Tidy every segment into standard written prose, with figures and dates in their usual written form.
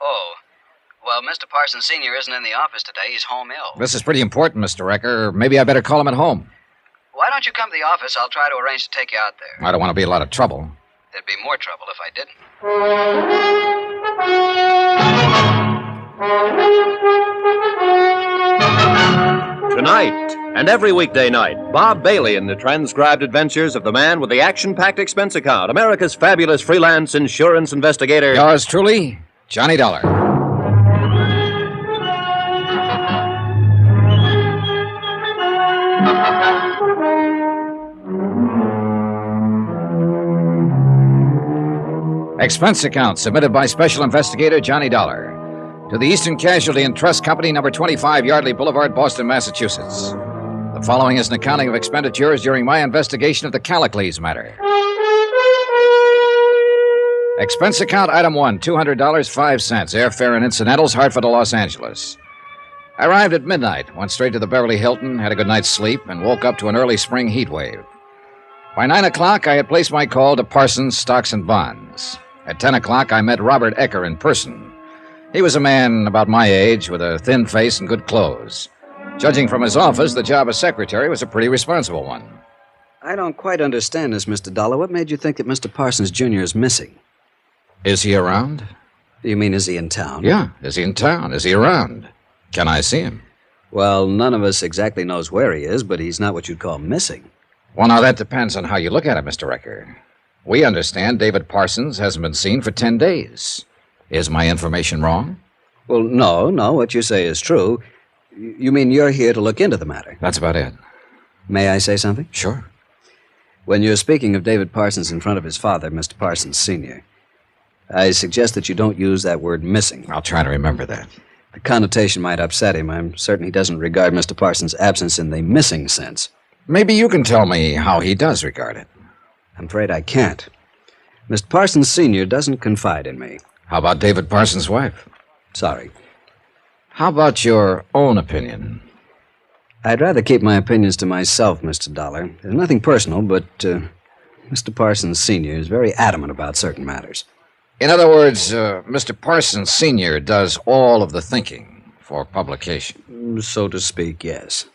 Oh, well, Mr. Parsons Sr. isn't in the office today. He's home ill. This is pretty important, Mr. Recker. Maybe I better call him at home. Why don't you come to the office? I'll try to arrange to take you out there. I don't want to be a lot of trouble. There'd be more trouble if I didn't. Tonight, and every weekday night, Bob Bailey in the transcribed adventures of the man with the action-packed expense account, America's fabulous freelance insurance investigator. Yours truly, Johnny Dollar. Expense account submitted by Special Investigator Johnny Dollar to the Eastern Casualty and Trust Company, number 25 Yardley Boulevard, Boston, Massachusetts. The following is an accounting of expenditures during my investigation of the Callicles matter. Expense account item 1, $200, 5 cents, airfare and incidentals, Hartford to Los Angeles. I arrived at midnight, went straight to the Beverly Hilton, had a good night's sleep, and woke up to an early spring heat wave. By 9 o'clock, I had placed my call to Parsons Stocks and Bonds. At 10 o'clock, I met Robert Ecker in person. He was a man about my age with a thin face and good clothes. Judging from his office, the job as secretary was a pretty responsible one. I don't quite understand this, Mr. Dollar. What made you think that Mr. Parsons Jr. is missing? Is he around? You mean, is he in town? Yeah, is he in town? Is he around? Can I see him? Well, none of us exactly knows where he is, but he's not what you'd call missing. Well, now, that depends on how you look at it, Mr. Recker. We understand David Parsons hasn't been seen for 10 days. Is my information wrong? Well, no, what you say is true. You mean you're here to look into the matter? That's about it. May I say something? Sure. When you're speaking of David Parsons in front of his father, Mr. Parsons Sr., I suggest that you don't use that word missing. I'll try to remember that. The connotation might upset him. I'm certain he doesn't regard Mr. Parsons' absence in the missing sense. Maybe you can tell me how he does regard it. I'm afraid I can't. Mr. Parsons Sr. doesn't confide in me. How about David Parsons' wife? Sorry. How about your own opinion? I'd rather keep my opinions to myself, Mr. Dollar. There's nothing personal, but Mr. Parsons Sr. is very adamant about certain matters. In other words, Mr. Parsons Sr. does all of the thinking for publication. So to speak, yes.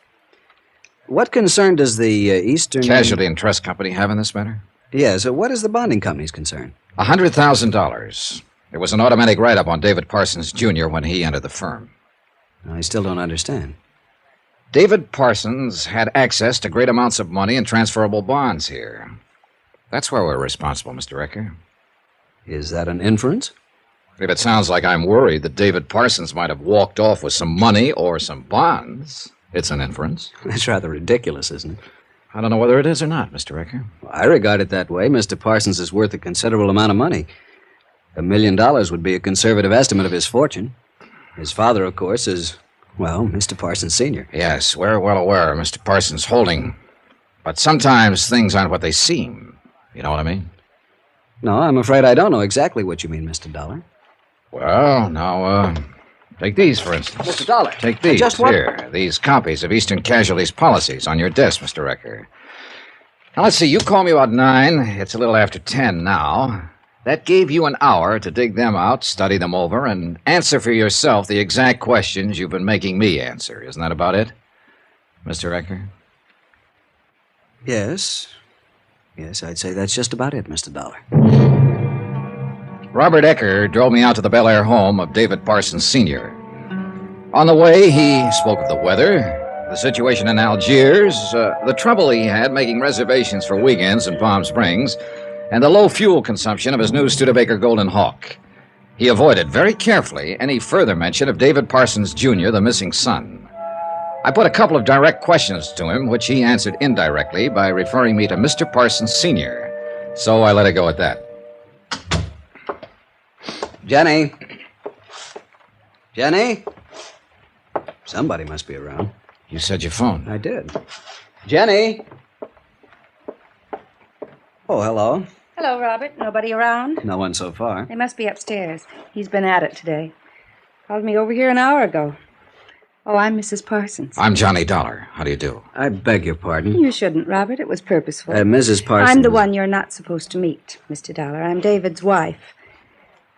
What concern does the Eastern... Casualty and Trust Company have in this matter? Yes, what is the bonding company's concern? $100,000. It was an automatic write-up on David Parsons Jr. when he entered the firm. I still don't understand. David Parsons had access to great amounts of money and transferable bonds here. That's where we're responsible, Mr. Recker. Is that an inference? If it sounds like I'm worried that David Parsons might have walked off with some money or some bonds, it's an inference. That's rather ridiculous, isn't it? I don't know whether it is or not, Mr. Recker. Well, I regard it that way. Mr. Parsons is worth a considerable amount of money. $1 million would be a conservative estimate of his fortune. His father, of course, is, well, Mr. Parsons Sr. Yes, we're well aware of Mr. Parsons' holding. But sometimes things aren't what they seem. You know what I mean? No, I'm afraid I don't know exactly what you mean, Mr. Dollar. Well, now, take these, for instance. Mr. Dollar. Take these, just what... here. These copies of Eastern Casualty's policies on your desk, Mr. Recker. Now, let's see. You called me about 9. It's a little after 10 now. That gave you an hour to dig them out, study them over, and answer for yourself the exact questions you've been making me answer. Isn't that about it, Mr. Recker? Yes. Yes, I'd say that's just about it, Mr. Dollar. Robert Ecker drove me out to the Bel Air home of David Parsons Sr. On the way, he spoke of the weather, the situation in Algiers, the trouble he had making reservations for weekends in Palm Springs, and the low fuel consumption of his new Studebaker Golden Hawk. He avoided very carefully any further mention of David Parsons Jr., the missing son. I put a couple of direct questions to him, which he answered indirectly by referring me to Mr. Parsons Sr., so I let it go at that. Jenny? Jenny? Somebody must be around. You said your phone. I did. Jenny? Oh, hello. Hello, Robert. Nobody around? No one so far. They must be upstairs. He's been at it today. Called me over here an hour ago. Oh, I'm Mrs. Parsons. I'm Johnny Dollar. How do you do? I beg your pardon. You shouldn't, Robert. It was purposeful. Mrs. Parsons. I'm the one you're not supposed to meet, Mr. Dollar. I'm David's wife.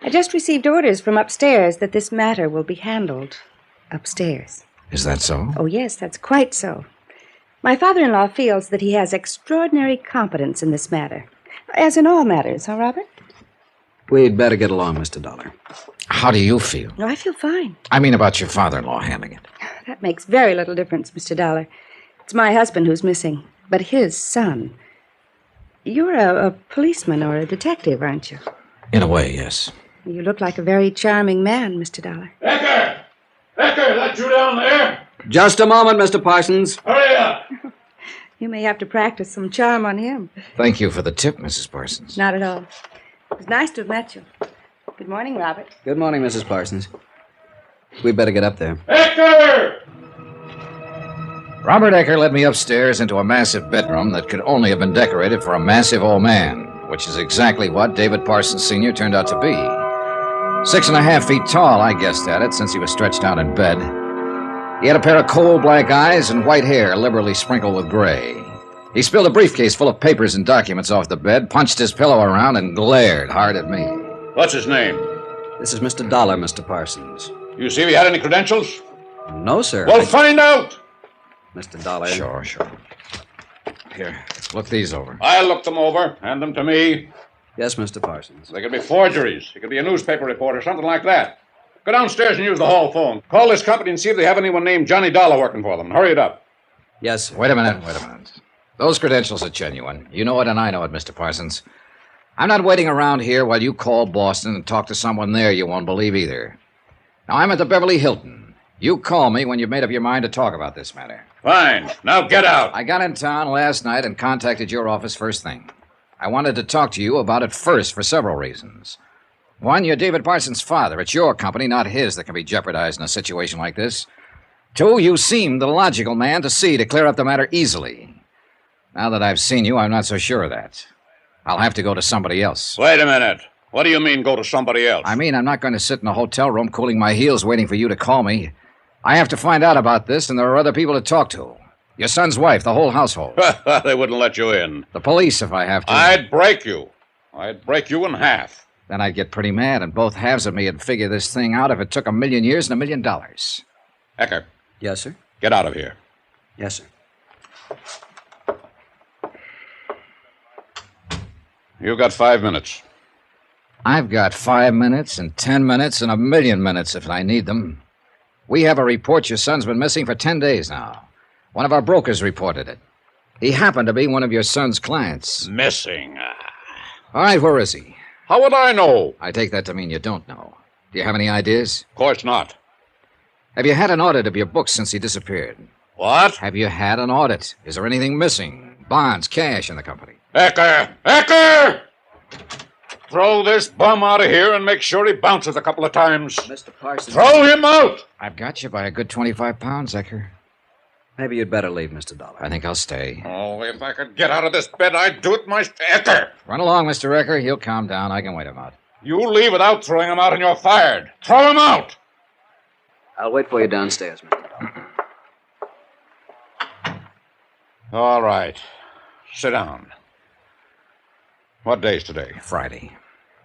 I just received orders from upstairs that this matter will be handled upstairs. Is that so? Oh, yes, that's quite so. My father-in-law feels that he has extraordinary competence in this matter. As in all matters, huh, Robert? We'd better get along, Mr. Dollar. How do you feel? No, I feel fine. I mean about your father-in-law handling it. That makes very little difference, Mr. Dollar. It's my husband who's missing, but his son. You're a policeman or a detective, aren't you? In a way, yes. You look like a very charming man, Mr. Dollar. Ecker! Ecker, that you down there? Just a moment, Mr. Parsons. Hurry up! You may have to practice some charm on him. Thank you for the tip, Mrs. Parsons. Not at all. It was nice to have met you. Good morning, Robert. Good morning, Mrs. Parsons. We'd better get up there. Ecker! Robert Ecker led me upstairs into a massive bedroom that could only have been decorated for a massive old man, which is exactly what David Parsons Sr. turned out to be. 6.5 feet tall, I guessed at it, since he was stretched out in bed. He had a pair of coal black eyes and white hair liberally sprinkled with gray. He spilled a briefcase full of papers and documents off the bed, punched his pillow around, and glared hard at me. What's his name? This is Mr. Dollar, Mr. Parsons. You see if he had any credentials? No, sir. Well, find out! Mr. Dollar. Sure. Here, look these over. I'll look them over. Hand them to me. Yes, Mr. Parsons. They could be forgeries. It could be a newspaper report or something like that. Go downstairs and use the hall phone. Call this company and see if they have anyone named Johnny Dollar working for them. Hurry it up. Yes, sir. Wait a minute. Those credentials are genuine. You know it and I know it, Mr. Parsons. I'm not waiting around here while you call Boston and talk to someone there you won't believe either. Now, I'm at the Beverly Hilton. You call me when you've made up your mind to talk about this matter. Fine. Now get out. I got in town last night and contacted your office first thing. I wanted to talk to you about it first for several reasons. One, you're David Parsons' father. It's your company, not his, that can be jeopardized in a situation like this. Two, you seem the logical man to see to clear up the matter easily. Now that I've seen you, I'm not so sure of that. I'll have to go to somebody else. Wait a minute. What do you mean go to somebody else? I mean, I'm not going to sit in a hotel room cooling my heels waiting for you to call me. I have to find out about this, and there are other people to talk to. Your son's wife, the whole household. They wouldn't let you in. The police, if I have to. I'd break you. I'd break you in half. Then I'd get pretty mad, and both halves of me would figure this thing out if it took 1,000,000 years and $1 million. Ecker, Yes, sir. get out of here. Yes, sir. You've got 5 minutes. I've got 5 minutes and 10 minutes and 1,000,000 minutes if I need them. We have a report your son's been missing for 10 days now. One of our brokers reported it. He happened to be one of your son's clients. Missing. All right, where is he? How would I know? I take that to mean you don't know. Do you have any ideas? Of course not. Have you had an audit of your books since he disappeared? What? Have you had an audit? Is there anything missing? Bonds, cash in the company? Ecker! Ecker! Throw this bum out of here and make sure he bounces a couple of times. Mr. Parsons. Throw him out! I've got you by a good 25 pounds, Ecker. Maybe you'd better leave, Mr. Dollar. I think I'll stay. Oh, if I could get out of this bed, I'd do it myself. Ecker! Run along, Mr. Ecker. He'll calm down. I can wait him out. You leave without throwing him out and you're fired. Throw him out! I'll wait for you downstairs, Mr. Dollar. All right. Sit down. What day's today? Friday.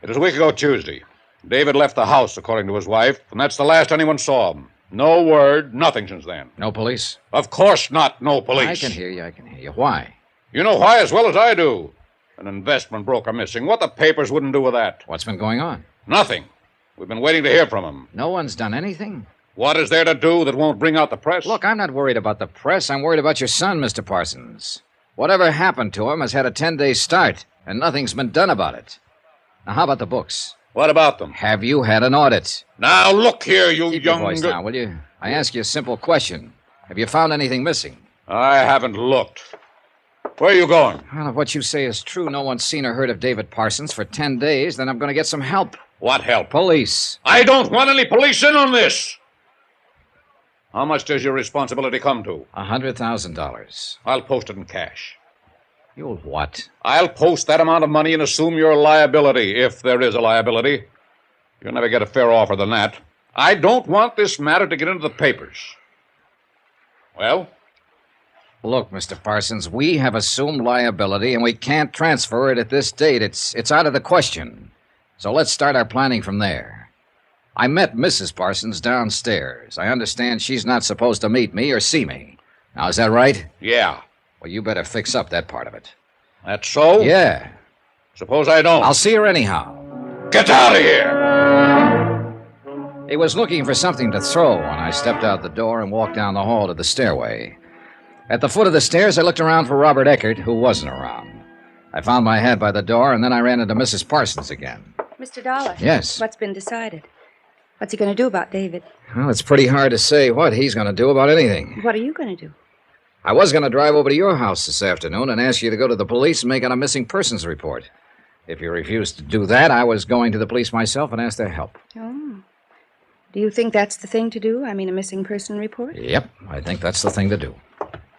It was a week ago Tuesday. David left the house, according to his wife, and that's the last anyone saw him. No word, nothing since then. No police? Of course not, no police. I can hear you. Why? You know why as well as I do. An investment broker missing. What the papers wouldn't do with that? What's been going on? Nothing. We've been waiting to hear from him. No one's done anything? What is there to do that won't bring out the press? Look, I'm not worried about the press. I'm worried about your son, Mr. Parsons. Whatever happened to him has had a 10-day start, and nothing's been done about it. Now, how about the books? What about them? Have you had an audit? Now, look here, you Keep your young... voice down, will you? I ask you a simple question. Have you found anything missing? I haven't looked. Where are you going? Well, if what you say is true, no one's seen or heard of David Parsons for 10 days, then I'm going to get some help. What help? Police. I don't want any police in on this. How much does your responsibility come to? $100,000. I'll post it in cash. You'll what? I'll post that amount of money and assume your liability, if there is a liability. You'll never get a fairer offer than that. I don't want this matter to get into the papers. Well? Look, Mr. Parsons, we have assumed liability, and we can't transfer it at this date. It's out of the question. So let's start our planning from there. I met Mrs. Parsons downstairs. I understand she's not supposed to meet me or see me. Now, is that right? Yeah. Well, you better fix up that part of it. That's so? Yeah. Suppose I don't. I'll see her anyhow. Get out of here! He was looking for something to throw when I stepped out the door and walked down the hall to the stairway. At the foot of the stairs, I looked around for Robert Eckert, who wasn't around. I found my hat by the door, and then I ran into Mrs. Parsons again. Mr. Dollar. Yes? What's been decided? What's he going to do about David? Well, it's pretty hard to say what he's going to do about anything. What are you going to do? I was going to drive over to your house this afternoon and ask you to go to the police and make out a missing persons report. If you refused to do that, I was going to the police myself and ask their help. Oh. Do you think that's the thing to do? I mean, a missing person report? Yep, I think that's the thing to do.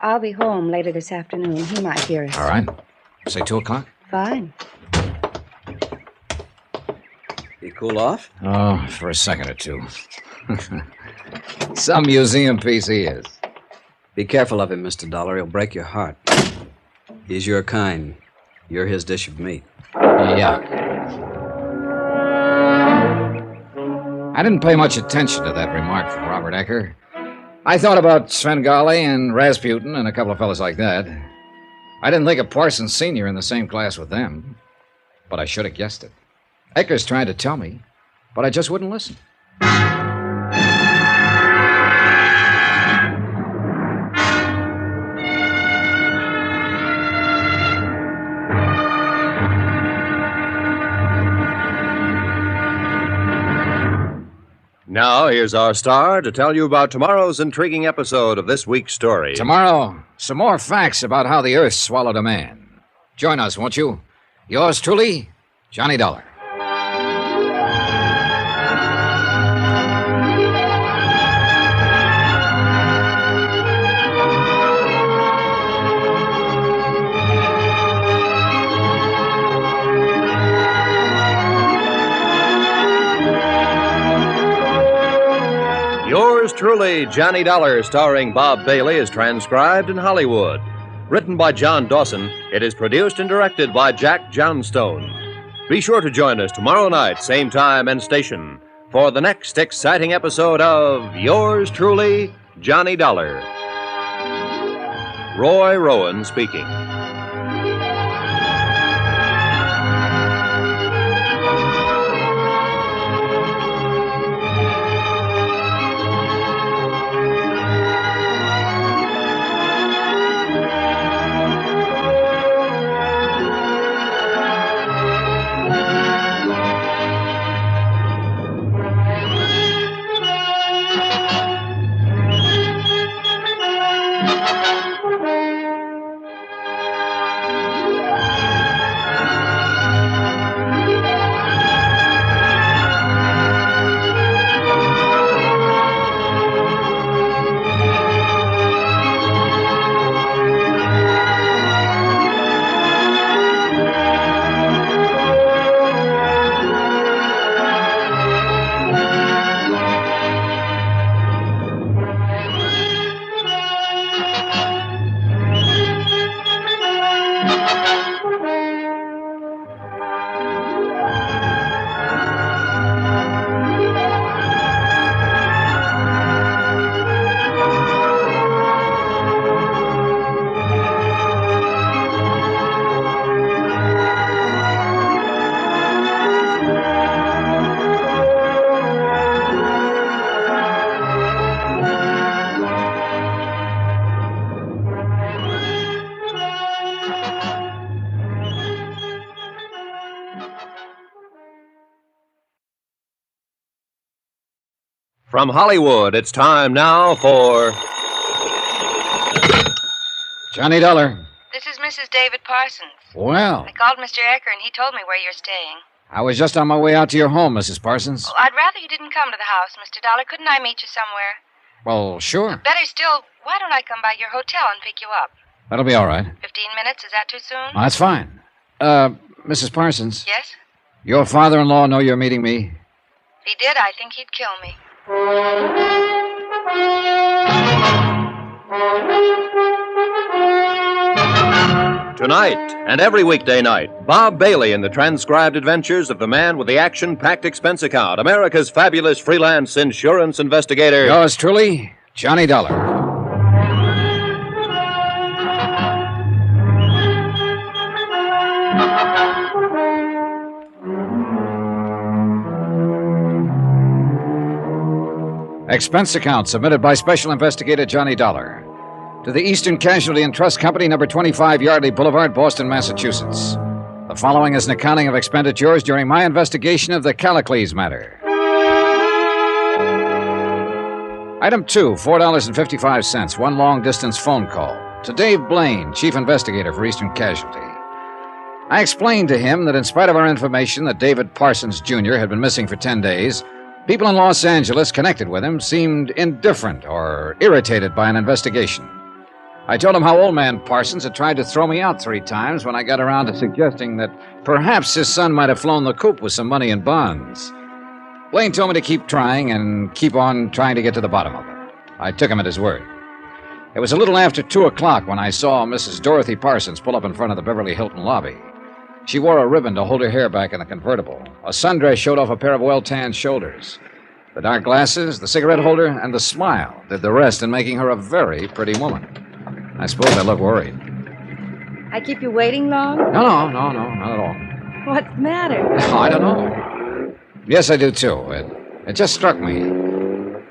I'll be home later this afternoon. He might hear us. All right. Say 2 o'clock? Fine. You cool off? Oh, for a second or two. Some museum piece he is. Be careful of him, Mr. Dollar. He'll break your heart. He's your kind. You're his dish of meat. Yeah. I didn't pay much attention to that remark from Robert Ecker. I thought about Svengali and Rasputin and a couple of fellas like that. I didn't think of Parsons Sr. in the same class with them. But I should have guessed it. Ecker's trying to tell me, but I just wouldn't listen. Now, here's our star to tell you about tomorrow's intriguing episode of this week's story. Tomorrow, some more facts about how the Earth swallowed a man. Join us, won't you? Yours truly, Johnny Dollar. Yours truly, Johnny Dollar, starring Bob Bailey, is transcribed in Hollywood. Written by John Dawson, it is produced and directed by Jack Johnstone. Be sure to join us tomorrow night, same time and station, for the next exciting episode of Yours truly, Johnny Dollar. Roy Rowan speaking. From Hollywood, it's time now for... Johnny Dollar. This is Mrs. David Parsons. Well, I called Mr. Ecker, and he told me where you're staying. I was just on my way out to your home, Mrs. Parsons. Oh, I'd rather you didn't come to the house, Mr. Dollar. Couldn't I meet you somewhere? Well, sure. Better still, why don't I come by your hotel and pick you up? That'll be all right. 15 minutes, is that too soon? That's fine. Mrs. Parsons. Yes? Your father-in-law know you're meeting me? If he did, I think he'd kill me. Tonight and every weekday night, Bob Bailey in the transcribed adventures of the man with the action-packed expense account, America's fabulous freelance insurance investigator. Yours truly, Johnny Dollar. Expense account submitted by Special Investigator Johnny Dollar to the Eastern Casualty and Trust Company, number 25 Yardley Boulevard, Boston, Massachusetts. The following is an accounting of expenditures during my investigation of the Callicles matter. Item 2, $4.55, one long-distance phone call to Dave Blaine, Chief Investigator for Eastern Casualty. I explained to him that in spite of our information that David Parsons, Jr. had been missing for 10 days, people in Los Angeles connected with him seemed indifferent or irritated by an investigation. I told him how old man Parsons had tried to throw me out 3 times when I got around to suggesting that perhaps his son might have flown the coop with some money in bonds. Blaine told me to keep trying and keep on trying to get to the bottom of it. I took him at his word. It was a little after 2 o'clock when I saw Mrs. Dorothy Parsons pull up in front of the Beverly Hilton lobby. She wore a ribbon to hold her hair back in the convertible. A sundress showed off a pair of well-tanned shoulders. The dark glasses, the cigarette holder, and the smile did the rest in making her a very pretty woman. I suppose I look worried. I keep you waiting long? No, not at all. What's the matter? Oh, I don't know. Yes, I do, too. It just struck me.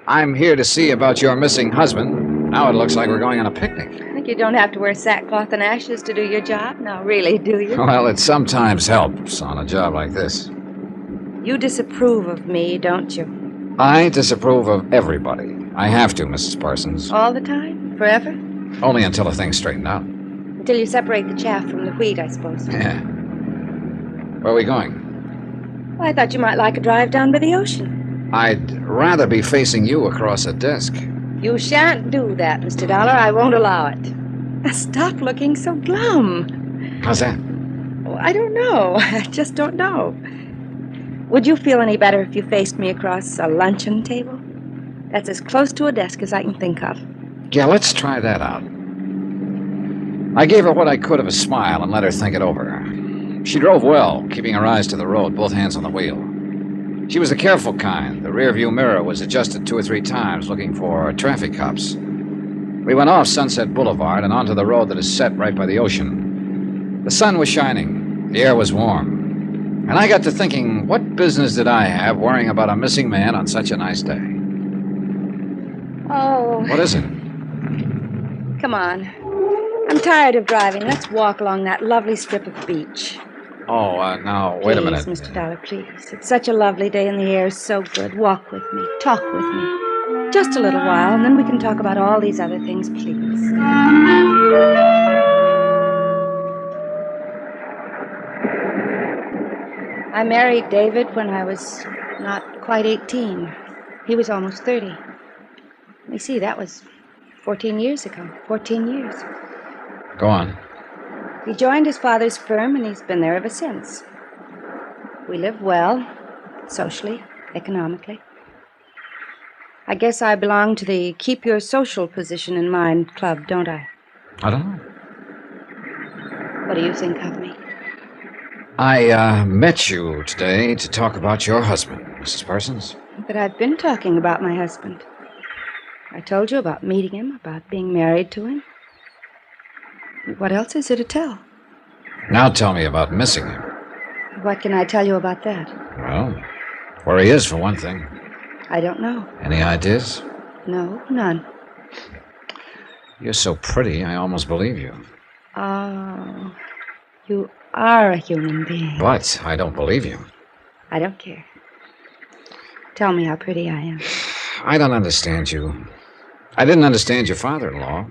I'm here to see about your missing husband. Now it looks like we're going on a picnic. I think you don't have to wear sackcloth and ashes to do your job. No, really, do you? Well, it sometimes helps on a job like this. You disapprove of me, don't you? I disapprove of everybody. I have to, Mrs. Parsons. All the time? Forever? Only until the thing's straightened out. Until you separate the chaff from the wheat, I suppose. Yeah. Where are we going? Well, I thought you might like a drive down by the ocean. I'd rather be facing you across a desk. You shan't do that, Mr. Dollar. I won't allow it. Stop looking so glum. How's that? Oh, I don't know. I just don't know. Would you feel any better if you faced me across a luncheon table? That's as close to a desk as I can think of. Yeah, let's try that out. I gave her what I could of a smile and let her think it over. She drove well, keeping her eyes to the road, both hands on the wheel. She was the careful kind. The rearview mirror was adjusted 2 or 3 times, looking for traffic cops. We went off Sunset Boulevard and onto the road that is set right by the ocean. The sun was shining. The air was warm. And I got to thinking, what business did I have worrying about a missing man on such a nice day? Oh. What is it? Come on. I'm tired of driving. Let's walk along that lovely strip of beach. Oh, now, wait a minute. Please, Mr. Dollar, please. It's such a lovely day and the air is so good. Walk with me. Talk with me. Just a little while, and then we can talk about all these other things, please. I married David when I was not quite 18. He was almost 30. Let me see, that was 14 years ago. 14 years. Go on. He joined his father's firm, and he's been there ever since. We live well, socially, economically. I guess I belong to the Keep Your Social Position in Mind club, don't I? I don't know. What do you think of me? I met you today to talk about your husband, Mrs. Parsons. But I've been talking about my husband. I told you about meeting him, about being married to him. What else is there to tell? Now tell me about missing him. What can I tell you about that? Well, where he is, for one thing. I don't know. Any ideas? No, none. You're so pretty, I almost believe you. Oh, you are a human being. But I don't believe you. I don't care. Tell me how pretty I am. I don't understand you. I didn't understand your father-in-law.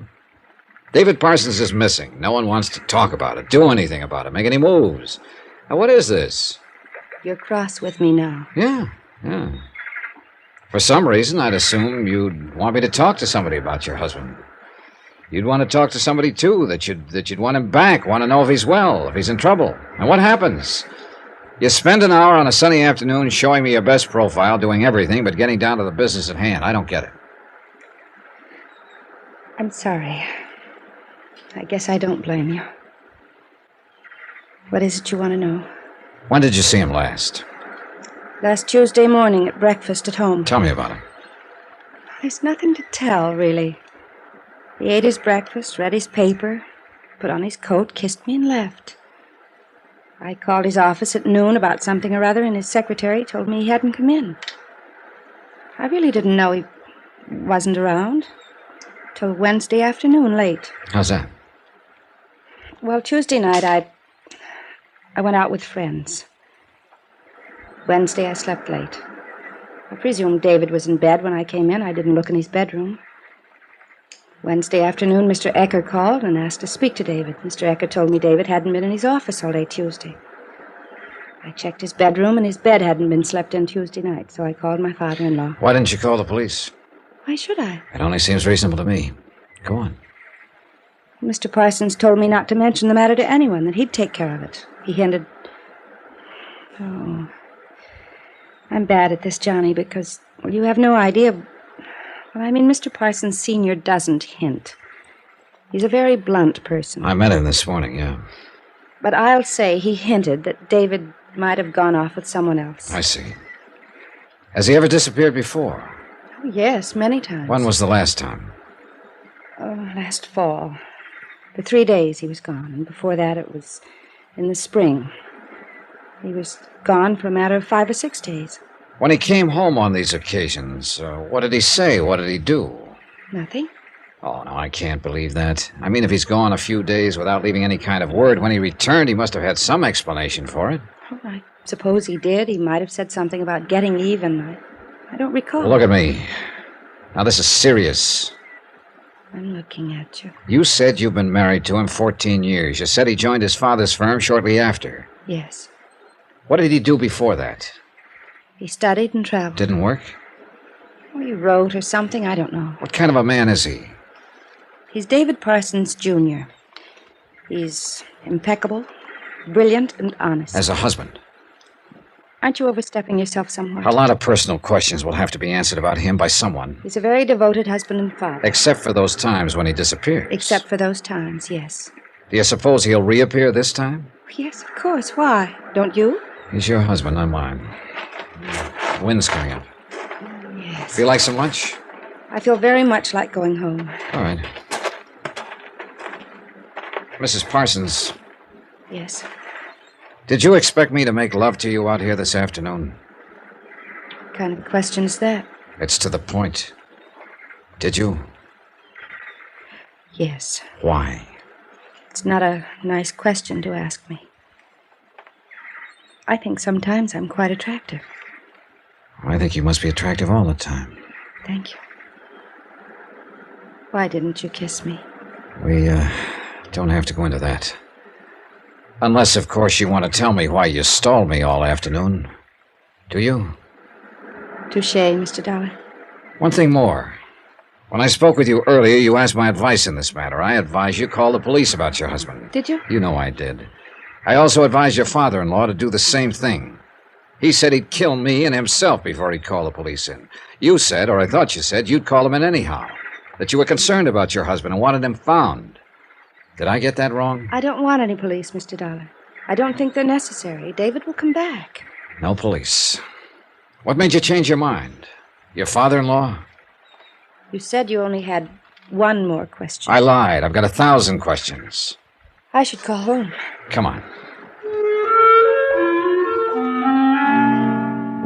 David Parsons is missing. No one wants to talk about it, do anything about it, make any moves. Now, what is this? You're cross with me now. Yeah. For some reason, I'd assume you'd want me to talk to somebody about your husband. You'd want to talk to somebody, too, that you'd want him back, want to know if he's well, if he's in trouble. And what happens? You spend an hour on a sunny afternoon showing me your best profile, doing everything but getting down to the business at hand. I don't get it. I'm sorry. I guess I don't blame you. What is it you want to know? When did you see him last? Last Tuesday morning at breakfast at home. Tell me about him. There's nothing to tell, really. He ate his breakfast, read his paper, put on his coat, kissed me, and left. I called his office at noon about something or other, and his secretary told me he hadn't come in. I really didn't know he wasn't around till Wednesday afternoon late. How's that? Well, Tuesday night I went out with friends. Wednesday I slept late. I presume David was in bed when I came in. I didn't look in his bedroom. Wednesday afternoon, Mr. Ecker called and asked to speak to David. Mr. Ecker told me David hadn't been in his office all day Tuesday. I checked his bedroom, and his bed hadn't been slept in Tuesday night, so I called my father-in-law. Why didn't you call the police? Why should I? It only seems reasonable to me. Go on. Mr. Parsons told me not to mention the matter to anyone, that he'd take care of it. He hinted... Oh... I'm bad at this, Johnny, because, well, you have no idea... Well, I mean, Mr. Parsons Sr. doesn't hint. He's a very blunt person. I met him this morning, yeah. But I'll say he hinted that David might have gone off with someone else. I see. Has he ever disappeared before? Oh, yes, many times. When was the last time? Oh, last fall. For 3 days he was gone, and before that it was in the spring. He was gone for a matter of 5 or 6 days. When he came home on these occasions, what did he say? What did he do? Nothing. Oh, no, I can't believe that. I mean, if he's gone a few days without leaving any kind of word, when he returned, he must have had some explanation for it. Oh, I suppose he did. He might have said something about getting even. I don't recall. Look at me. Now, this is serious. I'm looking at you. You said you've been married to him 14 years. You said he joined his father's firm shortly after. Yes. What did he do before that? He studied and traveled. Didn't work? Well, he wrote or something. I don't know. What kind of a man is he? He's David Parsons, Jr. He's impeccable, brilliant, and honest. As a husband? Aren't you overstepping yourself somewhat? A lot of personal questions will have to be answered about him by someone. He's a very devoted husband and father. Except for those times when he disappears. Except for those times, yes. Do you suppose he'll reappear this time? Yes, of course. Why? Don't you? He's your husband, not mine. The wind's coming up. Yes. Feel like some lunch? I feel very much like going home. All right. Mrs. Parsons. Yes. Did you expect me to make love to you out here this afternoon? What kind of a question is that? It's to the point. Did you? Yes. Why? It's not a nice question to ask me. I think sometimes I'm quite attractive. I think you must be attractive all the time. Thank you. Why didn't you kiss me? We, don't have to go into that. Unless, of course, you want to tell me why you stalled me all afternoon. Do you? Touché, Mr. Dollar. One thing more. When I spoke with you earlier, you asked my advice in this matter. I advised you call the police about your husband. Did you? You know I did. I also advised your father-in-law to do the same thing. He said he'd kill me and himself before he'd call the police in. You said, or I thought you said, you'd call him in anyhow. That you were concerned about your husband and wanted him found. Did I get that wrong? I don't want any police, Mr. Dollar. I don't think they're necessary. David will come back. No police. What made you change your mind? Your father-in-law? You said you only had one more question. I lied. I've got 1,000 questions. I should call home. Come on.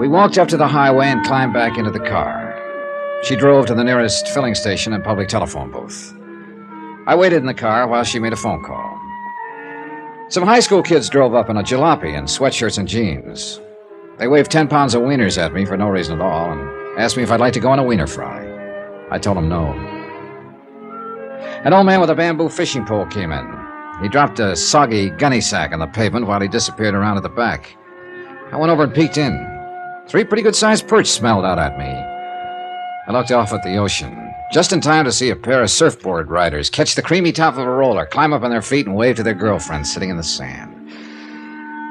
We walked up to the highway and climbed back into the car. She drove to the nearest filling station and public telephone booth. I waited in the car while she made a phone call. Some high school kids drove up in a jalopy and sweatshirts and jeans. They waved 10 pounds of wieners at me for no reason at all and asked me if I'd like to go on a wiener fry. I told them no. An old man with a bamboo fishing pole came in. He dropped a soggy gunny sack on the pavement while he disappeared around at the back. I went over and peeked in. 3 pretty good-sized perch smelled out at me. I looked off at the ocean, just in time to see a pair of surfboard riders catch the creamy top of a roller, climb up on their feet, and wave to their girlfriends sitting in the sand.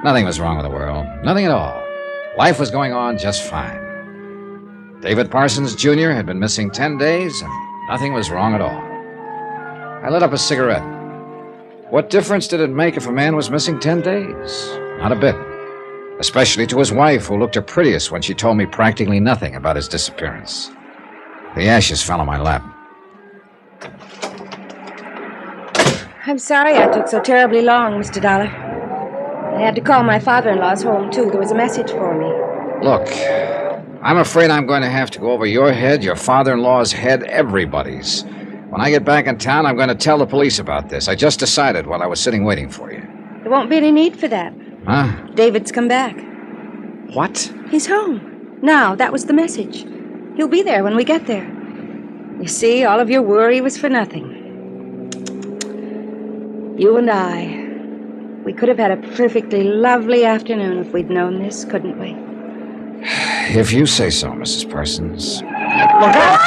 Nothing was wrong with the world. Nothing at all. Life was going on just fine. David Parsons, Jr. had been missing 10 days, and nothing was wrong at all. I lit up a cigarette. What difference did it make if a man was missing 10 days? Not a bit. Especially to his wife, who looked her prettiest when she told me practically nothing about his disappearance. The ashes fell on my lap. I'm sorry I took so terribly long, Mr. Dollar. I had to call my father-in-law's home, too. There was a message for me. Look, I'm afraid I'm going to have to go over your head, your father-in-law's head, everybody's. When I get back in town, I'm going to tell the police about this. I just decided while I was sitting waiting for you. There won't be any need for that. Huh? David's come back. What? He's home. Now, that was the message. He'll be there when we get there. You see, all of your worry was for nothing. You and I, we could have had a perfectly lovely afternoon if we'd known this, couldn't we? If you say so, Mrs. Parsons. Look out!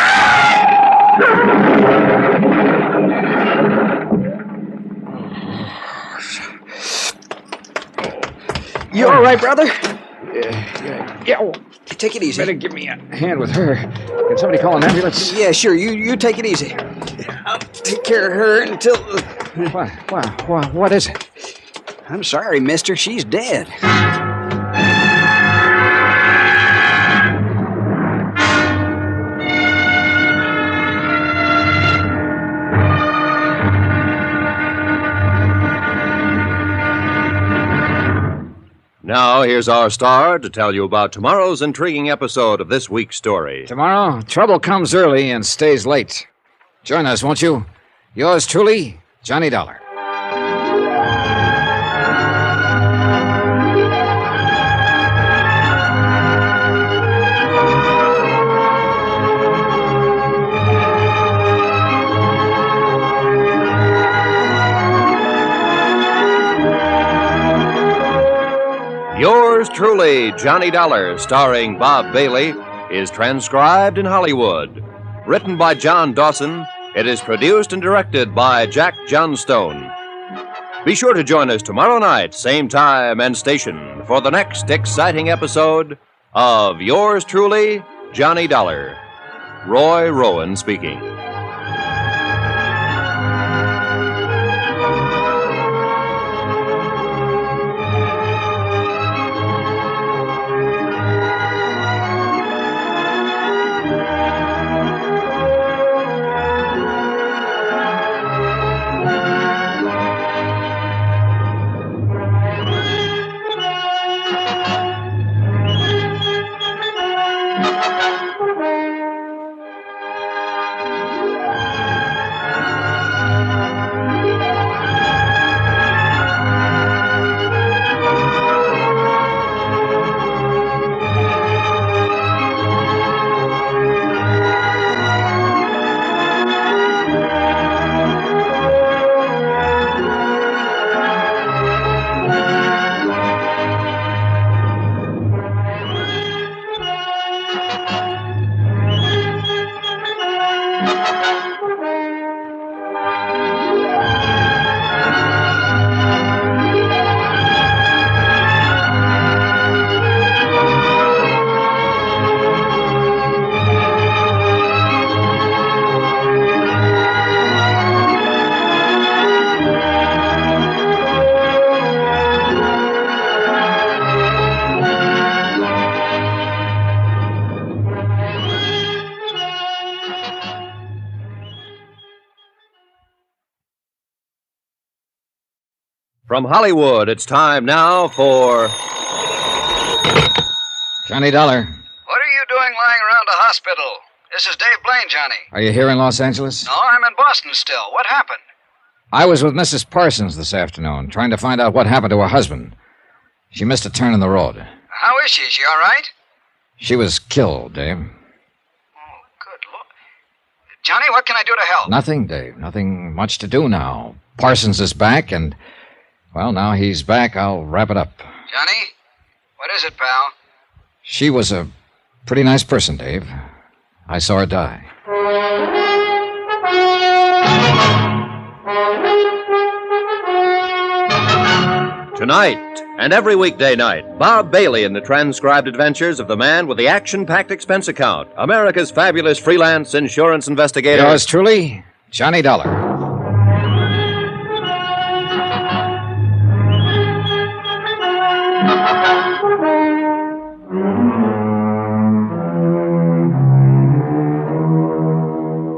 You all right, brother? Yeah. Take it easy. Better give me a hand with her. Can somebody call an ambulance? Yeah, sure. You take it easy. I'll take care of her until... What is it? I'm sorry, mister. She's dead. Now, here's our star to tell you about tomorrow's intriguing episode of this week's story. Tomorrow, trouble comes early and stays late. Join us, won't you? Yours truly, Johnny Dollar. Yours truly, Johnny Dollar, starring Bob Bailey, is transcribed in Hollywood. Written by John Dawson, it is produced and directed by Jack Johnstone. Be sure to join us tomorrow night, same time and station, for the next exciting episode of Yours truly, Johnny Dollar. Roy Rowan speaking. From Hollywood, it's time now for... Johnny Dollar. What are you doing lying around a hospital? This is Dave Blaine, Johnny. Are you here in Los Angeles? No, I'm in Boston still. What happened? I was with Mrs. Parsons this afternoon, trying to find out what happened to her husband. She missed a turn in the road. How is she? Is she all right? She was killed, Dave. Oh, good Lord. Johnny, what can I do to help? Nothing, Dave. Nothing much to do now. Parsons is back, and, well, now he's back, I'll wrap it up. Johnny, what is it, pal? She was a pretty nice person, Dave. I saw her die. Tonight, and every weekday night, Bob Bailey in the transcribed adventures of the man with the action-packed expense account, America's fabulous freelance insurance investigator. Yours truly, Johnny Dollar.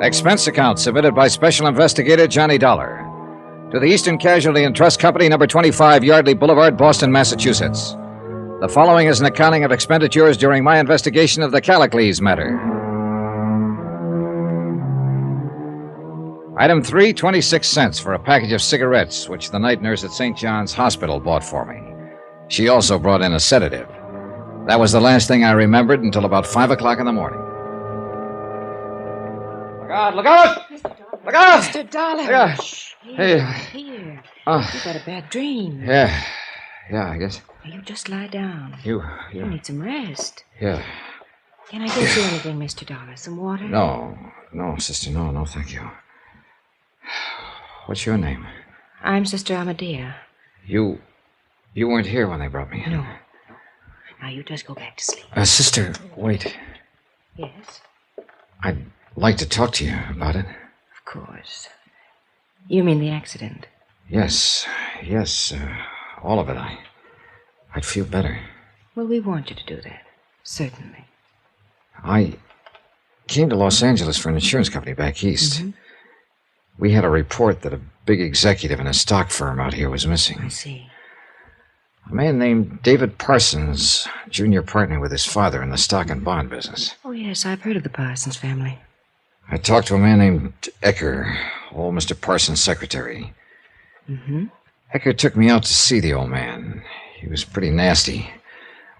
Expense account submitted by Special Investigator Johnny Dollar to the Eastern Casualty and Trust Company, number 25 Yardley Boulevard, Boston, Massachusetts. The following is an accounting of expenditures during my investigation of the Callicles matter. Item 3, 26 cents for a package of cigarettes, which the night nurse at St. John's Hospital bought for me. She also brought in a sedative. That was the last thing I remembered until about 5 o'clock in the morning. Look out! Look out! Look out! Mr. Dollar. Yeah. Here. Hey. Here. Oh. You've got a bad dream. Yeah, I guess. You just lie down. You need some rest. Yeah. Can I get you anything, Mr. Dollar? Some water? No, sister, no, thank you. What's your name? I'm Sister Amadea. You weren't here when they brought me in. No. Now you just go back to sleep. Sister, wait. Yes? I'd like to talk to you about it. Of course. You mean the accident? Yes, all of it. I'd feel better. Well, we want you to do that. Certainly. I came to Los Angeles for an insurance company back east. Mm-hmm. We had a report that a big executive in a stock firm out here was missing. I see. A man named David Parsons, junior partner with his father in the stock and bond business. Oh, yes, I've heard of the Parsons family. I talked to a man named Ecker, old Mr. Parsons' secretary. Mm-hmm. Ecker took me out to see the old man. He was pretty nasty.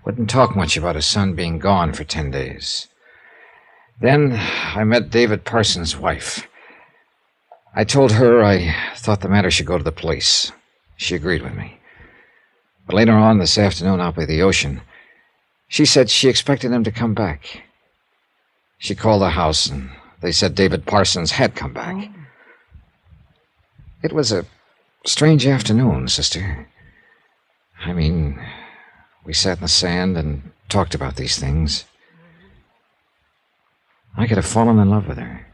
Wouldn't talk much about his son being gone for 10 days. Then I met David Parsons' wife. I told her I thought the matter should go to the police. She agreed with me. But later on this afternoon out by the ocean, she said she expected him to come back. She called the house, and they said David Parsons had come back. Oh. It was a strange afternoon, sister. I mean, we sat in the sand and talked about these things. I could have fallen in love with her.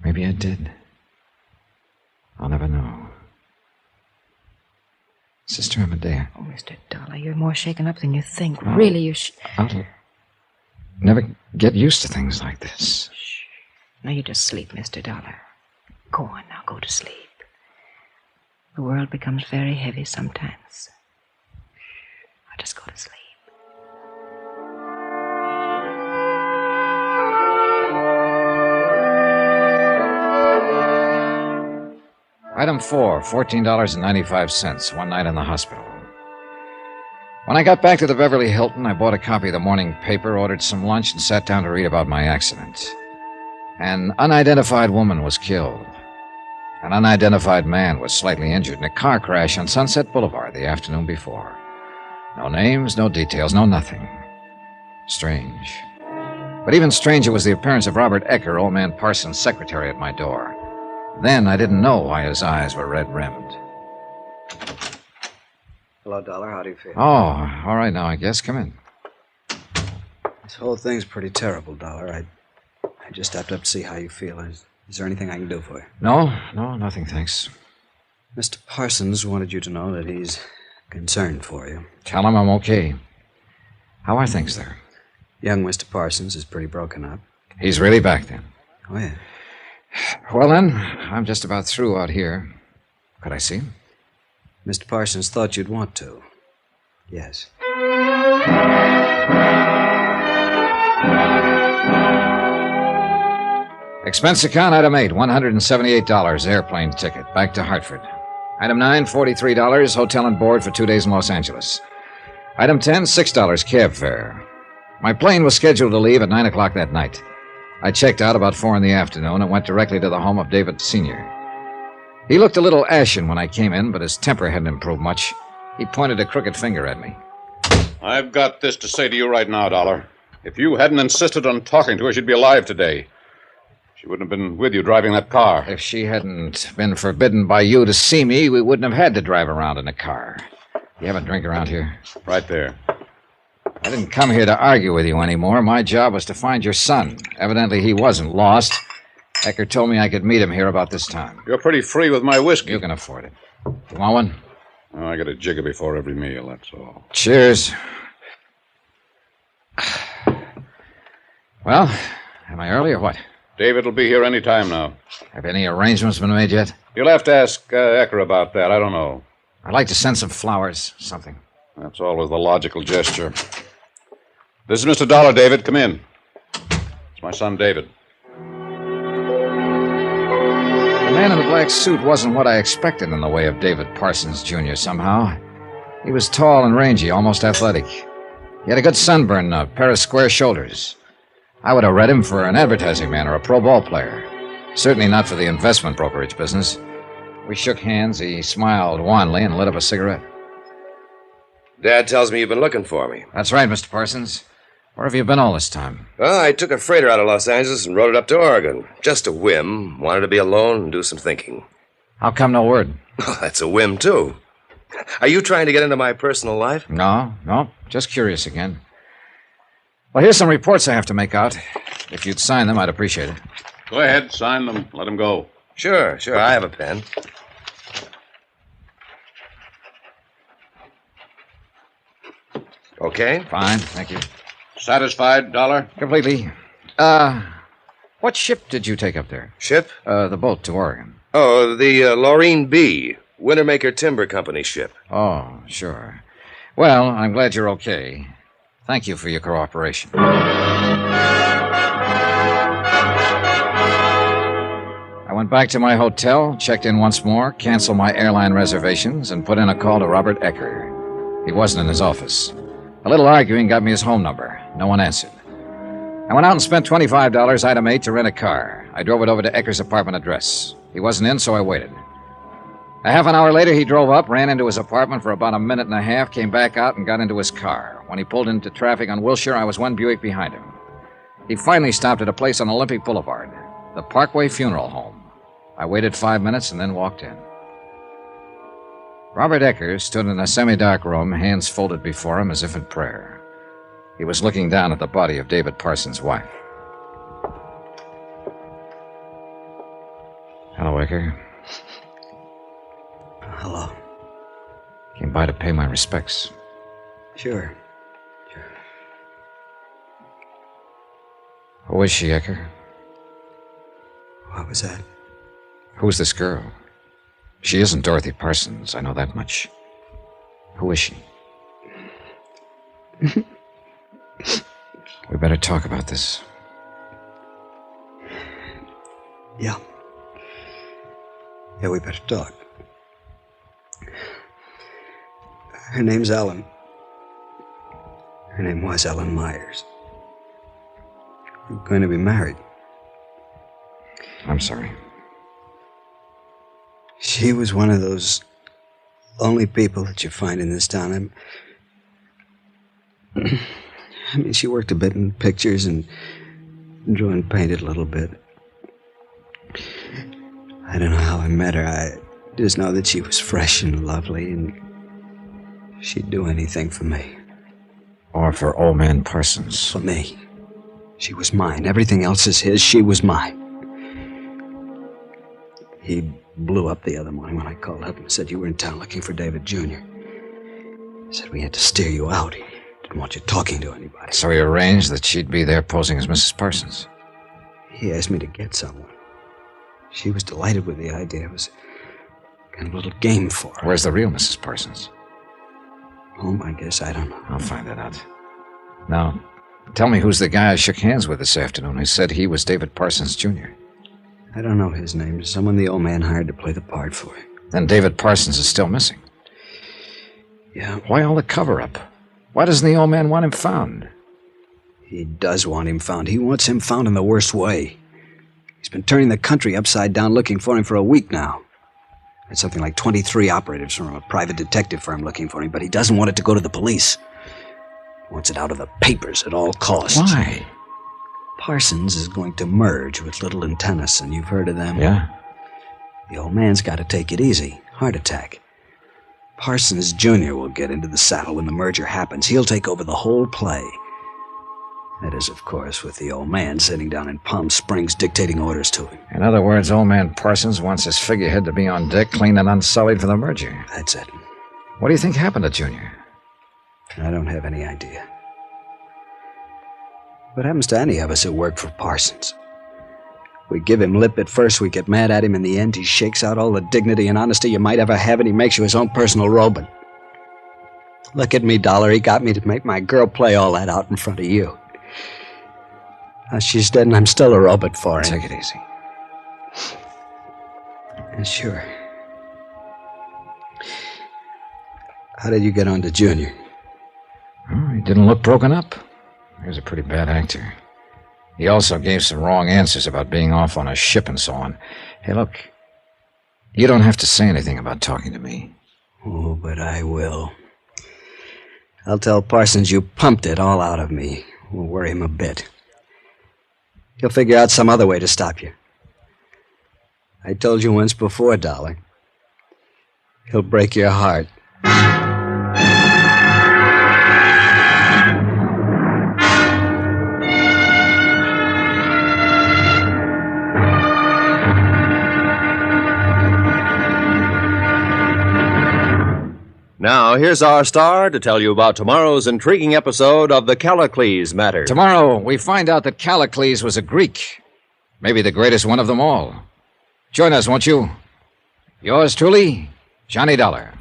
Maybe I did. I'll never know. Sister Amadea. Oh, Mr. Dollar, you're more shaken up than you think. Oh. Really, you I'll never get used to things like this. Shh. Now you just sleep, Mr. Dollar. Go on now, go to sleep. The world becomes very heavy sometimes. Now just go to sleep. Item 4, $14.95, one night in the hospital. When I got back to the Beverly Hilton, I bought a copy of the morning paper, ordered some lunch, and sat down to read about my accident. An unidentified woman was killed. An unidentified man was slightly injured in a car crash on Sunset Boulevard the afternoon before. No names, no details, no nothing. Strange. But even stranger was the appearance of Robert Ecker, old man Parsons' secretary, at my door. Then I didn't know why his eyes were red-rimmed. Hello, Dollar. How do you feel? Oh, all right now, I guess. Come in. This whole thing's pretty terrible, Dollar. I just stepped up to see how you feel. Is there anything I can do for you? No, nothing, thanks. Mr. Parsons wanted you to know that he's concerned for you. Tell him I'm okay. How are things there? Young Mr. Parsons is pretty broken up. He's really back, then? Oh, yeah. Well, then, I'm just about through out here. Could I see him? Mr. Parsons thought you'd want to. Yes. Expense account, item 8, $178, airplane ticket, back to Hartford. Item 9, $43, hotel and board for 2 days in Los Angeles. Item 10, $6 cab fare. My plane was scheduled to leave at 9 o'clock that night. I checked out about 4 in the afternoon and went directly to the home of David Sr. He looked a little ashen when I came in, but his temper hadn't improved much. He pointed a crooked finger at me. I've got this to say to you right now, Dollar. If you hadn't insisted on talking to her, she'd be alive today. She wouldn't have been with you driving that car. If she hadn't been forbidden by you to see me, we wouldn't have had to drive around in a car. You have a drink around here? Right there. I didn't come here to argue with you anymore. My job was to find your son. Evidently, he wasn't lost. Ecker told me I could meet him here about this time. You're pretty free with my whiskey. You can afford it. You want one? Oh, I get a jigger before every meal, that's all. Cheers. Well, am I early or what? David will be here any time now. Have any arrangements been made yet? You'll have to ask Ecker about that. I don't know. I'd like to send some flowers, something. That's always the logical gesture. This is Mr. Dollar, David. Come in. It's my son, David. The man in the black suit wasn't what I expected in the way of David Parsons, Jr., somehow. He was tall and rangy, almost athletic. He had a good sunburn and a pair of square shoulders. I would have read him for an advertising man or a pro ball player. Certainly not for the investment brokerage business. We shook hands. He smiled wanly and lit up a cigarette. Dad tells me you've been looking for me. That's right, Mr. Parsons. Where have you been all this time? Well, I took a freighter out of Los Angeles and rode it up to Oregon. Just a whim. Wanted to be alone and do some thinking. How come no word? Well, that's a whim, too. Are you trying to get into my personal life? No. Just curious again. Well, here's some reports I have to make out. If you'd sign them, I'd appreciate it. Go ahead, sign them. Let him go. Sure. I have a pen. Okay? Fine, thank you. Satisfied, Dollar? Completely. What ship did you take up there? Ship? The boat to Oregon. Oh, the Laureen B. Wintermaker Timber Company ship. Oh, sure. Well, I'm glad you're okay. Thank you for your cooperation. I went back to my hotel, checked in once more, canceled my airline reservations, and put in a call to Robert Ecker. He wasn't in his office. A little arguing got me his home number. No one answered. I went out and spent $25 item 8 to rent a car. I drove it over to Ecker's apartment address. He wasn't in, so I waited. A half an hour later, he drove up, ran into his apartment for about a minute and a half, came back out and got into his car. When he pulled into traffic on Wilshire, I was one Buick behind him. He finally stopped at a place on Olympic Boulevard, the Parkway Funeral Home. I waited 5 minutes and then walked in. Robert Ecker stood in a semi-dark room, hands folded before him as if in prayer. He was looking down at the body of David Parsons' wife. Hello, Ecker. Hello. Came by to pay my respects. Sure. Who is she, Ecker? What was that? Who's this girl? She isn't Dorothy Parsons, I know that much. Who is she? We better talk about this. Yeah, we better talk. Her name's Ellen. Her name was Ellen Myers. We're going to be married. I'm sorry. She was one of those lonely people that you find in this town. I mean, she worked a bit in pictures and drew and painted a little bit. I don't know how I met her. I just know that she was fresh and lovely, and she'd do anything for me. Or for old man Parsons. For me. She was mine. Everything else is his. She was mine. He blew up the other morning when I called up and said you were in town looking for David Jr. He said we had to steer you out. He didn't want you talking to anybody. So he arranged that she'd be there posing as Mrs. Parsons. He asked me to get someone. She was delighted with the idea. It was kind of a little game for her. Where's the real Mrs. Parsons? Home, I guess. I don't know. I'll find that out. Now, tell me who's the guy I shook hands with this afternoon who said he was David Parsons, Jr. I don't know his name. Someone the old man hired to play the part for him. Then David Parsons is still missing. Yeah. Why all the cover-up? Why doesn't the old man want him found? He does want him found. He wants him found in the worst way. He's been turning the country upside down looking for him for a week now. There's something like 23 operatives from a private detective firm looking for him, but he doesn't want it to go to the police. He wants it out of the papers at all costs. Why? Parsons is going to merge with Little and Tennyson. You've heard of them? Yeah. The old man's got to take it easy. Heart attack. Parsons Jr. will get into the saddle when the merger happens. He'll take over the whole play. That is, of course, with the old man sitting down in Palm Springs dictating orders to him. In other words, old man Parsons wants his figurehead to be on deck, clean and unsullied for the merger. That's it. What do you think happened to Junior? I don't have any idea. What happens to any of us who work for Parsons? We give him lip at first, we get mad at him. In the end, he shakes out all the dignity and honesty you might ever have, and he makes you his own personal robot. Look at me, Dollar. He got me to make my girl play all that out in front of you. Now she's dead, and I'm still a robot for him. Take it easy. Yeah, sure. How did you get on to Junior? Oh, he didn't look broken up. He was a pretty bad actor. He also gave some wrong answers about being off on a ship and so on. Hey, look, you don't have to say anything about talking to me. Oh, but I will. I'll tell Parsons you pumped it all out of me. We'll worry him a bit. He'll figure out some other way to stop you. I told you once before, Dollar. He'll break your heart. Now, here's our star to tell you about tomorrow's intriguing episode of the Callicles matter. Tomorrow, we find out that Callicles was a Greek. Maybe the greatest one of them all. Join us, won't you? Yours truly, Johnny Dollar.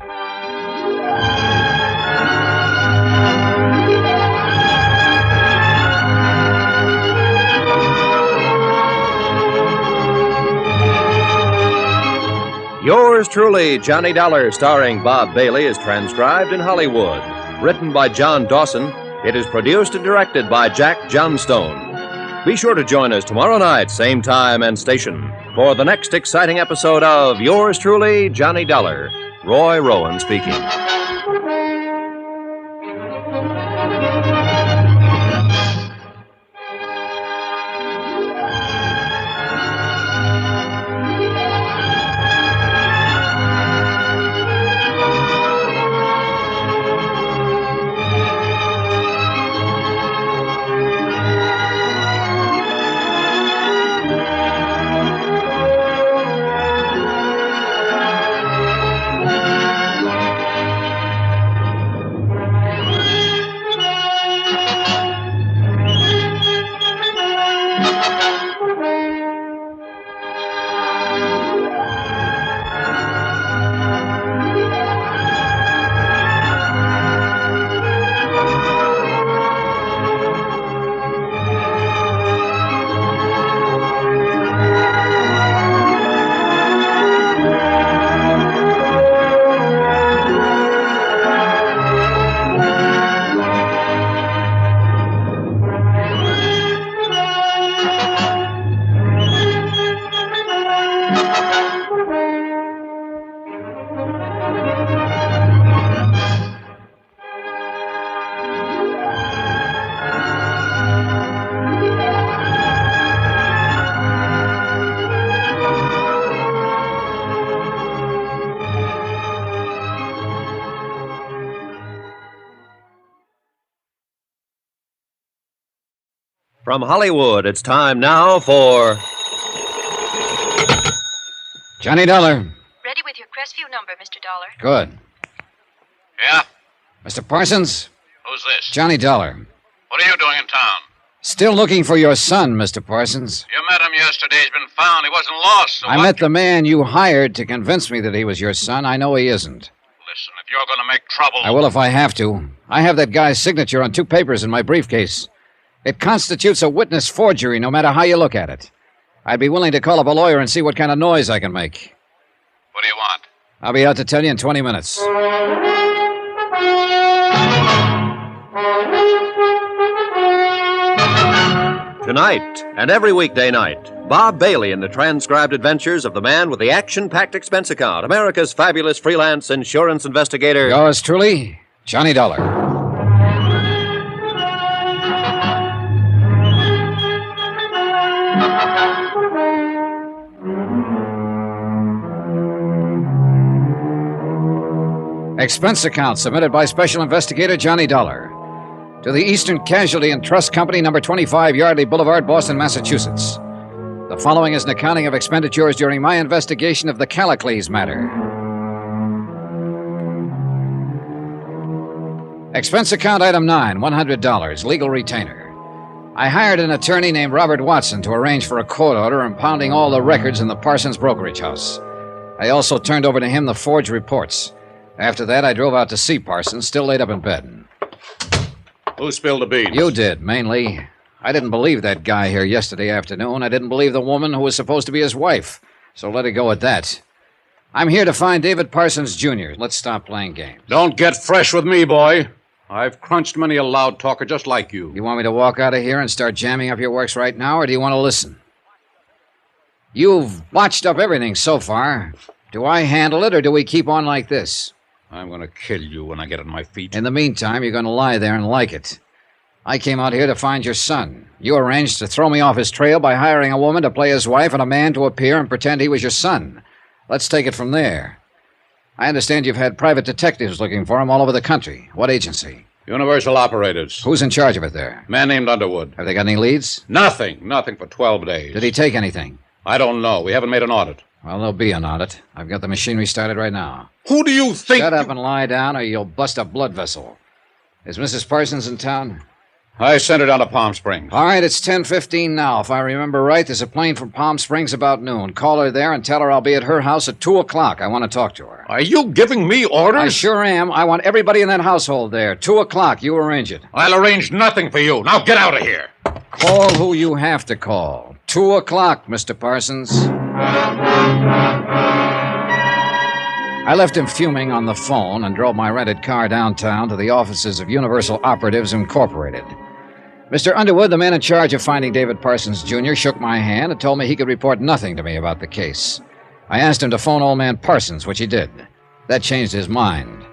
Yours truly, Johnny Dollar, starring Bob Bailey, is transcribed in Hollywood. Written by John Dawson, it is produced and directed by Jack Johnstone. Be sure to join us tomorrow night, same time and station, for the next exciting episode of Yours truly, Johnny Dollar. Roy Rowan speaking. From Hollywood, it's time now for... Johnny Dollar. Ready with your Crestview number, Mr. Dollar. Good. Yeah? Mr. Parsons? Who's this? Johnny Dollar. What are you doing in town? Still looking for your son, Mr. Parsons. You met him yesterday. He's been found. He wasn't lost. So I met the man you hired to convince me that he was your son. I know he isn't. Listen, if you're going to make trouble... I will if I have to. I have that guy's signature on 2 papers in my briefcase. It constitutes a witness forgery, no matter how you look at it. I'd be willing to call up a lawyer and see what kind of noise I can make. What do you want? I'll be out to tell you in 20 minutes. Tonight, and every weekday night, Bob Bailey in the transcribed adventures of the man with the action-packed expense account, America's fabulous freelance insurance investigator... Yours truly, Johnny Dollar. Expense account submitted by Special Investigator Johnny Dollar to the Eastern Casualty and Trust Company, number 25 Yardley Boulevard, Boston, Massachusetts. The following is an accounting of expenditures during my investigation of the Callicles matter. Expense account item 9, $100, legal retainer. I hired an attorney named Robert Watson to arrange for a court order impounding all the records in the Parsons brokerage house. I also turned over to him the forged reports. After that, I drove out to see Parsons, still laid up in bed. Who spilled the beans? You did, mainly. I didn't believe that guy here yesterday afternoon. I didn't believe the woman who was supposed to be his wife. So let it go at that. I'm here to find David Parsons, Jr. Let's stop playing games. Don't get fresh with me, boy. I've crunched many a loud talker just like you. You want me to walk out of here and start jamming up your works right now, or do you want to listen? You've botched up everything so far. Do I handle it, or do we keep on like this? I'm going to kill you when I get on my feet. In the meantime, you're going to lie there and like it. I came out here to find your son. You arranged to throw me off his trail by hiring a woman to play his wife and a man to appear and pretend he was your son. Let's take it from there. I understand you've had private detectives looking for him all over the country. What agency? Universal Operators. Who's in charge of it there? Man named Underwood. Have they got any leads? Nothing for 12 days. Did he take anything? I don't know. We haven't made an audit. Well, there'll be an audit. I've got the machinery started right now. Who do you think... Shut up and lie down or you'll bust a blood vessel. Is Mrs. Parsons in town? I sent her down to Palm Springs. All right, it's 10:15 now. If I remember right, there's a plane from Palm Springs about noon. Call her there and tell her I'll be at her house at 2 o'clock. I want to talk to her. Are you giving me orders? I sure am. I want everybody in that household there. 2 o'clock. You arrange it. I'll arrange nothing for you. Now get out of here. Call who you have to call. 2 o'clock, Mr. Parsons. I left him fuming on the phone and drove my rented car downtown to the offices of Universal Operatives Incorporated. Mr. Underwood, the man in charge of finding David Parsons, Jr., shook my hand and told me he could report nothing to me about the case. I asked him to phone old man Parsons, which he did. That changed his mind.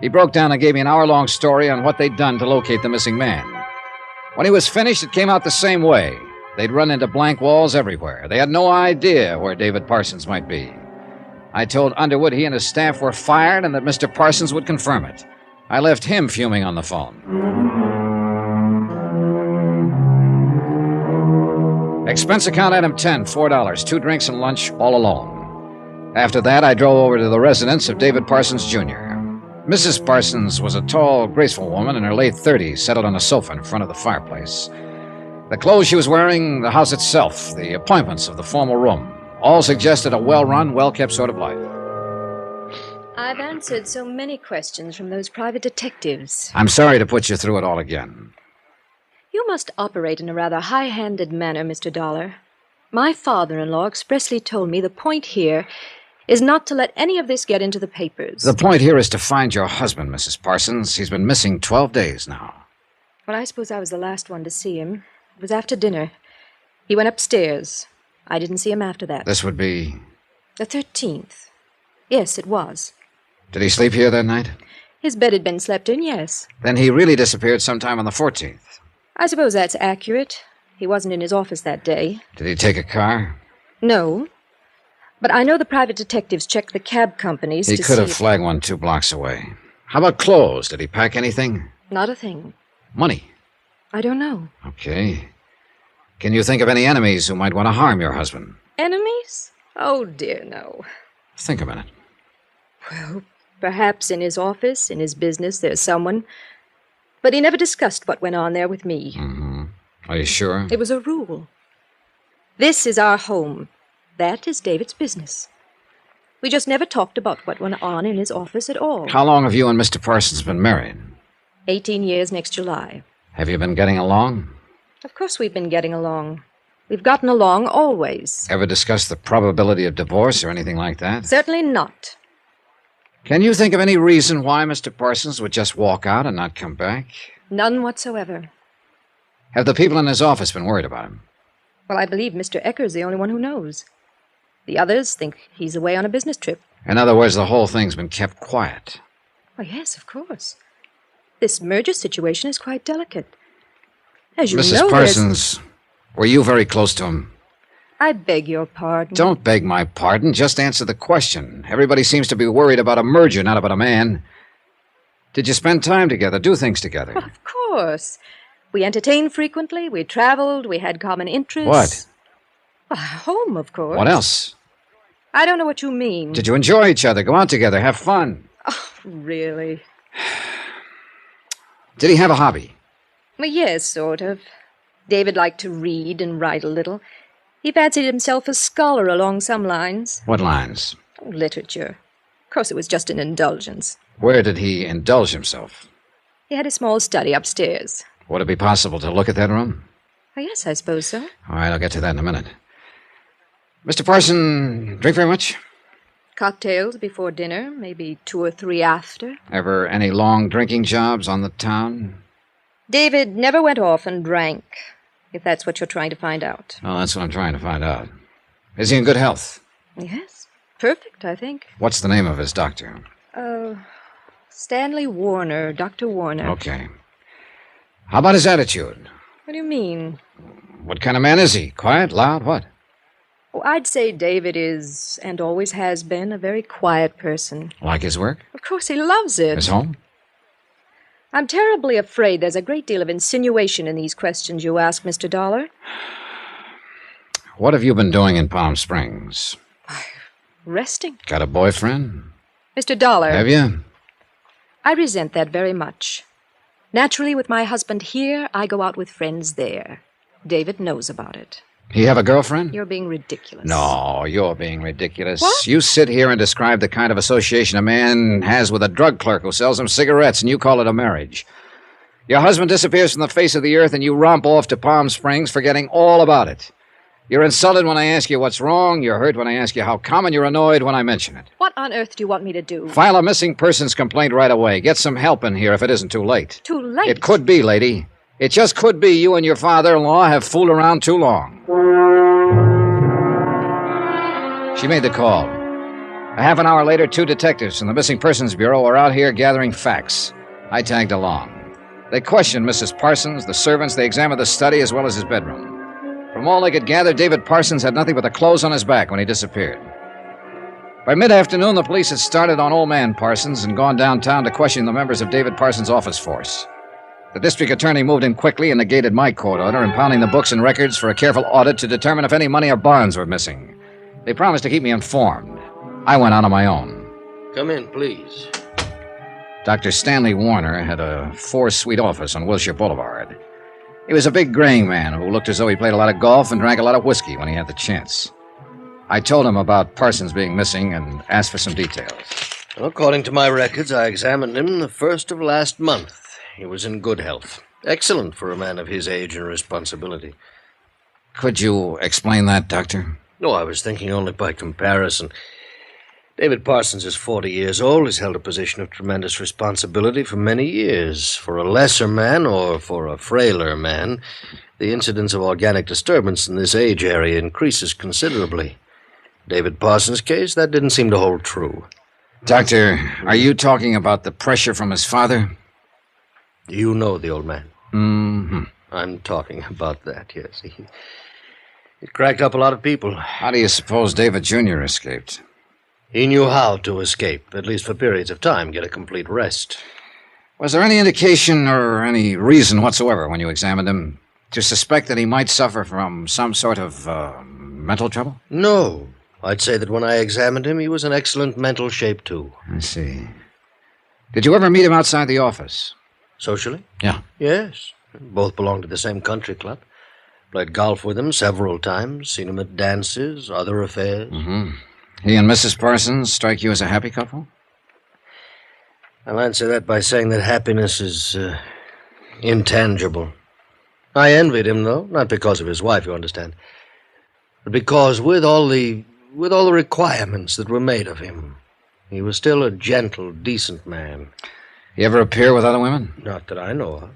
He broke down and gave me an hour-long story on what they'd done to locate the missing man. When he was finished, it came out the same way. They'd run into blank walls everywhere. They had no idea where David Parsons might be. I told Underwood he and his staff were fired and that Mr. Parsons would confirm it. I left him fuming on the phone. Expense account item 10, $4, 2 drinks and lunch, all alone. After that, I drove over to the residence of David Parsons, Jr. Mrs. Parsons was a tall, graceful woman in her late 30s, settled on a sofa in front of the fireplace. The clothes she was wearing, the house itself, the appointments of the formal room, all suggested a well-run, well-kept sort of life. I've answered so many questions from those private detectives. I'm sorry to put you through it all again. You must operate in a rather high-handed manner, Mr. Dollar. My father-in-law expressly told me the point here is not to let any of this get into the papers. The point here is to find your husband, Mrs. Parsons. He's been missing 12 days now. Well, I suppose I was the last one to see him. It was after dinner. He went upstairs. I didn't see him after that. This would be... The 13th. Yes, it was. Did he sleep here that night? His bed had been slept in, yes. Then he really disappeared sometime on the 14th. I suppose that's accurate. He wasn't in his office that day. Did he take a car? No. But I know the private detectives checked the cab companies He to see... could have flagged one 2 blocks away. How about clothes? Did he pack anything? Not a thing. Money? I don't know. Okay. Can you think of any enemies who might want to harm your husband? Enemies? Oh, dear, no. Think a minute. Well, perhaps in his office, in his business, there's someone. But he never discussed what went on there with me. Mm-hmm. Are you sure? It was a rule. This is our home. That is David's business. We just never talked about what went on in his office at all. How long have you and Mr. Parsons been married? 18 years next July. Have you been getting along? Of course we've been getting along. We've gotten along always. Ever discussed the probability of divorce or anything like that? Certainly not. Can you think of any reason why Mr. Parsons would just walk out and not come back? None whatsoever. Have the people in his office been worried about him? Well, I believe Mr. Ecker's the only one who knows. The others think he's away on a business trip. In other words, the whole thing's been kept quiet. Oh, yes, of course. This merger situation is quite delicate. As you know, Mrs. Parsons, were you very close to him? I beg your pardon. Don't beg my pardon. Just answer the question. Everybody seems to be worried about a merger, not about a man. Did you spend time together, do things together? Well, of course. We entertained frequently, we traveled, we had common interests. What? Well, home, of course. What else? I don't know what you mean. Did you enjoy each other, go out together, have fun? Oh, really? Did he have a hobby? Well, yes, sort of. David liked to read and write a little. He fancied himself a scholar along some lines. What lines? Literature. Of course, it was just an indulgence. Where did he indulge himself? He had a small study upstairs. Would it be possible to look at that room? Oh, yes, I suppose so. All right, I'll get to that in a minute. Mr. Parson, drink very much? Cocktails before dinner, maybe 2 or 3 after. Ever any long drinking jobs on the town? David never went off and drank, if that's what you're trying to find out. Oh, that's what I'm trying to find out. Is he in good health? Yes, perfect, I think. What's the name of his doctor? Stanley Warner, Dr. Warner. Okay. How about his attitude? What do you mean? What kind of man is he? Quiet, loud, what? Oh, I'd say David is, and always has been, a very quiet person. Like his work? Of course, he loves it. His home? I'm terribly afraid there's a great deal of insinuation in these questions you ask, Mr. Dollar. What have you been doing in Palm Springs? Resting. Got a boyfriend? Mr. Dollar. Have you? I resent that very much. Naturally, with my husband here, I go out with friends there. David knows about it. He have a girlfriend? You're being ridiculous. No, you're being ridiculous. What? You sit here and describe the kind of association a man has with a drug clerk who sells him cigarettes, and you call it a marriage. Your husband disappears from the face of the earth, and you romp off to Palm Springs, forgetting all about it. You're insulted when I ask you what's wrong. You're hurt when I ask you how come, and you're annoyed when I mention it. What on earth do you want me to do? File a missing persons complaint right away. Get some help in here if it isn't too late. Too late? It could be, lady. It just could be you and your father-in-law have fooled around too long. She made the call. A half an hour later, 2 detectives from the Missing Persons Bureau were out here gathering facts. I tagged along. They questioned Mrs. Parsons, the servants. They examined the study as well as his bedroom. From all they could gather, David Parsons had nothing but the clothes on his back when he disappeared. By mid-afternoon, the police had started on Old Man Parsons and gone downtown to question the members of David Parsons' office force. The district attorney moved in quickly and negated my court order, impounding the books and records for a careful audit to determine if any money or bonds were missing. They promised to keep me informed. I went out on my own. Come in, please. Dr. Stanley Warner had a 4-suite office on Wilshire Boulevard. He was a big graying man who looked as though he played a lot of golf and drank a lot of whiskey when he had the chance. I told him about Parsons being missing and asked for some details. Well, according to my records, I examined him the 1st of last month. He was in good health. Excellent for a man of his age and responsibility. Could you explain that, Doctor? No, I was thinking only by comparison. David Parsons is 40 years old. He's held a position of tremendous responsibility for many years. For a lesser man, or for a frailer man, the incidence of organic disturbance in this age area increases considerably. David Parsons' case, that didn't seem to hold true. Doctor, are you talking about the pressure from his father? You know the old man. Mm-hmm. I'm talking about that, yes. He cracked up a lot of people. How do you suppose David Jr. escaped? He knew how to escape, at least for periods of time, get a complete rest. Was there any indication or any reason whatsoever when you examined him to suspect that he might suffer from some sort of mental trouble? No. I'd say that when I examined him, he was in excellent mental shape, too. I see. Did you ever meet him outside the office? Socially? Yeah. Yes. Both belonged to the same country club. Played golf with him several times, seen him at dances, other affairs. Mm-hmm. He and Mrs. Parsons strike you as a happy couple? I'll answer that by saying that happiness is intangible. I envied him, though, not because of his wife, you understand, but because with all the requirements that were made of him, he was still a gentle, decent man. He ever appear with other women? Not that I know of.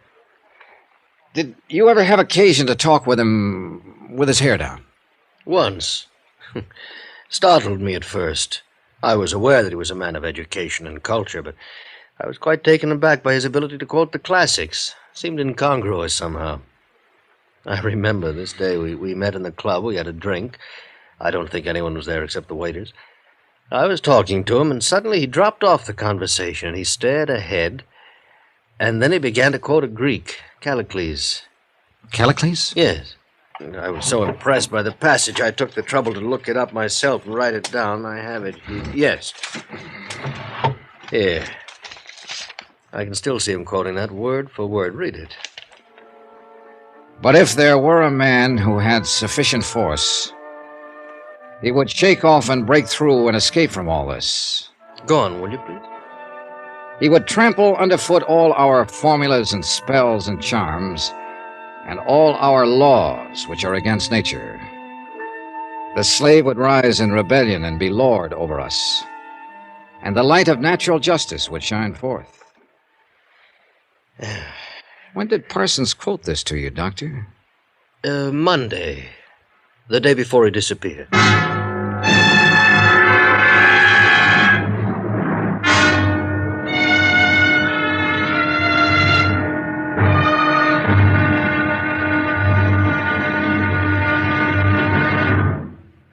Did you ever have occasion to talk with him with his hair down? Once. Startled me at first. I was aware that he was a man of education and culture, but I was quite taken aback by his ability to quote the classics. Seemed incongruous somehow. I remember this day we met in the club. We had a drink. I don't think anyone was there except the waiters. I was talking to him, and suddenly he dropped off the conversation. He stared ahead, and then he began to quote a Greek, Callicles. Callicles? Yes. I was so impressed by the passage, I took the trouble to look it up myself and write it down. I have it. Yes. Here. I can still see him quoting that word for word. Read it. But if there were a man who had sufficient force, he would shake off and break through and escape from all this. Go on, will you, please? He would trample underfoot all our formulas and spells and charms, and all our laws which are against nature. The slave would rise in rebellion and be lord over us, and the light of natural justice would shine forth. When did Parsons quote this to you, Doctor? Monday, the day before he disappeared.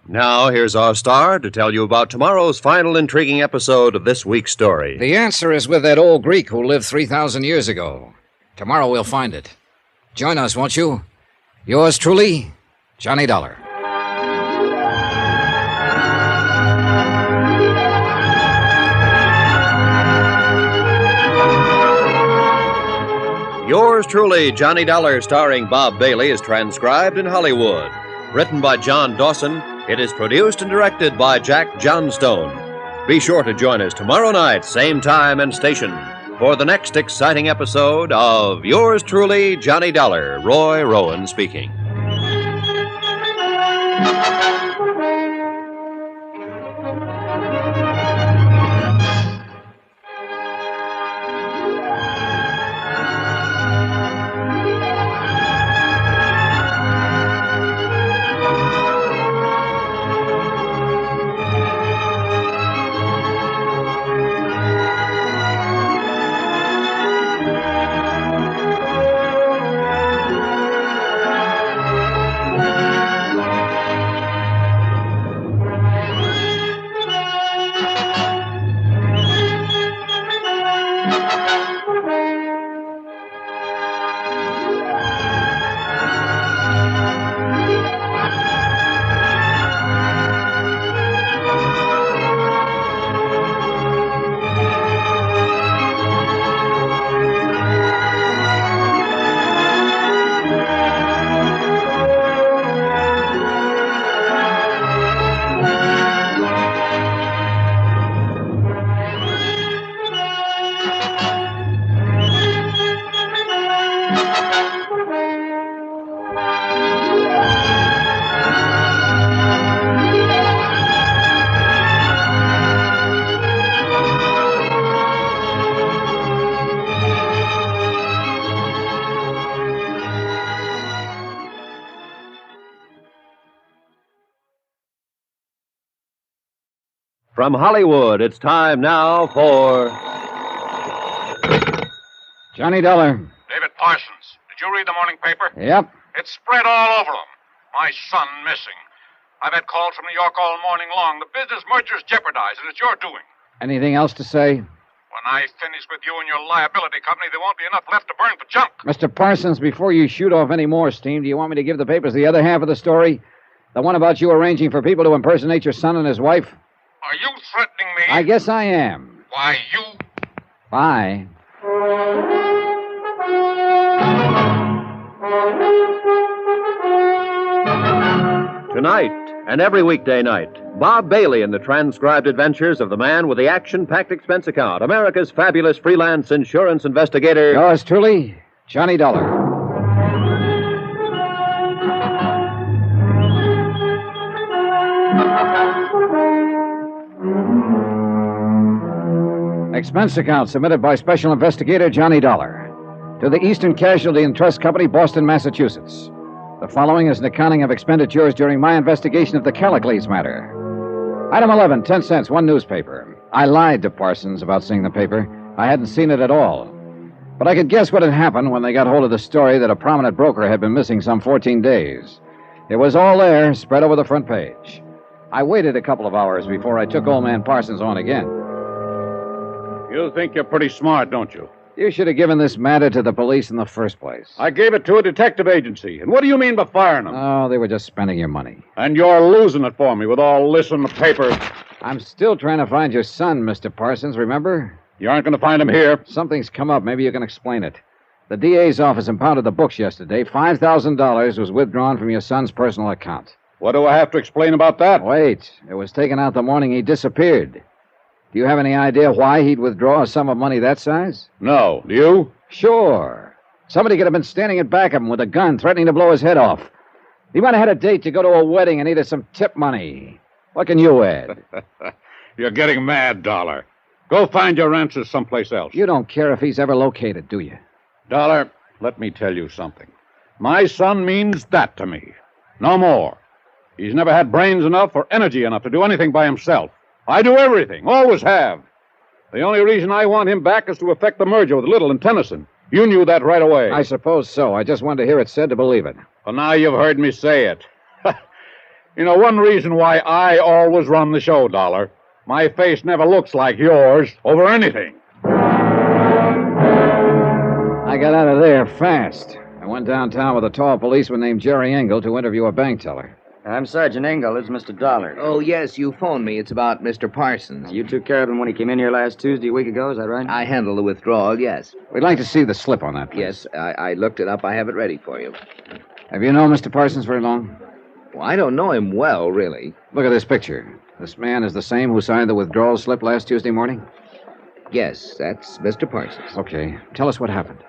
Now, here's our star to tell you about tomorrow's final intriguing episode of this week's story. The answer is with that old Greek who lived 3,000 years ago. Tomorrow we'll find it. Join us, won't you? Yours truly, Johnny Dollar. Yours truly, Johnny Dollar, starring Bob Bailey, is transcribed in Hollywood. Written by John Dawson, it is produced and directed by Jack Johnstone. Be sure to join us tomorrow night, same time and station, for the next exciting episode of Yours truly, Johnny Dollar. Roy Rowan speaking. From Hollywood, it's time now for Johnny Dollar. David Parsons, did you read the morning paper? Yep. It's spread all over them. My son missing. I've had calls from New York all morning long. The business merger's jeopardized, and it's your doing. Anything else to say? When I finish with you and your liability company, there won't be enough left to burn for junk. Mr. Parsons, before you shoot off any more steam, do you want me to give the papers the other half of the story? The one about you arranging for people to impersonate your son and his wife? Are you threatening me? I guess I am. Why, you... Bye. Tonight and every weekday night, Bob Bailey in the transcribed adventures of the man with the action-packed expense account, America's fabulous freelance insurance investigator. Yours truly, Johnny Dollar. Expense account submitted by Special Investigator Johnny Dollar to the Eastern Casualty and Trust Company, Boston, Massachusetts. The following is an accounting of expenditures during my investigation of the Callicles matter. Item 11, 10 cents, one newspaper. I lied to Parsons about seeing the paper. I hadn't seen it at all. But I could guess what had happened when they got hold of the story that a prominent broker had been missing some 14 days. It was all there, spread over the front page. I waited a couple of hours before I took old man Parsons on again. You think you're pretty smart, don't you? You should have given this matter to the police in the first place. I gave it to a detective agency. And what do you mean by firing them? Oh, they were just spending your money. And you're losing it for me with all this in the paper. I'm still trying to find your son, Mr. Parsons, remember? You aren't going to find him here. Something's come up. Maybe you can explain it. The DA's office impounded the books yesterday. $5,000 was withdrawn from your son's personal account. What do I have to explain about that? Wait. It was taken out the morning he disappeared. Do you have any idea why he'd withdraw a sum of money that size? No. Do you? Sure. Somebody could have been standing in back of him with a gun, threatening to blow his head off. He might have had a date to go to a wedding and needed some tip money. What can you add? You're getting mad, Dollar. Go find your answers someplace else. You don't care if he's ever located, do you? Dollar, let me tell you something. My son means that to me. No more. He's never had brains enough or energy enough to do anything by himself. I do everything, always have. The only reason I want him back is to effect the merger with Little and Tennyson. You knew that right away. I suppose so. I just wanted to hear it said to believe it. Well, now you've heard me say it. You know, one reason why I always run the show, Dollar. My face never looks like yours over anything. I got out of there fast. I went downtown with a tall policeman named Jerry Engel to interview a bank teller. I'm Sergeant Engel. It's Mr. Dollar. Oh, yes, you phoned me. It's about Mr. Parsons. You took care of him when he came in here last Tuesday, a week ago, is that right? I handled the withdrawal, yes. We'd like to see the slip on that, please. Yes, I looked it up. I have it ready for you. Have you known Mr. Parsons very long? Well, I don't know him well, really. Look at this picture. This man is the same who signed the withdrawal slip last Tuesday morning? Yes, that's Mr. Parsons. Okay. Tell us what happened.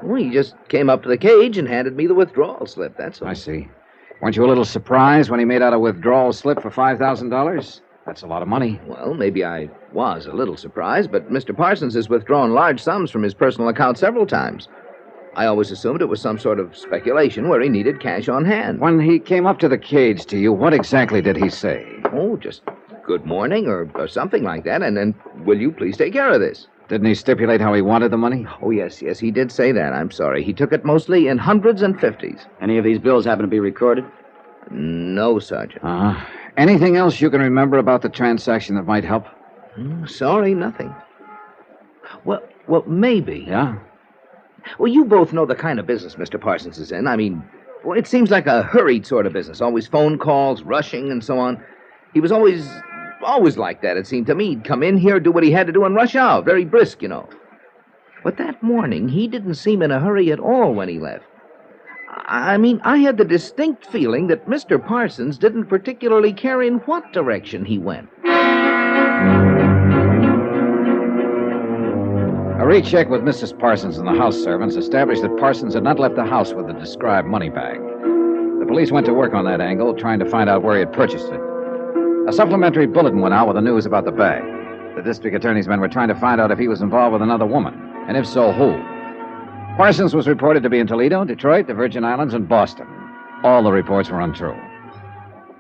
Well, he just came up to the cage and handed me the withdrawal slip, that's all. I see. Weren't you a little surprised when he made out a withdrawal slip for $5,000? That's a lot of money. Well, maybe I was a little surprised, but Mr. Parsons has withdrawn large sums from his personal account several times. I always assumed it was some sort of speculation where he needed cash on hand. When he came up to the cage to you, what exactly did he say? Oh, just good morning or something like that, and then, will you please take care of this? Didn't he stipulate how he wanted the money? Oh, yes, he did say that. I'm sorry. He took it mostly in hundreds and fifties. Any of these bills happen to be recorded? No, Sergeant. Uh-huh. Anything else you can remember about the transaction that might help? Sorry, nothing. Well, maybe. Yeah? Well, you both know the kind of business Mr. Parsons is in. I mean, well, it seems like a hurried sort of business. Always phone calls, rushing, and so on. He was always like that, it seemed to me. He'd come in here, do what he had to do, and rush out. Very brisk, you know. But that morning, he didn't seem in a hurry at all when he left. I mean, I had the distinct feeling that Mr. Parsons didn't particularly care in what direction he went. A recheck with Mrs. Parsons and the house servants established that Parsons had not left the house with the described money bag. The police went to work on that angle, trying to find out where he had purchased it. A supplementary bulletin went out with the news about the bag. The district attorney's men were trying to find out if he was involved with another woman, and if so, who. Parsons was reported to be in Toledo, Detroit, the Virgin Islands, and Boston. All the reports were untrue.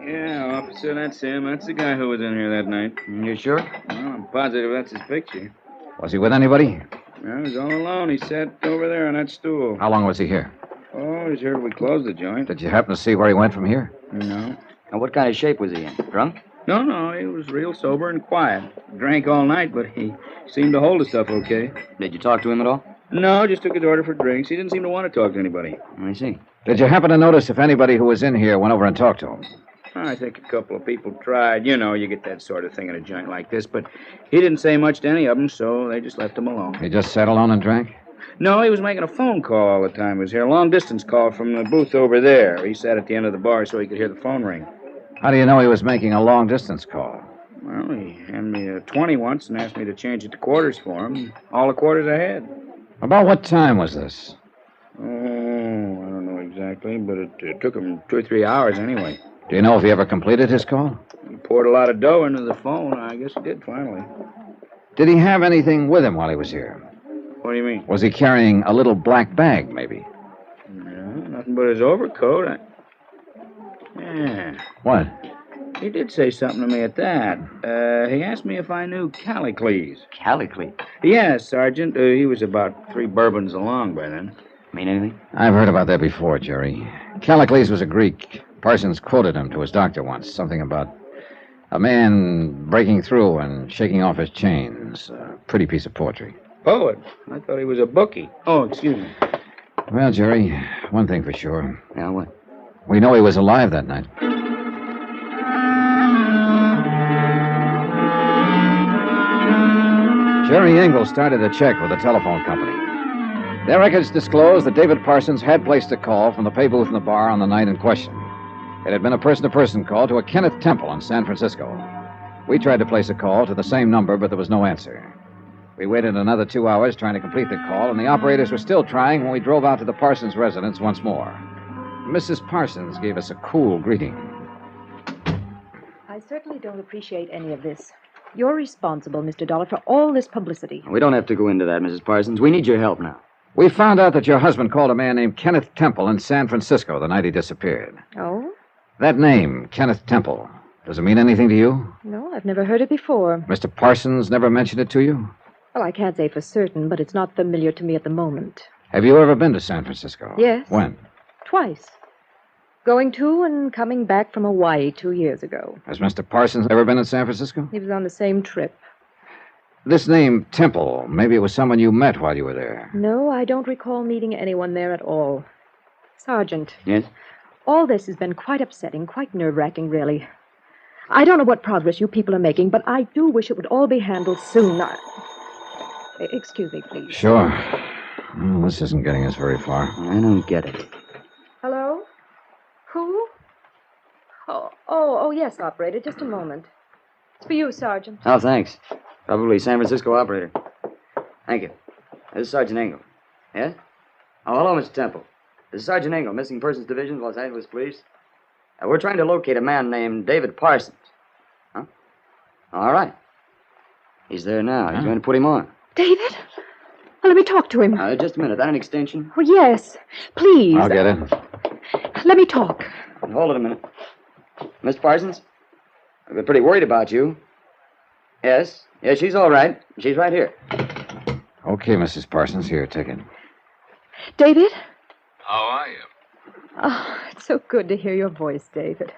Yeah, officer, that's him. That's the guy who was in here that night. You sure? Well, I'm positive that's his picture. Was he with anybody? Well, he was all alone. He sat over there on that stool. How long was he here? Oh, he's here till we closed the joint. Did you happen to see where he went from here? No. And what kind of shape was he in? Drunk? No, he was real sober and quiet. Drank all night, but he seemed to hold his stuff okay. Did you talk to him at all? No, just took his order for drinks. He didn't seem to want to talk to anybody. I see. Did you happen to notice if anybody who was in here went over and talked to him? I think a couple of people tried. You know, you get that sort of thing in a joint like this, but he didn't say much to any of them, so they just left him alone. He just sat alone and drank? No, he was making a phone call all the time. He was here, a long-distance call from the booth over there. He sat at the end of the bar so he could hear the phone ring. How do you know he was making a long-distance call? Well, he handed me a 20 once and asked me to change it to quarters for him. All the quarters I had. About what time was this? Oh, I don't know exactly, but it took him 2 or 3 hours anyway. Do you know if he ever completed his call? He poured a lot of dough into the phone. I guess he did finally. Did he have anything with him while he was here? What do you mean? Was he carrying a little black bag, maybe? No, nothing but his overcoat. Yeah. What? He did say something to me at that. He asked me if I knew Callicles. Callicles? Yes, Sergeant. He was about 3 bourbons along by then. Mean anything? I've heard about that before, Jerry. Callicles was a Greek. Parsons quoted him to his doctor once. Something about a man breaking through and shaking off his chains. A pretty piece of poetry. Poet? I thought he was a bookie. Oh, excuse me. Well, Jerry, one thing for sure. Yeah, what? We know he was alive that night. Jerry Engel started a check with the telephone company. Their records disclosed that David Parsons had placed a call from the pay booth in the bar on the night in question. It had been a person-to-person call to a Kenneth Temple in San Francisco. We tried to place a call to the same number, but there was no answer. We waited another 2 hours trying to complete the call, and the operators were still trying when we drove out to the Parsons residence once more. Mrs. Parsons gave us a cool greeting. I certainly don't appreciate any of this. You're responsible, Mr. Dollar, for all this publicity. We don't have to go into that, Mrs. Parsons. We need your help now. We found out that your husband called a man named Kenneth Temple in San Francisco the night he disappeared. Oh? That name, Kenneth Temple, does it mean anything to you? No, I've never heard it before. Mr. Parsons never mentioned it to you? Well, I can't say for certain, but it's not familiar to me at the moment. Have you ever been to San Francisco? Yes. When? Twice. Going to and coming back from Hawaii 2 years ago. Has Mr. Parsons ever been in San Francisco? He was on the same trip. This name, Temple, maybe it was someone you met while you were there. No, I don't recall meeting anyone there at all. Sergeant. Yes? All this has been quite upsetting, quite nerve-wracking, really. I don't know what progress you people are making, but I do wish it would all be handled soon. Excuse me, please. Sure. Well, this isn't getting us very far. I don't get it. Hello? Who? Oh, yes, operator. Just a moment. It's for you, Sergeant. Oh, thanks. Probably San Francisco operator. Thank you. This is Sergeant Engel. Yes? Oh, hello, Mr. Temple. This is Sergeant Engel, Missing Persons Division, Los Angeles Police. We're trying to locate a man named David Parsons. Huh? All right. He's there now. He's going to put him on. David? Well, let me talk to him. Just a minute. That an extension? Oh, yes. Please. I'll get it. Let me talk. Hold it a minute. Miss Parsons? I've been pretty worried about you. Yes, she's all right. She's right here. Okay, Mrs. Parsons. Here, take it. David? How are you? Oh, it's so good to hear your voice, David.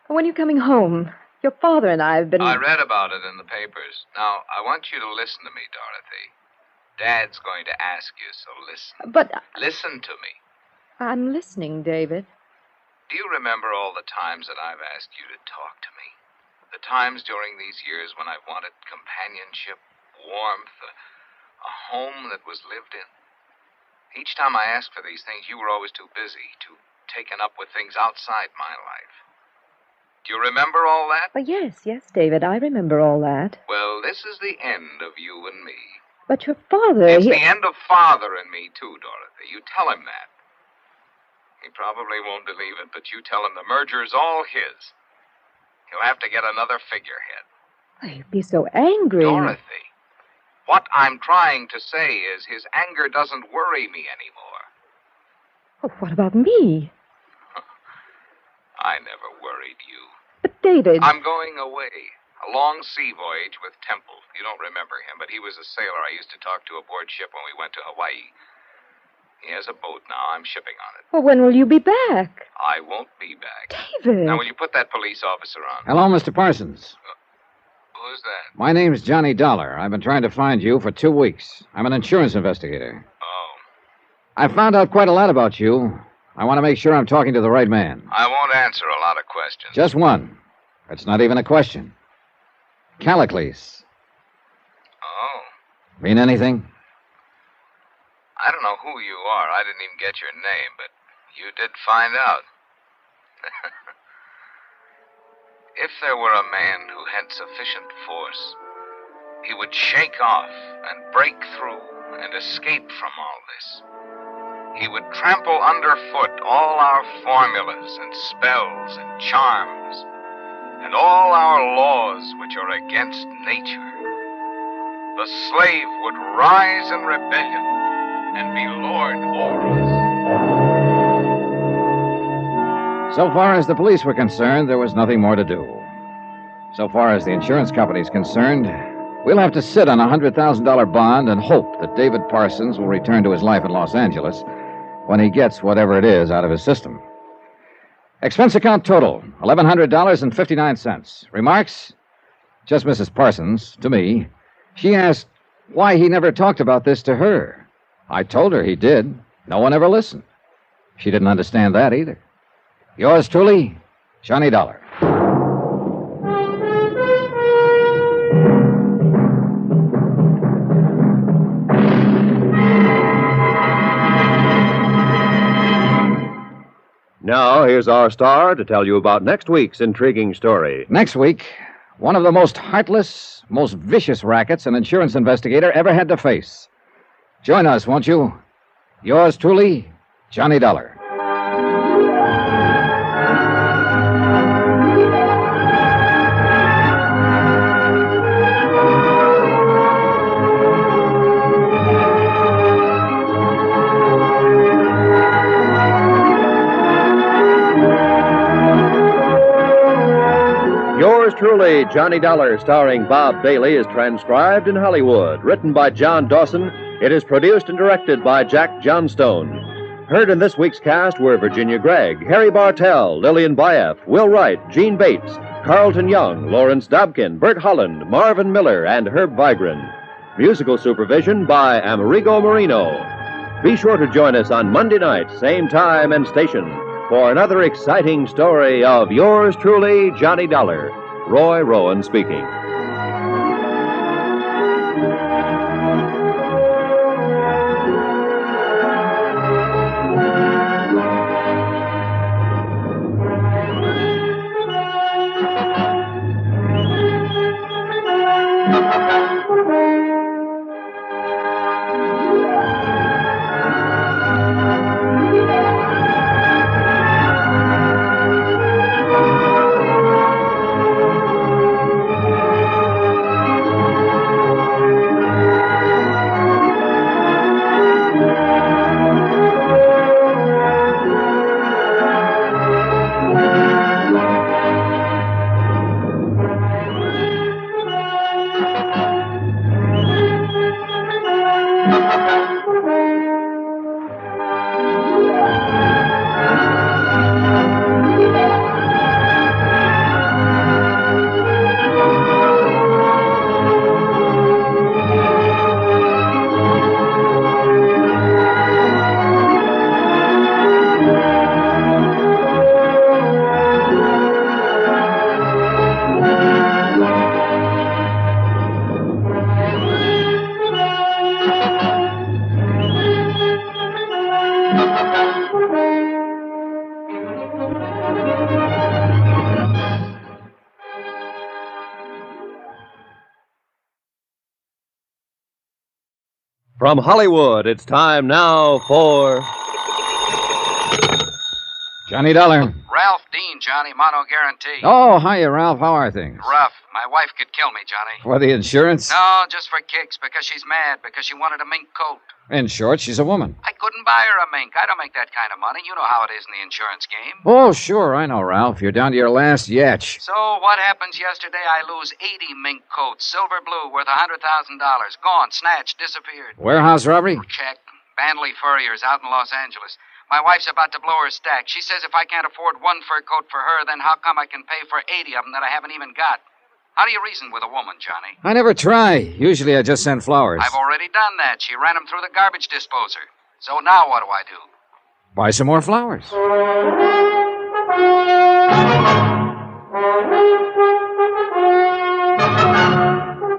When are you coming home? Your father and I have been... I read about it in the papers. Now, I want you to listen to me, Dorothy. Dad's going to ask you, so listen. But... Listen to me. I'm listening, David. Do you remember all the times that I've asked you to talk to me? The times during these years when I've wanted companionship, warmth, a home that was lived in? Each time I asked for these things, you were always too busy, too taken up with things outside my life. Do you remember all that? Oh, yes, David, I remember all that. Well, this is the end of you and me. But your father... It's the end of Father and me, too, Dorothy. You tell him that. He probably won't believe it, but you tell him the merger is all his. He'll have to get another figurehead. Oh, you'd be so angry. Dorothy, what I'm trying to say is his anger doesn't worry me anymore. Oh, what about me? I never worried you. But, David... I'm going away. A long sea voyage with Temple. You don't remember him, but he was a sailor I used to talk to aboard ship when we went to Hawaii. He has a boat now. I'm shipping on it. Well, when will you be back? I won't be back. David! Now, will you put that police officer on? Hello, Mr. Parsons. Who's that? My name's Johnny Dollar. I've been trying to find you for 2 weeks. I'm an insurance investigator. Oh. I found out quite a lot about you. I want to make sure I'm talking to the right man. I won't answer a lot of questions. Just one. It's not even a question. Callicles. Oh. Mean anything? I don't know who you are. I didn't even get your name, but you did find out. If there were a man who had sufficient force, he would shake off and break through and escape from all this. He would trample underfoot all our formulas and spells and charms, and all our laws which are against nature. The slave would rise in rebellion and be lord over us. So far as the police were concerned, there was nothing more to do. So far as the insurance company's concerned, we'll have to sit on a $100,000 bond and hope that David Parsons will return to his life in Los Angeles when he gets whatever it is out of his system. Expense account total, $1,100.59. Remarks? Just Mrs. Parsons, to me. She asked why he never talked about this to her. I told her he did. No one ever listened. She didn't understand that either. Yours truly, Johnny Dollar. Now, here's our star to tell you about next week's intriguing story. Next week, one of the most heartless, most vicious rackets an insurance investigator ever had to face. Join us, won't you? Yours truly, Johnny Dollar. Yours truly, Johnny Dollar, starring Bob Bailey, is transcribed in Hollywood. Written by John Dawson, it is produced and directed by Jack Johnstone. Heard in this week's cast were Virginia Gregg, Harry Bartell, Lillian Bayef, Will Wright, Gene Bates, Carlton Young, Lawrence Dobkin, Bert Holland, Marvin Miller, and Herb Vigran. Musical supervision by Amerigo Marino. Be sure to join us on Monday night, same time and station, for another exciting story of yours truly, Johnny Dollar. Roy Rowan speaking. From Hollywood, it's time now for Johnny Dollar. Ralph Dean, Johnny, mono guarantee. Oh, hiya, Ralph. How are things? Rough. My wife could kill me, Johnny. For the insurance? No, just for kicks, because she's mad, because she wanted a mink coat. In short, she's a woman. I couldn't buy her a mink. I don't make that kind of money. You know how it is in the insurance game. Oh, sure, I know, Ralph. You're down to your last yatch. So what happens yesterday? I lose 80 mink coats, silver blue, worth $100,000. Gone, snatched, disappeared. Warehouse robbery? Check. Bandley Furriers out in Los Angeles. My wife's about to blow her stack. She says if I can't afford one fur coat for her, then how come I can pay for 80 of them that I haven't even got? How do you reason with a woman, Johnny? I never try. Usually I just send flowers. I've already done that. She ran them through the garbage disposer. So now what do I do? Buy some more flowers.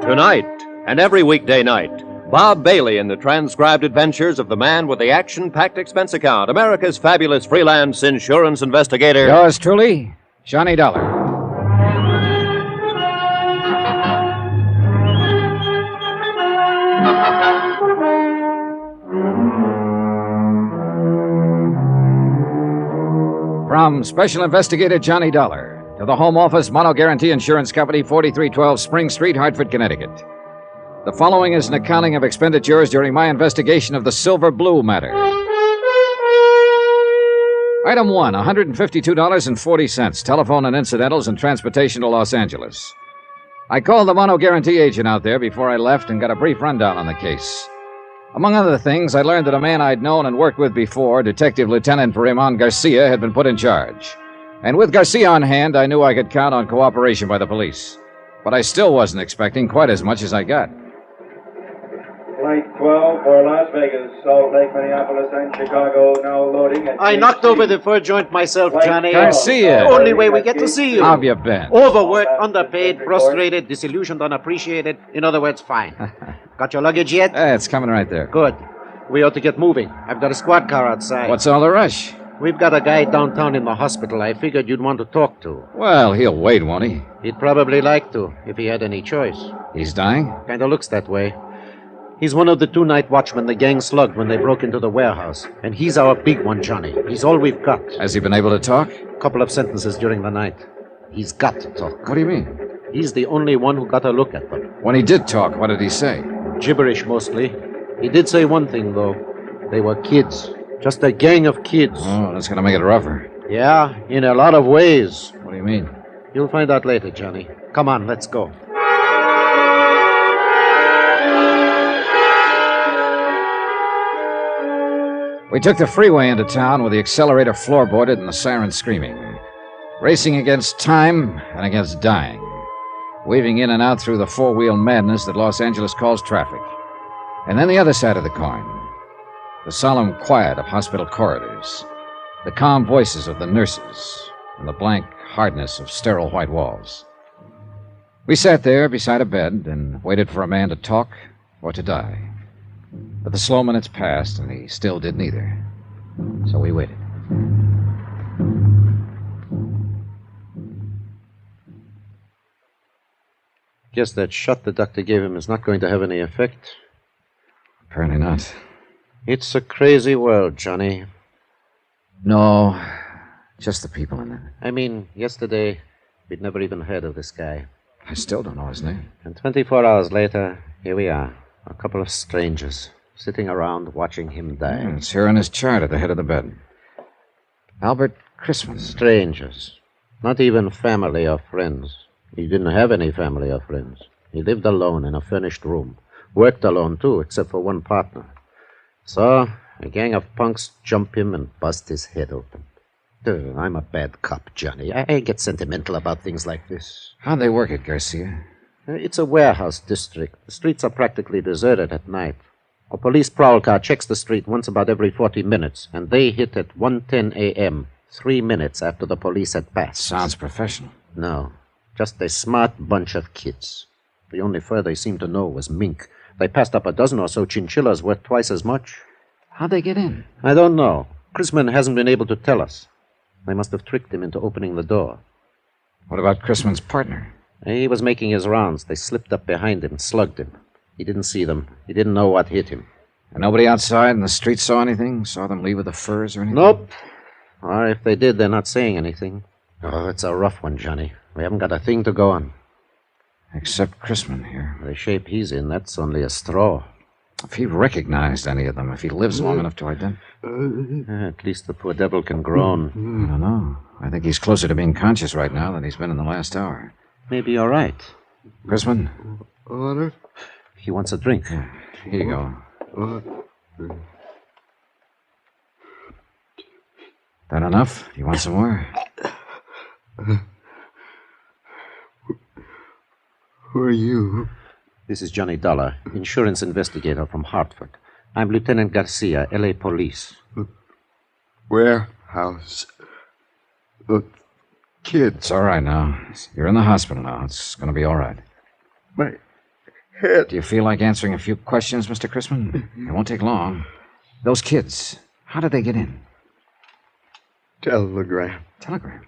Tonight and every weekday night, Bob Bailey in the transcribed adventures of the man with the action-packed expense account, America's fabulous freelance insurance investigator. Yours truly, Johnny Dollar. From Special Investigator Johnny Dollar to the Home Office Mono Guarantee Insurance Company, 4312 Spring Street, Hartford, Connecticut. The following is an accounting of expenditures during my investigation of the Silver Blue matter. Item 1, $152.40, telephone and incidentals and transportation to Los Angeles. I called the Mono Guarantee agent out there before I left and got a brief rundown on the case. Among other things, I learned that a man I'd known and worked with before, Detective Lieutenant Raymond Garcia, had been put in charge. And with Garcia on hand, I knew I could count on cooperation by the police. But I still wasn't expecting quite as much as I got. Flight 12 for Las Vegas, Salt Lake, Minneapolis, and Chicago, now loading at... I knocked over the fur joint myself, Johnny. Garcia! The only way we get to see you. How have you been? Overworked, underpaid, frustrated, disillusioned, unappreciated. In other words, fine. Got your luggage yet? It's coming right there. Good. We ought to get moving. I've got a squad car outside. What's all the rush? We've got a guy downtown in the hospital I figured you'd want to talk to. Well, he'll wait, won't he? He'd probably like to, if he had any choice. He's dying? Kinda looks that way. He's one of the 2 night watchmen the gang slugged when they broke into the warehouse. And he's our big one, Johnny. He's all we've got. Has he been able to talk? A couple of sentences during the night. He's got to talk. What do you mean? He's the only one who got a look at them. When he did talk, what did he say? Gibberish, mostly. He did say one thing, though. They were kids. Just a gang of kids. Oh, that's going to make it rougher. Yeah, in a lot of ways. What do you mean? You'll find out later, Johnny. Come on, let's go. We took the freeway into town with the accelerator floorboarded and the siren screaming. Racing against time and against dying. Weaving in and out through the four-wheel madness that Los Angeles calls traffic. And then the other side of the coin. The solemn quiet of hospital corridors. The calm voices of the nurses. And the blank hardness of sterile white walls. We sat there beside a bed and waited for a man to talk or to die. But the slow minutes passed, and he still did neither. So we waited. Guess that shot the doctor gave him is not going to have any effect. Apparently not. It's a crazy world, Johnny. No, just the people in it. I mean, yesterday, we'd never even heard of this guy. I still don't know his name. And 24 hours later, here we are. A couple of strangers, sitting around watching him die. It's here on his chart at the head of the bed. Albert Christman. Strangers. Not even family or friends. He didn't have any family or friends. He lived alone in a furnished room. Worked alone, too, except for one partner. So, a gang of punks jump him and bust his head open. I'm a bad cop, Johnny. I get sentimental about things like this. How'd they work it, Garcia? It's a warehouse district. The streets are practically deserted at night. A police prowl car checks the street once about every 40 minutes, and they hit at 1:10 a.m., 3 minutes after the police had passed. Sounds professional. No, just a smart bunch of kids. The only fur they seemed to know was mink. They passed up a dozen or so chinchillas worth twice as much. How'd they get in? I don't know. Chrisman hasn't been able to tell us. They must have tricked him into opening the door. What about Chrisman's partner? He was making his rounds. They slipped up behind him, slugged him. He didn't see them. He didn't know what hit him. And nobody outside in the street saw anything? Saw them leave with the furs or anything? Nope. Or if they did, they're not saying anything. Oh, it's a rough one, Johnny. We haven't got a thing to go on. Except Chrisman here. The shape he's in, that's only a straw. If he recognized any of them, if he lives long enough to identify... At least the poor devil can groan. I don't know. I think he's closer to being conscious right now than he's been in the last hour. Maybe you're right. Chrisman? Water? He wants a drink. Yeah, here you go. That enough? Do you want some more? Who are you? This is Johnny Dollar, insurance investigator from Hartford. I'm Lieutenant Garcia, L.A. Police. Warehouse. The kid. It's all right now. You're in the hospital now. It's going to be all right. My head. Do you feel like answering a few questions, Mr. Chrisman? It won't take long. Those kids, how did they get in? Telegram. Telegram?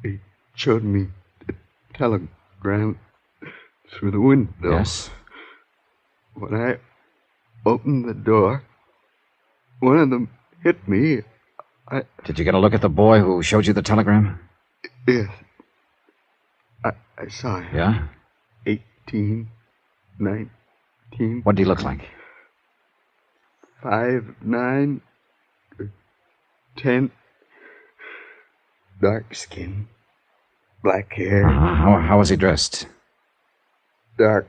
He showed me the telegram through the window. Yes. When I opened the door, one of them hit me. Did you get a look at the boy who showed you the telegram? Yes. I saw him. Yeah? 18, 19. What did he look like? 5'9", 10. Dark skin, black hair. How was he dressed? Dark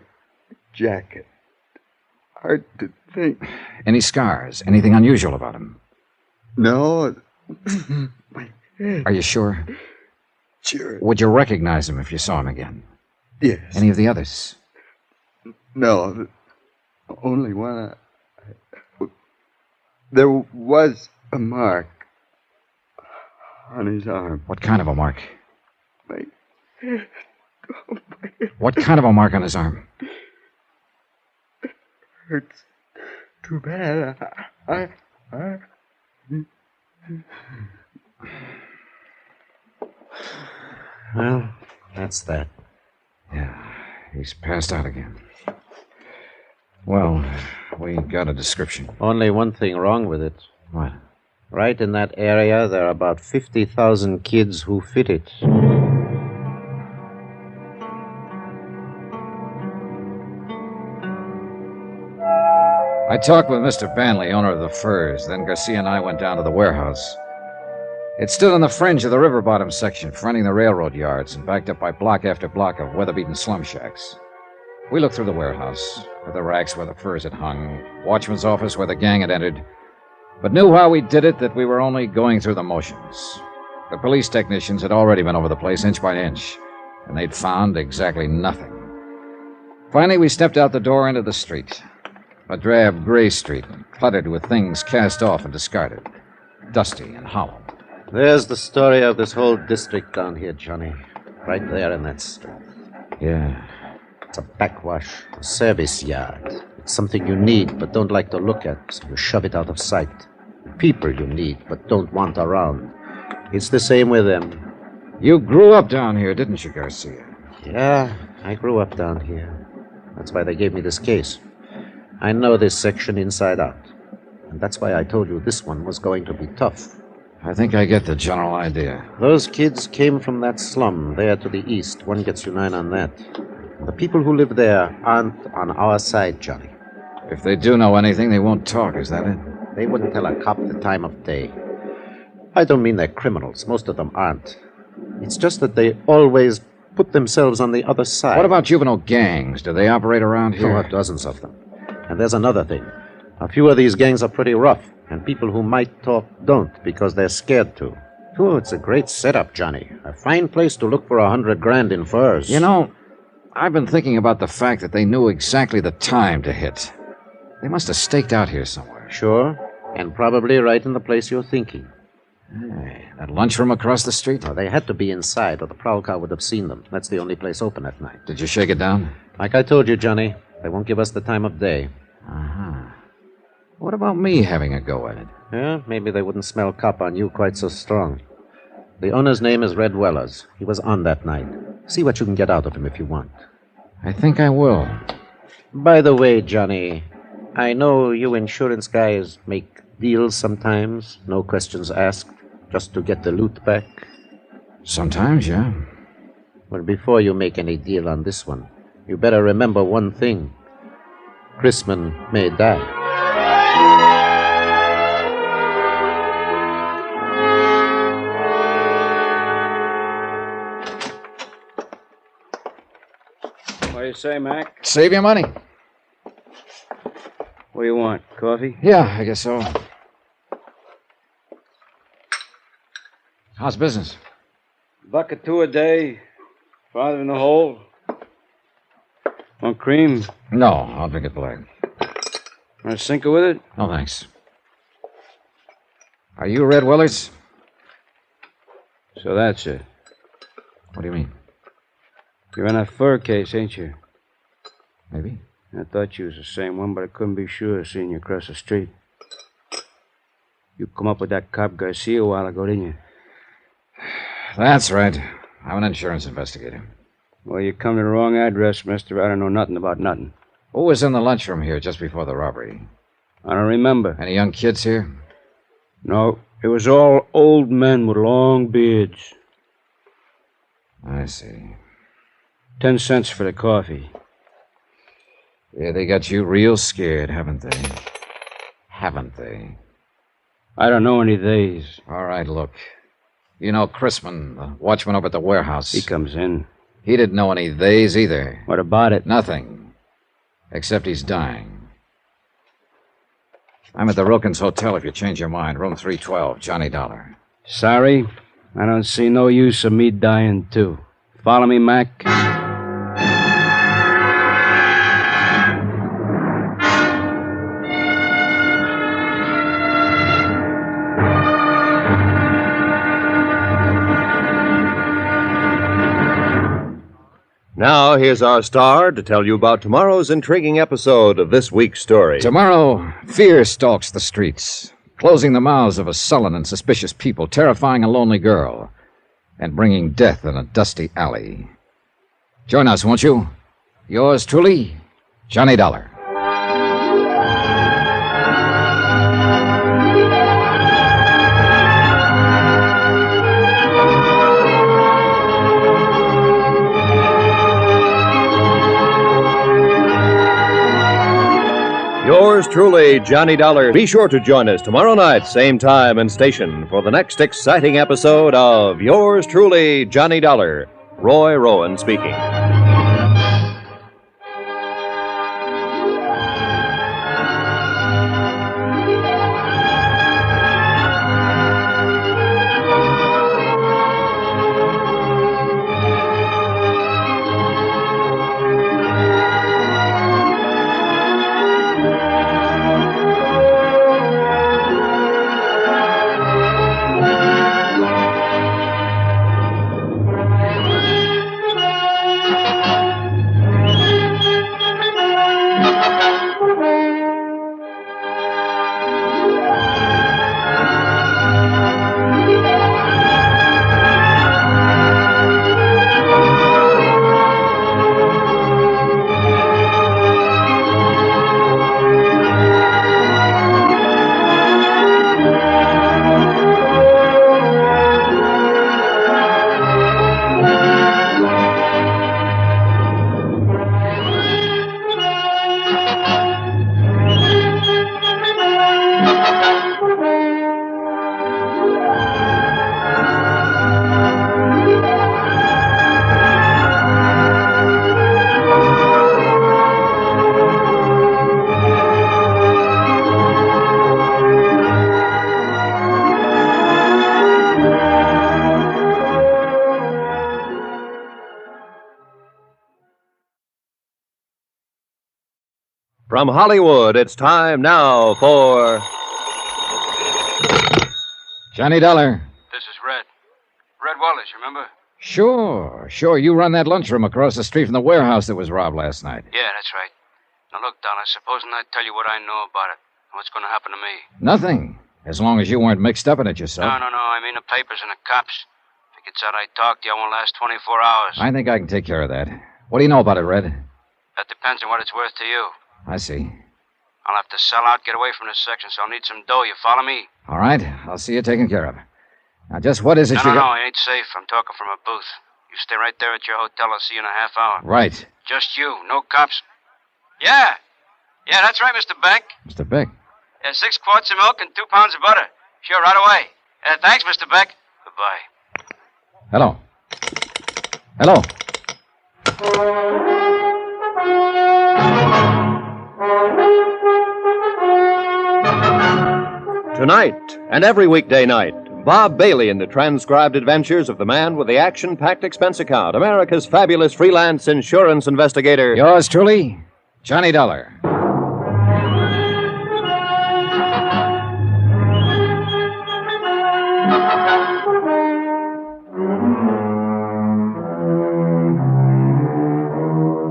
jacket. Hard to think. Any scars? Anything unusual about him? No. My head. Are you sure? Sure. Would you recognize him if you saw him again? Yes. Any of the others? No. The only one. There was a mark on his arm. What kind of a mark? My head. Oh, my head. What kind of a mark on his arm? Hurts too bad. Well, that's that. Yeah, he's passed out again. Well, we got a description. Only one thing wrong with it. What? Right in that area, there are about 50,000 kids who fit it. I talked with Mr. Banley, owner of the Furs. Then Garcia and I went down to the warehouse. It stood on the fringe of the river bottom section, fronting the railroad yards, and backed up by block after block of weather-beaten slum shacks. We looked through the warehouse, at the racks where the furs had hung, watchman's office where the gang had entered, but knew while we did it that we were only going through the motions. The police technicians had already been over the place inch by inch, and they'd found exactly nothing. Finally, we stepped out the door into the street. A drab gray street, cluttered with things cast off and discarded, dusty and hollow. There's the story of this whole district down here, Johnny. Right there in that street. Yeah. It's a backwash, a service yard. It's something you need but don't like to look at, so you shove it out of sight. People you need but don't want around. It's the same with them. You grew up down here, didn't you, Garcia? Yeah, I grew up down here. That's why they gave me this case. I know this section inside out. And that's why I told you this one was going to be tough. I think I get the general idea. Those kids came from that slum there to the east. One gets you 9 on that. The people who live there aren't on our side, Johnny. If they do know anything, they won't talk, is that it? They wouldn't tell a cop the time of day. I don't mean they're criminals. Most of them aren't. It's just that they always put themselves on the other side. What about juvenile gangs? Do they operate around here? There are dozens of them. And there's another thing. A few of these gangs are pretty rough, and people who might talk don't because they're scared to. Oh, it's a great setup, Johnny. A fine place to look for $100,000 in furs. You know, I've been thinking about the fact that they knew exactly the time to hit. They must have staked out here somewhere. Sure, and probably right in the place you're thinking. Hey, that lunchroom across the street? No, they had to be inside, or the prowl car would have seen them. That's the only place open at night. Did you shake it down? Like I told you, Johnny, they won't give us the time of day. Uh-huh. What about me having a go at it? Yeah, maybe they wouldn't smell cop on you quite so strong. The owner's name is Red Wellers. He was on that night. See what you can get out of him if you want. I think I will. By the way, Johnny, I know you insurance guys make deals sometimes, no questions asked, just to get the loot back. Sometimes, yeah. Well, before you make any deal on this one, you better remember one thing. Chrisman may die. What do you say, Mac? Save your money. What do you want? Coffee? Yeah, I guess so. How's business? $1.02 a day. Father in the hole. Want cream? No, I'll drink it black. Want a sinker with it? No, thanks. Are you Red Willers? So that's it. What do you mean? You're in that fur case, ain't you? Maybe. I thought you was the same one, but I couldn't be sure seeing you across the street. You come up with that cop Garcia a while ago, didn't you? That's right. I'm an insurance investigator. Well, you come to the wrong address, mister. I don't know nothing about nothing. Who was in the lunchroom here just before the robbery? I don't remember. Any young kids here? No, it was all old men with long beards. I see. 10 cents for the coffee. Yeah, they got you real scared, haven't they? Haven't they? I don't know any days. All right, look. You know Chrisman, the watchman over at the warehouse. He comes in. He didn't know any theys either. What about it? Nothing. Except he's dying. I'm at the Wilkins Hotel if you change your mind. Room 312, Johnny Dollar. Sorry, I don't see no use of me dying, too. Follow me, Mac? Now, here's our star to tell you about tomorrow's intriguing episode of this week's story. Tomorrow, fear stalks the streets. closing the mouths of a sullen and suspicious people, terrifying a lonely girl, and bringing death in a dusty alley. Join us, won't you? Yours truly, Johnny Dollar. Yours truly, Johnny Dollar. Be sure to join us tomorrow night, same time and station, for the next exciting episode of Yours truly, Johnny Dollar. Roy Rowan speaking. From Hollywood, it's time now for... Johnny Dollar. This is Red. Red Wallace, remember? Sure. You run that lunchroom across the street from the warehouse that was robbed last night. Yeah, that's right. Now look, Dollar, supposing I tell you what I know about it, what's going to happen to me? Nothing. As long as you weren't mixed up in it yourself. No. I mean the papers and the cops. If it gets out I talked to you, I won't last 24 hours. I think I can take care of that. What do you know about it, Red? That depends on what it's worth to you. I see. I'll have to sell out, get away from this section, so I'll need some dough. You follow me? All right. I'll see you taken care of. Now, just what is it No, it ain't safe. I'm talking from a booth. You stay right there at your hotel. I'll see you in a half hour. Right. Just you. No cops. Yeah, that's right, Mr. Beck. Mr. Beck. 6 quarts of milk and 2 pounds of butter. Sure, right away. Thanks, Mr. Beck. Goodbye. Hello. Tonight and every weekday night, Bob Bailey in the transcribed adventures of the man with the action-packed expense account, America's fabulous freelance insurance investigator. Yours truly, Johnny Dollar.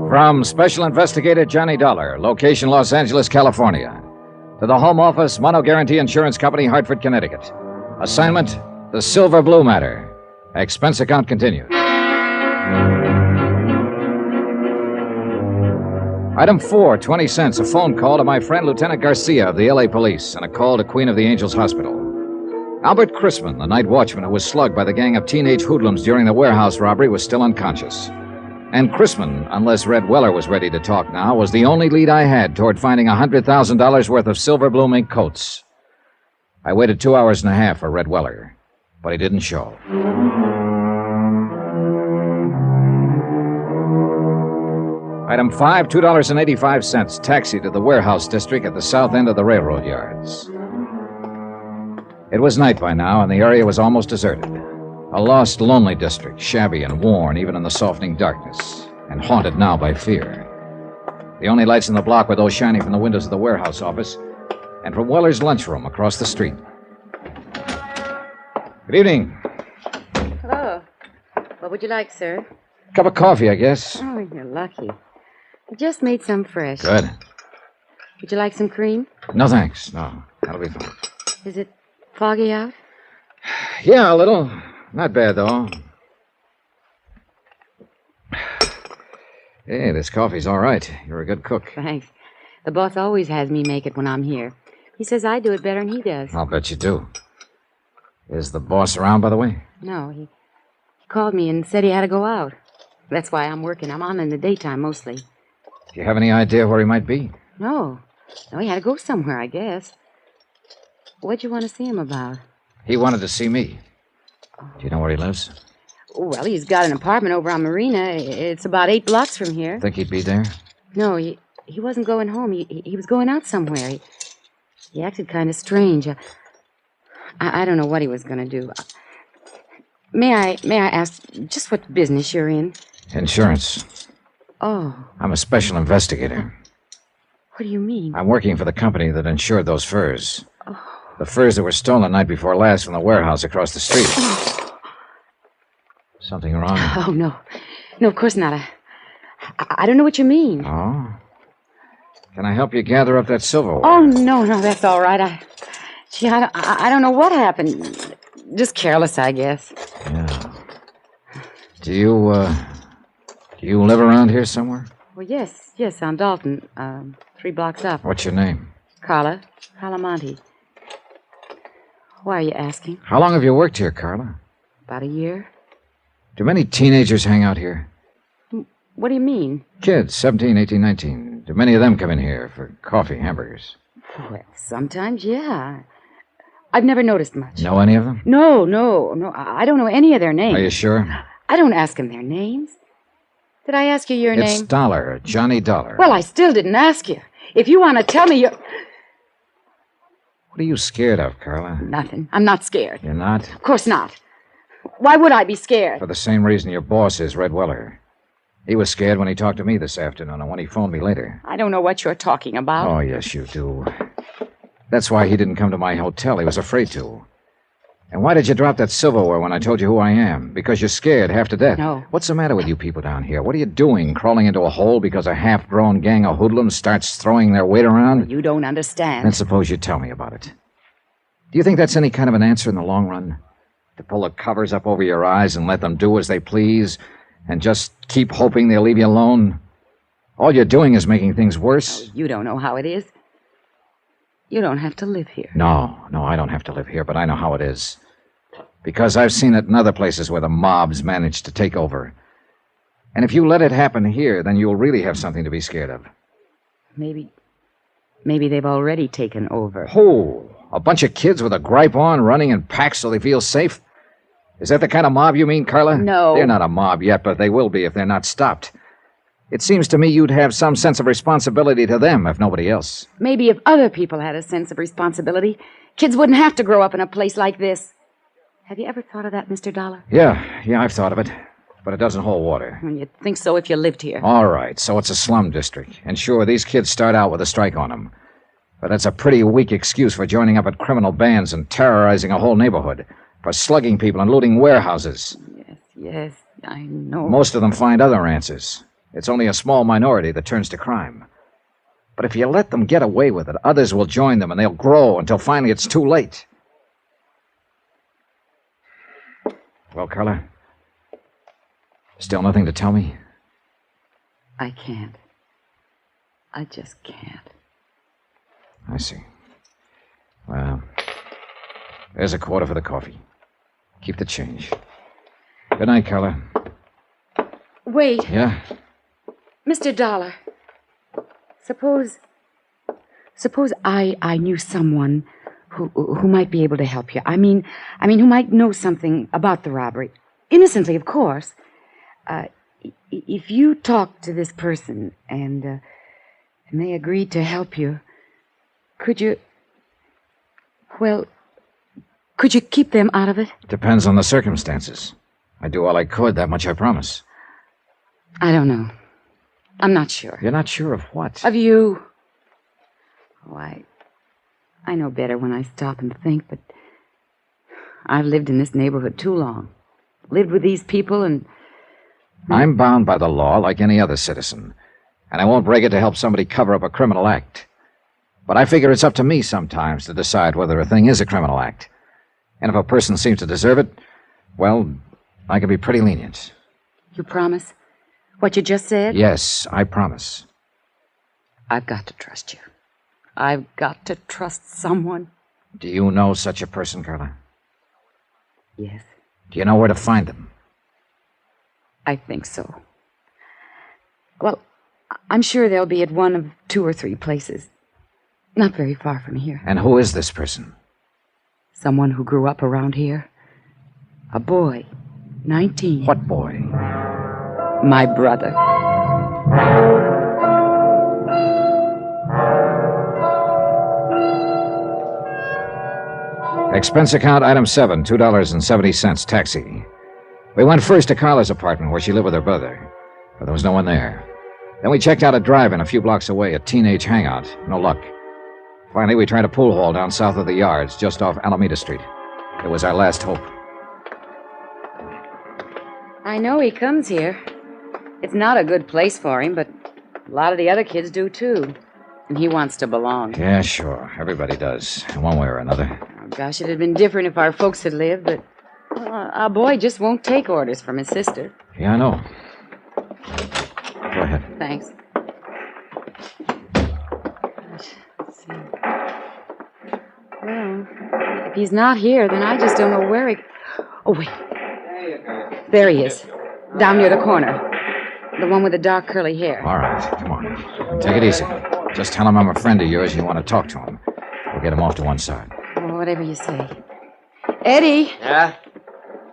From Special Investigator Johnny Dollar, location Los Angeles, California, to the Home Office, Mono Guarantee Insurance Company, Hartford, Connecticut. Assignment, the Silver Blue matter. Expense account continued. Item 4, 20 cents, a phone call to my friend Lieutenant Garcia of the L.A. Police, and a call to Queen of the Angels Hospital. Albert Chrisman, the night watchman who was slugged by the gang of teenage hoodlums during the warehouse robbery, was still unconscious. And Chrisman, unless Red Weller was ready to talk now, was the only lead I had toward finding $100,000 worth of silver blue mink coats. I waited 2 hours and a half for Red Weller, but he didn't show. Item 5, $2.85, taxi to the warehouse district at the south end of the railroad yards. It was night by now, and the area was almost deserted. A lost, lonely district, shabby and worn even in the softening darkness, and haunted now by fear. The only lights in the block were those shining from the windows of the warehouse office and from Weller's lunchroom across the street. Good evening. Hello. What would you like, sir? Cup of coffee, I guess. Oh, you're lucky. I just made some fresh. Good. Would you like some cream? No, thanks. No, that'll be fine. Is it foggy out? Yeah, a little. Not bad, though. Hey, this coffee's all right. You're a good cook. Thanks. The boss always has me make it when I'm here. He says I do it better than he does. I'll bet you do. Is the boss around, by the way? No, he called me and said he had to go out. That's why I'm working. I'm on in the daytime mostly. Do you have any idea where he might be? No, he had to go somewhere, I guess. What'd you want to see him about? He wanted to see me. Do you know where he lives? Well, he's got an apartment over on Marina. It's about 8 blocks from here. Think he'd be there? No, he wasn't going home. He was going out somewhere. He acted kind of strange. I don't know what he was going to do. May I ask just what business you're in? Insurance. Oh. I'm a special investigator. What do you mean? I'm working for the company that insured those furs. Oh. The furs that were stolen the night before last from the warehouse across the street. Something wrong? Oh, no. No, of course not. I don't know what you mean. Oh? Can I help you gather up that silverware? Oh, no, that's all right. I don't know what happened. Just careless, I guess. Yeah. Do you live around here somewhere? Well, yes, on Dalton, 3 blocks up. What's your name? Carla Monte. Why are you asking? How long have you worked here, Carla? About a year. Do many teenagers hang out here? What do you mean? Kids, 17, 18, 19. Do many of them come in here for coffee, hamburgers? Well, sometimes, yeah. I've never noticed much. Know any of them? No. I don't know any of their names. Are you sure? I don't ask them their names. Did I ask you your name? It's Dollar, Johnny Dollar. Well, I still didn't ask you. If you want to tell me your... What are you scared of, Carla? Nothing. I'm not scared. You're not? Of course not. Why would I be scared? For the same reason your boss is, Red Weller. He was scared when he talked to me this afternoon and when he phoned me later. I don't know what you're talking about. Oh, yes, you do. That's why he didn't come to my hotel. He was afraid to. And why did you drop that silverware when I told you who I am? Because you're scared half to death. No. What's the matter with you people down here? What are you doing, crawling into a hole because a half-grown gang of hoodlums starts throwing their weight around? You don't understand. Then suppose you tell me about it. Do you think that's any kind of an answer in the long run? To pull the covers up over your eyes and let them do as they please and just keep hoping they'll leave you alone? All you're doing is making things worse. Oh, you don't know how it is. You don't have to live here. No, I don't have to live here, but I know how it is. Because I've seen it in other places where the mobs manage to take over. And if you let it happen here, then you'll really have something to be scared of. Maybe they've already taken over. Who? A bunch of kids with a gripe on, running in packs so they feel safe? Is that the kind of mob you mean, Carla? No. They're not a mob yet, but they will be if they're not stopped. It seems to me you'd have some sense of responsibility to them, if nobody else. Maybe if other people had a sense of responsibility, kids wouldn't have to grow up in a place like this. Have you ever thought of that, Mr. Dollar? Yeah, I've thought of it. But it doesn't hold water. You'd think so if you lived here. All right, so it's a slum district. And sure, these kids start out with a strike on them. But that's a pretty weak excuse for joining up at criminal bands and terrorizing a whole neighborhood. For slugging people and looting warehouses. Yes, I know. Most of them find other answers. It's only a small minority that turns to crime. But if you let them get away with it, others will join them and they'll grow until finally it's too late. Well, Carla? Still nothing to tell me? I can't. I just can't. I see. Well, there's a quarter for the coffee. Keep the change. Good night, Carla. Wait. Yeah? Mr. Dollar. Suppose I knew someone who might be able to help you. I mean, who might know something about the robbery. Innocently, of course. If you talk to this person and they agreed to help you, could you keep them out of it? Depends on the circumstances. I'd do all I could, that much I promise. I don't know. I'm not sure. You're not sure of what? Of you. Oh, I know better when I stop and think, but I've lived in this neighborhood too long. Lived with these people and... I'm bound by the law like any other citizen, and I won't break it to help somebody cover up a criminal act. But I figure it's up to me sometimes to decide whether a thing is a criminal act. And if a person seems to deserve it, well, I can be pretty lenient. You promise? What you just said? Yes, I promise. I've got to trust you. I've got to trust someone. Do you know such a person, Carla? Yes, Do you know where to find them? I think so. Well, I'm sure they'll be at one of 2 or 3 places. Not very far from here. And who is this person? Someone who grew up around here. A boy, 19. What boy? My brother. Expense account item 7, $2.70, taxi. We went first to Carla's apartment where she lived with her brother, but there was no one there. Then we checked out a drive-in a few blocks away, a teenage hangout. No luck. Finally, we tried a pool hall down south of the yards, just off Alameda Street. It was our last hope. I know he comes here. It's not a good place for him, but a lot of the other kids do, too. And he wants to belong. Yeah, sure. Everybody does, in one way or another. Oh, gosh, it had been different if our folks had lived, but our boy just won't take orders from his sister. Yeah, I know. Go ahead. Thanks. Let's see. Well, if he's not here, then I just don't know where he... Oh, wait. There he is. Down near the corner. The one with the dark curly hair. All right, come on. Take it easy. Just tell him I'm a friend of yours and you want to talk to him. We'll get him off to one side. Oh, whatever you say. Eddie! Yeah?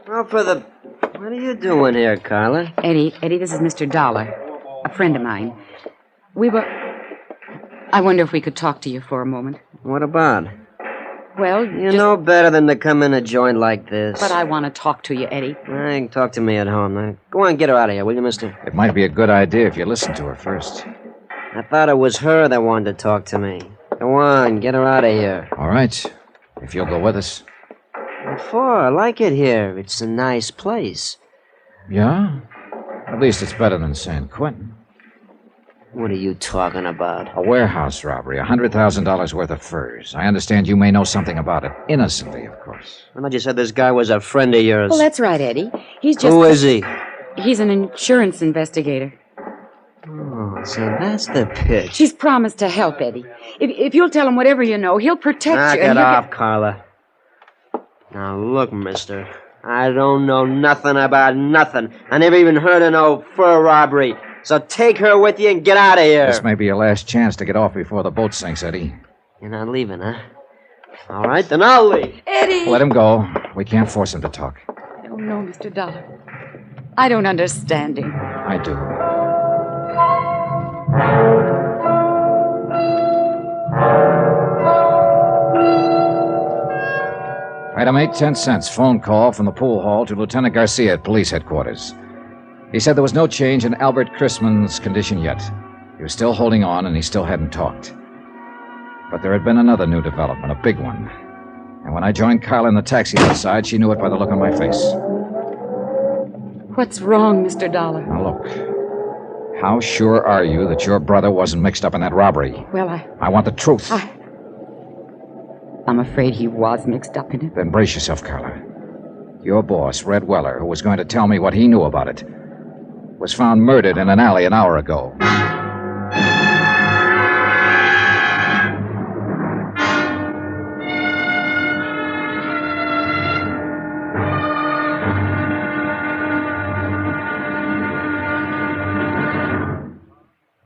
Well, what are you doing here, Carla? Eddie, this is Mr. Dollar. A friend of mine. I wonder if we could talk to you for a moment. What about? Well, You know better than to come in a joint like this. But I want to talk to you, Eddie. You can talk to me at home. Now, go on, get her out of here, will you, mister? It might be a good idea if you listen to her first. I thought it was her that wanted to talk to me. Go on, get her out of here. All right, if you'll go with us. What for? I like it here. It's a nice place. Yeah? At least it's better than San Quentin. What are you talking about? A warehouse robbery, $100,000 worth of furs. I understand you may know something about it. Innocently, of course. I thought you said this guy was a friend of yours. Well, that's right, Eddie. He's just... Who is he? He's an insurance investigator. Oh, so that's the pitch. She's promised to help, Eddie. If you'll tell him whatever you know, he'll protect Knock you. it off, Carla. Now, look, mister. I don't know nothing about nothing. I never even heard of no fur robbery. So take her with you and get out of here. This may be your last chance to get off before the boat sinks, Eddie. You're not leaving, huh? All right, then I'll leave. Eddie! Let him go. We can't force him to talk. Oh, no, Mr. Dollar. I don't understand him. I do. Item 8, 10 cents. Phone call from the pool hall to Lieutenant Garcia at police headquarters. He said there was no change in Albert Chrisman's condition yet. He was still holding on, and he still hadn't talked. But there had been another new development, a big one. And when I joined Carla in the taxi outside, she knew it by the look on my face. What's wrong, Mr. Dollar? Now, look. How sure are you that your brother wasn't mixed up in that robbery? Well, I want the truth. I'm afraid he was mixed up in it. Then brace yourself, Carla. Your boss, Red Weller, who was going to tell me what he knew about it, was found murdered in an alley an hour ago.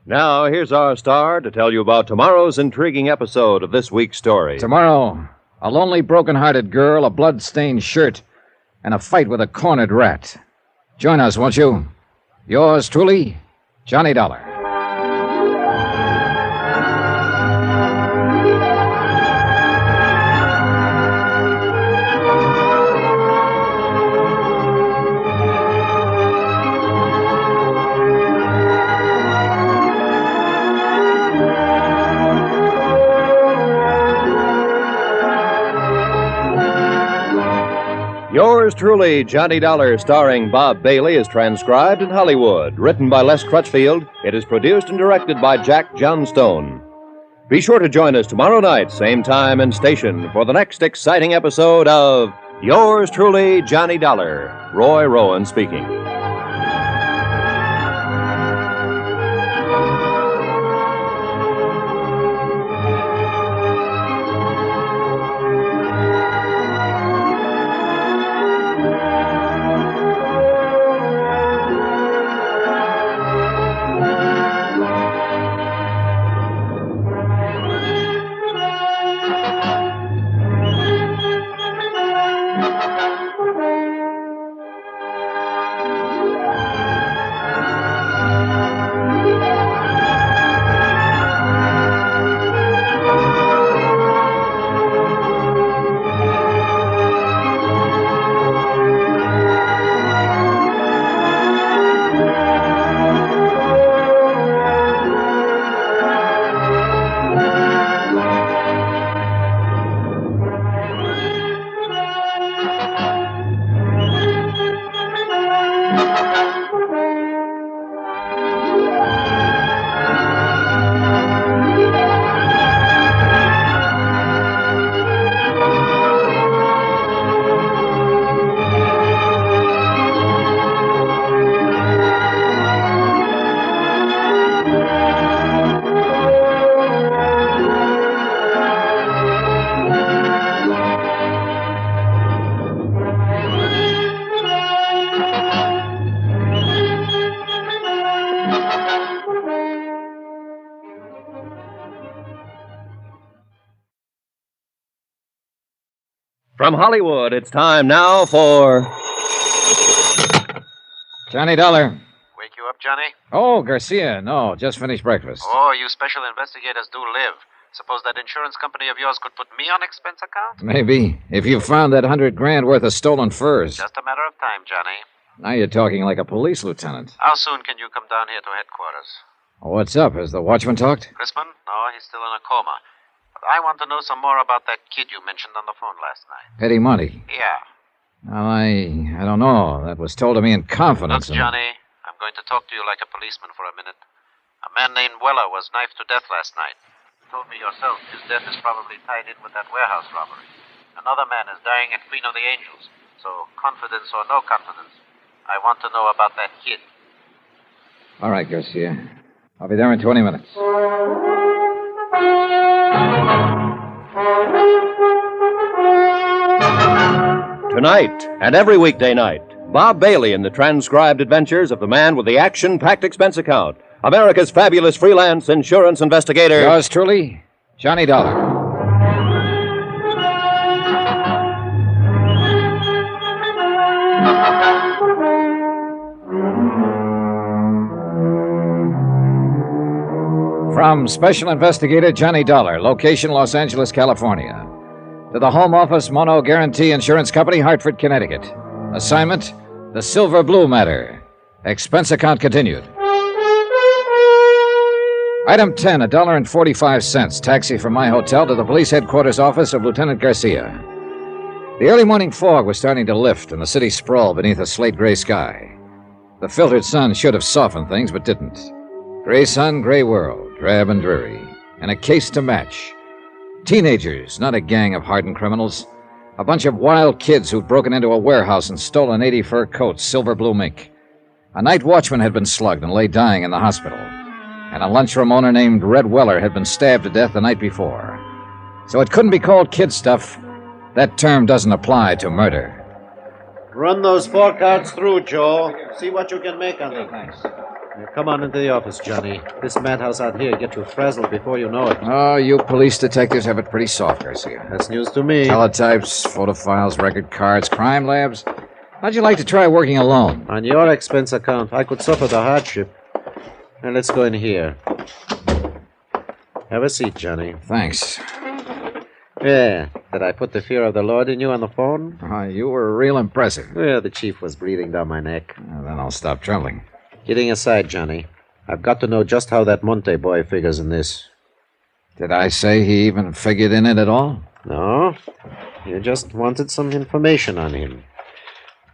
Now, here's our star to tell you about tomorrow's intriguing episode of this week's story. Tomorrow, a lonely, broken-hearted girl, a blood-stained shirt, and a fight with a cornered rat. Join us, won't you? Yours truly, Johnny Dollar. Yours truly, Johnny Dollar, starring Bob Bailey, is transcribed in Hollywood. Written by Les Crutchfield, it is produced and directed by Jack Johnstone. Be sure to join us tomorrow night, same time and station, for the next exciting episode of Yours truly, Johnny Dollar. Roy Rowan speaking. From Hollywood, it's time now for Johnny Dollar. Wake you up, Johnny? Oh, Garcia. No, just finished breakfast. Oh, you special investigators do live. Suppose that insurance company of yours could put me on expense account? Maybe. If you found that $100,000 worth of stolen furs. Just a matter of time, Johnny. Now you're talking like a police lieutenant. How soon can you come down here to headquarters? What's up? Has the watchman talked? Chrisman? No, he's still in a coma. But I want to know some more about that kid you mentioned on the phone last night. Petty money. Yeah. Well, I don't know. That was told to me in confidence. Look, Johnny, I'm going to talk to you like a policeman for a minute. A man named Weller was knifed to death last night. You told me yourself his death is probably tied in with that warehouse robbery. Another man is dying at Queen of the Angels. So, confidence or no confidence, I want to know about that kid. All right, Garcia. I'll be there in 20 minutes. Tonight and every weekday night, Bob Bailey in the transcribed adventures of the man with the action-packed expense account, America's fabulous freelance insurance investigator. Yours truly, Johnny Dollar. From Special Investigator Johnny Dollar, location Los Angeles, California. To the Home Office Mono Guarantee Insurance Company, Hartford, Connecticut. Assignment, the Silver Blue Matter. Expense account continued. Item 10, $1.45. Taxi from my hotel to the police headquarters office of Lieutenant Garcia. The early morning fog was starting to lift, and the city sprawled beneath a slate-gray sky. The filtered sun should have softened things, but didn't. Gray sun, gray world, drab and dreary, and a case to match. Teenagers, not a gang of hardened criminals. A bunch of wild kids who'd broken into a warehouse and stolen 80 fur coats, silver blue mink. A night watchman had been slugged and lay dying in the hospital. And a lunchroom owner named Red Weller had been stabbed to death the night before. So it couldn't be called kid stuff. That term doesn't apply to murder. Run those forecards through, Joe. See what you can make on them. Thanks. Now, come on into the office, Johnny. This madhouse out here get you frazzled before you know it. Oh, you police detectives have it pretty soft, Garcia. That's news to me. Teletypes, photo files, record cards, crime labs. How'd you like to try working alone? On your expense account, I could suffer the hardship. Now, let's go in here. Have a seat, Johnny. Thanks. Yeah. Did I put the fear of the Lord in you on the phone? You were real impressive. Yeah, the chief was breathing down my neck. Then I'll stop trembling. Kidding aside, Johnny, I've got to know just how that Monte boy figures in this. Did I say he even figured in it at all? No. You just wanted some information on him.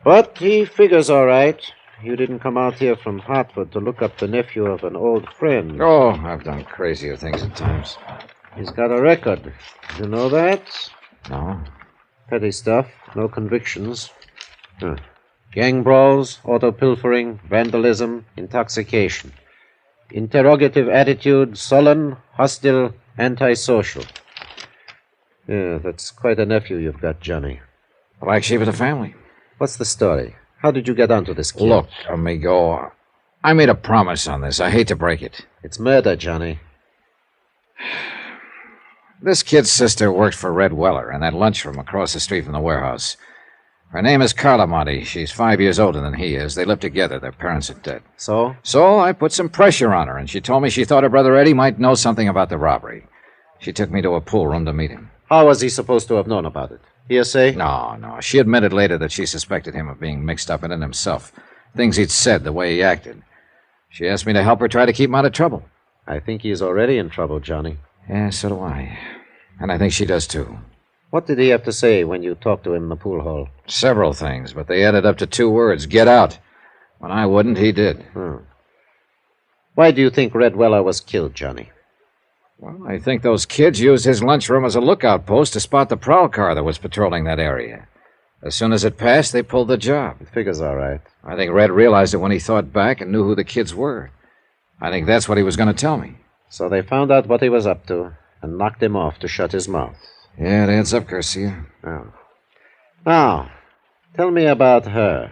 But he figures all right. You didn't come out here from Hartford to look up the nephew of an old friend. Oh, I've done crazier things at times. He's got a record. You know that? No. Petty stuff. No convictions. Huh. Gang brawls, auto pilfering, vandalism, intoxication. Interrogative attitude, sullen, hostile, antisocial. Yeah, that's quite a nephew you've got, Johnny. Black sheep of the family. What's the story? How did you get onto this kid? Look, amigo, I made a promise on this. I hate to break it. It's murder, Johnny. This kid's sister worked for Red Weller in that lunchroom across the street from the warehouse. Her name is Carla Monty. She's 5 years older than he is. They live together. Their parents are dead. So? So I put some pressure on her, and she told me she thought her brother Eddie might know something about the robbery. She took me to a pool room to meet him. How was he supposed to have known about it? Hearsay? No. She admitted later that she suspected him of being mixed up in it himself. Things he'd said, the way he acted. She asked me to help her try to keep him out of trouble. I think he's already in trouble, Johnny. Yeah, so do I. And I think she does, too. What did he have to say when you talked to him in the pool hall? Several things, but they added up to 2 words. Get out. When I wouldn't, he did. Why do you think Red Weller was killed, Johnny? Well, I think those kids used his lunchroom as a lookout post to spot the prowl car that was patrolling that area. As soon as it passed, they pulled the job. It figures all right. I think Red realized it when he thought back and knew who the kids were. I think that's what he was going to tell me. So they found out what he was up to and knocked him off to shut his mouth. Yeah, it adds up, Garcia. Oh. Now, tell me about her.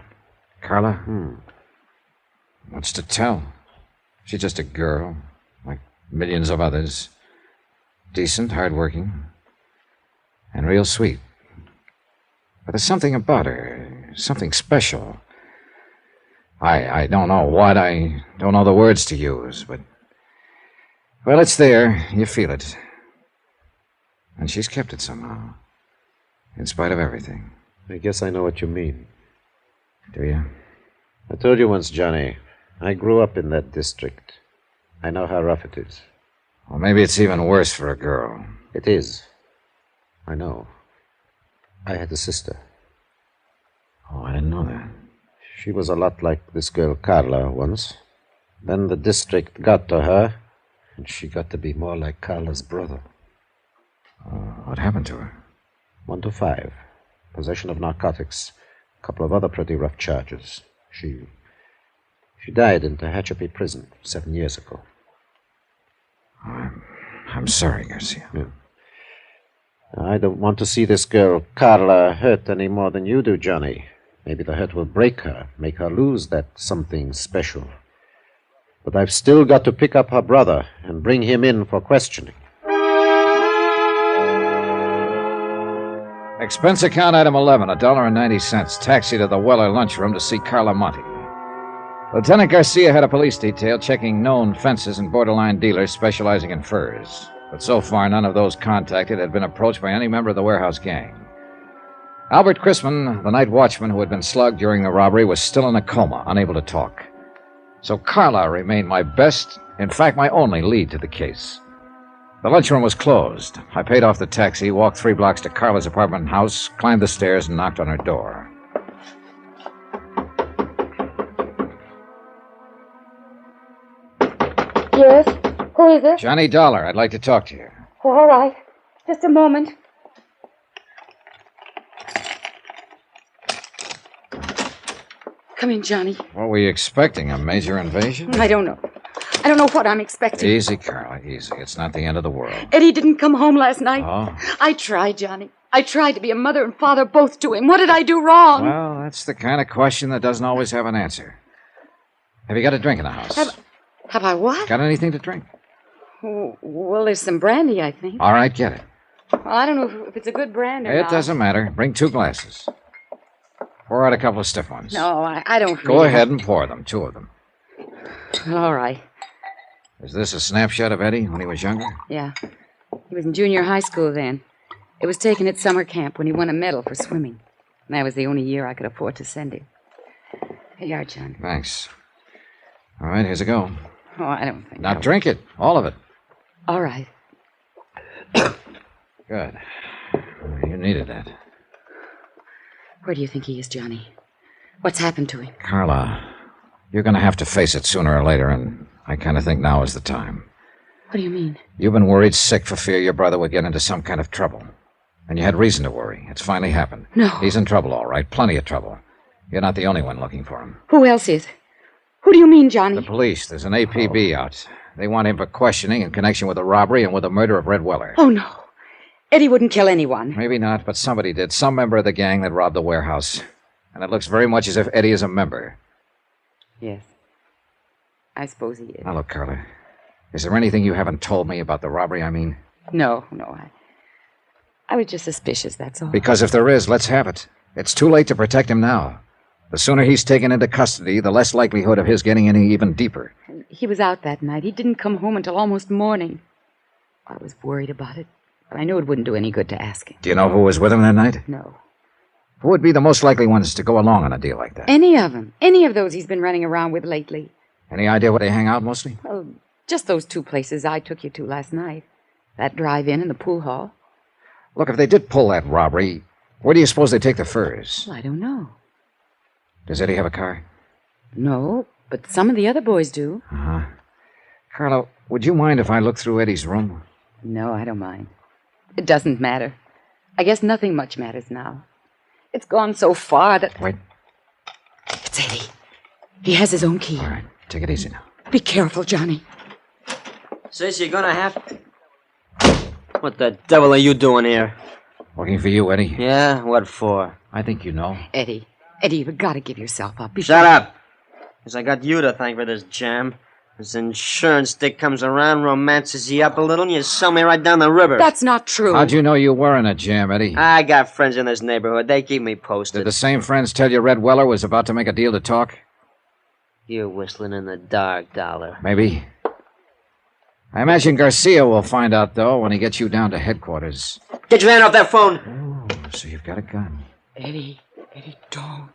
Carla? What's to tell? She's just a girl, like millions of others. Decent, hardworking, and real sweet. But there's something about her, something special. I don't know what, I don't know the words to use, but... Well, it's there. You feel it. And she's kept it somehow, in spite of everything. I guess I know what you mean. Do you? I told you once, Johnny, I grew up in that district. I know how rough it is. Well, maybe it's even worse for a girl. It is. I know. I had a sister. Oh, I didn't know that. She was a lot like this girl Carla once. Then the district got to her, and she got to be more like Carla's brother. What happened to her? 1 to 5. Possession of narcotics. A couple of other pretty rough charges. She died in Tehachapi prison 7 years ago. I'm sorry, Garcia. Yeah. I don't want to see this girl Carla hurt any more than you do, Johnny. Maybe the hurt will break her, make her lose that something special. But I've still got to pick up her brother and bring him in for questioning. Expense account item 11, $1.90. Taxi to the Weller lunchroom to see Carla Monty. Lieutenant Garcia had a police detail checking known fences and borderline dealers specializing in furs. But so far, none of those contacted had been approached by any member of the warehouse gang. Albert Chrisman, the night watchman who had been slugged during the robbery, was still in a coma, unable to talk. So Carla remained my best, in fact, my only lead to the case. The lunchroom was closed. I paid off the taxi, walked 3 blocks to Carla's apartment and house, climbed the stairs, and knocked on her door. Yes? Who is it? Johnny Dollar, I'd like to talk to you. Oh, all right. Just a moment. Come in, Johnny. What were you expecting, a major invasion? I don't know. I don't know what I'm expecting. Easy, Carla, easy. It's not the end of the world. Eddie didn't come home last night. Oh? I tried, Johnny. I tried to be a mother and father both to him. What did I do wrong? Well, that's the kind of question that doesn't always have an answer. Have you got a drink in the house? Have I what? Got anything to drink? Well, there's some brandy, I think. All right, get it. Well, I don't know if it's a good brand or It not. doesn't matter. Bring 2 glasses. Pour out a couple of stiff ones. No, I don't Go ahead and pour them, 2 of them. All right. Is this a snapshot of Eddie when he was younger? Yeah. He was in junior high school then. It was taken at summer camp when he won a medal for swimming. And that was the only year I could afford to send him. Here you are, John. Thanks. All right, here's a go. Oh, I don't think Now drink it, all of it. All right. Good. You needed that. Where do you think he is, Johnny? What's happened to him? Carla, you're going to have to face it sooner or later, and I kind of think now is the time. What do you mean? You've been worried sick for fear your brother would get into some kind of trouble. And you had reason to worry. It's finally happened. No. He's in trouble, all right. Plenty of trouble. You're not the only one looking for him. Who else is? Who do you mean, Johnny? The police. There's an APB out. They want him for questioning in connection with the robbery and with the murder of Red Weller. Oh, no. Eddie wouldn't kill anyone. Maybe not, but somebody did. Some member of the gang that robbed the warehouse. And it looks very much as if Eddie is a member. Yes. I suppose he is. Now, look, Carla. Is there anything you haven't told me about the robbery, I mean? No. I was just suspicious, that's all. Because if there is, let's have it. It's too late to protect him now. The sooner he's taken into custody, the less likelihood of his getting any even deeper. He was out that night. He didn't come home until almost morning. I was worried about it, but I knew it wouldn't do any good to ask him. Do you know who was with him that night? No. Who would be the most likely ones to go along on a deal like that? Any of them. Any of those he's been running around with lately. Any idea where they hang out mostly? Well, just those two places I took you to last night. That drive-in and the pool hall. Look, if they did pull that robbery, where do you suppose they take the furs? Well, I don't know. Does Eddie have a car? No, but some of the other boys do. Uh-huh. Carlo, would you mind if I look through Eddie's room? No, I don't mind. It doesn't matter. I guess nothing much matters now. It's gone so far that... Wait. It's Eddie. He has his own key. All right, take it easy now. Be careful, Johnny. Sis, you're gonna have to... What the devil are you doing here? Looking for you, Eddie. Yeah? What for? I think you know. Eddie, you've got to give yourself up. Shut up! Because I got you to thank for this jam. This insurance dick comes around, romances you up a little, and you sell me right down the river. That's not true. How'd you know you were in a jam, Eddie? I got friends in this neighborhood. They keep me posted. Did the same friends tell you Red Weller was about to make a deal to talk? You're whistling in the dark, Dollar. Maybe. I imagine Garcia will find out, though, when he gets you down to headquarters. Get your hand off that phone! Oh, so you've got a gun. Eddie, don't.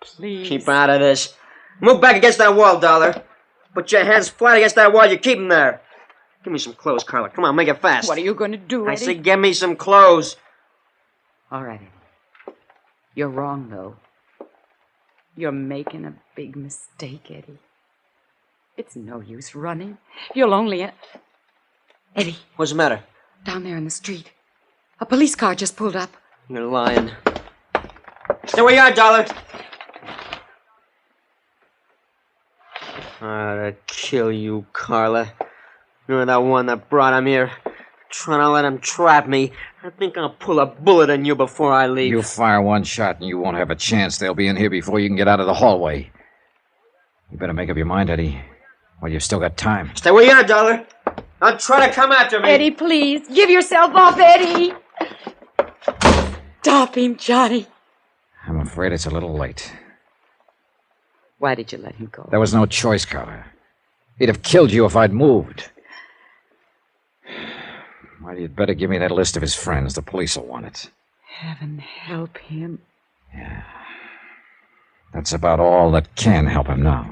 Please. Keep out of this. Move back against that wall, Dollar. Put your hands flat against that wall. You keep them there. Give me some clothes, Carla. Come on, make it fast. What are you going to do, Eddie? I say give me some clothes. All right, Eddie. You're wrong, though. You're making a big mistake, Eddie. It's no use running. You'll only... Eddie. What's the matter? Down there in the street. A police car just pulled up. You're lying. Stay where you are, Dollar. I'd kill you, Carla. You're that one that brought him here. Trying to let him trap me. I think I'll pull a bullet in you before I leave. You fire one shot and you won't have a chance. They'll be in here before you can get out of the hallway. You better make up your mind, Eddie. Well, you've still got time. Stay where you are, Dollar. Don't try to come after me. Eddie, please. Give yourself off, Eddie. Stop him, Johnny. I'm afraid it's a little late. Why did you let him go? There was no choice, Carla. He'd have killed you if I'd moved. Well, you'd better give me that list of his friends. The police will want it. Heaven help him. Yeah. That's about all that can help him now.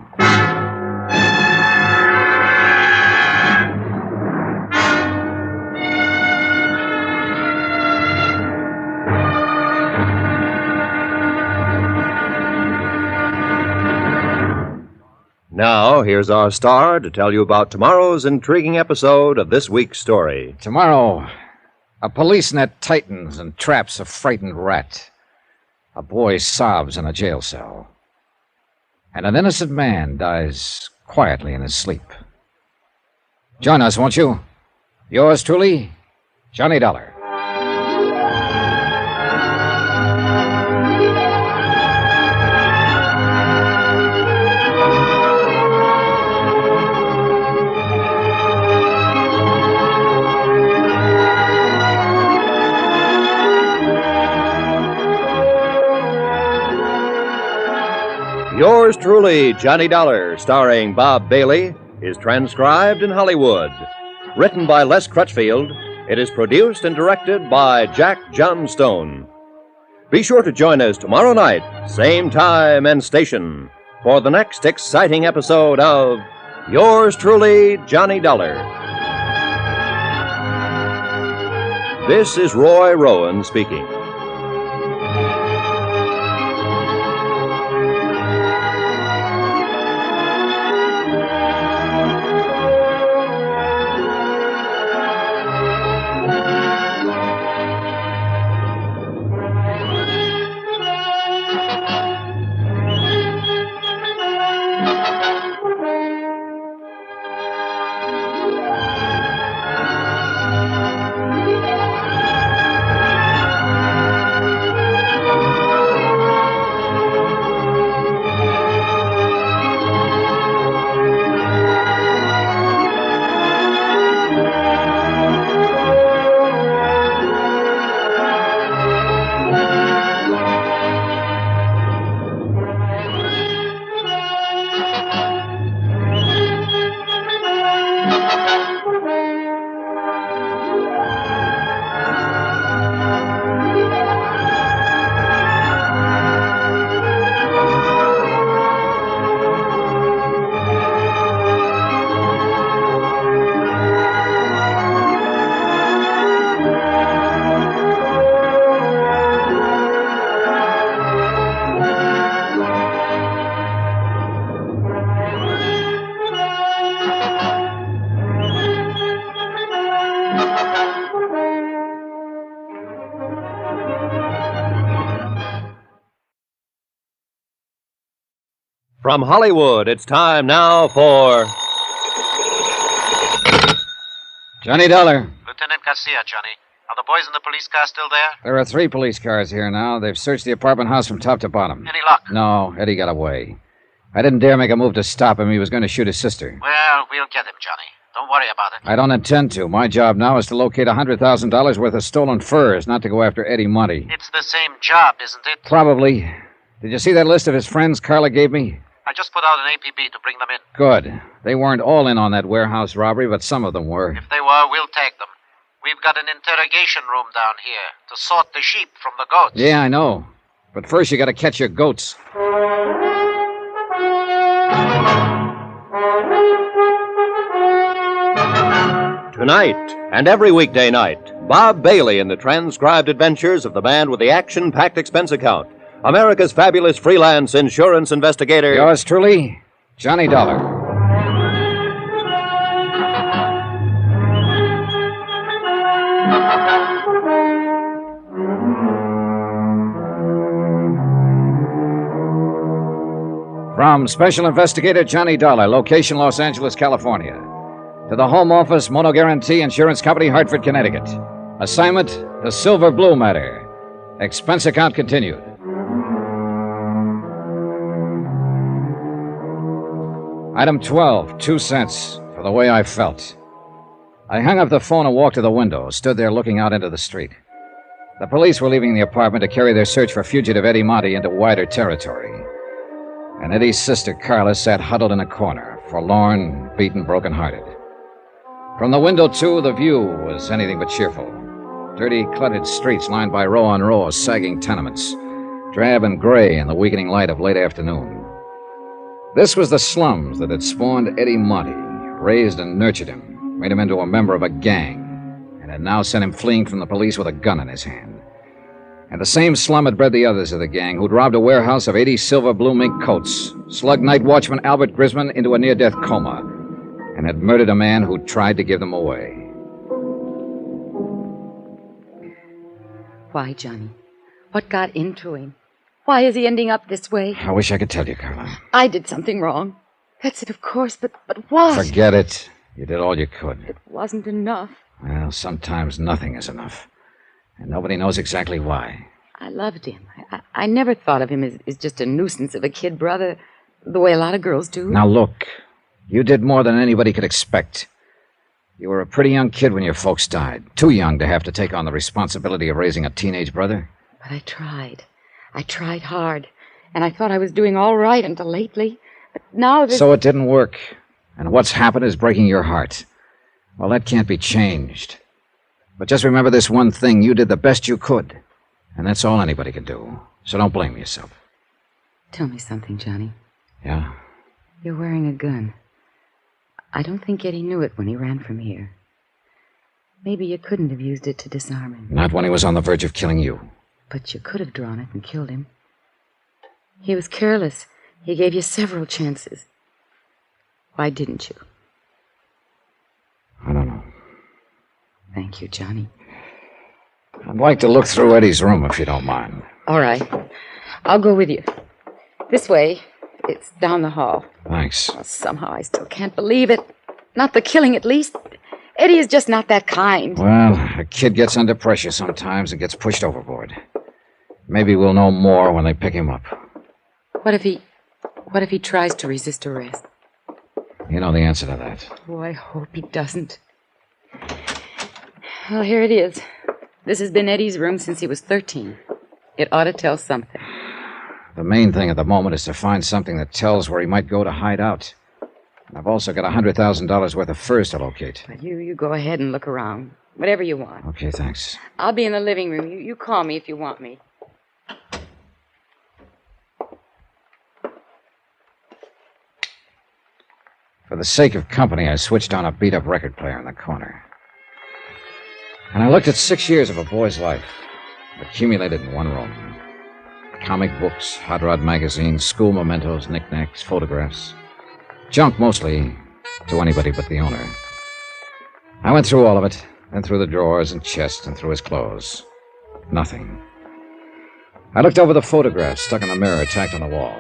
Now, here's our star to tell you about tomorrow's intriguing episode of this week's story. Tomorrow, a police net tightens and traps a frightened rat. A boy sobs in a jail cell. And an innocent man dies quietly in his sleep. Join us, won't you? Yours truly, Johnny Dollar. Yours truly, Johnny Dollar, starring Bob Bailey, is transcribed in Hollywood. Written by Les Crutchfield, it is produced and directed by Jack Johnstone. Be sure to join us tomorrow night, same time and station, for the next exciting episode of Yours truly, Johnny Dollar. This is Roy Rowan speaking. From Hollywood, it's time now for... Johnny Dollar. Lieutenant Garcia, Johnny. Are the boys in the police car still there? There are 3 police cars here now. They've searched the apartment house from top to bottom. Any luck? No, Eddie got away. I didn't dare make a move to stop him. He was going to shoot his sister. Well, we'll get him, Johnny. Don't worry about it. I don't intend to. My job now is to locate $100,000 worth of stolen furs, not to go after Eddie Monty. It's the same job, isn't it? Probably. Did you see that list of his friends Carla gave me? I just put out an APB to bring them in. Good. They weren't all in on that warehouse robbery, but some of them were. If they were, we'll tag them. We've got an interrogation room down here to sort the sheep from the goats. Yeah, I know. But first you got to catch your goats. Tonight, and every weekday night, Bob Bailey in the transcribed adventures of the man with the action-packed expense account. America's fabulous freelance insurance investigator. Yours truly, Johnny Dollar. From Special Investigator Johnny Dollar, location Los Angeles, California. To the Home Office Mono Guarantee Insurance Company, Hartford, Connecticut. Assignment, the Silver Blue matter. Expense account continued. Item 12, 2 cents, for the way I felt. I hung up the phone and walked to the window, stood there looking out into the street. The police were leaving the apartment to carry their search for fugitive Eddie Monty into wider territory. And Eddie's sister, Carla, sat huddled in a corner, forlorn, beaten, broken-hearted. From the window, too, the view was anything but cheerful. Dirty, cluttered streets lined by row on row of sagging tenements, drab and gray in the weakening light of late afternoon. This was the slums that had spawned Eddie Monty, raised and nurtured him, made him into a member of a gang, and had now sent him fleeing from the police with a gun in his hand. And the same slum had bred the others of the gang who'd robbed a warehouse of 80 silver blue mink coats, slugged night watchman Albert Grisman into a near-death coma, and had murdered a man who tried to give them away. Why, Johnny? What got into him? Why is he ending up this way? I wish I could tell you, Carla. I did something wrong. That's it, of course, but what? Forget it. You did all you could. It wasn't enough. Well, sometimes nothing is enough. And nobody knows exactly why. I loved him. I never thought of him as just a nuisance of a kid brother, the way a lot of girls do. Now, look. You did more than anybody could expect. You were a pretty young kid when your folks died. Too young to have to take on the responsibility of raising a teenage brother. But I tried. I tried hard. And I thought I was doing all right until lately. But now there's... So it didn't work. And what's happened is breaking your heart. Well, that can't be changed. But just remember this one thing. You did the best you could. And that's all anybody can do. So don't blame yourself. Tell me something, Johnny. Yeah? You're wearing a gun. I don't think Eddie knew it when he ran from here. Maybe you couldn't have used it to disarm him. Not when he was on the verge of killing you. But you could have drawn it and killed him. He was careless. He gave you several chances. Why didn't you? I don't know. Thank you, Johnny. I'd like to look through Eddie's room, if you don't mind. All right. I'll go with you. This way. It's down the hall. Thanks. Well, somehow I still can't believe it. Not the killing, at least. Eddie is just not that kind. Well, a kid gets under pressure sometimes and gets pushed overboard. Maybe we'll know more when they pick him up. What if he tries to resist arrest? You know the answer to that. Oh, I hope he doesn't. Well, here it is. This has been Eddie's room since he was 13. It ought to tell something. The main thing at the moment is to find something that tells where he might go to hide out. And I've also got $100,000 worth of furs to locate. But you go ahead and look around. Whatever you want. Okay, thanks. I'll be in the living room. You call me if you want me. For the sake of company, I switched on a beat-up record player in the corner. And I looked at 6 years of a boy's life, accumulated in one room. Comic books, hot rod magazines, school mementos, knickknacks, photographs. Junk mostly, to anybody but the owner. I went through all of it, then through the drawers and chests and through his clothes. Nothing. I looked over the photographs stuck in the mirror tacked on the wall.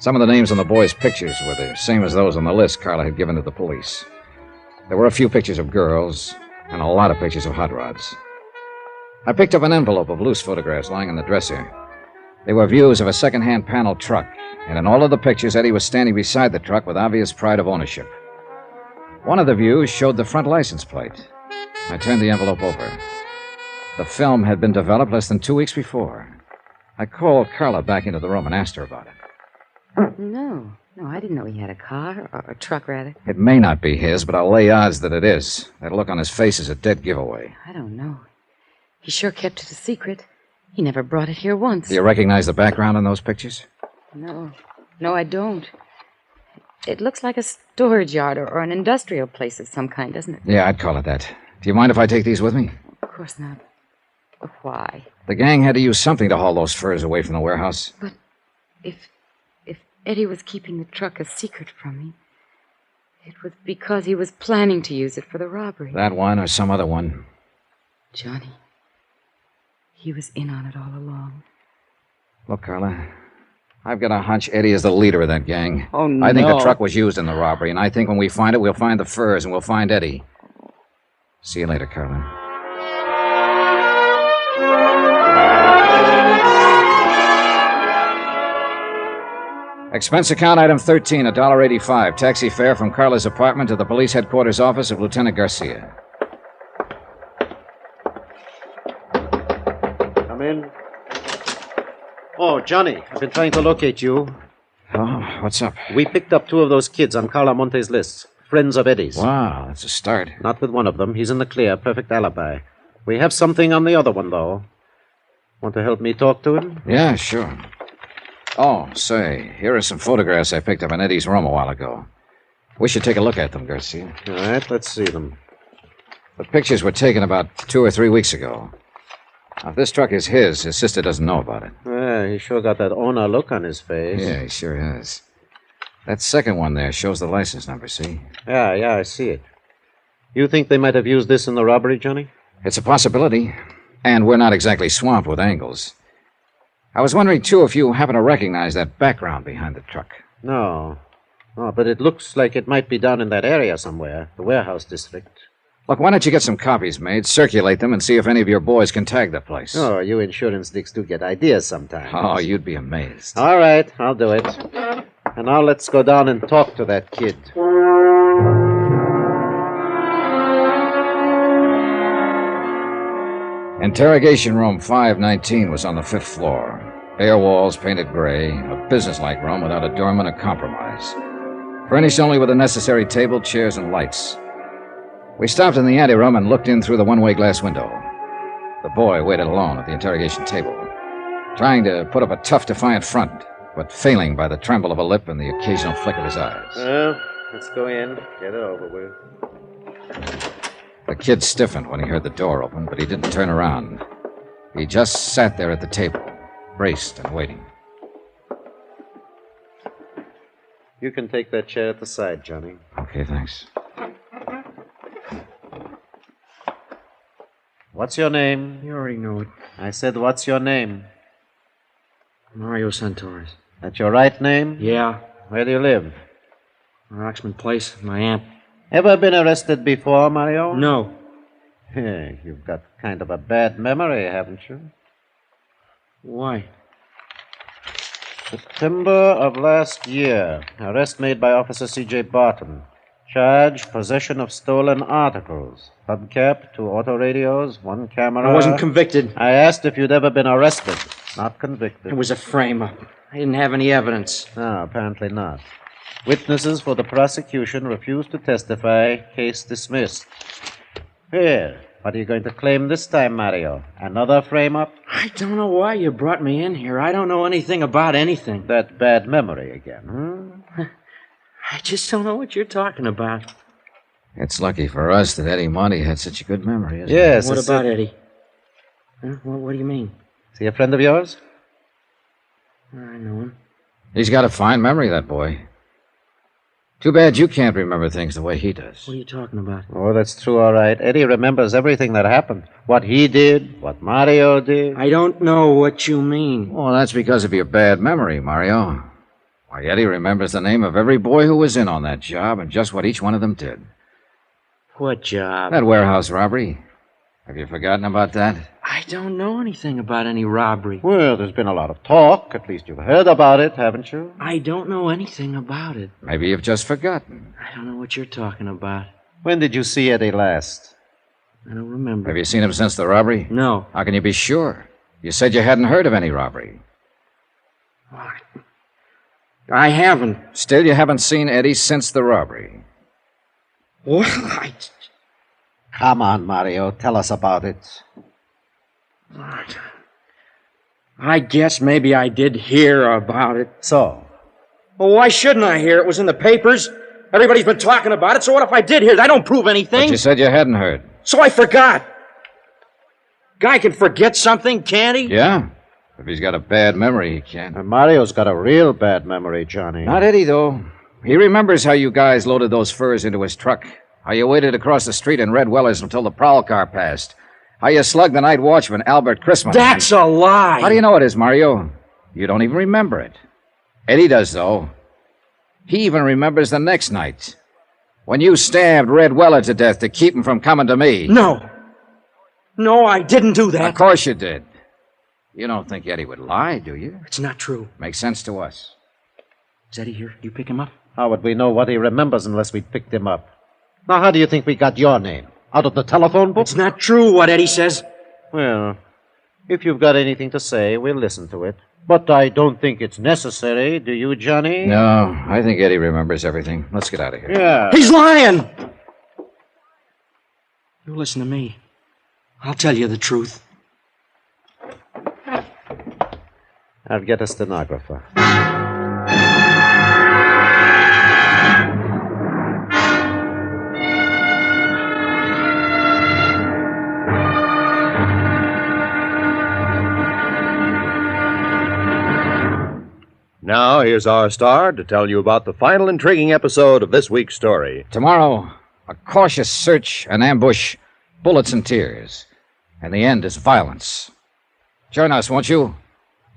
Some of the names on the boys' pictures were the same as those on the list Carla had given to the police. There were a few pictures of girls and a lot of pictures of hot rods. I picked up an envelope of loose photographs lying on the dresser. They were views of a second-hand panel truck, and in all of the pictures, Eddie was standing beside the truck with obvious pride of ownership. One of the views showed the front license plate. I turned the envelope over. The film had been developed less than 2 weeks before. I called Carla back into the room and asked her about it. No, I didn't know he had a car, or a truck, rather. It may not be his, but I'll lay odds that it is. That look on his face is a dead giveaway. I don't know. He sure kept it a secret. He never brought it here once. Do you recognize the background in those pictures? No, I don't. It looks like a storage yard or an industrial place of some kind, doesn't it? Yeah, I'd call it that. Do you mind if I take these with me? Of course not. But why? The gang had to use something to haul those furs away from the warehouse. But if Eddie was keeping the truck a secret from me, it was because he was planning to use it for the robbery. That one or some other one. Johnny, he was in on it all along. Look, Carla, I've got a hunch Eddie is the leader of that gang. Oh, no. I think the truck was used in the robbery, and I think when we find it, we'll find the furs and we'll find Eddie. See you later, Carla. Expense account item 13, $1.85. Taxi fare from Carla's apartment to the police headquarters office of Lieutenant Garcia. Come in. Oh, Johnny, I've been trying to locate you. Oh, what's up? We picked up 2 of those kids on Carla Monte's list. Friends of Eddie's. Wow, that's a start. Not with one of them. He's in the clear. Perfect alibi. We have something on the other one, though. Want to help me talk to him? Yeah, sure. Oh, say, here are some photographs I picked up in Eddie's room a while ago. We should take a look at them, Garcia. All right, let's see them. The pictures were taken about 2 or 3 weeks ago. Now, if this truck is his sister doesn't know about it. Yeah, he sure got that owner look on his face. Yeah, he sure has. That second one there shows the license number, see? Yeah, I see it. You think they might have used this in the robbery, Johnny? It's a possibility. And we're not exactly swamped with angles. I was wondering, too, if you happen to recognize that background behind the truck. No. Oh, but it looks like it might be down in that area somewhere, the warehouse district. Look, why don't you get some copies made, circulate them, and see if any of your boys can tag the place? Oh, you insurance dicks do get ideas sometimes. Oh, you'd be amazed. All right, I'll do it. And now let's go down and talk to that kid. Interrogation room 519 was on the 5th floor. Bare walls painted gray, a businesslike room without adornment or compromise. Furnished only with the necessary table, chairs, and lights. We stopped in the anteroom and looked in through the one-way glass window. The boy waited alone at the interrogation table, trying to put up a tough, defiant front, but failing by the tremble of a lip and the occasional flick of his eyes. Well, let's go in, get it over with. The kid stiffened when he heard the door open, but he didn't turn around. He just sat there at the table, braced and waiting. You can take that chair at the side, Johnny. Okay, thanks. What's your name? You already know it. I said, what's your name? Mario Centaurus. That's your right name? Yeah. Where do you live? Roxman Place, my aunt. Ever been arrested before, Mario? No. Hey, you've got kind of a bad memory, haven't you? Why? September of last year. Arrest made by Officer C.J. Barton. Charge, possession of stolen articles. Hubcap, 2 autoradios, 1 camera. I wasn't convicted. I asked if you'd ever been arrested. Not convicted. It was a frame-up. I didn't have any evidence. No, apparently not. Witnesses for the prosecution refused to testify. Case dismissed. Here, what are you going to claim this time, Mario? Another frame-up? I don't know why you brought me in here. I don't know anything about anything. That bad memory again, I just don't know what you're talking about. It's lucky for us that Eddie Monte had such a good memory, isn't Yes. What about Eddie? Huh? What do you mean? Is he a friend of yours? I know him. He's got a fine memory, that boy. Too bad you can't remember things the way he does. What are you talking about? Oh, that's true, all right. Eddie remembers everything that happened. What he did, what Mario did. I don't know what you mean. Well, that's because of your bad memory, Mario. Why, Eddie remembers the name of every boy who was in on that job and just what each one of them did. What job? That warehouse robbery. Have you forgotten about that? I don't know anything about any robbery. Well, there's been a lot of talk. At least you've heard about it, haven't you? I don't know anything about it. Maybe you've just forgotten. I don't know what you're talking about. When did you see Eddie last? I don't remember. Have you seen him since the robbery? No. How can you be sure? You said you hadn't heard of any robbery. I haven't. Still, you haven't seen Eddie since the robbery. Well, Come on, Mario. Tell us about it. I guess maybe I did hear about it. So? Well, why shouldn't I hear? It was in the papers. Everybody's been talking about it, so what if I did hear it? I don't prove anything. But you said you hadn't heard. So I forgot. Guy can forget something, can't he? Yeah. If he's got a bad memory, he can. And Mario's got a real bad memory, Johnny. Not Eddie, though. He remembers how you guys loaded those furs into his truck. How you waited across the street in Red Weller's until the prowl car passed. How you slugged the night watchman, Albert Christmas. That's a lie. How do you know it is, Mario? You don't even remember it. Eddie does, though. He even remembers the next night. When you stabbed Red Weller to death to keep him from coming to me. No. No, I didn't do that. Of course you did. You don't think Eddie would lie, do you? It's not true. Makes sense to us. Is Eddie here? You pick him up? How would we know what he remembers unless we picked him up? Now, how do you think we got your name? Out of the telephone book? It's not true what Eddie says. Well, if you've got anything to say, we'll listen to it. But I don't think it's necessary, do you, Johnny? No, I think Eddie remembers everything. Let's get out of here. Yeah. He's lying! You listen to me. I'll tell you the truth. I'll get a stenographer. Now, here's our star to tell you about the final intriguing episode of this week's story. Tomorrow, a cautious search, an ambush, bullets and tears. And the end is violence. Join us, won't you?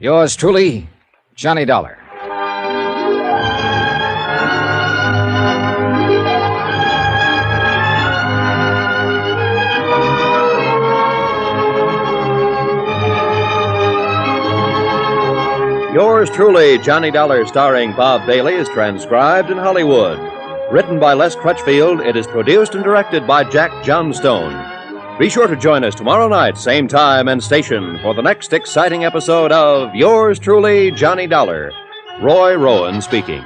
Yours truly, Johnny Dollar. Yours truly, Johnny Dollar, starring Bob Bailey, is transcribed in Hollywood. Written by Les Crutchfield, it is produced and directed by Jack Johnstone. Be sure to join us tomorrow night, same time and station, for the next exciting episode of Yours truly, Johnny Dollar. Roy Rowan speaking.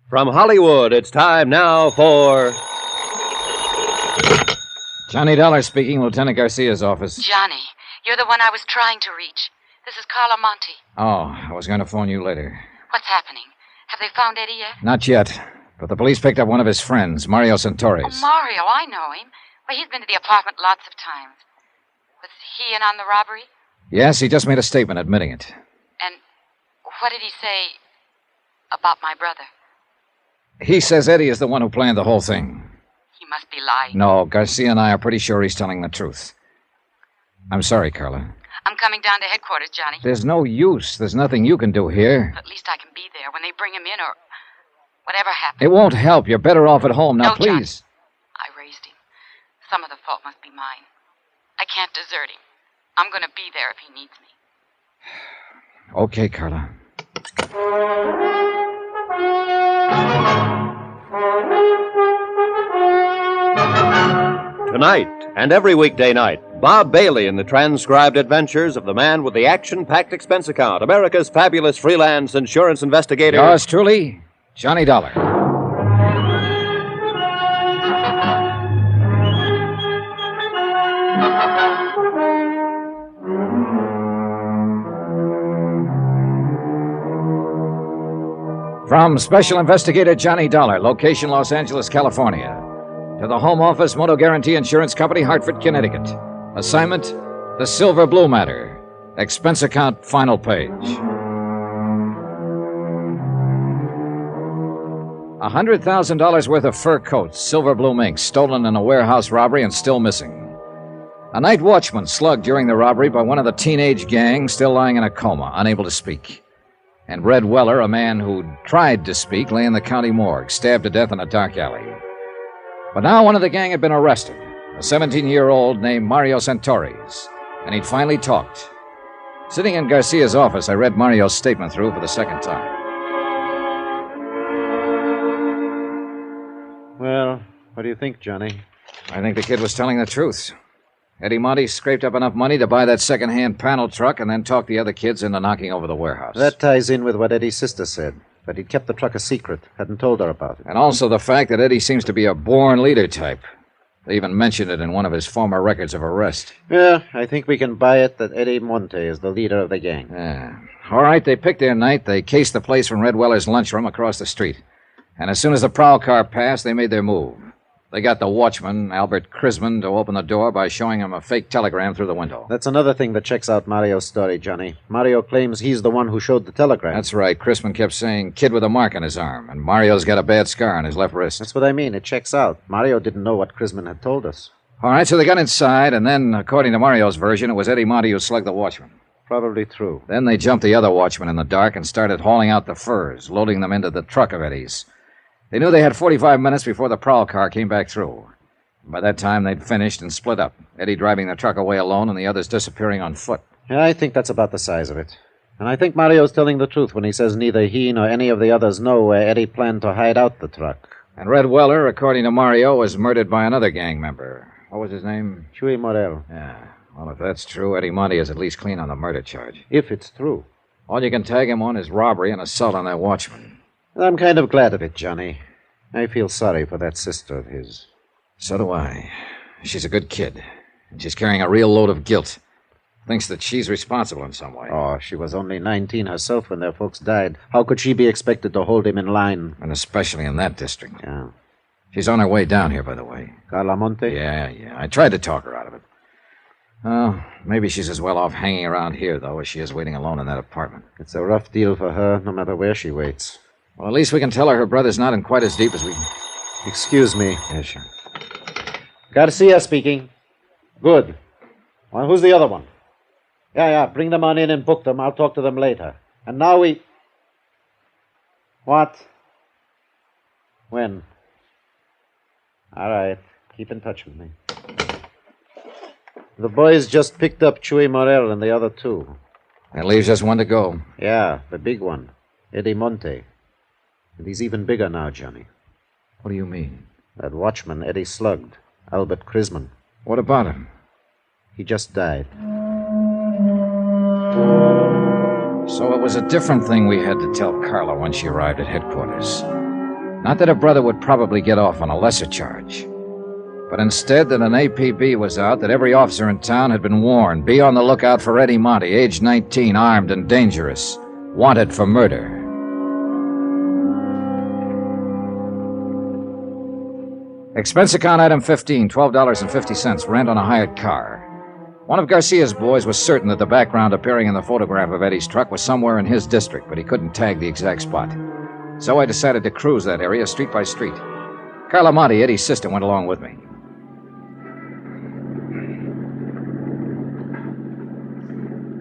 From Hollywood, it's time now for... Johnny Dollar speaking, Lieutenant Garcia's office. Johnny, you're the one I was trying to reach. This is Carla Monte. Oh, I was going to phone you later. What's happening? Have they found Eddie yet? Not yet, but the police picked up one of his friends, Mario Santorres. Oh, Mario, I know him. Well, he's been to the apartment lots of times. Was he in on the robbery? Yes, he just made a statement admitting it. And what did he say about my brother? He says Eddie is the one who planned the whole thing. He must be lying. No, Garcia and I are pretty sure he's telling the truth. I'm sorry, Carla. I'm coming down to headquarters, Johnny. There's no use. There's nothing you can do here. At least I can be there when they bring him in or whatever happens. It won't help. You're better off at home. Now, No, please. Johnny. I raised him. Some of the fault must be mine. I can't desert him. I'm going to be there if he needs me. Okay, Carla. Tonight and every weekday night, Bob Bailey in the transcribed adventures of the man with the action-packed expense account, America's fabulous freelance insurance investigator. Yours truly, Johnny Dollar. From Special Investigator Johnny Dollar, location Los Angeles, California, to the Home Office Moto Guarantee Insurance Company, Hartford, Connecticut. Assignment, the Silver Blue Matter. Expense account, final page. $100,000 worth of fur coats, silver blue mink, stolen in a warehouse robbery and still missing. A night watchman slugged during the robbery by one of the teenage gang, still lying in a coma, unable to speak. And Red Weller, a man who'd tried to speak, lay in the county morgue, stabbed to death in a dark alley. But now one of the gang had been arrested, a 17-year-old named Mario Santoris, and he'd finally talked. Sitting in Garcia's office, I read Mario's statement through for the second time. Well, what do you think, Johnny? I think the kid was telling the truth. Eddie Monte scraped up enough money to buy that second-hand panel truck and then talked the other kids into knocking over the warehouse. That ties in with what Eddie's sister said, that he'd kept the truck a secret, hadn't told her about it. And also the fact that Eddie seems to be a born leader type. They even mentioned it in one of his former records of arrest. Yeah, I think we can buy it that Eddie Monte is the leader of the gang. Yeah. All right, they picked their night. They cased the place from Red Weller's lunchroom across the street. And as soon as the prowl car passed, they made their move. They got the watchman, Albert Crisman, to open the door by showing him a fake telegram through the window. That's another thing that checks out Mario's story, Johnny. Mario claims he's the one who showed the telegram. That's right. Crisman kept saying kid with a mark on his arm, and Mario's got a bad scar on his left wrist. That's what I mean. It checks out. Mario didn't know what Crisman had told us. All right, so they got inside, and then, according to Mario's version, it was Eddie Monte who slugged the watchman. Probably true. Then they jumped the other watchman in the dark and started hauling out the furs, loading them into the truck of Eddie's. They knew they had 45 minutes before the prowl car came back through. By that time, they'd finished and split up, Eddie driving the truck away alone and the others disappearing on foot. Yeah, I think that's about the size of it. And I think Mario's telling the truth when he says neither he nor any of the others know where Eddie planned to hide out the truck. And Red Weller, according to Mario, was murdered by another gang member. What was his name? Chuy Morel. Yeah. Well, if that's true, Eddie Monte is at least clean on the murder charge. If it's true. All you can tag him on is robbery and assault on that watchman. I'm kind of glad of it, Johnny. I feel sorry for that sister of his. So do I. She's a good kid. And she's carrying a real load of guilt. Thinks that she's responsible in some way. Oh, she was only 19 herself when their folks died. How could she be expected to hold him in line? And especially in that district. Yeah. She's on her way down here, by the way. Carla Monte? Yeah. I tried to talk her out of it. Oh, maybe she's as well off hanging around here, though, as she is waiting alone in that apartment. It's a rough deal for her, no matter where she waits. Well, at least we can tell her brother's not in quite as deep as we... Excuse me. Yeah, sure. Garcia speaking. Good. Well, who's the other one? Yeah, bring them on in and book them. I'll talk to them later. And now we... What? When? All right. Keep in touch with me. The boys just picked up Chuy Morel and the other two. That leaves just one to go. Yeah, the big one. Eddie Monte. And he's even bigger now, Johnny. What do you mean? That watchman Eddie slugged. Albert Crisman. What about him? He just died. So it was a different thing we had to tell Carla when she arrived at headquarters. Not that her brother would probably get off on a lesser charge, but instead that an APB was out that every officer in town had been warned, be on the lookout for Eddie Monte, age 19, armed and dangerous, wanted for murder. Expense account item 15, $12.50, rent on a hired car. One of Garcia's boys was certain that the background appearing in the photograph of Eddie's truck was somewhere in his district, but he couldn't tag the exact spot. So I decided to cruise that area street by street. Carla Monte, Eddie's sister, went along with me.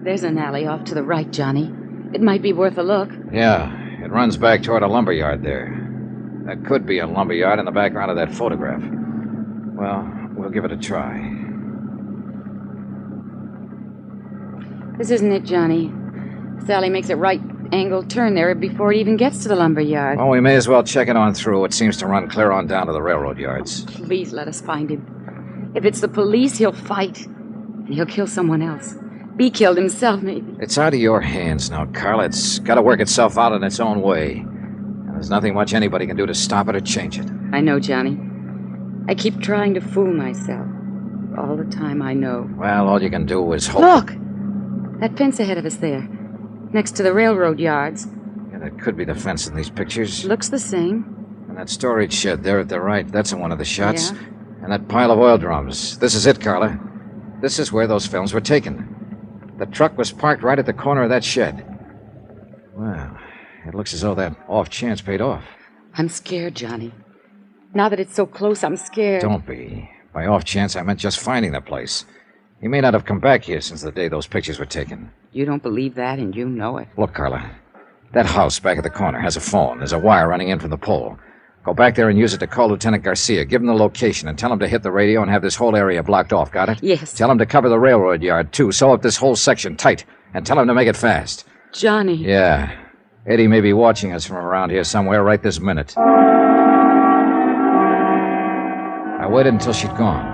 There's an alley off to the right, Johnny. It might be worth a look. Yeah, it runs back toward a lumberyard there. That could be a lumberyard in the background of that photograph. Well, we'll give it a try. This isn't it, Johnny. Sally makes a right-angled turn there before it even gets to the lumberyard. Well, we may as well check it on through. It seems to run clear on down to the railroad yards. Please let us find him. If it's the police, he'll fight. And he'll kill someone else. Be killed himself, maybe. It's out of your hands now, Carla. It's got to work itself out in its own way. And there's nothing much anybody can do to stop it or change it. I know, Johnny. I keep trying to fool myself. All the time I know. Well, all you can do is hope. Look! That fence ahead of us there. Next to the railroad yards. Yeah, that could be the fence in these pictures. Looks the same. And that storage shed there at the right, that's in one of the shots. Yeah. And that pile of oil drums. This is it, Carla. This is where those films were taken. The truck was parked right at the corner of that shed. Well, it looks as though that off chance paid off. I'm scared, Johnny. Now that it's so close, I'm scared. Don't be. By off chance, I meant just finding the place. He may not have come back here since the day those pictures were taken. You don't believe that, and you know it. Look, Carla. That house back at the corner has a phone. There's a wire running in from the pole. Go back there and use it to call Lieutenant Garcia. Give him the location and tell him to hit the radio and have this whole area blocked off. Got it? Yes. Tell him to cover the railroad yard, too. Sew up this whole section tight. And tell him to make it fast. Johnny. Yeah. Eddie may be watching us from around here somewhere right this minute. I waited until she'd gone.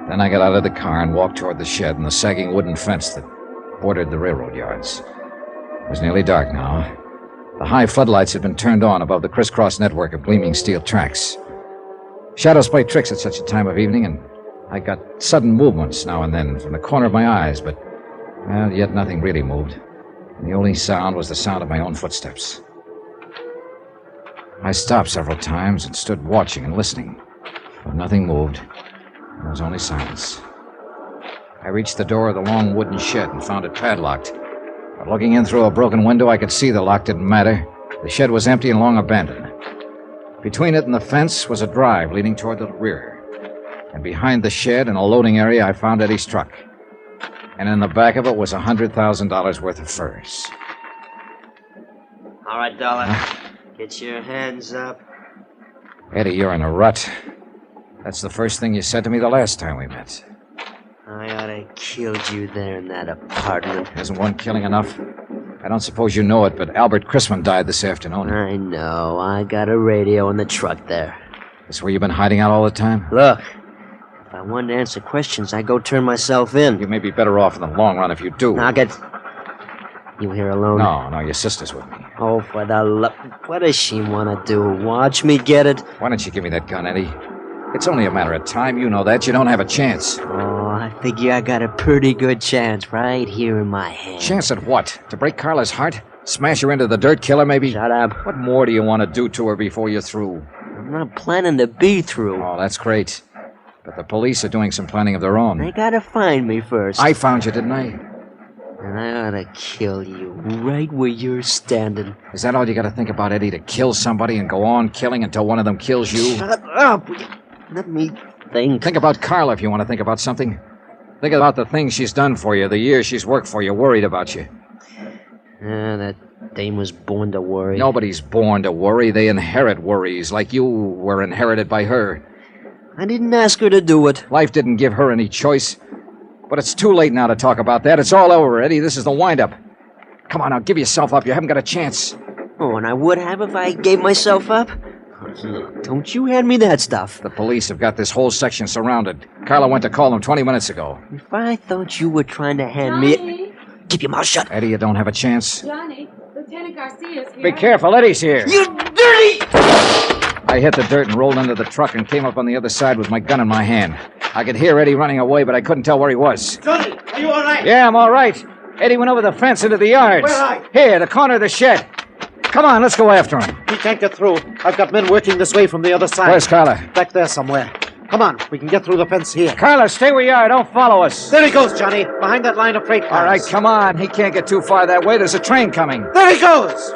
Then I got out of the car and walked toward the shed and the sagging wooden fence that bordered the railroad yards. It was nearly dark now. The high floodlights had been turned on above the crisscross network of gleaming steel tracks. Shadows play tricks at such a time of evening, and I got sudden movements now and then from the corner of my eyes, but, well, yet nothing really moved. And the only sound was the sound of my own footsteps. I stopped several times and stood watching and listening, but nothing moved. There was only silence. I reached the door of the long wooden shed and found it padlocked. But looking in through a broken window, I could see the lock didn't matter. The shed was empty and long abandoned. Between it and the fence was a drive leading toward the rear. And behind the shed in a loading area, I found Eddie's truck. And in the back of it was $100,000 worth of furs. All right, Dollar. Get your hands up. Eddie, you're in a rut. That's the first thing you said to me the last time we met. I ought to killed you there in that apartment. Isn't one killing enough? I don't suppose you know it, but Albert Chrisman died this afternoon. I know. I got a radio in the truck there. That's where you've been hiding out all the time? Look, if I wanted to answer questions, I'd go turn myself in. You may be better off in the long run if you do. Now get... You here alone? No, your sister's with me. Oh, for the love... What does she want to do? Watch me get it? Why don't you give me that gun, Eddie? It's only a matter of time. You know that. You don't have a chance. Oh, I figure I got a pretty good chance right here in my hand. Chance at what? To break Carla's heart? Smash her into the dirt, kill her, maybe? Shut up. What more do you want to do to her before you're through? I'm not planning to be through. Oh, that's great. But the police are doing some planning of their own. They gotta find me first. I found you, didn't I? And I ought to kill you right where you're standing. Is that all you got to think about, Eddie? To kill somebody and go on killing until one of them kills you? Shut up! Let me think. Think about Carla if you want to think about something. Think about the things she's done for you, the years she's worked for you, worried about you. That dame was born to worry. Nobody's born to worry. They inherit worries, like you were inherited by her. I didn't ask her to do it. Life didn't give her any choice. But it's too late now to talk about that. It's all over, Eddie. This is the wind-up. Come on now, give yourself up. You haven't got a chance. Oh, and I would have if I gave myself up? Look, don't you hand me that stuff. The police have got this whole section surrounded. Carla went to call them 20 minutes ago. If I thought you were trying to hand me... Keep your mouth shut. Eddie, you don't have a chance. Johnny, Lieutenant Garcia's here. Be careful, Eddie's here. You dirty... I hit the dirt and rolled into the truck and came up on the other side with my gun in my hand. I could hear Eddie running away, but I couldn't tell where he was. Johnny, are you all right? Yeah, I'm all right. Eddie went over the fence into the yards. Where are you? Here, the corner of the shed. Come on, let's go after him. He can't get through. I've got men working this way from the other side. Where's Carla? Back there somewhere. Come on, we can get through the fence here. Carla, stay where you are. Don't follow us. There he goes, Johnny, behind that line of freight cars. All right, come on. He can't get too far that way. There's a train coming. There he goes!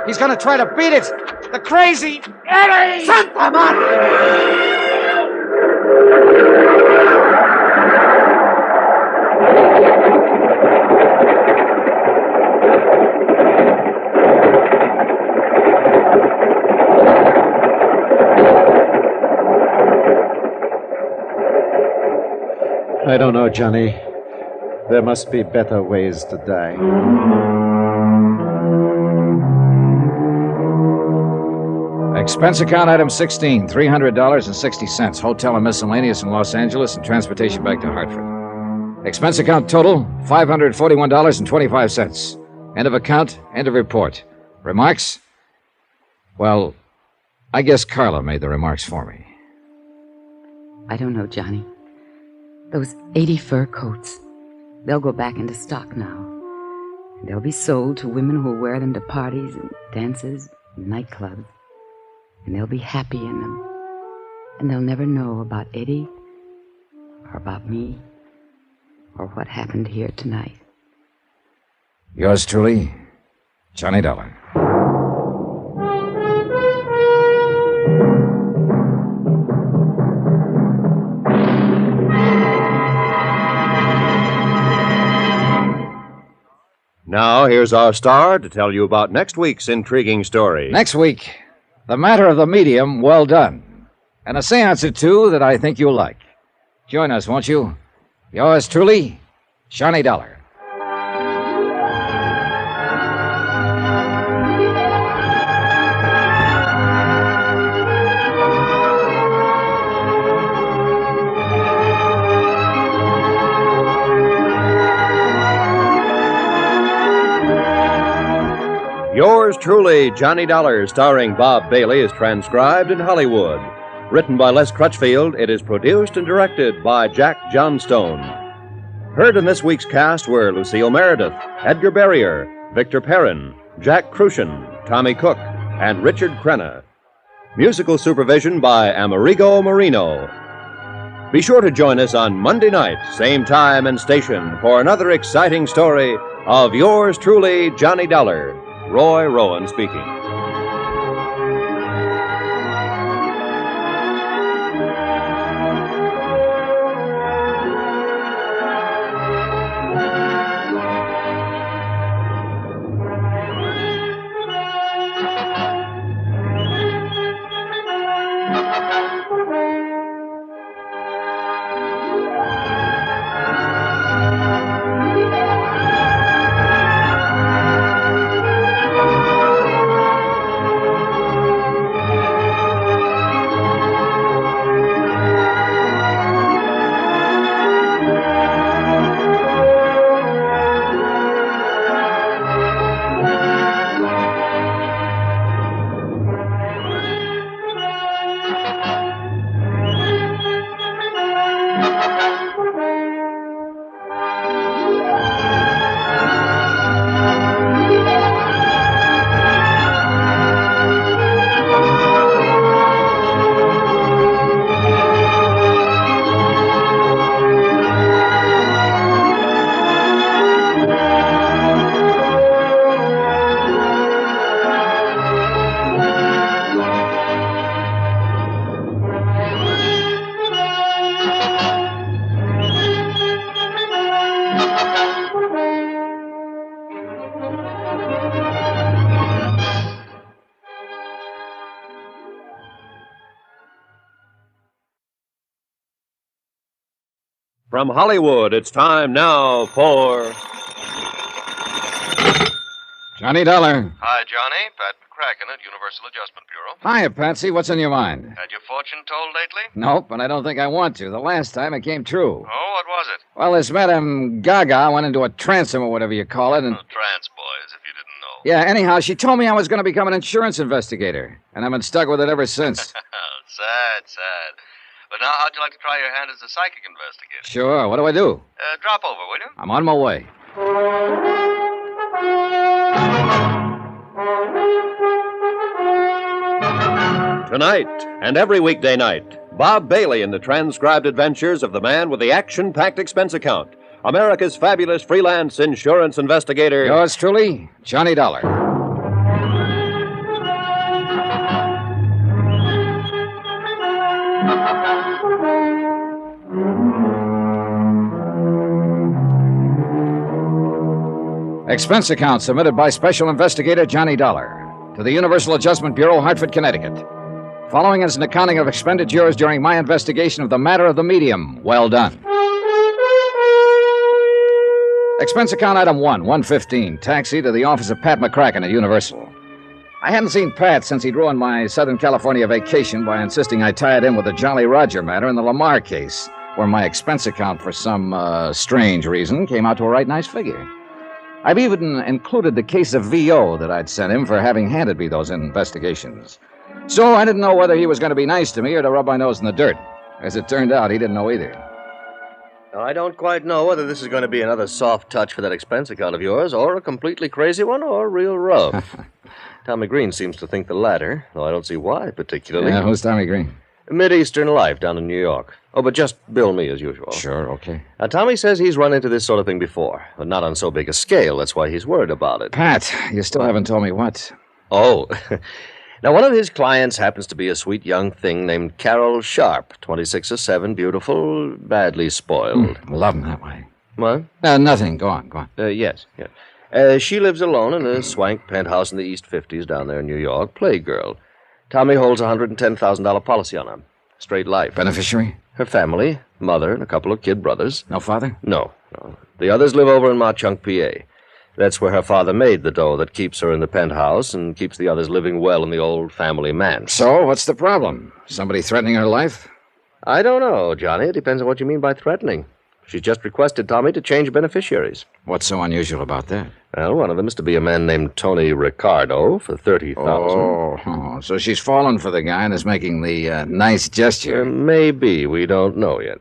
He's going to try to beat it. The crazy Eddie! Santa Madre! I don't know, Johnny. There must be better ways to die. Expense account item 16, $300.60. Hotel and miscellaneous in Los Angeles and transportation back to Hartford. Expense account total, $541.25. End of account, end of report. Remarks? Well, I guess Carla made the remarks for me. I don't know, Johnny. Those 80 fur coats, they'll go back into stock now. They'll be sold to women who'll wear them to parties and dances and nightclubs. And they'll be happy in them. And they'll never know about Eddie or about me or what happened here tonight. Yours truly, Johnny Dollar. Now, here's our star to tell you about next week's intriguing story. Next week, The Matter of the Medium, Well Done. And a seance or two that I think you'll like. Join us, won't you? Yours truly, Johnny Dollar. Yours truly, Johnny Dollar, starring Bob Bailey, is transcribed in Hollywood. Written by Les Crutchfield, it is produced and directed by Jack Johnstone. Heard in this week's cast were Lucille Meredith, Edgar Barrier, Victor Perrin, Jack Crucian, Tommy Cook, and Richard Crenna. Musical supervision by Amerigo Marino. Be sure to join us on Monday night, same time and station, for another exciting story of yours truly, Johnny Dollar. Roy Rowan speaking. From Hollywood, it's time now for... Johnny Dollar. Hi, Johnny. Pat McCracken at Universal Adjustment Bureau. Hiya, Patsy. What's on your mind? Had your fortune told lately? Nope, but I don't think I want to. The last time it came true. Oh, what was it? Well, this Madame Gaga went into a transom or whatever you call it, and... Oh, trance boys, if you didn't know. Yeah, anyhow, she told me I was going to become an insurance investigator, and I've been stuck with it ever since. Sad. But now, how'd you like to try your hand as a psychic investigator? Sure. What do I do? Drop over, will you? I'm on my way. Tonight and every weekday night, Bob Bailey in the transcribed adventures of the man with the action-packed expense account, America's fabulous freelance insurance investigator. Yours truly, Johnny Dollar. Expense account submitted by Special Investigator Johnny Dollar to the Universal Adjustment Bureau, Hartford, Connecticut. Following is an accounting of expenditures during my investigation of the matter of the medium. Well done. Expense account item 1, 115, taxi to the office of Pat McCracken at Universal. I hadn't seen Pat since he'd ruined my Southern California vacation by insisting I tie it in with the Jolly Roger matter in the Lamar case, where my expense account, for some strange reason, came out to a right nice figure. I've even included the case of VO that I'd sent him for having handed me those investigations. So I didn't know whether he was going to be nice to me or to rub my nose in the dirt. As it turned out, he didn't know either. Now, I don't quite know whether this is going to be another soft touch for that expense account of yours, or a completely crazy one, or real rough. Tommy Green seems to think the latter, though I don't see why particularly. Yeah, who's Tommy Green? Mid-Eastern life down in New York. Oh, but just bill me as usual. Sure, okay. Now, Tommy says he's run into this sort of thing before, but not on so big a scale. That's why he's worried about it. Pat, you still haven't told me what. Oh. Now, one of his clients happens to be a sweet young thing named Carol Sharp, 26 or 7, beautiful, badly spoiled. Love him that way. What? Nothing. Go on. Yes. She lives alone in a swank penthouse in the East 50s down there in New York, playgirl. Tommy holds a $110,000 policy on her. Straight life. Beneficiary? Her family, mother, and a couple of kid brothers. No father? No. The others live over in Mauchunk, PA. That's where her father made the dough that keeps her in the penthouse and keeps the others living well in the old family manse. So, what's the problem? Somebody threatening her life? I don't know, Johnny. It depends on what you mean by threatening. She's just requested Tommy to change beneficiaries. What's so unusual about that? Well, one of them is to be a man named Tony Ricardo for $30,000. Oh, so she's fallen for the guy and is making the nice gesture. Maybe. We don't know yet.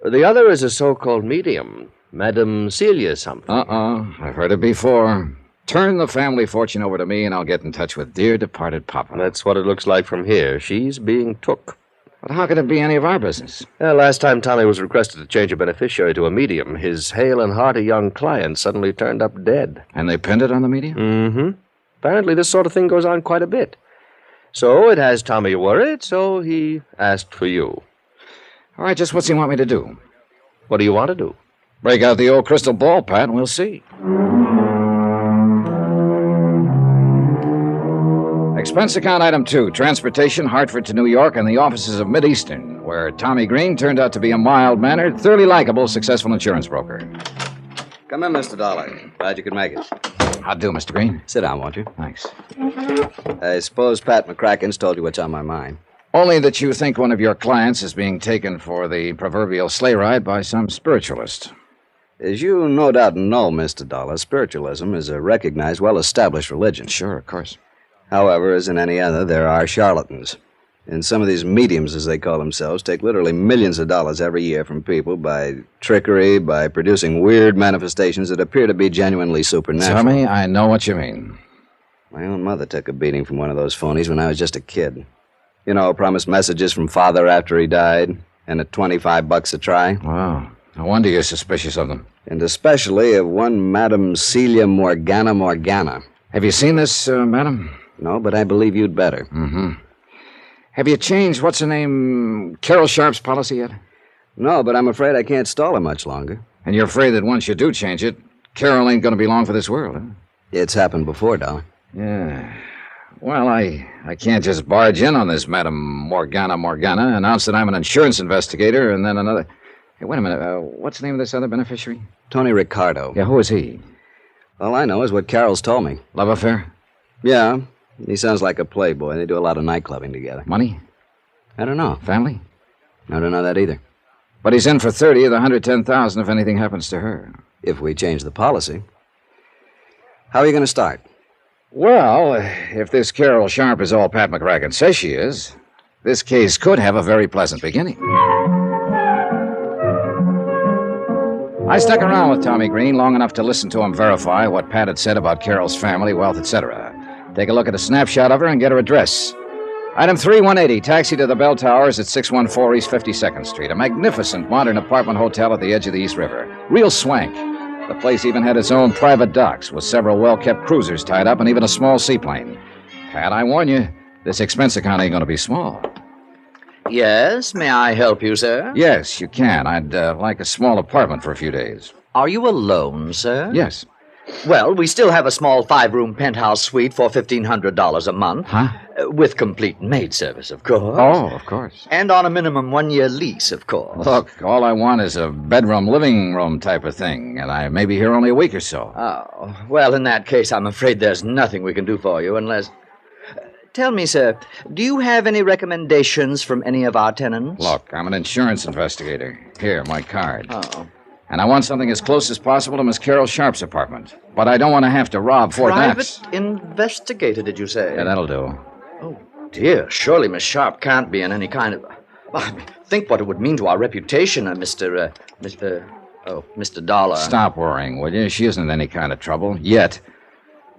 The other is a so-called medium, Madame Celia something. I've heard it before. Turn the family fortune over to me and I'll get in touch with dear departed Papa. That's what it looks like from here. She's being took. But how could it be any of our business? Last time Tommy was requested to change a beneficiary to a medium, his hale and hearty young client suddenly turned up dead. And they pinned it on the medium? Mm-hmm. Apparently this sort of thing goes on quite a bit. So it has Tommy worried, so he asked for you. All right, just what's he want me to do? What do you want to do? Break out the old crystal ball, Pat, and we'll see. Expense account item 2, transportation, Hartford to New York, and the offices of Mid-Eastern, where Tommy Green turned out to be a mild-mannered, thoroughly likable, successful insurance broker. Come in, Mr. Dollar. Glad you could make it. How'd do, Mr. Green? Sit down, won't you? Thanks. I suppose Pat McCracken's told you what's on my mind. Only that you think one of your clients is being taken for the proverbial sleigh ride by some spiritualist. As you no doubt know, Mr. Dollar, spiritualism is a recognized, well-established religion. Sure, of course. However, as in any other, there are charlatans. And some of these mediums, as they call themselves, take literally millions of dollars every year from people by trickery, by producing weird manifestations that appear to be genuinely supernatural. Tommy, I know what you mean. My own mother took a beating from one of those phonies when I was just a kid. You know, promised messages from father after he died, and at $25 a try. Wow. No wonder you're suspicious of them. And especially of one Madame Celia Morgana. Have you seen this, madam? No, but I believe you'd better. Mm-hmm. Have you changed, what's her name, Carol Sharp's policy yet? No, but I'm afraid I can't stall her much longer. And you're afraid that once you do change it, Carol ain't going to be long for this world, huh? It's happened before, Dollar. Yeah. Well, I can't just barge in on this Madame Morgana, announce that I'm an insurance investigator, and then another... Hey, wait a minute. What's the name of this other beneficiary? Tony Ricardo. Yeah, who is he? All I know is what Carol's told me. Love affair? Yeah. He sounds like a playboy. They do a lot of night clubbing together. Money? I don't know. Family? I don't know that either. But he's in for 30 of the 110,000 if anything happens to her. If we change the policy. How are you going to start? Well, if this Carol Sharp is all Pat McCracken says she is, this case could have a very pleasant beginning. I stuck around with Tommy Green long enough to listen to him verify what Pat had said about Carol's family, wealth, etc. Take a look at a snapshot of her and get her address. Item 3180, taxi to the Bell Towers at 614 East 52nd Street. A magnificent modern apartment hotel at the edge of the East River. Real swank. The place even had its own private docks with several well-kept cruisers tied up and even a small seaplane. Pat, I warn you, this expense account ain't going to be small. Yes, may I help you, sir? Yes, you can. I'd like a small apartment for a few days. Are you alone, sir? Yes. Well, we still have a small 5-room penthouse suite for $1,500 a month. Huh? With complete maid service, of course. Oh, of course. And on a minimum 1-year lease, of course. Look, all I want is a bedroom, living room type of thing, and I may be here only a week or so. Oh, well, in that case, I'm afraid there's nothing we can do for you unless... Tell me, sir, do you have any recommendations from any of our tenants? Look, I'm an insurance investigator. Here, my card. Oh. And I want something as close as possible to Miss Carol Sharp's apartment. But I don't want to have to rob Fort Knox. Private investigator, did you say? Yeah, that'll do. Oh, dear. Surely Miss Sharp can't be in any kind of... Well, think what it would mean to our reputation, Mr. Dollar. Stop worrying, will you? She isn't in any kind of trouble. Yet.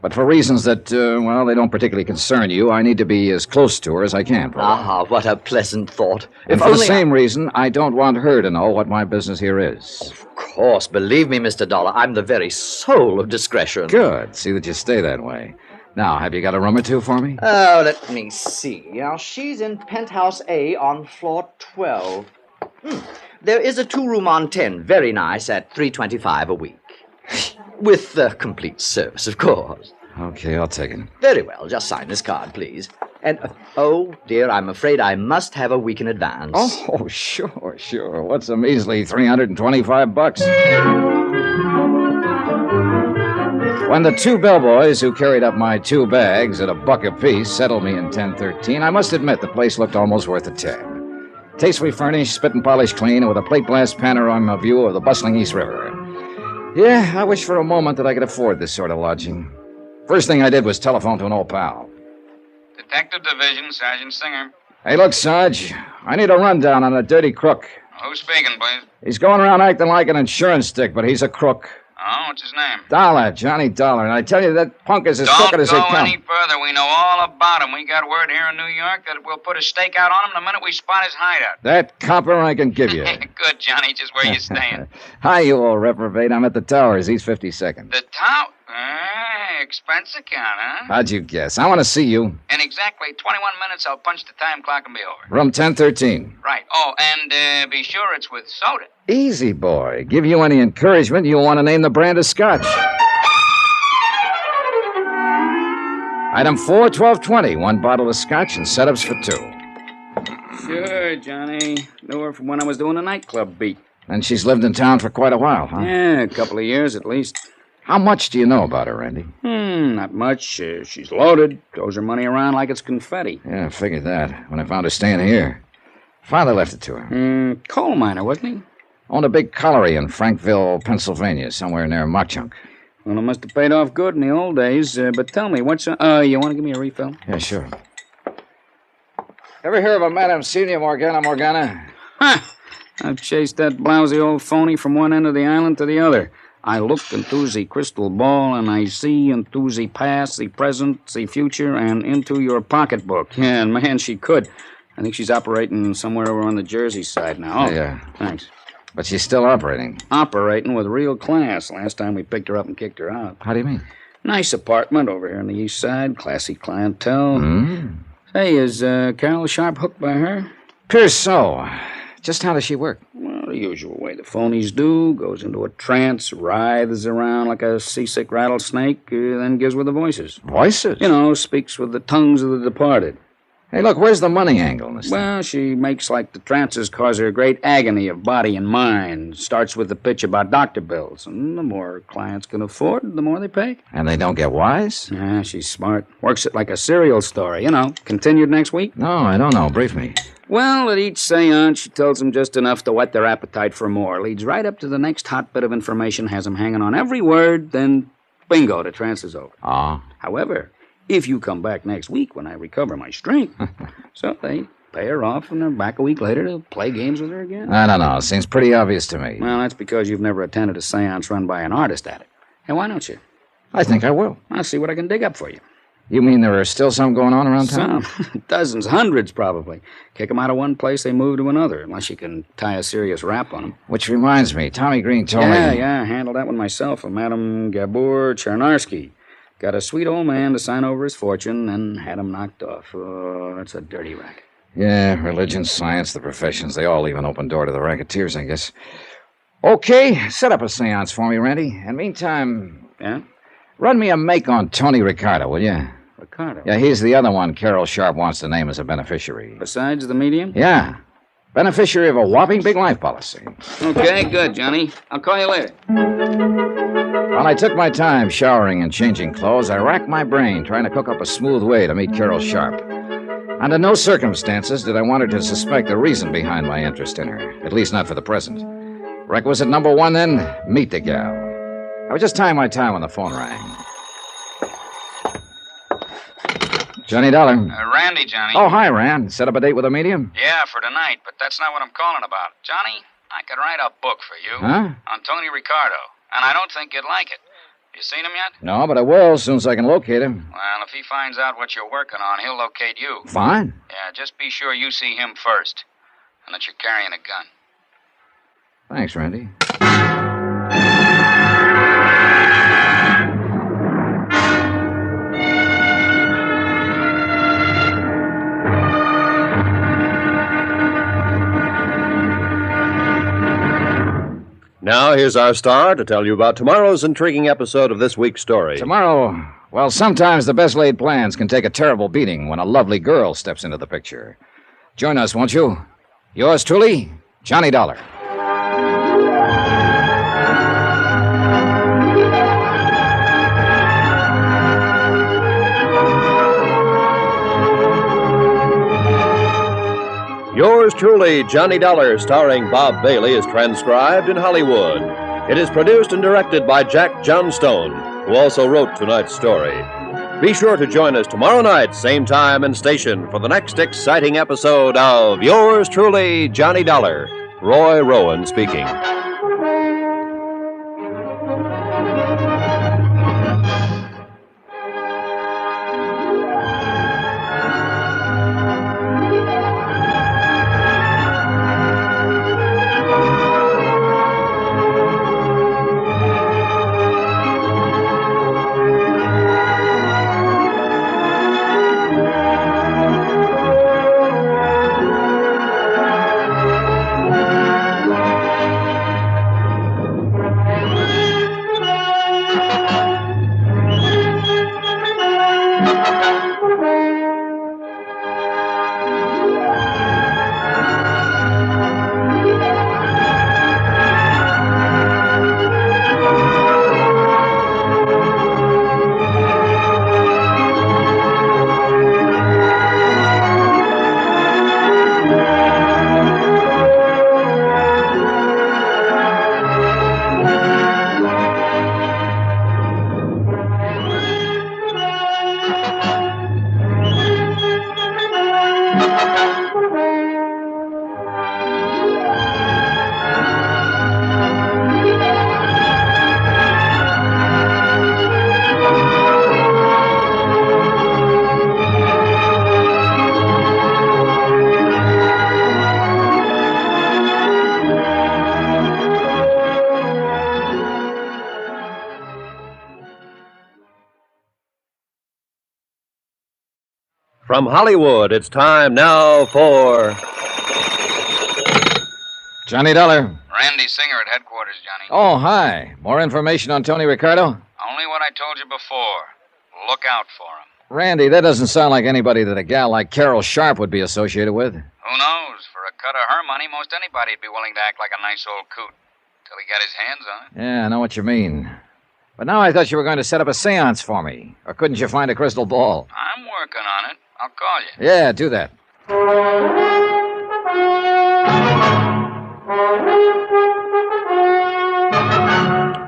But for reasons that, well, they don't particularly concern you, I need to be as close to her as I can. Ah, what a pleasant thought. And for the same reason, I don't want her to know what my business here is. Of course. Believe me, Mr. Dollar, I'm the very soul of discretion. Good. See that you stay that way. Now, have you got a room or two for me? Oh, let me see. Now, she's in penthouse A on floor 12. There is a 2-room on 10, very nice, at $325 a week. With complete service, of course. Okay, I'll take it. Very well. Just sign this card, please. And, oh, dear, I'm afraid I must have a week in advance. Oh, sure. What's a measly $325? When the 2 bellboys who carried up my 2 bags at $1 apiece settled me in 1013, I must admit the place looked almost worth a tab. Tastefully furnished, spit and polished clean, and with a plate glass panorama view of the bustling East River. Yeah, I wish for a moment that I could afford this sort of lodging. First thing I did was telephone to an old pal. Detective Division, Sergeant Singer. Hey, look, Sarge, I need a rundown on a dirty crook. Who's speaking, please? He's going around acting like an insurance stick, but he's a crook. Oh, what's his name? Dollar, Johnny Dollar. And I tell you, that punk is as crooked as they Don't go come. any further. We know all about him. We got word here in New York that we'll put a stake out on him the minute we spot his hideout. That copper I can give you. Good, Johnny. Just where you staying? Hi, you old reprobate. I'm at the Towers, East 52nd. The tower? Expense account, huh? How'd you guess? I want to see you. In exactly 21 minutes, I'll punch the time clock and be over. Room 1013. Right. Oh, and be sure it's with soda. Easy, boy. Give you any encouragement, you'll want to name the brand of scotch. Item 4, 1220. 1 bottle of scotch and setups for 2. Sure, Johnny. Knew her from when I was doing a nightclub beat. And she's lived in town for quite a while, huh? Yeah, a couple of years at least. How much do you know about her, Randy? Not much. She's loaded. Throws her money around like it's confetti. Yeah, I figured that when I found her staying here. Father left it to her. Coal miner, wasn't he? Owned a big colliery in Frankville, Pennsylvania, somewhere near Mockchunk. Well, it must have paid off good in the old days. But tell me, what's... you want to give me a refill? Yeah, sure. Ever hear of a Madame Senior Morgana? Huh! I've chased that blousy old phony from one end of the island to the other. I look into the crystal ball, and I see into the past, the present, the future, and into your pocketbook. Yeah, and man, she could. I think she's operating somewhere over on the Jersey side now. Oh, yeah. Thanks. But she's still operating. Operating with real class. Last time we picked her up and kicked her out. How do you mean? Nice apartment over here on the east side. Classy clientele. Hey, is Carol Sharp hooked by her? Appears so. Just how does she work? Well, the usual way the phonies do. Goes into a trance, writhes around like a seasick rattlesnake, then gives with the voices. Voices? You know, speaks with the tongues of the departed. Hey, look, where's the money angle in this thing? Well, she makes like the trances cause her great agony of body and mind. Starts with the pitch about doctor bills. And the more clients can afford, the more they pay. And they don't get wise? Yeah, she's smart. Works it like a serial story. You know, continued next week? No, I don't know. Brief me. Well, at each seance, she tells them just enough to whet their appetite for more. Leads right up to the next hot bit of information, has them hanging on every word, then bingo, the trance is over. However, if you come back next week when I recover my strength. So they pay her off and they're back a week later to play games with her again. I don't know. Seems pretty obvious to me. Well, that's because you've never attended a seance run by an artist at it. Hey, why don't you? I think I will. I'll see what I can dig up for you. You mean there are still some going on around town? Some. Dozens, hundreds probably. Kick them out of one place, they move to another, unless you can tie a serious rap on them. Which reminds me, Tommy Green told me... Yeah, I handled that one myself, with Madame Gabor Chernarsky. Got a sweet old man to sign over his fortune, and had him knocked off. Oh, that's a dirty racket. Yeah, religion, science, the professions, they all leave an open door to the racketeers, I guess. Okay, set up a seance for me, Randy. And meantime... Yeah? Run me a make on Tony Ricardo, will you? Ricardo? Yeah, he's the other one Carol Sharp wants to name as a beneficiary. Besides the medium? Yeah. Beneficiary of a whopping big life policy. Okay, good, Johnny. I'll call you later. While I took my time showering and changing clothes, I racked my brain trying to cook up a smooth way to meet Carol Sharp. Under no circumstances did I want her to suspect the reason behind my interest in her, at least not for the present. Requisite number one, then, meet the gal. I was just tying my tie when the phone rang. Johnny Dollar. Randy, Johnny. Oh, hi, Rand. Set up a date with a medium? Yeah, for tonight, but that's not what I'm calling about. Johnny, I could write a book for you. Huh? On Tony Ricardo, and I don't think you'd like it. You seen him yet? No, but I will as soon as I can locate him. Well, if he finds out what you're working on, he'll locate you. Fine. Yeah, just be sure you see him first, and that you're carrying a gun. Thanks, Randy. Now, here's our star to tell you about tomorrow's intriguing episode of this week's story. Tomorrow, well, sometimes the best laid plans can take a terrible beating when a lovely girl steps into the picture. Join us, won't you? Yours truly, Johnny Dollar. Yours truly, Johnny Dollar, starring Bob Bailey, is transcribed in Hollywood. It is produced and directed by Jack Johnstone, who also wrote tonight's story. Be sure to join us tomorrow night, same time and station, for the next exciting episode of Yours truly, Johnny Dollar. Roy Rowan speaking. From Hollywood, it's time now for... Johnny Dollar. Randy Singer at headquarters, Johnny. Oh, hi. More information on Tony Ricardo? Only what I told you before. Look out for him. Randy, that doesn't sound like anybody that a gal like Carol Sharp would be associated with. Who knows? For a cut of her money, most anybody'd be willing to act like a nice old coot. Till he got his hands on it. Yeah, I know what you mean. But now I thought you were going to set up a seance for me. Or couldn't you find a crystal ball? I'm working on it. I'll call you. Yeah, do that.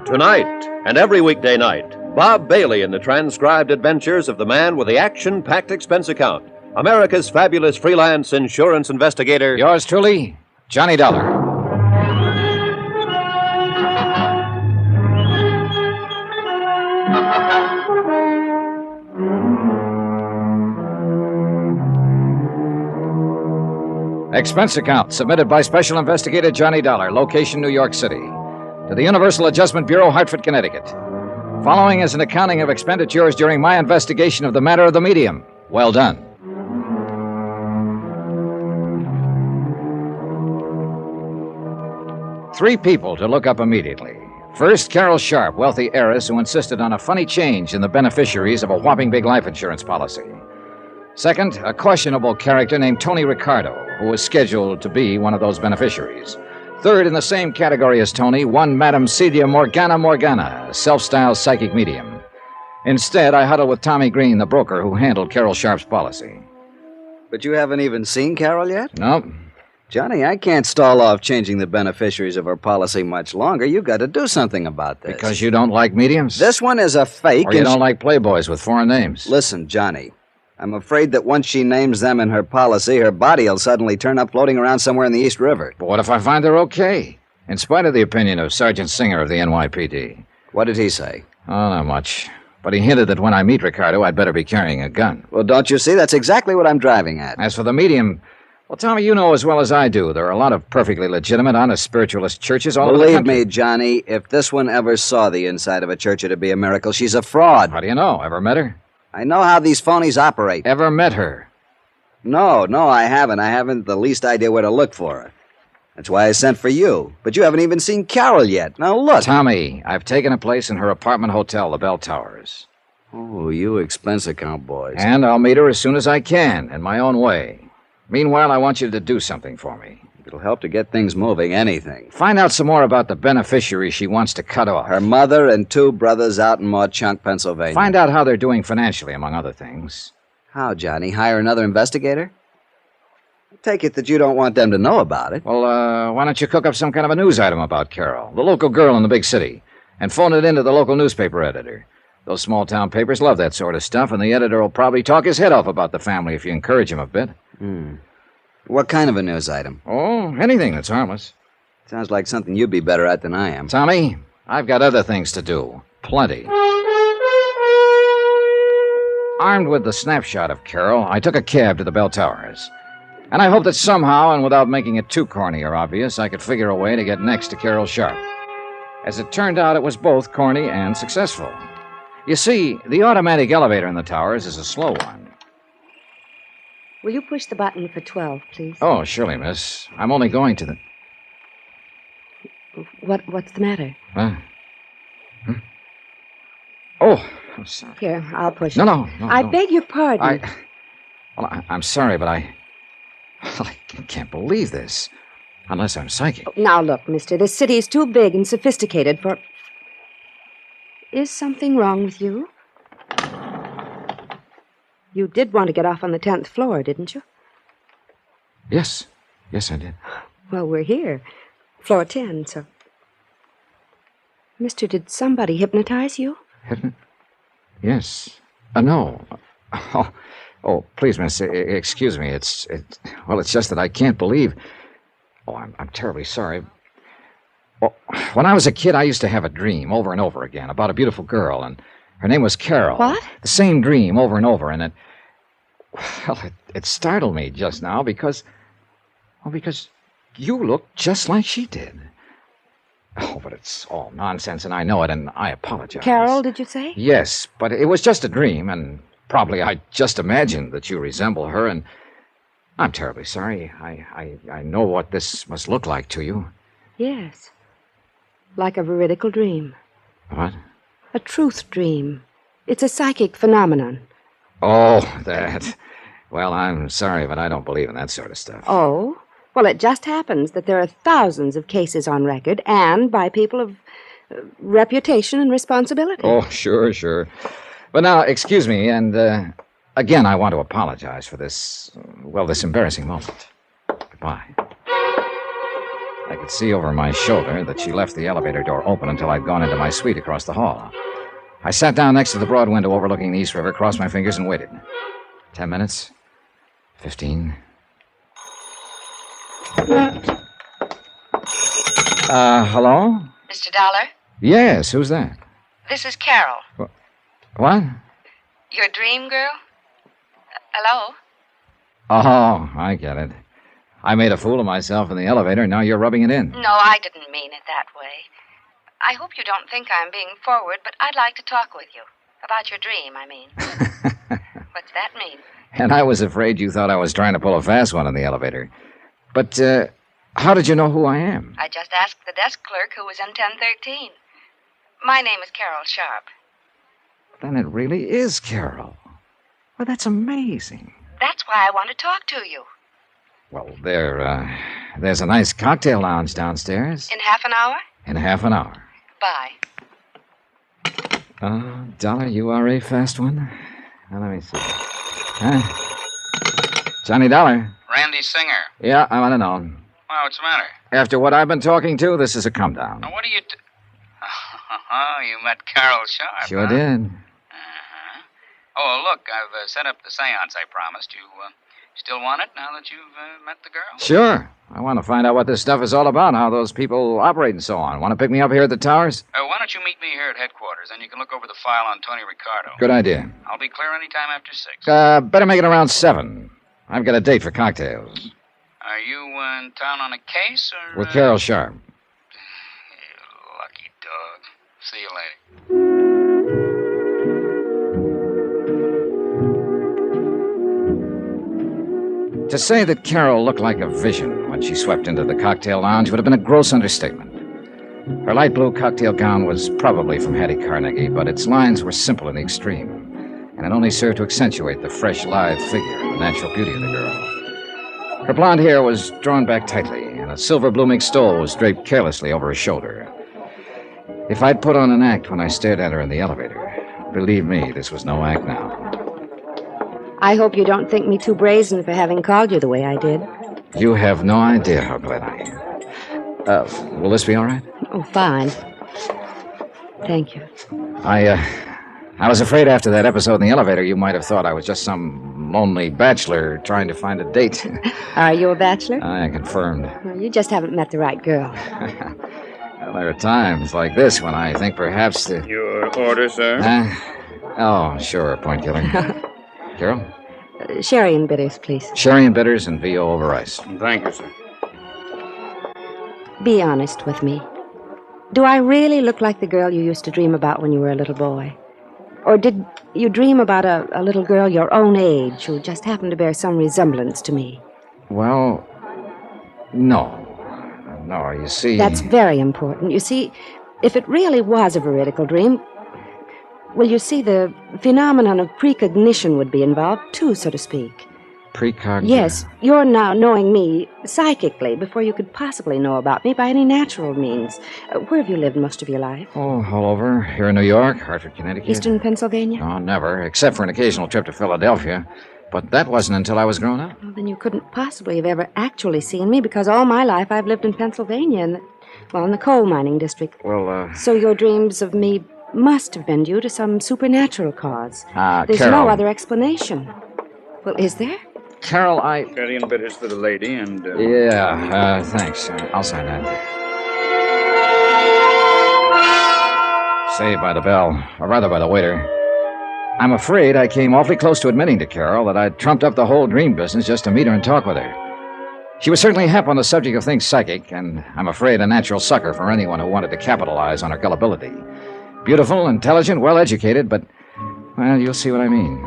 Tonight, and every weekday night, Bob Bailey in the transcribed adventures of the man with the action-packed expense account. America's fabulous freelance insurance investigator. Yours truly, Johnny Dollar. Expense account submitted by Special Investigator Johnny Dollar, location New York City. To the Universal Adjustment Bureau, Hartford, Connecticut. Following is an accounting of expenditures during my investigation of the matter of the medium. Well done. Three people to look up immediately. First, Carol Sharp, wealthy heiress who insisted on a funny change in the beneficiaries of a whopping big life insurance policy. Second, a questionable character named Tony Ricardo, who was scheduled to be one of those beneficiaries. Third, in the same category as Tony, one Madame Celia Morgana, a self-styled psychic medium. Instead, I huddled with Tommy Green, the broker who handled Carol Sharp's policy. But you haven't even seen Carol yet? Nope. Johnny, I can't stall off changing the beneficiaries of her policy much longer. You've got to do something about this. Because you don't like mediums? This one is a fake. Or you don't like playboys with foreign names? Listen, Johnny, I'm afraid that once she names them in her policy, her body will suddenly turn up floating around somewhere in the East River. But what if I find they're okay? In spite of the opinion of Sergeant Singer of the NYPD. What did he say? Oh, not much. But he hinted that when I meet Ricardo, I'd better be carrying a gun. Well, don't you see? That's exactly what I'm driving at. As for the medium, well, Tommy, you know as well as I do, there are a lot of perfectly legitimate, honest spiritualist churches all over the country. Believe me, Johnny, if this one ever saw the inside of a church, it'd be a miracle. She's a fraud. How do you know? Ever met her? I know how these phonies operate. Ever met her? No, I haven't. I haven't the least idea where to look for her. That's why I sent for you. But you haven't even seen Carol yet. Now, look. Tommy, I've taken a place in her apartment hotel, the Bell Towers. Oh, you expense account boys. And I'll meet her as soon as I can, in my own way. Meanwhile, I want you to do something for me. It'll help to get things moving, anything. Find out some more about the beneficiary she wants to cut off. Her mother and two brothers out in Mauchunk, Pennsylvania. Find out how they're doing financially, among other things. How, Johnny? Hire another investigator? I take it that you don't want them to know about it. Well, why don't you cook up some kind of a news item about Carol, the local girl in the big city, and phone it in to the local newspaper editor. Those small-town papers love that sort of stuff, and the editor will probably talk his head off about the family if you encourage him a bit. What kind of a news item? Oh, anything that's harmless. Sounds like something you'd be better at than I am. Tommy, I've got other things to do. Plenty. Armed with the snapshot of Carol, I took a cab to the Bell Towers. And I hoped that somehow, and without making it too corny or obvious, I could figure a way to get next to Carol Sharp. As it turned out, it was both corny and successful. You see, the automatic elevator in the towers is a slow one. Will you push the button for 12, please? Oh, surely, miss. I'm only going to the... What's the matter? Huh? Oh, I'm sorry. Here, I'll push No, it. no. I beg your pardon. I'm sorry, but I can't believe this. Unless I'm psychic. Now, look, mister, this city is too big and sophisticated for... Is something wrong with you? You did want to get off on the 10th floor, didn't you? Yes. Yes, I did. Well, we're here. Floor 10, so... Mister, did somebody hypnotize you? Yes. No. Oh, please, miss, excuse me. It's just that I can't believe... Oh, I'm terribly sorry. Well, when I was a kid, I used to have a dream over and over again about a beautiful girl, and her name was Carol. What? The same dream over and over, and it startled me just now because you look just like she did. Oh, but it's all nonsense, and I know it, and I apologize. Carol, did you say? Yes, but it was just a dream, and probably I just imagined that you resemble her, and I'm terribly sorry. I know what this must look like to you. Yes. Like a veridical dream. What? A truth dream. It's a psychic phenomenon. Oh, that. Well, I'm sorry, but I don't believe in that sort of stuff. Oh? Well, it just happens that there are thousands of cases on record, and by people of reputation and responsibility. Oh, sure. But now, excuse me, and again, I want to apologize for this embarrassing moment. Goodbye. I could see over my shoulder that she left the elevator door open until I'd gone into my suite across the hall. I sat down next to the broad window overlooking the East River, crossed my fingers, and waited. 10 minutes. 15. Hello? Mr. Dollar, Yes, who's that? this is Carol, What? your dream girl. Hello? Oh, I get it. I made a fool of myself in the elevator. Now you're rubbing it in. No, I didn't mean it that way. I hope you don't think I'm being forward, but I'd like to talk with you. About your dream, I mean. What's that mean? And I was afraid you thought I was trying to pull a fast one in the elevator. But, how did you know who I am? I just asked the desk clerk who was in 1013. My name is Carol Sharp. Then it really is Carol. Well, that's amazing. That's why I want to talk to you. Well, there's a nice cocktail lounge downstairs. In half an hour? In half an hour. Bye. Dollar, you are a fast one. Now, let me see. Johnny Dollar. Randy Singer. Yeah, I want to know. Well, what's the matter? After what I've been talking to, this is a come down. Now, what do you do? Oh, you met Carol Sharp. Sure huh? did. Oh, look, I've set up the seance I promised. You still want it now that you've met the girl? Sure. I want to find out what this stuff is all about, how those people operate and so on. Want to pick me up here at the towers? Why don't you meet me here at headquarters, and you can look over the file on Tony Ricardo. Good idea. I'll be clear any time after 6. Better make it around 7. I've got a date for cocktails. Are you in town on a case, or... With Carol Sharp. Lucky dog. See you later. To say that Carol looked like a vision when she swept into the cocktail lounge would have been a gross understatement. Her light blue cocktail gown was probably from Hattie Carnegie, but its lines were simple in the extreme, and it only served to accentuate the fresh, lithe figure and the natural beauty of the girl. Her blonde hair was drawn back tightly, and a silver blooming stole was draped carelessly over her shoulder. If I'd put on an act when I stared at her in the elevator, believe me, this was no act now. I hope you don't think me too brazen for having called you the way I did. You have no idea how glad I am. Will this be all right? Oh, fine. Thank you. I was afraid after that episode in the elevator you might have thought I was just some lonely bachelor trying to find a date. Are you a bachelor? I confirmed. Well, you just haven't met the right girl. Well, there are times like this when I think perhaps the... Your order, sir? Oh, sure, point killer. Carol? Sherry and bitters, please. Sherry and bitters and VO over ice. Thank you, sir. Be honest with me. Do I really look like the girl you used to dream about when you were a little boy? Or did you dream about a little girl your own age who just happened to bear some resemblance to me? Well, no. No, you see... That's very important. You see, if it really was a veridical dream... Well, you see, the phenomenon of precognition would be involved, too, so to speak. Precognition? Yes, you're now knowing me psychically before you could possibly know about me by any natural means. Where have you lived most of your life? Oh, all over. Here in New York, Hartford, Connecticut. Eastern Pennsylvania? Oh, never, except for an occasional trip to Philadelphia. But that wasn't until I was grown up. Well, then you couldn't possibly have ever actually seen me, because all my life I've lived in Pennsylvania, in the coal mining district. Well, So your dreams of me must have been due to some supernatural cause. There's Carol. no other explanation. Well, is there? Carol, Sherry and bitters for the lady, and... Yeah, thanks. I'll sign that. Saved by the bell, or rather by the waiter. I'm afraid I came awfully close to admitting to Carol that I'd trumped up the whole dream business just to meet her and talk with her. She was certainly hep on the subject of things psychic, and I'm afraid a natural sucker for anyone who wanted to capitalize on her gullibility. Beautiful, intelligent, well-educated, but, well, you'll see what I mean.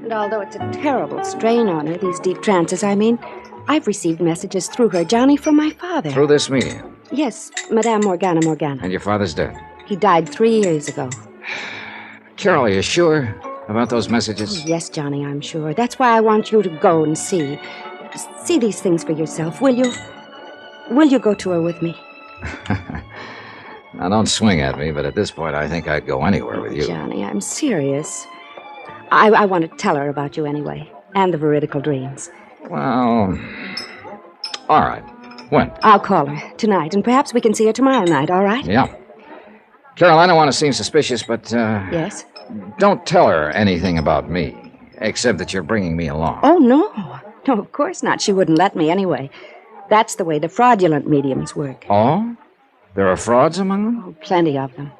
And although it's a terrible strain on her, these deep trances, I've received messages through her, Johnny, from my father. Through this medium. Yes, Madame Morgana. And your father's dead. He died 3 years ago. Carol, are you sure about those messages? Oh, yes, Johnny, I'm sure. That's why I want you to go and see. See these things for yourself, will you? Will you go to her with me? Now, don't swing at me, but at this point, I think I'd go anywhere with you. Johnny, I'm serious. I want to tell her about you anyway, and the veridical dreams. Well, all right. When? I'll call her tonight, and perhaps we can see her tomorrow night, all right? Yeah. Carol, I don't want to seem suspicious, but, Yes? don't tell her anything about me, except that you're bringing me along. Oh, no. No, of course not. She wouldn't let me anyway. That's the way the fraudulent mediums work. Oh? There are frauds among them? Oh, plenty of them.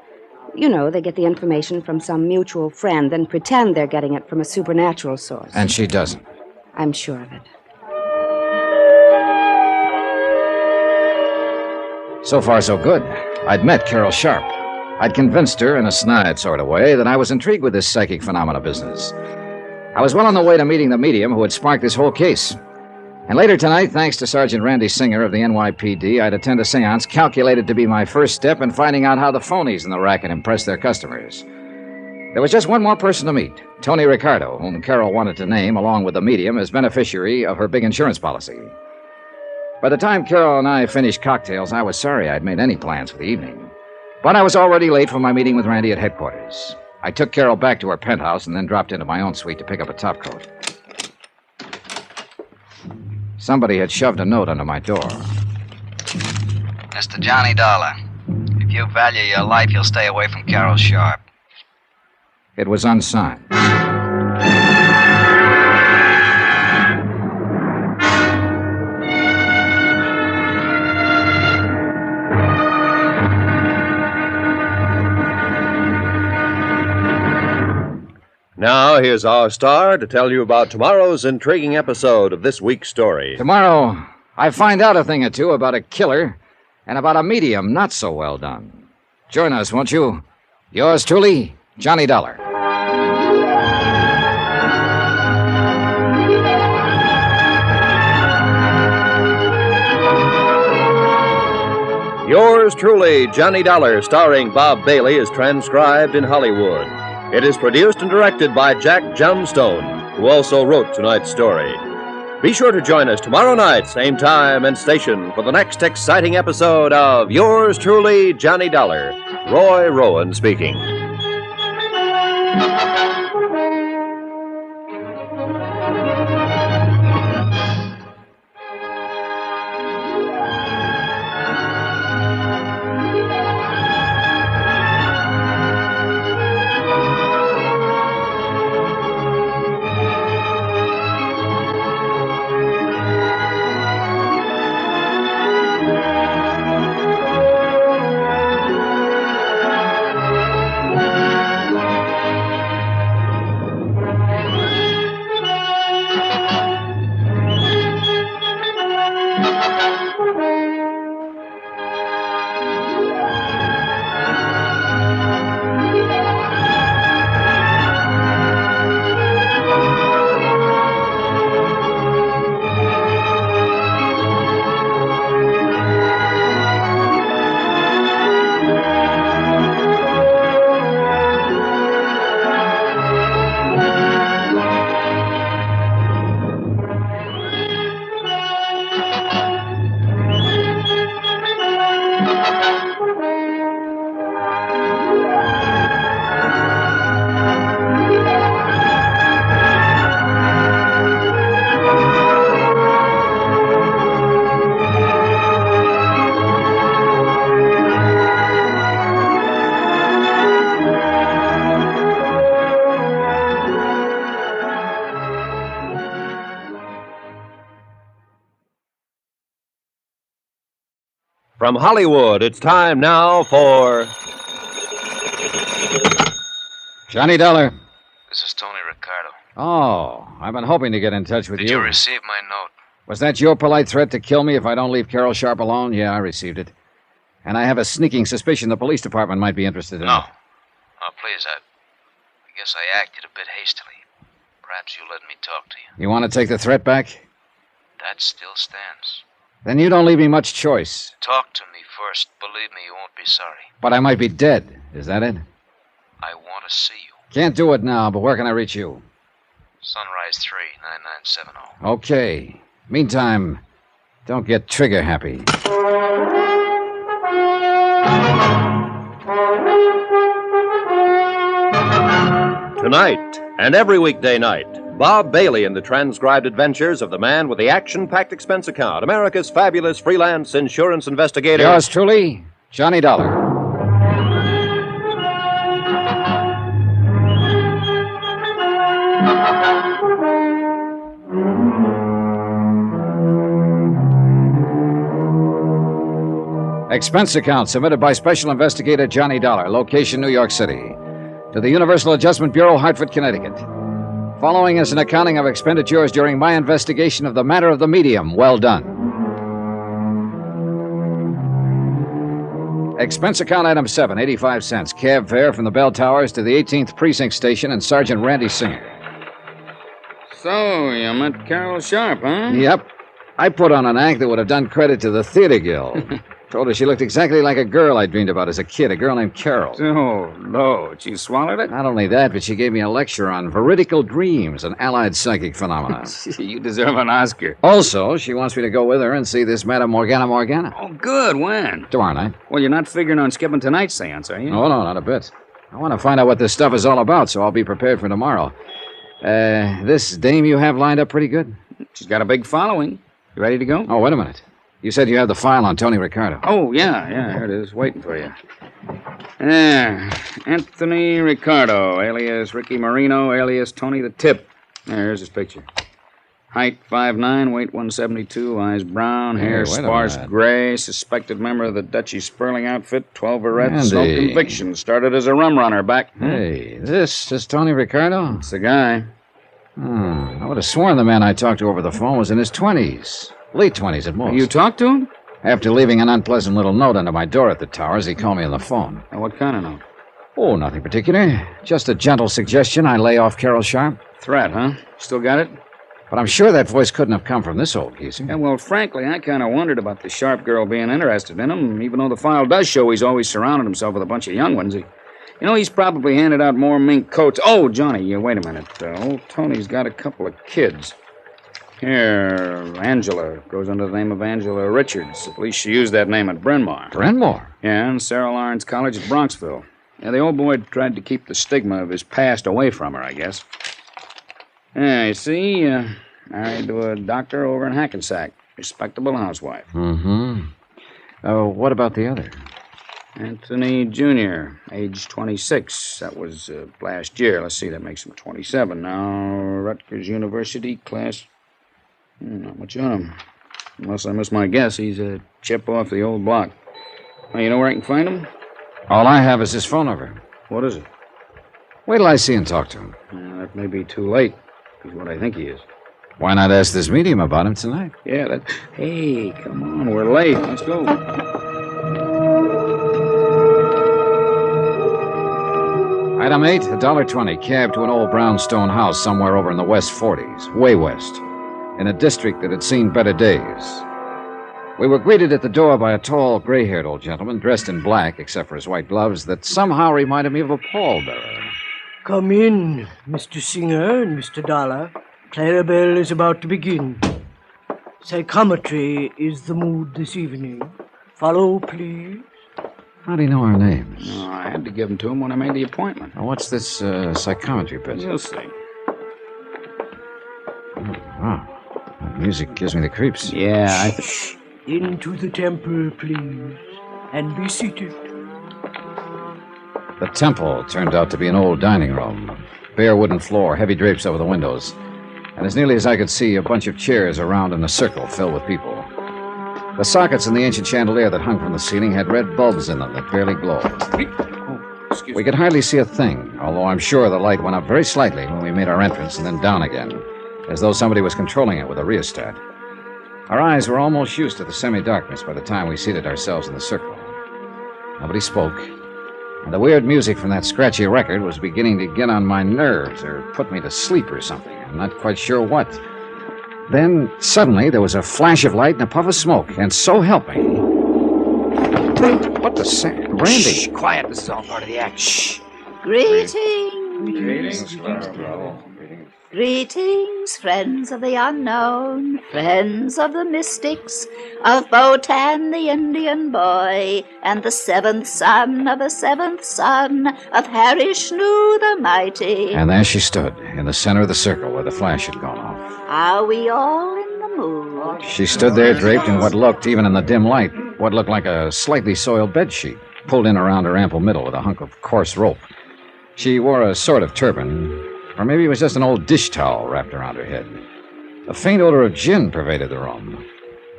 You know, they get the information from some mutual friend, then pretend they're getting it from a supernatural source. And she doesn't. I'm sure of it. So far, so good. I'd met Carol Sharp. I'd convinced her in a snide sort of way that I was intrigued with this psychic phenomena business. I was well on the way to meeting the medium who had sparked this whole case. And later tonight, thanks to Sergeant Randy Singer of the NYPD, I'd attend a seance calculated to be my first step in finding out how the phonies in the racket impress their customers. There was just one more person to meet, Tony Ricardo, whom Carol wanted to name, along with the medium, as beneficiary of her big insurance policy. By the time Carol and I finished cocktails, I was sorry I'd made any plans for the evening. But I was already late for my meeting with Randy at headquarters. I took Carol back to her penthouse and then dropped into my own suite to pick up a topcoat. Somebody had shoved a note under my door. Mr. Johnny Dollar, if you value your life, you'll stay away from Carol Sharp. It was unsigned. Now, here's our star to tell you about tomorrow's intriguing episode of this week's story. Tomorrow, I find out a thing or two about a killer and about a medium not so well done. Join us, won't you? Yours truly, Johnny Dollar. Yours truly, Johnny Dollar, starring Bob Bailey, is transcribed in Hollywood. It is produced and directed by Jack Johnstone, who also wrote tonight's story. Be sure to join us tomorrow night, same time and station, for the next exciting episode of Yours truly, Johnny Dollar. Roy Rowan speaking. From Hollywood, it's time now for... Johnny Dollar. This is Tony Ricardo. Oh, I've been hoping to get in touch with Did you receive my note? Was that your polite threat to kill me if I don't leave Carol Sharp alone? Yeah, I received it. And I have a sneaking suspicion the police department might be interested in No. it. Oh, please, I guess I acted a bit hastily. Perhaps you'll let me talk to you. You want to take the threat back? That still stands. Then you don't leave me much choice. Talk to me first. Believe me, you won't be sorry. But I might be dead. Is that it? I want to see you. Can't do it now, but where can I reach you? Sunrise 3, 9970. Okay. Meantime, don't get trigger happy. Tonight, and every weekday night, Bob Bailey in the transcribed adventures of the man with the action-packed expense account, America's fabulous freelance insurance investigator. Yours truly, Johnny Dollar. Expense account submitted by Special Investigator Johnny Dollar, location New York City, to the Universal Adjustment Bureau, Hartford, Connecticut. Following is an accounting of expenditures during my investigation of the matter of the medium. Well done. Expense account item 7, 85 cents. Cab fare from the bell towers to the 18th Precinct Station and Sergeant Randy Singer. So, you met Carol Sharp, huh? Yep. I put on an act that would have done credit to the Theater Guild. Told her she looked exactly like a girl I dreamed about as a kid, a girl named Carol. Oh, Lord. She swallowed it? Not only that, but she gave me a lecture on veridical dreams and allied psychic phenomena. You deserve an Oscar. Also, she wants me to go with her and see this Madame Morgana. Oh, good. When? Tomorrow night. Well, you're not figuring on skipping tonight's seance, are you? Oh, no, not a bit. I want to find out what this stuff is all about, so I'll be prepared for tomorrow. This dame you have lined up pretty good? She's got a big following. You ready to go? Oh, wait a minute. You said you have the file on Tony Ricardo. Oh, yeah, here it is, waiting for you. Anthony Ricardo, alias Ricky Marino, alias Tony the Tip. Here's his picture. Height 5'9", weight 172, eyes brown, hair sparse gray, suspected member of the Dutchy Sperling outfit, 12 arrests, no convictions. Started as a rum runner back. Hey, this is Tony Ricardo? It's the guy. I would have sworn the man I talked to over the phone was in his 20s. Late 20s at most. You talked to him? After leaving an unpleasant little note under my door at the towers, he called me on the phone. And what kind of note? Oh, nothing particular. Just a gentle suggestion I lay off Carol Sharp. Threat, huh? Still got it? But I'm sure that voice couldn't have come from this old geezer. Yeah, well, frankly, I kind of wondered about the Sharp girl being interested in him, even though the file does show he's always surrounded himself with a bunch of young ones. He's probably handed out more mink coats. Oh, Johnny, wait a minute. Old Tony's got a couple of kids. Here, Angela goes under the name of Angela Richards. At least she used that name at Bryn Mawr. Bryn Mawr? Yeah, and Sarah Lawrence College at Bronxville. Yeah, the old boy tried to keep the stigma of his past away from her, I guess. Yeah, you see, married to a doctor over in Hackensack. Respectable housewife. What about the other? Anthony Jr., age 26. That was last year. Let's see, that makes him 27 now. Rutgers University, class... Not much on him. Unless I miss my guess, he's a chip off the old block. Well, you know where I can find him? All I have is his phone number. What is it? Wait till I see and talk to him. That may be too late. He's what I think he is. Why not ask this medium about him tonight? Yeah, Hey, come on, we're late. Let's go. Item 8, $1.20, cab to an old brownstone house somewhere over in the West 40s, way west, in a district that had seen better days. We were greeted at the door by a tall, gray-haired old gentleman dressed in black, except for his white gloves, that somehow reminded me of a pallbearer. Come in, Mr. Singer and Mr. Dollar. Clarabelle is about to begin. Psychometry is the mood this evening. Follow, please. How do you know our names? Oh, I had to give them to him when I made the appointment. Now, what's this psychometry bit? You'll see. Wow. That music gives me the creeps. Yeah, Into the temple, please. And be seated. The temple turned out to be an old dining room. Bare wooden floor, heavy drapes over the windows. And as nearly as I could see, a bunch of chairs around in a circle filled with people. The sockets in the ancient chandelier that hung from the ceiling had red bulbs in them that barely glowed. We could hardly see a thing, although I'm sure the light went up very slightly when we made our entrance and then down again, as though somebody was controlling it with a rheostat. Our eyes were almost used to the semi-darkness by the time we seated ourselves in the circle. Nobody spoke, and the weird music from that scratchy record was beginning to get on my nerves or put me to sleep or something. I'm not quite sure what. Then, suddenly, there was a flash of light and a puff of smoke, and so help me... What the... Randy! Shh, quiet. This is all part of the act. Shh. Greetings. Greetings, friends of the unknown, friends of the mystics, of Botan the Indian boy, and the seventh son of the seventh son of Harishnu the mighty. And there she stood, in the center of the circle where the flash had gone off. Are we all in the mood? She stood there draped in what looked, even in the dim light, what looked like a slightly soiled bedsheet, pulled in around her ample middle with a hunk of coarse rope. She wore a sort of turban, or maybe it was just an old dish towel wrapped around her head. A faint odor of gin pervaded the room.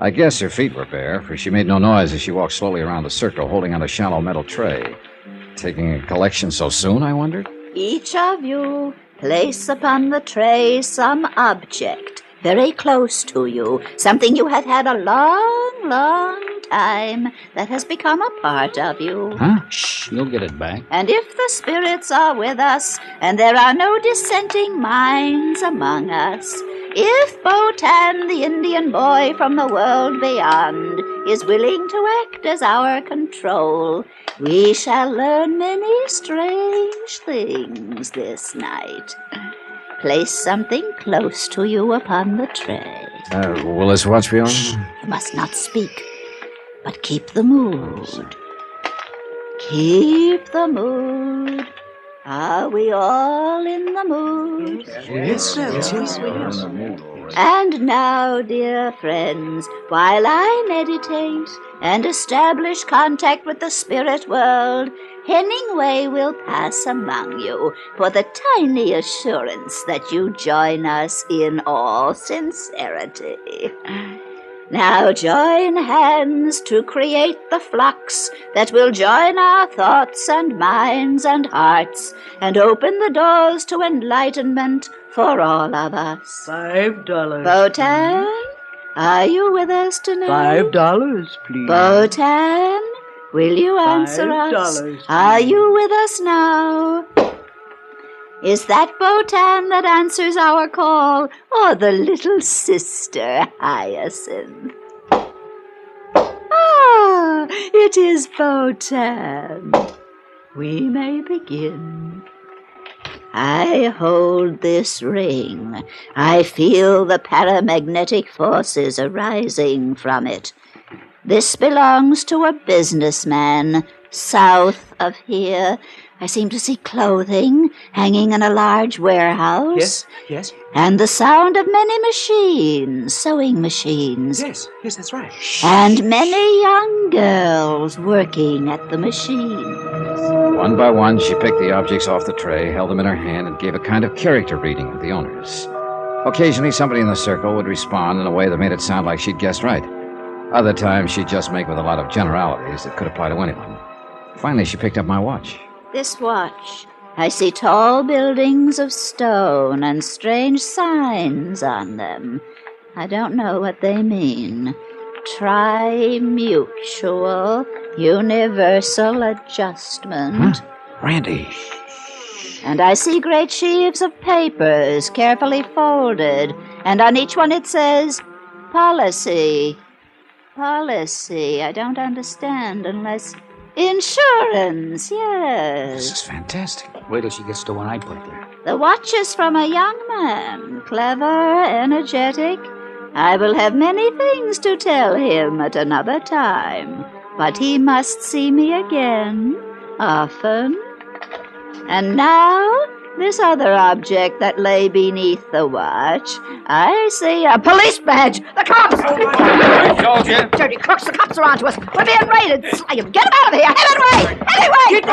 I guess her feet were bare, for she made no noise as she walked slowly around the circle, holding on a shallow metal tray. Taking a collection so soon, I wondered? Each of you place upon the tray some object very close to you, something you had had a long, long time that has become a part of you. Huh? Shh, you'll get it back. And if the spirits are with us, and there are no dissenting minds among us, if Botan, the Indian boy from the world beyond, is willing to act as our control, we shall learn many strange things this night. Place something close to you upon the tray. Will this watch be on? You must not speak, but keep the mood. Keep the mood. Are we all in the mood? Yes. And now, dear friends, while I meditate and establish contact with the spirit world, Hemingway will pass among you for the tiny assurance that you join us in all sincerity. Now join hands to create the flux that will join our thoughts and minds and hearts and open the doors to enlightenment for all of us. $5. Botan, are you with us tonight? $5, please. Botan, will you answer us? $5, Are you with us now? Is that Botan that answers our call, or the little sister Hyacinth? Ah, it is Botan. We may begin. I hold this ring. I feel the paramagnetic forces arising from it. This belongs to a businessman south of here. I seem to see clothing hanging in a large warehouse. Yes. And the sound of many machines, sewing machines. Yes, that's right. And many young girls working at the machines. One by one, she picked the objects off the tray, held them in her hand, and gave a kind of character reading of the owners. Occasionally, somebody in the circle would respond in a way that made it sound like she'd guessed right. Other times, she'd just make with a lot of generalities that could apply to anyone. Finally, she picked up my watch. This watch, I see tall buildings of stone and strange signs on them. I don't know what they mean. Tri-mutual, universal adjustment. Huh? Randy. And I see great sheaves of papers carefully folded, and on each one it says, policy. Policy, I don't understand unless... Insurance, yes. This is fantastic. Wait till she gets to one I put there. The watch is from a young man, clever, energetic. I will have many things to tell him at another time, but he must see me again, often. And now, this other object that lay beneath the watch. I see a police badge. The cops! I told you. Dirty crooks, the cops are onto us. We're being raided. Slay 'em. Get them out of here. Hemingway! Hemingway!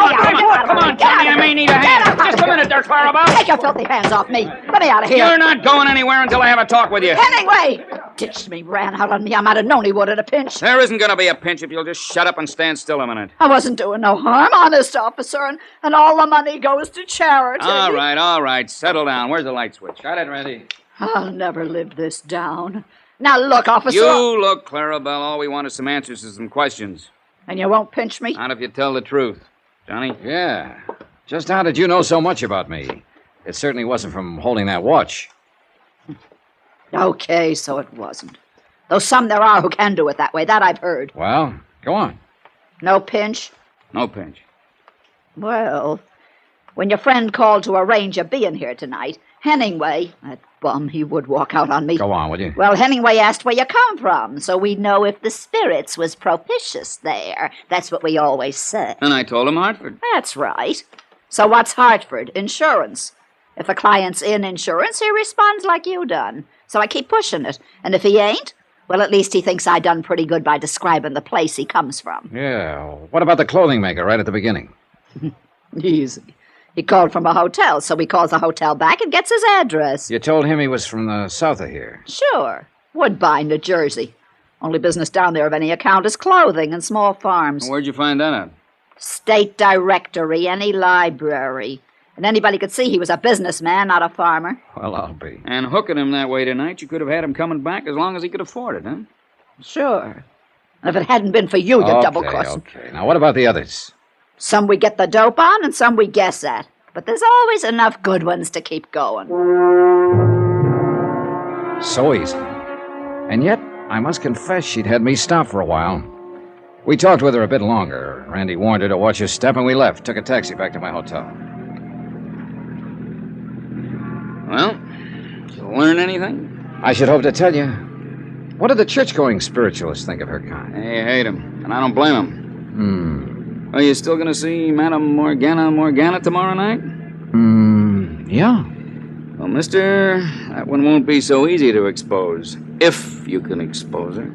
Come on, Johnny, I may need a hand. Just a minute there, Clarabelle. Take your filthy hands off me. Let me out of here. You're not going anywhere until I have a talk with you. Hemingway! Ditched me, ran out on me. I might have known he would at a pinch. There isn't going to be a pinch if you'll just shut up and stand still a minute. I wasn't doing no harm, honest, officer, and all the money goes to charity. All right. Settle down. Where's the light switch? Got it, Randy? I'll never live this down. Now look, officer. You look, Clarabelle. All we want is some answers to some questions. And you won't pinch me? Not if you tell the truth. Johnny? Yeah. Just how did you know so much about me? It certainly wasn't from holding that watch. Okay, so it wasn't. Though some there are who can do it that way. That I've heard. Well, go on. No pinch? No pinch. Well, when your friend called to arrange your being here tonight, Hemingway, that bum, he would walk out on me. Go on, will you? Well, Hemingway asked where you come from, so we'd know if the spirits was propitious there. That's what we always say. And I told him Hartford. That's right. So what's Hartford? Insurance. If a client's in insurance, he responds like you done. So I keep pushing it. And if he ain't, well, at least he thinks I done pretty good by describing the place he comes from. Yeah. What about the clothing maker right at the beginning? Easy. He called from a hotel, so he calls the hotel back and gets his address. You told him he was from the south of here. Sure. Woodbine, New Jersey. Only business down there of any account is clothing and small farms. Where'd you find that out? State directory, any library. And anybody could see he was a businessman, not a farmer. Well, I'll be. And hooking him that way tonight, you could have had him coming back as long as he could afford it, huh? Sure. And if it hadn't been for you, you double-crossed. Okay. Now, what about the others? Some we get the dope on and some we guess at. But there's always enough good ones to keep going. So easy. And yet, I must confess she'd had me stop for a while. We talked with her a bit longer. Randy warned her to watch her step, and we left. Took a taxi back to my hotel. Well, did you learn anything? I should hope to tell you. What do the church-going spiritualists think of her kind? They hate him, and I don't blame him. Are you still going to see Madame Morgana tomorrow night? Yeah. Well, mister, that one won't be so easy to expose. If you can expose her.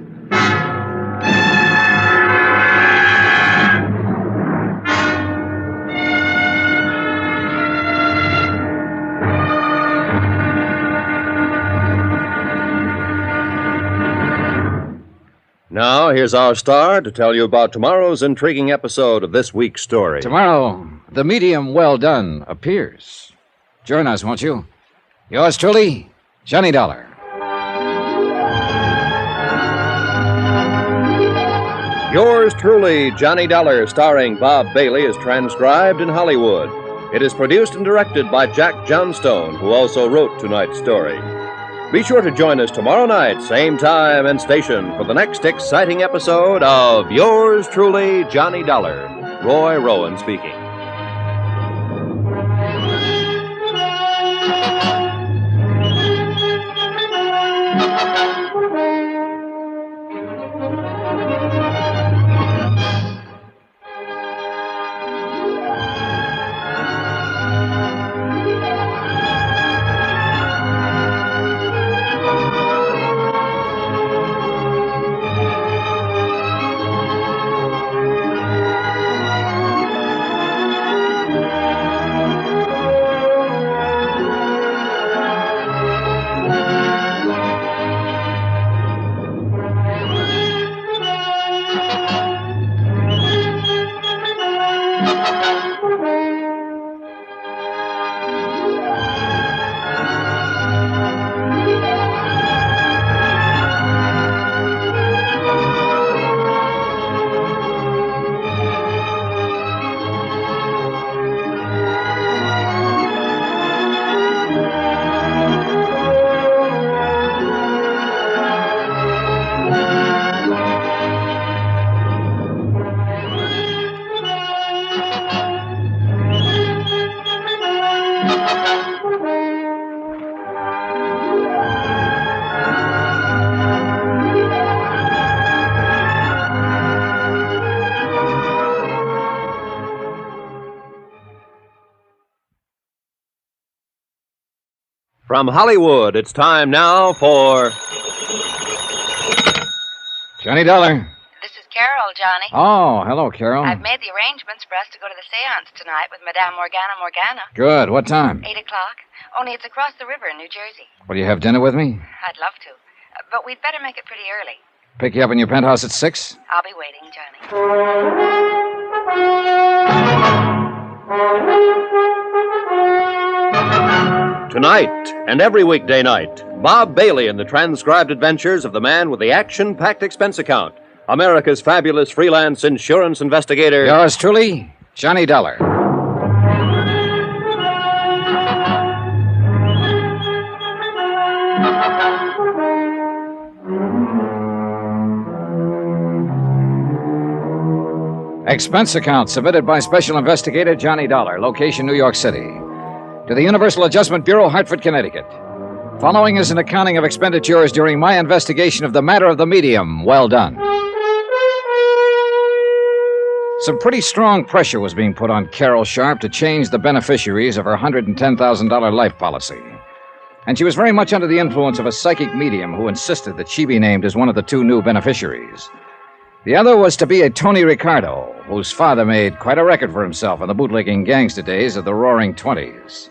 Now, here's our star to tell you about tomorrow's intriguing episode of this week's story. Tomorrow, the medium Well Done appears. Join us, won't you? Yours truly, Johnny Dollar. Yours truly, Johnny Dollar, starring Bob Bailey, is transcribed in Hollywood. It is produced and directed by Jack Johnstone, who also wrote tonight's story. Be sure to join us tomorrow night, same time and station, for the next exciting episode of Yours truly, Johnny Dollar. Roy Rowan speaking. From Hollywood, it's time now for... Johnny Dollar. This is Carol, Johnny. Oh, hello, Carol. I've made the arrangements for us to go to the seance tonight with Madame Morgana. Good. What time? 8 o'clock. Only it's across the river in New Jersey. Will you have dinner with me? I'd love to. But we'd better make it pretty early. Pick you up in your penthouse at 6? I'll be waiting, Johnny. Tonight and every weekday night, Bob Bailey in the transcribed adventures of the man with the action-packed expense account, America's fabulous freelance insurance investigator. Yours truly, Johnny Dollar. Expense account submitted by Special Investigator Johnny Dollar, location New York City. To the Universal Adjustment Bureau, Hartford, Connecticut. Following is an accounting of expenditures during my investigation of the matter of the medium. Well done. Some pretty strong pressure was being put on Carol Sharp to change the beneficiaries of her $110,000 life policy. And she was very much under the influence of a psychic medium who insisted that she be named as one of the 2 new beneficiaries. The other was to be a Tony Ricardo, whose father made quite a record for himself in the bootlegging gangster days of the Roaring Twenties.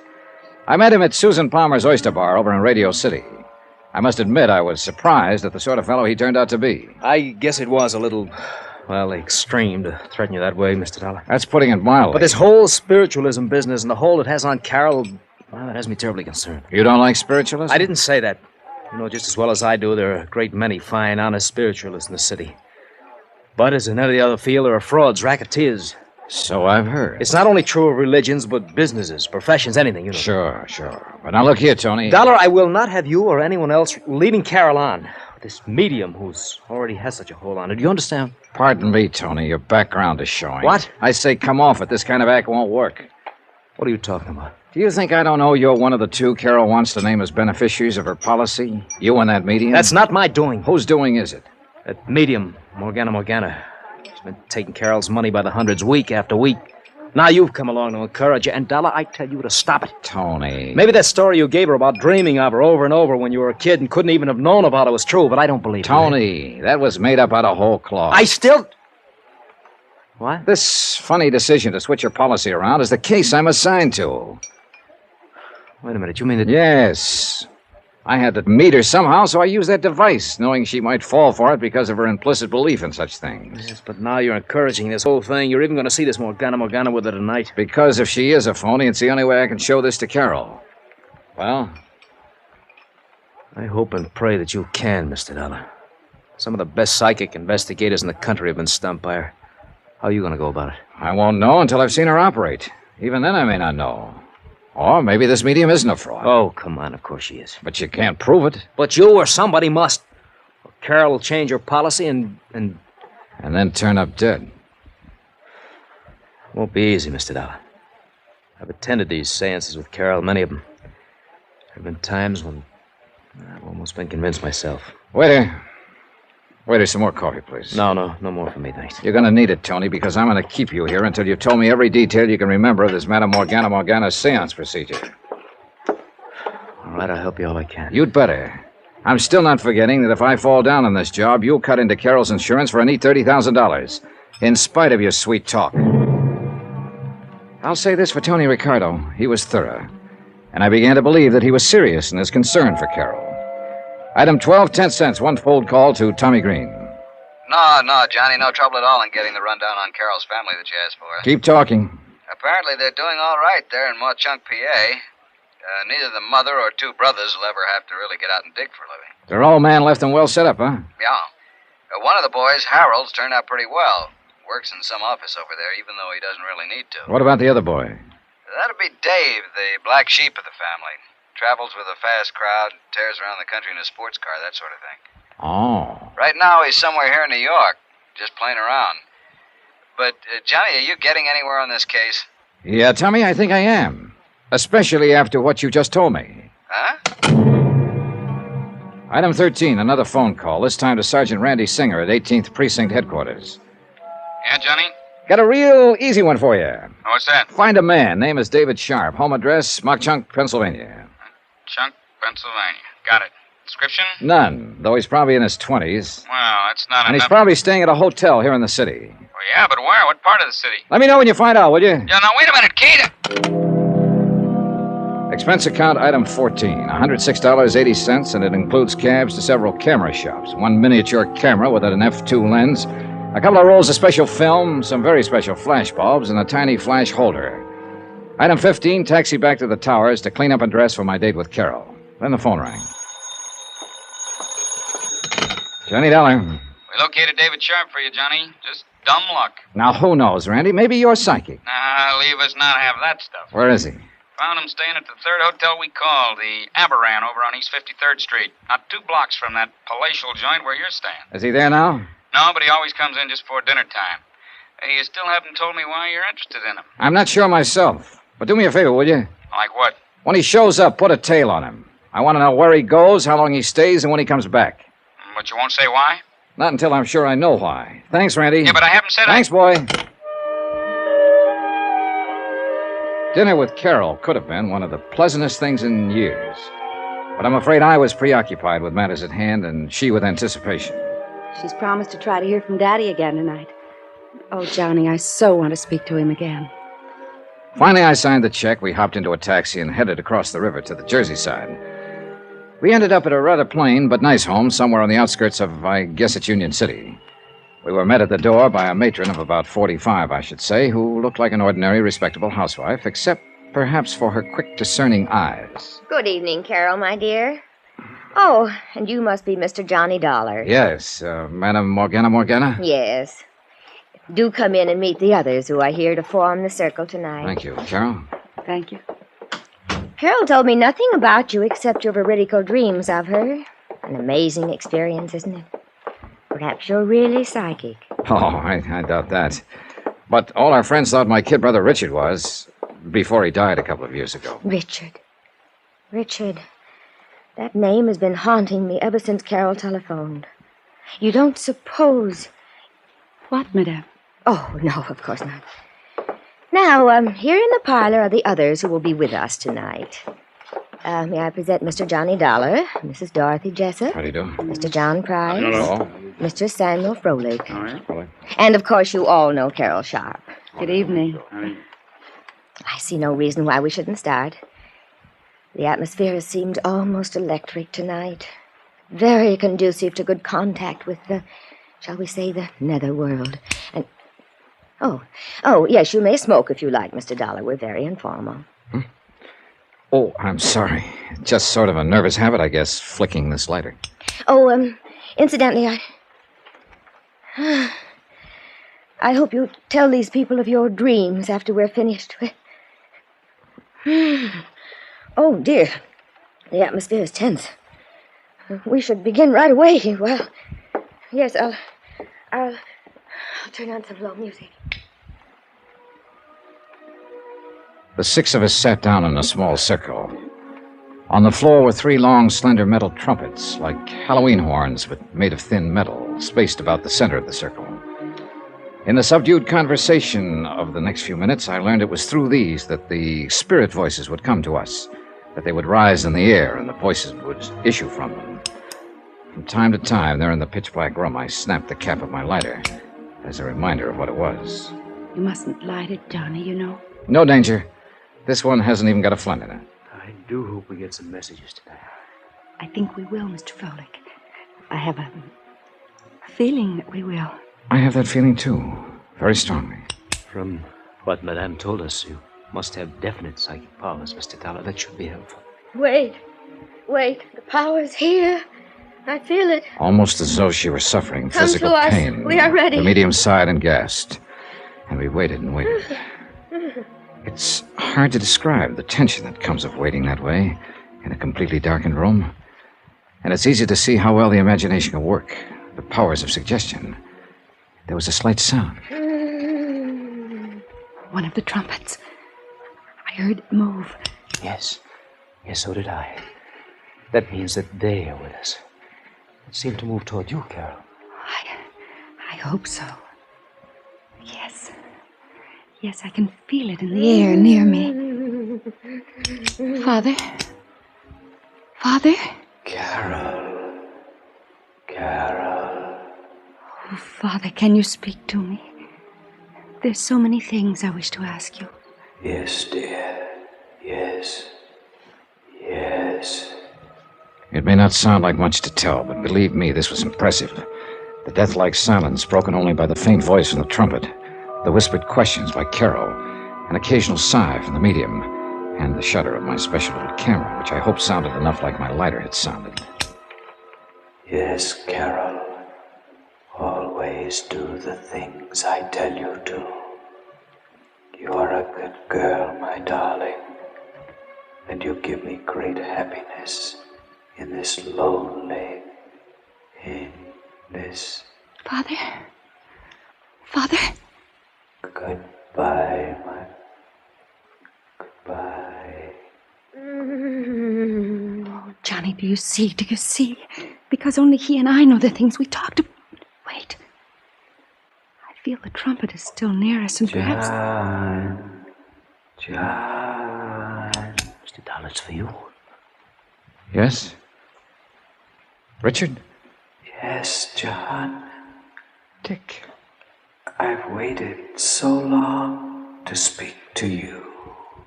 I met him at Susan Palmer's Oyster Bar over in Radio City. I must admit I was surprised at the sort of fellow he turned out to be. I guess it was a little, well, extreme to threaten you that way, Mr. Dollar. That's putting it mildly. But this whole spiritualism business and the hold it has on Carol, well, it has me terribly concerned. You don't like spiritualism? I didn't say that. You know just as well as I do there are a great many fine, honest spiritualists in the city. But as in any other field, there are frauds, racketeers. So I've heard. It's not only true of religions, but businesses, professions, anything, you know. Sure. But now look here, Tony. Dollar, I will not have you or anyone else leading Carol on. This medium who's already has such a hold on her. Do you understand? Pardon me, Tony. Your background is showing. What? I say come off it. This kind of act won't work. What are you talking about? Do you think I don't know you're one of the two Carol wants to name as beneficiaries of her policy? You and that medium? That's not my doing. Whose doing is it? That medium, Morgana. She's been taking Carol's money by the hundreds week after week. Now you've come along to encourage her, and Dollar, I tell you to stop it. Tony. Maybe that story you gave her about dreaming of her over and over when you were a kid and couldn't even have known about it was true, but I don't believe it. Tony, that was made up out of whole cloth. I still... What? This funny decision to switch your policy around is the case I'm assigned to. Wait a minute, you mean that... Yes. I had to meet her somehow, so I used that device, knowing she might fall for it because of her implicit belief in such things. Yes, but now you're encouraging this whole thing. You're even going to see this Morgana with her tonight. Because if she is a phony, it's the only way I can show this to Carol. Well? I hope and pray that you can, Mr. Dollar. Some of the best psychic investigators in the country have been stumped by her. How are you going to go about it? I won't know until I've seen her operate. Even then I may not know. Or maybe this medium isn't a fraud. Oh, come on, of course she is. But you can't prove it. But you or somebody must. Or Carol will change her policy and then turn up dead. Won't be easy, Mr. Dollar. I've attended these seances with Carol, many of them. There have been times when I've almost been convinced myself. Waiter, some more coffee, please. No more for me, thanks. You're going to need it, Tony, because I'm going to keep you here until you've told me every detail you can remember of this Madame Morgana seance procedure. All right, I'll help you all I can. You'd better. I'm still not forgetting that if I fall down on this job, you'll cut into Carol's insurance for a neat $30,000, in spite of your sweet talk. I'll say this for Tony Ricardo. He was thorough, and I began to believe that he was serious in his concern for Carol. Item 12, 10 cents, one fold call to Tommy Green. No, Johnny, no trouble at all in getting the rundown on Carol's family that you asked for. Keep talking. Apparently they're doing all right there in Mauchunk, PA. Neither the mother or two brothers will ever have to really get out and dig for a living. Their old man left them well set up, huh? Yeah. One of the boys, Harold's, turned out pretty well. Works in some office over there, even though he doesn't really need to. What about the other boy? That'd be Dave, the black sheep of the family. Travels with a fast crowd, tears around the country in a sports car, that sort of thing. Oh. Right now, he's somewhere here in New York, just playing around. But, Johnny, are you getting anywhere on this case? Yeah, Tommy, I think I am. Especially after what you just told me. Huh? Item 13, another phone call, this time to Sergeant Randy Singer at 18th Precinct Headquarters. Yeah, Johnny? Got a real easy one for you. What's that? Find a man. Name is David Sharp. Home address, Mauchunk, Pennsylvania. Chunk, Pennsylvania. Got it. Description? None, though he's probably in his 20s. Well, that's not And enough. he's probably staying at a hotel here in the city. Well, yeah, but where? What part of the city? Let me know when you find out, will you? Yeah, now, wait a minute, Kate. Expense account item 14, $106.80, and it includes cabs to several camera shops. One miniature camera with an f2 lens, a couple of rolls of special film, some very special flash bulbs, and a tiny flash holder. Item 15, taxi back to the towers to clean up and dress for my date with Carol. Then the phone rang. Johnny Dollar. We located David Sharp for you, Johnny. Just dumb luck. Now, who knows, Randy? Maybe you're psychic. Leave us not have that stuff. Where is he? Found him staying at the third hotel we called, the Aberan over on East 53rd Street. Not 2 blocks from that palatial joint where you're staying. Is he there now? No, but he always comes in just before dinner time. You still haven't told me why you're interested in him. I'm not sure myself. But do me a favor, will you? Like what? When he shows up, put a tail on him. I want to know where he goes, how long he stays, and when he comes back. But you won't say why? Not until I'm sure I know why. Thanks, Randy. Yeah, but I haven't said... Thanks, boy. Dinner with Carol could have been one of the pleasantest things in years. But I'm afraid I was preoccupied with matters at hand, and she with anticipation. She's promised to try to hear from Daddy again tonight. Oh, Johnny, I so want to speak to him again. Finally, I signed the check. We hopped into a taxi and headed across the river to the Jersey side. We ended up at a rather plain but nice home somewhere on the outskirts of, I guess it's Union City. We were met at the door by a matron of about 45, I should say, who looked like an ordinary, respectable housewife, except perhaps for her quick, discerning eyes. Good evening, Carol, my dear. Oh, and you must be Mr. Johnny Dollar. Yes, Madam Morgana? Yes. Do come in and meet the others who are here to form the circle tonight. Thank you. Carol? Thank you. Carol told me nothing about you except your veridical dreams of her. An amazing experience, isn't it? Perhaps you're really psychic. Oh, I doubt that. But all our friends thought my kid brother Richard was, before he died a couple of years ago. Richard. Richard. That name has been haunting me ever since Carol telephoned. You don't suppose... What, madame? Oh, no, of course not. Now, here in the parlor are the others who will be with us tonight. May I present Mr. Johnny Dollar, Mrs. Dorothy Jessup, How do you do? Mr. John Price, Hello. Mr. Samuel Froelich. All right. And, of course, you all know Carol Sharp. Good evening. I see no reason why we shouldn't start. The atmosphere has seemed almost electric tonight. Very conducive to good contact with the, shall we say, the netherworld. And, oh, yes, you may smoke if you like, Mr. Dollar. We're very informal. Oh, I'm sorry. Just sort of a nervous habit, I guess, flicking this lighter. Oh, incidentally, I hope you tell these people of your dreams after we're finished. Oh, dear. The atmosphere is tense. We should begin right away. Well, yes, I'll turn on some low music. The six of us sat down in a small circle. On the floor were three long, slender metal trumpets, like Halloween horns, but made of thin metal, spaced about the center of the circle. In the subdued conversation of the next few minutes, I learned it was through these that the spirit voices would come to us, that they would rise in the air and the voices would issue from them. From time to time, there in the pitch-black room, I snapped the cap of my lighter as a reminder of what it was. You mustn't light it, Johnny, you know. No danger. This one hasn't even got a flint in it. I do hope we get some messages tonight. I think we will, Mr. Froelich. I have a feeling that we will. I have that feeling, too. Very strongly. From what Madame told us, you must have definite psychic powers, Mr. Dollar. That should be helpful. Wait. The power's here. I feel it. Almost as though she were suffering Come physical to us. pain. We are ready. The medium sighed and gasped. And we waited and waited. It's hard to describe the tension that comes of waiting that way in a completely darkened room. And it's easy to see how well the imagination can work, the powers of suggestion. There was a slight sound. One of the trumpets. I heard it move. Yes, so did I. That means that they are with us. It seemed to move toward you, Carol. I hope so. Yes, I can feel it in the air near me. Father? Carol. Oh, Father, can you speak to me? There's so many things I wish to ask you. Yes, dear. Yes. It may not sound like much to tell, but believe me, this was impressive. The death-like silence broken only by the faint voice from the trumpet, the whispered questions by Carol, an occasional sigh from the medium, and the shudder of my special little camera, which I hope sounded enough like my lighter had sounded. Yes, Carol. Always do the things I tell you to. You're a good girl, my darling. And you give me great happiness in this lonely, Father? Goodbye, goodbye. Oh, Johnny, do you see? Because only he and I know the things we talked about. Wait. I feel the trumpet is still near us, and perhaps... John. Mr. Dollar, it's for you. Yes? Richard? Yes, John. Dick. I've waited so long to speak to you.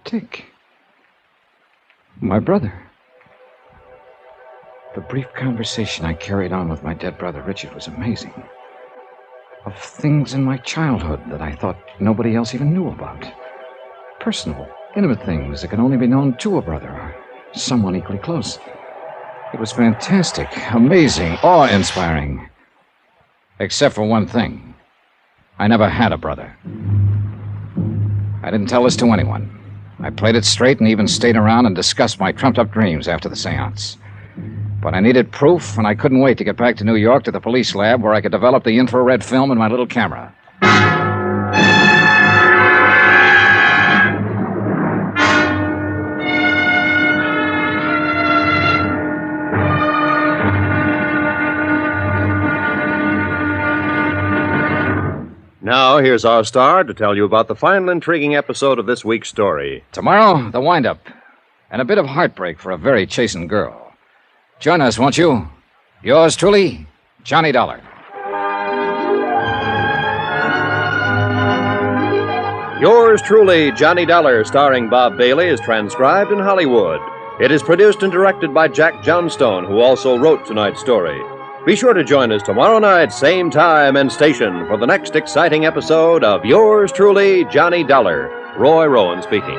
Dick. My brother. The brief conversation I carried on with my dead brother Richard was amazing. Of things in my childhood that I thought nobody else even knew about. Personal, intimate things that can only be known to a brother or someone equally close. It was fantastic, amazing, awe-inspiring. Except for one thing. I never had a brother. I didn't tell this to anyone. I played it straight and even stayed around and discussed my trumped-up dreams after the seance. But I needed proof, and I couldn't wait to get back to New York to the police lab where I could develop the infrared film in my little camera. Now, here's our star to tell you about the final intriguing episode of this week's story. Tomorrow, the wind-up, and a bit of heartbreak for a very chastened girl. Join us, won't you? Yours truly, Johnny Dollar. Yours truly, Johnny Dollar, starring Bob Bailey, is transcribed in Hollywood. It is produced and directed by Jack Johnstone, who also wrote tonight's story. Be sure to join us tomorrow night, same time and station, for the next exciting episode of Yours truly, Johnny Dollar. Roy Rowan speaking.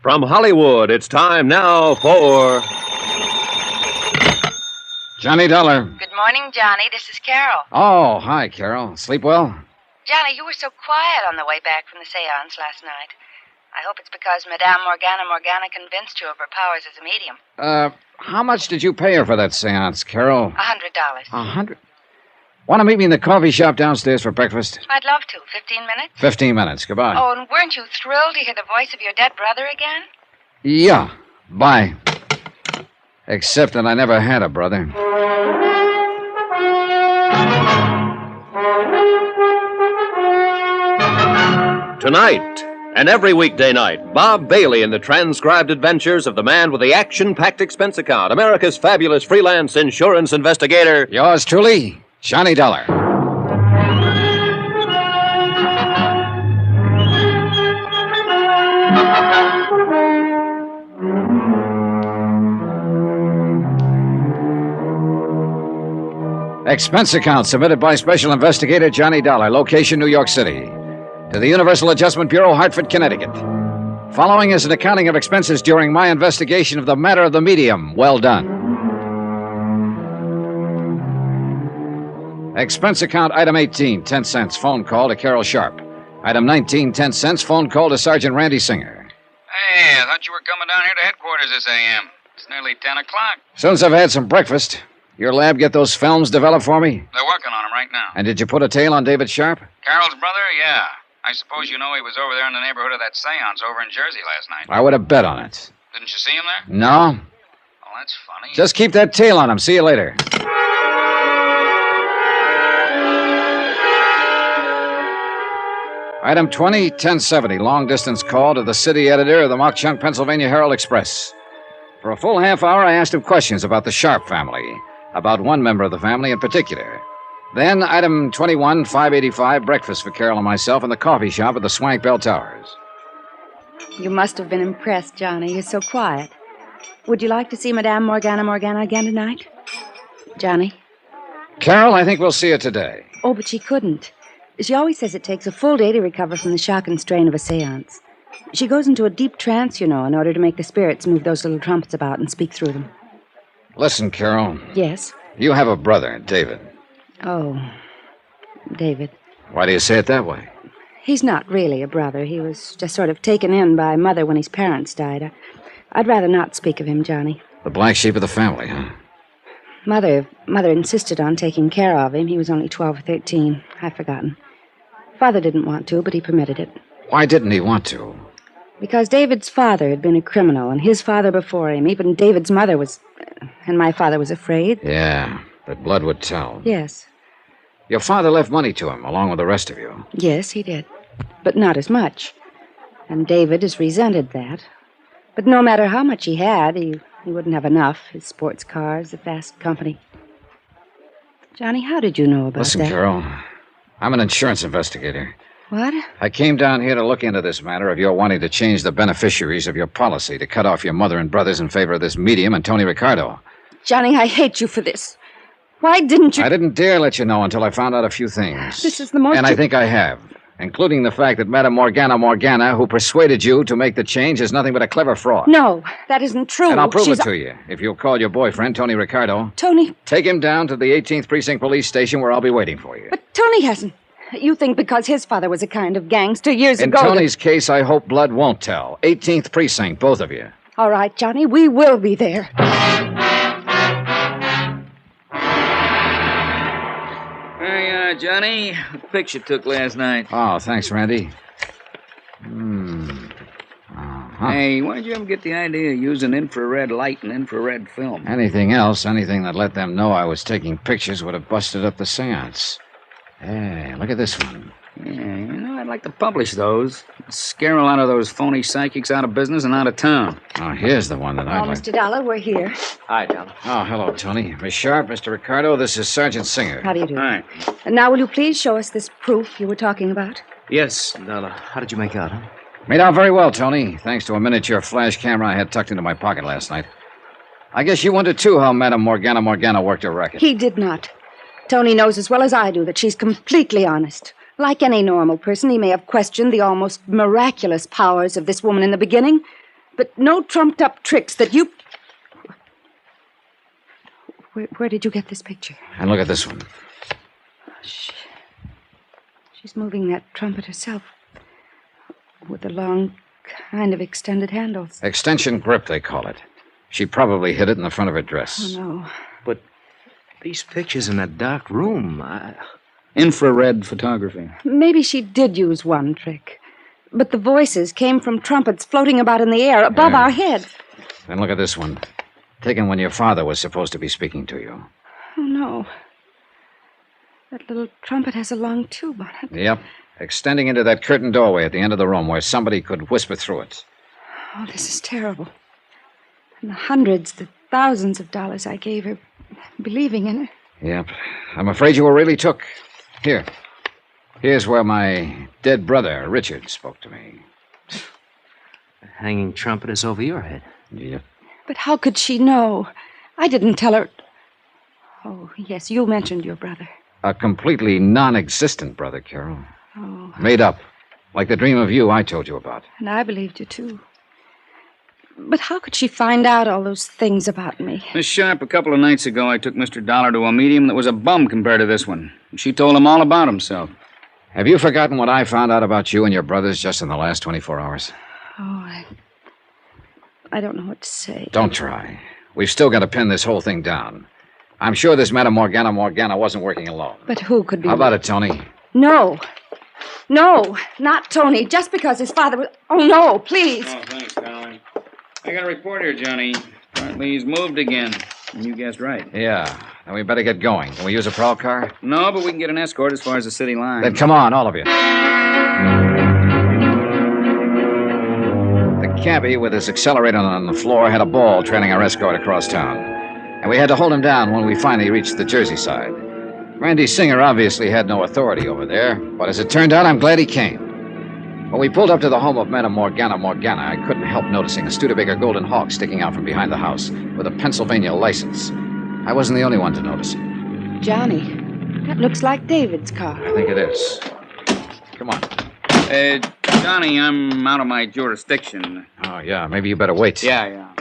From Hollywood, it's time now for Johnny Dollar. Good morning, Johnny. This is Carol. Oh, hi, Carol. Sleep well? Johnny, you were so quiet on the way back from the seance last night. I hope it's because Madame Morgana convinced you of her powers as a medium. How much did you pay her for that seance, Carol? $100. $100? Want to meet me in the coffee shop downstairs for breakfast? I'd love to. 15 minutes? 15 minutes. Goodbye. Oh, and weren't you thrilled to hear the voice of your dead brother again? Yeah. Bye. Except that I never had a brother. Tonight, and every weekday night, Bob Bailey in the transcribed adventures of the man with the action-packed expense account, America's fabulous freelance insurance investigator. Yours truly, Johnny Dollar. Expense account submitted by Special Investigator Johnny Dollar, location New York City. To the Universal Adjustment Bureau, Hartford, Connecticut. Following is an accounting of expenses during my investigation of the matter of the medium. Well done. Expense account item 18, 10 cents, phone call to Carol Sharp. Item 19, 10 cents, phone call to Sergeant Randy Singer. Hey, I thought you were coming down here to headquarters this a.m. It's nearly 10 o'clock. As soon as I've had some breakfast, your lab get those films developed for me? They're working on them right now. And did you put a tail on David Sharp? Carol's brother? Yeah. I suppose you know he was over there in the neighborhood of that seance over in Jersey last night. I would have bet on it. Didn't you see him there? No. Well, that's funny. Just keep that tail on him. See you later. Item 20, 1070, long-distance call to the city editor of the Mock-Chunk, Pennsylvania Herald Express. For a full half hour, I asked him questions about the Sharp family, about one member of the family in particular. Then, item 21, 585, breakfast for Carol and myself in the coffee shop at the Swank Bell Towers. You must have been impressed, Johnny. You're so quiet. Would you like to see Madame Morgana again tonight? Johnny? Carol, I think we'll see her today. Oh, but she couldn't. She always says it takes a full day to recover from the shock and strain of a seance. She goes into a deep trance, you know, in order to make the spirits move those little trumpets about and speak through them. Listen, Carol. Yes? You have a brother, David. Oh, David. Why do you say it that way? He's not really a brother. He was just sort of taken in by Mother when his parents died. I'd rather not speak of him, Johnny. The black sheep of the family, huh? Mother insisted on taking care of him. He was only 12 or 13. I've forgotten. Father didn't want to, but he permitted it. Why didn't he want to? Because David's father had been a criminal, and his father before him. Even David's mother was... And my father was afraid. Yeah, but blood would tell. Yes. Your father left money to him, along with the rest of you. Yes, he did. But not as much. And David has resented that. But no matter how much he had, he wouldn't have enough. His sports cars, the fast company. Johnny, how did you know about Listen, that? Carol, I'm an insurance investigator. What? I came down here to look into this matter of your wanting to change the beneficiaries of your policy, to cut off your mother and brothers in favor of this medium and Tony Ricardo. Johnny, I hate you for this. Why didn't you... I didn't dare let you know until I found out a few things. This is the most... And I think I have. Including the fact that Madame Morgana, who persuaded you to make the change, is nothing but a clever fraud. No, that isn't true. And I'll prove it to you, if you'll call your boyfriend, Tony Ricardo. Tony... Take him down to the 18th Precinct Police Station where I'll be waiting for you. But Tony hasn't. You think because his father was a kind of gangster years In ago... Tony's case, I hope blood won't tell. 18th Precinct, both of you. All right, Johnny, we will be there. Hey, Johnny, the picture took last night. Oh, thanks, Randy. Hey, why did you ever get the idea of using infrared light and infrared film? Anything else, anything that let them know I was taking pictures would have busted up the seance. Hey, look at this one. Yeah, I'd like to publish those. Scare a lot of those phony psychics out of business and out of town. Oh, here's the one that I'd like. Mr. Dollar, we're here. Hi, Dollar. Oh, hello, Tony. Miss Sharp, Mr. Ricardo, this is Sergeant Singer. How do you do? Hi. And now, will you please show us this proof you were talking about? Yes, Dollar. How did you make out, huh? Made out very well, Tony, thanks to a miniature flash camera I had tucked into my pocket last night. I guess you wondered, too, how Madame Morgana worked her racket. He did not. Tony knows as well as I do that she's completely honest. Like any normal person, he may have questioned the almost miraculous powers of this woman in the beginning, but no trumped-up tricks that you... Where did you get this picture? And look at this one. She's moving that trumpet herself with the long, kind of extended handles. Extension grip, they call it. She probably hid it in the front of her dress. Oh, no. But these pictures in that dark room, Infrared photography. Maybe she did use one trick. But the voices came from trumpets floating about in the air above our heads. Then look at this one. Taken when your father was supposed to be speaking to you. Oh, no. That little trumpet has a long tube on it. Yep. Extending into that curtained doorway at the end of the room where somebody could whisper through it. Oh, this is terrible. And the hundreds, the thousands of dollars I gave her, believing in her. Yep. I'm afraid you were really took. Here's where my dead brother, Richard, spoke to me. The hanging trumpet is over your head. Yep. But how could she know? I didn't tell her. Oh, yes, you mentioned your brother. A completely non-existent brother, Carol. Oh. Made up. Like the dream of you I told you about. And I believed you, too. But how could she find out all those things about me? Miss Sharp, a couple of nights ago, I took Mr. Dollar to a medium that was a bum compared to this one. And she told him all about himself. Have you forgotten what I found out about you and your brothers just in the last 24 hours? Oh, I don't know what to say. Don't try. We've still got to pin this whole thing down. I'm sure this Madame Morgana wasn't working alone. But who could be... How about it, Tony? No. No, not Tony. Just because his father was... Oh, no, please. Oh, thanks, darling. I got a report here, Johnny. Apparently he's moved again. And you guessed right. Yeah. Then we better get going. Can we use a prowl car? No, but we can get an escort as far as the city line. Then come on, all of you. The cabbie, with his accelerator on the floor, had a ball trailing our escort across town. And we had to hold him down when we finally reached the Jersey side. Randy Singer obviously had no authority over there, but as it turned out, I'm glad he came. When we pulled up to the home of Madame Morgana, I couldn't help noticing a Studebaker Golden Hawk sticking out from behind the house with a Pennsylvania license. I wasn't the only one to notice it. Johnny, that looks like David's car. I think it is. Come on. Johnny, I'm out of my jurisdiction. Oh, yeah, maybe you better wait. Yeah.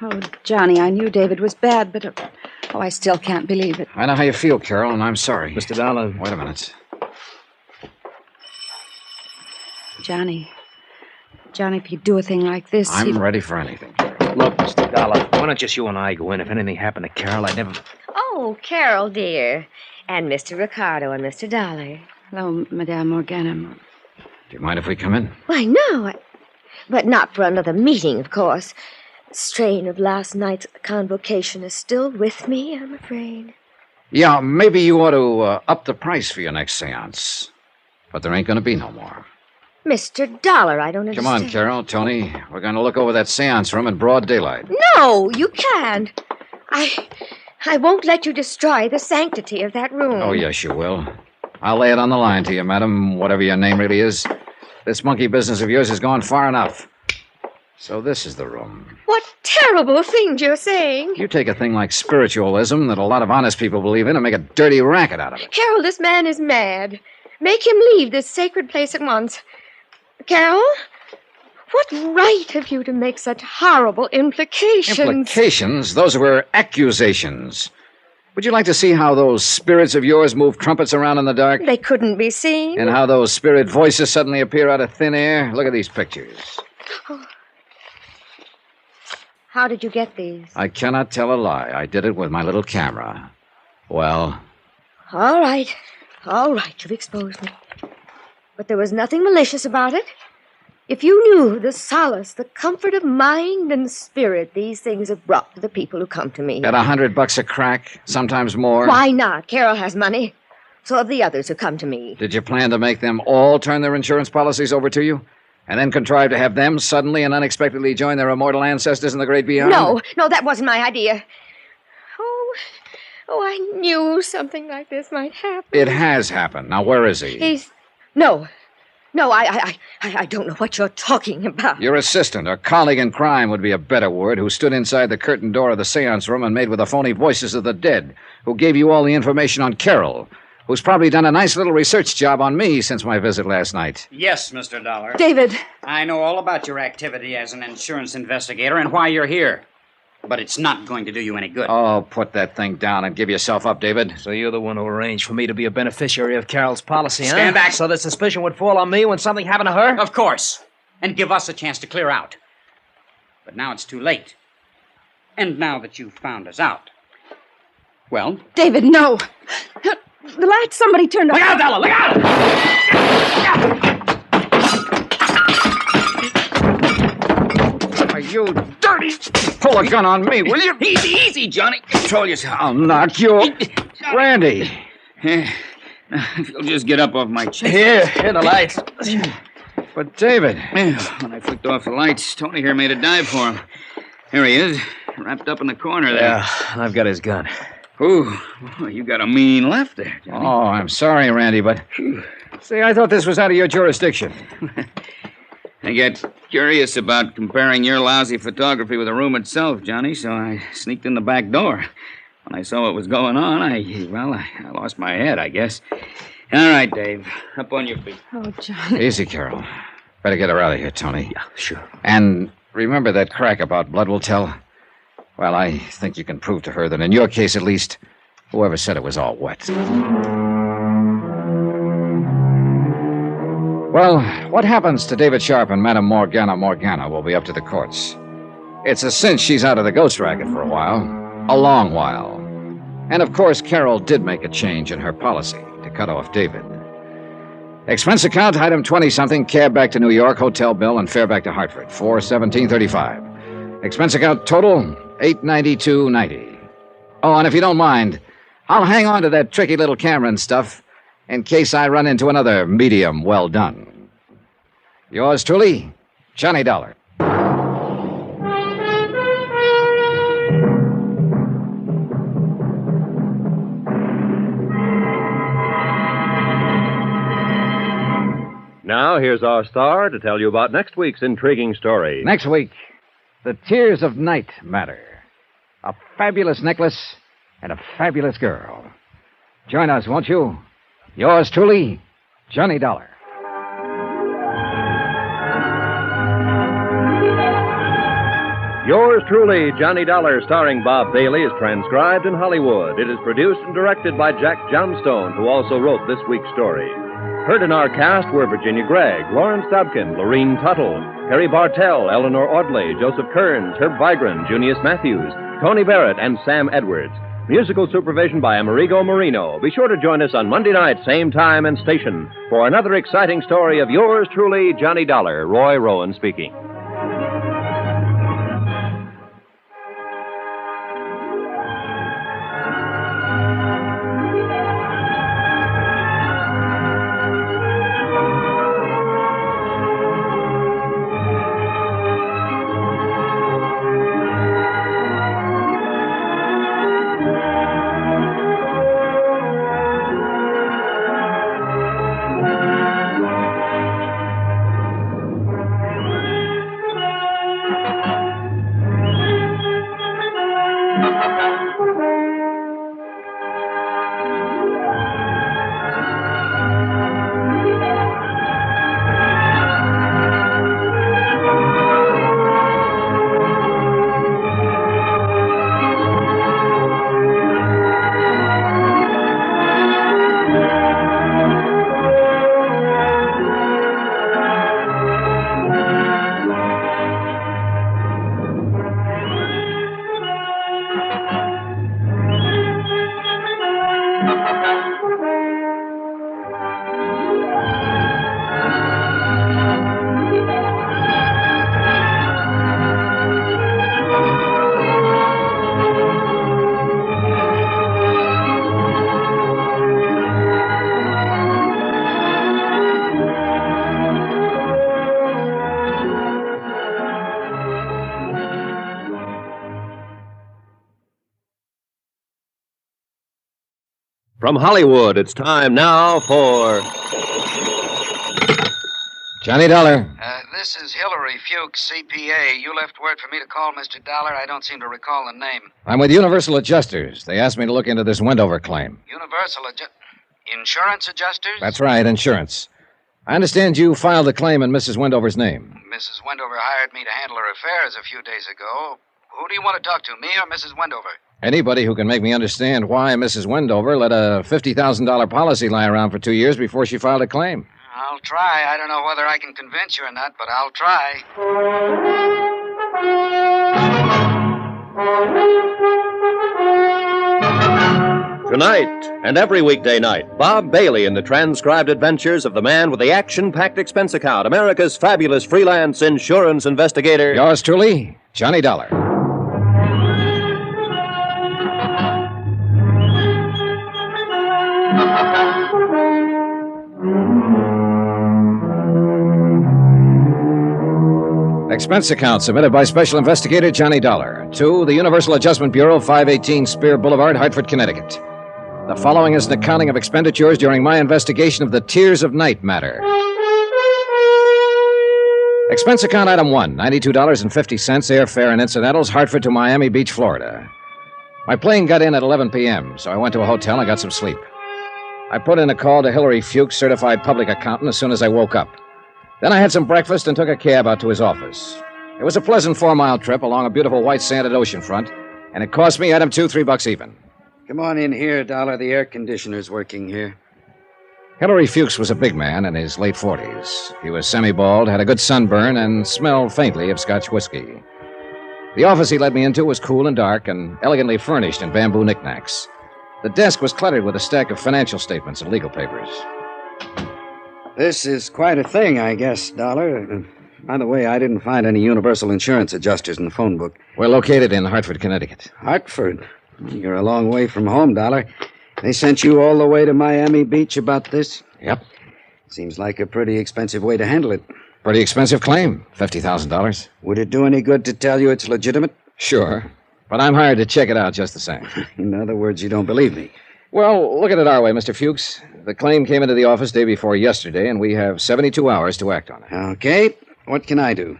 Oh, Johnny, I knew David was bad, but... I still can't believe it. I know how you feel, Carol, and I'm sorry. Mr. Dollar. Wait a minute. Johnny, if you do a thing like this... I'm ready for anything. Look, Mr. Dollar, why don't just you and I go in? If anything happened to Carol, I'd never... Oh, Carol, dear. And Mr. Ricardo and Mr. Dollar. Hello, Madame Morgana. Do you mind if we come in? Why, no. But not for another meeting, of course. The strain of last night's convocation is still with me, I'm afraid. Yeah, maybe you ought to up the price for your next seance. But there ain't going to be no more. Mr. Dollar, I don't understand. Come on, Carol, Tony. We're going to look over that seance room in broad daylight. No, you can't. I won't let you destroy the sanctity of that room. Oh, yes, you will. I'll lay it on the line to you, madam, whatever your name really is. This monkey business of yours has gone far enough. So this is the room. What terrible things you're saying. You take a thing like spiritualism that a lot of honest people believe in and make a dirty racket out of it. Carol, this man is mad. Make him leave this sacred place at once. Carol, what right have you to make such horrible implications? Implications? Those were accusations. Would you like to see how those spirits of yours move trumpets around in the dark? They couldn't be seen. And how those spirit voices suddenly appear out of thin air? Look at these pictures. Oh. How did you get these? I cannot tell a lie. I did it with my little camera. Well? All right, you've exposed me. But there was nothing malicious about it. If you knew the solace, the comfort of mind and spirit these things have brought to the people who come to me. At $100 a crack, sometimes more. Why not? Carol has money. So have the others who come to me. Did you plan to make them all turn their insurance policies over to you? And then contrive to have them suddenly and unexpectedly join their immortal ancestors in the great beyond? No, that wasn't my idea. Oh, I knew something like this might happen. It has happened. Now, where is he? No, I don't know what you're talking about. Your assistant, or colleague in crime would be a better word, who stood inside the curtained door of the seance room and made with the phony voices of the dead, who gave you all the information on Carol, who's probably done a nice little research job on me since my visit last night. Yes, Mr. Dollar. David. I know all about your activity as an insurance investigator and why you're here. But it's not going to do you any good. Oh, put that thing down and give yourself up, David. So you're the one who arranged for me to be a beneficiary of Carol's policy, huh? Stand back. So that suspicion would fall on me when something happened to her? Of course. And give us a chance to clear out. But now it's too late. And now that you've found us out. Well? David, no. The light somebody turned on. Look out, Della! Look out! You dirty... Pull a gun on me, will you? Easy, Johnny. Control yourself. I'll knock you... Randy. If you'll just get up off my chest. Here, the lights. But, David... When I flicked off the lights, Tony here made a dive for him. Here he is, wrapped up in the corner there. Yeah, I've got his gun. Ooh, you got a mean left there, Johnny. Oh, I'm sorry, Randy, but... See, I thought this was out of your jurisdiction. I get curious about comparing your lousy photography with the room itself, Johnny, so I sneaked in the back door. When I saw what was going on, I lost my head, I guess. All right, Dave, up on your feet. Oh, Johnny. Easy, Carol. Better get her out of here, Tony. Yeah, sure. And remember that crack about blood will tell? Well, I think you can prove to her that in your case, at least, whoever said it was all wet. Well, what happens to David Sharp and Madame Morgana will be up to the courts. It's a cinch she's out of the ghost racket for a while. A long while. And, of course, Carol did make a change in her policy to cut off David. Expense account, item 20-something, cab back to New York, hotel bill, and fare back to Hartford, $417.35. Expense account total, $892.90. Oh, and if you don't mind, I'll hang on to that tricky little camera and stuff in case I run into another medium well done. Yours truly, Johnny Dollar. Now, here's our star to tell you about next week's intriguing story. Next week, the tears of night matter. A fabulous necklace and a fabulous girl. Join us, won't you? Yours truly, Johnny Dollar. Yours truly, Johnny Dollar, starring Bob Bailey, is transcribed in Hollywood. It is produced and directed by Jack Johnstone, who also wrote this week's story. Heard in our cast were Virginia Gregg, Lawrence Dobkin, Lorene Tuttle, Harry Bartell, Eleanor Audley, Joseph Kearns, Herb Vigran, Junius Matthews, Tony Barrett, and Sam Edwards. Musical supervision by Amerigo Marino. Be sure to join us on Monday night, same time and station, for another exciting story of yours truly, Johnny Dollar. Roy Rowan speaking. From Hollywood, it's time now for Johnny Dollar. This is Hillary Fuchs, CPA. You left word for me to call Mr. Dollar. I don't seem to recall the name. I'm with Universal Adjusters. They asked me to look into this Wendover claim. Insurance adjusters? That's right, insurance. I understand you filed a claim in Mrs. Wendover's name. Mrs. Wendover hired me to handle her affairs a few days ago. Who do you want to talk to, me or Mrs. Wendover? Anybody who can make me understand why Mrs. Wendover let a $50,000 policy lie around for 2 years before she filed a claim. I'll try. I don't know whether I can convince you or not, but I'll try. Tonight and every weekday night, Bob Bailey in the transcribed adventures of the man with the action-packed expense account, America's fabulous freelance insurance investigator. Yours truly, Johnny Dollar. Expense account submitted by Special Investigator Johnny Dollar to the Universal Adjustment Bureau, 518 Spear Boulevard, Hartford, Connecticut. The following is an accounting of expenditures during my investigation of the Tears of Night matter. Expense account item 1, $92.50, airfare and incidentals, Hartford to Miami Beach, Florida. My plane got in at 11 p.m., so I went to a hotel and got some sleep. I put in a call to Hillary Fuchs, certified public accountant, as soon as I woke up. Then I had some breakfast and took a cab out to his office. It was a pleasant 4-mile trip along a beautiful white sanded oceanfront, and it cost me, item 2, $3 even. Come on in here, Dollar. The air conditioner's working here. Hillary Fuchs was a big man in his late 40s. He was semi-bald, had a good sunburn, and smelled faintly of Scotch whiskey. The office he led me into was cool and dark and elegantly furnished in bamboo knickknacks. The desk was cluttered with a stack of financial statements and legal papers. This is quite a thing, I guess, Dollar. By the way, I didn't find any universal insurance adjusters in the phone book. We're located in Hartford, Connecticut. Hartford? You're a long way from home, Dollar. They sent you all the way to Miami Beach about this? Yep. Seems like a pretty expensive way to handle it. Pretty expensive claim, $50,000. Would it do any good to tell you it's legitimate? Sure. But I'm hired to check it out just the same. In other words, you don't believe me. Well, look at it our way, Mr. Fuchs. The claim came into the office day before yesterday, and we have 72 hours to act on it. Okay. What can I do?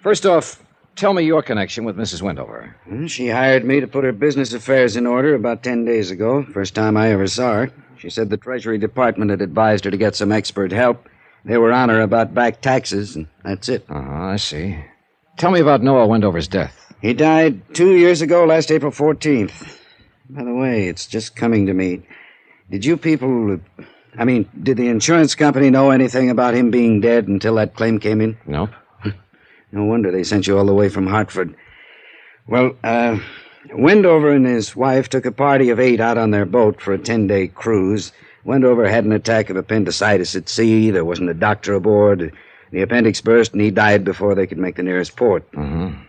First off, tell me your connection with Mrs. Wendover. Well, she hired me to put her business affairs in order about 10 days ago. First time I ever saw her. She said the Treasury Department had advised her to get some expert help. They were on her about back taxes, and that's it. I see. Tell me about Noah Wendover's death. He died 2 years ago, last April 14th. By the way, it's just coming to me. Did you people... did the insurance company know anything about him being dead until that claim came in? Nope. No wonder they sent you all the way from Hartford. Well, Wendover and his wife took a party of 8 out on their boat for a 10-day cruise. Wendover had an attack of appendicitis at sea. There wasn't a doctor aboard. The appendix burst, and he died before they could make the nearest port. Mm-hmm.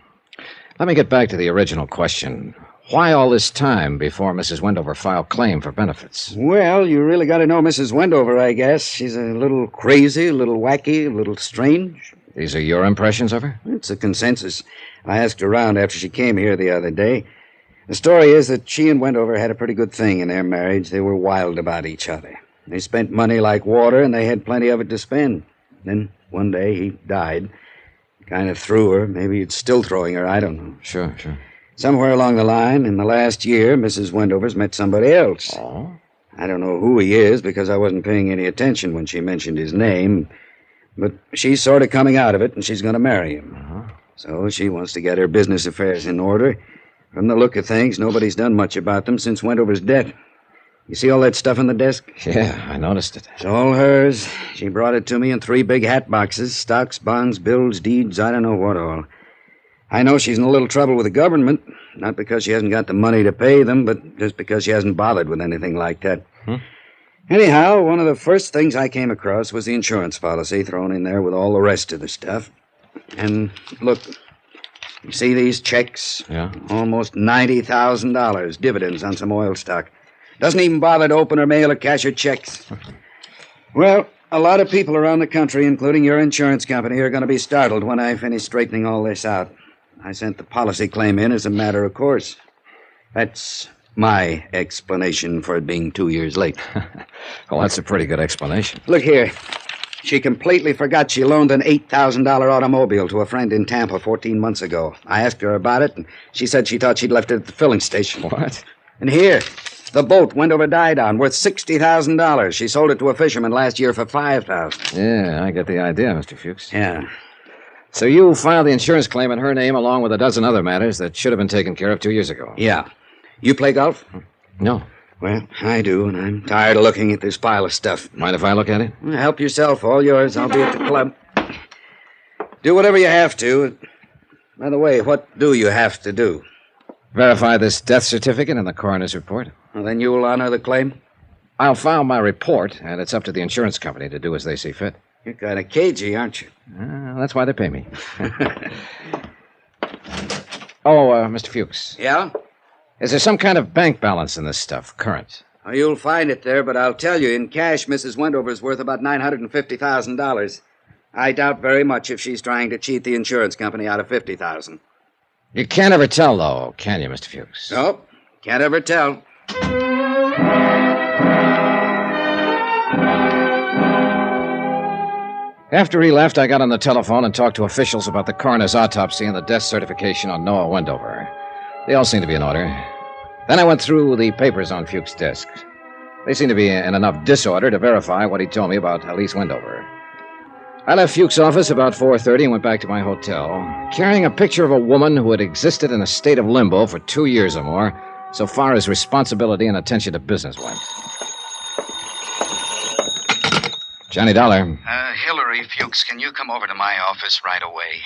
Let me get back to the original question. Why all this time before Mrs. Wendover filed claim for benefits? Well, you really got to know Mrs. Wendover, I guess. She's a little crazy, a little wacky, a little strange. These are your impressions of her? It's a consensus. I asked around after she came here the other day. The story is that she and Wendover had a pretty good thing in their marriage. They were wild about each other. They spent money like water, and they had plenty of it to spend. Then, one day, he died. Kind of threw her. Maybe it's still throwing her. I don't know. Sure. Somewhere along the line, in the last year, Mrs. Wendover's met somebody else. Oh? I don't know who he is because I wasn't paying any attention when she mentioned his name. But she's sort of coming out of it, and she's going to marry him. Uh-huh. So she wants to get her business affairs in order. From the look of things, nobody's done much about them since Wendover's death. You see all that stuff on the desk? Yeah, I noticed it. It's all hers. She brought it to me in 3 big hat boxes. Stocks, bonds, bills, deeds, I don't know what all. I know she's in a little trouble with the government. Not because she hasn't got the money to pay them, but just because she hasn't bothered with anything like that. Anyhow, one of the first things I came across was the insurance policy thrown in there with all the rest of the stuff. And look, you see these checks? Yeah. Almost $90,000 dividends on some oil stock. Doesn't even bother to open or mail or cash her checks. Well, a lot of people around the country, including your insurance company, are going to be startled when I finish straightening all this out. I sent the policy claim in as a matter of course. That's my explanation for it being 2 years late. Well, that's a pretty good explanation. Look here. She completely forgot she loaned an $8,000 automobile to a friend in Tampa 14 months ago. I asked her about it, and she said she thought she'd left it at the filling station. What? And here, the boat Wendover died on, worth $60,000. She sold it to a fisherman last year for $5,000. Yeah, I get the idea, Mr. Fuchs. Yeah. So you filed the insurance claim in her name along with a dozen other matters that should have been taken care of 2 years ago. Yeah. You play golf? No. Well, I do, and I'm tired of looking at this pile of stuff. Mind if I look at it? Help yourself. All yours. I'll be at the club. Do whatever you have to. By the way, what do you have to do? Verify this death certificate and the coroner's report. Well, then you will honor the claim? I'll file my report, and it's up to the insurance company to do as they see fit. You're kind of cagey, aren't you? That's why they pay me. Mr. Fuchs. Yeah? Is there some kind of bank balance in this stuff, current? Well, you'll find it there, but I'll tell you, in cash, Mrs. Wendover's worth about $950,000. I doubt very much if she's trying to cheat the insurance company out of $50,000. You can't ever tell, though, can you, Mr. Fuchs? Nope. Can't ever tell. After he left, I got on the telephone and talked to officials about the coroner's autopsy and the death certification on Noah Wendover. They all seem to be in order. Then I went through the papers on Fuchs' desk. They seem to be in enough disorder to verify what he told me about Elise Wendover. I left Fuchs' office about 4:30 and went back to my hotel, carrying a picture of a woman who had existed in a state of limbo for 2 years or more, so far as responsibility and attention to business went. Johnny Dollar. Hillary Fuchs, can you come over to my office right away?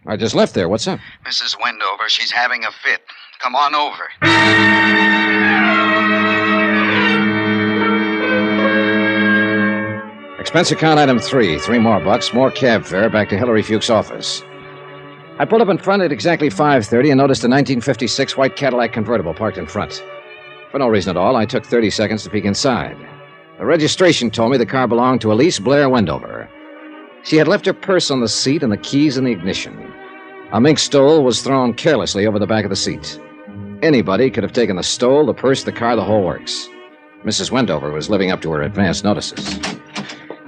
I just left there. What's up? Mrs. Wendover, she's having a fit. Come on over. Expense account item 3. $3 more, more cab fare back to Hillary Fuchs' office. I pulled up in front at exactly 5:30 and noticed a 1956 white Cadillac convertible parked in front. For no reason at all, I took 30 seconds to peek inside. The registration told me the car belonged to Elise Blair Wendover. She had left her purse on the seat and the keys in the ignition. A mink stole was thrown carelessly over the back of the seat. Anybody could have taken the stole, the purse, the car, the whole works. Mrs. Wendover was living up to her advance notices.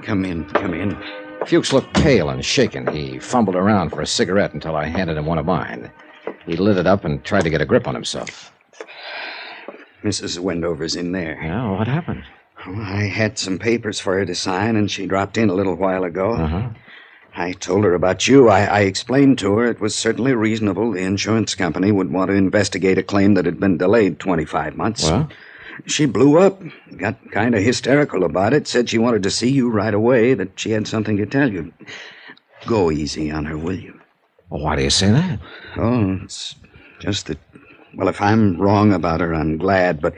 Come in, come in. Fuchs looked pale and shaken. He fumbled around for a cigarette until I handed him one of mine. He lit it up and tried to get a grip on himself. Mrs. Wendover's in there. Yeah, what happened? Well, I had some papers for her to sign, and she dropped in a little while ago. Uh-huh. I told her about you. I explained to her it was certainly reasonable the insurance company would want to investigate a claim that had been delayed 25 months. Well? She blew up, got kind of hysterical about it, said she wanted to see you right away, that she had something to tell you. Go easy on her, will you? Well, why do you say that? Oh, it's just that, well, if I'm wrong about her, I'm glad, but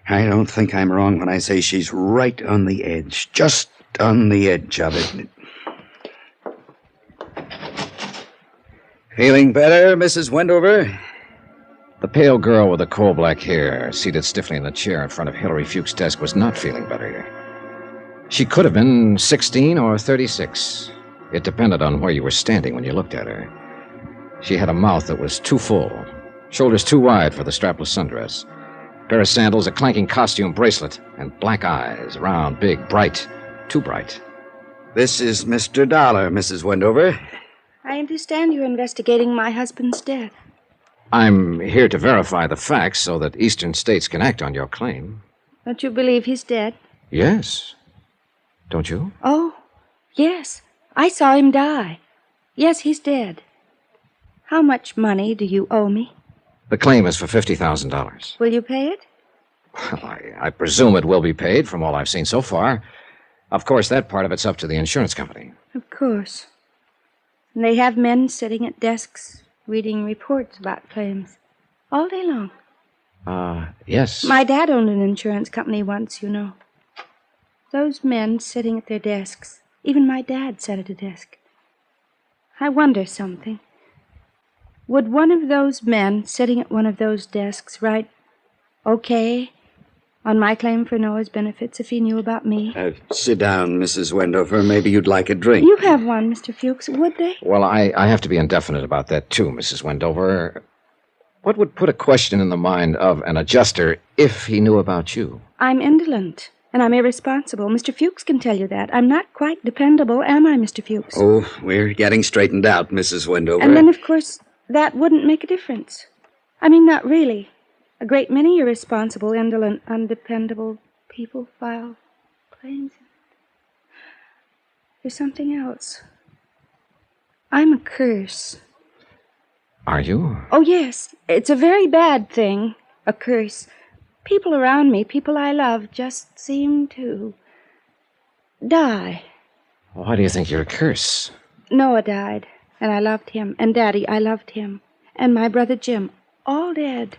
I don't think I'm wrong when I say she's right on the edge, just on the edge of it. Feeling better, Mrs. Wendover? The pale girl with the coal-black hair, seated stiffly in the chair in front of Hilary Fuchs' desk, was not feeling better. She could have been 16 or 36. It depended on where you were standing when you looked at her. She had a mouth that was too full, shoulders too wide for the strapless sundress, a pair of sandals, a clanking costume bracelet, and black eyes, round, big, bright, too bright. This is Mr. Dollar, Mrs. Wendover. I understand you're investigating my husband's death. I'm here to verify the facts so that Eastern states can act on your claim. Don't you believe he's dead? Yes. Don't you? Oh, yes. I saw him die. Yes, he's dead. How much money do you owe me? The claim is for $50,000. Will you pay it? Well, I presume it will be paid from all I've seen so far. Of course, that part of it's up to the insurance company. Of course. And they have men sitting at desks reading reports about claims all day long. Yes. My dad owned an insurance company once, you know. Those men sitting at their desks. Even my dad sat at a desk. I wonder something. Would one of those men sitting at one of those desks write, okay, on my claim for Noah's benefits if he knew about me? Sit down, Mrs. Wendover. Maybe you'd like a drink. You have one, Mr. Fuchs, would they? Well, I have to be indefinite about that, too, Mrs. Wendover. What would put a question in the mind of an adjuster if he knew about you? I'm indolent, and I'm irresponsible. Mr. Fuchs can tell you that. I'm not quite dependable, am I, Mr. Fuchs? Oh, we're getting straightened out, Mrs. Wendover. And then, of course, that wouldn't make a difference. I mean, not really. A great many irresponsible, indolent, undependable people file claims. There's something else. I'm a curse. Are you? Oh, yes. It's a very bad thing, a curse. People around me, people I love, just seem to die. Why do you think you're a curse? Noah died, and I loved him. And Daddy, I loved him. And my brother Jim, all dead.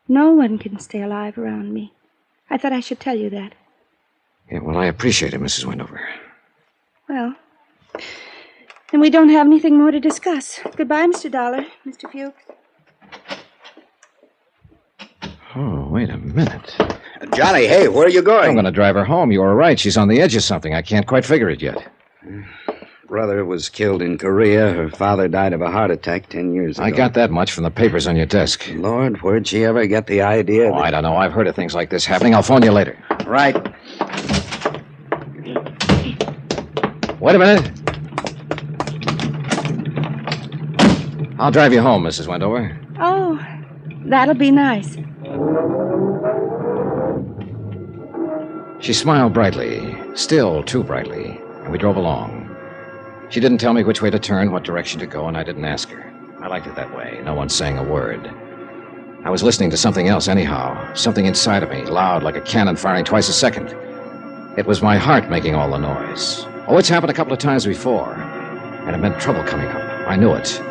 No one can stay alive around me. I thought I should tell you that. Yeah, well, I appreciate it, Mrs. Wendover. Well, then we don't have anything more to discuss. Goodbye, Mr. Dollar, Mr. Fuchs. Oh, wait a minute. Johnny, hey, where are you going? I'm going to drive her home. You were right. She's on the edge of something. I can't quite figure it yet. Brother was killed in Korea. Her father died of a heart attack 10 years ago. I got that much from the papers on your desk. Lord, where'd she ever get the idea? I don't know. I've heard of things like this happening. I'll phone you later. Right. Wait a minute. I'll drive you home, Mrs. Wendover. Oh, that'll be nice. She smiled brightly, still too brightly, and we drove along. She didn't tell me which way to turn, what direction to go, and I didn't ask her. I liked it that way, no one saying a word. I was listening to something else anyhow, something inside of me, loud like a cannon firing twice a second. It was my heart making all the noise. Oh, it's happened a couple of times before, and it meant trouble coming up. I knew it.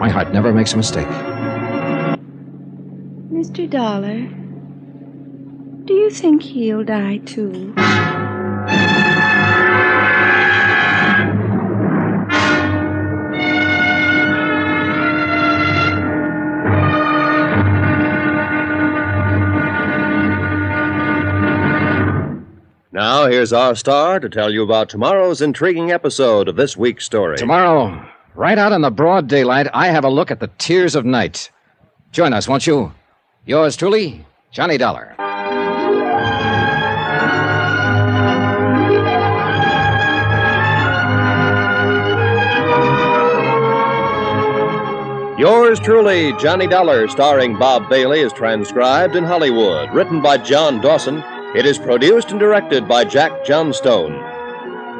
My heart never makes a mistake. Mr. Dollar, do you think he'll die too? Now, here's our star to tell you about tomorrow's intriguing episode of this week's story. Tomorrow, right out in the broad daylight, I have a look at the tears of night. Join us, won't you? Yours truly, Johnny Dollar. Yours truly, Johnny Dollar, starring Bob Bailey, is transcribed in Hollywood. Written by John Dawson, it is produced and directed by Jack Johnstone.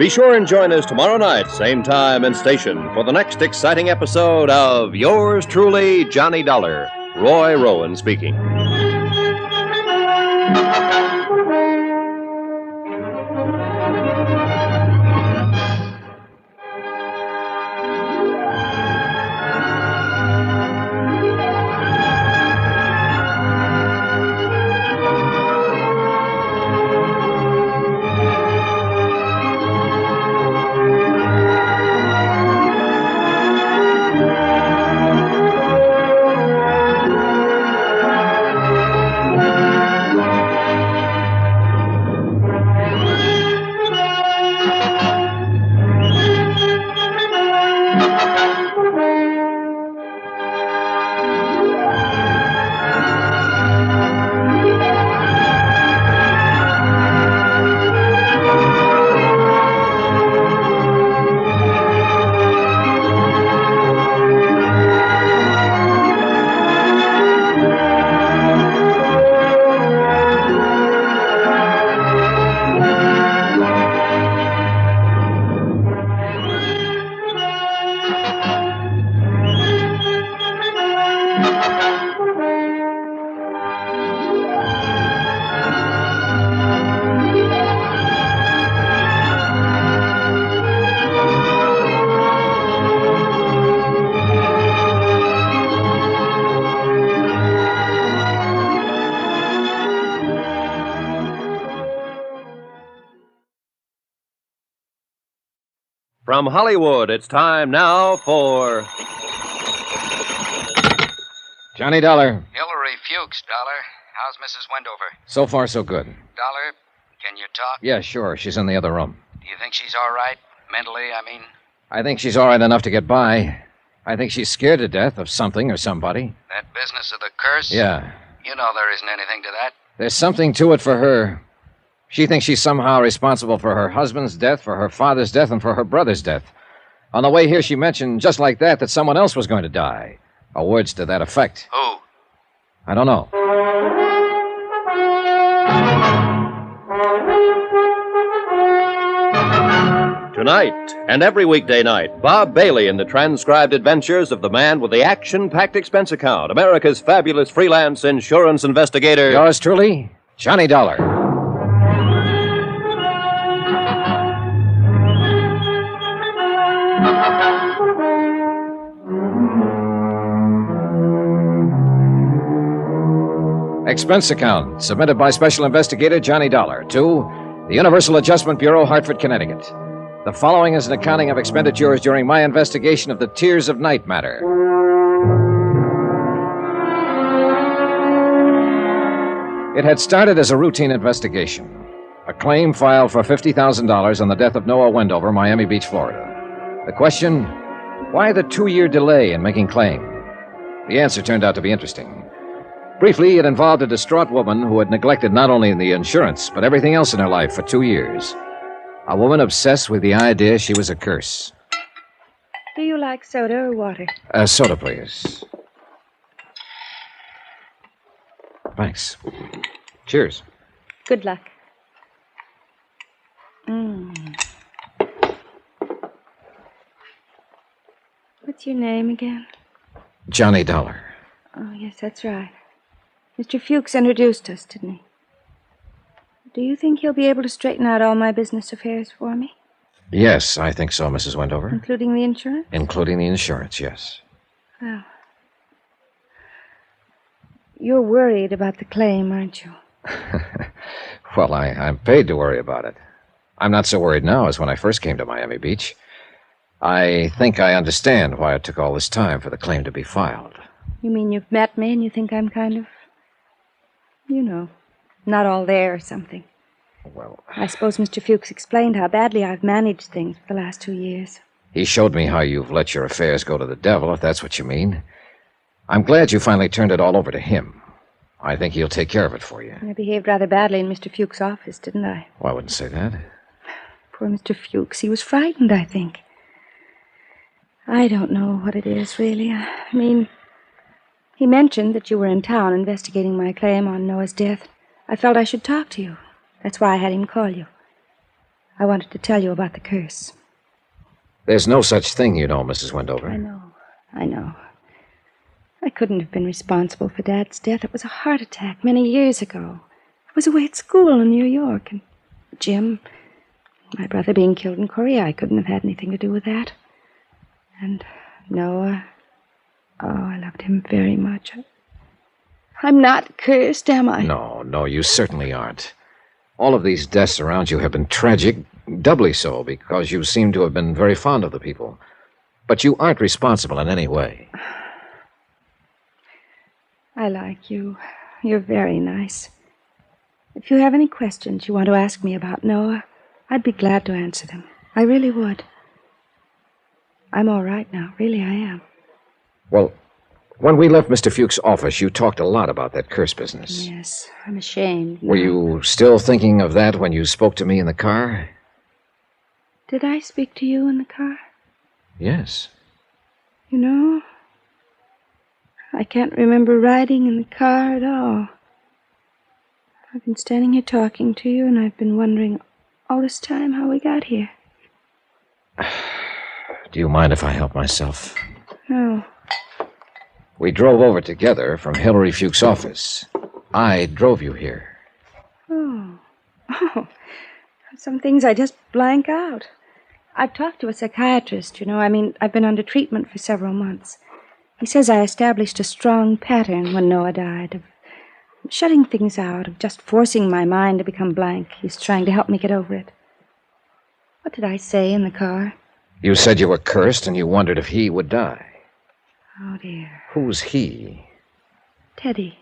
Be sure and join us tomorrow night, same time and station, for the next exciting episode of Yours truly, Johnny Dollar. Roy Rowan speaking. From Hollywood, it's time now for... Johnny Dollar. Hillary Fuchs, Dollar. How's Mrs. Wendover? So far, so good. Dollar, can you talk? Yeah, sure. She's in the other room. Do you think she's all right? Mentally, I mean? I think she's all right enough to get by. I think she's scared to death of something or somebody. That business of the curse? Yeah. You know there isn't anything to that. There's something to it for her. She thinks she's somehow responsible for her husband's death, for her father's death, and for her brother's death. On the way here, she mentioned, just like that someone else was going to die. Or words to that effect. Who? I don't know. Tonight, and every weekday night, Bob Bailey in the transcribed adventures of the man with the action-packed expense account, America's fabulous freelance insurance investigator. Yours truly, Johnny Dollar. Expense account submitted by Special Investigator Johnny Dollar to the Universal Adjustment Bureau, Hartford, Connecticut. The following is an accounting of expenditures during my investigation of the Tears of Night matter. It had started as a routine investigation. A claim filed for $50,000 on the death of Noah Wendover, Miami Beach, Florida. The question, why the 2-year delay in making claim? The answer turned out to be interesting. Briefly, it involved a distraught woman who had neglected not only the insurance, but everything else in her life for 2 years. A woman obsessed with the idea she was a curse. Do you like soda or water? Soda, please. Thanks. Cheers. Good luck. What's your name again? Johnny Dollar. Oh, yes, that's right. Mr. Fuchs introduced us, didn't he? Do you think he'll be able to straighten out all my business affairs for me? Yes, I think so, Mrs. Wendover. Including the insurance? Including the insurance, yes. Well, you're worried about the claim, aren't you? Well, I'm paid to worry about it. I'm not so worried now as when I first came to Miami Beach. I think I understand why it took all this time for the claim to be filed. You mean you've met me and you think I'm kind of, not all there or something? Well, I suppose Mr. Fuchs explained how badly I've managed things for the last 2 years. he showed me how you've let your affairs go to the devil, if that's what you mean. I'm glad you finally turned it all over to him. I think he'll take care of it for you. I behaved rather badly in Mr. Fuchs' office, didn't I? Well, I wouldn't say that. Poor Mr. Fuchs. He was frightened, I think. I don't know what it is, really. I mean, he mentioned that you were in town investigating my claim on Noah's death. I felt I should talk to you. That's why I had him call you. I wanted to tell you about the curse. There's no such thing, you know, Mrs. Wendover. I know. I couldn't have been responsible for Dad's death. It was a heart attack many years ago. I was away at school in New York, and Jim, my brother being killed in Korea, I couldn't have had anything to do with that. And Noah, I loved him very much. I'm not cursed, am I? No, you certainly aren't. All of these deaths around you have been tragic, doubly so, because you seem to have been very fond of the people. But you aren't responsible in any way. I like you. You're very nice. If you have any questions you want to ask me about Noah, I'd be glad to answer them. I really would. I'm all right now. Really, I am. Well, when we left Mr. Fuchs' office, you talked a lot about that curse business. Yes, I'm ashamed. Were you still thinking of that when you spoke to me in the car? Did I speak to you in the car? Yes. You know, I can't remember riding in the car at all. I've been standing here talking to you, and I've been wondering all this time how we got here. Do you mind if I help myself? No. We drove over together from Hilary Fuchs' office. I drove you here. Oh. Some things I just blank out. I've talked to a psychiatrist, you know. I've been under treatment for several months. He says I established a strong pattern when Noah died of shutting things out, of just forcing my mind to become blank. He's trying to help me get over it. What did I say in the car? You said you were cursed and you wondered if he would die. Oh, dear. Who's he? Teddy.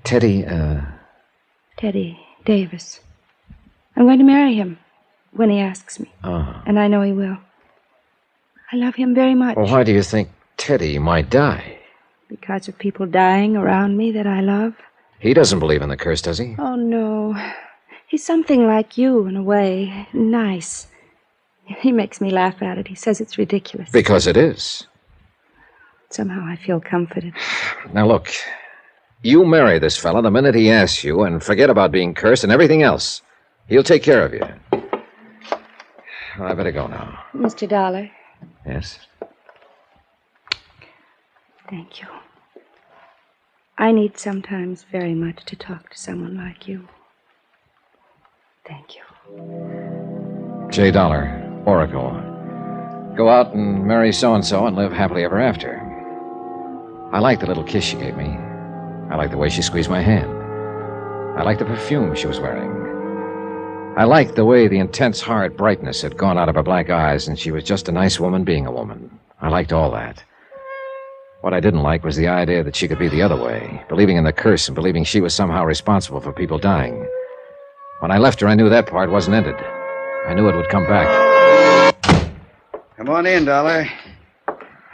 Teddy Davis. I'm going to marry him when he asks me. Oh. And I know he will. I love him very much. Well, why do you think Teddy might die? Because of people dying around me that I love. He doesn't believe in the curse, does he? Oh, no. He's something like you, in a way. Nice. He makes me laugh at it. He says it's ridiculous. Because it is. Somehow I feel comforted. Now, look. You marry this fella the minute he asks you, and forget about being cursed and everything else. He'll take care of you. Well, I better go now. Mr. Dollar. Yes? Thank you. I need sometimes very much to talk to someone like you. Thank you. J. Dollar, Oracle. Go out and marry so-and-so and live happily ever after. I like the little kiss she gave me. I like the way she squeezed my hand. I like the perfume she was wearing. I liked the way the intense, hard brightness had gone out of her black eyes, and she was just a nice woman being a woman. I liked all that. What I didn't like was the idea that she could be the other way, believing in the curse and believing she was somehow responsible for people dying. When I left her, I knew that part wasn't ended. I knew it would come back. Come on in, Dollar.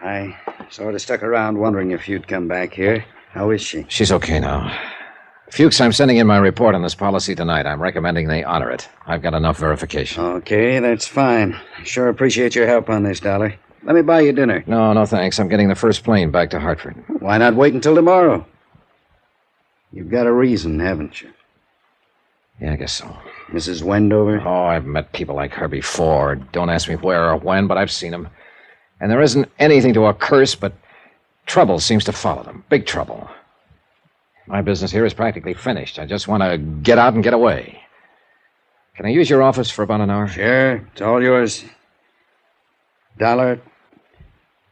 I sort of stuck around wondering if you'd come back here. How is she? She's okay now. Fuchs, I'm sending in my report on this policy tonight. I'm recommending they honor it. I've got enough verification. Okay, that's fine. I sure appreciate your help on this, Dollar. Let me buy you dinner. No, thanks. I'm getting the first plane back to Hartford. Why not wait until tomorrow? You've got a reason, haven't you? Yeah, I guess so. Mrs. Wendover? Oh, I've met people like her before. Don't ask me where or when, but I've seen them. And there isn't anything to a curse, but trouble seems to follow them. Big trouble. My business here is practically finished. I just want to get out and get away. Can I use your office for about an hour? Sure. It's all yours. Dollar,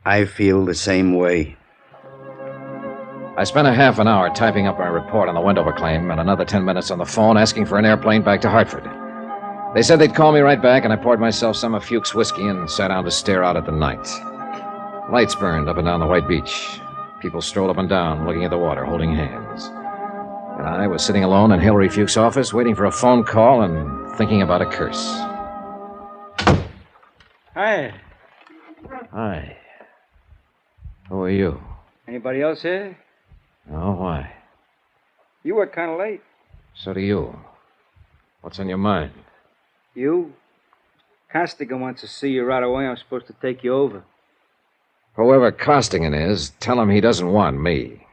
I feel the same way. I spent a half an hour typing up my report on the Wendover claim and another 10 minutes on the phone asking for an airplane back to Hartford. They said they'd call me right back, and I poured myself some of Fuchs' whiskey and sat down to stare out at the night. Lights burned up and down the white beach. People strolled up and down, looking at the water, holding hands. And I was sitting alone in Hilary Fuchs' office, waiting for a phone call and thinking about a curse. Hi. Hi. Who are you? Anybody else here? Oh, why? You were kind of late. So do you. What's on your mind? You? Costigan wants to see you right away. I'm supposed to take you over. Whoever Costigan is, tell him he doesn't want me.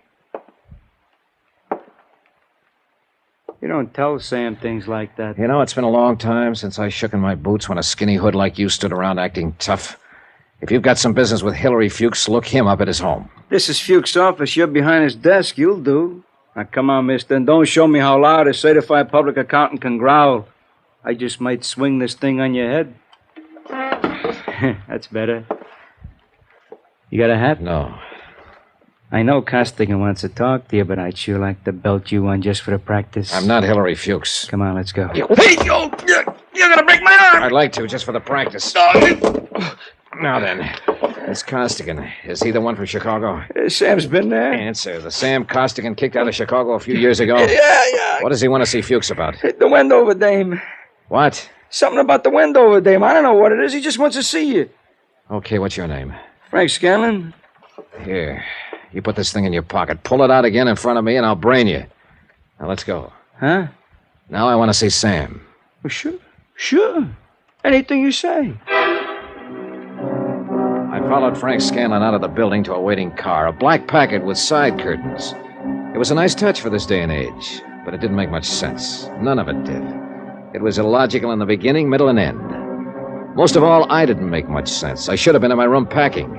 You don't tell Sam things like that. You know, it's been a long time since I shook in my boots when a skinny hood like you stood around acting tough. If you've got some business with Hillary Fuchs, look him up at his home. This is Fuchs' office. You're behind his desk. You'll do. Now, come on, mister, and don't show me how loud a certified public accountant can growl. I just might swing this thing on your head. That's better. You got a hat? No. I know Costigan wants to talk to you, but I'd sure like to belt you one just for the practice. I'm not Hillary Fuchs. Come on, let's go. Hey, yo! You're gonna break my arm! I'd like to, just for the practice. Now then, it's Costigan. Is he the one from Chicago? Sam's been there. Answer. The Sam Costigan kicked out of Chicago a few years ago? Yeah. What does he want to see Fuchs about? The Wendover dame. What? Something about the Wendover dame. I don't know what it is. He just wants to see you. Okay, what's your name? Frank Scanlon. Here. You put this thing in your pocket. Pull it out again in front of me, and I'll brain you. Now, let's go. Huh? Now I want to see Sam. Well, sure. Anything you say. I followed Frank Scanlon out of the building to a waiting car, a black packet with side curtains. It was a nice touch for this day and age, but it didn't make much sense. None of it did. It was illogical in the beginning, middle, and end. Most of all, I didn't make much sense. I should have been in my room packing.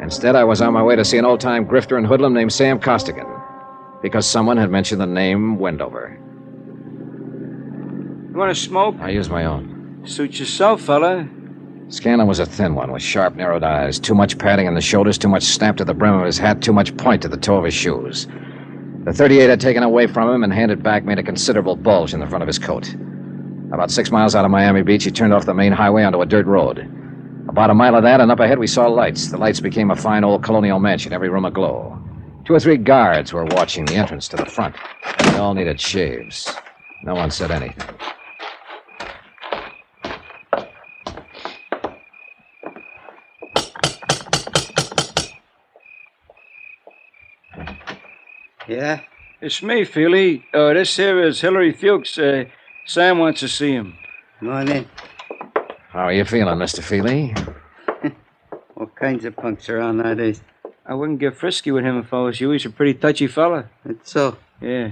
Instead, I was on my way to see an old-time grifter and hoodlum named Sam Costigan, because someone had mentioned the name Wendover. You want to smoke? I use my own. Suit yourself, fella. Scanlon was a thin one with sharp, narrowed eyes, too much padding in the shoulders, too much snap to the brim of his hat, too much point to the toe of his shoes. The .38 I'd taken away from him and handed back made a considerable bulge in the front of his coat. About 6 miles out of Miami Beach, he turned off the main highway onto a dirt road. About a mile of that, and up ahead we saw lights. The lights became a fine old colonial mansion, every room aglow. 2 or 3 guards were watching the entrance to the front. They all needed shaves. No one said anything. Yeah? It's me, Feely. This here is Hillary Fuchs. Sam wants to see him. Go on in. How are you feeling, Mr. Feely? What kinds of punks are on nowadays? I wouldn't get frisky with him if I was you. He's a pretty touchy fella. That's so. Yeah.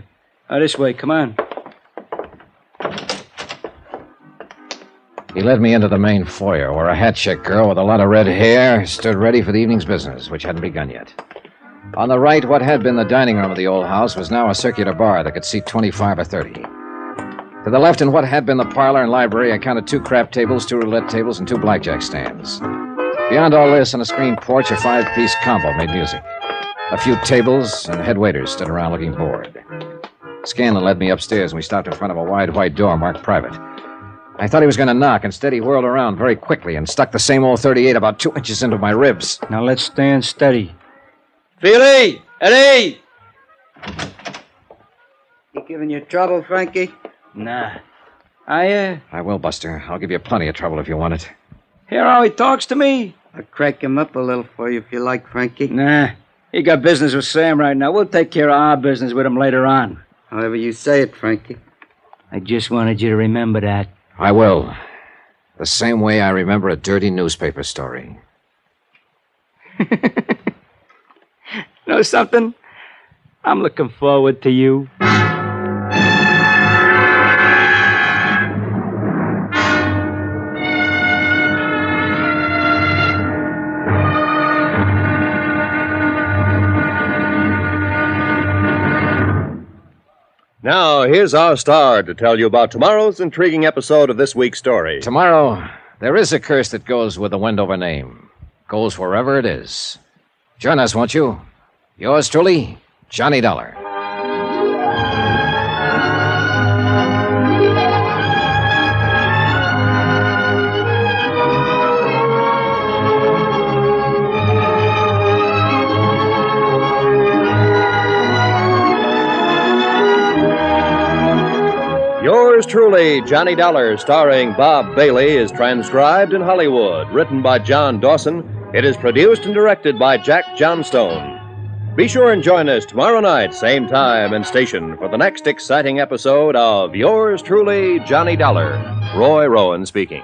This way, come on. He led me into the main foyer, where a hat-check girl with a lot of red hair stood ready for the evening's business, which hadn't begun yet. On the right, what had been the dining room of the old house was now a circular bar that could seat 25 or 30. To the left, in what had been the parlor and library, I counted 2 crap tables, 2 roulette tables, and 2 blackjack stands. Beyond all this, on a screen porch, a 5-piece combo made music. A few tables and head waiters stood around looking bored. Scanlon led me upstairs, and we stopped in front of a wide white door marked private. I thought he was going to knock. Instead, he whirled around very quickly and stuck the same old .38 about 2 inches into my ribs. Now let's stand steady. Feely! Eddie! You giving you trouble, Frankie? Nah. I will, Buster. I'll give you plenty of trouble if you want it. Hear how he talks to me? I'll crack him up a little for you if you like, Frankie. Nah. He got business with Sam right now. We'll take care of our business with him later on. However you say it, Frankie. I just wanted you to remember that. I will. The same way I remember a dirty newspaper story. Know something? I'm looking forward to you. Now, here's our star to tell you about tomorrow's intriguing episode of this week's story. Tomorrow, there is a curse that goes with the Wendover name. Goes wherever it is. Join us, won't you? Yours truly, Johnny Dollar. Yours truly, Johnny Dollar, starring Bob Bailey, is transcribed in Hollywood. Written by John Dawson, it is produced and directed by Jack Johnstone. Be sure and join us tomorrow night, same time and station, for the next exciting episode of Yours truly, Johnny Dollar. Roy Rowan speaking.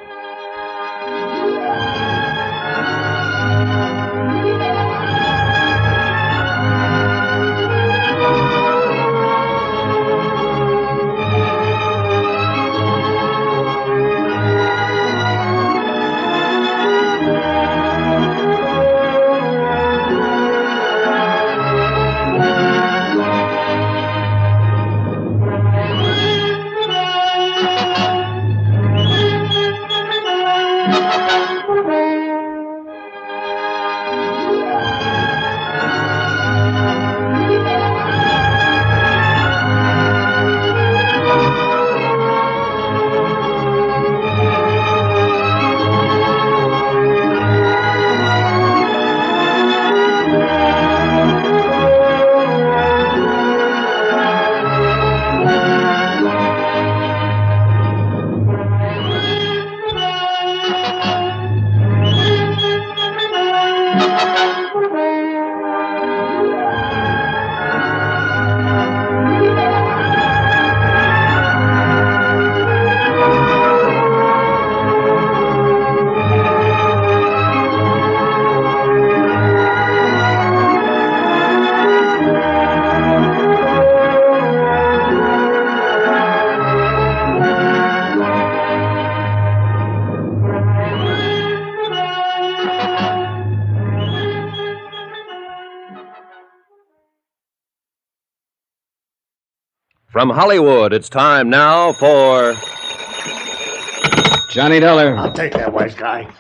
From Hollywood, it's time now for Johnny Dollar. I'll take that, wise guy.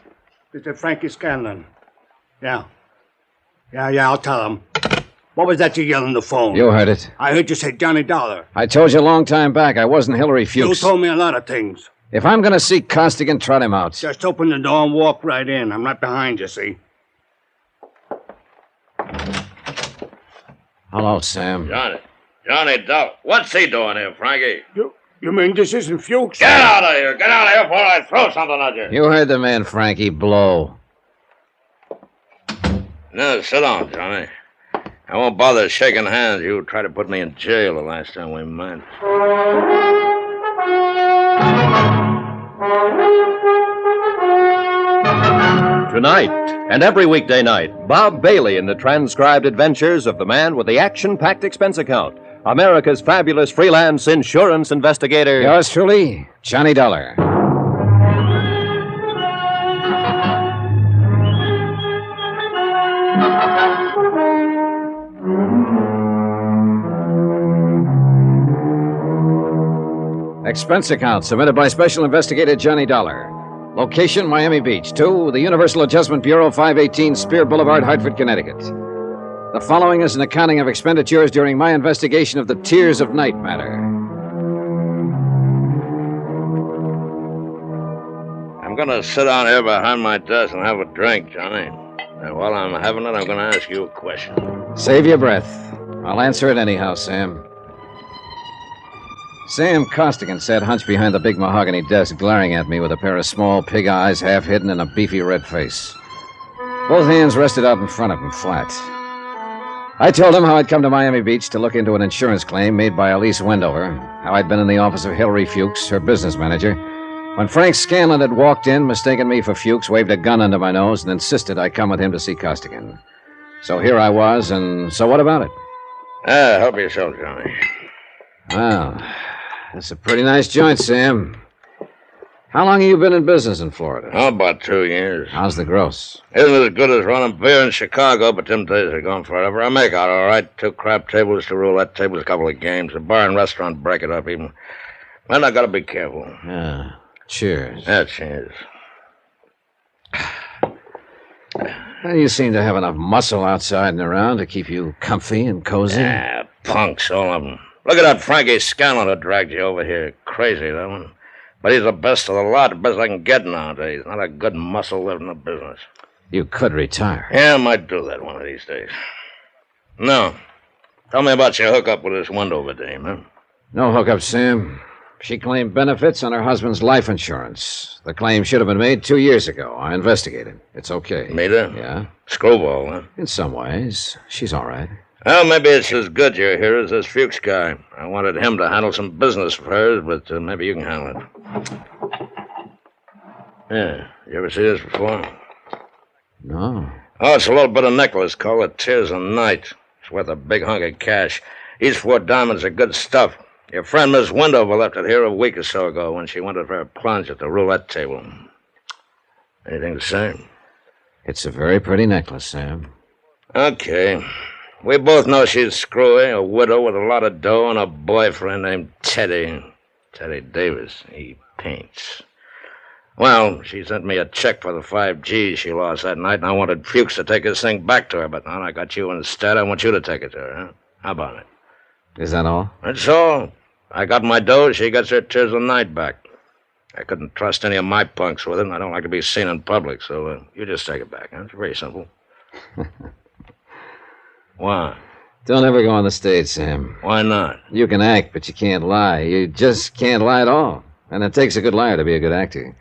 Mr. Frankie Scanlon. Yeah, I'll tell him. What was that you yelled on the phone? You heard it. I heard you say Johnny Dollar. I told you a long time back I wasn't Hillary Fuchs. You told me a lot of things. If I'm going to see Costigan, trot him out. Just open the door and walk right in. I'm right behind you, see? Hello, Sam. Johnny Dollar. What's he doing here, Frankie? You mean this isn't Fuchs? Get out of here! Get out of here before I throw something at you! You heard the man, Frankie. Blow. No, sit down, Johnny. I won't bother shaking hands. You tried to put me in jail the last time we met. Tonight, and every weekday night, Bob Bailey in the transcribed adventures of the man with the action-packed expense account, America's fabulous freelance insurance investigator. Yours truly, Johnny Dollar. Expense account submitted by Special Investigator Johnny Dollar. Location, Miami Beach. 2, the Universal Adjustment Bureau, 518 Spear Boulevard, Hartford, Connecticut. The following is an accounting of expenditures during my investigation of the Tears of Night matter. I'm going to sit down here behind my desk and have a drink, Johnny. And while I'm having it, I'm going to ask you a question. Save your breath. I'll answer it anyhow, Sam. Sam Costigan sat hunched behind the big mahogany desk, glaring at me with a pair of small pig eyes half hidden in a beefy red face. Both hands rested out in front of him, flat. I told him how I'd come to Miami Beach to look into an insurance claim made by Elise Wendover, how I'd been in the office of Hillary Fuchs, her business manager, when Frank Scanlon had walked in, mistaken me for Fuchs, waved a gun under my nose, and insisted I come with him to see Costigan. So here I was, and so what about it? Help yourself, Johnny. Well, that's a pretty nice joint, Sam. How long have you been in business in Florida? Oh, about 2 years. How's the gross? Isn't as good as running beer in Chicago, but them days are gone forever. I make out all right. 2 crap tables, 2 roulette tables, a couple of games. A bar and restaurant break it up even. And I gotta be careful. Yeah. Cheers. Yeah, cheers. Well, you seem to have enough muscle outside and around to keep you comfy and cozy. Yeah, punks, all of them. Look at that Frankie Scanlon who dragged you over here. Crazy, that one. But he's the best of the lot, the best I can get nowadays. Not a good muscle left in the business. You could retire. Yeah, I might do that one of these days. No. Tell me about your hookup with this Wendover dame, huh? No hookup, Sam. She claimed benefits on her husband's life insurance. The claim should have been made 2 years ago. I investigated. It's okay. Made her? Yeah. Screwball, huh? In some ways. She's all right. Well, maybe it's as good you're here as this Fuchs guy. I wanted him to handle some business of hers, but maybe you can handle it. Yeah. You ever see this before? No. Oh, it's a little bit of necklace called the Tears of Night. It's worth a big hunk of cash. These 4 diamonds are good stuff. Your friend Miss Wendover left it here a week or so ago when she went for a plunge at the roulette table. Anything to say? It's a very pretty necklace, Sam. Okay. We both know she's screwy, a widow with a lot of dough, and a boyfriend named Teddy. Teddy Davis. He paints. Well, she sent me a check for the 5 G's she lost that night, and I wanted Fuchs to take this thing back to her, but now I got you instead. I want you to take it to her, huh? How about it? Is that all? That's all. I got my dough, she gets her Tears of Night back. I couldn't trust any of my punks with it, and I don't like to be seen in public, so you just take it back, huh? It's very simple. Why? Don't ever go on the stage, Sam. Why not? You can act, but you can't lie. You just can't lie at all. And it takes a good liar to be a good actor.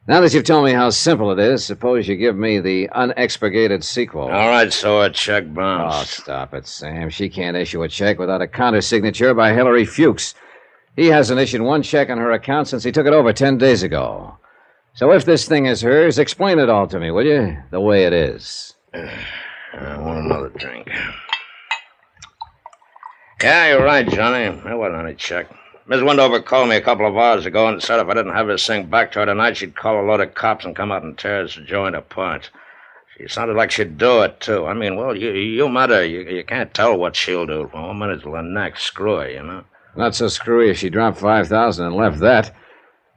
Now that you've told me how simple it is, suppose you give me the unexpurgated sequel. All right, so a check bounce. Oh, stop it, Sam. She can't issue a check without a countersignature by Hillary Fuchs. He hasn't issued 1 check on her account since he took it over 10 days ago. So if this thing is hers, explain it all to me, will you? The way it is. I want another drink. Yeah, you're right, Johnny. There wasn't any check. Miss Wendover called me a couple of hours ago and said if I didn't have this thing back to her tonight, she'd call a load of cops and come out and tear this joint apart. She sounded like she'd do it, too. I mean, well, you met her. You can't tell what she'll do from 1 minute to the next. Screw her, you know. Not so screwy if she dropped $5,000 and left that.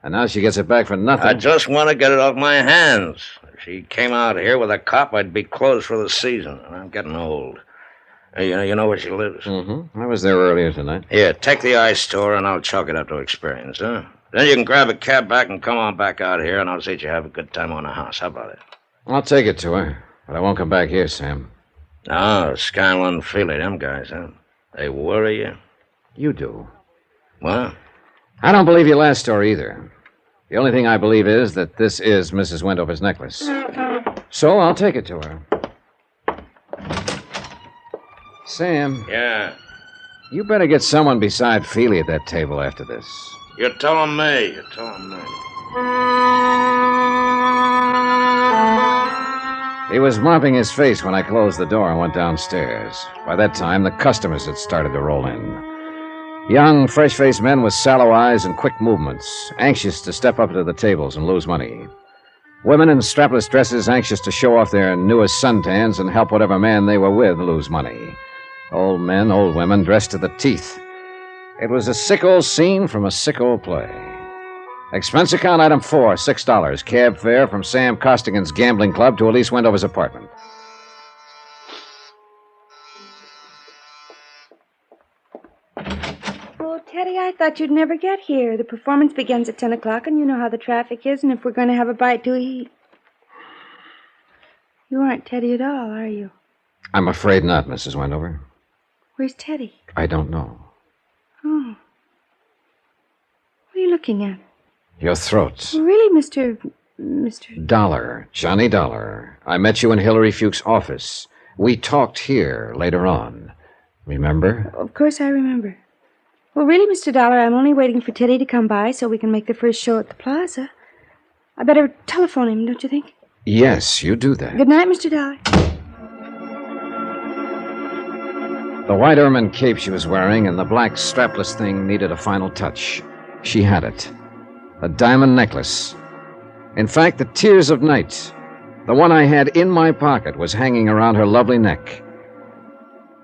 And now she gets it back for nothing. I just want to get it off my hands. If she came out here with a cop, I'd be closed for the season. And I'm getting old. You know where she lives? Mm-hmm. I was there earlier tonight. Here, take the ice store, and I'll chalk it up to experience, huh? Then you can grab a cab back and come on back out here, and I'll see that you have a good time on the house. How about it? I'll take it to her, but I won't come back here, Sam. Oh, Scanlon, Feely, them guys, huh? They worry you? You do. What? I don't believe your last story either. The only thing I believe is that this is Mrs. Wendover's necklace. So I'll take it to her. Sam. Yeah? You better get someone beside Feely at that table after this. You're telling me. You're telling me. He was mopping his face when I closed the door and went downstairs. By that time, the customers had started to roll in. Young, fresh-faced men with sallow eyes and quick movements, anxious to step up to the tables and lose money. Women in strapless dresses, anxious to show off their newest suntans and help whatever man they were with lose money. Old men, old women, dressed to the teeth. It was a sick old scene from a sick old play. Expense account item 4, $6. Cab fare from Sam Costigan's gambling club to Elise Wendover's apartment. Oh, Teddy, I thought you'd never get here. The performance begins at 10 o'clock, and you know how the traffic is, and if we're going to have a bite to eat... You aren't Teddy at all, are you? I'm afraid not, Mrs. Wendover. Where's Teddy? I don't know. Oh. What are you looking at? Your throat. Really, Mr. Dollar. Johnny Dollar. I met you in Hillary Fuchs' office. We talked here later on. Remember? Of course I remember. Well, really, Mr. Dollar, I'm only waiting for Teddy to come by so we can make the first show at the plaza. I better telephone him, don't you think? Yes, you do that. Good night, Mr. Dollar. The white ermine cape she was wearing and the black strapless thing needed a final touch. She had it. A diamond necklace. In fact, the Tears of Night, the one I had in my pocket, was hanging around her lovely neck.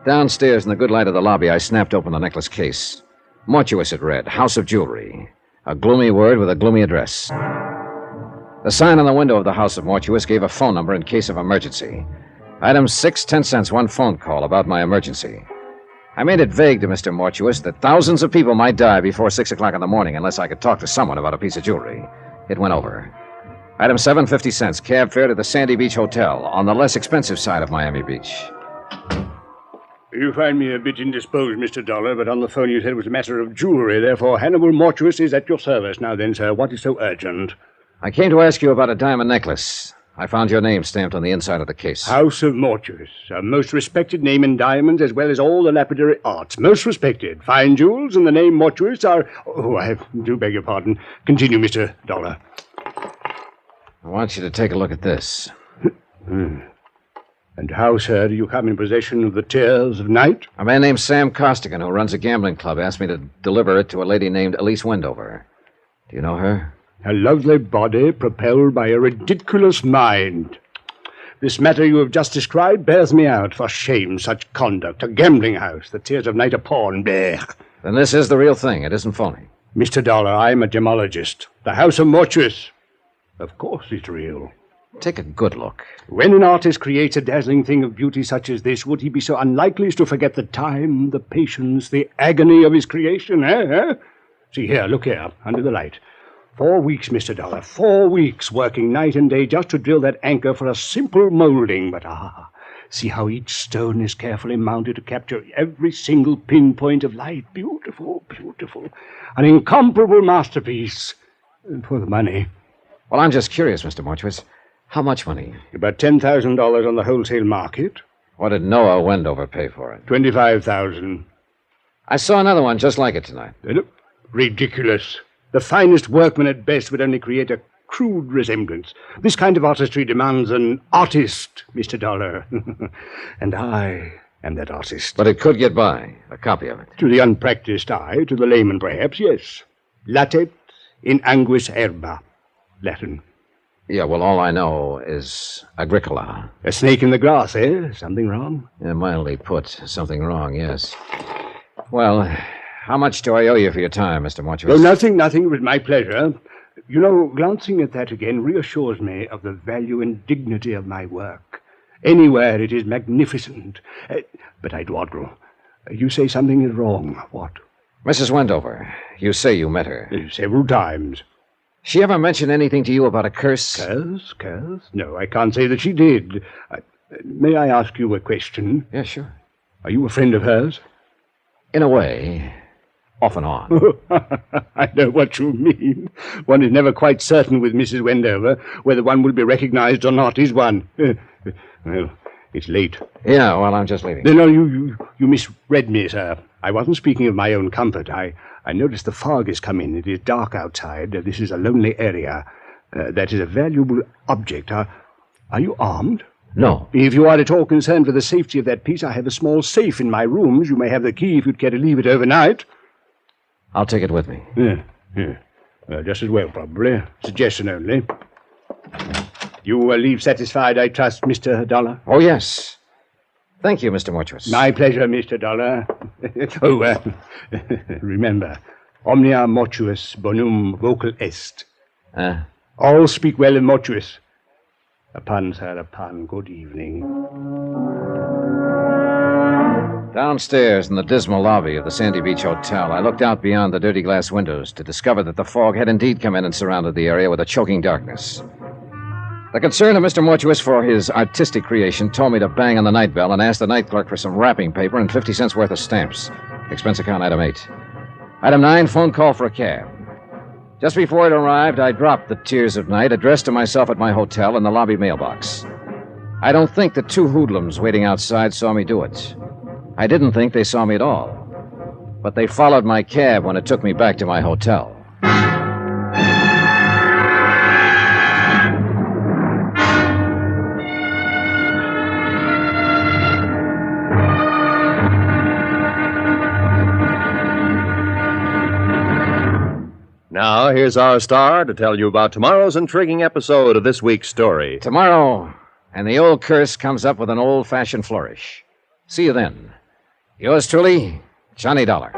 Downstairs in the good light of the lobby, I snapped open the necklace case. Mortuous it read, House of Jewelry. A gloomy word with a gloomy address. The sign on the window of the House of Mortuous gave a phone number in case of emergency. Item 6, 10 cents, one phone call about my emergency. I made it vague to Mr. Mortuous that thousands of people might die before 6 o'clock in the morning unless I could talk to someone about a piece of jewelry. It went over. Item 7, 50 cents, cab fare to the Sandy Beach Hotel on the less expensive side of Miami Beach. You find me a bit indisposed, Mr. Dollar, but on the phone you said it was a matter of jewelry. Therefore, Hannibal Mortuous is at your service. Now then, sir, what is so urgent? I came to ask you about a diamond necklace. I found your name stamped on the inside of the case. House of Mortuous, a most respected name in diamonds as well as all the lapidary arts. Most respected. Fine jewels and the name Mortuous are... Oh, I do beg your pardon. Continue, Mr. Dollar. I want you to take a look at this. And how, sir, do you come in possession of the Tears of Night? A man named Sam Costigan, who runs a gambling club, asked me to deliver it to a lady named Elise Wendover. Do you know her? A lovely body propelled by a ridiculous mind. This matter you have just described bears me out. For shame, such conduct. A gambling house. The Tears of Night a pawn. Blech. Then this is the real thing. It isn't phony. Mr. Dollar, I'm a gemologist. The House of Mortuous. Of course it's real. Take a good look. When an artist creates a dazzling thing of beauty such as this, would he be so unlikely as to forget the time, the patience, the agony of his creation, eh? See here, look here, under the light. 4 weeks, Mr. Dollar, 4 weeks working night and day just to drill that anchor for a simple molding. But see how each stone is carefully mounted to capture every single pinpoint of light. Beautiful, beautiful. An incomparable masterpiece. And for the money. Well, I'm just curious, Mr. Mortuous. How much money? About $10,000 on the wholesale market. What did Noah Wendover pay for it? $25,000. I saw another one just like it tonight. Ridiculous. The finest workman at best would only create a crude resemblance. This kind of artistry demands an artist, Mr. Dollar. And I am that artist. But it could get by, a copy of it. To the unpracticed eye, to the layman perhaps, yes. Latet in anguis herba. Latin. Yeah, well, all I know is agricola. A snake in the grass, eh? Something wrong? Yeah, mildly put. Something wrong, yes. Well, How much do I owe you for your time, Mr. Mortuus? Oh, nothing. It was my pleasure. You know, glancing at that again reassures me of the value and dignity of my work. Anywhere it is magnificent. But I dawdle. You say something is wrong. What? Mrs. Wendover. You say you met her. Several times. She ever mention anything to you about a curse? Curse? No, I can't say that she did. May I ask you a question? Yeah, sure. Are you a friend of hers? In a way. Off and on. I know what you mean. One is never quite certain with Mrs. Wendover whether one will be recognized or not, is one? Well, it's late. Yeah, well, I'm just leaving. No, you misread me, sir. I wasn't speaking of my own comfort. I noticed the fog has come in. It is dark outside. This is a lonely area. That is a valuable object. Are you armed? No. If you are at all concerned for the safety of that piece, I have a small safe in my rooms. You may have the key if you'd care to leave it overnight. I'll take it with me. Yeah. Just as well, probably. Suggestion only. You will leave satisfied, I trust, Mr. Dollar? Oh, yes. Thank you, Mr. Mortuus. My pleasure, Mr. Dollar. Remember, omnia mortuus bonum vocal est. All speak well of mortuus. A pun, sir, a pun. Good evening. Downstairs in the dismal lobby of the Sandy Beach Hotel, I looked out beyond the dirty glass windows to discover that the fog had indeed come in and surrounded the area with a choking darkness. The concern of Mr. Mortuus for his artistic creation told me to bang on the night bell and ask the night clerk for some wrapping paper and 50 cents worth of stamps. Expense account item 8. Item 9, phone call for a cab. Just before it arrived, I dropped the Tears of Night addressed to myself at my hotel in the lobby mailbox. I don't think the two hoodlums waiting outside saw me do it. I didn't think they saw me at all. But they followed my cab when it took me back to my hotel. Now, here's our star to tell you about tomorrow's intriguing episode of this week's story. Tomorrow, and the old curse comes up with an old-fashioned flourish. See you then. Yours truly, Johnny Dollar.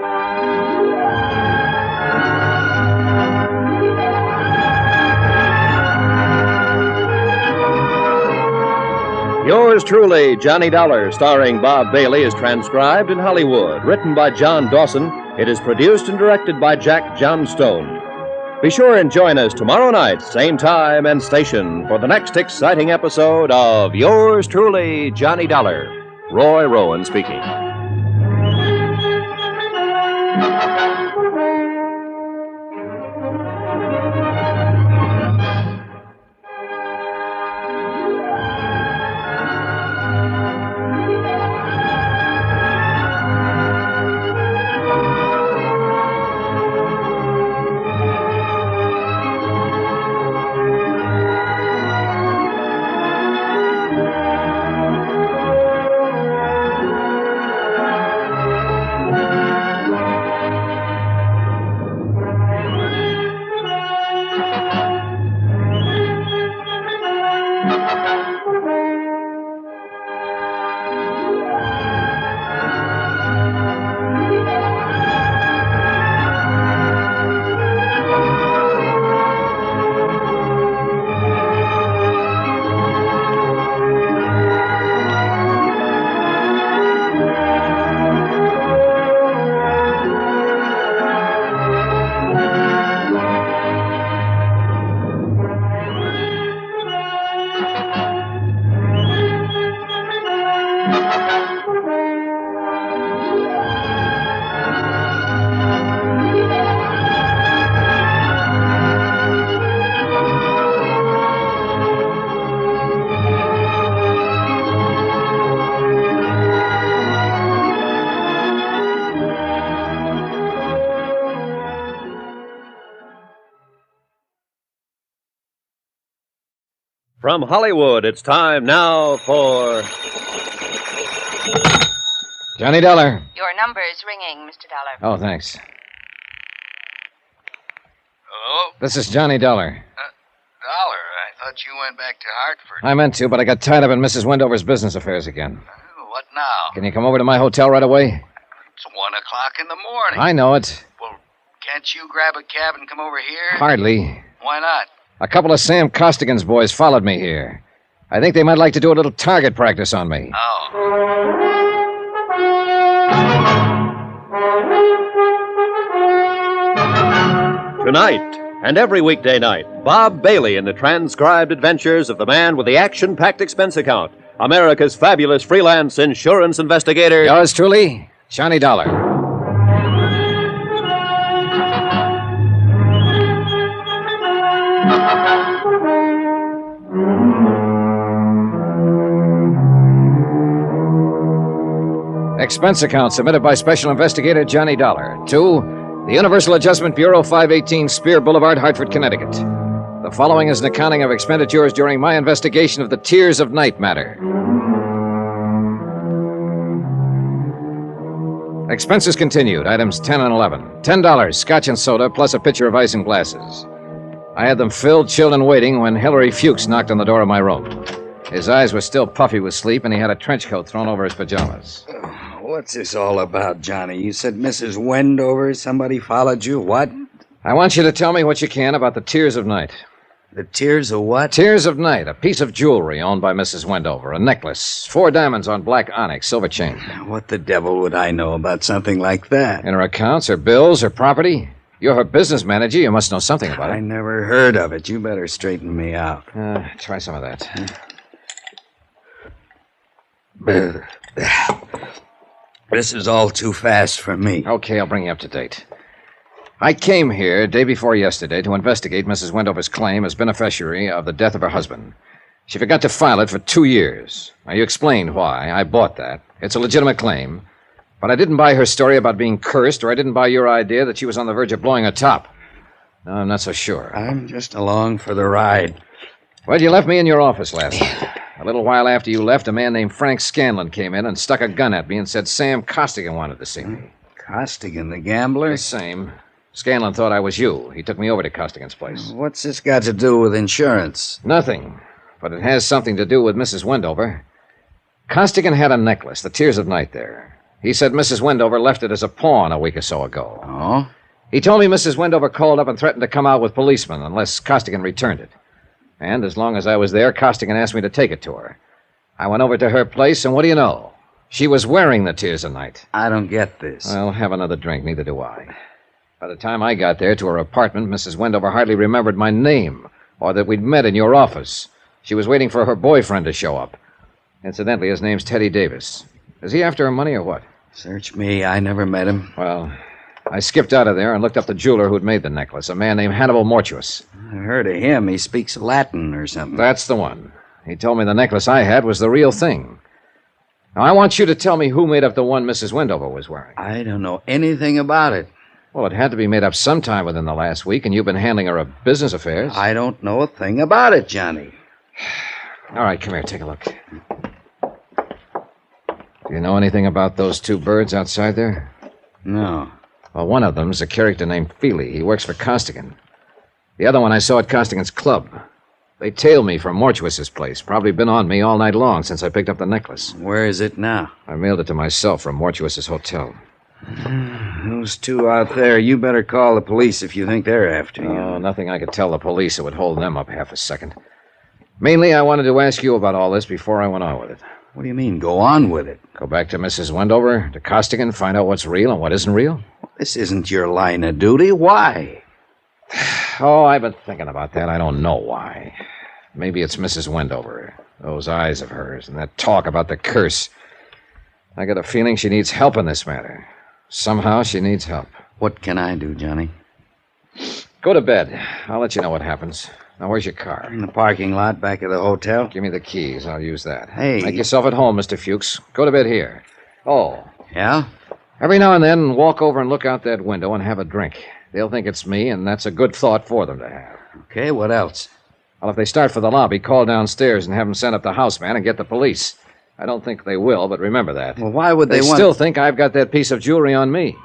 Yours truly, Johnny Dollar, starring Bob Bailey, is transcribed in Hollywood. Written by John Dawson, it is produced and directed by Jack Johnstone. Be sure and join us tomorrow night, same time and station, for the next exciting episode of Yours truly, Johnny Dollar. Roy Rowan speaking. From Hollywood, it's time now for... Johnny Dollar. Your number is ringing, Mr. Dollar. Oh, thanks. Hello? This is Johnny Dollar. Dollar, I thought you went back to Hartford. I meant to, but I got tied up in Mrs. Wendover's business affairs again. What now? Can you come over to my hotel right away? It's 1 o'clock in the morning. I know it. Well, can't you grab a cab and come over here? Hardly. Why not? A couple of Sam Costigan's boys followed me here. I think they might like to do a little target practice on me. Tonight, and every weekday night, Bob Bailey in the transcribed adventures of the man with the action-packed expense account, America's fabulous freelance insurance investigator. Yours truly, Johnny Dollar. Expense account submitted by Special Investigator Johnny Dollar to the Universal Adjustment Bureau, 518 Spear Boulevard, Hartford, Connecticut. The following is an accounting of expenditures during my investigation of the Tears of Night matter. Expenses continued. Items 10 and 11. $10, scotch and soda, plus a pitcher of ice and glasses. I had them filled, chilled, and waiting when Hilary Fuchs knocked on the door of my room. His eyes were still puffy with sleep, and he had a trench coat thrown over his pajamas. What's this all about, Johnny? You said Mrs. Wendover, somebody followed you. What? I want you to tell me what you can about the Tears of Night. The Tears of what? Tears of Night, a piece of jewelry owned by Mrs. Wendover, a necklace, 4 diamonds on black onyx, silver chain. What the devil would I know about something like that? In her accounts, her bills, her property? You're her business manager. You must know something about it. I never heard of it. You better straighten me out. Try some of that. This is all too fast for me. Okay, I'll bring you up to date. I came here day before yesterday to investigate Mrs. Wendover's claim as beneficiary of the death of her husband. She forgot to file it for 2 years. Now, you explained why. I bought that. It's a legitimate claim. But I didn't buy her story about being cursed, or I didn't buy your idea that she was on the verge of blowing her top. No, I'm not so sure. I'm just along for the ride. Well, you left me in your office last night. A little while after you left, a man named Frank Scanlon came in and stuck a gun at me and said Sam Costigan wanted to see me. Costigan, the gambler? The same. Scanlon thought I was you. He took me over to Costigan's place. What's this got to do with insurance? Nothing. But it has something to do with Mrs. Wendover. Costigan had a necklace, the Tears of Night there. He said Mrs. Wendover left it as a pawn a week or so ago. Oh? He told me Mrs. Wendover called up and threatened to come out with policemen unless Costigan returned it. And as long as I was there, Costigan asked me to take it to her. I went over to her place, and what do you know? She was wearing the Tears of Night. I don't get this. Well, have another drink. Neither do I. By the time I got there to her apartment, Mrs. Wendover hardly remembered my name or that we'd met in your office. She was waiting for her boyfriend to show up. Incidentally, his name's Teddy Davis. Is he after her money or what? Search me. I never met him. Well, I skipped out of there and looked up the jeweler who'd made the necklace, a man named Hannibal Mortuus. I heard of him. He speaks Latin or something. That's the one. He told me the necklace I had was the real thing. Now, I want you to tell me who made up the one Mrs. Wendover was wearing. I don't know anything about it. Well, it had to be made up sometime within the last week, and you've been handling her business affairs. I don't know a thing about it, Johnny. All right, come here, take a look. Do you know anything about those 2 birds outside there? No. Well, one of them's a character named Feely. He works for Costigan. The other one I saw at Costigan's club. They tailed me from Mortuus's place. Probably been on me all night long since I picked up the necklace. Where is it now? I mailed it to myself from Mortuus's hotel. Those 2 out there, you better call the police if you think they're after you. Oh, nothing I could tell the police that would hold them up half a second. Mainly, I wanted to ask you about all this before I went on with it. What do you mean, go on with it? Go back to Mrs. Wendover, to Costigan, find out what's real and what isn't real? This isn't your line of duty. Why? Oh, I've been thinking about that. I don't know why. Maybe it's Mrs. Wendover. Those eyes of hers and that talk about the curse. I got a feeling she needs help in this matter. Somehow she needs help. What can I do, Johnny? Go to bed. I'll let you know what happens. Now, where's your car? In the parking lot back of the hotel. Give me the keys. I'll use that. Hey. Make yourself at home, Mr. Fuchs. Go to bed here. Oh. Yeah? Every now and then, walk over and look out that window and have a drink. They'll think it's me, and that's a good thought for them to have. Okay, what else? Well, if they start for the lobby, call downstairs and have them send up the houseman and get the police. I don't think they will, but remember that. Well, why would they want... still think I've got that piece of jewelry on me.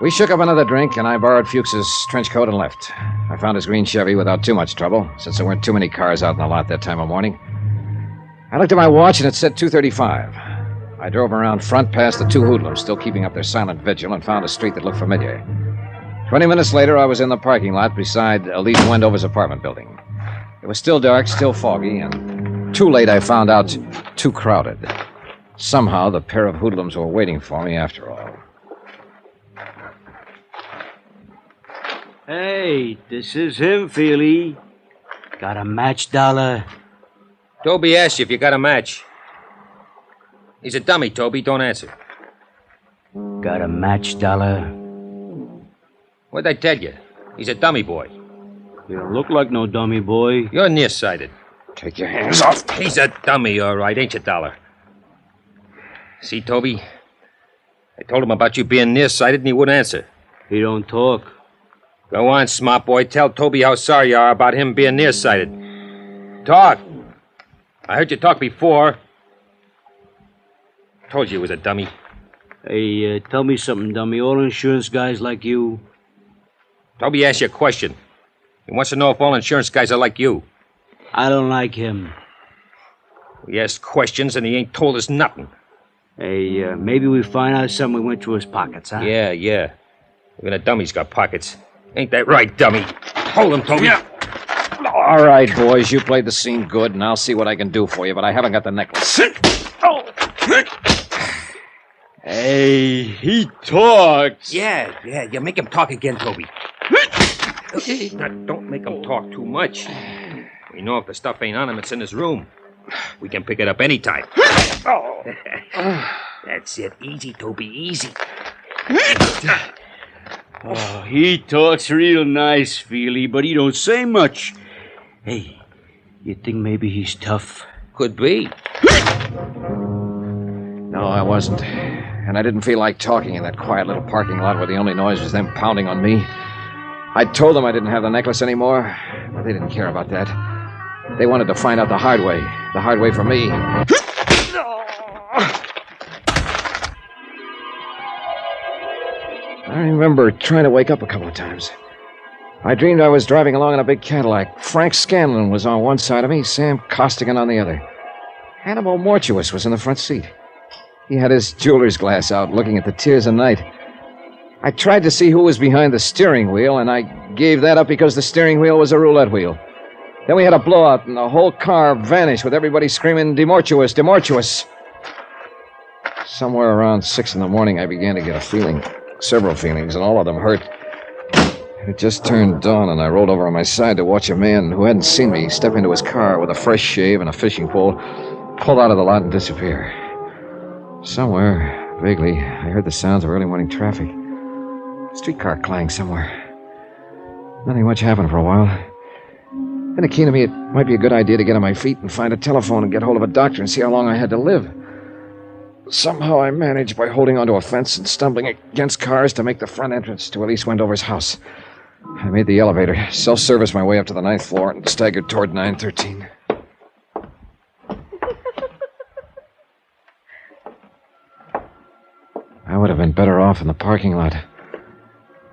We shook up another drink, and I borrowed Fuchs's trench coat and left. I found his green Chevy without too much trouble, since there weren't too many cars out in the lot that time of morning. I looked at my watch, and it said 2:35. I drove around front past the two hoodlums still keeping up their silent vigil and found a street that looked familiar. 20 minutes later, I was in the parking lot beside Elise Wendover's apartment building. It was still dark, still foggy, and too late I found out too crowded. Somehow, the pair of hoodlums were waiting for me after all. Hey, this is him, Feely. Got a match, Dollar? Toby asked you if you got a match. He's a dummy, Toby. Don't answer. Got a match, Dollar? What'd I tell you? He's a dummy boy. You don't look like no dummy boy. You're nearsighted. Take your hands off. He's a dummy, all right, ain't you, Dollar? See, Toby? I told him about you being nearsighted and he wouldn't answer. He don't talk. Go on, smart boy. Tell Toby how sorry you are about him being nearsighted. Talk. I heard you talk before. Told you he was a dummy. Hey, tell me something, dummy. All insurance guys like you? Toby asked you a question. He wants to know if all insurance guys are like you. I don't like him. We asked questions and he ain't told us nothing. Hey, maybe we find out something went through his pockets, huh? Yeah. Even a dummy's got pockets. Ain't that right, dummy? Hold him, Toby. Yeah. All right, boys, you played the scene good, and I'll see what I can do for you, but I haven't got the necklace. Hey, he talks. Yeah, you make him talk again, Toby. Now, don't make him talk too much. We know if the stuff ain't on him, it's in his room. We can pick it up anytime. That's it. Easy, Toby, easy. Oh, he talks real nice, Feely, but he don't say much. Hey, you think maybe he's tough? Could be. No, I wasn't. And I didn't feel like talking in that quiet little parking lot where the only noise was them pounding on me. I told them I didn't have the necklace anymore, but they didn't care about that. They wanted to find out the hard way for me. I remember trying to wake up a couple of times. I dreamed I was driving along in a big Cadillac. Frank Scanlon was on one side of me, Sam Costigan on the other. Hannibal Mortuus was in the front seat. He had his jeweler's glass out, looking at the tears of night. I tried to see who was behind the steering wheel, and I gave that up because the steering wheel was a roulette wheel. Then we had a blowout, and the whole car vanished with everybody screaming, "Demortuous, Demortuous." Somewhere around 6 a.m, I began to get a feeling. Several feelings, and all of them hurt. It just turned dawn, and I rolled over on my side to watch a man who hadn't seen me step into his car with a fresh shave and a fishing pole, pull out of the lot and disappear. Somewhere, vaguely, I heard the sounds of early morning traffic. A streetcar clanged somewhere. Nothing much happened for a while. Then it came to me it might be a good idea to get on my feet and find a telephone and get hold of a doctor and see how long I had to live. Somehow I managed, by holding onto a fence and stumbling against cars, to make the front entrance to Elise Wendover's house. I made the elevator, self-serviced my way up to the 9th floor, and staggered toward 913. I would have been better off in the parking lot.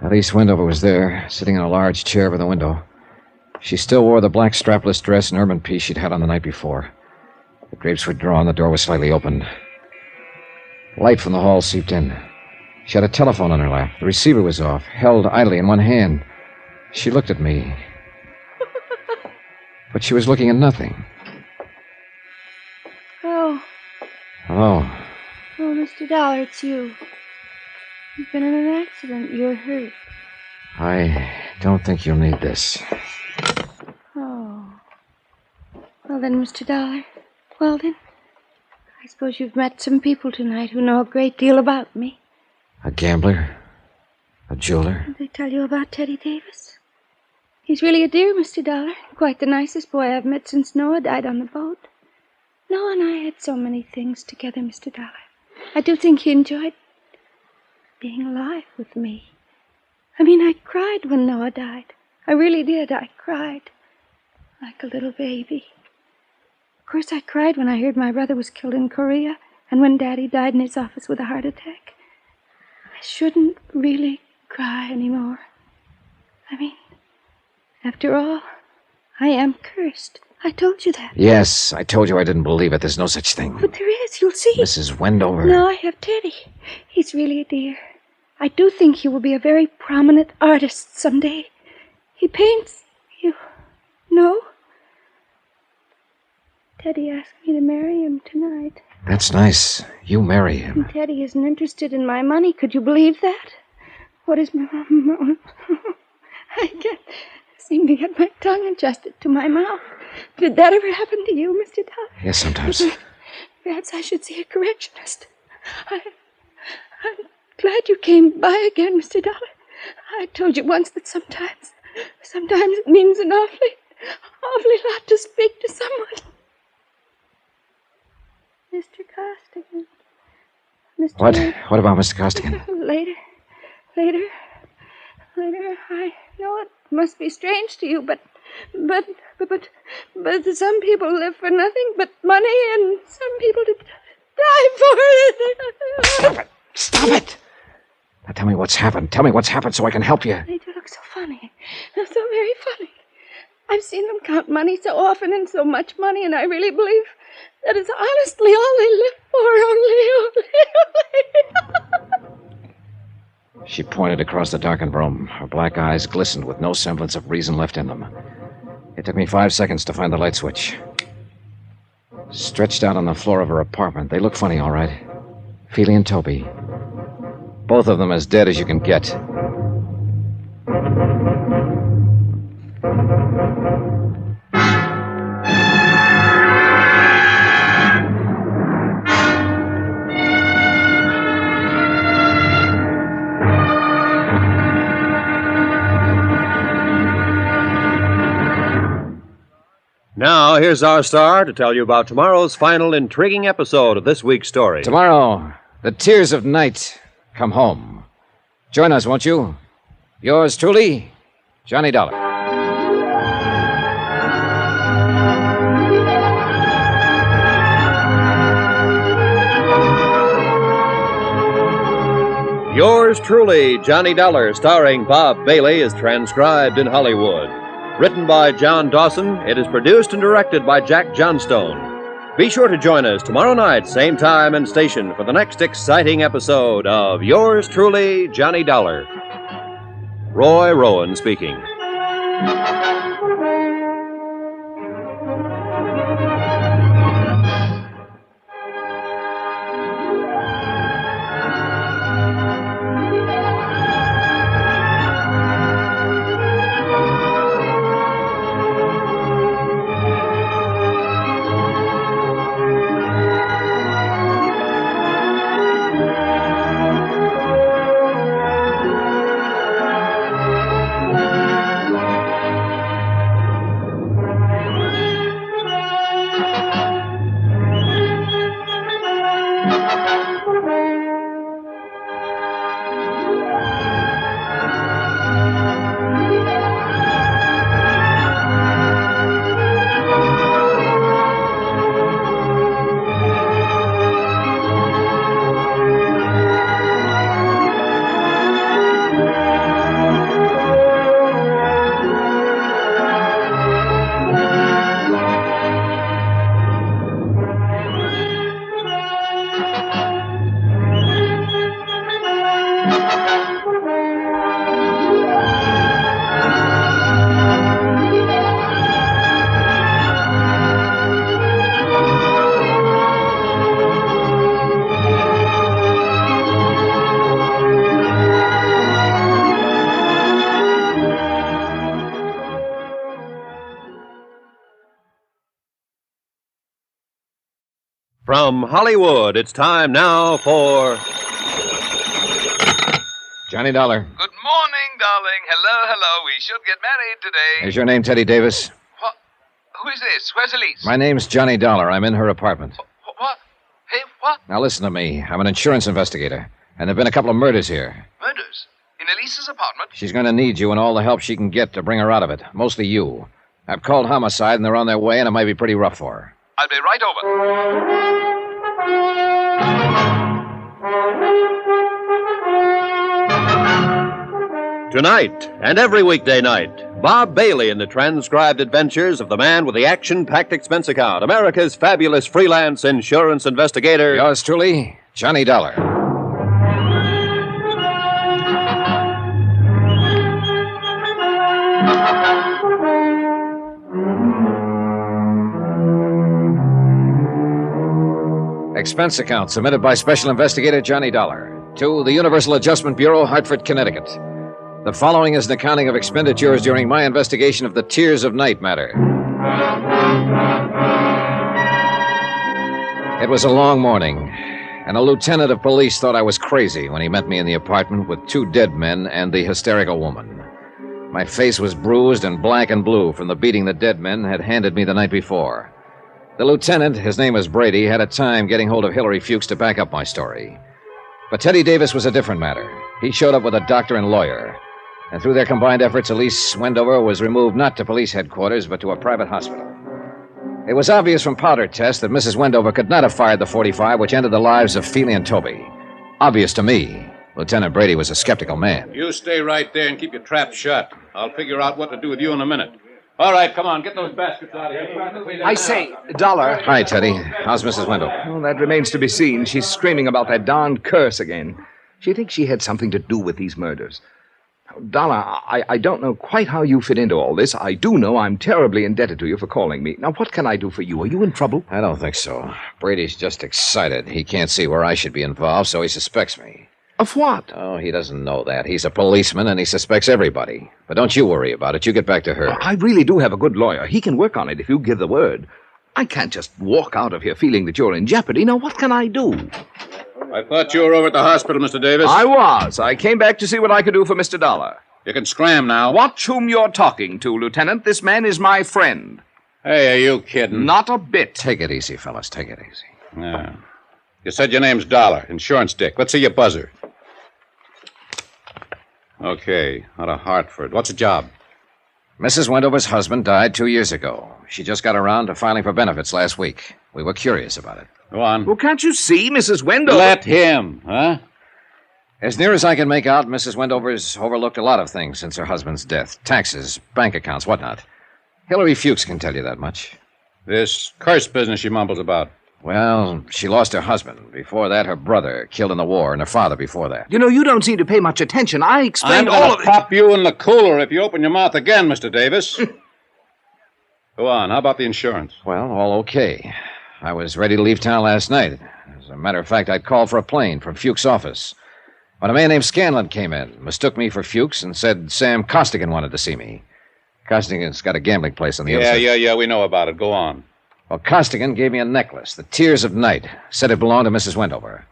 Elise Wendover was there, sitting in a large chair by the window. She still wore the black strapless dress and urban piece she'd had on the night before. The drapes were drawn, the door was slightly open. Light from the hall seeped in. She had a telephone on her lap. The receiver was off, held idly in one hand. She looked at me. But she was looking at nothing. Oh. Hello. Oh, Mr. Dollar, it's you. You've been in an accident. You're hurt. I don't think you'll need this. Oh. Well then, Mr. Dollar. Well then. I suppose you've met some people tonight who know a great deal about me. A gambler? A jeweler? Did they tell you about Teddy Davis? He's really a dear, Mr. Dollar. Quite the nicest boy I've met since Noah died on the boat. Noah and I had so many things together, Mr. Dollar. I do think he enjoyed being alive with me. I mean, I cried when Noah died. I really did. I cried like a little baby. Of course, I cried when I heard my brother was killed in Korea and when Daddy died in his office with a heart attack. I shouldn't really cry anymore. I mean, after all, I am cursed. I told you that. Yes, I told you I didn't believe it. There's no such thing. But there is. You'll see. Mrs. Wendover. No, I have Teddy. He's really a dear. I do think he will be a very prominent artist someday. He paints. You know? Teddy asked me to marry him tonight. That's nice. You marry him. And Teddy isn't interested in my money. Could you believe that? What is my... I can't seem to get my tongue adjusted to my mouth. Did that ever happen to you, Mr. Dollar? Yes, sometimes. Perhaps I should see a correctionist. I'm glad you came by again, Mr. Dollar. I told you once that sometimes it means an awfully lot to speak to someone. Mr. Costigan. What about Mr. Costigan? Later. I know it must be strange to you, but some people live for nothing but money, and some people die for it. Stop it! Now tell me what's happened. Tell me what's happened so I can help you. They do look so funny. They're so very funny. I've seen them count money so often and so much money, and I really believe that is honestly all they live for, only. She pointed across the darkened room. Her black eyes glistened with no semblance of reason left in them. It took me 5 seconds to find the light switch. Stretched out on the floor of her apartment. They look funny, all right. Feely and Toby. Both of them as dead as you can get. Now, here's our star to tell you about tomorrow's final intriguing episode of this week's story. Tomorrow, the tears of night come home. Join us, won't you? Yours truly, Johnny Dollar. Yours truly, Johnny Dollar, starring Bob Bailey, is transcribed in Hollywood. Written by John Dawson, it is produced and directed by Jack Johnstone. Be sure to join us tomorrow night, same time and station, for the next exciting episode of Yours truly, Johnny Dollar. Roy Rowan speaking. From Hollywood, it's time now for Johnny Dollar. Good morning, darling. Hello. We should get married today. Is your name Teddy Davis? What? Who is this? Where's Elise? My name's Johnny Dollar. I'm in her apartment. What? Hey, what? Now listen to me. I'm an insurance investigator, and there've been a couple of murders here. Murders? In Elise's apartment? She's going to need you and all the help she can get to bring her out of it. Mostly you. I've called homicide, and they're on their way, and it might be pretty rough for her. I'll be right over. Tonight and every weekday night, Bob Bailey in the transcribed adventures of the man with the action-packed expense account, America's fabulous freelance insurance investigator. Yours truly, Johnny Dollar. Expense account submitted by Special Investigator Johnny Dollar to the Universal Adjustment Bureau, Hartford, Connecticut. The following is an accounting of expenditures during my investigation of the Tears of Night matter. It was a long morning, and a lieutenant of police thought I was crazy when he met me in the apartment with 2 dead men and the hysterical woman. My face was bruised and black and blue from the beating the dead men had handed me the night before. The lieutenant, his name was Brady, had a time getting hold of Hillary Fuchs to back up my story. But Teddy Davis was a different matter. He showed up with a doctor and lawyer. And through their combined efforts, Elise Wendover was removed not to police headquarters, but to a private hospital. It was obvious from powder tests that Mrs. Wendover could not have fired the .45 which ended the lives of Feely and Toby. Obvious to me. Lieutenant Brady was a skeptical man. You stay right there and keep your trap shut. I'll figure out what to do with you in a minute. All right, come on, get those baskets out of here. I say, Dollar. Hi, Teddy. How's Mrs. Wendover? Well, that remains to be seen. She's screaming about that darned curse again. She thinks she had something to do with these murders. Dollar, I don't know quite how you fit into all this. I do know I'm terribly indebted to you for calling me. Now, what can I do for you? Are you in trouble? I don't think so. Brady's just excited. He can't see where I should be involved, so he suspects me. Of what? Oh, he doesn't know that. He's a policeman, and he suspects everybody. But don't you worry about it. You get back to her. I really do have a good lawyer. He can work on it if you give the word. I can't just walk out of here feeling that you're in jeopardy. Now, what can I do? I thought you were over at the hospital, Mr. Davis. I was. I came back to see what I could do for Mr. Dollar. You can scram now. Watch whom you're talking to, Lieutenant. This man is my friend. Hey, are you kidding? Not a bit. Take it easy, fellas. Take it easy. Yeah. You said your name's Dollar, insurance dick. Let's see your buzzer. Okay, out of Hartford. What's the job? Mrs. Wendover's husband died 2 years ago. She just got around to filing for benefits last week. We were curious about it. Go on. Well, can't you see, Mrs. Wendover? Let him, huh? As near as I can make out, Mrs. Wendover's overlooked a lot of things since her husband's death. Taxes, bank accounts, whatnot. Hillary Fuchs can tell you that much. This curse business she mumbles about. Well, she lost her husband. Before that, her brother, killed in the war, and her father before that. You know, you don't seem to pay much attention. I explained I'm all gonna of it. pop you in the cooler if you open your mouth again, Mr. Davis. Go on. How about the insurance? Well, all okay. I was ready to leave town last night. As a matter of fact, I'd called for a plane from Fuchs' office. When a man named Scanlon came in, mistook me for Fuchs, and said Sam Costigan wanted to see me. Costigan's got a gambling place on the other side. Yeah, we know about it. Go on. Well, Costigan gave me a necklace, the Tears of Night. Said it belonged to Mrs. Wendover.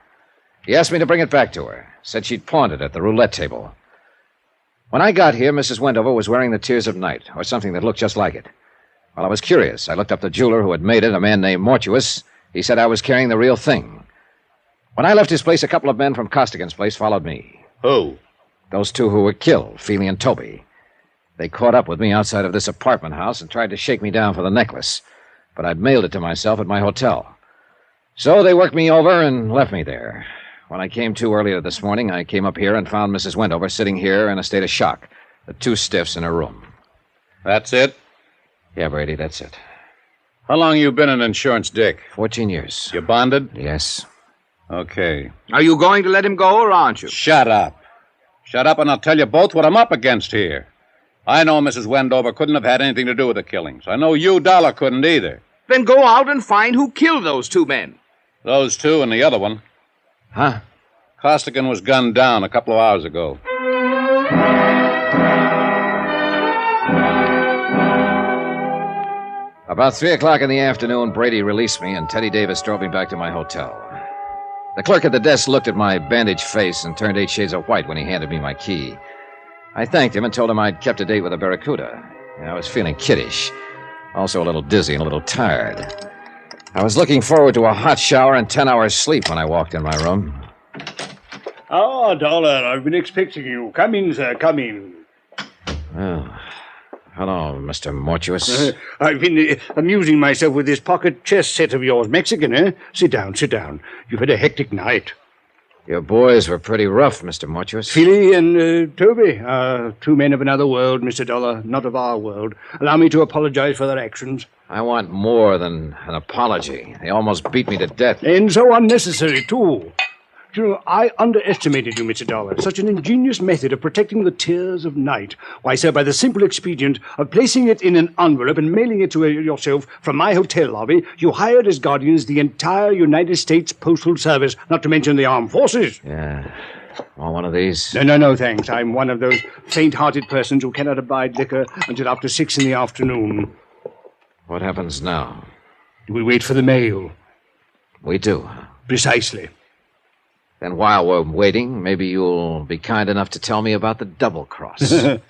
He asked me to bring it back to her. Said she'd pawned it at the roulette table. When I got here, Mrs. Wendover was wearing the Tears of Night, or something that looked just like it. Well, I was curious. I looked up the jeweler who had made it, a man named Mortuus. He said I was carrying the real thing. When I left his place, a couple of men from Costigan's place followed me. Who? Those 2 who were killed, Feely and Toby. They caught up with me outside of this apartment house and tried to shake me down for the necklace. But I'd mailed it to myself at my hotel. So they worked me over and left me there. When I came to earlier this morning, I came up here and found Mrs. Wendover sitting here in a state of shock. The 2 stiffs in her room. That's it? Yeah, Brady, that's it. How long you been an insurance dick? 14 years. You bonded? Yes. Okay. Are you going to let him go, or aren't you? Shut up. Shut up, and I'll tell you both what I'm up against here. I know Mrs. Wendover couldn't have had anything to do with the killings. I know you, Dollar, couldn't either. Then go out and find who killed those 2 men. Those 2 and the other one. Huh? Costigan was gunned down a couple of hours ago. About 3 o'clock in the afternoon, Brady released me, and Teddy Davis drove me back to my hotel. The clerk at the desk looked at my bandaged face and turned 8 shades of white when he handed me my key. I thanked him and told him I'd kept a date with a Barracuda. I was feeling kiddish, also a little dizzy and a little tired. I was looking forward to a hot shower and 10 hours sleep when I walked in my room. Ah, Dollar, I've been expecting you. Come in, sir, come in. Oh, hello, Mr. Mortuus. I've been amusing myself with this pocket chess set of yours. Mexican, eh? Sit down, sit down. You've had a hectic night. Your boys were pretty rough, Mr. Mortuus. Philly and Toby are two men of another world, Mr. Dollar, not of our world. Allow me to apologize for their actions. I want more than an apology. They almost beat me to death. And so unnecessary, too. You know, I underestimated you, Mr. Dollar. Such an ingenious method of protecting the tears of night. Why, sir, by the simple expedient of placing it in an envelope and mailing it to yourself from my hotel lobby, you hired as guardians the entire United States Postal Service, not to mention the armed forces. Yeah. Want one of these? No, thanks. I'm one of those faint-hearted persons who cannot abide liquor until after 6 in the afternoon. What happens now? We wait for the mail. We do, huh? Precisely. Then while we're waiting, maybe you'll be kind enough to tell me about the double cross. If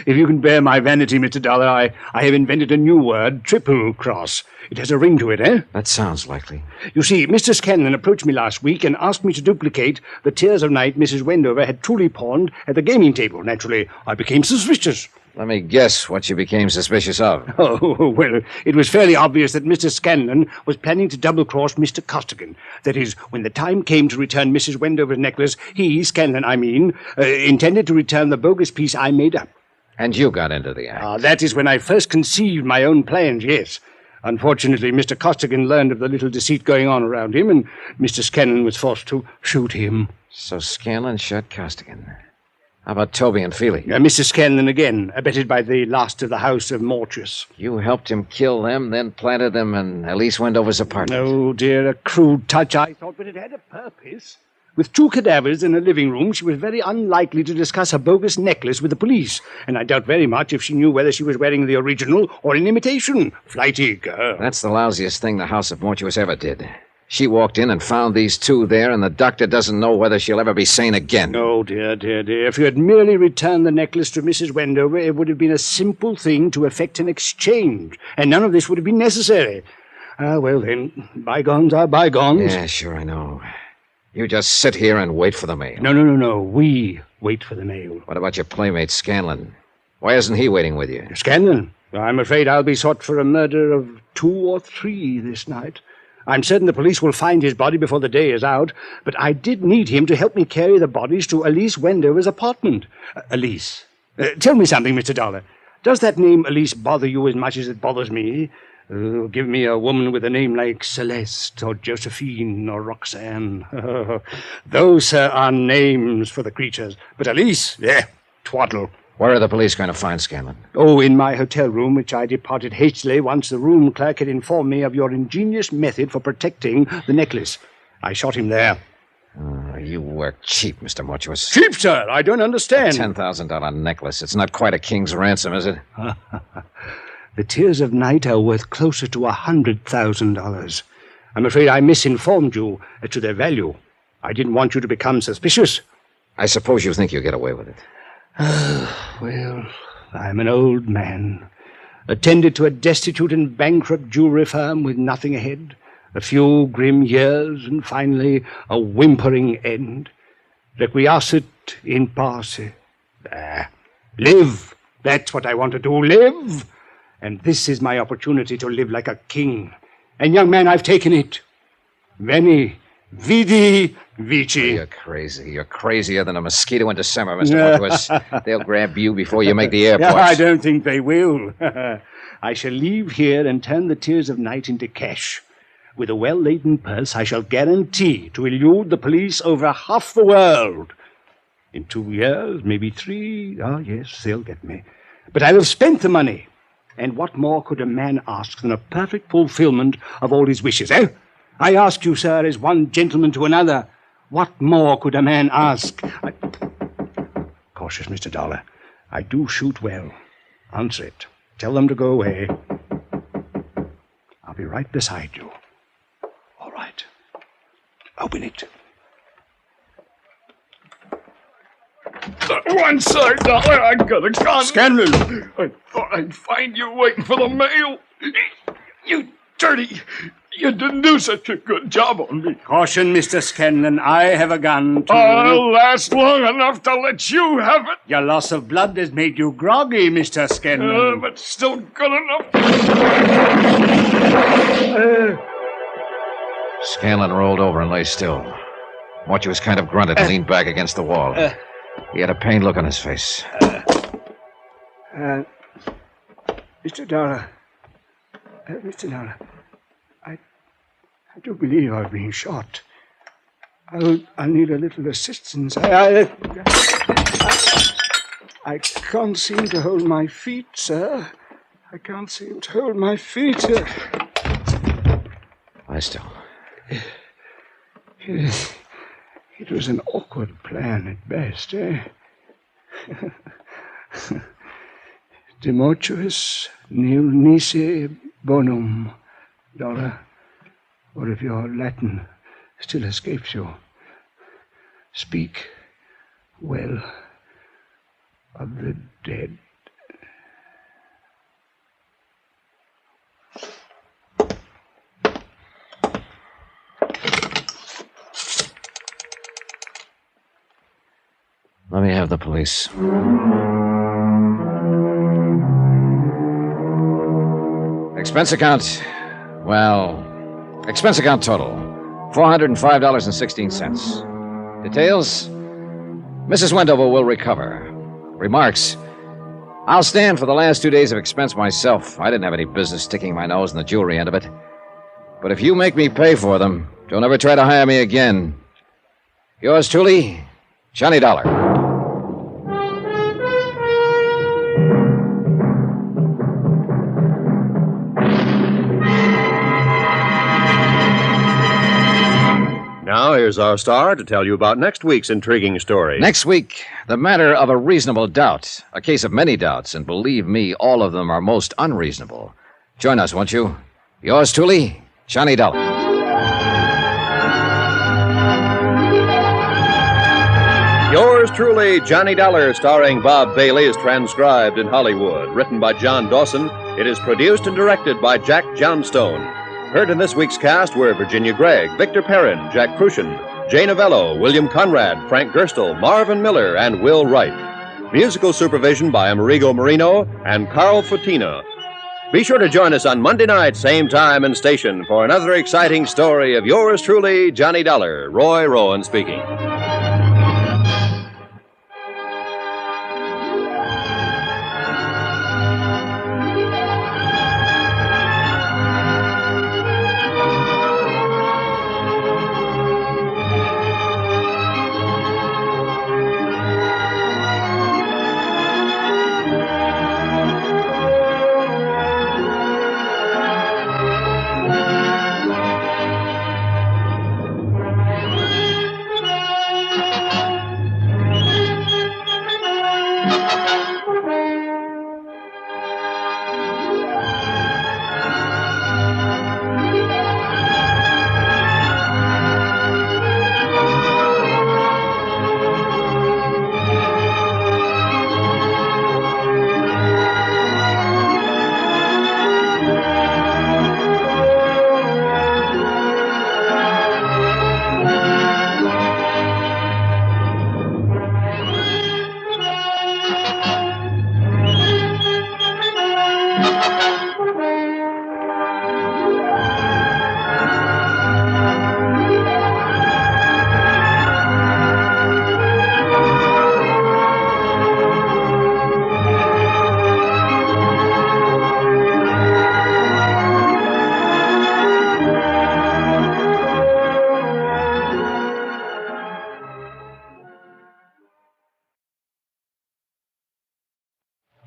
you can bear my vanity, Mr. Dollar, I have invented a new word, triple cross. It has a ring to it, eh? That sounds likely. You see, Mr. Scanlon approached me last week and asked me to duplicate the Tears of Night Mrs. Wendover had truly pawned at the gaming table. Naturally, I became suspicious. Let me guess what you became suspicious of. Oh, well, it was fairly obvious that Mr. Scanlon was planning to double-cross Mr. Costigan. That is, when the time came to return Mrs. Wendover's necklace, he, Scanlon, intended to return the bogus piece I made up. And you got into the act. That is when I first conceived my own plans, yes. Unfortunately, Mr. Costigan learned of the little deceit going on around him, and Mr. Scanlon was forced to shoot him. So Scanlon shot Costigan. How about Toby and Feely? Mr. Scanlon again, abetted by the last of the house of Mortuus. You helped him kill them, then planted them in Elise Wendover's apartment. Oh, dear, a crude touch, I thought, but it had a purpose. With 2 cadavers in her living room, she was very unlikely to discuss her bogus necklace with the police, and I doubt very much if she knew whether she was wearing the original or an imitation. Flighty girl. That's the lousiest thing the house of Mortuus ever did. She walked in and found these 2 there, and the doctor doesn't know whether she'll ever be sane again. Oh, dear. If you had merely returned the necklace to Mrs. Wendover, it would have been a simple thing to effect an exchange, and none of this would have been necessary. Well, then, bygones are bygones. Yeah, sure, I know. You just sit here and wait for the mail. No. We wait for the mail. What about your playmate, Scanlon? Why isn't he waiting with you? Scanlon? I'm afraid I'll be sought for a murder of 2 or 3 this night. I'm certain the police will find his body before the day is out, but I did need him to help me carry the bodies to Elise Wendover's apartment. Elise. Tell me something, Mr. Dollar. Does that name Elise bother you as much as it bothers me? Give me a woman with a name like Celeste or Josephine or Roxanne. Those, sir, are names for the creatures. But Elise, twaddle. Where are the police going to find Scanlon? Oh, in my hotel room, which I departed hastily once the room clerk had informed me of your ingenious method for protecting the necklace. I shot him there. You work cheap, Mr. Mortuus. Cheap, sir? I don't understand. A $10,000 necklace. It's not quite a king's ransom, is it? The Tears of Night are worth closer to $100,000. I'm afraid I misinformed you as to their value. I didn't want you to become suspicious. I suppose you think you'll get away with it. Well, I'm an old man. Attended to a destitute and bankrupt jewelry firm with nothing ahead. A few grim years, and finally a whimpering end. Requiescat in pace. Live. That's what I want to do. Live. And this is my opportunity to live like a king. And, young man, I've taken it. Veni, vidi, vici. You're crazy. You're crazier than a mosquito in December, Mr. Mortuus. They'll grab you before you make the airport. I don't think they will. I shall leave here and turn the Tears of Night into cash. With a well-laden purse, I shall guarantee to elude the police over half the world. In 2 years, maybe 3, yes, they'll get me. But I'll have spent the money. And what more could a man ask than a perfect fulfillment of all his wishes, eh? I ask you, sir, as one gentleman to another, what more could a man ask? Cautious, Mr. Dollar. I do shoot well. Answer it. Tell them to go away. I'll be right beside you. All right. Open it. One side, Dollar. I got a gun. Scanlon! I thought I'd find you waiting for the mail. You dirty. You didn't do such a good job on me. Caution, Mr. Scanlon. I have a gun, too. I'll last long enough to let you have it. Your loss of blood has made you groggy, Mr. Scanlon. But still good enough. Scanlon rolled over and lay still. Mortuus kind of grunted and leaned back against the wall. He had a pained look on his face. Mr. Dollar. Mr. Dollar. I do believe I've been shot. I'll need a little assistance. I can't seem to hold my feet, sir. I can't seem to hold my feet. Lie still. It was an awkward plan at best, eh? De mortuis nil nisi bonum, Dollar. Or if your Latin still escapes you, speak well of the dead. Let me have the police. Expense account. Well, expense account total. $405.16. Details? Mrs. Wendover will recover. Remarks. I'll stand for the last 2 days of expense myself. I didn't have any business sticking my nose in the jewelry end of it. But if you make me pay for them, don't ever try to hire me again. Yours truly, Johnny Dollar. Now, here's our star to tell you about next week's intriguing story. Next week, the matter of a reasonable doubt. A case of many doubts, and believe me, all of them are most unreasonable. Join us, won't you? Yours truly, Johnny Dollar. Yours truly, Johnny Dollar, starring Bob Bailey, is transcribed in Hollywood. Written by John Dawson, it is produced and directed by Jack Johnstone. Heard in this week's cast were Virginia Gregg, Victor Perrin, Jack Crucian, Jay Novello, William Conrad, Frank Gerstle, Marvin Miller, and Will Wright. Musical supervision by Amerigo Marino and Carl Futina. Be sure to join us on Monday night, same time and station, for another exciting story of yours truly, Johnny Dollar. Roy Rowan speaking.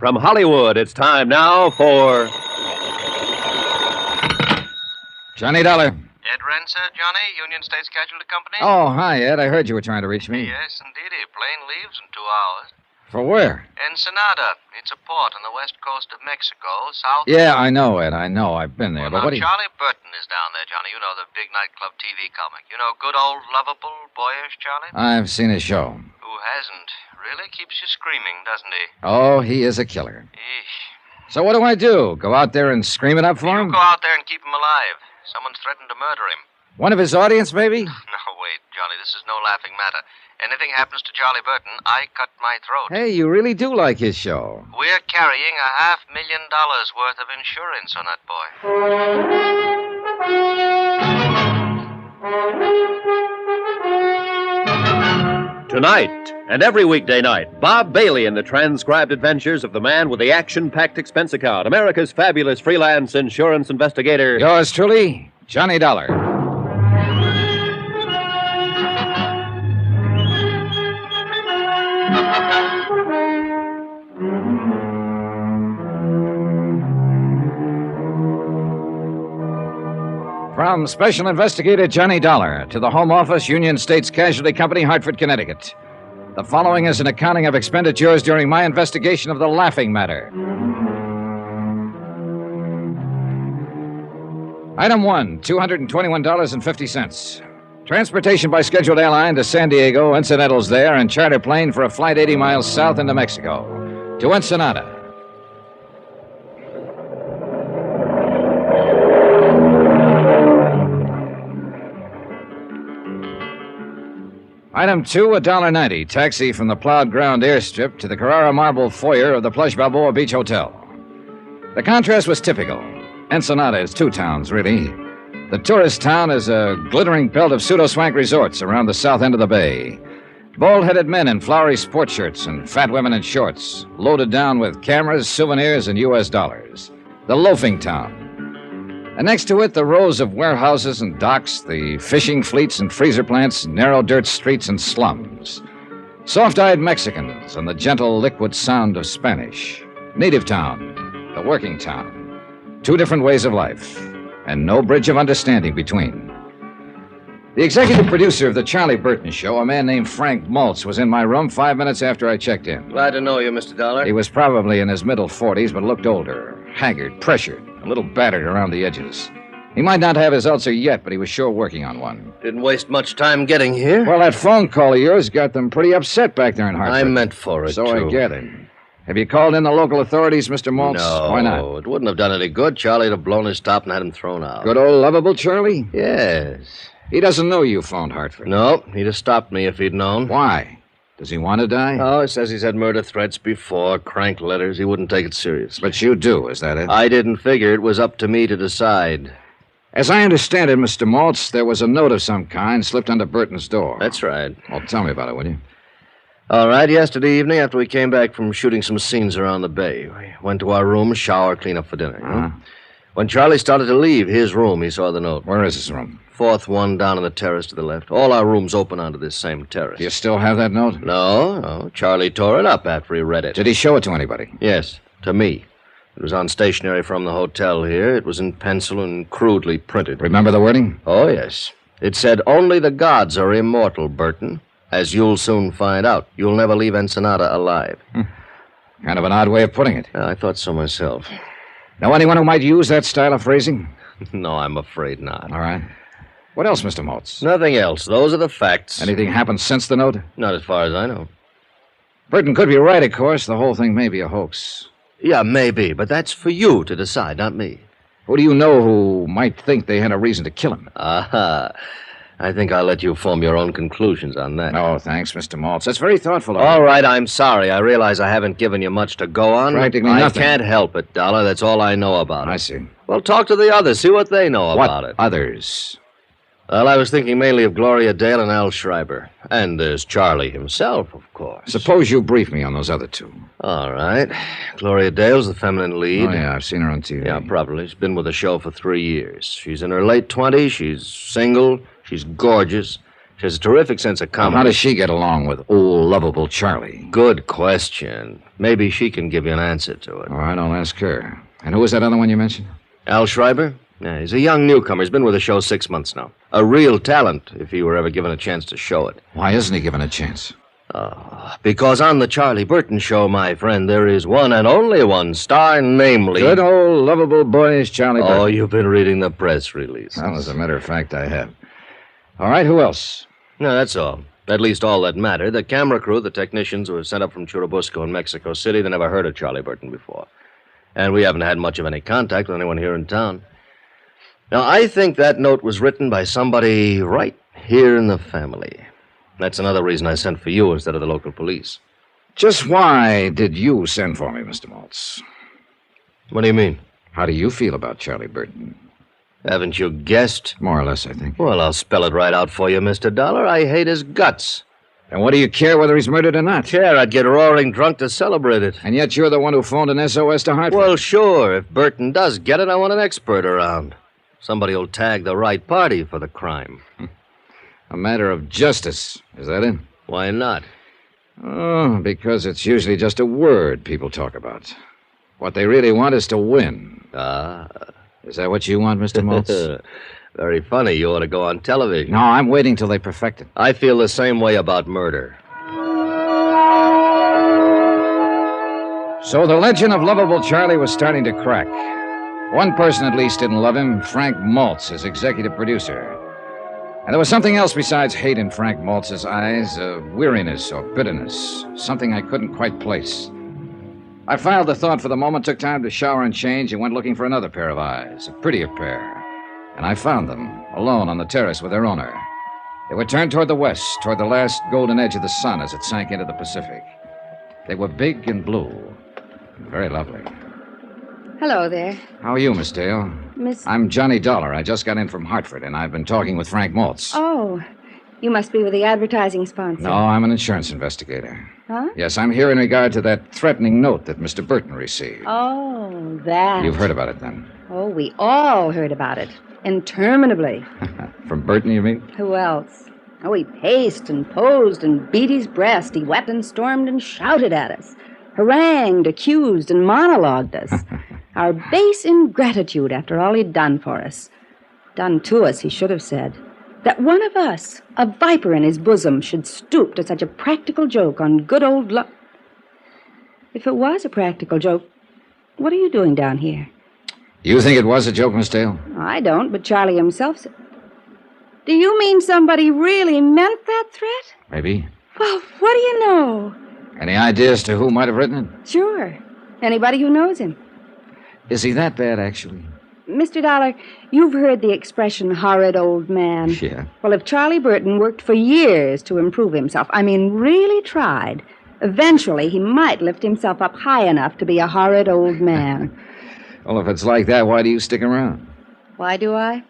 From Hollywood, it's time now for... Johnny Dollar. Ed Renser, Johnny, Union States Casualty Company? Oh, hi, Ed. I heard you were trying to reach me. Yes, indeed. Plane leaves in 2 hours. For where? Ensenada. It's a port on the west coast of Mexico, south... Yeah, I know, Ed. I know. I've been there. But Now, what do you... Charlie Burton is down there, Johnny. You know, the big nightclub TV comic. You know, good old, lovable, boyish Charlie? I've seen his show. Who hasn't? Really keeps you screaming, doesn't he? Oh, he is a killer. Eesh. So what do I do? Go out there and scream it up for him? You go out there and keep him alive. Someone's threatened to murder him. One of his audience, maybe? No, wait, Johnny, this is no laughing matter. Anything happens to Charlie Burton, I cut my throat. Hey, you really do like his show. We're carrying $500,000 worth of insurance on that boy. Tonight and every weekday night, Bob Bailey in the transcribed adventures of the man with the action-packed expense account, America's fabulous freelance insurance investigator. Yours truly, Johnny Dollar. From Special Investigator Johnny Dollar to the Home Office, Union States Casualty Company, Hartford, Connecticut. The following is an accounting of expenditures during my investigation of the laughing matter. Item 1, $221.50. Transportation by scheduled airline to San Diego, incidentals there, and charter plane for a flight 80 miles south into Mexico. To Ensenada. Item 2, $1.90. Taxi from the plowed ground airstrip to the Carrara marble foyer of the Plush Balboa Beach Hotel. The contrast was typical. Ensenada is two towns, really. The tourist town is a glittering belt of pseudo-swank resorts around the south end of the bay. Bald-headed men in flowery sports shirts and fat women in shorts, loaded down with cameras, souvenirs, and U.S. dollars. The loafing town. And next to it, the rows of warehouses and docks, the fishing fleets and freezer plants, narrow dirt streets and slums. Soft-eyed Mexicans and the gentle liquid sound of Spanish. Native town, the working town. Two different ways of life, and no bridge of understanding between. The executive producer of the Charlie Burton Show, a man named Frank Maltz, was in my room 5 minutes after I checked in. Glad to know you, Mr. Dollar. He was probably in his middle 40s, but looked older, haggard, pressured, a little battered around the edges. He might not have his ulcer yet, but he was sure working on one. Didn't waste much time getting here. Well, that phone call of yours got them pretty upset back there in Hartford. I meant for it, So too. I gathered. Have you called in the local authorities, Mr. Maltz? No, Why not? it wouldn't have done any good. Charlie'd have blown his top and had him thrown out. Good old lovable Charlie? Yes. He doesn't know you phoned Hartford. No, he'd have stopped me if he'd known. Why? Does he want to die? Oh, he says he's had murder threats before, crank letters. He wouldn't take it seriously. But you do, is that it? I didn't figure it was up to me to decide. As I understand it, Mr. Maltz, there was a note of some kind slipped under Burton's door. That's right. Well, tell me about it, will you? All right, yesterday evening, after we came back from shooting some scenes around the bay, we went to our room, shower, clean up for dinner. You know? When Charlie started to leave his room, he saw the note. Where is his room? Fourth one down on the terrace to the left. All our rooms open onto this same terrace. Do you still have that note? No. Charlie tore it up after he read it. Did he show it to anybody? Yes, to me. It was on stationery from the hotel here. It was in pencil and crudely printed. Remember the wording? Oh, yes. It said, "Only the gods are immortal, Burton. As you'll soon find out, you'll never leave Ensenada alive." Kind of an odd way of putting it. I thought so myself. Know anyone who might use that style of phrasing? No, I'm afraid not. All right. What else, Mr. Maltz? Nothing else. Those are the facts. Anything happened since the note? Not as far as I know. Burton could be right, of course. The whole thing may be a hoax. Yeah, maybe, but that's for you to decide, not me. Who do you know who might think they had a reason to kill him? Aha. I think I'll let you form your own conclusions on that. Oh, thanks, Mr. Maltz. That's very thoughtful of you. All right, I'm sorry. I realize I haven't given you much to go on. Practically I nothing. can't help it, Dollar. That's all I know about it. I see. Well, talk to the others. See what they know about it. Others? Well, I was thinking mainly of Gloria Dale and Al Schreiber. And there's Charlie himself, of course. Suppose you brief me on those other two. All right. Gloria Dale's the feminine lead. Oh, yeah, I've seen her on TV. Yeah, probably. She's been with the show for 3 years. She's in her late 20s. She's single. She's gorgeous. She has a terrific sense of comedy. How does she get along with old, lovable Charlie? Good question. Maybe she can give you an answer to it. All right, I'll ask her. And who was that other one you mentioned? Al Schreiber? Yeah, he's a young newcomer. He's been with the show 6 months now. A real talent, if he were ever given a chance to show it. Why isn't he given a chance? Because on the Charlie Burton Show, my friend, there is one and only one star, namely... Good old, lovable boy is Charlie Burton. Oh, you've been reading the press release. Well, as a matter of fact, I have. All right, who else? No, that's all. At least all that mattered. The camera crew, the technicians who were sent up from Churubusco in Mexico City, they never heard of Charlie Burton before. And we haven't had much of any contact with anyone here in town. Now, I think that note was written by somebody right here in the family. That's another reason I sent for you instead of the local police. Just why did you send for me, Mr. Maltz? What do you mean? How do you feel about Charlie Burton? Haven't you guessed? More or less, I think. Well, I'll spell it right out for you, Mr. Dollar. I hate his guts. And what do you care whether he's murdered or not? Care, I'd get roaring drunk to celebrate it. And yet you're the one who phoned an SOS to Hartford. Well, sure. If Burton does get it, I want an expert around. Somebody will tag the right party for the crime. A matter of justice. Is that it? Why not? Oh, because it's usually just a word people talk about. What they really want is to win. Ah. Is that what you want, Mr. Maltz? Very funny. You ought to go on television. No, I'm waiting till they perfect it. I feel the same way about murder. So the legend of lovable Charlie was starting to crack. One person at least didn't love him, Frank Maltz, his executive producer. And there was something else besides hate in Frank Maltz's eyes, a weariness or bitterness, something I couldn't quite place. I filed the thought for the moment, took time to shower and change, and went looking for another pair of eyes, a prettier pair. And I found them, alone on the terrace with their owner. They were turned toward the west, toward the last golden edge of the sun as it sank into the Pacific. They were big and blue, and very lovely. Hello there. How are you, Miss Dale? Miss... I'm Johnny Dollar. I just got in from Hartford, and I've been talking with Frank Maltz. Oh, you must be with the advertising sponsor. No, I'm an insurance investigator. Huh? Yes, I'm here in regard to that threatening note that Mr. Burton received. Oh, that. You've heard about it, then? Oh, we all heard about it. Interminably. From Burton, you mean? Who else? Oh, he paced and posed and beat his breast. He wept and stormed and shouted at us. Harangued, accused, and monologued us. Our base ingratitude after all he'd done for us. Done to us, he should have said. That one of us, a viper in his bosom, should stoop to such a practical joke on good old luck. If it was a practical joke, what are you doing down here? You think it was a joke, Miss Dale? I don't, but Charlie himself said... Do you mean somebody really meant that threat? Maybe. Well, what do you know? Any idea as to who might have written it? Sure. Anybody who knows him. Is he that bad, actually? Mr. Dollar, you've heard the expression horrid old man. Yeah. Well, if Charlie Burton worked for years to improve himself, I mean really tried, eventually he might lift himself up high enough to be a horrid old man. Well, if it's like that, why do you stick around? Why do I?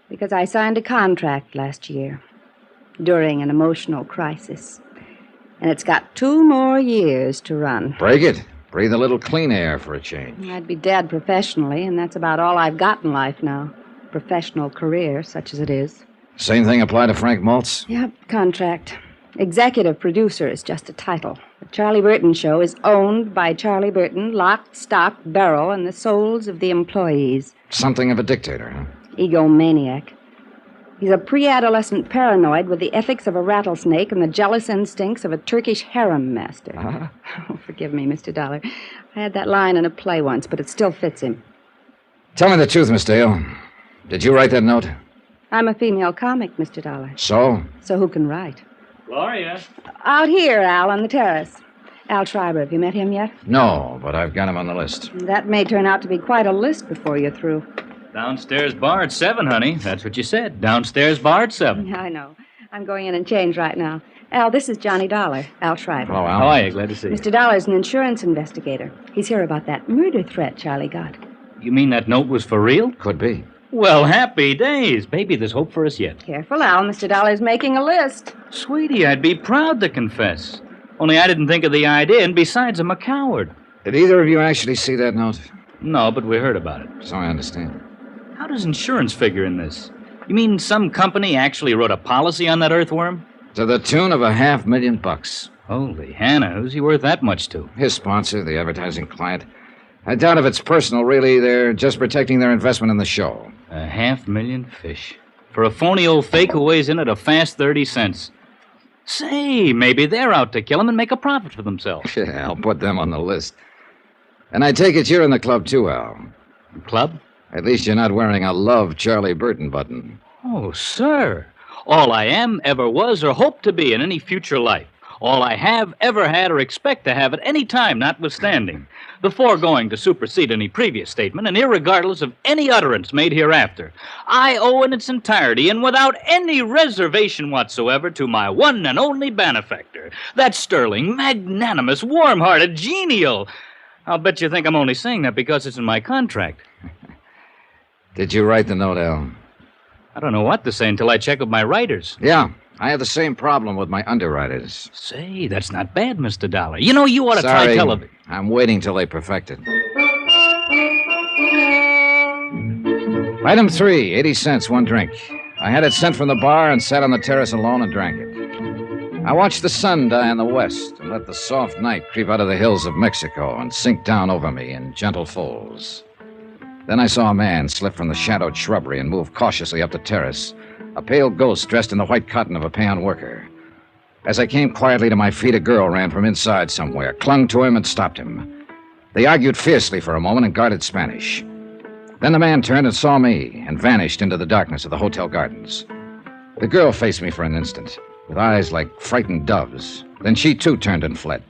Because I signed a contract last year during an emotional crisis. And it's got 2 more years to run. Break it. Breathe a little clean air for a change. I'd be dead professionally, and that's about all I've got in life now. Professional career, such as it is. Same thing apply to Frank Maltz? Yep, contract. Executive producer is just a title. The Charlie Burton Show is owned by Charlie Burton, lock, stock, barrel, and the souls of the employees. Something of a dictator, huh? Egomaniac. He's a pre-adolescent paranoid with the ethics of a rattlesnake and the jealous instincts of a Turkish harem master. Uh-huh. Oh, forgive me, Mr. Dollar. I had that line in a play once, but it still fits him. Tell me the truth, Miss Dale. Did you write that note? I'm a female comic, Mr. Dollar. So? So who can write? Gloria. Out here, Al, on the terrace. Al Schreiber, have you met him yet? No, but I've got him on the list. That may turn out to be quite a list before you're through. Downstairs bar at 7, honey. That's what you said. Downstairs bar at 7. I know. I'm going in and change right now. Al, this is Johnny Dollar, Al Schreiber. Hello, Al. How are you? Glad to see you. Mr. Dollar's an insurance investigator. He's here about that murder threat Charlie got. You mean that note was for real? Could be. Well, happy days. Maybe there's hope for us yet. Careful, Al. Mr. Dollar's making a list. Sweetie, I'd be proud to confess. Only I didn't think of the idea, and besides, I'm a coward. Did either of you actually see that note? No, but we heard about it. So I understand. How does insurance figure in this? You mean some company actually wrote a policy on that earthworm? To the tune of $500,000. Holy Hannah, who's he worth that much to? His sponsor, the advertising client. I doubt if it's personal, really. They're just protecting their investment in the show. 500,000 fish. For a phony old fake who weighs in at a fast 30 cents. Say, maybe they're out to kill him and make a profit for themselves. Yeah, I'll put them on the list. And I take it you're in the club, too, Al. Club? At least you're not wearing a Love Charlie Burton button. Oh, sir. All I am, ever was, or hope to be in any future life. All I have, ever had, or expect to have at any time, notwithstanding. The foregoing to supersede any previous statement, and irregardless of any utterance made hereafter. I owe in its entirety, and without any reservation whatsoever, to my one and only benefactor. That sterling, magnanimous, warm-hearted, genial... I'll bet you think I'm only saying that because it's in my contract. Did you write the note, Al? I don't know what to say until I check with my writers. Yeah, I have the same problem with my underwriters. Say, that's not bad, Mr. Dollar. You know, you ought to try Sorry, television. I'm waiting till they perfect it. Item 3, 80 cents, one drink. I had it sent from the bar and sat on the terrace alone and drank it. I watched the sun die in the west and let the soft night creep out of the hills of Mexico and sink down over me in gentle folds. Then I saw a man slip from the shadowed shrubbery and move cautiously up the terrace, a pale ghost dressed in the white cotton of a peon worker. As I came quietly to my feet, a girl ran from inside somewhere, clung to him, and stopped him. They argued fiercely for a moment and guarded Spanish. Then the man turned and saw me and vanished into the darkness of the hotel gardens. The girl faced me for an instant, with eyes like frightened doves. Then she, too, turned and fled.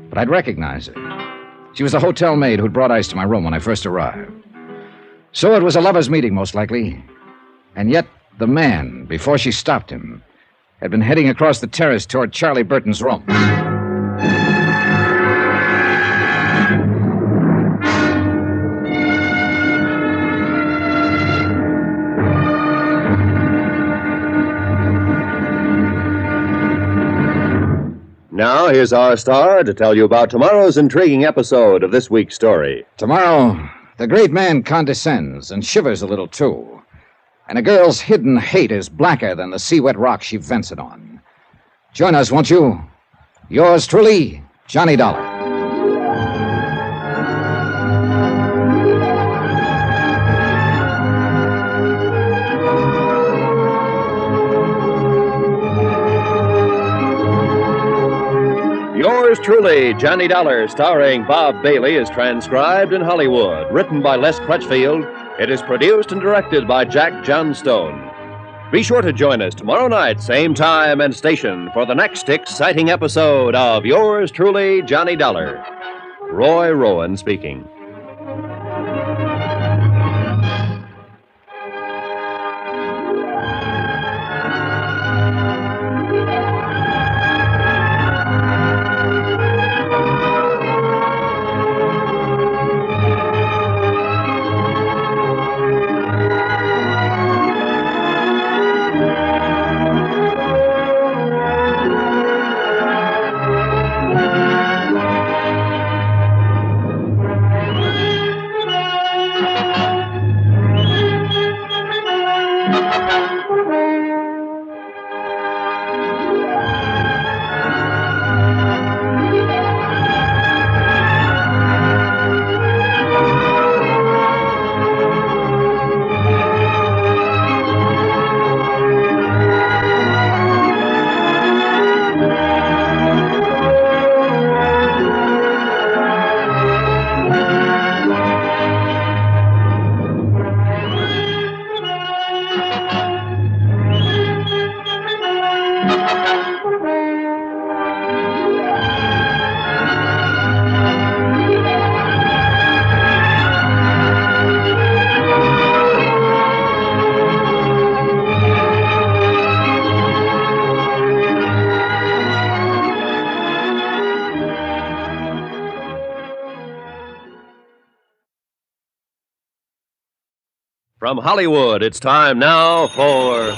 But I'd recognize her. She was the hotel maid who'd brought ice to my room when I first arrived. So it was a lover's meeting, most likely. And yet, the man, before she stopped him, had been heading across the terrace toward Charlie Burton's room. Now, here's our star to tell you about tomorrow's intriguing episode of this week's story. Tomorrow, the great man condescends and shivers a little, too. And a girl's hidden hate is blacker than the sea-wet rock she vents it on. Join us, won't you? Yours truly, Johnny Dollar. Yours truly, Johnny Dollar, starring Bob Bailey, is transcribed in Hollywood. Written by Les Crutchfield, it is produced and directed by Jack Johnstone. Be sure to join us tomorrow night, same time and station, for the next exciting episode of Yours truly, Johnny Dollar. Roy Rowan speaking. From Hollywood, it's time now for...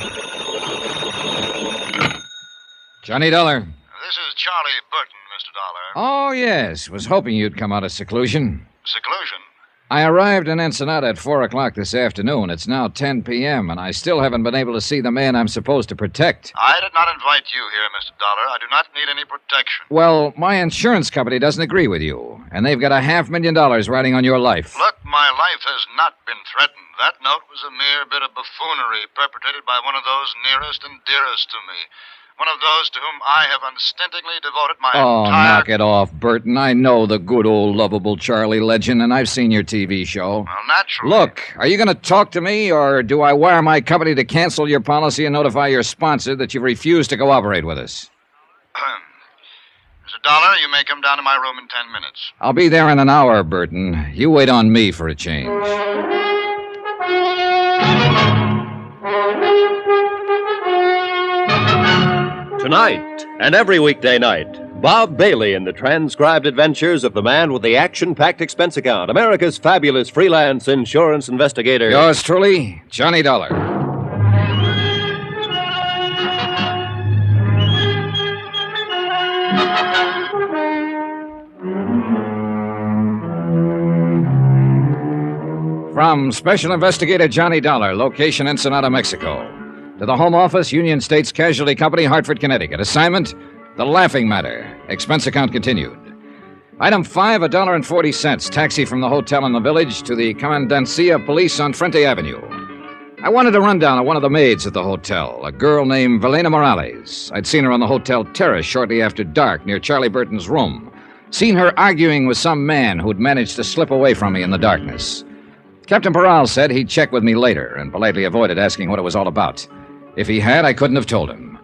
Johnny Dollar. This is Charlie Burton, Mr. Dollar. Oh, yes. Was hoping you'd come out of seclusion. Seclusion? I arrived in Ensenada at 4 o'clock this afternoon. It's now 10 p.m., and I still haven't been able to see the man I'm supposed to protect. I did not invite you here, Mr. Dollar. I do not need any protection. Well, my insurance company doesn't agree with you, and they've got $500,000 riding on your life. Look, my life has not been threatened. That note was a mere bit of buffoonery perpetrated by one of those nearest and dearest to me. One of those to whom I have unstintingly devoted my Oh, entire... knock it off, Burton. I know the good old lovable Charlie legend, and I've seen your TV show. Well, naturally. Look, are you going to talk to me, or do I wire my company to cancel your policy and notify your sponsor that you've refused to cooperate with us? Mr. Dollar, you may come down to my room in 10 minutes. I'll be there in an hour, Burton. You wait on me for a change. Tonight, and every weekday night, Bob Bailey in the transcribed adventures of the man with the action-packed expense account, America's fabulous freelance insurance investigator. Yours truly, Johnny Dollar. From Special Investigator Johnny Dollar, location Ensenada, Mexico. To the Home Office, Union States Casualty Company, Hartford, Connecticut. Assignment, The Laughing Matter. Expense account continued. Item 5, $1.40. Taxi from the hotel in the village to the Commandancia of Police on Frente Avenue. I wanted a rundown of one of the maids at the hotel, a girl named Valena Morales. I'd seen her on the hotel terrace shortly after dark near Charlie Burton's room. Seen her arguing with some man who'd managed to slip away from me in the darkness. Captain Peral said he'd check with me later and politely avoided asking what it was all about. If he had, I couldn't have told him.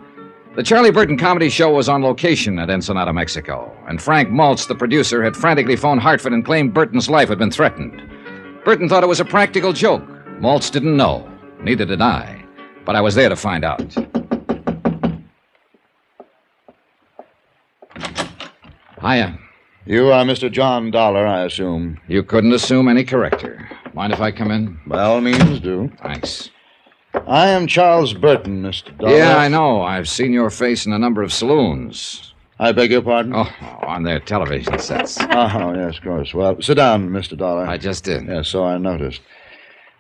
The Charlie Burton comedy show was on location at Ensenada, Mexico, and Frank Maltz, the producer, had frantically phoned Hartford and claimed Burton's life had been threatened. Burton thought it was a practical joke. Maltz didn't know. Neither did I. But I was there to find out. Hiya. You are Mr. John Dollar, I assume. You couldn't assume any corrector. Mind if I come in? By all means, do. Thanks. I am Charles Burton, Mr. Dollar. Yeah, I know. I've seen your face in a number of saloons. I beg your pardon? Oh, on their television sets. Oh, yes, of course. Well, sit down, Mr. Dollar. I just did. Yes, so I noticed.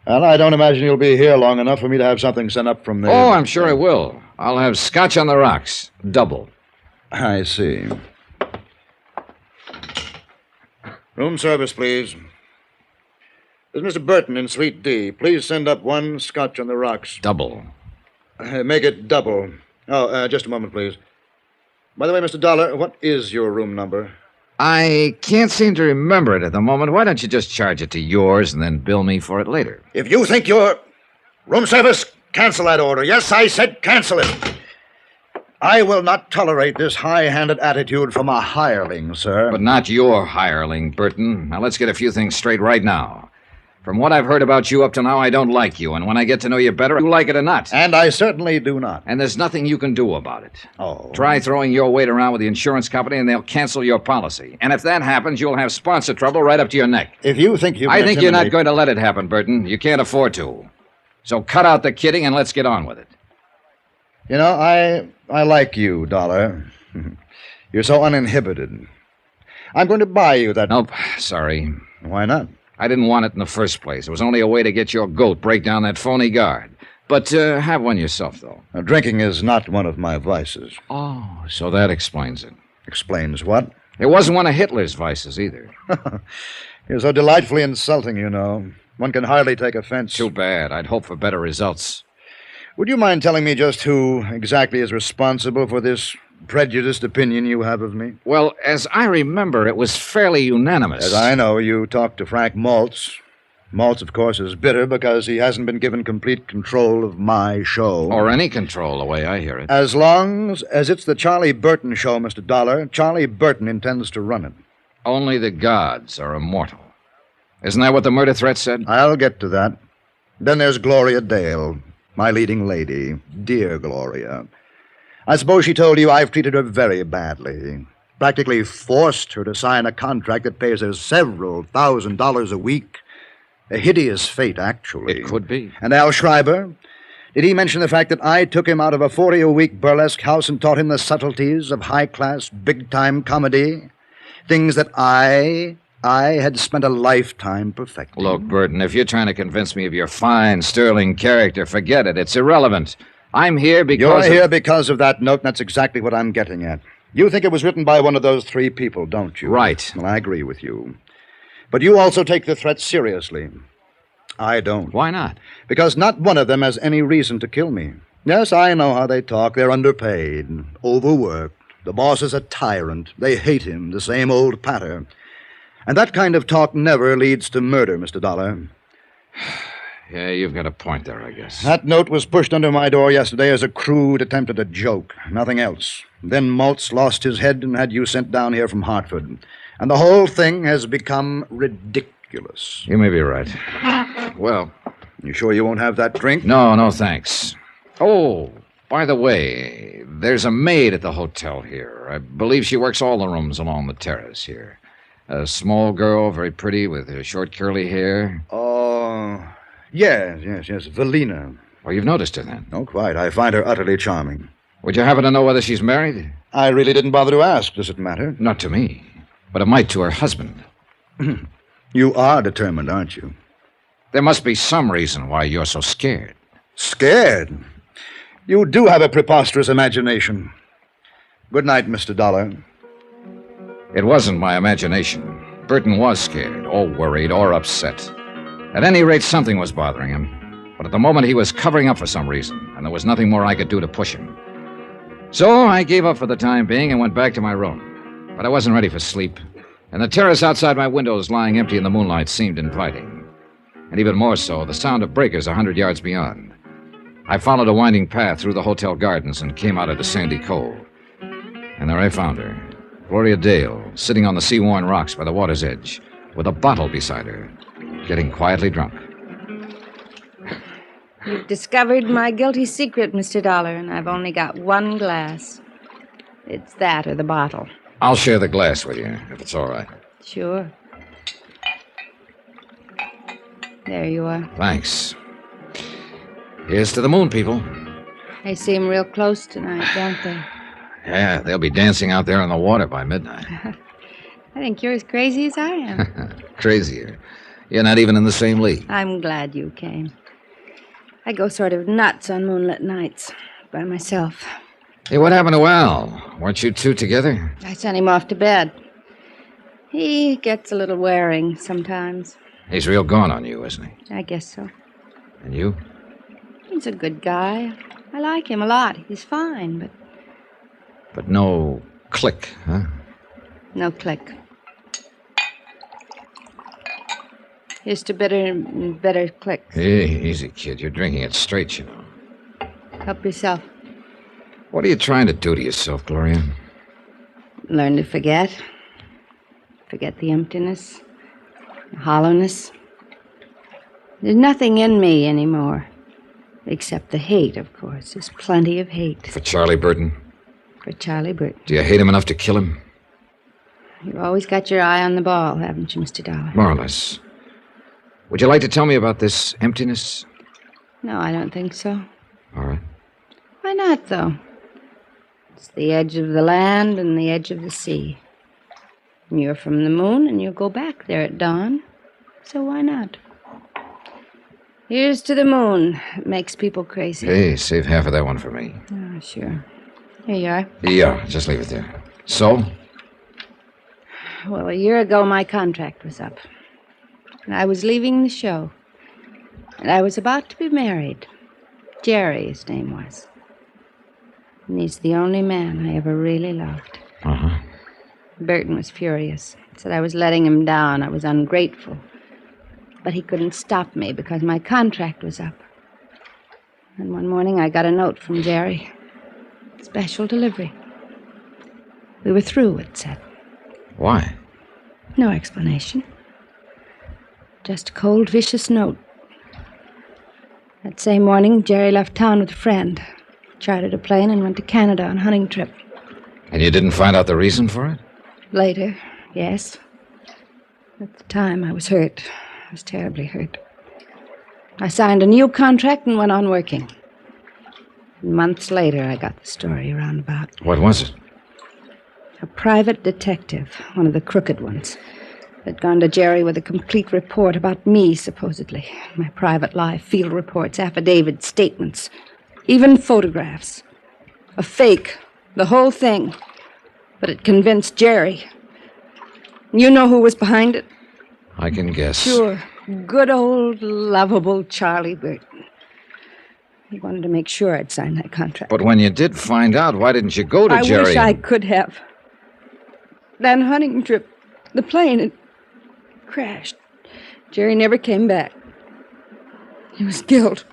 Well, I don't imagine you'll be here long enough for me to have something sent up from there. Oh, I'm sure I will. I'll have scotch on the rocks. Double. I see. Room service, please. This is Mr. Burton in Suite D. Please send up one scotch on the rocks. Double. Make it double. Oh, just a moment, please. By the way, Mr. Dollar, what is your room number? I can't seem to remember it at the moment. Why don't you just charge it to yours and then bill me for it later? If you think you're... Room service, cancel that order. Yes, I said cancel it. I will not tolerate this high-handed attitude from a hireling, sir. But not your hireling, Burton. Now, let's get a few things straight right now. From what I've heard about you up to now, I don't like you. And when I get to know you better, you like it or not. And I certainly do not. And there's nothing you can do about it. Oh. Try throwing your weight around with the insurance company and they'll cancel your policy. And if that happens, you'll have sponsor trouble right up to your neck. If you think you can I think you're not intimidate- going to let it happen, Burton. You can't afford to. So cut out the kidding and let's get on with it. You know, I like you, Dollar. You're so uninhibited. I'm going to buy you that... Nope, sorry. Why not? I didn't want it in the first place. It was only a way to get your goat, break down that phony guard. But have one yourself, though. Now, drinking is not one of my vices. Oh, so that explains it. Explains what? It wasn't one of Hitler's vices, either. You're so delightfully insulting, you know. One can hardly take offense. Too bad. I'd hope for better results. Would you mind telling me just who exactly is responsible for this prejudiced opinion you have of me? Well, as I remember, it was fairly unanimous. As I know, you talked to Frank Maltz. Maltz, of course, is bitter because he hasn't been given complete control of my show. Or any control, the way I hear it. As long as it's the Charlie Burton show, Mr. Dollar, Charlie Burton intends to run it. Only the gods are immortal. Isn't that what the murder threat said? I'll get to that. Then there's Gloria Dale, my leading lady. Dear Gloria. I suppose she told you I've treated her very badly. Practically forced her to sign a contract that pays her several $1,000s a week. A hideous fate, actually. It could be. And Al Schreiber? Did he mention the fact that I took him out of a 40-a-week burlesque house and taught him the subtleties of high-class, big-time comedy? Things that I had spent a lifetime perfecting. Look, Burton, if you're trying to convince me of your fine, sterling character, forget it. It's irrelevant. I'm here because... You're here because of that note, and that's exactly what I'm getting at. You think it was written by one of those three people, don't you? Right. Well, I agree with you. But you also take the threat seriously. I don't. Why not? Because not one of them has any reason to kill me. Yes, I know how they talk. They're underpaid, overworked. The boss is a tyrant. They hate him, the same old patter. And that kind of talk never leads to murder, Mr. Dollar. Yeah, you've got a point there, I guess. That note was pushed under my door yesterday as a crude attempt at a joke. Nothing else. Then Maltz lost his head and had you sent down here from Hartford. And the whole thing has become ridiculous. You may be right. Well... You sure you won't have that drink? No, thanks. Oh, by the way, there's a maid at the hotel here. I believe she works all the rooms along the terrace here. A small girl, very pretty, with short curly hair. Oh, yes, Valena. Well, you've noticed her then? Oh, quite. I find her utterly charming. Would you happen to know whether she's married? I really didn't bother to ask. Does it matter? Not to me, but it might to her husband. You are determined, aren't you? There must be some reason why you're so scared. Scared? You do have a preposterous imagination. Good night, Mr. Dollar. It wasn't my imagination. Burton was scared, or worried, or upset. At any rate, something was bothering him. But at the moment, he was covering up for some reason, and there was nothing more I could do to push him. So I gave up for the time being and went back to my room. But I wasn't ready for sleep, and the terrace outside my windows lying empty in the moonlight seemed inviting. And even more so, the sound of breakers 100 yards beyond. I followed a winding path through the hotel gardens and came out into Sandy Cove. And there I found her, Gloria Dale, sitting on the sea-worn rocks by the water's edge, with a bottle beside her, getting quietly drunk. You've discovered my guilty secret, Mr. Dollar, and I've only got one glass. It's that or the bottle. I'll share the glass with you, if it's all right. Sure. There you are. Thanks. Here's to the moon, people. They seem real close tonight, don't they? Yeah, they'll be dancing out there on the water by midnight. I think you're as crazy as I am. Crazier. You're not even in the same league. I'm glad you came. I go sort of nuts on moonlit nights by myself. Hey, what happened to Al? Weren't you two together? I sent him off to bed. He gets a little wearing sometimes. He's real gone on you, isn't he? I guess so. And you? He's a good guy. I like him a lot. He's fine, But no click, huh? No click. Here's to better clicks. Hey, easy, kid. You're drinking it straight, you know. Help yourself. What are you trying to do to yourself, Gloria? Learn to forget. Forget the emptiness, the hollowness. There's nothing in me anymore. Except the hate, of course. There's plenty of hate. For Charlie Burton? For Charlie Burton. Do you hate him enough to kill him? You've always got your eye on the ball, haven't you, Mr. Dollar? More or less. Would you like to tell me about this emptiness? No, I don't think so. All right. Why not, though? It's the edge of the land and the edge of the sea. And you're from the moon, and you'll go back there at dawn. So why not? Here's to the moon. It makes people crazy. Hey, save half of that one for me. Oh, sure. Here you are. Yeah, just leave it there. So? Well, a year ago, my contract was up. And I was leaving the show. And I was about to be married. Jerry, his name was. And he's the only man I ever really loved. Uh-huh. Burton was furious. Said I was letting him down. I was ungrateful. But he couldn't stop me because my contract was up. And one morning I got a note from Jerry. Special delivery. We were through, it said. Why? No explanation. Just a cold, vicious note. That same morning, Jerry left town with a friend. Chartered a plane and went to Canada on a hunting trip. And you didn't find out the reason for it? Later, yes. At the time, I was hurt. I was terribly hurt. I signed a new contract and went on working. And months later, I got the story roundabout. What was it? A private detective, one of the crooked ones, had gone to Jerry with a complete report about me, supposedly. My private life, field reports, affidavits, statements, even photographs. A fake, the whole thing. But it convinced Jerry. You know who was behind it? I can guess. Sure. Good old, lovable Charlie Burton. He wanted to make sure I'd sign that contract. But when you did find out, why didn't you go to Jerry? I wish I could have. That hunting trip, the plane, it crashed. Jerry never came back. He was killed.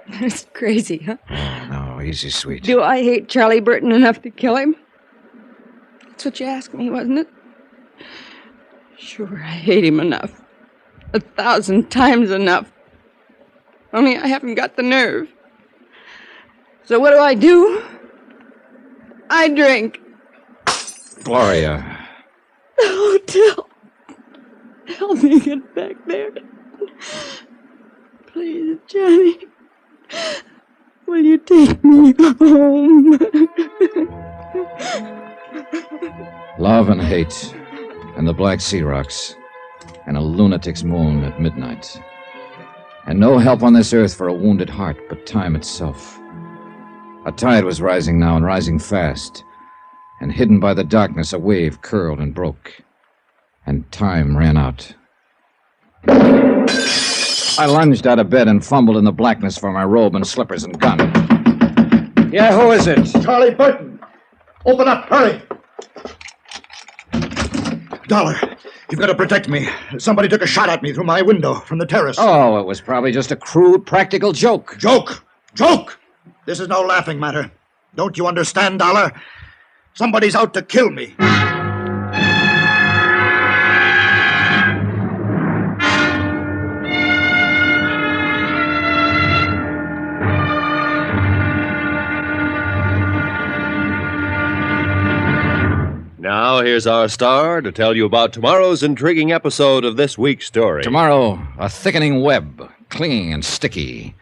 That's crazy, huh? Oh, no, easy, sweet. Do I hate Charlie Burton enough to kill him? That's what you asked me, wasn't it? Sure, I hate him enough. 1,000 times enough. Only I haven't got the nerve. So what do? I drink. Gloria. The hotel. Help me get back there. Please, Johnny. Will you take me home? Love and hate and the Black Sea Rocks. and a lunatic's moan at midnight. And no help on this earth for a wounded heart but time itself. A tide was rising now and rising fast, and hidden by the darkness a wave curled and broke, and time ran out. I lunged out of bed and fumbled in the blackness for my robe and slippers and gun. Yeah, who is it? Charlie Burton. Open up, hurry. Dollar, you've got to protect me. Somebody took a shot at me through my window from the terrace. Oh, it was probably just a crude, practical joke. Joke? Joke? This is no laughing matter. Don't you understand, Dollar? Somebody's out to kill me. Now, here's our star to tell you about tomorrow's intriguing episode of this week's story. Tomorrow, a thickening web, clinging and sticky.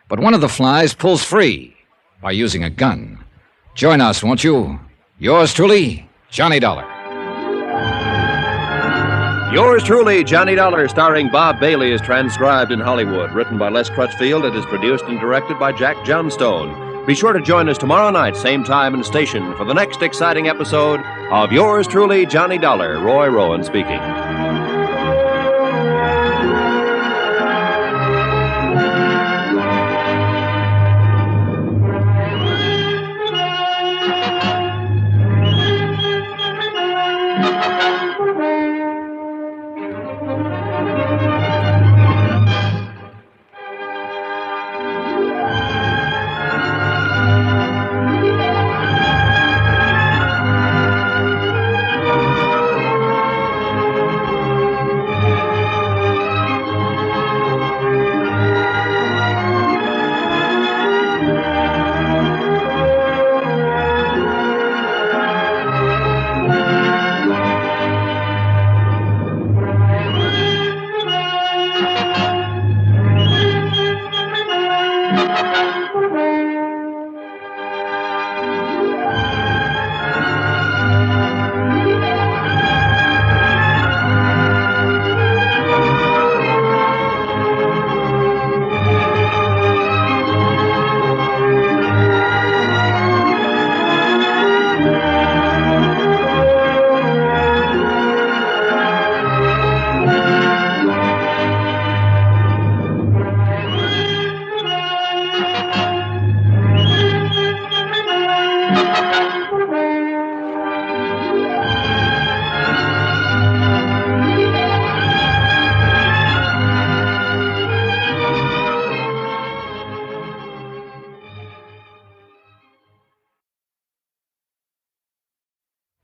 But one of the flies pulls free by using a gun. Join us, won't you? Yours truly, Johnny Dollar. Yours truly, Johnny Dollar, starring Bob Bailey, is transcribed in Hollywood. Written by Les Crutchfield, it is produced and directed by Jack Johnstone. Be sure to join us tomorrow night, same time and station, for the next exciting episode of Yours truly, Johnny Dollar. Roy Rowan speaking.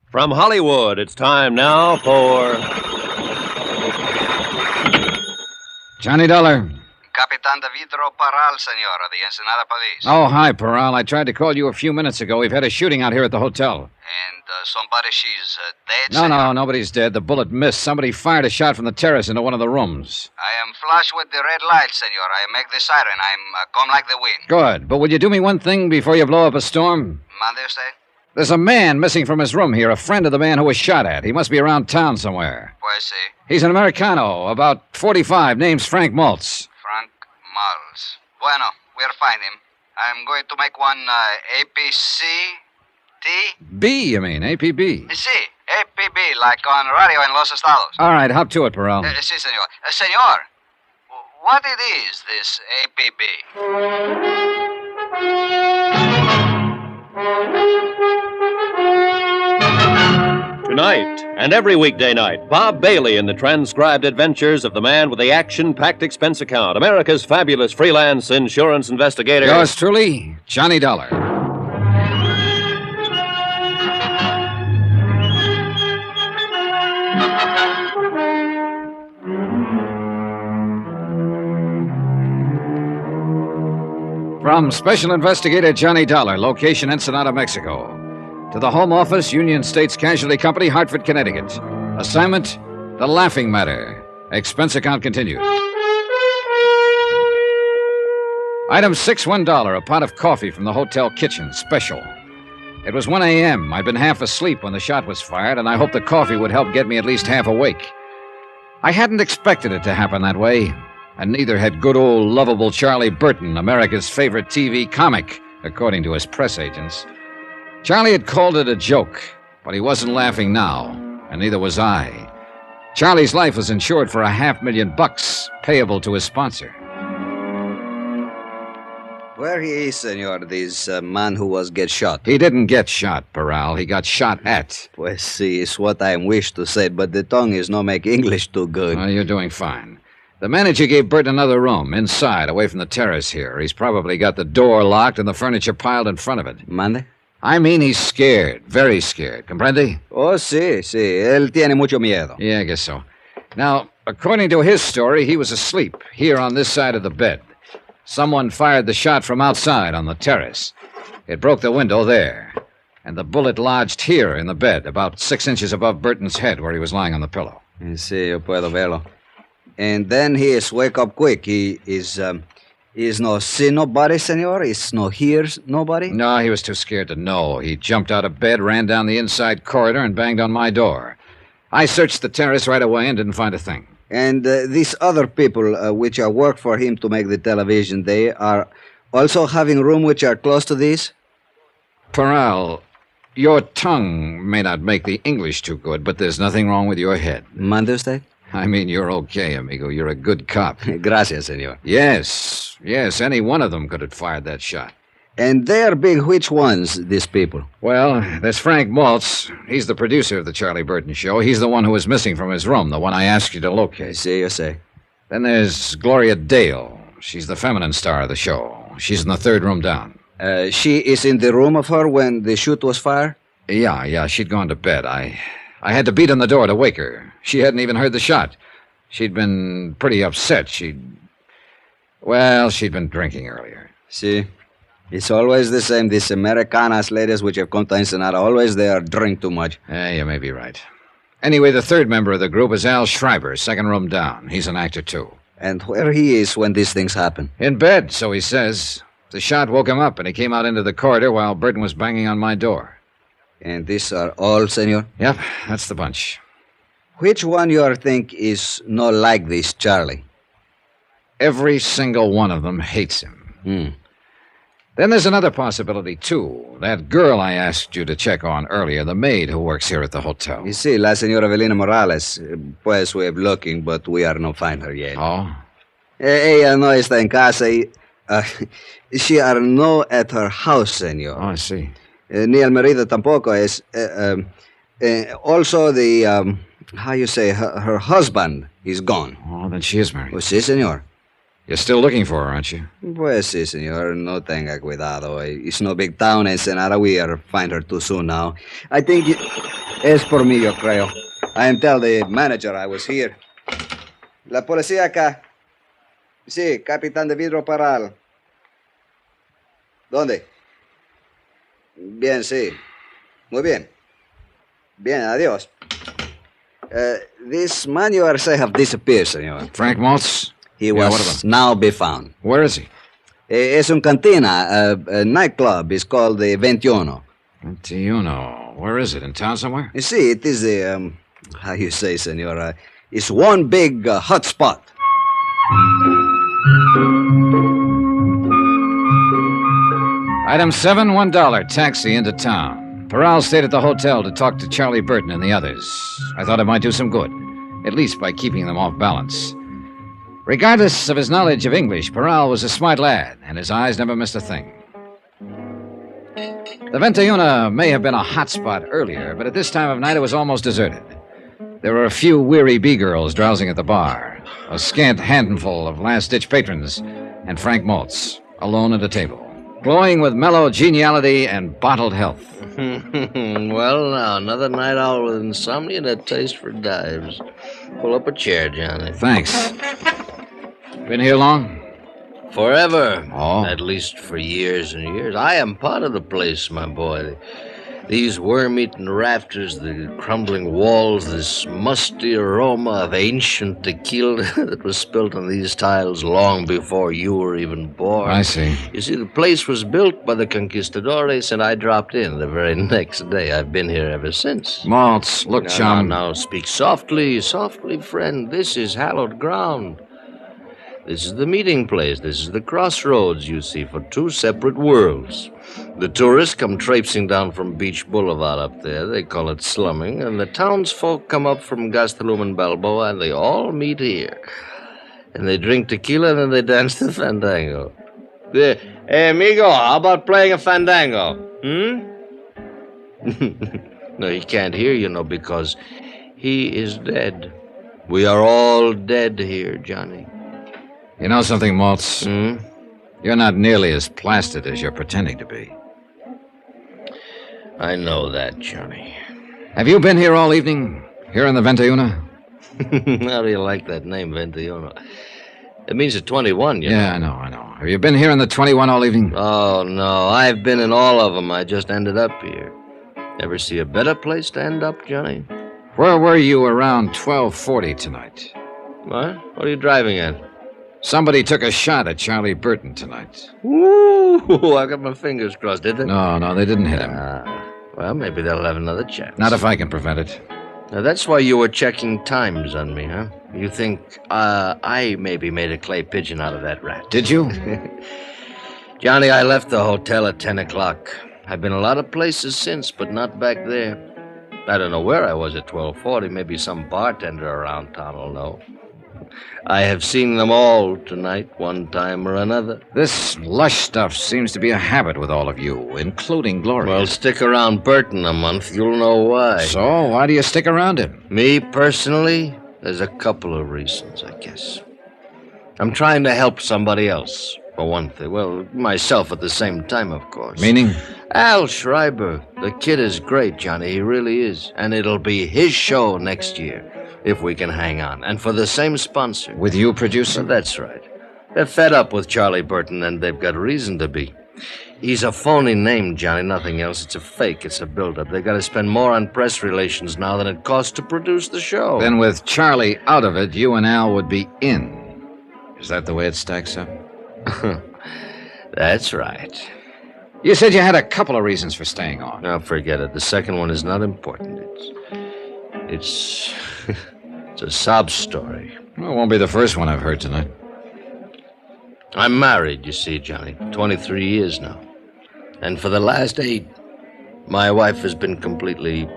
From Hollywood, it's time now for... Johnny Dollar. Capitan de Vidro Paral, senor, of the Ensenada Police. Oh, hi, Peral. I tried to call you a few minutes ago. We've had a shooting out here at the hotel. And somebody, she's dead, No, senor? no, nobody's dead. The bullet missed. Somebody fired a shot from the terrace into one of the rooms. I am flush with the red light, senor. I make the siren. I'm come like the wind. Good. But would you do me one thing before you blow up a storm? Mande usted? There's a man missing from his room here, a friend of the man who was shot at. He must be around town somewhere. Pues sí. He's an Americano, about 45, name's Frank Maltz. Frank Maltz. Bueno, we'll find him. I'm going to make one APC T. B, you mean, APB. Sí, APB, like on radio in Los Estados. All right, hop to it, Peral. Sí, senor. Senor, what it is, this APB? Tonight, and every weekday night, Bob Bailey in the transcribed adventures of the man with the action-packed expense account, America's fabulous freelance insurance investigator. Yours truly, Johnny Dollar. From Special Investigator Johnny Dollar, location Ensenada, Mexico. To the Home Office, Union States Casualty Company, Hartford, Connecticut. Assignment, The Laughing Matter. Expense account continued. Item 6, $1, a pot of coffee from the hotel kitchen, special. It was 1 a.m. I'd been half asleep when the shot was fired, and I hoped the coffee would help get me at least half awake. I hadn't expected it to happen that way, and neither had good old lovable Charlie Burton, America's favorite TV comic, according to his press agents. Charlie had called it a joke, but he wasn't laughing now, and neither was I. Charlie's life was insured for $500,000, payable to his sponsor. Where he is, senor, this man who was get shot? He didn't get shot, Peral. He got shot at. Pues sí, it's what I wish to say, but the tongue is not make English too good. Well, you're doing fine. The manager gave Bert another room, inside, away from the terrace here. He's probably got the door locked and the furniture piled in front of it. ¿Mande? I mean, he's scared. Very scared. Comprende? Oh, sí. Él tiene mucho miedo. Yeah, I guess so. Now, according to his story, he was asleep, here on this side of the bed. Someone fired the shot from outside on the terrace. It broke the window there, and the bullet lodged here in the bed, about 6 inches above Burton's head where he was lying on the pillow. Sí, yo puedo verlo. And then he is wake up quick. He is no see nobody, senor? Is no hears nobody? No, he was too scared to know. He jumped out of bed, ran down the inside corridor, and banged on my door. I searched the terrace right away and didn't find a thing. And these other people which are work for him to make the television, they are also having room which are close to this? Peral, your tongue may not make the English too good, but there's nothing wrong with your head. ¿Mande usted? I mean, you're okay, amigo. You're a good cop. Gracias, senor. Yes, any one of them could have fired that shot. And they are big which ones, these people? Well, there's Frank Maltz. He's the producer of the Charlie Burton show. He's the one who was missing from his room, the one I asked you to locate. I see. Then there's Gloria Dale. She's the feminine star of the show. She's in the third room down. She is in the room of her when the shoot was fired? Yeah, she'd gone to bed. I had to beat on the door to wake her. She hadn't even heard the shot. She'd been pretty upset. She'd been drinking earlier. See? It's always the same. These Americanas ladies which have come to Ensenada, always they are drink too much. You may be right. Anyway, the third member of the group is Al Schreiber, second room down. He's an actor, too. And where he is when these things happen? In bed, so he says. The shot woke him up, and he came out into the corridor while Burton was banging on my door. And these are all, senor? Yep, that's the bunch. Which one you think is not like this, Charlie? Every single one of them hates him. Then there's another possibility, too. That girl I asked you to check on earlier, the maid who works here at the hotel. You see, la señora Evelina Morales. Pues we are looking, but we are not find her yet. Oh? Ella no está en casa. She are no at her house, señor. Oh, I see. Ni el marido tampoco es. Also, the, how you say, her husband is gone. Oh, then she is married. Pues sí, señor. You're still looking for her, aren't you? Pues sí, señor. No tenga cuidado. It's no big town, Ensenada. We are find her too soon now. I think es por mí, yo creo. I am tell the manager I was here. La policía acá. Sí, capitán de vidro Paral. ¿Dónde? Bien, sí. Muy bien. Bien, adiós. This man you are say have disappeared, señor. Frank Maltz? He was now be found. Where is he? Es un cantina, a nightclub. It's called the 21. 21. Where is it? In town somewhere? You see, it is the, how you say, senor, it's one big hot spot. Item 7, $1, taxi into town. Peral stayed at the hotel to talk to Charlie Burton and the others. I thought it might do some good, at least by keeping them off balance. Regardless of his knowledge of English, Peral was a smart lad, and his eyes never missed a thing. The 21 may have been a hot spot earlier, but at this time of night it was almost deserted. There were a few weary B-girls drowsing at the bar, a scant handful of last-ditch patrons, and Frank Maltz, alone at a table, glowing with mellow geniality and bottled health. Well, now, another night out with insomnia and a taste for dives. Pull up a chair, Johnny. Thanks. Been here long? Forever. Oh. At least for years and years. I am part of the place, my boy. These worm-eaten rafters, the crumbling walls, this musty aroma of ancient tequila that was spilt on these tiles long before you were even born. I see. You see, the place was built by the conquistadores, and I dropped in the very next day. I've been here ever since. Maltz, look, chum. Now, speak softly, softly, friend. This is hallowed ground. This is the meeting place. This is the crossroads, you see, for two separate worlds. The tourists come traipsing down from Beach Boulevard up there. They call it slumming. And the townsfolk come up from Gastelum and Balboa, and they all meet here. And they drink tequila, and then they dance the fandango. Hey, amigo, how about playing a fandango? No, he can't hear you, because he is dead. We are all dead here, Johnny. You know something, Maltz? You're not nearly as plastered as you're pretending to be. I know that, Johnny. Have you been here all evening? Here in the Ventayuna? How do you like that name, Ventayuna? It means a 21, you know. Yeah, I know. Have you been here in the 21 all evening? Oh, no. I've been in all of them. I just ended up here. Ever see a better place to end up, Johnny? Where were you around 12:40 tonight? What? What are you driving at? Somebody took a shot at Charlie Burton tonight. Ooh, I got my fingers crossed, did they? No, they didn't hit him. Well, maybe they'll have another chance. Not if I can prevent it. Now, that's why you were checking times on me, huh? You think I maybe made a clay pigeon out of that rat. Did you? Johnny, I left the hotel at 10 o'clock. I've been a lot of places since, but not back there. I don't know where I was at 12:40. Maybe some bartender around town will know. I have seen them all tonight, one time or another. This lush stuff seems to be a habit with all of you, including Gloria. Well, stick around Burton a month. You'll know why. So, why do you stick around him? Me, personally, there's a couple of reasons, I guess. I'm trying to help somebody else, for one thing. Well, myself at the same time, of course. Meaning? Al Schreiber. The kid is great, Johnny. He really is. And it'll be his show next year, if we can hang on. And for the same sponsor. With you producing? Well, that's right. They're fed up with Charlie Burton, and they've got reason to be. He's a phony name, Johnny, nothing else. It's a fake. It's a build-up. They got to spend more on press relations now than it costs to produce the show. Then with Charlie out of it, you and Al would be in. Is that the way it stacks up? That's right. You said you had a couple of reasons for staying on. Now, forget it. The second one is not important. It's a sob story. Well, it won't be the first one I've heard tonight. I'm married, you see, Johnny. 23 years now. And for the last 8, my wife has been completely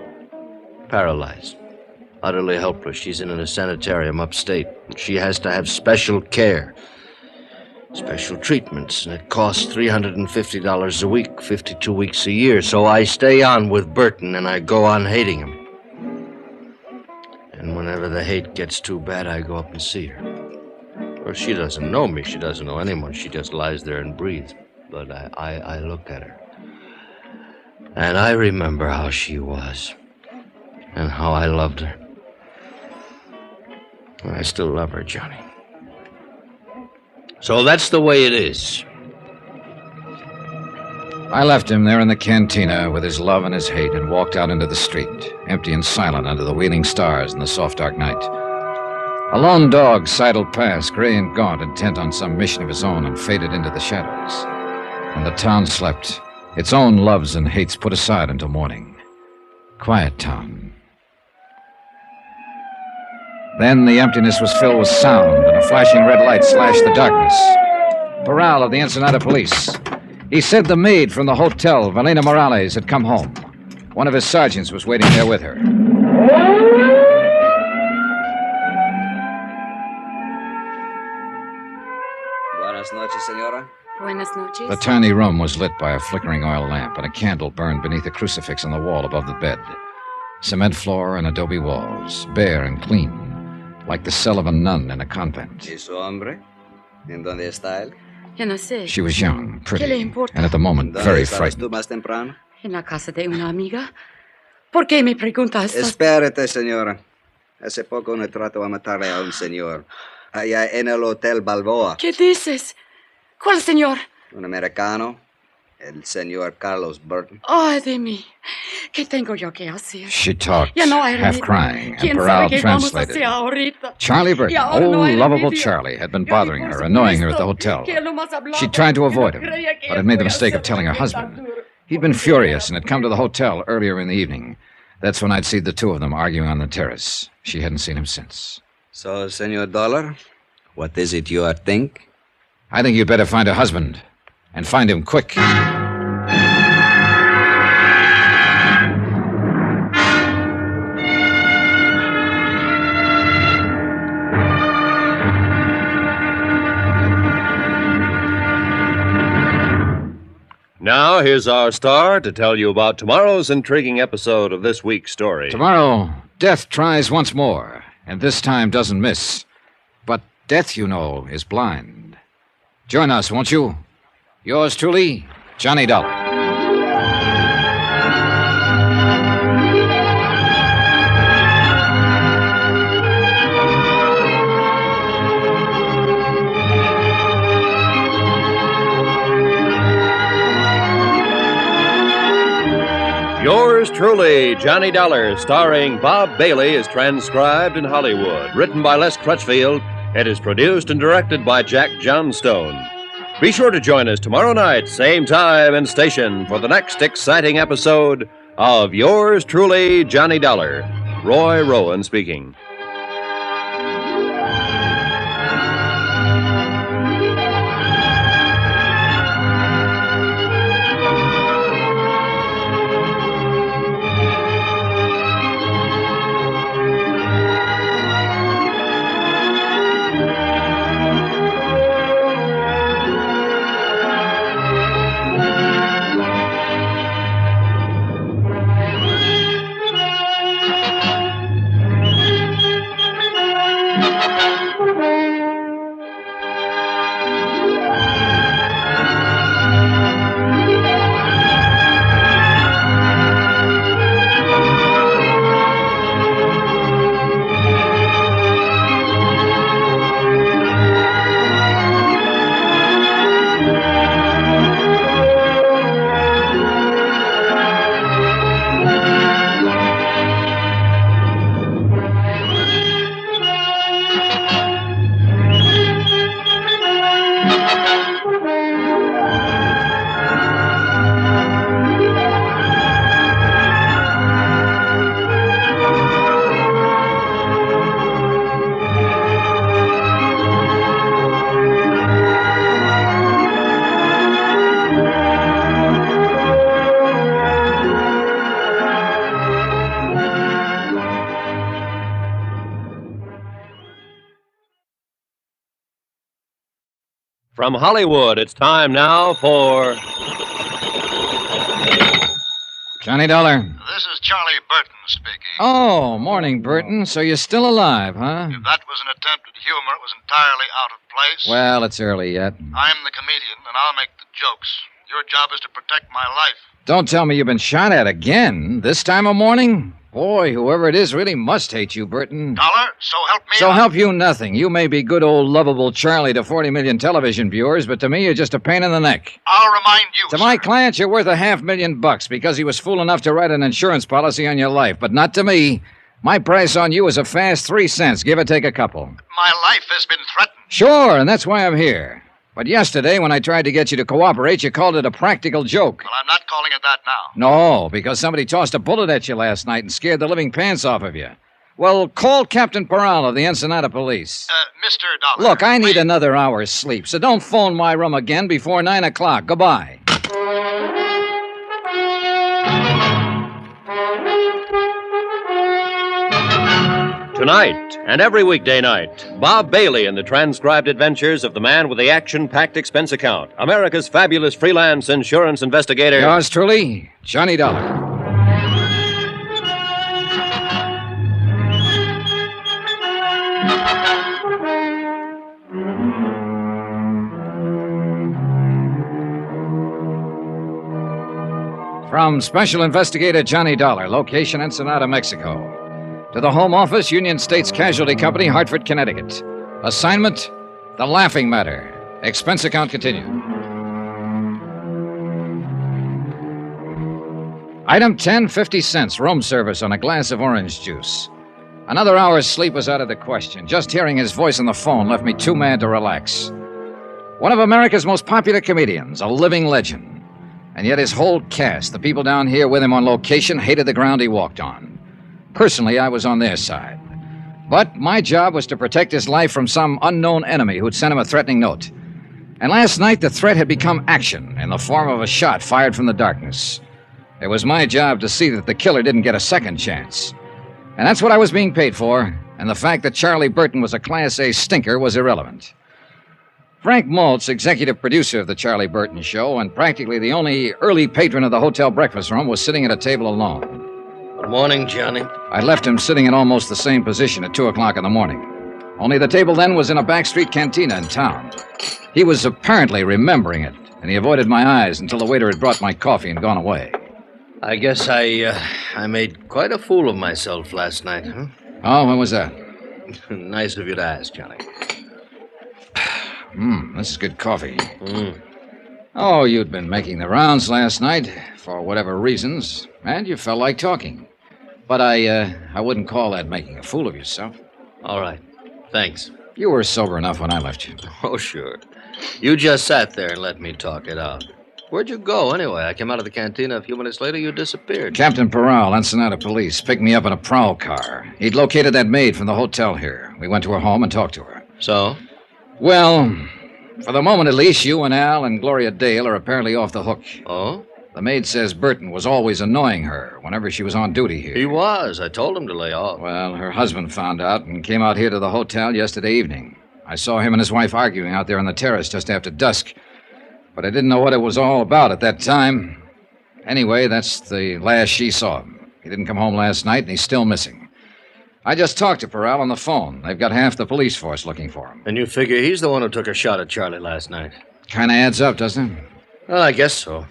paralyzed. Utterly helpless. She's in a sanitarium upstate. She has to have special care. Special treatments. And it costs $350 a week, 52 weeks a year. So I stay on with Burton and I go on hating him. And whenever the hate gets too bad, I go up and see her. Well, she doesn't know me. She doesn't know anyone. She just lies there and breathes. But I look at her. And I remember how she was. And how I loved her. And I still love her, Johnny. So that's the way it is. I left him there in the cantina with his love and his hate and walked out into the street, empty and silent under the wheeling stars in the soft, dark night. A lone dog sidled past, gray and gaunt, intent on some mission of his own, and faded into the shadows. And the town slept, its own loves and hates put aside until morning. Quiet town. Then the emptiness was filled with sound, and a flashing red light slashed the darkness. Parral of the Ensenada Police. He said the maid from the hotel, Valena Morales, had come home. One of his sergeants was waiting there with her. Buenas noches, senora. Buenas noches. The tiny room was lit by a flickering oil lamp, and a candle burned beneath a crucifix on the wall above the bed. Cement floor and adobe walls, bare and clean, like the cell of a nun in a convent. ¿Y su hombre? ¿En dónde está él? Ya no sé. She was young, ¿Qué le pretty, importa? and at the moment very frightened. ¿Tú más temprano? En la casa de una amiga. ¿Por qué me preguntas? Espérate, señora. Hace poco un trato a matarle a un señor. Allá en el Hotel Balboa. ¿Qué dices? ¿Cuál señor? Un americano. El Senor Carlos Burton. Ay de mí. ¿Qué tengo yo que hacer? She talked, Ya no hay half remedio. crying, and ¿Quién sabe Peral qué vamos a translated. hacer ahorita? Charlie Burton, Y ahora no old hay lovable remedio. Charlie, had been Yo bothering ni her, por annoying her at the supuesto hotel. que él nomás hablaba She tried to porque avoid no him, creía que but él had made the podía mistake of ser telling her tan husband. duro. He'd been furious and had come to the hotel earlier in the evening. That's when I'd seen the two of them arguing on the terrace. She hadn't seen him since. So, Senor Dollar, what is it you are think? I think you'd better find a husband, and find him quick. Now, here's our star to tell you about tomorrow's intriguing episode of this week's story. Tomorrow, Death tries once more, and this time doesn't miss. But Death, you know, is blind. Join us, won't you? Yours truly, Johnny Dollar. Yours truly, Johnny Dollar, starring Bob Bailey, is transcribed in Hollywood. Written by Les Crutchfield, it is produced and directed by Jack Johnstone. Be sure to join us tomorrow night, same time and station, for the next exciting episode of Yours truly, Johnny Dollar. Roy Rowan speaking. From Hollywood, it's time now for Johnny Dollar. This is Charlie Burton speaking. Oh, morning, Burton. So you're still alive, huh? If that was an attempt at humor, it was entirely out of place. Well, it's early yet. I'm the comedian, and I'll make the jokes. Your job is to protect my life. Don't tell me you've been shot at again. This time of morning? Boy, whoever it is really must hate you, Burton. Dollar, so help me. So help you nothing. You may be good old lovable Charlie to 40 million television viewers, but to me you're just a pain in the neck. I'll remind you, To my clients, you're worth $500,000 because he was fool enough to write an insurance policy on your life, but not to me. My price on you is a fast 3 cents, give or take a couple. My life has been threatened. Sure, and that's why I'm here. But yesterday, when I tried to get you to cooperate, you called it a practical joke. Well, I'm not calling it that now. No, because somebody tossed a bullet at you last night and scared the living pants off of you. Well, call Captain Peral of the Ensenada Police. Mr. Dollar. Look, I need another hour's sleep, so don't phone my room again before 9 o'clock. Goodbye. Tonight and every weekday night, Bob Bailey in the transcribed adventures of the man with the action-packed expense account, America's fabulous freelance insurance investigator. Yours truly, Johnny Dollar. From Special Investigator Johnny Dollar, location Ensenada, Mexico. To the Home Office, Union States Casualty Company, Hartford, Connecticut. Assignment, The Laughing Matter. Expense account continued. Item 10, 50 cents, room service on a glass of orange juice. Another hour's sleep was out of the question. Just hearing his voice on the phone left me too mad to relax. One of America's most popular comedians, a living legend. And yet his whole cast, the people down here with him on location, hated the ground he walked on. Personally, I was on their side. But my job was to protect his life from some unknown enemy who'd sent him a threatening note. And last night, the threat had become action in the form of a shot fired from the darkness. It was my job to see that the killer didn't get a second chance. And that's what I was being paid for, and the fact that Charlie Burton was a Class A stinker was irrelevant. Frank Maltz, executive producer of the Charlie Burton Show, and practically the only early patron of the hotel breakfast room, was sitting at a table alone. Good morning, Johnny. I left him sitting in almost the same position at 2 o'clock in the morning. Only the table then was in a backstreet cantina in town. He was apparently remembering it, and he avoided my eyes until the waiter had brought my coffee and gone away. I guess I made quite a fool of myself last night, huh? Oh, when was that? Nice of you to ask, Johnny. This is good coffee. Oh, you'd been making the rounds last night, for whatever reasons, and you felt like talking. But I wouldn't call that making a fool of yourself. All right. Thanks. You were sober enough when I left you. Oh, sure. You just sat there and let me talk it out. Where'd you go, anyway? I came out of the cantina a few minutes later, you disappeared. Captain Peral, Ensenada Police, picked me up in a prowl car. He'd located that maid from the hotel here. We went to her home and talked to her. So? Well, for the moment at least, you and Al and Gloria Dale are apparently off the hook. Oh? The maid says Burton was always annoying her whenever she was on duty here. He was. I told him to lay off. Well, her husband found out and came out here to the hotel yesterday evening. I saw him and his wife arguing out there on the terrace just after dusk. But I didn't know what it was all about at that time. Anyway, that's the last she saw him. He didn't come home last night, and he's still missing. I just talked to Peral on the phone. They've got half the police force looking for him. And you figure he's the one who took a shot at Charlie last night? Kind of adds up, doesn't it? Well, I guess so.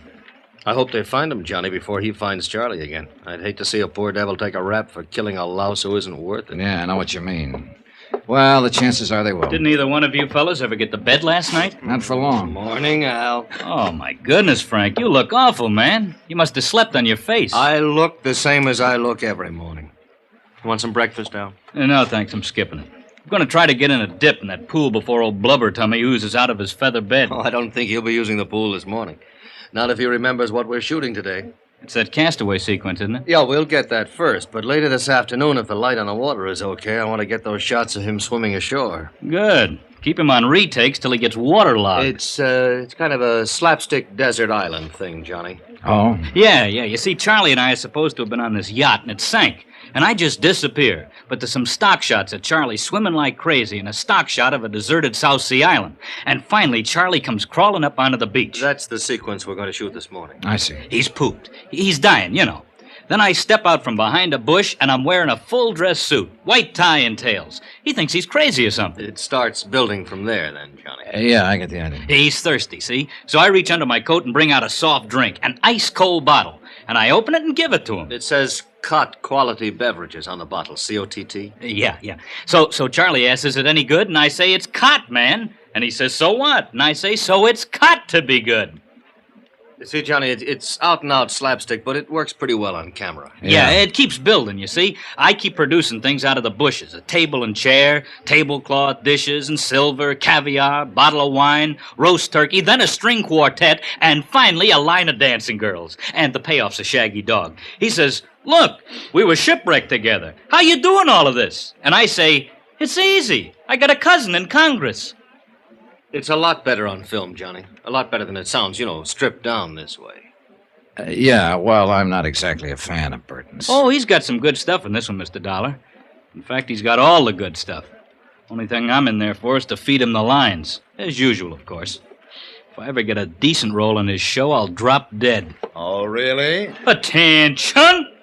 I hope they find him, Johnny, before he finds Charlie again. I'd hate to see a poor devil take a rap for killing a louse who isn't worth it. Yeah, I know what you mean. Well, the chances are they will. Didn't either one of you fellas ever get to bed last night? Not for long. Morning, Al. Oh, my goodness, Frank. You look awful, man. You must have slept on your face. I look the same as I look every morning. Want some breakfast, Al? No, thanks. I'm skipping it. I'm going to try to get in a dip in that pool before old Blubber Tummy oozes out of his feather bed. Oh, I don't think he'll be using the pool this morning. Not if he remembers what we're shooting today. It's that castaway sequence, isn't it? Yeah, we'll get that first. But later this afternoon, if the light on the water is okay, I want to get those shots of him swimming ashore. Good. Keep him on retakes till he gets waterlogged. It's kind of a slapstick desert island thing, Johnny. Oh? Yeah. You see, Charlie and I are supposed to have been on this yacht, and it sank. And I just disappear. But there's some stock shots of Charlie swimming like crazy and a stock shot of a deserted South Sea island. And finally, Charlie comes crawling up onto the beach. That's the sequence we're going to shoot this morning. I see. He's pooped. He's dying, you know. Then I step out from behind a bush, and I'm wearing a full-dress suit, white tie and tails. He thinks he's crazy or something. It starts building from there, then, Johnny. Yeah, I get the idea. He's thirsty, see? So I reach under my coat and bring out a soft drink, an ice-cold bottle. And I open it and give it to him. It says Cott Quality Beverages on the bottle, C-O-T-T. Yeah. So Charlie asks, is it any good? And I say, it's Cott, man. And he says, so what? And I say, so it's Cott to be good. You see, Johnny, it's out-and-out slapstick, but it works pretty well on camera. Yeah, it keeps building, you see. I keep producing things out of the bushes. A table and chair, tablecloth, dishes and silver, caviar, bottle of wine, roast turkey, then a string quartet, and finally a line of dancing girls. And the payoff's a shaggy dog. He says, look, we were shipwrecked together. How you doing all of this? And I say, it's easy. I got a cousin in Congress. It's a lot better on film, Johnny. A lot better than it sounds, stripped down this way. Yeah, well, I'm not exactly a fan of Burton's. Oh, he's got some good stuff in this one, Mr. Dollar. In fact, he's got all the good stuff. Only thing I'm in there for is to feed him the lines. As usual, of course. If I ever get a decent role in his show, I'll drop dead. Oh, really? Attention!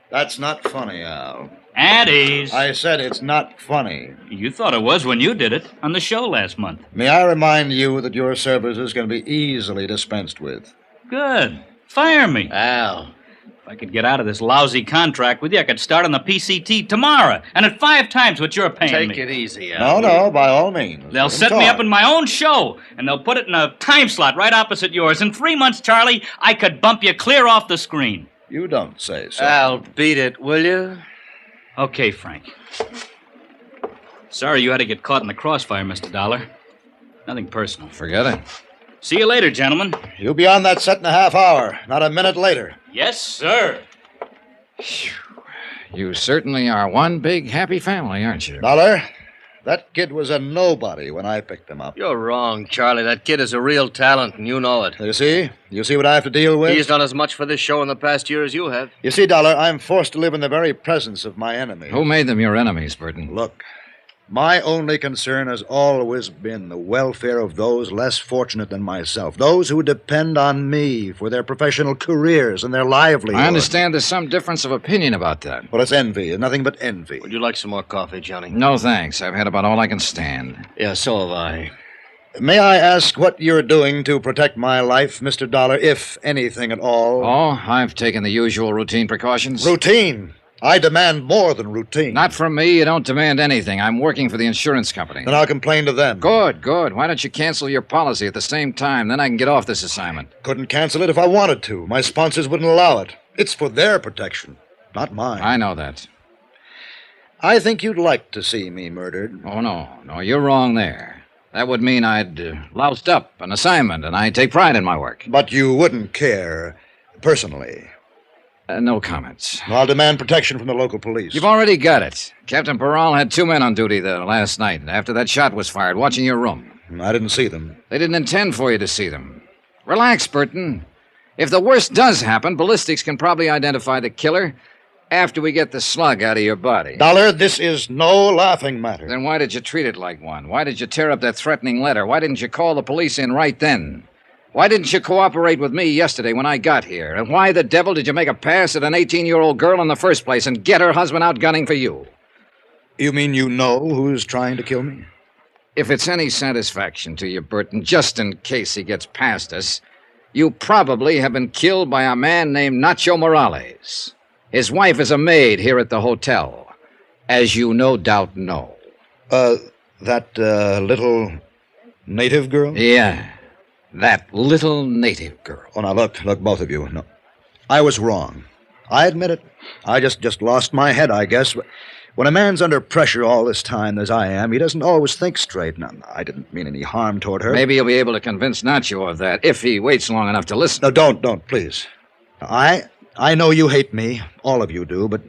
That's not funny, Al. At ease. I said it's not funny. You thought it was when you did it on the show last month. May I remind you that your services can be easily dispensed with? Good. Fire me. Al. If I could get out of this lousy contract with you, I could start on the PCT tomorrow, and at 5 times what you're paying me. Take it easy, Al. No, by all means. They'll set me up in my own show, and they'll put it in a time slot right opposite yours. In 3 months, Charlie, I could bump you clear off the screen. You don't say so. Al, beat it, will you? Okay, Frank. Sorry you had to get caught in the crossfire, Mr. Dollar. Nothing personal. Forget it. See you later, gentlemen. You'll be on that set in a half hour, not a minute later. Yes, sir. You certainly are one big happy family, aren't you? Dollar, that kid was a nobody when I picked him up. You're wrong, Charlie. That kid is a real talent, and you know it. You see? You see what I have to deal with? He's done as much for this show in the past year as you have. You see, Dollar, I'm forced to live in the very presence of my enemy. Who made them your enemies, Burton? Look, my only concern has always been the welfare of those less fortunate than myself, those who depend on me for their professional careers and their livelihood. I understand there's some difference of opinion about that. Well, it's envy, nothing but envy. Would you like some more coffee, Johnny? No, thanks. I've had about all I can stand. Yeah, so have I. May I ask what you're doing to protect my life, Mr. Dollar, if anything at all? Oh, I've taken the usual routine precautions. Routine? I demand more than routine. Not from me. You don't demand anything. I'm working for the insurance company. Then I'll complain to them. Good, good. Why don't you cancel your policy at the same time? Then I can get off this assignment. Couldn't cancel it if I wanted to. My sponsors wouldn't allow it. It's for their protection, not mine. I know that. I think you'd like to see me murdered. Oh, no. No, you're wrong there. That would mean I'd loused up an assignment, and I take pride in my work. But you wouldn't care personally. No comments. I'll demand protection from the local police. You've already got it. Captain Peral had 2 men on duty there last night after that shot was fired, watching your room. I didn't see them. They didn't intend for you to see them. Relax, Burton. If the worst does happen, ballistics can probably identify the killer after we get the slug out of your body. Dollar, this is no laughing matter. Then why did you treat it like one? Why did you tear up that threatening letter? Why didn't you call the police in right then? Why didn't you cooperate with me yesterday when I got here? And why the devil did you make a pass at an 18-year-old girl in the first place and get her husband out gunning for you? You mean you know who's trying to kill me? If it's any satisfaction to you, Burton, just in case he gets past us, you probably have been killed by a man named Nacho Morales. His wife is a maid here at the hotel, as you no doubt know. That little native girl? Yeah. That little native girl. Oh, now, look, both of you. No, I was wrong. I admit it. I just lost my head, I guess. When a man's under pressure all this time, as I am, he doesn't always think straight. Now, I didn't mean any harm toward her. Maybe you'll be able to convince Nacho of that, if he waits long enough to listen. No, don't, please. I know you hate me. All of you do, but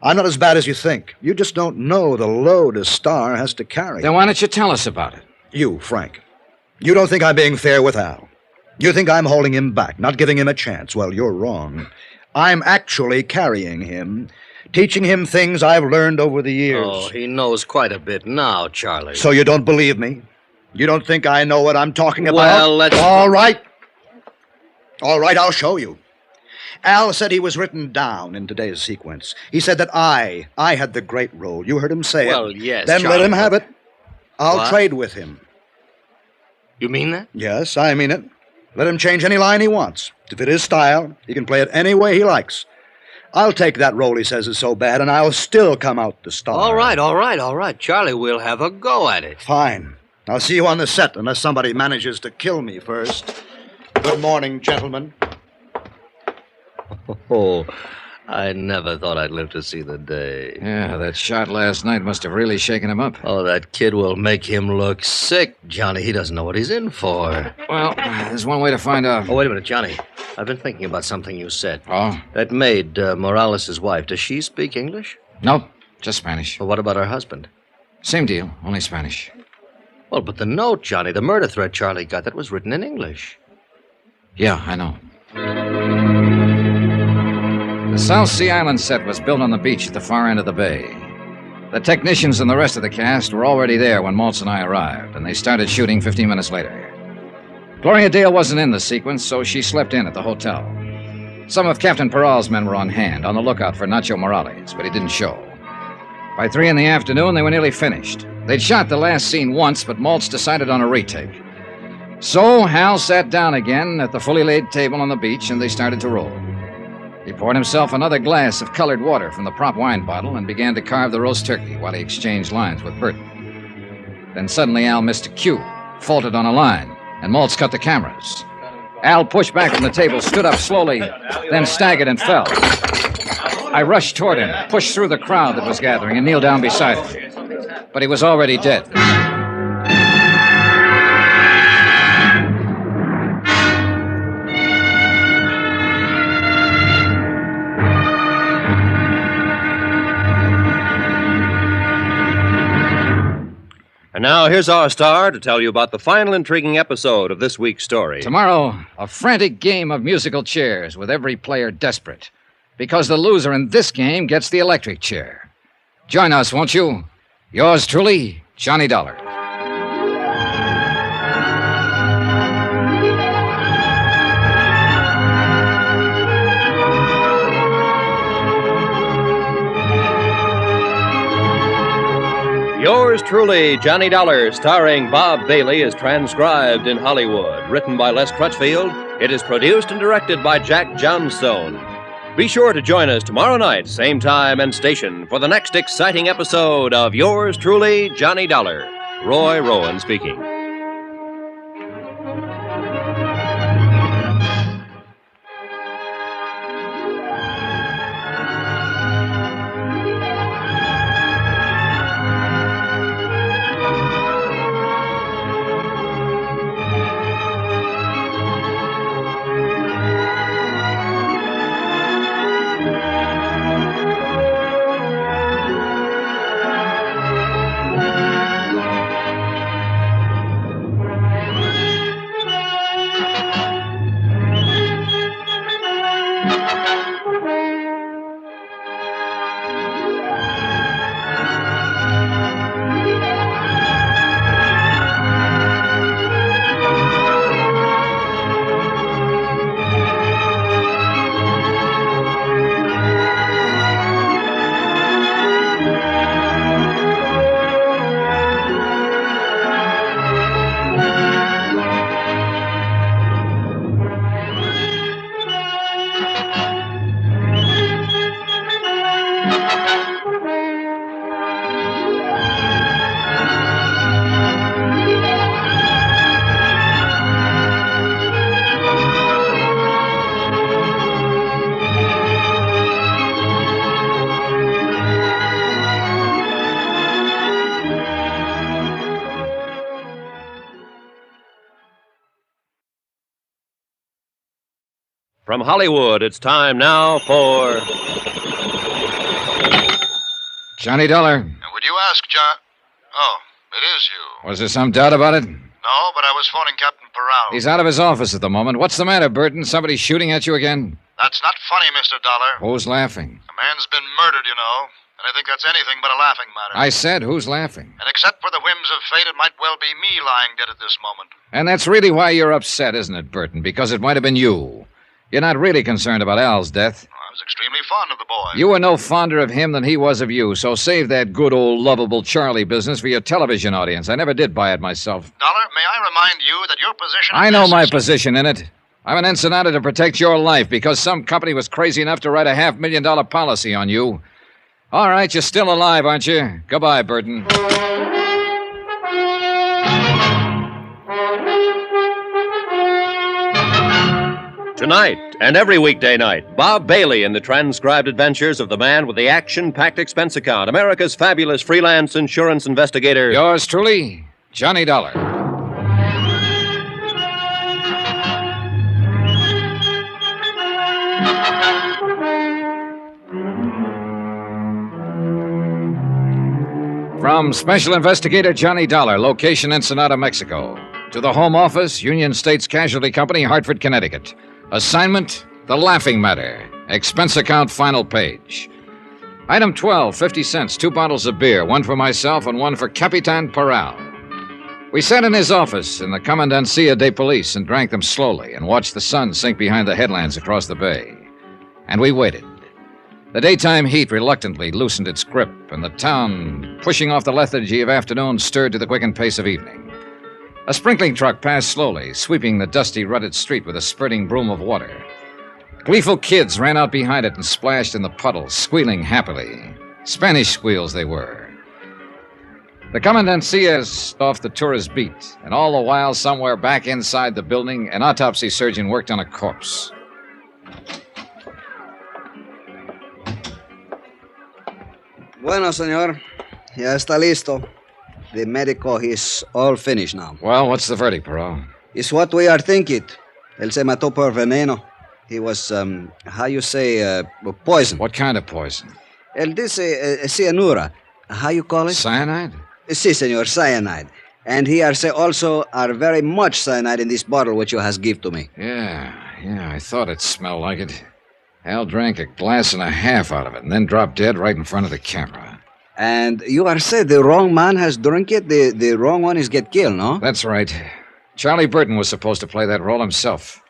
I'm not as bad as you think. You just don't know the load a star has to carry. Then why don't you tell us about it? You, Frank. You don't think I'm being fair with Al. You think I'm holding him back, not giving him a chance. Well, you're wrong. I'm actually carrying him, teaching him things I've learned over the years. Oh, he knows quite a bit now, Charlie. So you don't believe me? You don't think I know what I'm talking about? Well, let's... All right, I'll show you. Al said he was written down in today's sequence. He said that I had the great role. You heard him say it. Well, yes, Then Charlie, let him have it. I'll What? trade with him. You mean that? Yes, I mean it. Let him change any line he wants. To fit his style, he can play it any way he likes. I'll take that role he says is so bad, and I'll still come out the star. All right. Charlie, we'll have a go at it. Fine. I'll see you on the set unless somebody manages to kill me first. Good morning, gentlemen. Oh, I never thought I'd live to see the day. Yeah, that shot last night must have really shaken him up. Oh, that kid will make him look sick, Johnny. He doesn't know what he's in for. Well, there's one way to find out. Oh, wait a minute, Johnny. I've been thinking about something you said. Oh? That maid, Morales' wife, does she speak English? No, just Spanish. Well, what about her husband? Same deal, only Spanish. Well, but the note, Johnny, the murder threat Charlie got, that was written in English. Yeah, I know. The South Sea Island set was built on the beach at the far end of the bay. The technicians and the rest of the cast were already there when Maltz and I arrived, and they started shooting 15 minutes later. Gloria Dale wasn't in the sequence, so she slept in at the hotel. Some of Captain Peral's men were on hand, on the lookout for Nacho Morales, but he didn't show. By 3 in the afternoon, they were nearly finished. They'd shot the last scene once, but Maltz decided on a retake. So Hal sat down again at the fully laid table on the beach, and they started to roll. He poured himself another glass of colored water from the prop wine bottle and began to carve the roast turkey while he exchanged lines with Burton. Then suddenly Al missed a cue, faltered on a line, and Maltz cut the cameras. Al pushed back from the table, stood up slowly, then staggered and fell. I rushed toward him, pushed through the crowd that was gathering, and kneeled down beside him. But he was already dead. And now here's our star to tell you about the final intriguing episode of this week's story. Tomorrow, a frantic game of musical chairs with every player desperate. Because the loser in this game gets the electric chair. Join us, won't you? Yours truly, Johnny Dollar. Yours truly, Johnny Dollar, starring Bob Bailey, is transcribed in Hollywood. Written by Les Crutchfield, it is produced and directed by Jack Johnstone. Be sure to join us tomorrow night, same time and station, for the next exciting episode of Yours truly, Johnny Dollar. Roy Rowan speaking. From Hollywood, it's time now for... Johnny Dollar. Would you ask John... Oh, it is you. Was there some doubt about it? No, but I was phoning Captain Peral. He's out of his office at the moment. What's the matter, Burton? Somebody shooting at you again? That's not funny, Mr. Dollar. Who's laughing? A man's been murdered, you know. And I think that's anything but a laughing matter. I said, who's laughing? And except for the whims of fate, it might well be me lying dead at this moment. And that's really why you're upset, isn't it, Burton? Because it might have been you. You're not really concerned about Al's death. I was extremely fond of the boy. You were no fonder of him than he was of you, so save that good old lovable Charlie business for your television audience. I never did buy it myself. Dollar, may I remind you that your position... I know my position in it. I'm an Ensenada to protect your life because some company was crazy enough to write a $500,000 policy on you. All right, you're still alive, aren't you? Goodbye, Burton. Tonight, and every weekday night, Bob Bailey in the transcribed adventures of the man with the action-packed expense account, America's fabulous freelance insurance investigator. Yours truly, Johnny Dollar. From Special Investigator Johnny Dollar, location Ensenada, Mexico, to the Home Office, Union States Casualty Company, Hartford, Connecticut. Assignment, The Laughing Matter. Expense account, final page. Item 12, 50 cents, 2 bottles of beer, 1 for myself and 1 for Capitan Peral. We sat in his office in the Comandancia de Police and drank them slowly and watched the sun sink behind the headlands across the bay. And we waited. The daytime heat reluctantly loosened its grip, and the town, pushing off the lethargy of afternoon, stirred to the quickened pace of evening. A sprinkling truck passed slowly, sweeping the dusty, rutted street with a spurting broom of water. Gleeful kids ran out behind it and splashed in the puddles, squealing happily. Spanish squeals they were. The Commandancia is off the tourist beat, and all the while, somewhere back inside the building, an autopsy surgeon worked on a corpse. Bueno, señor. Ya está listo. The medical is all finished now. Well, what's the verdict, Perot? It's what we are thinking. Él se mató por veneno. He was, how you say, poison. What kind of poison? Él dice cianura. How you call it? Cyanide? Si, senor, cyanide. And he also are very much cyanide in this bottle which you has give to me. Yeah, I thought it smelled like it. Al drank a glass and a half out of it and then dropped dead right in front of the camera. And you are said the wrong man has drunk it, the wrong one is get killed, no? That's right. Charlie Burton was supposed to play that role himself.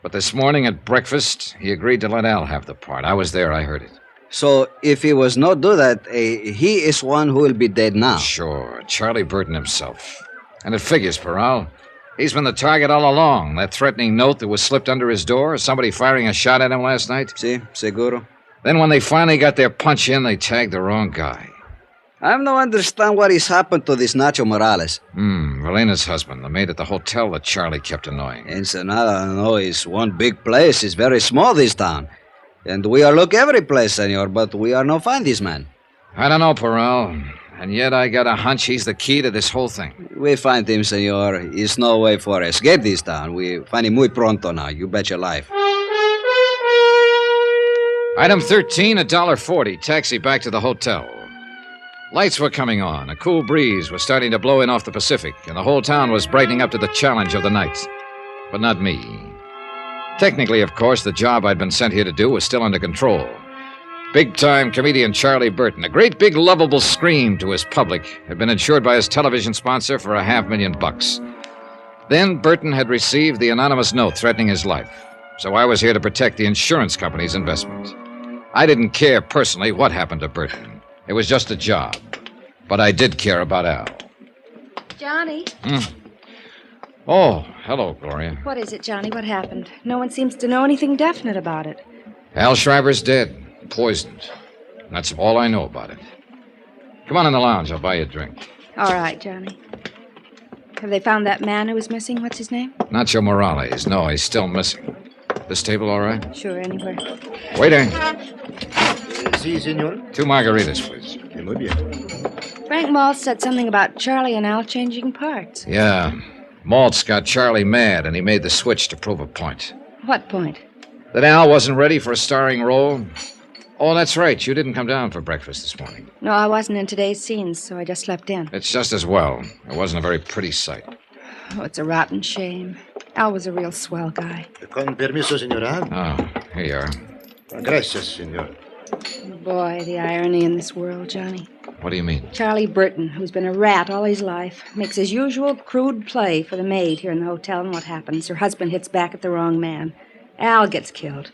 But this morning at breakfast, he agreed to let Al have the part. I was there, I heard it. So, if he was not do that, he is one who will be dead now. Sure, Charlie Burton himself. And it figures, Peral. He's been the target all along. That threatening note that was slipped under his door, somebody firing a shot at him last night. Si, seguro. Then when they finally got their punch in, they tagged the wrong guy. I don't understand what has happened to this Nacho Morales. Velena's husband, the maid at the hotel that Charlie kept annoying. Ensenada, no, it's one big place. It's very small, this town. And we are look every place, senor, but we are not find this man. I don't know, Peral. And yet I got a hunch he's the key to this whole thing. We find him, senor. It's no way for escape this town. We find him muy pronto now. You bet your life. Item 13, $1.40. Taxi back to the hotel. Lights were coming on. A cool breeze was starting to blow in off the Pacific, and the whole town was brightening up to the challenge of the night. But not me. Technically, of course, the job I'd been sent here to do was still under control. Big-time comedian Charlie Burton, a great big lovable scream to his public, had been insured by his television sponsor for $500,000. Then Burton had received the anonymous note threatening his life, so I was here to protect the insurance company's investment. I didn't care personally what happened to Burton. It was just a job. But I did care about Al. Johnny? Oh, hello, Gloria. What is it, Johnny? What happened? No one seems to know anything definite about it. Al Shriver's dead. Poisoned. That's all I know about it. Come on in the lounge. I'll buy you a drink. All right, Johnny. Have they found that man who was missing? What's his name? Nacho Morales. No, he's still missing. This table all right? Sure, anywhere. Waiter. Si, senor. 2 margaritas, please. Muy bien. Frank Maltz said something about Charlie and Al changing parts. Yeah. Maltz got Charlie mad, and he made the switch to prove a point. What point? That Al wasn't ready for a starring role. Oh, that's right. You didn't come down for breakfast this morning. No, I wasn't in today's scenes, so I just slept in. It's just as well. It wasn't a very pretty sight. Oh, it's a rotten shame. Al was a real swell guy. Con permiso, señora. Oh, here you are. Gracias, senor. Boy, the irony in this world, Johnny. What do you mean? Charlie Burton, who's been a rat all his life, makes his usual crude play for the maid here in the hotel, and what happens? Her husband hits back at the wrong man. Al gets killed.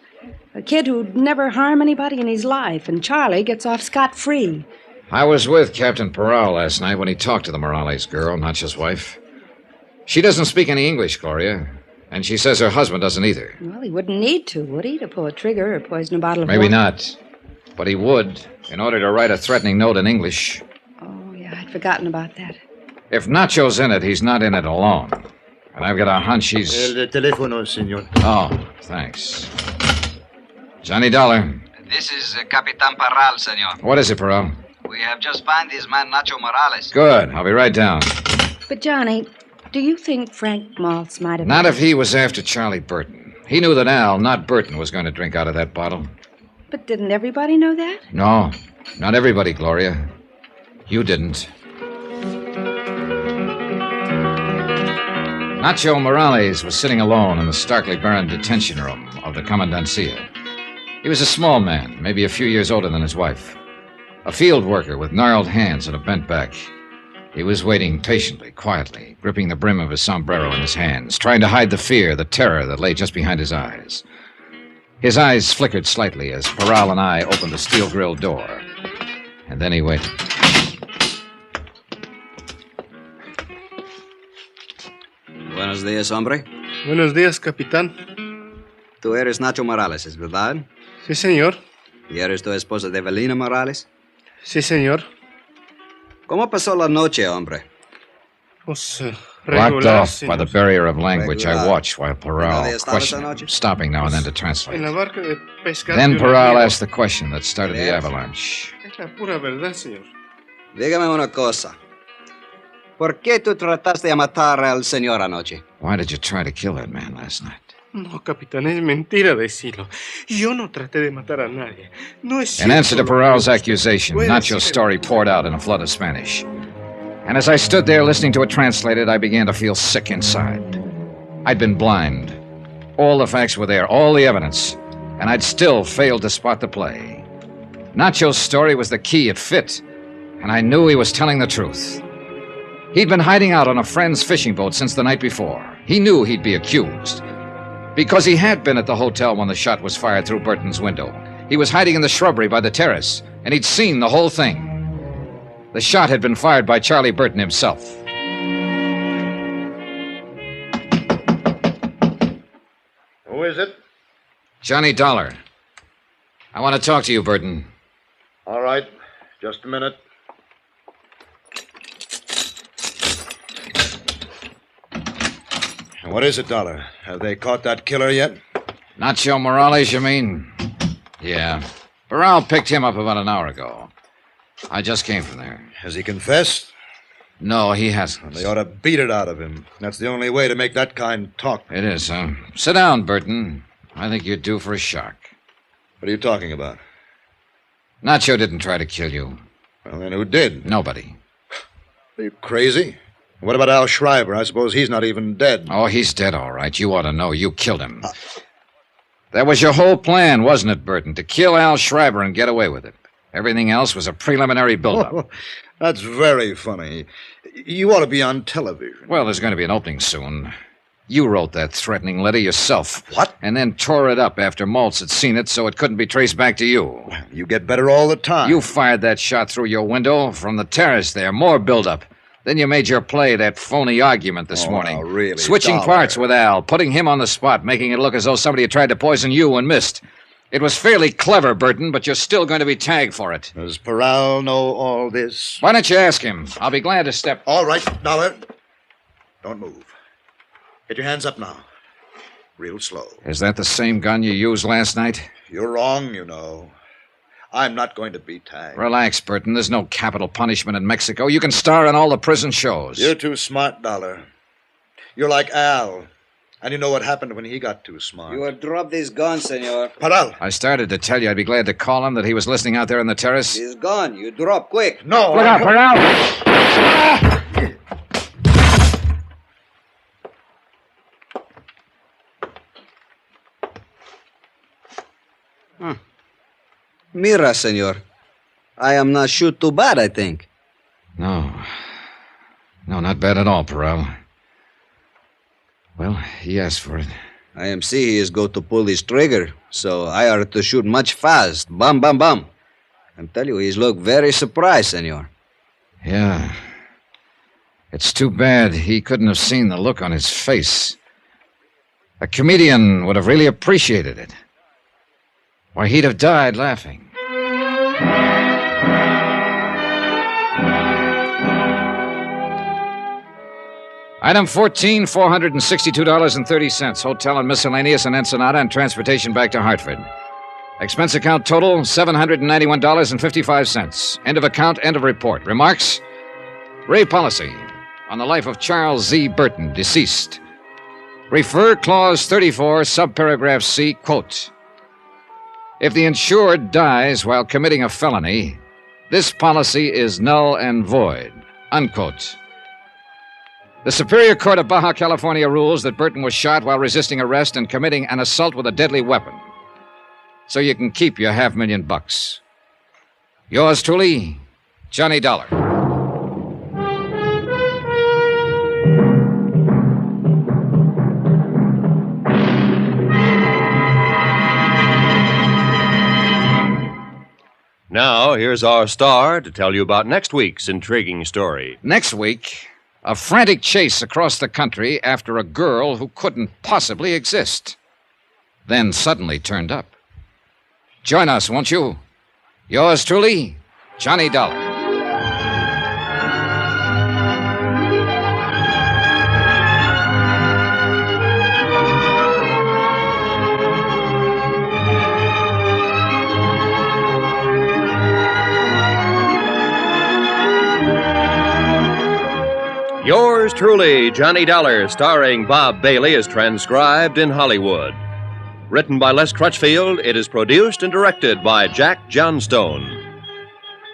A kid who'd never harm anybody in his life, and Charlie gets off scot-free. I was with Captain Peral last night when he talked to the Morales girl, Nacho's wife. She doesn't speak any English, Gloria, and she says her husband doesn't either. Well, he wouldn't need to, would he, to pull a trigger or poison a bottle of Maybe water? not. But he would, in order to write a threatening note in English. Oh, yeah, I'd forgotten about that. If Nacho's in it, he's not in it alone. And I've got a hunch he's... El teléfono, senor. Oh, thanks. Johnny Dollar. This is Capitan Parral, senor. What is it, Peral? We have just found this man, Nacho Morales. Good. I'll be right down. But, Johnny, do you think Frank Maltz might have... Not if he was after Charlie Burton. He knew that Al, not Burton, was going to drink out of that bottle. But didn't everybody know that? No, not everybody, Gloria. You didn't. Nacho Morales was sitting alone in the starkly barren detention room of the Commandancia. He was a small man, maybe a few years older than his wife. A field worker with gnarled hands and a bent back. He was waiting patiently, quietly, gripping the brim of his sombrero in his hands, trying to hide the fear, the terror that lay just behind his eyes. His eyes flickered slightly as Peral and I opened the steel-grilled door. And then he waited. Buenos días, hombre. Buenos días, capitán. Tú eres Nacho Morales, ¿es verdad? Sí, señor. ¿Y eres tu esposa de Evelina Morales? Sí, señor. ¿Cómo pasó la noche, hombre? Pues, Blocked regular, off by the señor. barrier of language, I Regular. watched while Peral ¿Dónde estabas questioned anoche? him, stopping now and then to En translate. la barca de pescar. Then de un Peral amigo. asked the question that started the avalanche. Es la pura verdad, señor. Dígame una cosa. ¿Por qué tú trataste de matar al señor anoche? Why did you try to kill that man last night? No, capitán, es mentira decirlo. Yo no traté de matar a nadie. No es In cierto answer to lo que Peral's usted accusation, puede Nacho's decir. story poured out in a flood of Spanish. And as I stood there listening to it translated, I began to feel sick inside. I'd been blind. All the facts were there, all the evidence, and I'd still failed to spot the play. Nacho's story was the key, it fit, and I knew he was telling the truth. He'd been hiding out on a friend's fishing boat since the night before. He knew he'd be accused. Because he had been at the hotel when the shot was fired through Burton's window. He was hiding in the shrubbery by the terrace, and he'd seen the whole thing. The shot had been fired by Charlie Burton himself. Who is it? Johnny Dollar. I want to talk to you, Burton. All right. Just a minute. What is it, Dollar? Have they caught that killer yet? Nacho Morales, you mean? Yeah. Peral picked him up about an hour ago. I just came from there. Has he confessed? No, he hasn't. They ought to beat it out of him. That's the only way to make that kind talk. It is, huh? Sit down, Burton. I think you're due for a shock. What are you talking about? Nacho didn't try to kill you. Well, then who did? Nobody. Are you crazy? What about Al Schreiber? I suppose he's not even dead. Oh, he's dead, all right. You ought to know. You killed him. That was your whole plan, wasn't it, Burton? To kill Al Schreiber and get away with it. Everything else was a preliminary build-up. Oh, that's very funny. You ought to be on television. Well, there's going to be an opening soon. You wrote that threatening letter yourself. What? And then tore it up after Maltz had seen it so it couldn't be traced back to you. You get better all the time. You fired that shot through your window from the terrace there. More build-up. Then you made your play, that phony argument this morning. Now, really, Switching Dollar. parts with Al, putting him on the spot, making it look as though somebody had tried to poison you and missed. It was fairly clever, Burton, but you're still going to be tagged for it. Does Peral know all this? Why don't you ask him? I'll be glad to step... All right, Dollar. Don't move. Get your hands up now. Real slow. Is that the same gun you used last night? You're wrong, you know. I'm not going to be tagged. Relax, Burton. There's no capital punishment in Mexico. You can star in all the prison shows. You're too smart, Dollar. You're like Al. And you know what happened when he got too smart. You will drop this gun, senor. Peral! I started to tell you I'd be glad to call him that he was listening out there on the terrace. This gun, you drop quick. No! Look out, Peral! Mira, senor. I am not shoot too bad, I think. No. No, not bad at all, Peral. Well, he asked for it. I am see he is go to pull his trigger, so I are to shoot much fast. Bam, bam, bam. I tell you, he's look very surprised, senor. Yeah. It's too bad he couldn't have seen the look on his face. A comedian would have really appreciated it. Why, he'd have died laughing. Item 14, $462.30. Hotel and miscellaneous in Ensenada and transportation back to Hartford. Expense account total, $791.55. End of account, end of report. Remarks? Ray policy on the life of Charles Z. Burton, deceased. Refer clause 34, subparagraph C, quote. If the insured dies while committing a felony, this policy is null and void, unquote. The Superior Court of Baja California rules that Burton was shot while resisting arrest and committing an assault with a deadly weapon. So you can keep your $500,000. Yours truly, Johnny Dollar. Now, here's our star to tell you about next week's intriguing story. Next week, a frantic chase across the country after a girl who couldn't possibly exist. Then suddenly turned up. Join us, won't you? Yours truly, Johnny Dollar. Yours truly, Johnny Dollar, starring Bob Bailey, is transcribed in Hollywood. Written by Les Crutchfield, it is produced and directed by Jack Johnstone.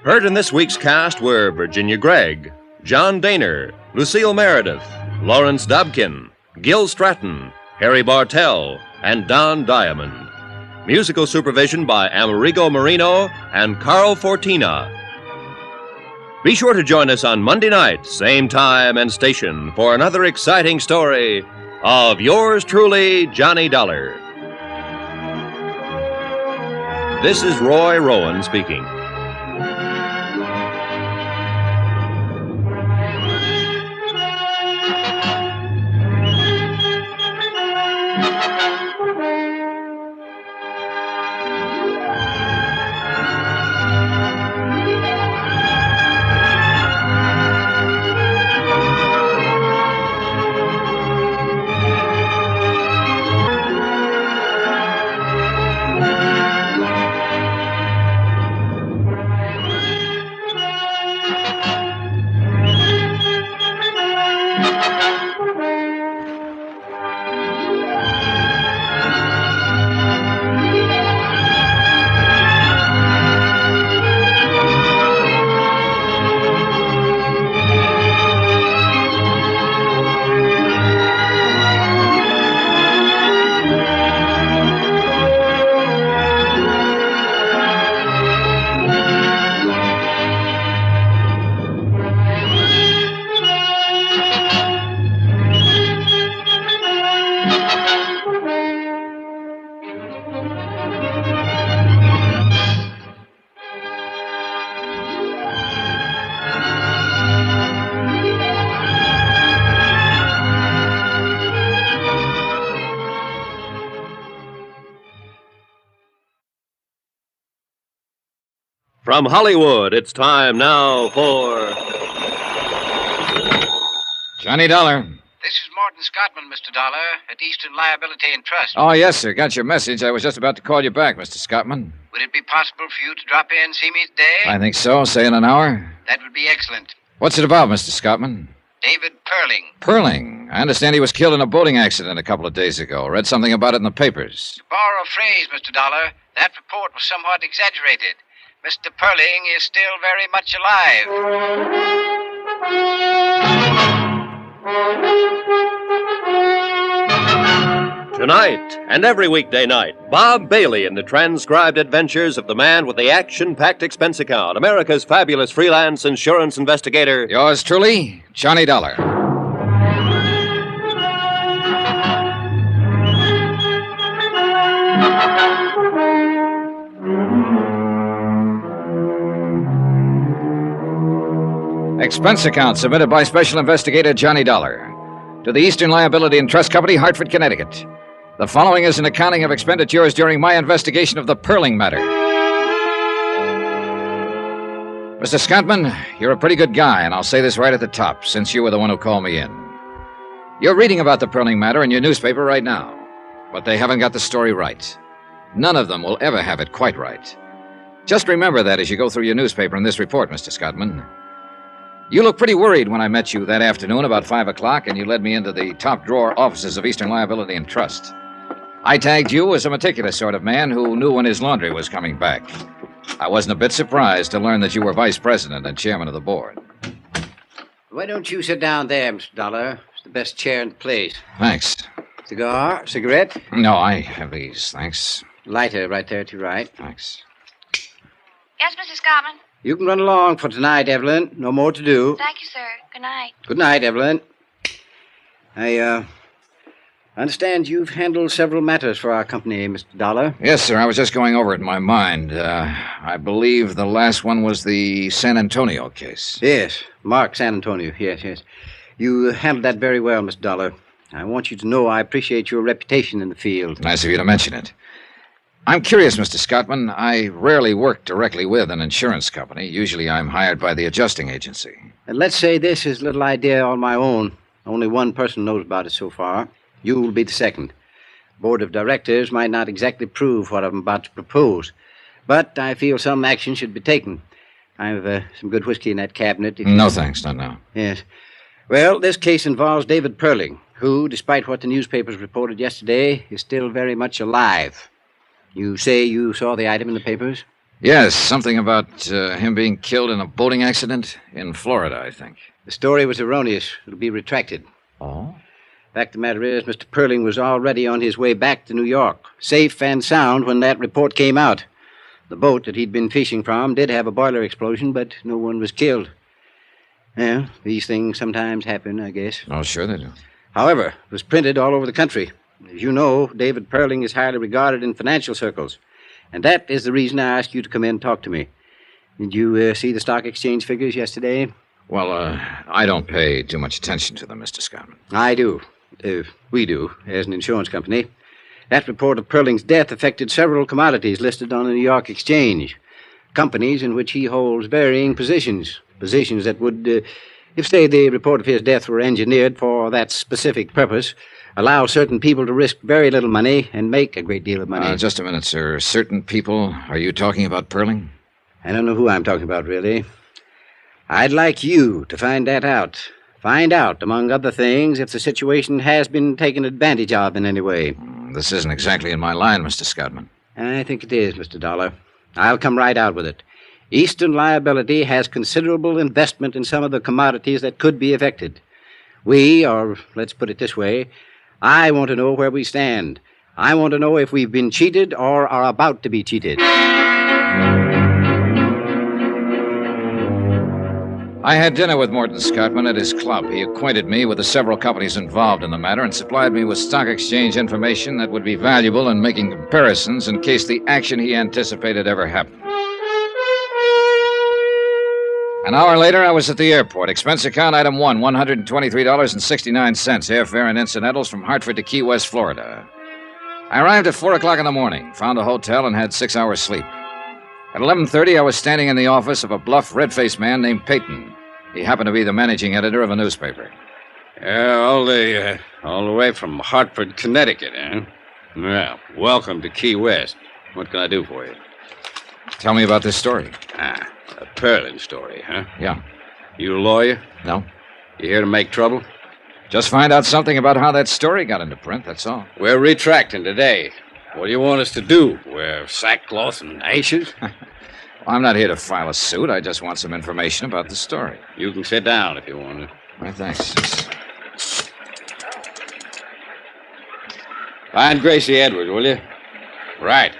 Heard in this week's cast were Virginia Gregg, John Daner, Lucille Meredith, Lawrence Dobkin, Gil Stratton, Harry Bartell, and Don Diamond. Musical supervision by Amerigo Marino and Carl Fortina. Be sure to join us on Monday night, same time and station, for another exciting story of yours truly, Johnny Dollar. This is Roy Rowan speaking. From Hollywood, it's time now for Johnny Dollar. This is Morton Scottman, Mr. Dollar, at Eastern Liability and Trust. Oh, yes, sir. Got your message. I was just about to call you back, Mr. Scottman. Would it be possible for you to drop in and see me today? I think so. Say in an hour. That would be excellent. What's it about, Mr. Scottman? David Perling. Perling. I understand he was killed in a boating accident a couple of days ago. Read something about it in the papers. To borrow a phrase, Mr. Dollar, that report was somewhat exaggerated. Mr. Perling is still very much alive. Tonight and every weekday night, Bob Bailey in the transcribed adventures of the man with the action-packed expense account, America's fabulous freelance insurance investigator. Yours truly, Johnny Dollar. Expense account submitted by Special Investigator Johnny Dollar to the Eastern Liability and Trust Company, Hartford, Connecticut. The following is an accounting of expenditures during my investigation of the Perling matter. Mr. Scottman, you're a pretty good guy, and I'll say this right at the top, since you were the one who called me in. You're reading about the Perling matter in your newspaper right now, but they haven't got the story right. None of them will ever have it quite right. Just remember that as you go through your newspaper in this report, Mr. Scottman. You looked pretty worried when I met you that afternoon about 5 o'clock, and you led me into the top-drawer offices of Eastern Liability and Trust. I tagged you as a meticulous sort of man who knew when his laundry was coming back. I wasn't a bit surprised to learn that you were vice president and chairman of the board. Why don't you sit down there, Mr. Dollar? It's the best chair in the place. Thanks. Cigar? Cigarette? No, I have these, thanks. Lighter right there to your right. Thanks. Yes, Mr. Scottman? You can run along for tonight, Evelyn. No more to do. Thank you, sir. Good night. Good night, Evelyn. I understand you've handled several matters for our company, Mr. Dollar. Yes, sir. I was just going over it in my mind. I believe the last one was the San Antonio case. Yes, Mark San Antonio. Yes. You handled that very well, Mr. Dollar. I want you to know I appreciate your reputation in the field. Nice of you to mention it. I'm curious, Mr. Scottman. I rarely work directly with an insurance company. Usually I'm hired by the adjusting agency. And let's say this is a little idea on my own. Only one person knows about it so far. You will be the second. Board of directors might not exactly prove what I'm about to propose, but I feel some action should be taken. I have some good whiskey in that cabinet. No, thanks. Not now. Yes. Well, this case involves David Perling, who, despite what the newspapers reported yesterday, is still very much alive. You say you saw the item in the papers? Yes, something about him being killed in a boating accident in Florida, I think. The story was erroneous. It'll be retracted. Oh? Fact of the matter is, Mr. Perling was already on his way back to New York, safe and sound when that report came out. The boat that he'd been fishing from did have a boiler explosion, but no one was killed. Yeah, these things sometimes happen, I guess. Oh, sure they do. However, it was printed all over the country. As you know, David Perling is highly regarded in financial circles. And that is the reason I asked you to come in and talk to me. Did you see the stock exchange figures yesterday? Well, I don't pay too much attention to them, Mr. Scottman. I do. We do, as an insurance company. That report of Perling's death affected several commodities listed on the New York Exchange. Companies in which he holds varying positions. Positions that would, if, say, the report of his death were engineered for that specific purpose, allow certain people to risk very little money and make a great deal of money. Just a minute, sir. Certain people? Are you talking about Perling? I don't know who I'm talking about, really. I'd like you to find that out. Find out, among other things, if the situation has been taken advantage of in any way. This isn't exactly in my line, Mr. Scottman. I think it is, Mr. Dollar. I'll come right out with it. Eastern Liability has considerable investment in some of the commodities that could be affected. We, or let's put it this way, I want to know where we stand. I want to know if we've been cheated or are about to be cheated. I had dinner with Morton Scottman at his club. He acquainted me with the several companies involved in the matter and supplied me with stock exchange information that would be valuable in making comparisons in case the action he anticipated ever happened. An hour later, I was at the airport. Expense account item 1, $123.69, airfare and incidentals from Hartford to Key West, Florida. I arrived at 4 o'clock in the morning, found a hotel, and had 6 hours sleep. At 11:30, I was standing in the office of a bluff, red-faced man named Peyton. He happened to be the managing editor of a newspaper. Yeah, all the way from Hartford, Connecticut, eh? Well, welcome to Key West. What can I do for you? Tell me about this story. A Perling story, huh? Yeah. You a lawyer? No. You here to make trouble? Just find out something about how that story got into print, that's all. We're retracting today. What do you want us to do? Wear sackcloth and ashes? Well, I'm not here to file a suit. I just want some information about the story. You can sit down if you want to. All right, thanks. Find Gracie Edwards, will you? Right.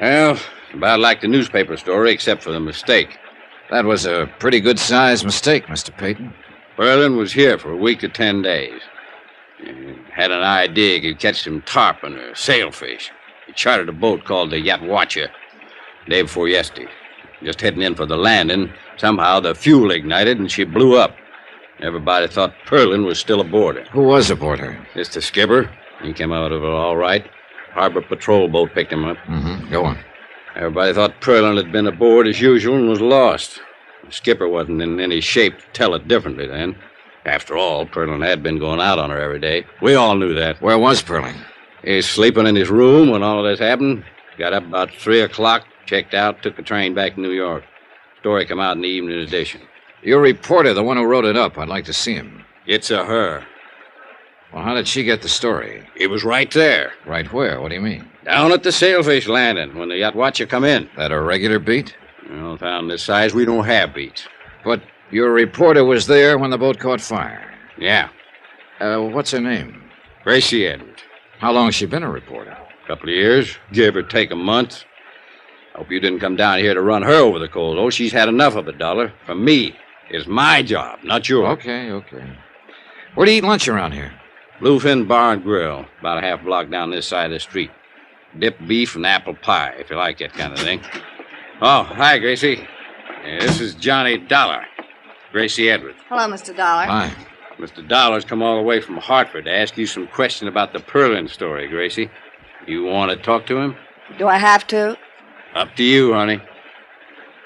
Well, about like the newspaper story, except for the mistake. That was a pretty good-sized mistake, Mr. Peyton. Perlin was here for a week to 10 days. He had an idea he'd catch some tarpon or sailfish. He chartered a boat called the Yatwacha day before yesterday. Just heading in for the landing, somehow the fuel ignited and she blew up. Everybody thought Perlin was still aboard her. Who was aboard her? It's the skipper. He came out of it all right. Harbor patrol boat picked him up. Mm-hmm. Go on. Everybody thought Perlin had been aboard as usual and was lost. The skipper wasn't in any shape to tell it differently then. After all, Perlin had been going out on her every day. We all knew that. Where was Perlin? He's sleeping in his room when all of this happened. Got up about 3 o'clock, checked out, took the train back to New York. Story come out in the evening edition. Your reporter, the one who wrote it up, I'd like to see him. It's a her. Well, how did she get the story? He was right there. Right where? What do you mean? Down at the sailfish landing when the Yatwacha come in. That a regular beat? Well, town this size, we don't have beats. But your reporter was there when the boat caught fire? Yeah. What's her name? Gracie Edwards. How long has she been a reporter? A couple of years, give or take a month. Hope you didn't come down here to run her over the coals. Oh, she's had enough of it, Dollar. From me. It's my job, not yours. Okay. Where do you eat lunch around here? Bluefin Bar and Grill, about a half block down this side of the street. Dipped beef and apple pie, if you like that kind of thing. Oh, hi, Gracie. This is Johnny Dollar. Gracie Edwards. Hello, Mr. Dollar. Hi. Mr. Dollar's come all the way from Hartford to ask you some question about the Perlin story, Gracie. You want to talk to him? Do I have to? Up to you, honey.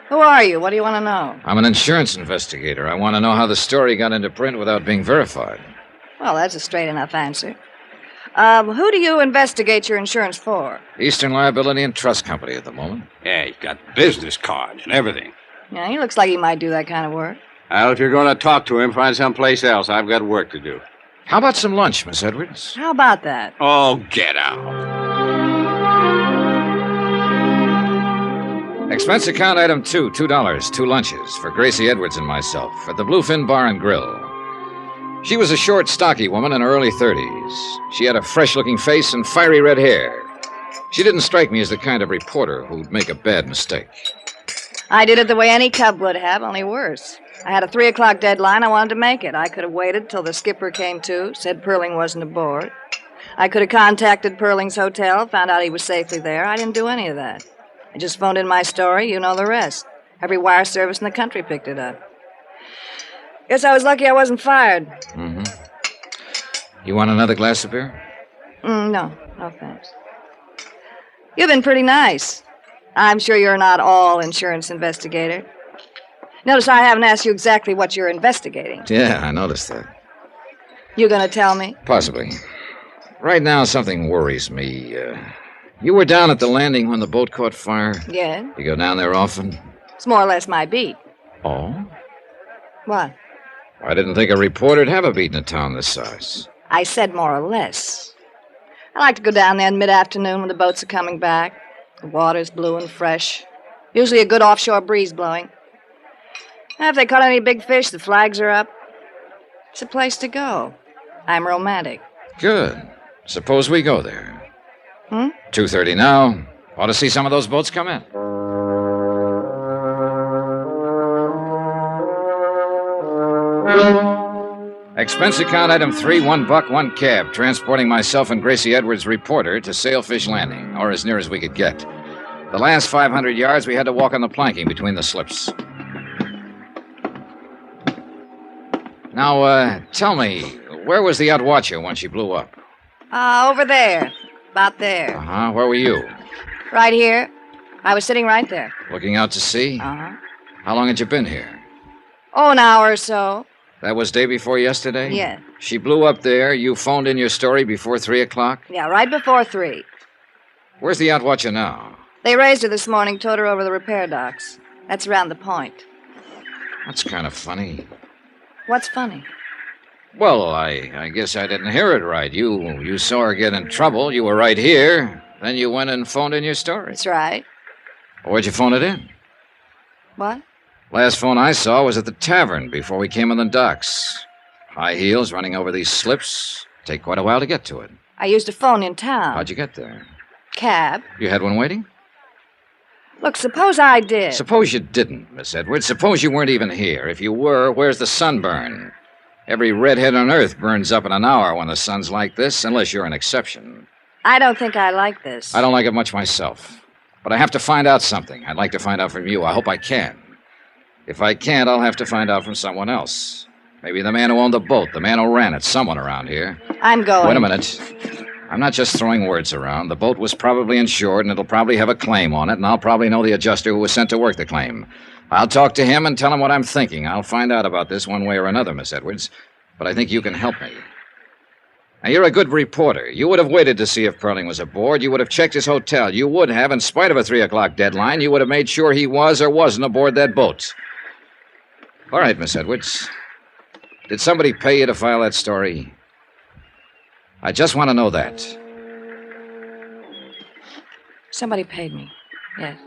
Who are you? What do you want to know? I'm an insurance investigator. I want to know how the story got into print without being verified. Well, that's a straight enough answer. Who do you investigate your insurance for? Eastern Liability and Trust Company at the moment. Yeah, he's got business cards and everything. Yeah, he looks like he might do that kind of work. Well, if you're going to talk to him, find someplace else. I've got work to do. How about some lunch, Miss Edwards? How about that? Oh, get out. Expense account item 2, $2, 2 lunches for Gracie Edwards and myself at the Bluefin Bar and Grill. She was a short, stocky woman in her early 30s. She had a fresh-looking face and fiery red hair. She didn't strike me as the kind of reporter who'd make a bad mistake. I did it the way any cub would have, only worse. I had a 3 o'clock deadline. I wanted to make it. I could have waited till the skipper came to, said Perling wasn't aboard. I could have contacted Perling's hotel, found out he was safely there. I didn't do any of that. I just phoned in my story. You know the rest. Every wire service in the country picked it up. Guess I was lucky I wasn't fired. Mm-hmm. You want another glass of beer? No thanks. You've been pretty nice. I'm sure you're not all insurance investigator. Notice I haven't asked you exactly what you're investigating. Yeah, I noticed that. You gonna tell me? Possibly. Right now, something worries me. You were down at the landing when the boat caught fire? Yeah. You go down there often? It's more or less my beat. Oh? What? I didn't think a reporter'd have a beat in a town this size. I said more or less. I like to go down there in mid-afternoon when the boats are coming back. The water's blue and fresh. Usually a good offshore breeze blowing. And if they caught any big fish, the flags are up. It's a place to go. I'm romantic. Good. Suppose we go there. 2:30 now. Ought to see some of those boats come in. Expense account item 3, $1, 1 cab, transporting myself and Gracie Edwards, reporter, to Sailfish Landing, or as near as we could get. The last 500 yards, we had to walk on the planking between the slips. Now, tell me, where was the outwatcher when she blew up? Over there. About there. Uh-huh. Where were you? Right here. I was sitting right there. Looking out to sea? Uh-huh. How long had you been here? Oh, an hour or so. That was day before yesterday? Yeah. She blew up there. You phoned in your story before 3 o'clock? Yeah, right before 3. Where's the outwatcher now? They raised her this morning, towed her over the repair docks. That's around the point. That's kind of funny. What's funny? Well, I guess I didn't hear it right. You saw her get in trouble. You were right here. Then you went and phoned in your story. That's right. Where'd you phone it in? What? Last phone I saw was at the tavern before we came on the docks. High heels running over these slips. Take quite a while to get to it. I used a phone in town. How'd you get there? Cab. You had one waiting? Look, suppose I did. Suppose you didn't, Miss Edwards. Suppose you weren't even here. If you were, where's the sunburn? Every redhead on Earth burns up in an hour when the sun's like this, unless you're an exception. I don't think I like this. I don't like it much myself. But I have to find out something. I'd like to find out from you. I hope I can. If I can't, I'll have to find out from someone else. Maybe the man who owned the boat, the man who ran it, someone around here. I'm going. Wait a minute. I'm not just throwing words around. The boat was probably insured, and it'll probably have a claim on it, and I'll probably know the adjuster who was sent to work the claim. I'll talk to him and tell him what I'm thinking. I'll find out about this one way or another, Miss Edwards. But I think you can help me. Now, you're a good reporter. You would have waited to see if Perling was aboard. You would have checked his hotel. You would have, in spite of a 3 o'clock deadline, you would have made sure he was or wasn't aboard that boat. All right, Miss Edwards. Did somebody pay you to file that story? I just want to know that. Somebody paid me. Yes.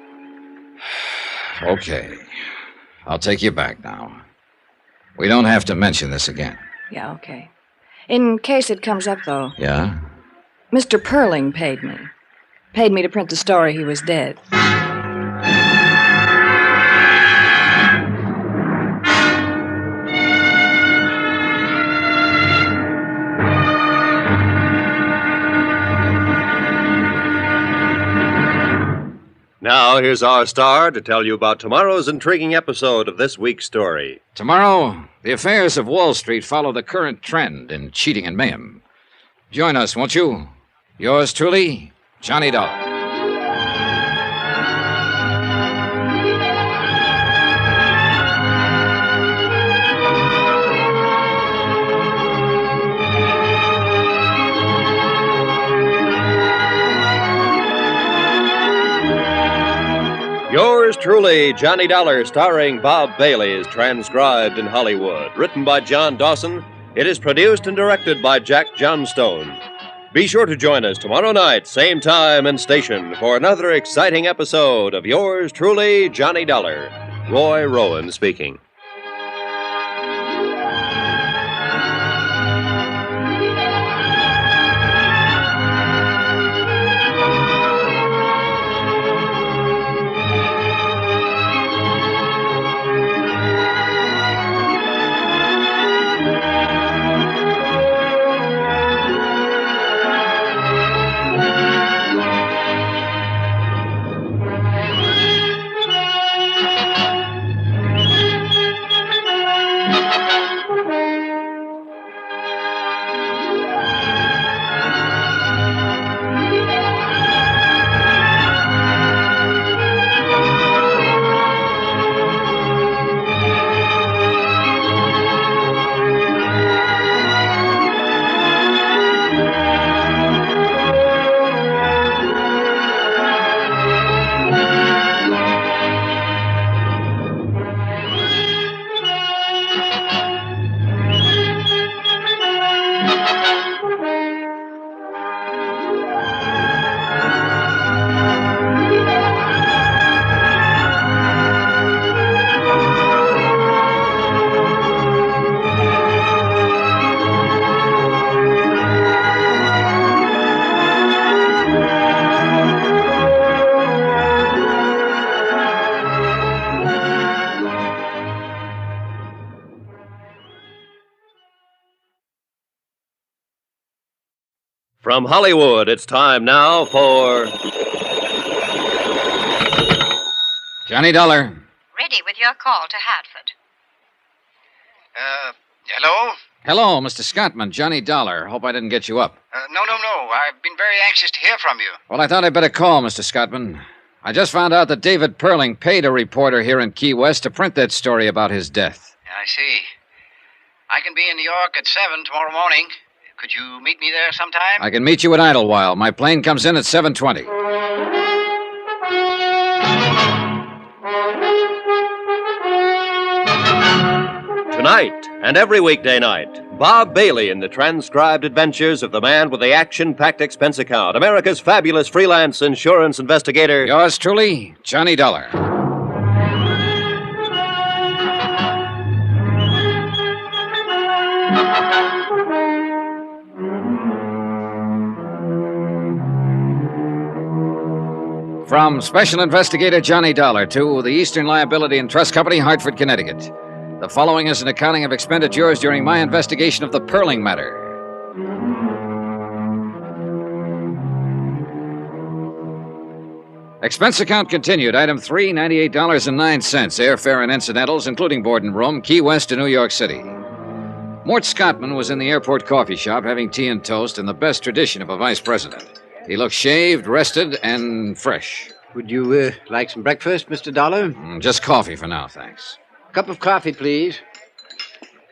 Okay. I'll take you back now. We don't have to mention this again. Yeah, okay. In case it comes up, though. Yeah? Mr. Perling paid me. Paid me to print the story he was dead. Now, here's our star to tell you about tomorrow's intriguing episode of this week's story. Tomorrow, the affairs of Wall Street follow the current trend in cheating and mayhem. Join us, won't you? Yours truly, Johnny Dollar. Yours truly, Johnny Dollar, starring Bob Bailey, is transcribed in Hollywood. Written by John Dawson, it is produced and directed by Jack Johnstone. Be sure to join us tomorrow night, same time and station, for another exciting episode of yours truly, Johnny Dollar. Roy Rowan speaking. From Hollywood, it's time now for Johnny Dollar. Ready with your call to Hartford. Hello? Hello, Mr. Scottman. Johnny Dollar. Hope I didn't get you up. No. I've been very anxious to hear from you. Well, I thought I'd better call, Mr. Scottman. I just found out that David Perling paid a reporter here in Key West to print that story about his death. I see. I can be in New York at 7 tomorrow morning. Could you meet me there sometime? I can meet you at Idlewild. My plane comes in at 7:20. Tonight and every weekday night, Bob Bailey in the transcribed adventures of the man with the action-packed expense account, America's fabulous freelance insurance investigator. Yours truly, Johnny Dollar. From Special Investigator Johnny Dollar to the Eastern Liability and Trust Company, Hartford, Connecticut. The following is an accounting of expenditures during my investigation of the Perling matter. Expense account continued. Item 3, $98.09. Airfare and incidentals, including board and room, Key West to New York City. Mort Scottman was in the airport coffee shop having tea and toast in the best tradition of a vice president. He looked shaved, rested, and fresh. Would you like some breakfast, Mr. Dollar? Just coffee for now, thanks. Cup of coffee, please.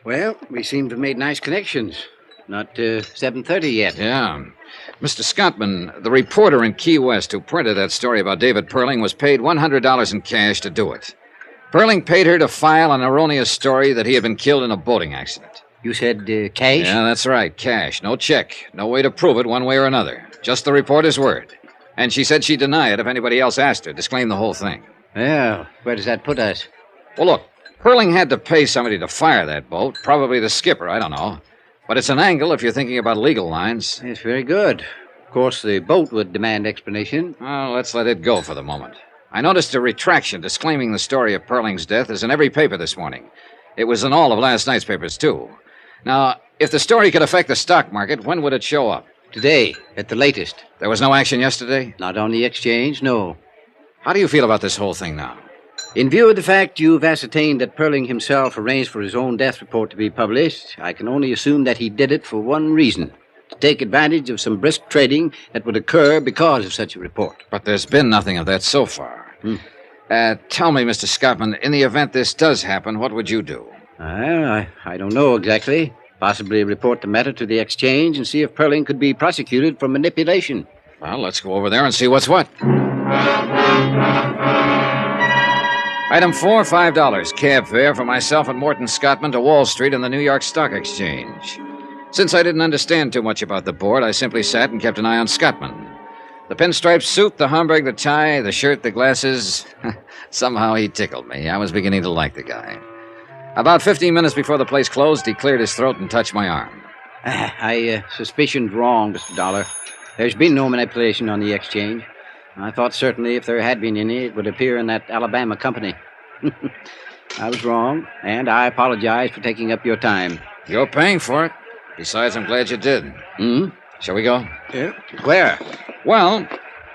Well, we seem to have made nice connections. Not 7:30 yet. Yeah. Mr. Scottman, the reporter in Key West who printed that story about David Perling was paid $100 in cash to do it. Perling paid her to file an erroneous story that he had been killed in a boating accident. You said cash? Yeah, that's right, cash. No check. No way to prove it one way or another. Just the reporter's word. And she said she'd deny it if anybody else asked her. Disclaim the whole thing. Well, where does that put us? Well, look, Perling had to pay somebody to fire that boat. Probably the skipper, I don't know. But it's an angle if you're thinking about legal lines. It's very good. Of course, the boat would demand explanation. Well, let's let it go for the moment. I noticed a retraction disclaiming the story of Perling's death is in every paper this morning. It was in all of last night's papers, too. Now, if the story could affect the stock market, when would it show up? Today, at the latest. There was no action yesterday? Not on the exchange, no. How do you feel about this whole thing now? In view of the fact you've ascertained that Perling himself arranged for his own death report to be published, I can only assume that he did it for one reason: to take advantage of some brisk trading that would occur because of such a report. But there's been nothing of that so far. Tell me, Mr. Scottman, in the event this does happen, what would you do? Well, I don't know exactly. Possibly report the matter to the exchange and see if Perling could be prosecuted for manipulation. Well, let's go over there and see what's what. Item 4, $5. Cab fare for myself and Morton Scottman to Wall Street and the New York Stock Exchange. Since I didn't understand too much about the board, I simply sat and kept an eye on Scottman. The pinstripe suit, the Homburg, the tie, the shirt, the glasses. Somehow he tickled me. I was beginning to like the guy. About 15 minutes before the place closed, he cleared his throat and touched my arm. I suspicioned wrong, Mr. Dollar. There's been no manipulation on the exchange. I thought certainly if there had been any, it would appear in that Alabama company. I was wrong, and I apologize for taking up your time. You're paying for it. Besides, I'm glad you did. Shall we go? Yeah. Where? Well,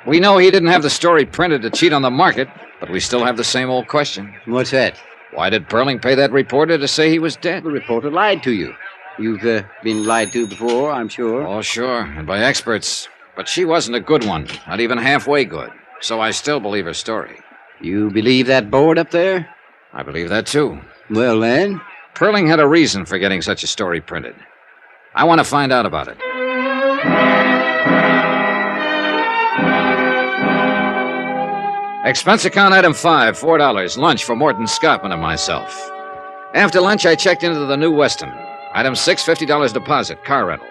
we know he didn't have the story printed to cheat on the market, but we still have the same old question. What's that? Why did Perling pay that reporter to say he was dead? The reporter lied to you. You've been lied to before, I'm sure. Oh, sure, and by experts. But she wasn't a good one, not even halfway good. So I still believe her story. You believe that board up there? I believe that, too. Well, then? Perling had a reason for getting such a story printed. I want to find out about it. Expense account item 5, $4. Lunch for Morton Scottman and myself. After lunch, I checked into the New Weston. Item 6, $50 deposit, car rental.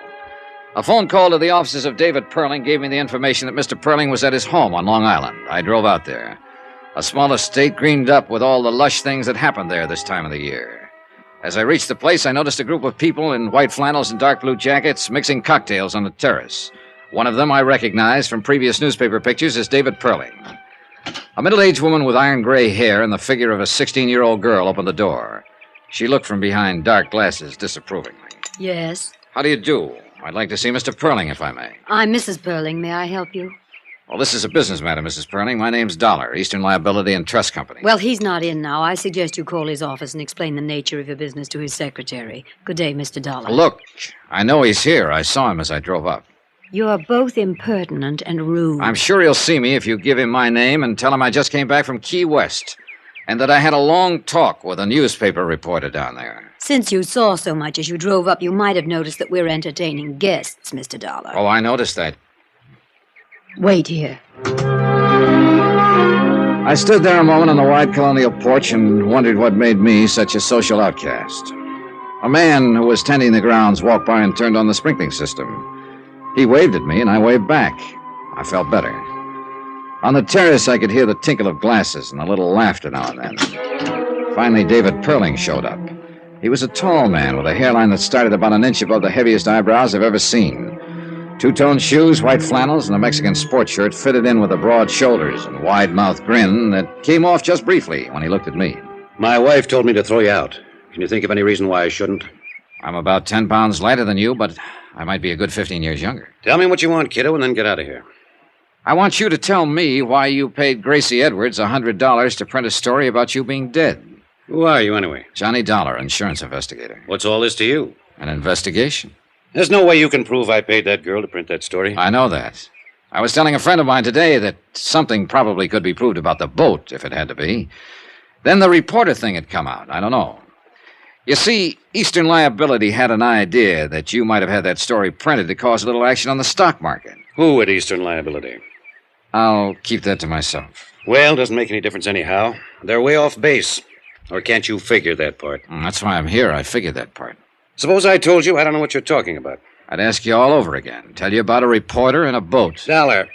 A phone call to the offices of David Perling gave me the information that Mr. Perling was at his home on Long Island. I drove out there. A small estate greened up with all the lush things that happened there this time of the year. As I reached the place, I noticed a group of people in white flannels and dark blue jackets mixing cocktails on the terrace. One of them I recognized from previous newspaper pictures as David Perling. A middle-aged woman with iron gray hair and the figure of a 16-year-old girl opened the door. She looked from behind dark glasses disapprovingly. Yes? How do you do? I'd like to see Mr. Perling, if I may. I'm Mrs. Perling. May I help you? Well, this is a business matter, Mrs. Perling. My name's Dollar, Eastern Liability and Trust Company. Well, he's not in now. I suggest you call his office and explain the nature of your business to his secretary. Good day, Mr. Dollar. Look, I know he's here. I saw him as I drove up. You're both impertinent and rude. I'm sure he'll see me if you give him my name and tell him I just came back from Key West and that I had a long talk with a newspaper reporter down there. Since you saw so much as you drove up, you might have noticed that we're entertaining guests, Mr. Dollar. Oh, I noticed that. Wait here. I stood there a moment on the wide colonial porch and wondered what made me such a social outcast. A man who was tending the grounds walked by and turned on the sprinkling system. He waved at me, and I waved back. I felt better. On the terrace, I could hear the tinkle of glasses and a little laughter now and then. Finally, David Perling showed up. He was a tall man with a hairline that started about an inch above the heaviest eyebrows I've ever seen. Two-tone shoes, white flannels, and a Mexican sports shirt fitted in with the broad shoulders and wide-mouthed grin that came off just briefly when he looked at me. My wife told me to throw you out. Can you think of any reason why I shouldn't? I'm about 10 pounds lighter than you, but I might be a good 15 years younger. Tell me what you want, kiddo, and then get out of here. I want you to tell me why you paid Gracie Edwards $100 to print a story about you being dead. Who are you, anyway? Johnny Dollar, insurance investigator. What's all this to you? An investigation. There's no way you can prove I paid that girl to print that story. I know that. I was telling a friend of mine today that something probably could be proved about the boat, if it had to be. Then the reporter thing had come out. I don't know. You see, Eastern Liability had an idea that you might have had that story printed to cause a little action on the stock market. Who at Eastern Liability? I'll keep that to myself. Well, doesn't make any difference anyhow. They're way off base. Or can't you figure that part? That's why I'm here. I figured that part. Suppose I told you I don't know what you're talking about. I'd ask you all over again. Tell you about a reporter and a boat. Dollar,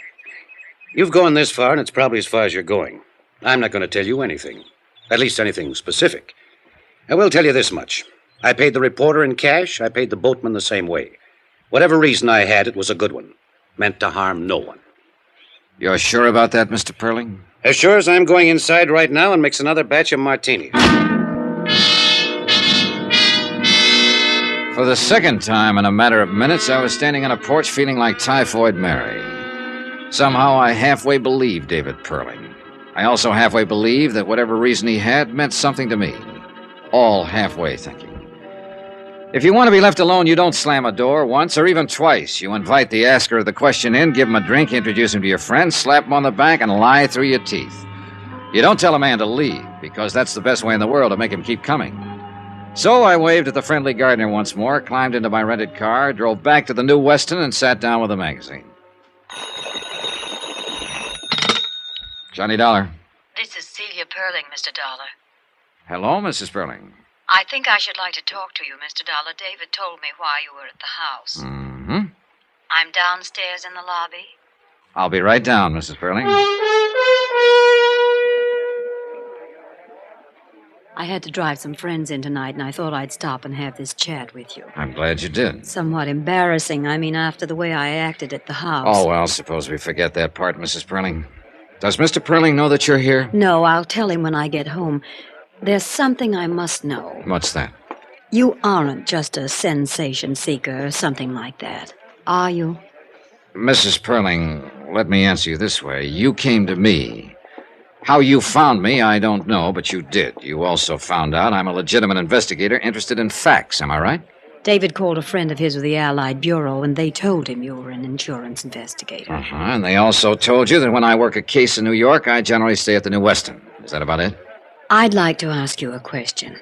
you've gone this far, and it's probably as far as you're going. I'm not going to tell you anything. At least anything specific. I will tell you this much. I paid the reporter in cash. I paid the boatman the same way. Whatever reason I had, it was a good one. Meant to harm no one. You're sure about that, Mr. Perling? As sure as I'm going inside right now and mix another batch of martinis. For the second time in a matter of minutes, I was standing on a porch feeling like Typhoid Mary. Somehow I halfway believed David Perling. I also halfway believed that whatever reason he had meant something to me. All halfway thinking. If you want to be left alone, you don't slam a door once or even twice. You invite the asker of the question in, give him a drink, introduce him to your friends, slap him on the back, and lie through your teeth. You don't tell a man to leave, because that's the best way in the world to make him keep coming. So I waved at the friendly gardener once more, climbed into my rented car, drove back to the New Weston, and sat down with a magazine. Johnny Dollar. This is Celia. Cynthia Perling, Mr. Dollar. Hello, Mrs. Perling. I think I should like to talk to you, Mr. Dollar. David told me why you were at the house. Mm-hmm. I'm downstairs in the lobby. I'll be right down, Mrs. Perling. I had to drive some friends in tonight, and I thought I'd stop and have this chat with you. I'm glad you did. Somewhat embarrassing, I mean, after the way I acted at the house. Oh, well, suppose we forget that part, Mrs. Perling. Does Mr. Perling know that you're here? No, I'll tell him when I get home. There's something I must know. What's that? You aren't just a sensation seeker or something like that, are you? Mrs. Perling, let me answer you this way. You came to me. How you found me, I don't know, but you did. You also found out I'm a legitimate investigator interested in facts, am I right? David called a friend of his with the Allied Bureau, and they told him you were an insurance investigator. Uh-huh, and they also told you that when I work a case in New York, I generally stay at the New Weston. Is that about it? I'd like to ask you a question.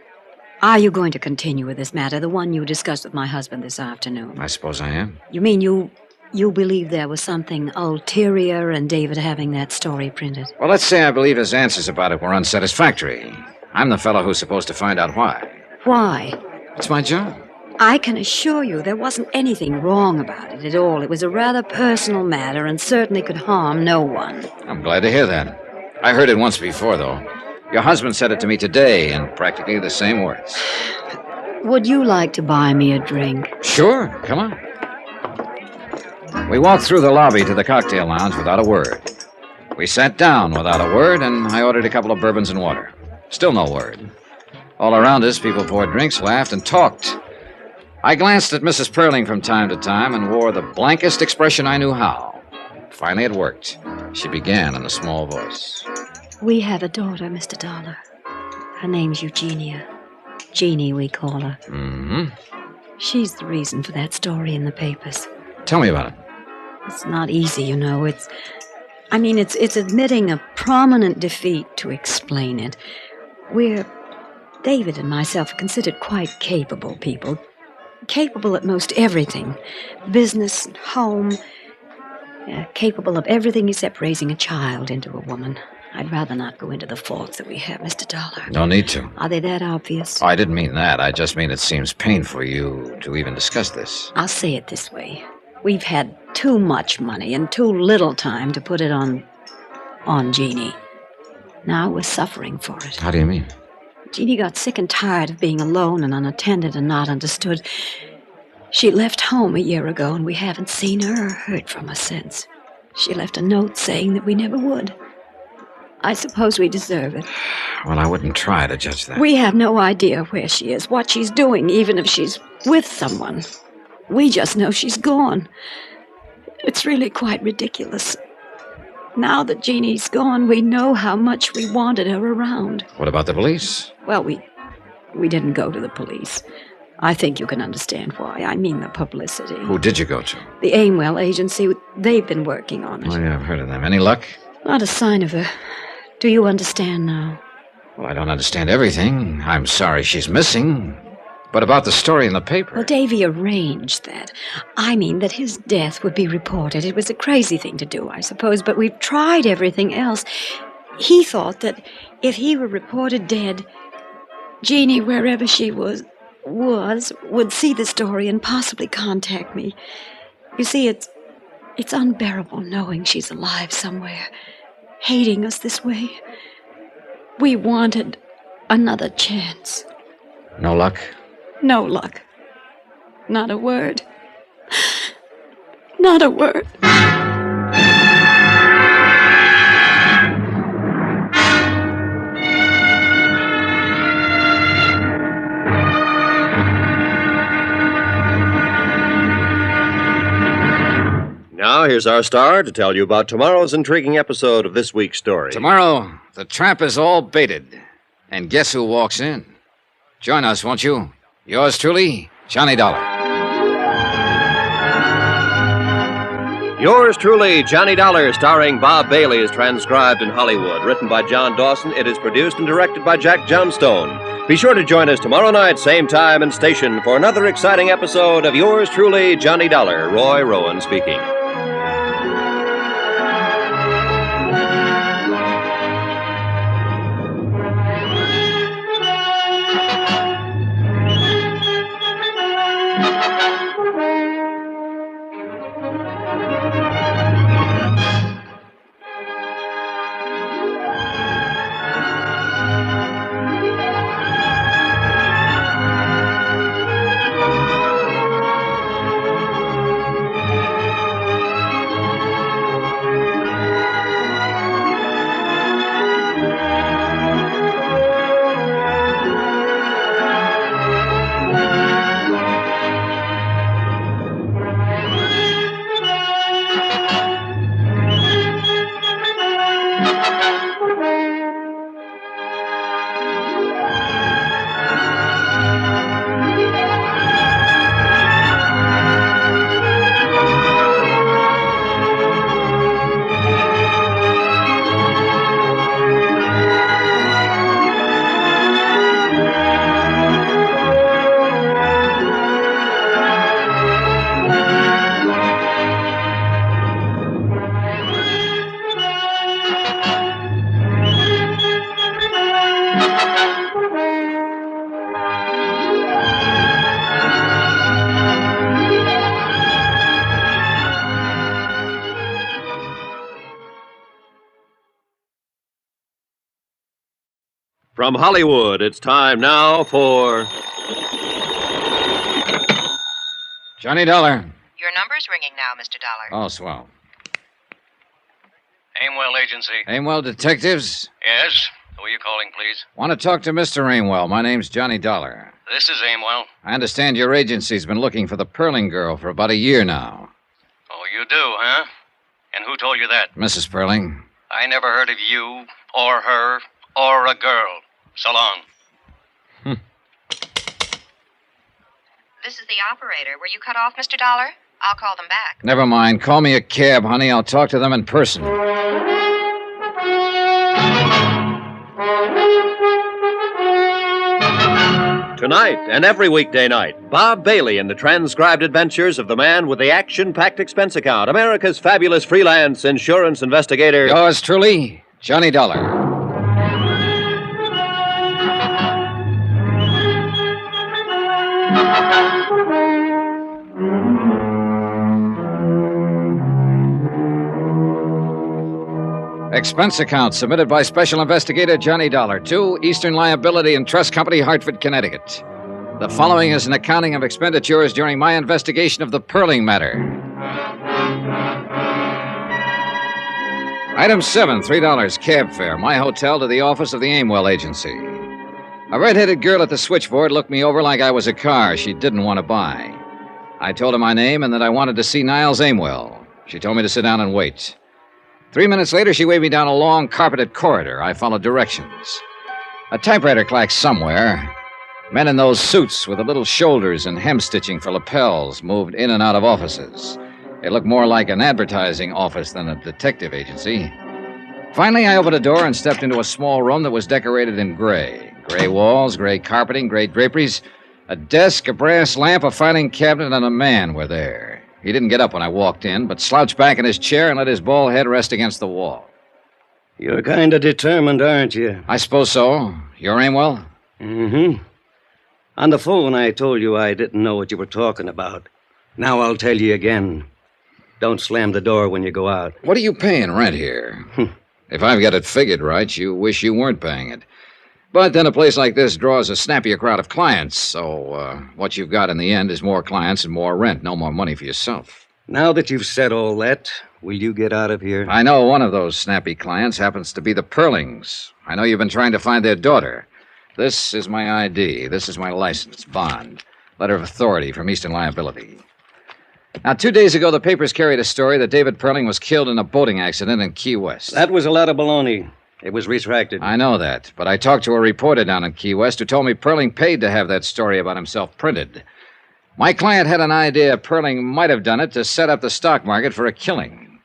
Are you going to continue with this matter, the one you discussed with my husband this afternoon? I suppose I am. You mean you believe there was something ulterior in David having that story printed? Well, let's say I believe his answers about it were unsatisfactory. I'm the fellow who's supposed to find out why. Why? It's my job. I can assure you there wasn't anything wrong about it at all. It was a rather personal matter and certainly could harm no one. I'm glad to hear that. I heard it once before, though. Your husband said it to me today in practically the same words. Would you like to buy me a drink? Sure, come on. We walked through the lobby to the cocktail lounge without a word. We sat down without a word, and I ordered a couple of bourbons and water. Still no word. All around us, people poured drinks, laughed, and talked. I glanced at Mrs. Perling from time to time and wore the blankest expression I knew how. Finally, it worked. She began in a small voice. We have a daughter, Mr. Dollar. Her name's Eugenia. Jeannie, we call her. Mm-hmm. She's the reason for that story in the papers. Tell me about it. It's not easy, you know. It's admitting a prominent defeat to explain it. David and myself are considered quite capable people. Capable at most everything. Business, home. Capable of everything except raising a child into a woman. I'd rather not go into the faults that we have, Mr. Dollar. No need to. Are they that obvious? Oh, I didn't mean that. I just mean it seems painful for you to even discuss this. I'll say it this way. We've had too much money and too little time to put it on Jeannie. Now we're suffering for it. How do you mean? Jeannie got sick and tired of being alone and unattended and not understood. She left home a year ago, and we haven't seen her or heard from her since. She left a note saying that we never would. I suppose we deserve it. Well, I wouldn't try to judge that. We have no idea where she is, what she's doing, even if she's with someone. We just know she's gone. It's really quite ridiculous. Now that Jeannie's gone, we know how much we wanted her around. What about the police? Well, we didn't go to the police. I think you can understand why. I mean the publicity. Who did you go to? The Aimwell agency. They've been working on it. Oh, yeah, I've heard of them. Any luck? Not a sign of her. Do you understand now? Well, I don't understand everything. I'm sorry she's missing. But about the story in the paper... Well, Davy arranged that. I mean that his death would be reported. It was a crazy thing to do, I suppose, but we've tried everything else. He thought that if he were reported dead, Jeannie, wherever she was, would see the story and possibly contact me. You see, it's unbearable knowing she's alive somewhere, hating us this way. We wanted another chance. No luck? No luck. Not a word. Not a word. Now, here's our star to tell you about tomorrow's intriguing episode of this week's story. Tomorrow, the trap is all baited. And guess who walks in? Join us, won't you? Yours truly, Johnny Dollar. Yours truly, Johnny Dollar, starring Bob Bailey, is transcribed in Hollywood. Written by John Dawson, it is produced and directed by Jack Johnstone. Be sure to join us tomorrow night, same time and station, for another exciting episode of Yours truly, Johnny Dollar. Roy Rowan speaking. From Hollywood, it's time now for... Johnny Dollar. Your number's ringing now, Mr. Dollar. Oh, swell. Aimwell Agency. Aimwell Detectives? Yes? Who are you calling, please? Want to talk to Mr. Aimwell. My name's Johnny Dollar. This is Aimwell. I understand your agency's been looking for the Perling girl for about a year now. Oh, you do, huh? And who told you that? Mrs. Perling. I never heard of you, or her, or a girl. So long. This is the operator. Were you cut off, Mr. Dollar? I'll call them back. Never mind. Call me a cab, honey. I'll talk to them in person. Tonight and every weekday night, Bob Bailey in the transcribed adventures of the man with the action-packed expense account, America's fabulous freelance insurance investigator. Yours truly, Johnny Dollar. Expense account submitted by Special Investigator Johnny Dollar to Eastern Liability and Trust Company, Hartford, Connecticut. The following is an accounting of expenditures during my investigation of the Perling matter. Item 7, $3 cab fare, my hotel to the office of the Aimwell Agency. A red-headed girl at the switchboard looked me over like I was a car she didn't want to buy. I told her my name and that I wanted to see Niles Aimwell. She told me to sit down and wait. 3 minutes later, she waved me down a long, carpeted corridor. I followed directions. A typewriter clacked somewhere. Men in those suits with the little shoulders and hem stitching for lapels moved in and out of offices. It looked more like an advertising office than a detective agency. Finally, I opened a door and stepped into a small room that was decorated in gray. Gray walls, gray carpeting, gray draperies. A desk, a brass lamp, a filing cabinet, and a man were there. He didn't get up when I walked in, but slouched back in his chair and let his bald head rest against the wall. You're kind of determined, aren't you? I suppose so. You're Aimwell? Mm-hmm. On the phone, I told you I didn't know what you were talking about. Now I'll tell you again. Don't slam the door when you go out. What are you paying rent here? If I've got it figured right, you wish you weren't paying it. But then a place like this draws a snappier crowd of clients, so what you've got in the end is more clients and more rent, no more money for yourself. Now that you've said all that, will you get out of here? I know one of those snappy clients happens to be the Perlings. I know you've been trying to find their daughter. This is my ID. This is my license, bond, letter of authority from Eastern Liability. Now, 2 days ago, the papers carried a story that David Perling was killed in a boating accident in Key West. That was a lot of baloney. It was retracted. I know that, but I talked to a reporter down in Key West who told me Perling paid to have that story about himself printed. My client had an idea Perling might have done it to set up the stock market for a killing.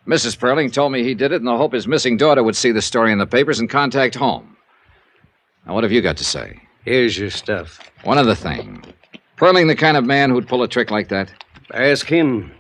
Mrs. Perling told me he did it in the hope his missing daughter would see the story in the papers and contact home. Now, what have you got to say? Here's your stuff. One other thing. Perling the kind of man who'd pull a trick like that? Ask him.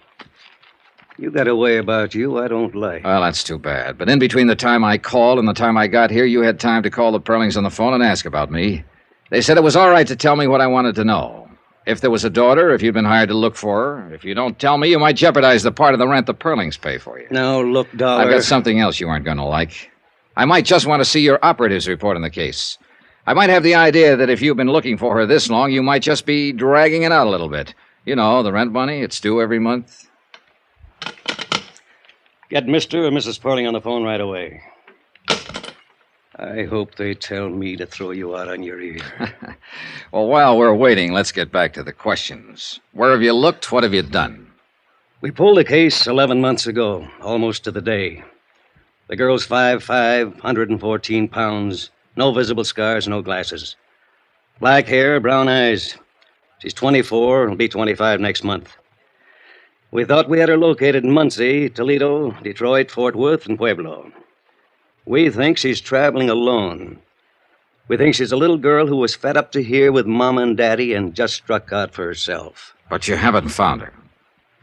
You got a way about you I don't like. Well, that's too bad. But in between the time I called and the time I got here, you had time to call the Perlings on the phone and ask about me. They said it was all right to tell me what I wanted to know. If there was a daughter, if you'd been hired to look for her. If you don't tell me, you might jeopardize the part of the rent the Perlings pay for you. Now, look, Dollar. I've got something else you aren't going to like. I might just want to see your operatives report on the case. I might have the idea that if you've been looking for her this long, you might just be dragging it out a little bit. You know, the rent money, it's due every month. Get Mr. or Mrs. Perling on the phone right away. I hope they tell me to throw you out on your ear. Well, while we're waiting, let's get back to the questions. Where have you looked? What have you done? We pulled the case 11 months ago, almost to the day. The girl's 5'5", 114 pounds, no visible scars, no glasses. Black hair, brown eyes. She's 24 and will be 25 next month. We thought we had her located in Muncie, Toledo, Detroit, Fort Worth, and Pueblo. We think she's traveling alone. We think she's a little girl who was fed up to here with Mama and Daddy and just struck out for herself. But you haven't found her.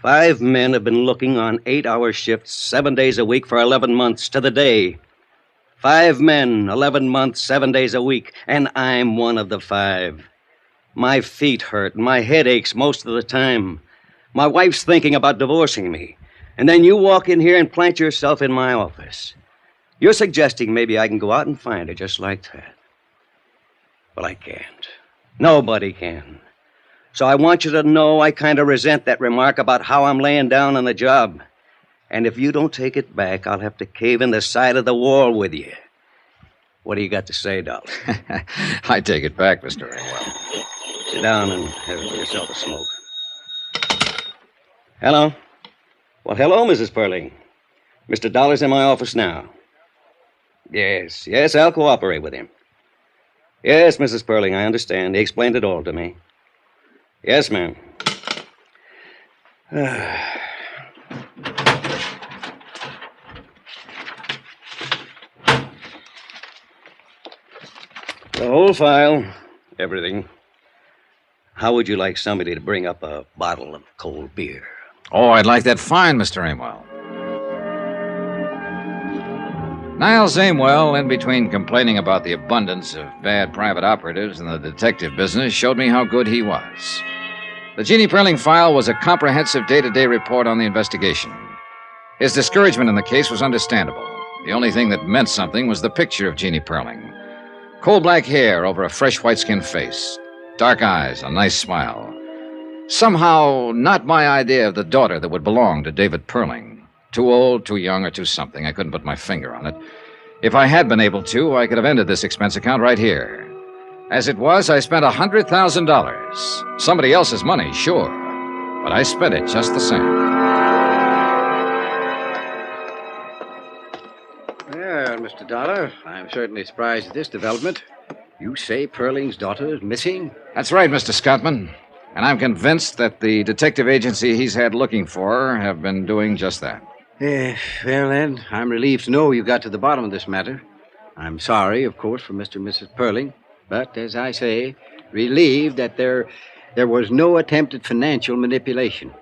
5 men have been looking on 8-hour shifts, 7 days a week for 11 months to the day. 5 men, 11 months, 7 days a week, and I'm one of the 5. My feet hurt, my head aches most of the time. My wife's thinking about divorcing me. And then you walk in here and plant yourself in my office. You're suggesting maybe I can go out and find her just like that. Well, I can't. Nobody can. So I want you to know I kind of resent that remark about how I'm laying down on the job. And if you don't take it back, I'll have to cave in the side of the wall with you. What do you got to say, Dollar? I take it back, Mr. Ringwell. Sit down and have yourself a smoke. Hello? Well, hello, Mrs. Perling. Mr. Dollar's in my office now. Yes, I'll cooperate with him. Yes, Mrs. Perling, I understand. He explained it all to me. Yes, ma'am. The whole file, everything. How would you like somebody to bring up a bottle of cold beer? Oh, I'd like that fine, Mr. Amwell. Niles Amwell, in between complaining about the abundance of bad private operatives in the detective business, showed me how good he was. The Jeannie Perling file was a comprehensive day-to-day report on the investigation. His discouragement in the case was understandable. The only thing that meant something was the picture of Jeannie Perling. Coal-black hair over a fresh white-skinned face. Dark eyes, a nice smile. Somehow, not my idea of the daughter that would belong to David Perling. Too old, too young, or too something. I couldn't put my finger on it. If I had been able to, I could have ended this expense account right here. As it was, I spent $100,000. Somebody else's money, sure. But I spent it just the same. Well, Mr. Dollar, I'm certainly surprised at this development. You say Perling's daughter is missing? That's right, Mr. Scottman. And I'm convinced that the detective agency he's had looking for her have been doing just that. Well, Ed, I'm relieved to know you got to the bottom of this matter. I'm sorry, of course, for Mr. and Mrs. Perling, but, as I say, relieved that there was no attempted financial manipulation.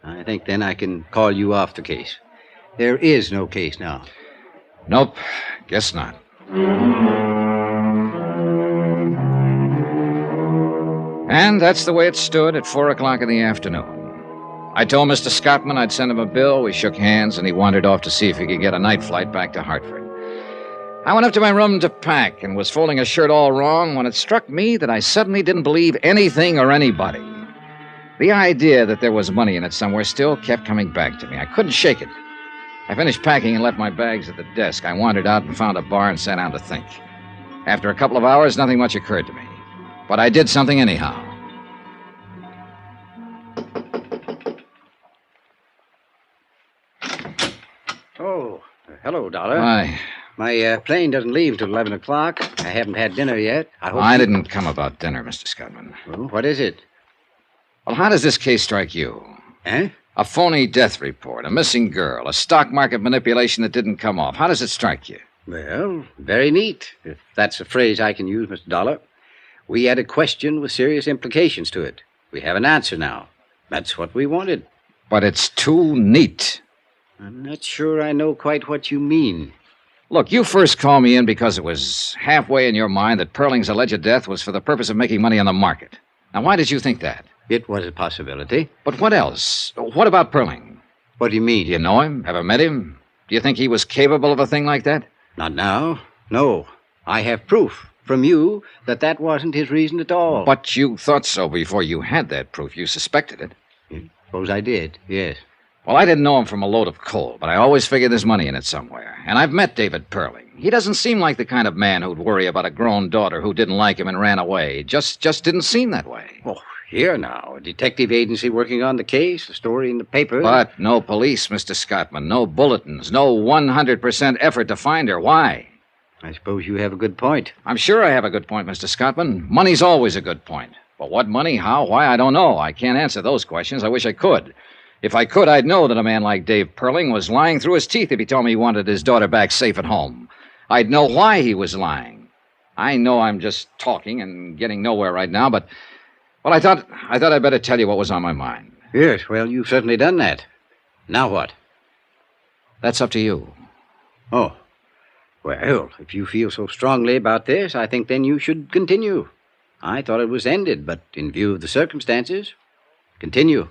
I think then I can call you off the case. There is no case now. Nope, guess not. And that's the way it stood at 4 o'clock in the afternoon. I told Mr. Scottman I'd send him a bill. We shook hands, and he wandered off to see if he could get a night flight back to Hartford. I went up to my room to pack and was folding a shirt all wrong when it struck me that I suddenly didn't believe anything or anybody. The idea that there was money in it somewhere still kept coming back to me. I couldn't shake it. I finished packing and left my bags at the desk. I wandered out and found a bar and sat down to think. After a couple of hours, nothing much occurred to me. But I did something anyhow. Oh, hello, Dollar. Hi. My plane doesn't leave till 11 o'clock. I haven't had dinner yet. I didn't come about dinner, Mr. Scottman. Well, what is it? Well, how does this case strike you? Eh? A phony death report, a missing girl, a stock market manipulation that didn't come off. How does it strike you? Well, very neat, if that's a phrase I can use, Mr. Dollar. We had a question with serious implications to it. We have an answer now. That's what we wanted. But it's too neat. I'm not sure I know quite what you mean. Look, you first called me in because it was halfway in your mind that Perling's alleged death was for the purpose of making money on the market. Now, why did you think that? It was a possibility. But what else? What about Perling? What do you mean? Do you know him? Ever met him? Do you think he was capable of a thing like that? Not now. No. I have proof from you that wasn't his reason at all. But you thought so before you had that proof. You suspected it. Suppose I did, yes. Well, I didn't know him from a load of coal, but I always figured there's money in it somewhere. And I've met David Perling. He doesn't seem like the kind of man who'd worry about a grown daughter who didn't like him and ran away. Just didn't seem that way. Oh, here now. A detective agency working on the case, a story in the paper. But no police, Mr. Scottman. No bulletins. No 100% effort to find her. Why? I suppose you have a good point. I'm sure I have a good point, Mr. Scottman. Money's always a good point. But what money, how, why, I don't know. I can't answer those questions. I wish I could. If I could, I'd know that a man like Dave Perling was lying through his teeth if he told me he wanted his daughter back safe at home. I'd know why he was lying. I know I'm just talking and getting nowhere right now, but... Well, I thought I'd better tell you what was on my mind. Yes, well, you've certainly done that. Now what? That's up to you. Oh. Well, if you feel so strongly about this, I think then you should continue. I thought it was ended, but in view of the circumstances, continue.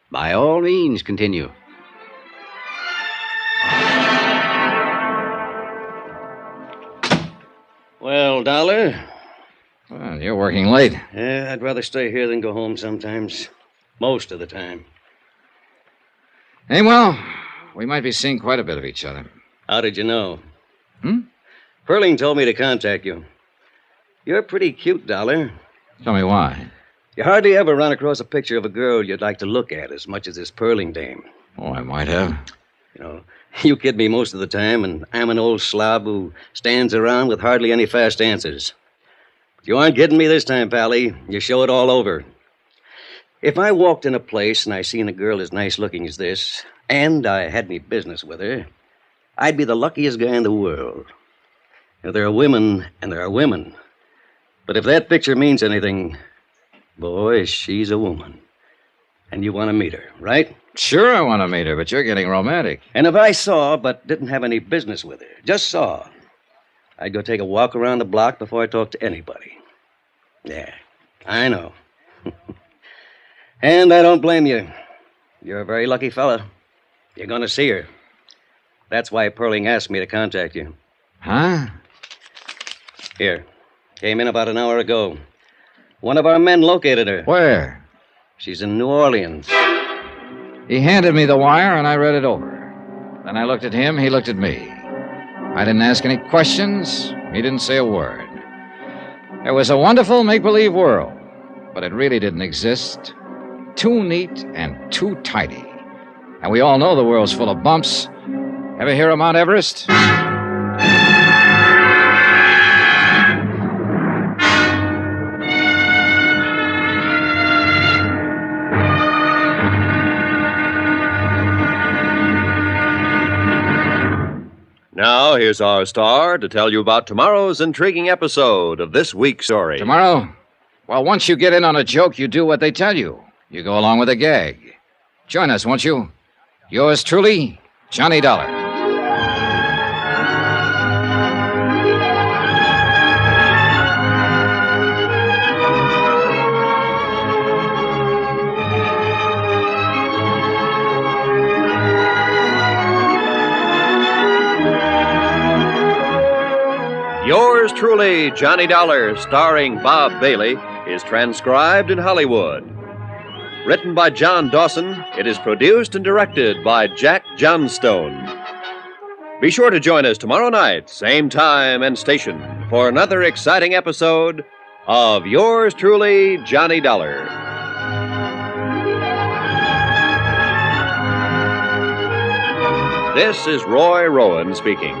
By all means, continue. Well, Dollar, Well, you're working late. Yeah, I'd rather stay here than go home sometimes. Most of the time. Hey, well, we might be seeing quite a bit of each other. How did you know? Hmm? Perling told me to contact you. You're pretty cute, Dollar. Tell me why. You hardly ever run across a picture of a girl you'd like to look at as much as this Perling dame. Oh, I might have. You know, you kid me most of the time, and I'm an old slob who stands around with hardly any fast answers. But you aren't kidding me this time, Pally. You show it all over. If I walked in a place and I seen a girl as nice looking as this, and I had any business with her, I'd be the luckiest guy in the world. Now, there are women and there are women. But if that picture means anything, boy, she's a woman. And you want to meet her, right? Sure I want to meet her, but you're getting romantic. And if I saw but didn't have any business with her, just saw, I'd go take a walk around the block before I talked to anybody. Yeah, I know. And I don't blame you. You're a very lucky fella. You're going to see her. That's why Perling asked me to contact you. Huh? Here. Came in about an hour ago. One of our men located her. Where? She's in New Orleans. He handed me the wire, and I read it over. Then I looked at him, he looked at me. I didn't ask any questions. He didn't say a word. It was a wonderful make-believe world, but it really didn't exist. Too neat and too tidy. And we all know the world's full of bumps. Ever hear of Mount Everest? Now, here's our star to tell you about tomorrow's intriguing episode of this week's story. Tomorrow? Well, once you get in on a joke, you do what they tell you. You go along with a gag. Join us, won't you? Yours truly, Johnny Dollar. Yours truly, Johnny Dollar, starring Bob Bailey, is transcribed in Hollywood. Written by John Dawson, it is produced and directed by Jack Johnstone. Be sure to join us tomorrow night, same time and station, for another exciting episode of Yours truly, Johnny Dollar. This is Roy Rowan speaking.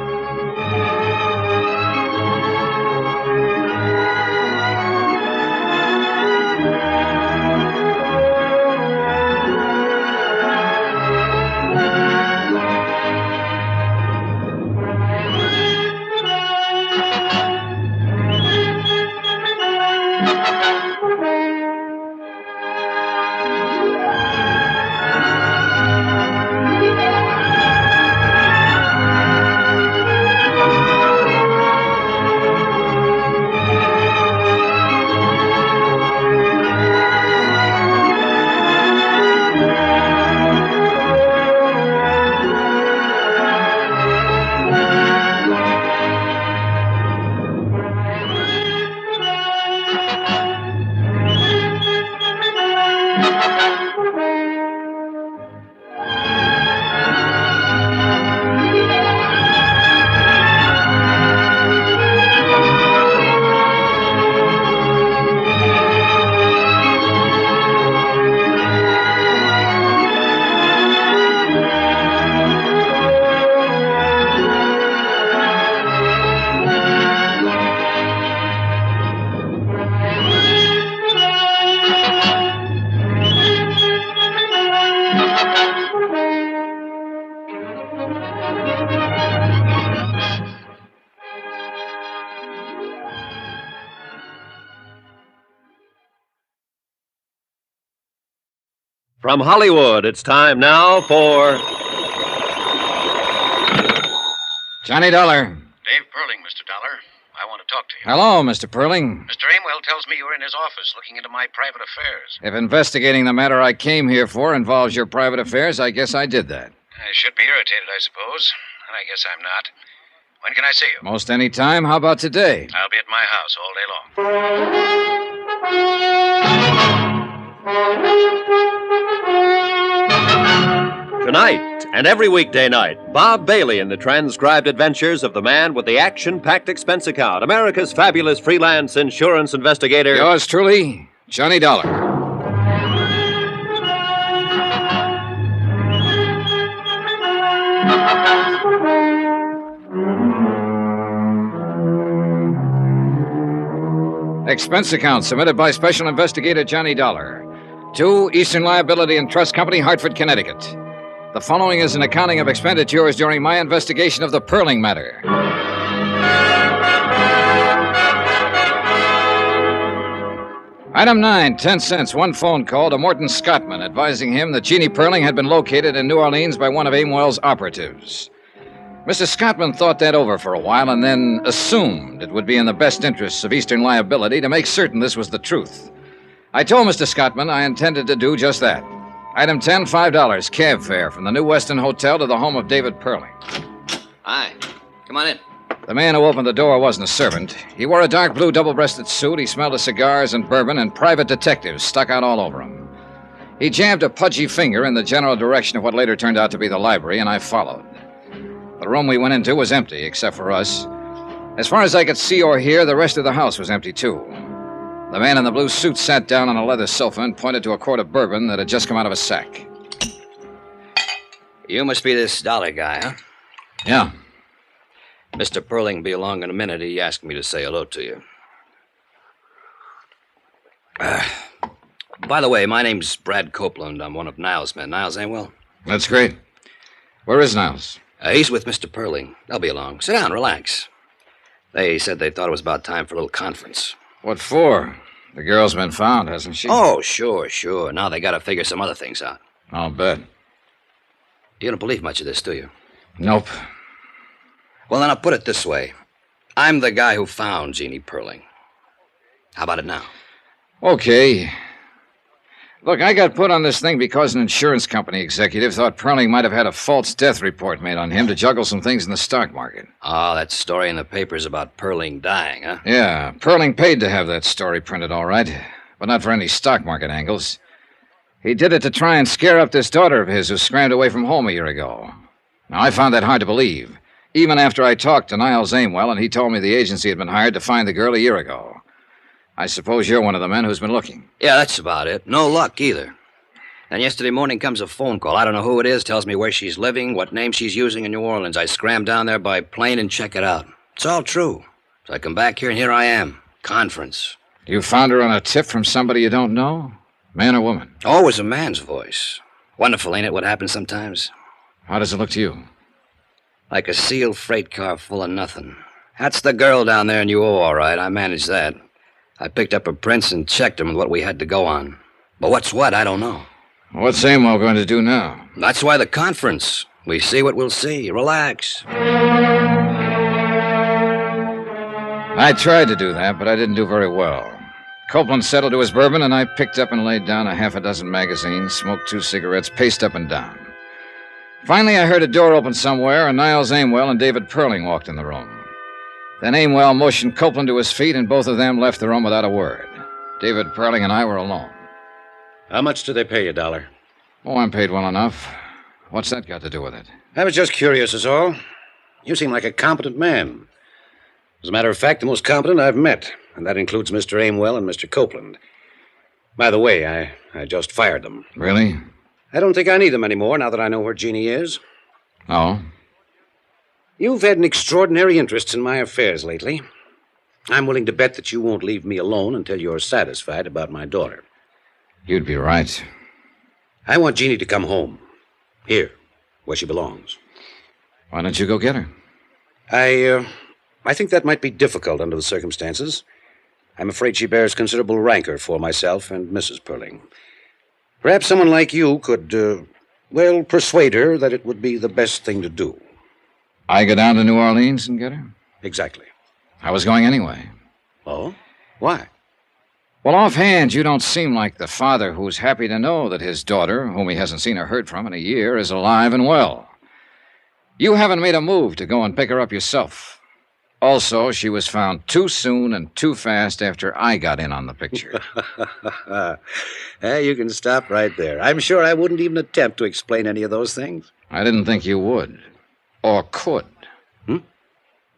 From Hollywood, it's time now for Johnny Dollar. Dave Perling, Mr. Dollar. I want to talk to you. Hello, Mr. Perling. Mr. Amwell tells me you were in his office looking into my private affairs. If investigating the matter I came here for involves your private affairs, I guess I did that. I should be irritated, I suppose, and I guess I'm not. When can I see you? Most any time. How about today? I'll be at my house all day long. Tonight and every weekday night, Bob Bailey in the transcribed adventures of the man with the action-packed expense account, America's fabulous freelance insurance investigator. Yours truly, Johnny Dollar. Expense account submitted by Special Investigator Johnny Dollar to Eastern Liability and Trust Company, Hartford, Connecticut. The following is an accounting of expenditures during my investigation of the Perling matter. Item 9, 10 cents, one phone call to Morton Scottman advising him that Jeannie Perling had been located in New Orleans by one of Aimwell's operatives. Mr. Scottman thought that over for a while and then assumed it would be in the best interests of Eastern Liability to make certain this was the truth. I told Mr. Scottman I intended to do just that. Item 10, $5, cab fare from the New Weston Hotel to the home of David Perling. Hi. Come on in. The man who opened the door wasn't a servant. He wore a dark blue double-breasted suit. He smelled of cigars and bourbon, and private detectives stuck out all over him. He jabbed a pudgy finger in the general direction of what later turned out to be the library, and I followed. The room we went into was empty, except for us. As far as I could see or hear, the rest of the house was empty, too. The man in the blue suit sat down on a leather sofa and pointed to a quart of bourbon that had just come out of a sack. You must be this Dollar guy, huh? Yeah. Mr. Perling will be along in a minute. He asked me to say hello to you. By the way, my name's Brad Copeland. I'm one of Niles' men. Niles Aimwell? That's great. Where is Niles? He's with Mr. Perling. They'll be along. Sit down, relax. They said they thought it was about time for a little conference. What for? The girl's been found, hasn't she? Oh, sure. Now they gotta figure some other things out. I'll bet. You don't believe much of this, do you? Nope. Well, then I'll put it this way. I'm the guy who found Jeannie Perling. How about it now? Okay. Look, I got put on this thing because an insurance company executive thought Perling might have had a false death report made on him to juggle some things in the stock market. Oh, that story in the papers about Perling dying, huh? Yeah, Perling paid to have that story printed, all right, but not for any stock market angles. He did it to try and scare up this daughter of his who scrammed away from home a year ago. Now, I found that hard to believe, even after I talked to Niles Aimwell and he told me the agency had been hired to find the girl a year ago. I suppose you're one of the men who's been looking. Yeah, that's about it. No luck, either. And yesterday morning comes a phone call. I don't know who it is, tells me where she's living, what name she's using in New Orleans. I scram down there by plane and check it out. It's all true. So I come back here, and here I am. Conference. You found her on a tip from somebody you don't know? Man or woman? Always a man's voice. Wonderful, ain't it, what happens sometimes? How does it look to you? Like a sealed freight car full of nothing. That's the girl down there in UO, all right. I managed that. I picked up her prints and checked them with what we had to go on. But what's what, I don't know. What's Aimwell going to do now? That's why the conference. We see what we'll see. Relax. I tried to do that, but I didn't do very well. Copeland settled to his bourbon, and I picked up and laid down a half a dozen magazines, smoked 2 cigarettes, paced up and down. Finally, I heard a door open somewhere, and Niles Aimwell and David Perling walked in the room. Then Aimwell motioned Copeland to his feet, and both of them left the room without a word. David Perling and I were alone. How much do they pay you, Dollar? Oh, I'm paid well enough. What's that got to do with it? I was just curious, is all. You seem like a competent man. As a matter of fact, the most competent I've met, and that includes Mr. Aimwell and Mr. Copeland. By the way, I just fired them. Really? I don't think I need them anymore now that I know where Jeannie is. Oh? You've had an extraordinary interest in my affairs lately. I'm willing to bet that you won't leave me alone until you're satisfied about my daughter. You'd be right. I want Jeannie to come home. Here, where she belongs. Why don't you go get her? I think that might be difficult under the circumstances. I'm afraid she bears considerable rancor for myself and Mrs. Perling. Perhaps someone like you could, persuade her that it would be the best thing to do. I go down to New Orleans and get her? Exactly. I was going anyway. Oh? Why? Well, offhand, you don't seem like the father who's happy to know that his daughter, whom he hasn't seen or heard from in a year, is alive and well. You haven't made a move to go and pick her up yourself. Also, she was found too soon and too fast after I got in on the picture. You can stop right there. I'm sure I wouldn't even attempt to explain any of those things. I didn't think you would. Or could.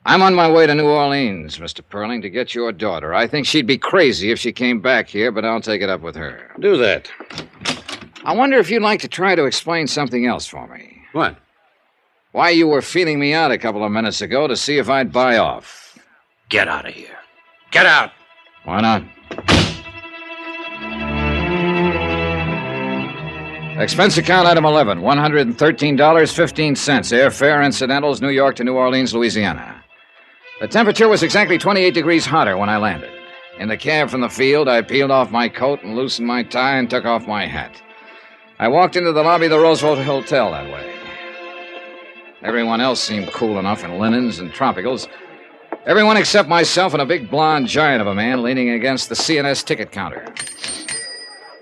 I'm on my way to New Orleans, Mr. Perling, to get your daughter. I think she'd be crazy if she came back here, but I'll take it up with her. Do that. I wonder if you'd like to try to explain something else for me. What? Why you were feeling me out a couple of minutes ago to see if I'd buy off. Get out of here. Get out. Why not? Expense account item 11, $113.15. Airfare, incidentals, New York to New Orleans, Louisiana. The temperature was exactly 28 degrees hotter when I landed. In the cab from the field, I peeled off my coat and loosened my tie and took off my hat. I walked into the lobby of the Roosevelt Hotel that way. Everyone else seemed cool enough in linens and tropicals. Everyone except myself and a big blonde giant of a man leaning against the CNS ticket counter.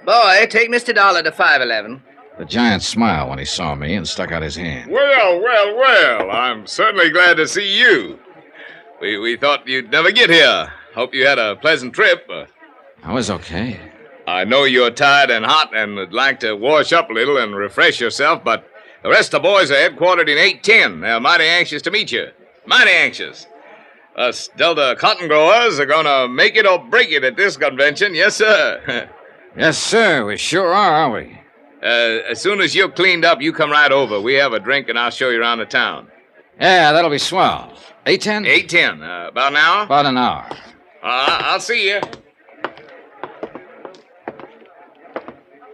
Boy, take Mr. Dollar to 511. The giant smiled when he saw me and stuck out his hand. Well, I'm certainly glad to see you. We thought you'd never get here. Hope you had a pleasant trip. I was okay. I know you're tired and hot and would like to wash up a little and refresh yourself, but the rest of the boys are headquartered in 810. They're mighty anxious to meet you. Mighty anxious. Us Delta cotton growers are going to make it or break it at this convention. Yes, sir. Yes, sir. We sure are, aren't we? As soon as you're cleaned up, you come right over. We have a drink, and I'll show you around the town. Yeah, that'll be swell. 8:10? 8:10. About an hour? About an hour. I'll see you.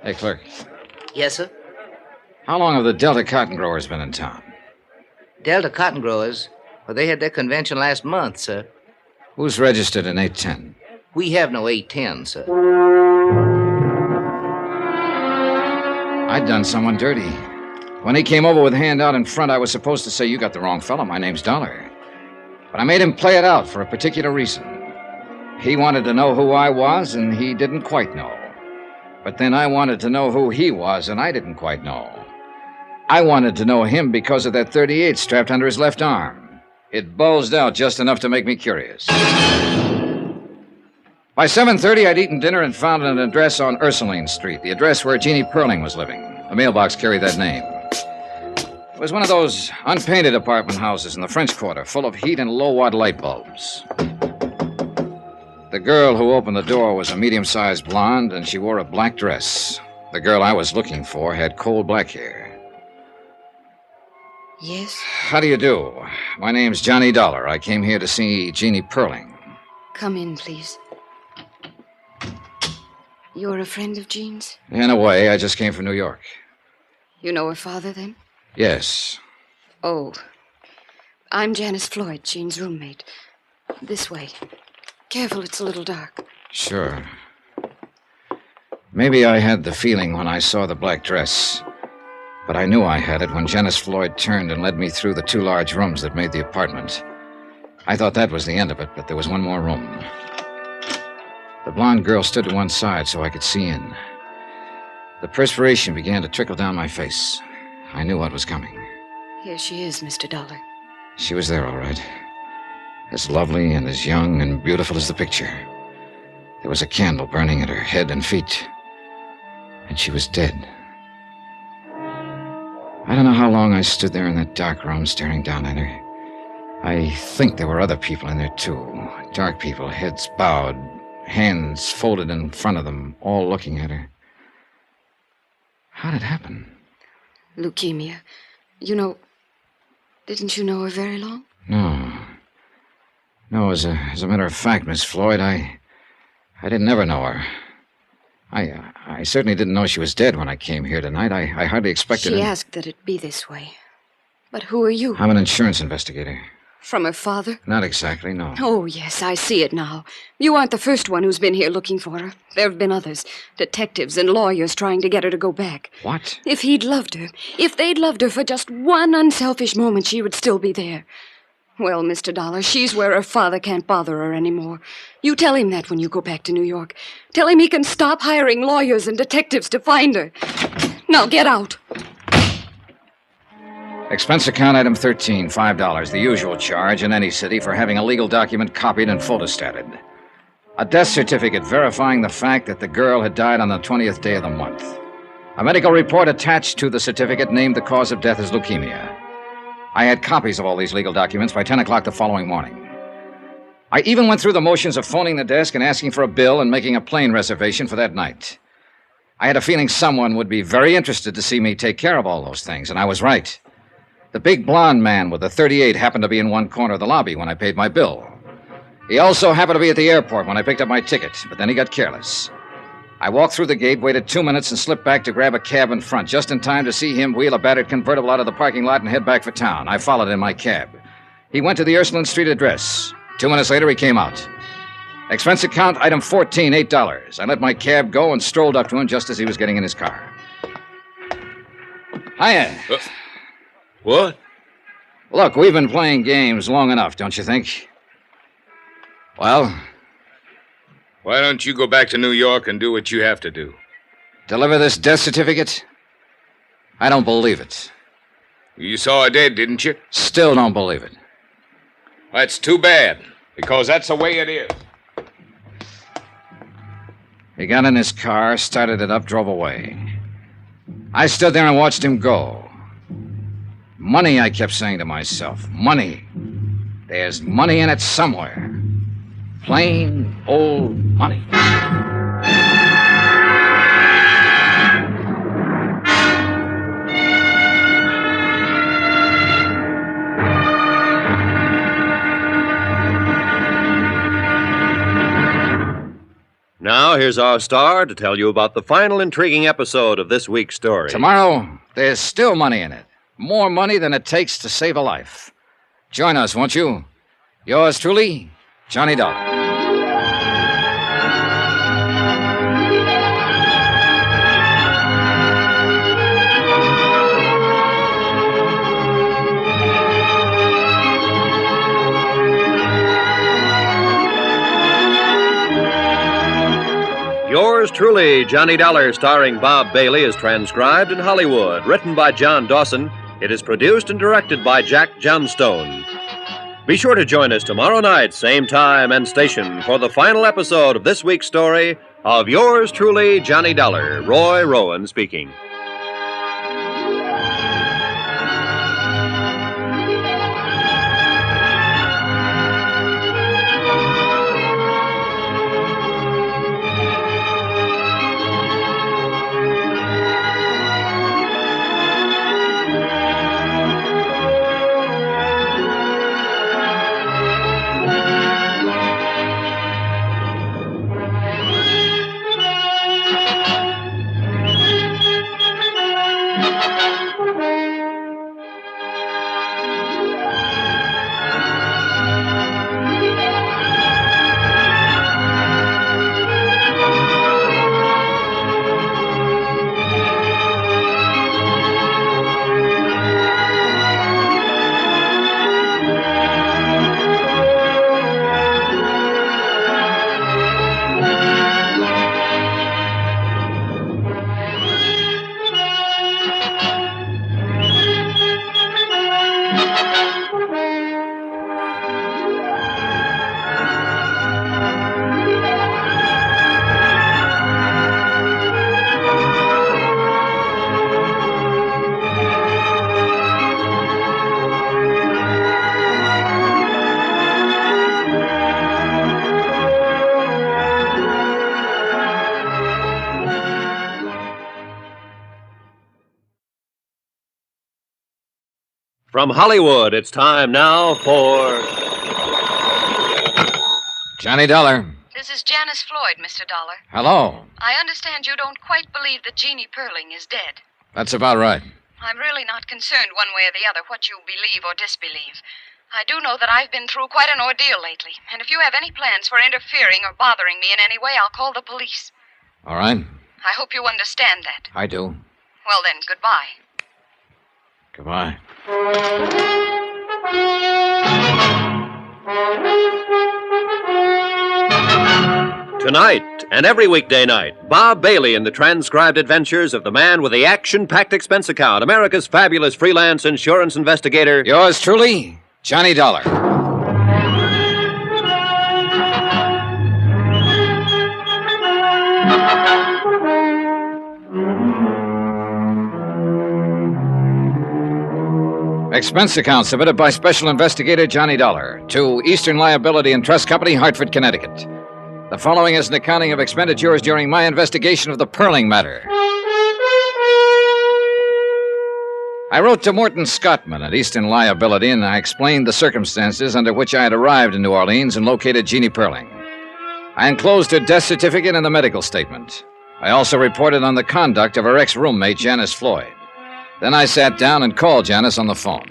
Hey, clerk. Yes, sir? How long have the Delta cotton growers been in town? Delta cotton growers? Well, they had their convention last month, sir. Who's registered in 810? We have no 810, sir. I'd done someone dirty. When he came over with a hand out in front, I was supposed to say, "You got the wrong fellow. My name's Dollar." But I made him play it out for a particular reason. He wanted to know who I was, and he didn't quite know. But then I wanted to know who he was, and I didn't quite know. I wanted to know him because of that .38 strapped under his left arm. It bulged out just enough to make me curious. By 7:30, I'd eaten dinner and found an address on Ursuline Street, the address where Jeannie Perling was living. The mailbox carried that name. It was one of those unpainted apartment houses in the French Quarter, full of heat and low-watt light bulbs. The girl who opened the door was a medium-sized blonde, and she wore a black dress. The girl I was looking for had coal black hair. Yes? How do you do? My name's Johnny Dollar. I came here to see Jeannie Perling. Come in, please. You're a friend of Jean's? In a way, I just came from New York. You know her father, then? Yes. Oh. I'm Janice Floyd, Jean's roommate. This way. Careful, it's a little dark. Sure. Maybe I had the feeling when I saw the black dress. But I knew I had it when Janice Floyd turned and led me through the two large rooms that made the apartment. I thought that was the end of it, but there was one more room. The blonde girl stood to one side so I could see in. The perspiration began to trickle down my face. I knew what was coming. Here she is, Mr. Dollar. She was there, all right. As lovely and as young and beautiful as the picture. There was a candle burning at her head and feet. And she was dead. I don't know how long I stood there in that dark room staring down at her. I think there were other people in there, too. Dark people, heads bowed, hands folded in front of them, all looking at her. How did it happen? Leukemia. You know... Didn't you know her very long? No, as a matter of fact, Miss Floyd, I didn't ever know her. I certainly didn't know she was dead when I came here tonight. I hardly expected She asked that it be this way. But who are you? I'm an insurance investigator. From her father? Not exactly, no. Oh, yes, I see it now. You aren't the first one who's been here looking for her. There have been others. Detectives and lawyers trying to get her to go back. What? If he'd loved her, if they'd loved her for just one unselfish moment, she would still be there. Well, Mr. Dollar, she's where her father can't bother her anymore. You tell him that when you go back to New York. Tell him he can stop hiring lawyers and detectives to find her. Now, get out. Expense account item 13, $5, the usual charge in any city for having a legal document copied and photostated. A death certificate verifying the fact that the girl had died on the 20th day of the month. A medical report attached to the certificate named the cause of death as leukemia. I had copies of all these legal documents by 10 o'clock the following morning. I even went through the motions of phoning the desk and asking for a bill and making a plane reservation for that night. I had a feeling someone would be very interested to see me take care of all those things, and I was right. The big blonde man with the .38 happened to be in one corner of the lobby when I paid my bill. He also happened to be at the airport when I picked up my ticket, but then he got careless. I walked through the gate, waited 2 minutes, and slipped back to grab a cab in front, just in time to see him wheel a battered convertible out of the parking lot and head back for town. I followed in my cab. He went to the Ursuline Street address. 2 minutes later, he came out. Expense account, item 14, $8. I let my cab go and strolled up to him just as he was getting in his car. Hiya. What? Look, we've been playing games long enough, don't you think? Well? Why don't you go back to New York and do what you have to do? Deliver this death certificate? I don't believe it. You saw her dead, didn't you? Still don't believe it. That's too bad, because that's the way it is. He got in his car, started it up, drove away. I stood there and watched him go. Money, I kept saying to myself. Money. There's money in it somewhere. Plain old money. Now, here's our star to tell you about the final intriguing episode of this week's story. Tomorrow, there's still money in it. More money than it takes to save a life. Join us, won't you? Yours truly, Johnny Dollar. Yours truly, Johnny Dollar, starring Bob Bailey, is transcribed in Hollywood. Written by John Dawson, it is produced and directed by Jack Johnstone. Be sure to join us tomorrow night, same time and station, for the final episode of this week's story of Yours truly, Johnny Dollar. Roy Rowan speaking. From Hollywood, it's time now for... Johnny Dollar. This is Janice Floyd, Mr. Dollar. Hello. I understand you don't quite believe that Jeannie Perling is dead. That's about right. I'm really not concerned one way or the other what you believe or disbelieve. I do know that I've been through quite an ordeal lately, and if you have any plans for interfering or bothering me in any way, I'll call the police. All right. I hope you understand that. I do. Well then, goodbye. Goodbye. Tonight and every weekday night, Bob Bailey in the transcribed adventures of the man with the action-packed expense account, America's fabulous freelance insurance investigator. Yours truly, Johnny Dollar. Expense account submitted by Special Investigator Johnny Dollar to Eastern Liability and Trust Company, Hartford, Connecticut. The following is an accounting of expenditures during my investigation of the Perling matter. I wrote to Morton Scottman at Eastern Liability, and I explained the circumstances under which I had arrived in New Orleans and located Jeannie Perling. I enclosed her death certificate and the medical statement. I also reported on the conduct of her ex-roommate, Janice Floyd. Then I sat down and called Janice on the phone.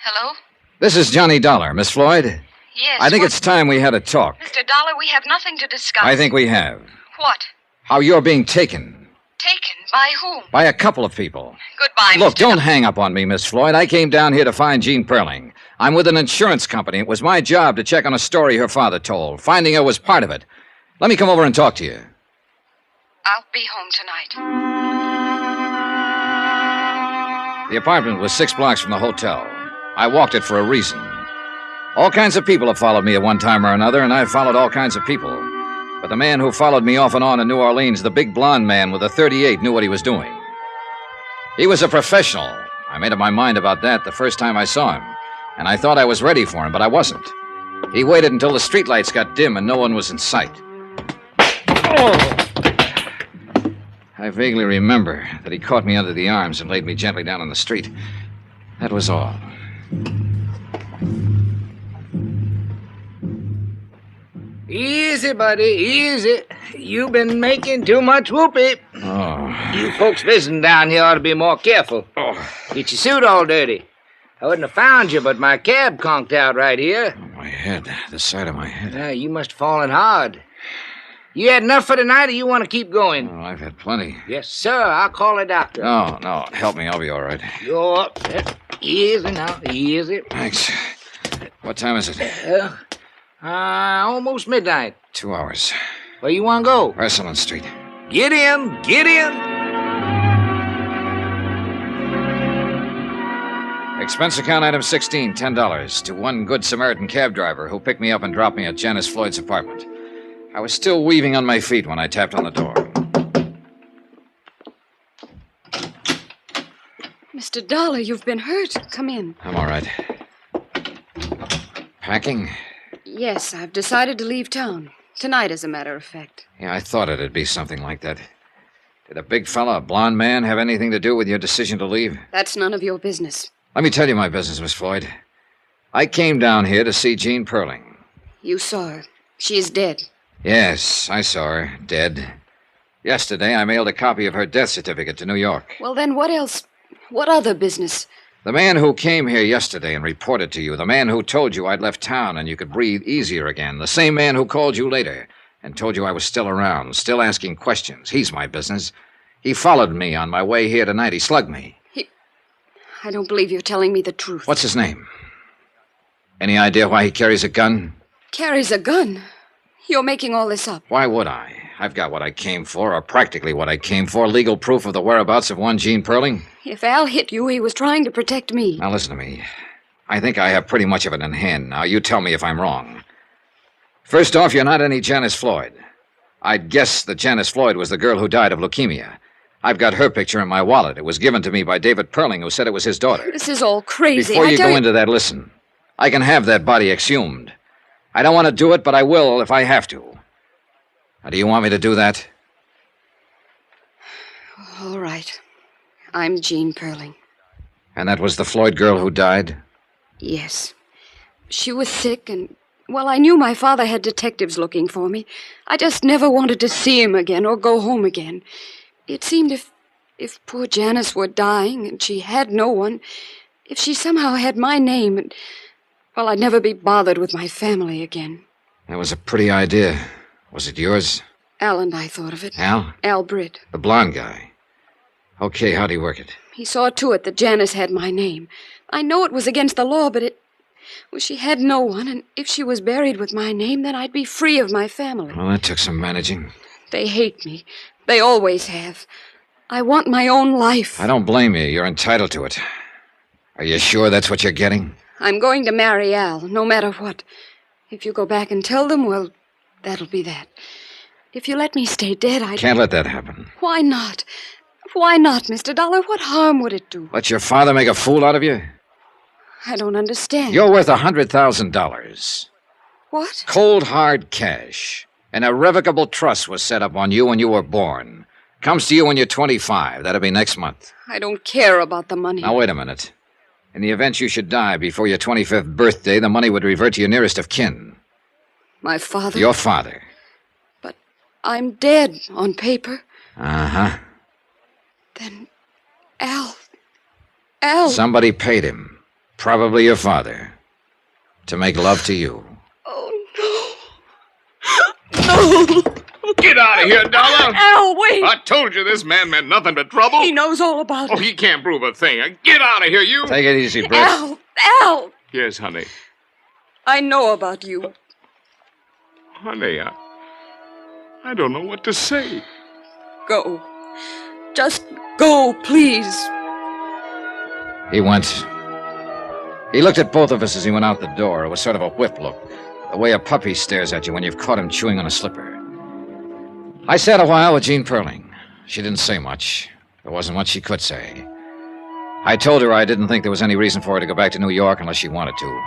Hello? This is Johnny Dollar, Miss Floyd. Yes. I think it's time we had a talk. Mr. Dollar, we have nothing to discuss. I think we have. What? How you're being taken. Taken? By whom? By a couple of people. Goodbye, Look, Mr. don't hang up on me, Miss Floyd. I came down here to find Jean Perling. I'm with an insurance company. It was my job to check on a story her father told. Finding her was part of it. Let me come over and talk to you. I'll be home tonight. The apartment was 6 blocks from the hotel. I walked it for a reason. All kinds of people have followed me at one time or another, and I've followed all kinds of people. But the man who followed me off and on in New Orleans, the big blonde man with a .38, knew what he was doing. He was a professional. I made up my mind about that the first time I saw him, and I thought I was ready for him, but I wasn't. He waited until the streetlights got dim and no one was in sight. Oh! I vaguely remember that he caught me under the arms and laid me gently down on the street. That was all. Easy, buddy, easy. You've been making too much whoopee. Oh. You folks visiting down here ought to be more careful. Get your suit all dirty. I wouldn't have found you, but my cab conked out right here. My head, the side of my head. You must have fallen hard. You had enough for tonight, or you want to keep going? Oh, I've had plenty. Yes, sir. I'll call a doctor. No, help me. I'll be all right. You're up. Easy now, easy. Thanks. What time is it? Almost midnight. 2 hours. Where you want to go? Ursuline Street. Get in, get in. Expense account item 16, $10 to one Good Samaritan cab driver who picked me up and dropped me at Janice Floyd's apartment. I was still weaving on my feet when I tapped on the door. Mr. Dollar, you've been hurt. Come in. I'm all right. Packing? Yes, I've decided to leave town. Tonight, as a matter of fact. Yeah, I thought it'd be something like that. Did a big fella, a blonde man, have anything to do with your decision to leave? That's none of your business. Let me tell you my business, Miss Floyd. I came down here to see Jean Perling. You saw her. She is dead. Yes, I saw her, dead. Yesterday, I mailed a copy of her death certificate to New York. Well, then what else? What other business? The man who came here yesterday and reported to you, the man who told you I'd left town and you could breathe easier again, the same man who called you later and told you I was still around, still asking questions. He's my business. He followed me on my way here tonight. He slugged me. I don't believe you're telling me the truth. What's his name? Any idea why he carries a gun? Carries a gun? You're making all this up. Why would I? I've got what I came for, or practically what I came for, legal proof of the whereabouts of one Jean Perling. If Al hit you, he was trying to protect me. Now listen to me. I think I have pretty much of it in hand now. You tell me if I'm wrong. First off, you're not any Janice Floyd. I'd guess that Janice Floyd was the girl who died of leukemia. I've got her picture in my wallet. It was given to me by David Perling, who said it was his daughter. This is all crazy. Before you go into that, listen. I can have that body exhumed. I don't want to do it, but I will if I have to. Now, do you want me to do that? All right. I'm Jean Perling. And that was the Floyd girl who died? Yes. She was sick, and, well, I knew my father had detectives looking for me. I just never wanted to see him again or go home again. It seemed if poor Janice were dying and she had no one, if she somehow had my name, and, well, I'd never be bothered with my family again. That was a pretty idea. Was it yours? Al and I thought of it. Al? Al Britt. The blonde guy. Okay, how'd he work it? He saw to it that Janice had my name. I know it was against the law, but Well, she had no one, and if she was buried with my name, then I'd be free of my family. Well, that took some managing. They hate me. They always have. I want my own life. I don't blame you. You're entitled to it. Are you sure that's what you're getting? I'm going to marry Al, no matter what. If you go back and tell them, well, that'll be that. If you let me stay dead, I Can't let that happen. Why not? Why not, Mr. Dollar? What harm would it do? Let your father make a fool out of you? I don't understand. You're worth $100,000. What? Cold, hard cash. An irrevocable trust was set up on you when you were born. Comes to you when you're 25. That'll be next month. I don't care about the money. Now, wait a minute. In the event you should die before your 25th birthday, the money would revert to your nearest of kin. My father? Your father. But I'm dead on paper. Uh-huh. Then Al... Somebody paid him. Probably your father. To make love to you. Oh, no. No. Get out of here, Dollar! Al, wait! I told you this man meant nothing but trouble. He knows all about it. Oh, he can't prove a thing. Get out of here, you! Take it easy, Britt. Al! Yes, honey. I know about you. Honey, I don't know what to say. Go. Just go, please. He went. He looked at both of us as he went out the door. It was sort of a whip look. The way a puppy stares at you when you've caught him chewing on a slipper. I sat a while with Jean Perling. She didn't say much. There wasn't much she could say. I told her I didn't think there was any reason for her to go back to New York unless she wanted to.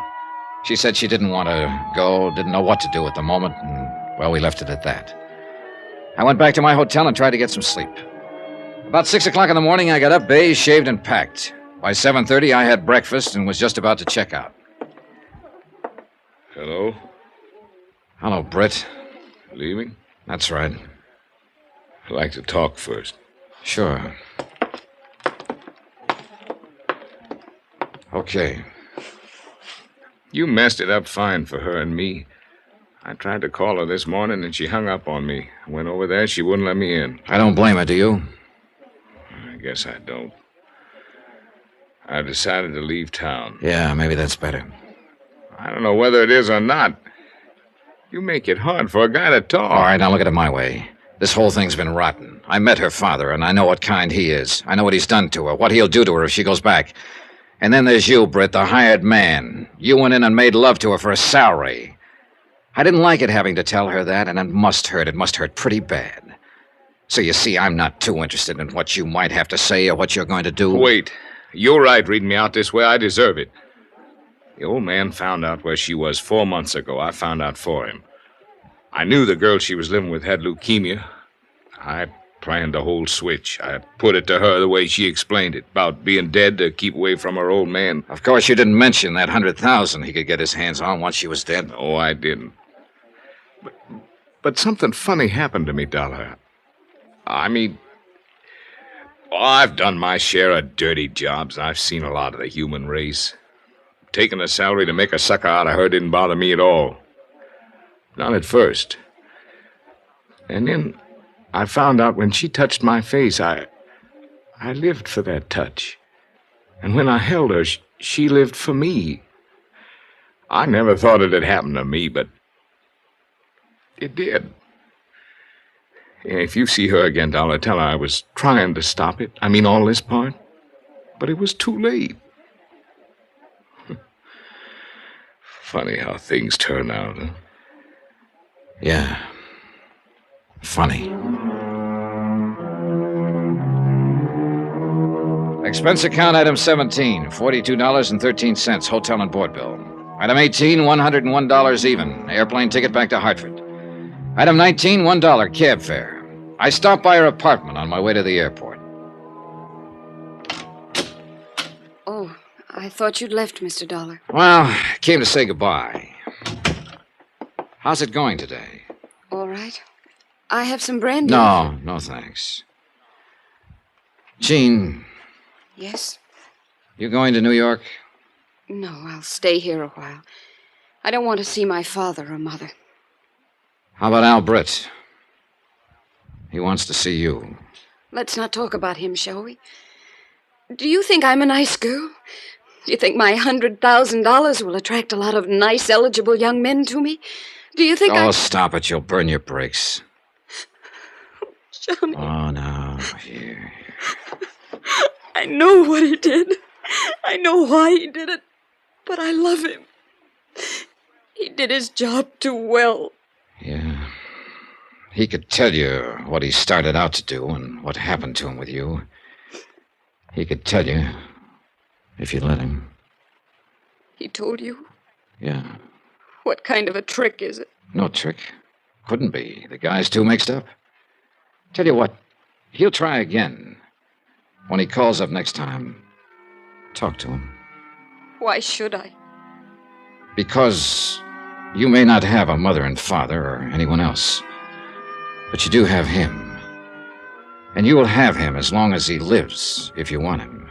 She said she didn't want to go, didn't know what to do at the moment, and, well, we left it at that. I went back to my hotel and tried to get some sleep. About 6 o'clock in the morning, I got up, bathed, shaved, and packed. By 7:30, I had breakfast and was just about to check out. Hello? Hello, Britt. Leaving? That's right. I'd like to talk first. Sure. Okay. You messed it up fine for her and me. I tried to call her this morning, and she hung up on me. I went over there, she wouldn't let me in. I don't blame her, do you? I guess I don't. I decided to leave town. Yeah, maybe that's better. I don't know whether it is or not. You make it hard for a guy to talk. All right, now look at it my way. This whole thing's been rotten. I met her father, and I know what kind he is. I know what he's done to her, what he'll do to her if she goes back. And then there's you, Britt, the hired man. You went in and made love to her for a salary. I didn't like it having to tell her that, and it must hurt. It must hurt pretty bad. So you see, I'm not too interested in what you might have to say or what you're going to do. Wait. You're right reading me out this way. I deserve it. The old man found out where she was 4 months ago. I found out for him. I knew the girl she was living with had leukemia. I planned the whole switch. I put it to her the way she explained it, about being dead to keep away from her old man. Of course, you didn't mention that $100,000 he could get his hands on once she was dead. Oh, I didn't. But something funny happened to me, Dollar. I mean, I've done my share of dirty jobs. I've seen a lot of the human race. Taking a salary to make a sucker out of her didn't bother me at all. Not at first. And then I found out when she touched my face, I lived for that touch. And when I held her, she lived for me. I never thought it had happened to me, but it did. If you see her again, Dollar, tell her I was trying to stop it. I mean, all this part. But it was too late. Funny how things turn out, huh? Yeah. Funny. Expense account item 17, $42.13, hotel and board bill. Item 18, $101 even, airplane ticket back to Hartford. Item 19, $1 cab fare. I stopped by her apartment on my way to the airport. Oh, I thought you'd left, Mr. Dollar. Well, came to say goodbye. How's it going today? All right. I have some brandy. No thanks. Jean, Yes? you going to New York? No, I'll stay here a while. I don't want to see my father or mother. How about Al Britt? He wants to see you. Let's not talk about him, shall we? Do you think I'm a nice girl? Do you think my $100,000 will attract a lot of nice, eligible young men to me? Do you think Oh, stop it. You'll burn your brakes. Johnny. Oh, no. Here. I know what he did. I know why he did it. But I love him. He did his job too well. Yeah. He could tell you what he started out to do and what happened to him with you. He could tell you if you let him. He told you? Yeah. What kind of a trick is it? No trick. Couldn't be. The guy's too mixed up. Tell you what, he'll try again. When he calls up next time, talk to him. Why should I? Because you may not have a mother and father or anyone else, but you do have him. And you will have him as long as he lives, if you want him.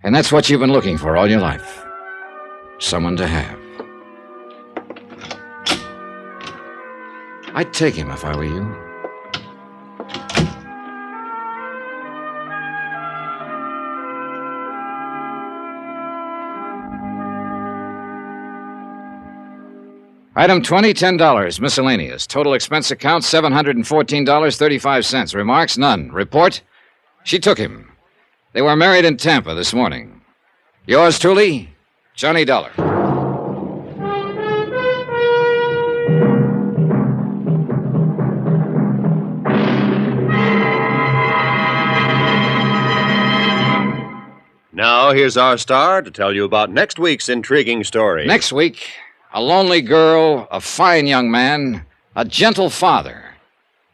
And that's what you've been looking for all your life. Someone to have. I'd take him if I were you. Item 20, $10. Miscellaneous. Total expense account, $714.35. Remarks, none. Report? She took him. They were married in Tampa this morning. Yours truly, Johnny Dollar. Now, here's our star to tell you about next week's intriguing story. Next week, a lonely girl, a fine young man, a gentle father,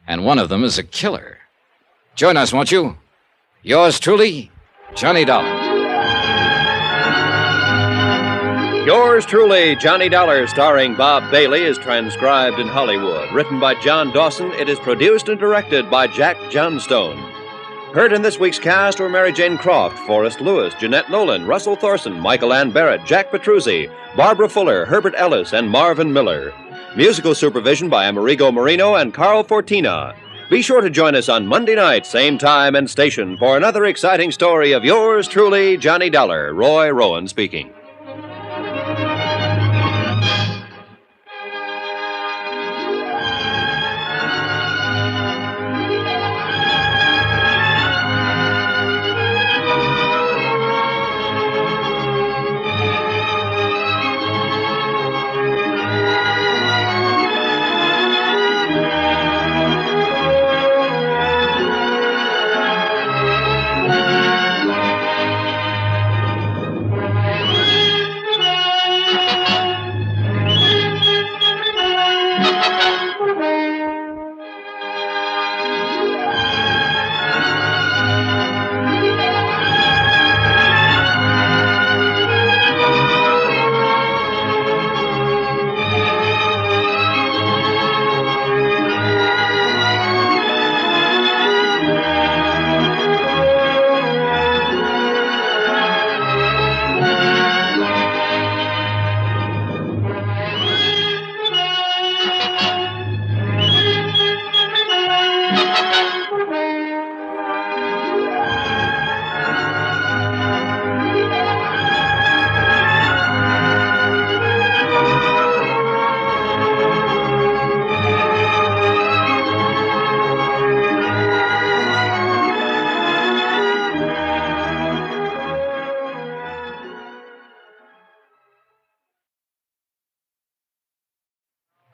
and one of them is a killer. Join us, won't you? Yours truly, Johnny Dollar. Yours truly, Johnny Dollar, starring Bob Bailey, is transcribed in Hollywood. Written by John Dawson, it is produced and directed by Jack Johnstone. Heard in this week's cast were Mary Jane Croft, Forrest Lewis, Jeanette Nolan, Russell Thorson, Michael Ann Barrett, Jack Petruzzi, Barbara Fuller, Herbert Ellis, and Marvin Miller. Musical supervision by Amerigo Marino and Carl Fortina. Be sure to join us on Monday night, same time and station, for another exciting story of yours truly, Johnny Dollar. Roy Rowan speaking.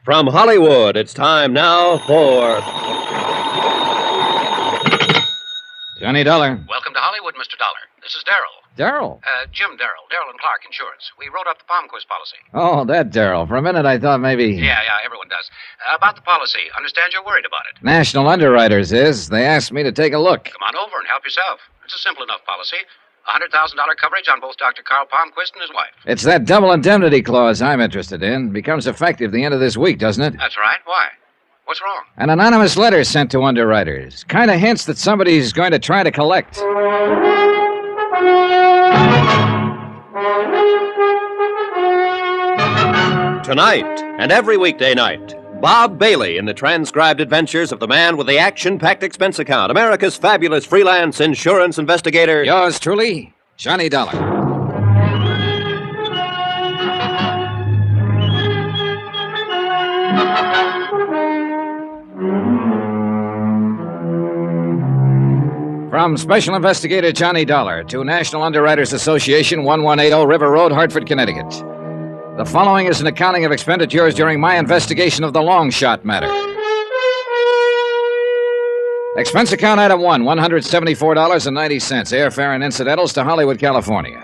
From Hollywood, it's time now for... Johnny Dollar. Welcome to Hollywood, Mr. Dollar. This is Darrell. Darrell? Jim Darrell. Darrell and Clark Insurance. We wrote up the Palm Quiz policy. Oh, that Darrell. For a minute, I thought maybe... Yeah, everyone does. About the policy. Understand you're worried about it. National Underwriters is. They asked me to take a look. Come on over and help yourself. It's a simple enough policy. $100,000 coverage on both Dr. Carl Palmquist and his wife. It's that double indemnity clause I'm interested in. Becomes effective the end of this week, doesn't it? That's right. Why? What's wrong? An anonymous letter sent to underwriters. Kind of hints that somebody's going to try to collect. Tonight, and every weekday night, Bob Bailey in the transcribed adventures of the man with the action-packed expense account, America's fabulous freelance insurance investigator. Yours truly, Johnny Dollar. From Special Investigator Johnny Dollar to National Underwriters Association, 1180 River Road, Hartford, Connecticut. The following is an accounting of expenditures during my investigation of the long shot matter. Expense account item 1, $174.90, airfare and incidentals to Hollywood, California.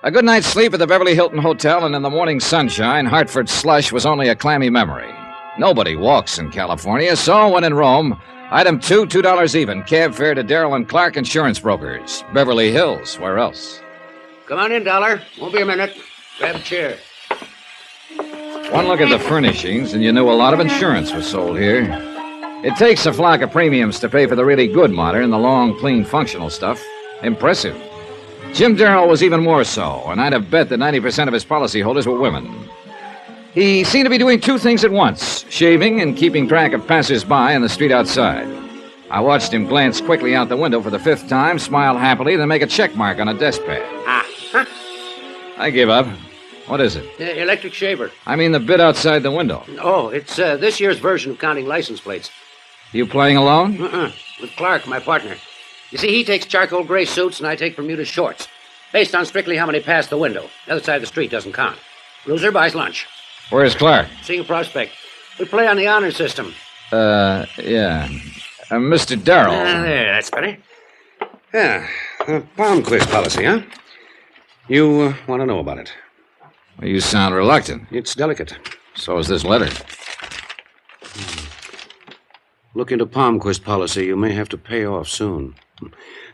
A good night's sleep at the Beverly Hilton Hotel, and in the morning sunshine, Hartford's slush was only a clammy memory. Nobody walks in California, so when in Rome, item 2, $2 even, cab fare to Darrell and Clark Insurance Brokers. Beverly Hills, where else? Come on in, Dollar. Won't be a minute. Grab a chair. One look at the furnishings, and you knew a lot of insurance was sold here. It takes a flock of premiums to pay for the really good modern, the long, clean, functional stuff. Impressive. Jim Darrell was even more so, and I'd have bet that 90% of his policyholders were women. He seemed to be doing two things at once, shaving and keeping track of passers-by in the street outside. I watched him glance quickly out the window for the fifth time, smile happily, then make a check mark on a desk pad. I give up. What is it? Electric shaver. I mean the bit outside the window. Oh, it's this year's version of counting license plates. You playing alone? With Clark, my partner. You see, he takes charcoal gray suits and I take Bermuda shorts. Based on strictly how many pass the window. The other side of the street doesn't count. Loser buys lunch. Where's Clark? Seeing a prospect. We play on the honor system. Yeah. Mr. Darrell. There, that's better. Yeah, palm quiz policy, huh? You want to know about it? Well, you sound reluctant. It's delicate. So is this letter. Look into PalmQuist policy. You may have to pay off soon.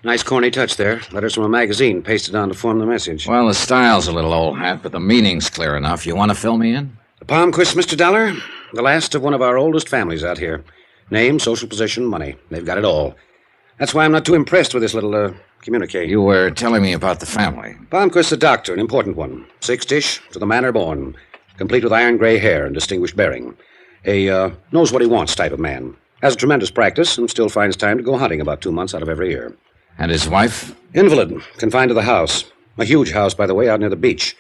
Nice corny touch there. Letters from a magazine pasted on to form the message. Well, the style's a little old hat, but the meaning's clear enough. You want to fill me in? The PalmQuist, Mr. Dollar? The last of one of our oldest families out here. Name, social position, money. They've got it all. That's why I'm not too impressed with this little, communique. You were telling me about the family. Palmquist's a doctor, an important one. Six-ish, to the manner born. Complete with iron gray hair and distinguished bearing. A, knows what he wants type of man. Has a tremendous practice and still finds time to go hunting about 2 months out of every year. And his wife? Invalid, confined to the house. A huge house, by the way, out near the beach.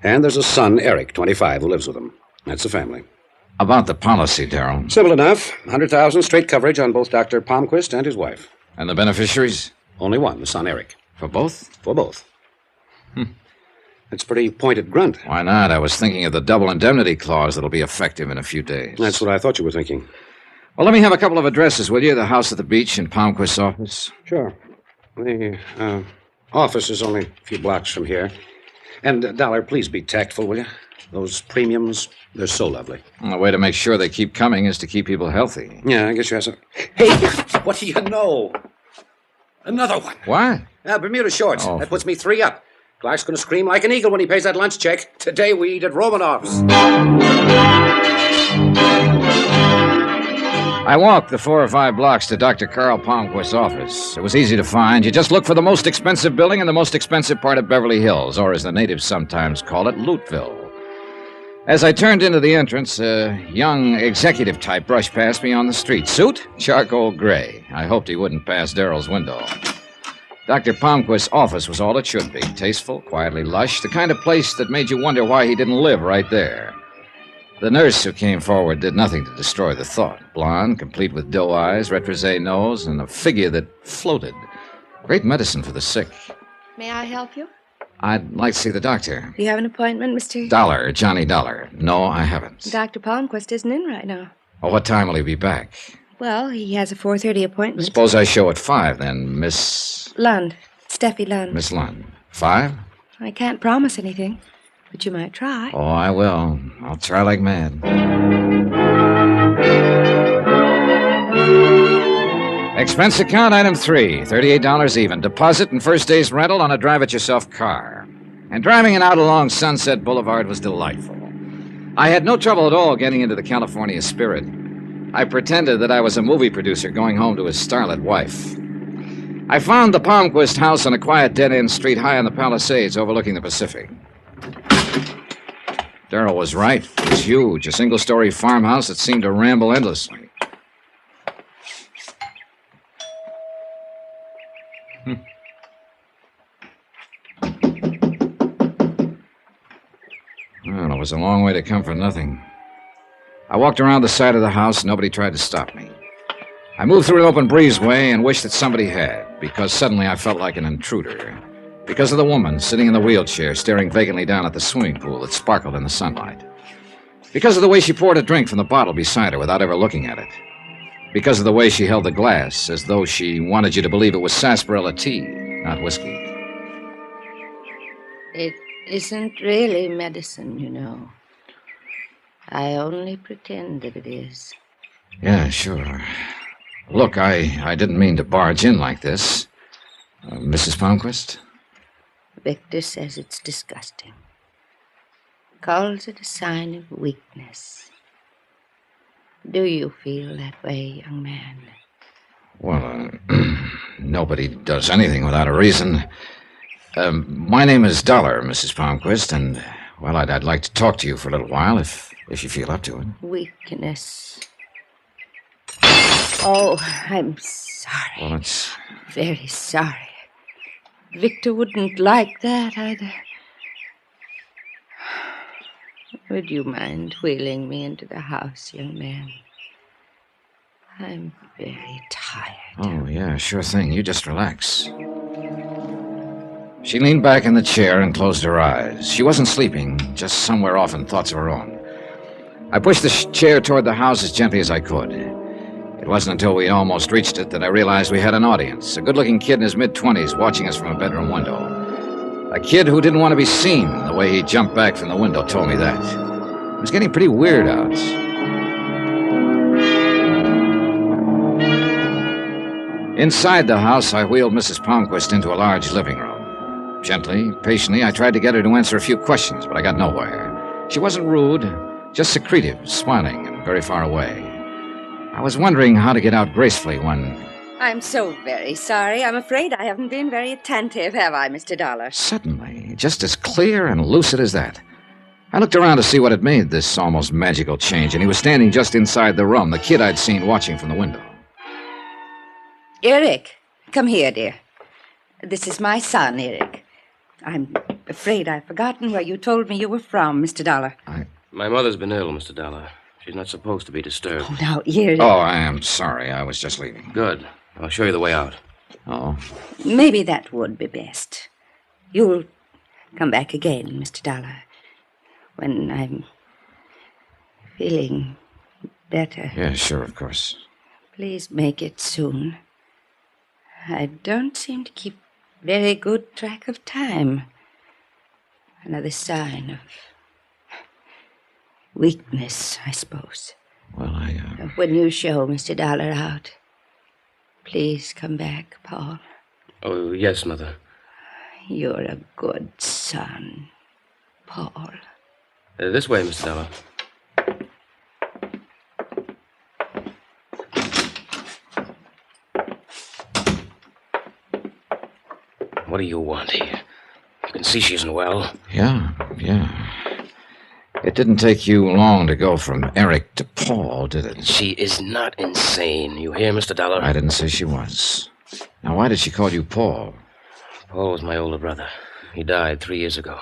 And there's a son, Eric, 25, who lives with him. That's the family. About the policy, Darrell. Simple enough. 100,000 straight coverage on both Dr. Palmquist and his wife. And the beneficiaries? Only one, the son, Eric. For both? For both. That's a pretty pointed grunt. Why not? I was thinking of the double indemnity clause that'll be effective in a few days. That's what I thought you were thinking. Well, let me have a couple of addresses, will you? The house at the beach and Palmquist's office. Sure. The office is only a few blocks from here. And, Dollar, please be tactful, will you? Those premiums, they're so lovely. Well, the way to make sure they keep coming is to keep people healthy. Yeah, I guess you have some... Hey, what do you know? Another one. What? Bermuda shorts. Oh. That puts me 3 up. Clark's going to scream like an eagle when he pays that lunch check. Today we eat at Romanoff's. I walked the 4 or 5 blocks to Dr. Carl Palmquist's office. It was easy to find. You just look for the most expensive building in the most expensive part of Beverly Hills, or as the natives sometimes call it, Lootville. As I turned into the entrance, a young executive type brushed past me on the street. Suit? Charcoal gray. I hoped he wouldn't pass Darrell's window. Dr. Palmquist's office was all it should be. Tasteful, quietly lush, the kind of place that made you wonder why he didn't live right there. The nurse who came forward did nothing to destroy the thought. Blonde, complete with doe eyes, retrosé nose, and a figure that floated. Great medicine for the sick. May I help you? I'd like to see the doctor. Do you have an appointment, Mr. Dollar, Johnny Dollar. No, I haven't. Dr. Palmquist isn't in right now. Well, what time will he be back? Well, he has a 4:30 appointment. Suppose I show at 5, then, Miss... Lund. Steffi Lund. Miss Lund. 5? I can't promise anything, but you might try. Oh, I will. I'll try like mad. Expense account item 3, $38 even. Deposit and first day's rental on a drive-it-yourself car. And driving it out along Sunset Boulevard was delightful. I had no trouble at all getting into the California spirit. I pretended that I was a movie producer going home to his starlet wife. I found the Palmquist house on a quiet dead-end street high on the Palisades overlooking the Pacific. Darrell was right. It was huge, a single-story farmhouse that seemed to ramble endlessly. Well, it was a long way to come for nothing. I walked around the side of the house. Nobody tried to stop me. I moved through an open breezeway and wished that somebody had, because suddenly I felt like an intruder. Because of the woman sitting in the wheelchair staring vacantly down at the swimming pool that sparkled in the sunlight. Because of the way she poured a drink from the bottle beside her without ever looking at it. Because of the way she held the glass as though she wanted you to believe it was sarsaparilla tea, not whiskey. It isn't really medicine, you know. I only pretend that it is. Yeah, sure. Look, I didn't mean to barge in like this. Mrs. Palmquist? Victor says it's disgusting. Calls it a sign of weakness. Do you feel that way, young man? Well, nobody does anything without a reason. My name is Dollar, Mrs. Palmquist, and, well, I'd like to talk to you for a little while, if you feel up to it. Weakness. Oh, I'm sorry. Well, it's... Very sorry. Victor wouldn't like that either. Would you mind wheeling me into the house, young man? I'm very tired. Oh, yeah, sure thing. You just relax. She leaned back in the chair and closed her eyes. She wasn't sleeping, just somewhere off in thoughts of her own. I pushed the chair toward the house as gently as I could. It wasn't until we almost reached it that I realized we had an audience, a good-looking kid in his mid-20s watching us from a bedroom window. A kid who didn't want to be seen. The way he jumped back from the window told me that. It was getting pretty weird out. Inside the house, I wheeled Mrs. Palmquist into a large living room. Gently, patiently, I tried to get her to answer a few questions, but I got nowhere. She wasn't rude, just secretive, smiling, and very far away. I was wondering how to get out gracefully when... I'm so very sorry. I'm afraid I haven't been very attentive, have I, Mr. Dollar? Suddenly, just as clear and lucid as that. I looked around to see what had made this almost magical change, and he was standing just inside the room, the kid I'd seen watching from the window. Eric, come here, dear. This is my son, Eric. I'm afraid I've forgotten where you told me you were from, Mr. Dollar. My mother's been ill, Mr. Dollar. She's not supposed to be disturbed. Oh, now, Eric. Oh, I am sorry. I was just leaving. Good. I'll show you the way out. Oh. Maybe that would be best. You'll come back again, Mr. Dollar, when I'm feeling better. Yeah, sure, of course. Please make it soon. I don't seem to keep very good track of time. Another sign of weakness, I suppose. Well, When you show Mr. Dollar out, please come back, Paul. Oh, yes, Mother. You're a good son, Paul. This way, Mr. Dollar. What do you want here? You can see she isn't well. Yeah. It didn't take you long to go from Eric to Paul, did it? She is not insane. You hear, Mr. Dollar? I didn't say she was. Now, why did she call you Paul? Paul was my older brother. He died 3 years ago.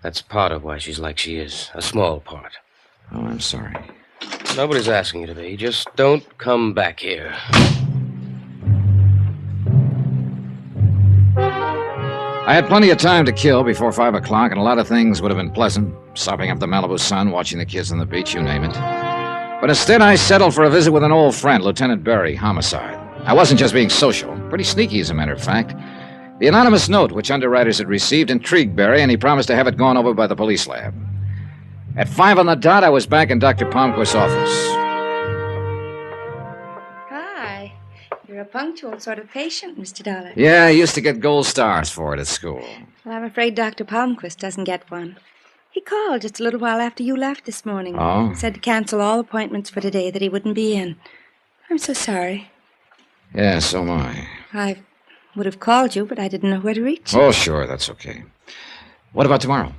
That's part of why she's like she is. A small part. Oh, I'm sorry. Nobody's asking you to be. Just don't come back here. I had plenty of time to kill before 5 o'clock, and a lot of things would have been pleasant. Sopping up the Malibu sun, watching the kids on the beach, you name it. But instead, I settled for a visit with an old friend, Lieutenant Berry, homicide. I wasn't just being social. Pretty sneaky, as a matter of fact. The anonymous note which underwriters had received intrigued Berry, and he promised to have it gone over by the police lab. At 5 on the dot, I was back in Dr. Palmquist's office. Hi. You're a punctual sort of patient, Mr. Dollar. Yeah, I used to get gold stars for it at school. Well, I'm afraid Dr. Palmquist doesn't get one. He called just a little while after you left this morning. Oh? Said to cancel all appointments for today, that he wouldn't be in. I'm so sorry. Yeah, so am I. I would have called you, but I didn't know where to reach you. Oh, sure, that's okay. What about tomorrow?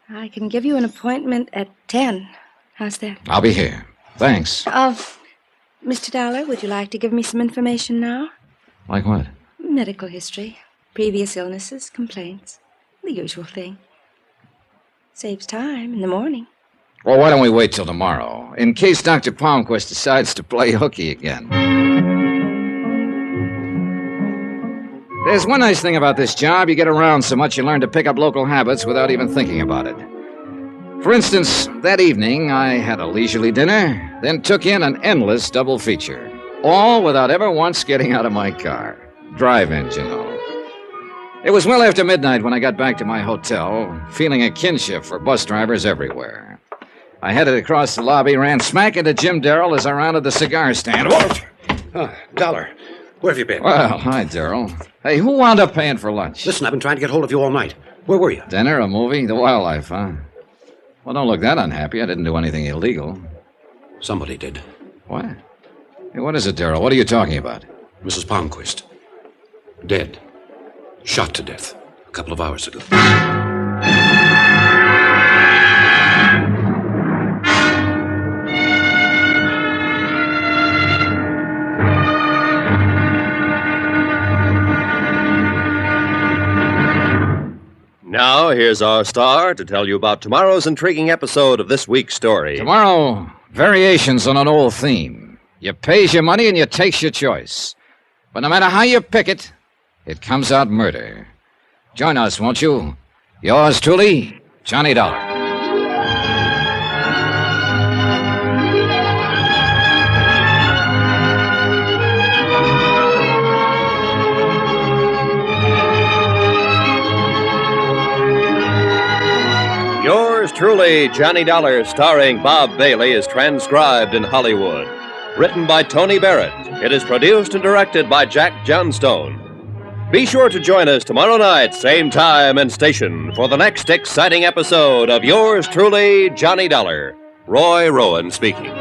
I can give you an appointment at 10. How's that? I'll be here. Thanks. Mr. Dollar, would you like to give me some information now? Like what? Medical history, previous illnesses, complaints, the usual thing. Saves time in the morning. Well, why don't we wait till tomorrow, in case Dr. Palmquist decides to play hooky again? There's one nice thing about this job. You get around so much you learn to pick up local habits without even thinking about it. For instance, that evening I had a leisurely dinner, then took in an endless double feature. All without ever once getting out of my car. Drive-ins, you know. It was well after midnight when I got back to my hotel, feeling a kinship for bus drivers everywhere. I headed across the lobby, ran smack into Jim Darrell as I rounded the cigar stand. Dollar, where have you been? Well, hi, Darrell. Hey, who wound up paying for lunch? Listen, I've been trying to get hold of you all night. Where were you? Dinner, a movie, the wildlife, huh? Well, don't look that unhappy. I didn't do anything illegal. Somebody did. What? Hey, what is it, Darrell? What are you talking about? Mrs. Palmquist. Dead. Shot to death a couple of hours ago. Now, here's our star to tell you about tomorrow's intriguing episode of this week's story. Tomorrow, variations on an old theme. You pays your money and you takes your choice. But no matter how you pick it, it comes out murder. Join us, won't you? Yours truly, Johnny Dollar. Yours truly, Johnny Dollar, starring Bob Bailey, is transcribed in Hollywood. Written by Tony Barrett. It is produced and directed by Jack Johnstone. Be sure to join us tomorrow night, same time and station, for the next exciting episode of Yours truly, Johnny Dollar. Roy Rowan speaking.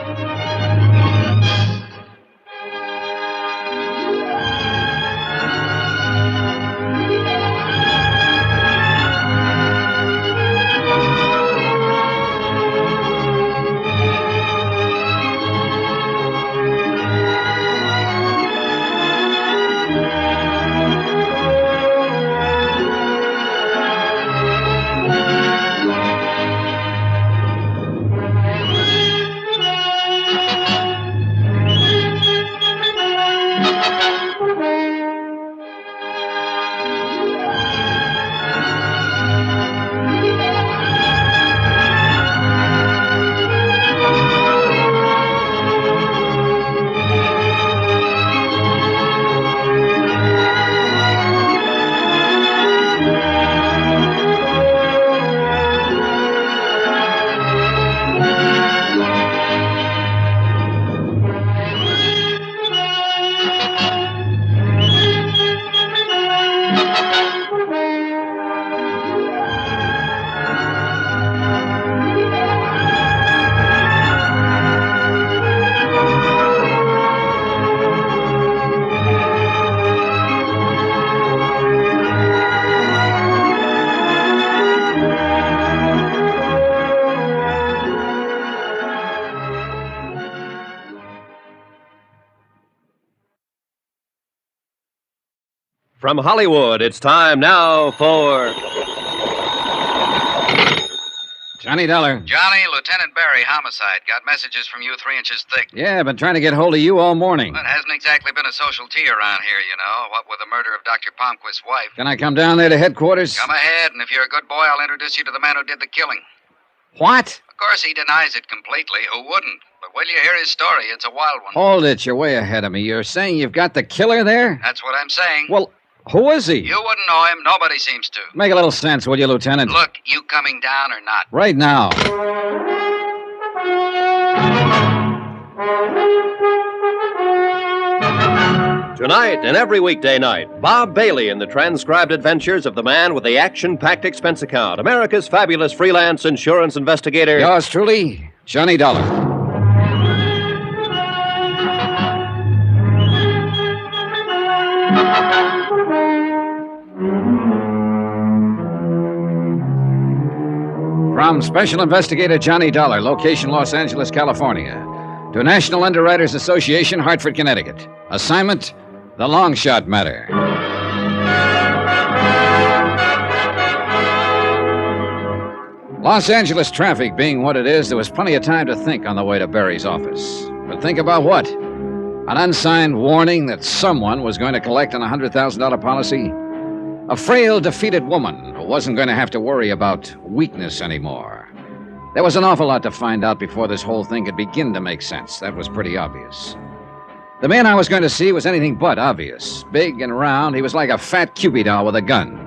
From Hollywood, it's time now for... Johnny Dollar. Johnny, Lieutenant Barry, homicide. Got messages from you 3 inches thick. Yeah, been trying to get hold of you all morning. Well, it hasn't exactly been a social tea around here, you know, what with the murder of Dr. Palmquist's wife. Can I come down there to headquarters? Come ahead, and if you're a good boy, I'll introduce you to the man who did the killing. What? Of course, he denies it completely. Who wouldn't? But will you hear his story? It's a wild one. Hold it, you're way ahead of me. You're saying you've got the killer there? That's what I'm saying. Well, who is he? You wouldn't know him. Nobody seems to. Make a little sense, will you, Lieutenant? Look, you coming down or not? Right now. Tonight and every weekday night, Bob Bailey in the transcribed adventures of the man with the action-packed expense account, America's fabulous freelance insurance investigator. Yours truly, Johnny Dollar. From Special Investigator Johnny Dollar, location Los Angeles, California, to National Underwriters Association, Hartford, Connecticut. Assignment, the long shot matter. Los Angeles traffic being what it is, there was plenty of time to think on the way to Barry's office. But think about what? An unsigned warning that someone was going to collect on a $100,000 policy? A frail, defeated woman who wasn't going to have to worry about weakness anymore. There was an awful lot to find out before this whole thing could begin to make sense. That was pretty obvious. The man I was going to see was anything but obvious. Big and round, he was like a fat Cupid doll with a gun.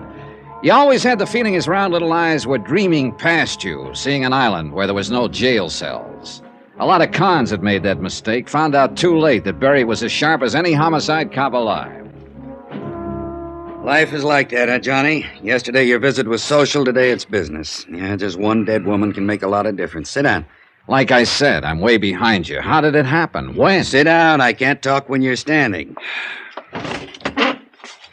You always had the feeling his round little eyes were dreaming past you, seeing an island where there was no jail cells. A lot of cons had made that mistake, found out too late that Barry was as sharp as any homicide cop alive. Life is like that, huh, Johnny? Yesterday your visit was social, today it's business. Yeah, just one dead woman can make a lot of difference. Sit down. Like I said, I'm way behind you. How did it happen? When? Sit down. I can't talk when you're standing.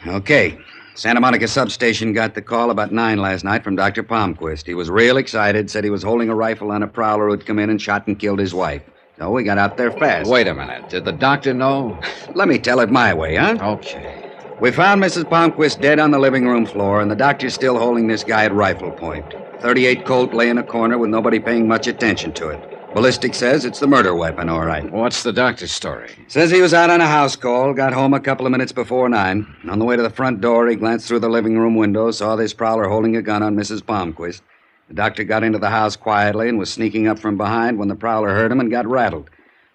Okay. Santa Monica substation got the call about 9 last night from Dr. Palmquist. He was real excited, said he was holding a rifle on a prowler who'd come in and shot and killed his wife. So we got out there fast. Wait a minute. Did the doctor know? Let me tell it my way, huh? Okay. We found Mrs. Palmquist dead on the living room floor, and the doctor's still holding this guy at rifle point. 38 Colt lay in a corner with nobody paying much attention to it. Ballistic says it's the murder weapon, all right. What's the doctor's story? Says he was out on a house call, got home a couple of minutes before 9. On the way to the front door, he glanced through the living room window, saw this prowler holding a gun on Mrs. Palmquist. The doctor got into the house quietly and was sneaking up from behind when the prowler heard him and got rattled.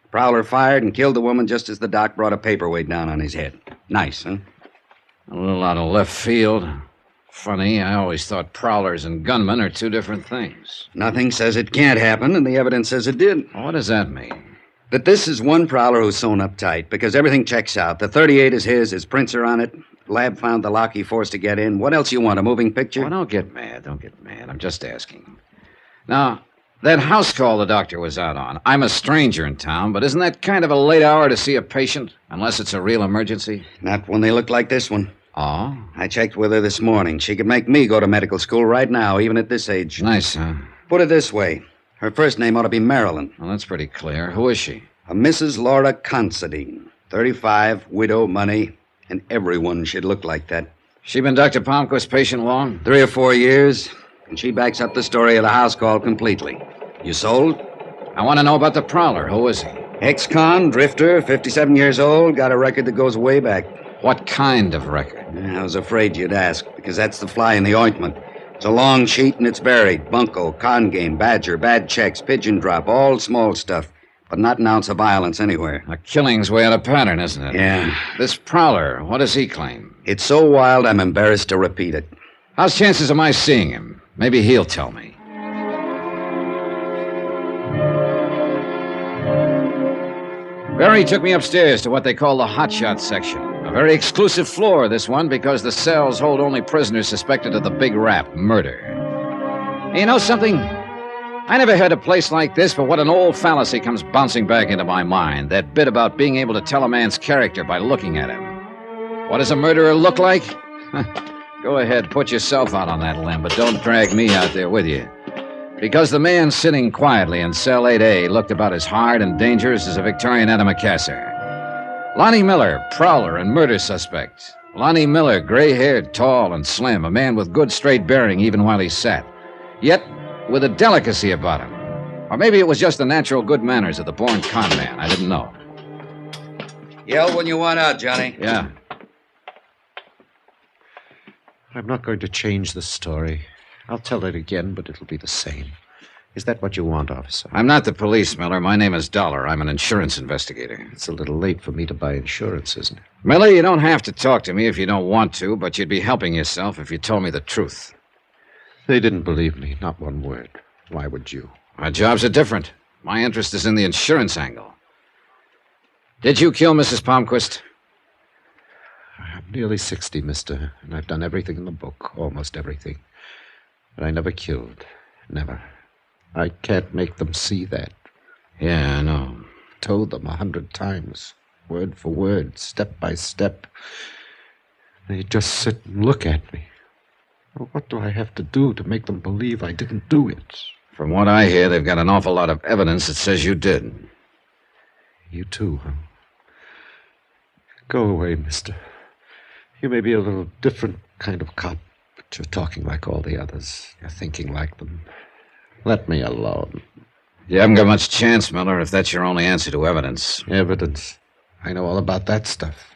The prowler fired and killed the woman just as the doc brought a paperweight down on his head. Nice, huh? A little out of left field. Funny, I always thought prowlers and gunmen are two different things. Nothing says it can't happen, and the evidence says it did. What does that mean? That this is one prowler who's sewn up tight, because everything checks out. The 38 is his prints are on it. Lab found the lock he forced to get in. What else you want, a moving picture? Oh, don't get mad. I'm just asking. Now, that house call the doctor was out on. I'm a stranger in town, but isn't that kind of a late hour to see a patient, unless it's a real emergency? Not when they look like this one. Oh? I checked with her this morning. She could make me go to medical school right now, even at this age. Nice, huh? Put it this way. Her first name ought to be Marilyn. Well, that's pretty clear. Who is she? A Mrs. Laura Considine. 35, widow, money, and everyone should look like that. She been Dr. Palmquist's patient long? 3 or 4 years, and she backs up the story of the house call completely. You sold? I want to know about the prowler. Who is he? Ex-con, drifter, 57 years old, got a record that goes way back. What kind of record? I was afraid you'd ask, because that's the fly in the ointment. It's a long sheet and it's buried. Bunco, con game, badger, bad checks, pigeon drop, all small stuff. But not an ounce of violence anywhere. A killing's way out of pattern, isn't it? Yeah. This prowler, what does he claim? It's so wild I'm embarrassed to repeat it. How's chances of my seeing him? Maybe he'll tell me. Barry took me upstairs to what they call the hotshot section. A very exclusive floor, this one, because the cells hold only prisoners suspected of the big rap, murder. And you know something? I never heard a place like this, but what an old fallacy comes bouncing back into my mind. That bit about being able to tell a man's character by looking at him. What does a murderer look like? Go ahead, put yourself out on that limb, but don't drag me out there with you. Because the man sitting quietly in cell 8A looked about as hard and dangerous as a Victorian antimacassar. Lonnie Miller, prowler and murder suspect. Lonnie Miller, gray-haired, tall and slim, a man with good straight bearing even while he sat. Yet with a delicacy about him. Or maybe it was just the natural good manners of the born con man. I didn't know. Yell when you want out, Johnny. Yeah. I'm not going to change the story. I'll tell it again, but it'll be the same. Is that what you want, officer? I'm not the police, Miller. My name is Dollar. I'm an insurance investigator. It's a little late for me to buy insurance, isn't it? Miller, you don't have to talk to me if you don't want to, but you'd be helping yourself if you told me the truth. They didn't believe me, not one word. Why would you? My jobs are different. My interest is in the insurance angle. Did you kill Mrs. Palmquist? I'm nearly 60, mister, and I've done everything in the book, almost everything. But I never killed. Never. I can't make them see that. Yeah, I know. Told them 100 times, word for word, step by step. They just sit and look at me. Well, what do I have to do to make them believe I didn't do it? From what I hear, they've got an awful lot of evidence that says you did. You too, huh? Go away, mister. You may be a little different kind of cop, but you're talking like all the others. You're thinking like them. Let me alone. You haven't got much chance, Miller, if that's your only answer to evidence. Evidence? I know all about that stuff.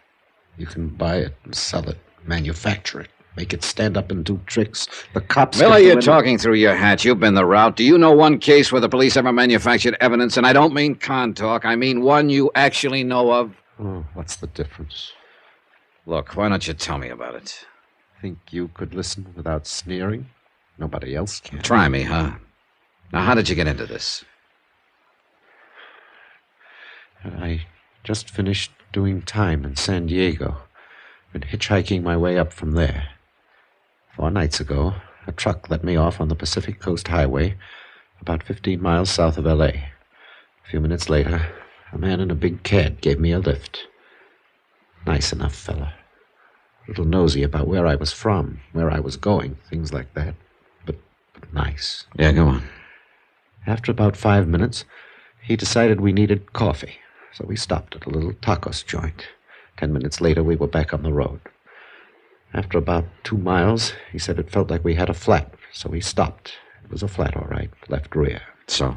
You can buy it and sell it, manufacture it, make it stand up and do tricks. The cops... Miller, you're talking through your hat. You've been the route. Do you know one case where the police ever manufactured evidence? And I don't mean con talk. I mean one you actually know of. Oh, what's the difference? Look, why don't you tell me about it? Think you could listen without sneering? Nobody else can. Try me, huh? Now, how did you get into this? I just finished doing time in San Diego. Been hitchhiking my way up from there. 4 nights ago, a truck let me off on the Pacific Coast Highway, about 15 miles south of L.A. A few minutes later, a man in a big cab gave me a lift. Nice enough fella. A little nosy about where I was from, where I was going, things like that. But nice. Yeah, go on. After about 5 minutes, he decided we needed coffee, so we stopped at a little tacos joint. 10 minutes later, we were back on the road. After about 2 miles, he said it felt like we had a flat, so we stopped. It was a flat, all right, left rear. So?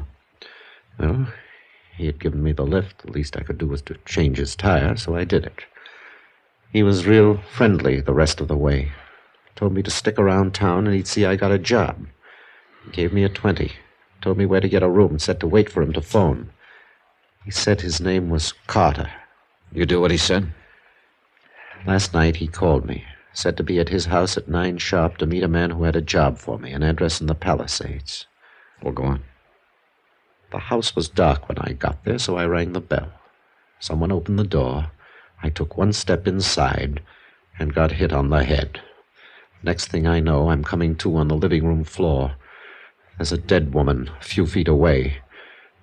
Well, he had given me the lift. The least I could do was to change his tire, so I did it. He was real friendly the rest of the way. Told me to stick around town and he'd see I got a job. He gave me a 20. Told me where to get a room and said to wait for him to phone. He said his name was Carter. You do what he said? Last night he called me. Said to be at his house at 9 sharp to meet a man who had a job for me, an address in the Palisades. Well, go on. The house was dark when I got there, so I rang the bell. Someone opened the door. I took 1 step inside and got hit on the head. Next thing I know, I'm coming to on the living room floor. There's a dead woman a few feet away,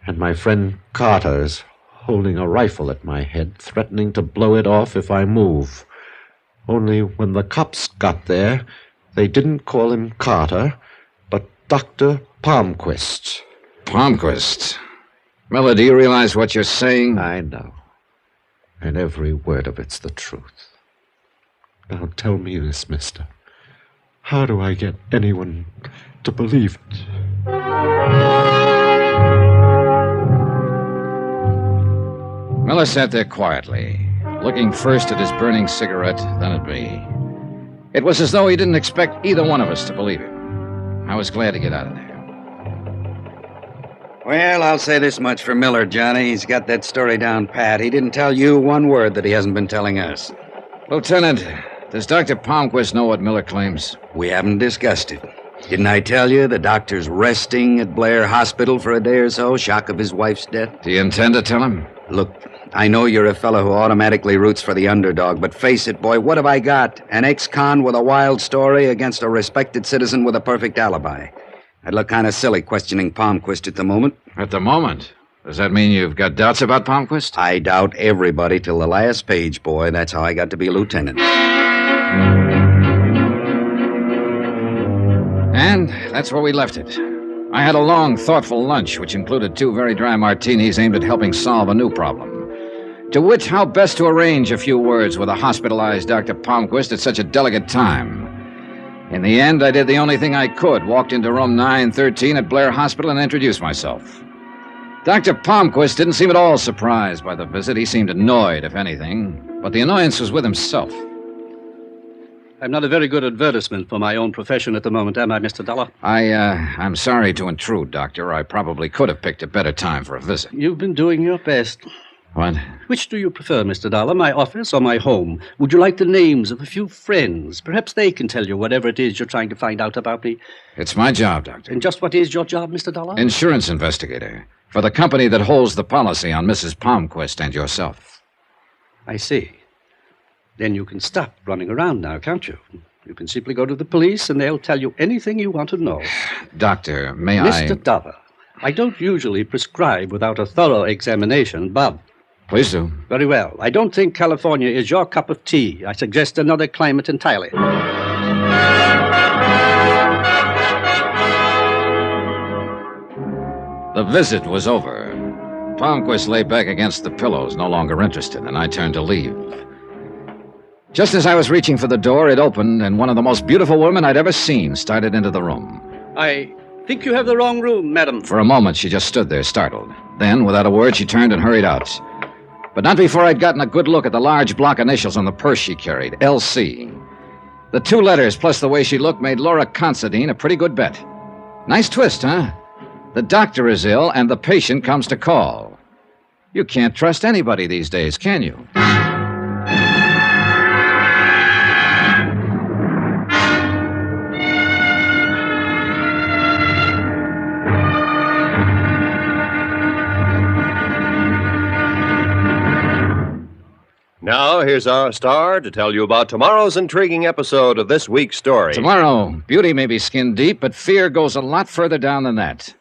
and my friend Carter is holding a rifle at my head, threatening to blow it off if I move. Only when the cops got there, they didn't call him Carter, but Dr. Palmquist. Palmquist? Miller, do you realize what you're saying? I know. And every word of it's the truth. Now tell me this, mister. How do I get anyone to believe it? Miller sat there quietly, looking first at his burning cigarette, then at me. It was as though he didn't expect either one of us to believe him. I was glad to get out of there. Well, I'll say this much for Miller, Johnny. He's got that story down pat. He didn't tell you one word that he hasn't been telling us. Lieutenant, does Dr. Palmquist know what Miller claims? We haven't discussed it. Didn't I tell you the doctor's resting at Blair Hospital for a day or so, shock of his wife's death? Do you intend to tell him? Look, I know you're a fellow who automatically roots for the underdog, but face it, boy, what have I got? An ex-con with a wild story against a respected citizen with a perfect alibi. I'd look kind of silly questioning Palmquist at the moment. At the moment? Does that mean you've got doubts about Palmquist? I doubt everybody till the last page, boy. That's how I got to be lieutenant. And that's where we left it. I had a long, thoughtful lunch, which included 2 very dry martinis aimed at helping solve a new problem. To wit, how best to arrange a few words with a hospitalized Dr. Palmquist at such a delicate time. In the end, I did the only thing I could, walked into room 913 at Blair Hospital and introduced myself. Dr. Palmquist didn't seem at all surprised by the visit. He seemed annoyed, if anything, but the annoyance was with himself. I'm not a very good advertisement for my own profession at the moment, am I, Mr. Dollar? I'm sorry to intrude, Doctor. I probably could have picked a better time for a visit. You've been doing your best. What? Which do you prefer, Mr. Dollar, my office or my home? Would you like the names of a few friends? Perhaps they can tell you whatever it is you're trying to find out about me. It's my job, Doctor. And just what is your job, Mr. Dollar? Insurance investigator. For the company that holds the policy on Mrs. Palmquist and yourself. I see. Then you can stop running around now, can't you? You can simply go to the police and they'll tell you anything you want to know. Doctor, may Mr. Dollar, I don't usually prescribe without a thorough examination, but... Please do. Very well. I don't think California is your cup of tea. I suggest another climate entirely. The visit was over. Palmquist lay back against the pillows, no longer interested, and I turned to leave. Just as I was reaching for the door, it opened, and one of the most beautiful women I'd ever seen started into the room. I think you have the wrong room, madam. For a moment, she just stood there, startled. Then, without a word, she turned and hurried out. But not before I'd gotten a good look at the large block initials on the purse she carried, LC. The 2 letters plus the way she looked made Laura Considine a pretty good bet. Nice twist, huh? The doctor is ill and the patient comes to call. You can't trust anybody these days, can you? Now, here's our star to tell you about tomorrow's intriguing episode of this week's story. Tomorrow, beauty may be skin deep, but fear goes a lot further down than that.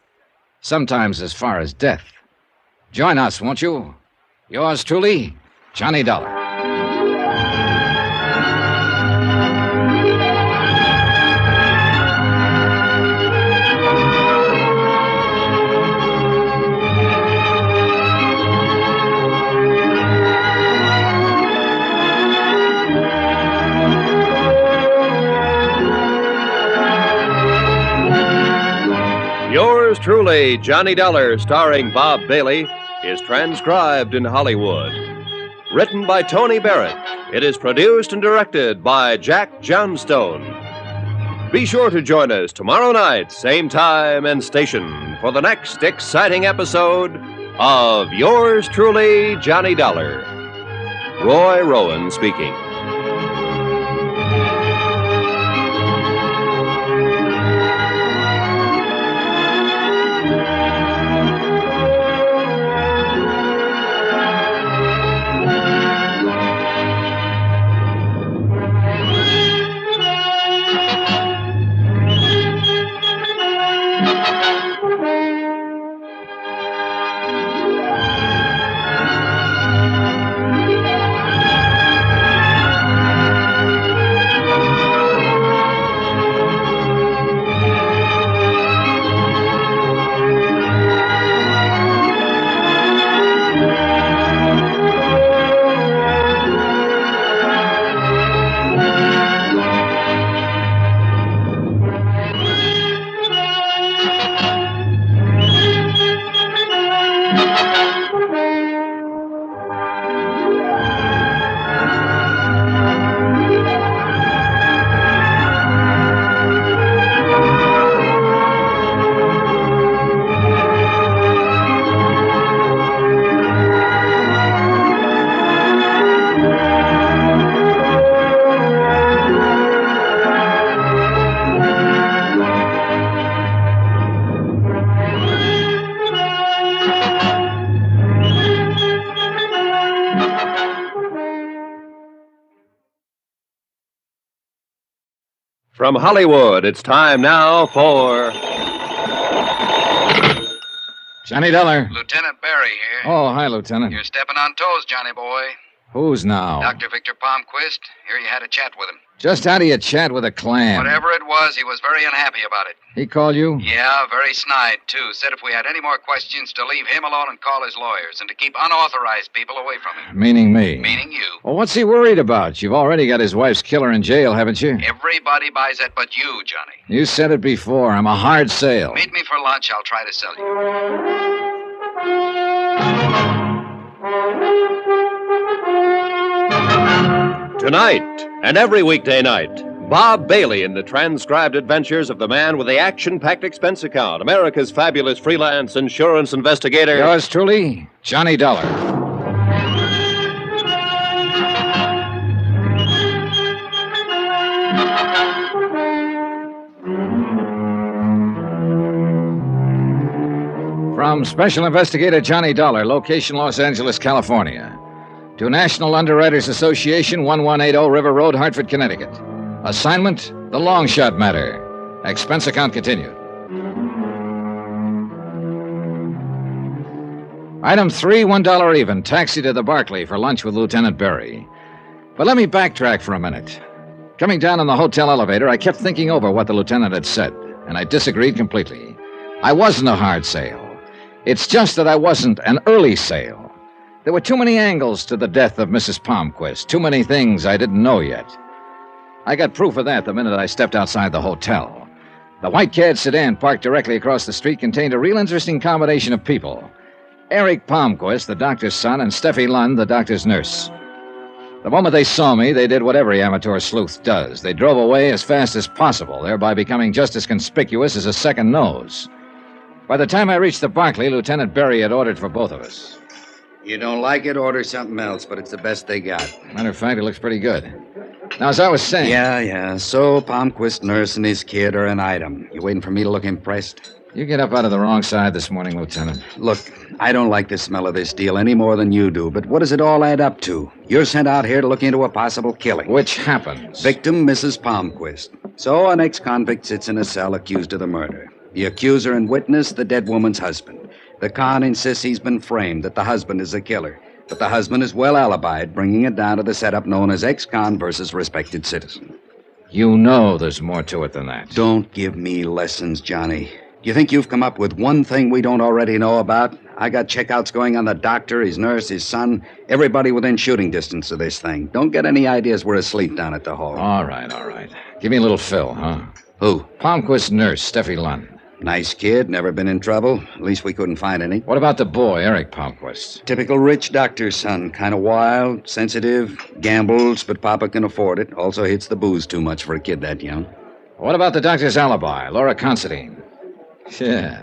Sometimes as far as death. Join us, won't you? Yours truly, Johnny Dollar. Yours truly, Johnny Dollar, starring Bob Bailey, is transcribed in Hollywood. Written by Tony Barrett, it is produced and directed by Jack Johnstone. Be sure to join us tomorrow night, same time and station, for the next exciting episode of Yours truly, Johnny Dollar. Roy Rowan speaking. From Hollywood, it's time now for... Johnny Dollar. Lieutenant Barry here. Oh, hi, Lieutenant. You're stepping on toes, Johnny boy. Who's now? Dr. Victor Palmquist. Here you had a chat with him. Just how do you chat with a clam? Whatever it was, he was very unhappy about it. He called you? Yeah, very snide, too. Said if we had any more questions, to leave him alone and call his lawyers, and to keep unauthorized people away from him. Meaning me? Meaning you. Well, what's he worried about? You've already got his wife's killer in jail, haven't you? Everybody buys that but you, Johnny. You said it before. I'm a hard sale. Meet me for lunch. I'll try to sell you. Tonight, and every weekday night, Bob Bailey in the transcribed adventures of the man with the action-packed expense account, America's fabulous freelance insurance investigator. Yours truly, Johnny Dollar. From Special Investigator Johnny Dollar, location Los Angeles, California. To National Underwriters Association, 1180 River Road, Hartford, Connecticut. Assignment, the long shot matter. Expense account continued. Item 3, $1 even. Taxi to the Barclay for lunch with Lieutenant Barry. But let me backtrack for a minute. Coming down in the hotel elevator, I kept thinking over what the lieutenant had said, and I disagreed completely. I wasn't a hard sale. It's just that I wasn't an early sale. There were too many angles to the death of Mrs. Palmquist, too many things I didn't know yet. I got proof of that the minute I stepped outside the hotel. The white cad sedan parked directly across the street contained a real interesting combination of people. Eric Palmquist, the doctor's son, and Steffi Lund, the doctor's nurse. The moment they saw me, they did what every amateur sleuth does. They drove away as fast as possible, thereby becoming just as conspicuous as a second nose. By the time I reached the Barclay, Lieutenant Berry had ordered for both of us. You don't like it, order something else, but it's the best they got. Matter of fact, it looks pretty good. Now, as I was saying... Yeah. So, Palmquist nurse and his kid are an item. You waiting for me to look impressed? You get up out of the wrong side this morning, Lieutenant. Look, I don't like the smell of this deal any more than you do, but what does it all add up to? You're sent out here to look into a possible killing. Which happens. Victim, Mrs. Palmquist. So, an ex-convict sits in a cell accused of the murder. The accuser and witness, the dead woman's husband. The con insists he's been framed, that the husband is a killer. But the husband is well alibied, bringing it down to the setup known as ex-con versus respected citizen. You know there's more to it than that. Don't give me lessons, Johnny. You think you've come up with one thing we don't already know about? I got checkouts going on the doctor, his nurse, his son, everybody within shooting distance of this thing. Don't get any ideas we're asleep down at the hall. All right. Give me a little fill, huh? Who? Palmquist's nurse, Steffi Lund. Nice kid, never been in trouble. At least we couldn't find any. What about the boy, Eric Palmquist? Typical rich doctor's son. Kind of wild, sensitive, gambles, but Papa can afford it. Also hits the booze too much for a kid that young. What about the doctor's alibi, Laura Considine? Yeah,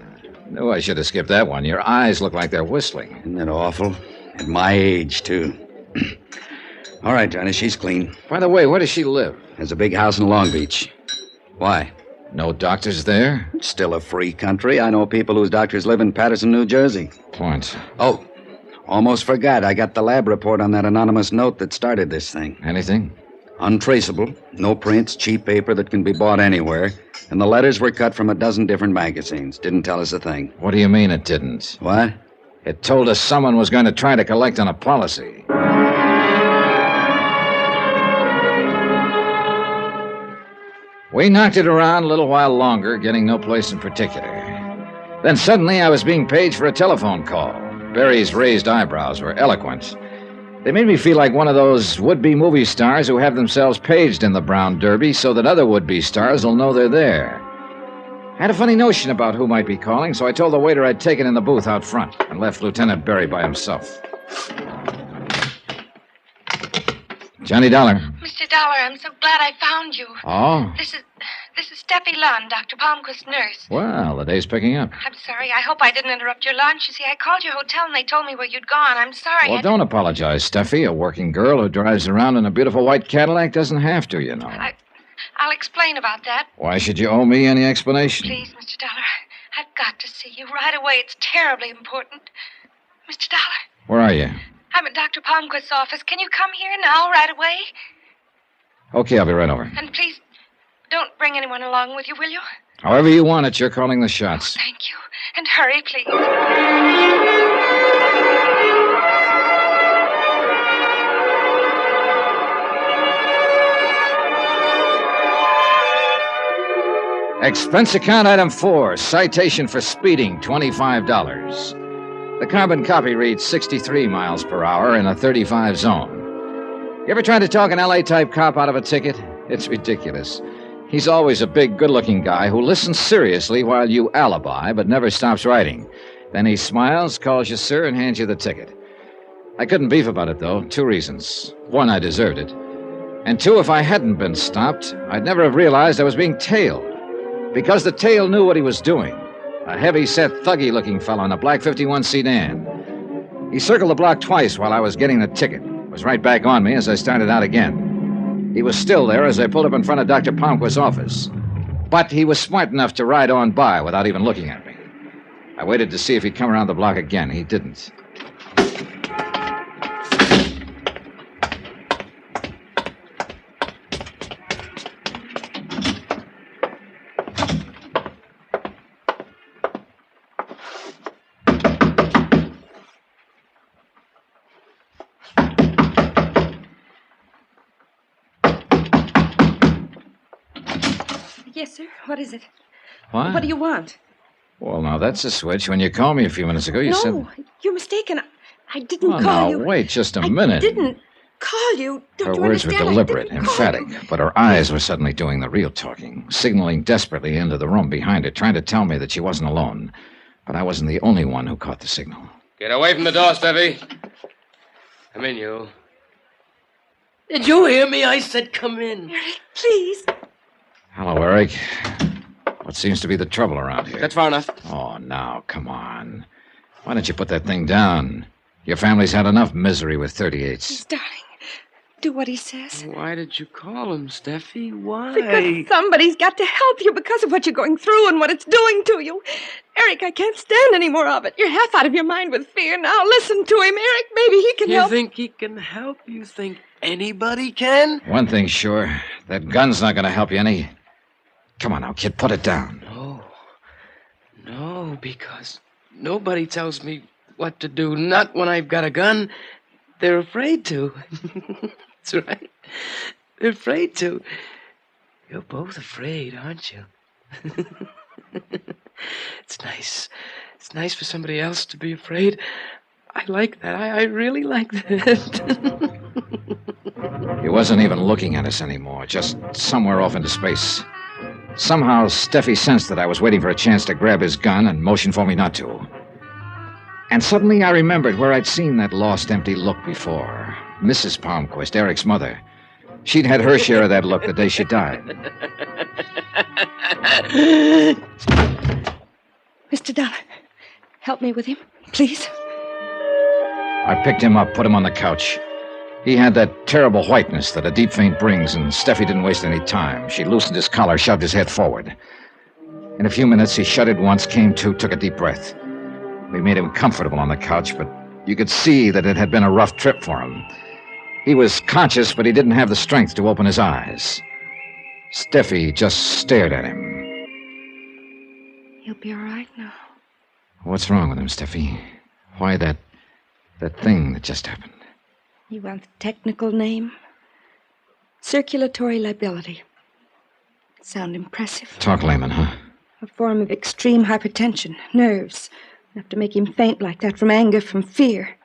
knew I should have skipped that one. Your eyes look like they're whistling. Isn't that awful? At my age, too. All right, Johnny, she's clean. By the way, where does she live? Has a big house in Long Beach. Why? No doctors there? It's still a free country. I know people whose doctors live in Patterson, New Jersey. Point. Oh, almost forgot. I got the lab report on that anonymous note that started this thing. Anything? Untraceable. No prints, cheap paper that can be bought anywhere. And the letters were cut from a dozen different magazines. Didn't tell us a thing. What do you mean it didn't? What? It told us someone was going to try to collect on a policy. We knocked it around a little while longer, getting no place in particular. Then suddenly I was being paged for a telephone call. Barry's raised eyebrows were eloquent. They made me feel like one of those would-be movie stars who have themselves paged in the Brown Derby so that other would-be stars will know they're there. I had a funny notion about who might be calling, so I told the waiter I'd taken in the booth out front and left Lieutenant Berry by himself. Johnny Dollar. Mr. Dollar, I'm so glad I found you. Oh? This is Steffi Lund, Dr. Palmquist's nurse. Well, the day's picking up. I'm sorry. I hope I didn't interrupt your lunch. You see, I called your hotel and they told me where you'd gone. I'm sorry. Well, don't apologize, Steffi. A working girl who drives around in a beautiful white Cadillac doesn't have to, you know. I'll explain about that. Why should you owe me any explanation? Please, Mr. Dollar, I've got to see you right away. It's terribly important. Mr. Dollar. Where are you? I'm at Dr. Palmquist's office. Can you come here now, right away? Okay, I'll be right over. And please, don't bring anyone along with you, will you? However you want it, you're calling the shots. Thank you. And hurry, please. Expense account item 4, citation for speeding, $25. The carbon copy reads 63 miles per hour in a 35 zone. You ever tried to talk an LA-type cop out of a ticket? It's ridiculous. He's always a big, good-looking guy who listens seriously while you alibi, but never stops writing. Then he smiles, calls you sir, and hands you the ticket. I couldn't beef about it, though. 2 reasons. 1, I deserved it. And 2, if I hadn't been stopped, I'd never have realized I was being tailed. Because the tail knew what he was doing. A heavy-set, thuggy-looking fellow in a black 51 sedan. He circled the block twice while I was getting the ticket. Was right back on me as I started out again. He was still there as I pulled up in front of Dr. Palmquist's office. But he was smart enough to ride on by without even looking at me. I waited to see if he'd come around the block again. He didn't. Yes, sir. What is it? What? What do you want? Well, now, that's a switch. When you called me a few minutes ago, you said... No, you're mistaken. I didn't Well, call now, you. wait just a minute. I didn't call you. Don't Her you words were understand? deliberate, emphatic, but her eyes were suddenly doing the real talking, signaling desperately into the room behind her, trying to tell me that she wasn't alone. But I wasn't the only one who caught the signal. Get away from the door, Steffi. Come in, you. Did you hear me? I said come in. Eric, please. Hello, Eric. What seems to be the trouble around here? That's far enough. Oh, now, come on. Why don't you put that thing down? Your family's had enough misery with 38s. Darling, do what he says. Why did you call him, Steffi? Why? Because somebody's got to help you because of what you're going through and what it's doing to you. Eric, I can't stand any more of it. You're half out of your mind with fear. Now listen to him, Eric. Maybe he can help. You think he can help? You think anybody can? One thing's sure. That gun's not going to help you any. Come on now, kid, put it down. No, because nobody tells me what to do. Not when I've got a gun. They're afraid to. That's right. They're afraid to. You're both afraid, aren't you? It's nice. It's nice for somebody else to be afraid. I like that. I really like that. He wasn't even looking at us anymore, just somewhere off into space. Somehow, Steffi sensed that I was waiting for a chance to grab his gun and motioned for me not to. And suddenly I remembered where I'd seen that lost, empty look before. Mrs. Palmquist, Eric's mother. She'd had her share of that look the day she died. Mr. Dollar, help me with him, please. I picked him up, put him on the couch. He had that terrible whiteness that a deep faint brings, and Steffi didn't waste any time. She loosened his collar, shoved his head forward. In a few minutes, he shuddered once, came to, took a deep breath. We made him comfortable on the couch, but you could see that it had been a rough trip for him. He was conscious, but he didn't have the strength to open his eyes. Steffi just stared at him. He'll be all right now. What's wrong with him, Steffi? Why that thing that just happened? You want the technical name? Circulatory lability. Sound impressive? Talk layman, huh? A form of extreme hypertension, nerves. Enough to make him faint like that from anger, from fear.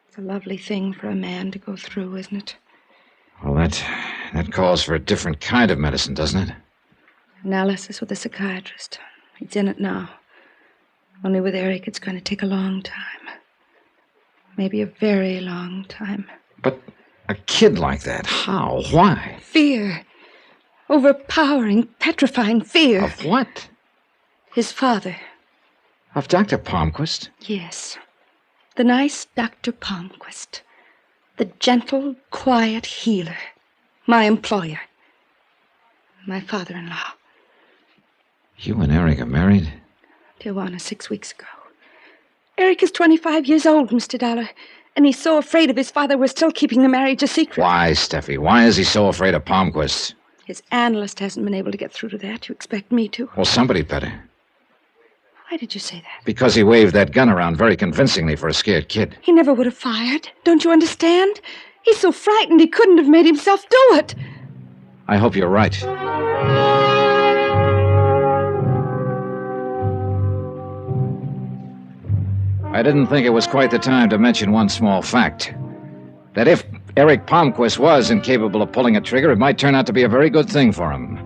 It's a lovely thing for a man to go through, isn't it? Well, that calls for a different kind of medicine, doesn't it? Analysis with a psychiatrist. He's in it now. Only with Eric, it's going to take a long time. Maybe a very long time. But a kid like that, how? Why? Fear. Overpowering, petrifying fear. Of what? His father. Of Dr. Palmquist? Yes. The nice Dr. Palmquist. The gentle, quiet healer. My employer. My father-in-law. You and Eric are married? Tijuana 6 weeks ago. Eric is 25 years old, Mr. Dollar, and he's so afraid of his father we're still keeping the marriage a secret. Why, Steffi? Why is he so afraid of Palmquist? His analyst hasn't been able to get through to that. You expect me to? Well, somebody better. Why did you say that? Because he waved that gun around very convincingly for a scared kid. He never would have fired. Don't you understand? He's so frightened he couldn't have made himself do it. I hope you're right. I didn't think it was quite the time to mention one small fact. That if Eric Palmquist was incapable of pulling a trigger, it might turn out to be a very good thing for him.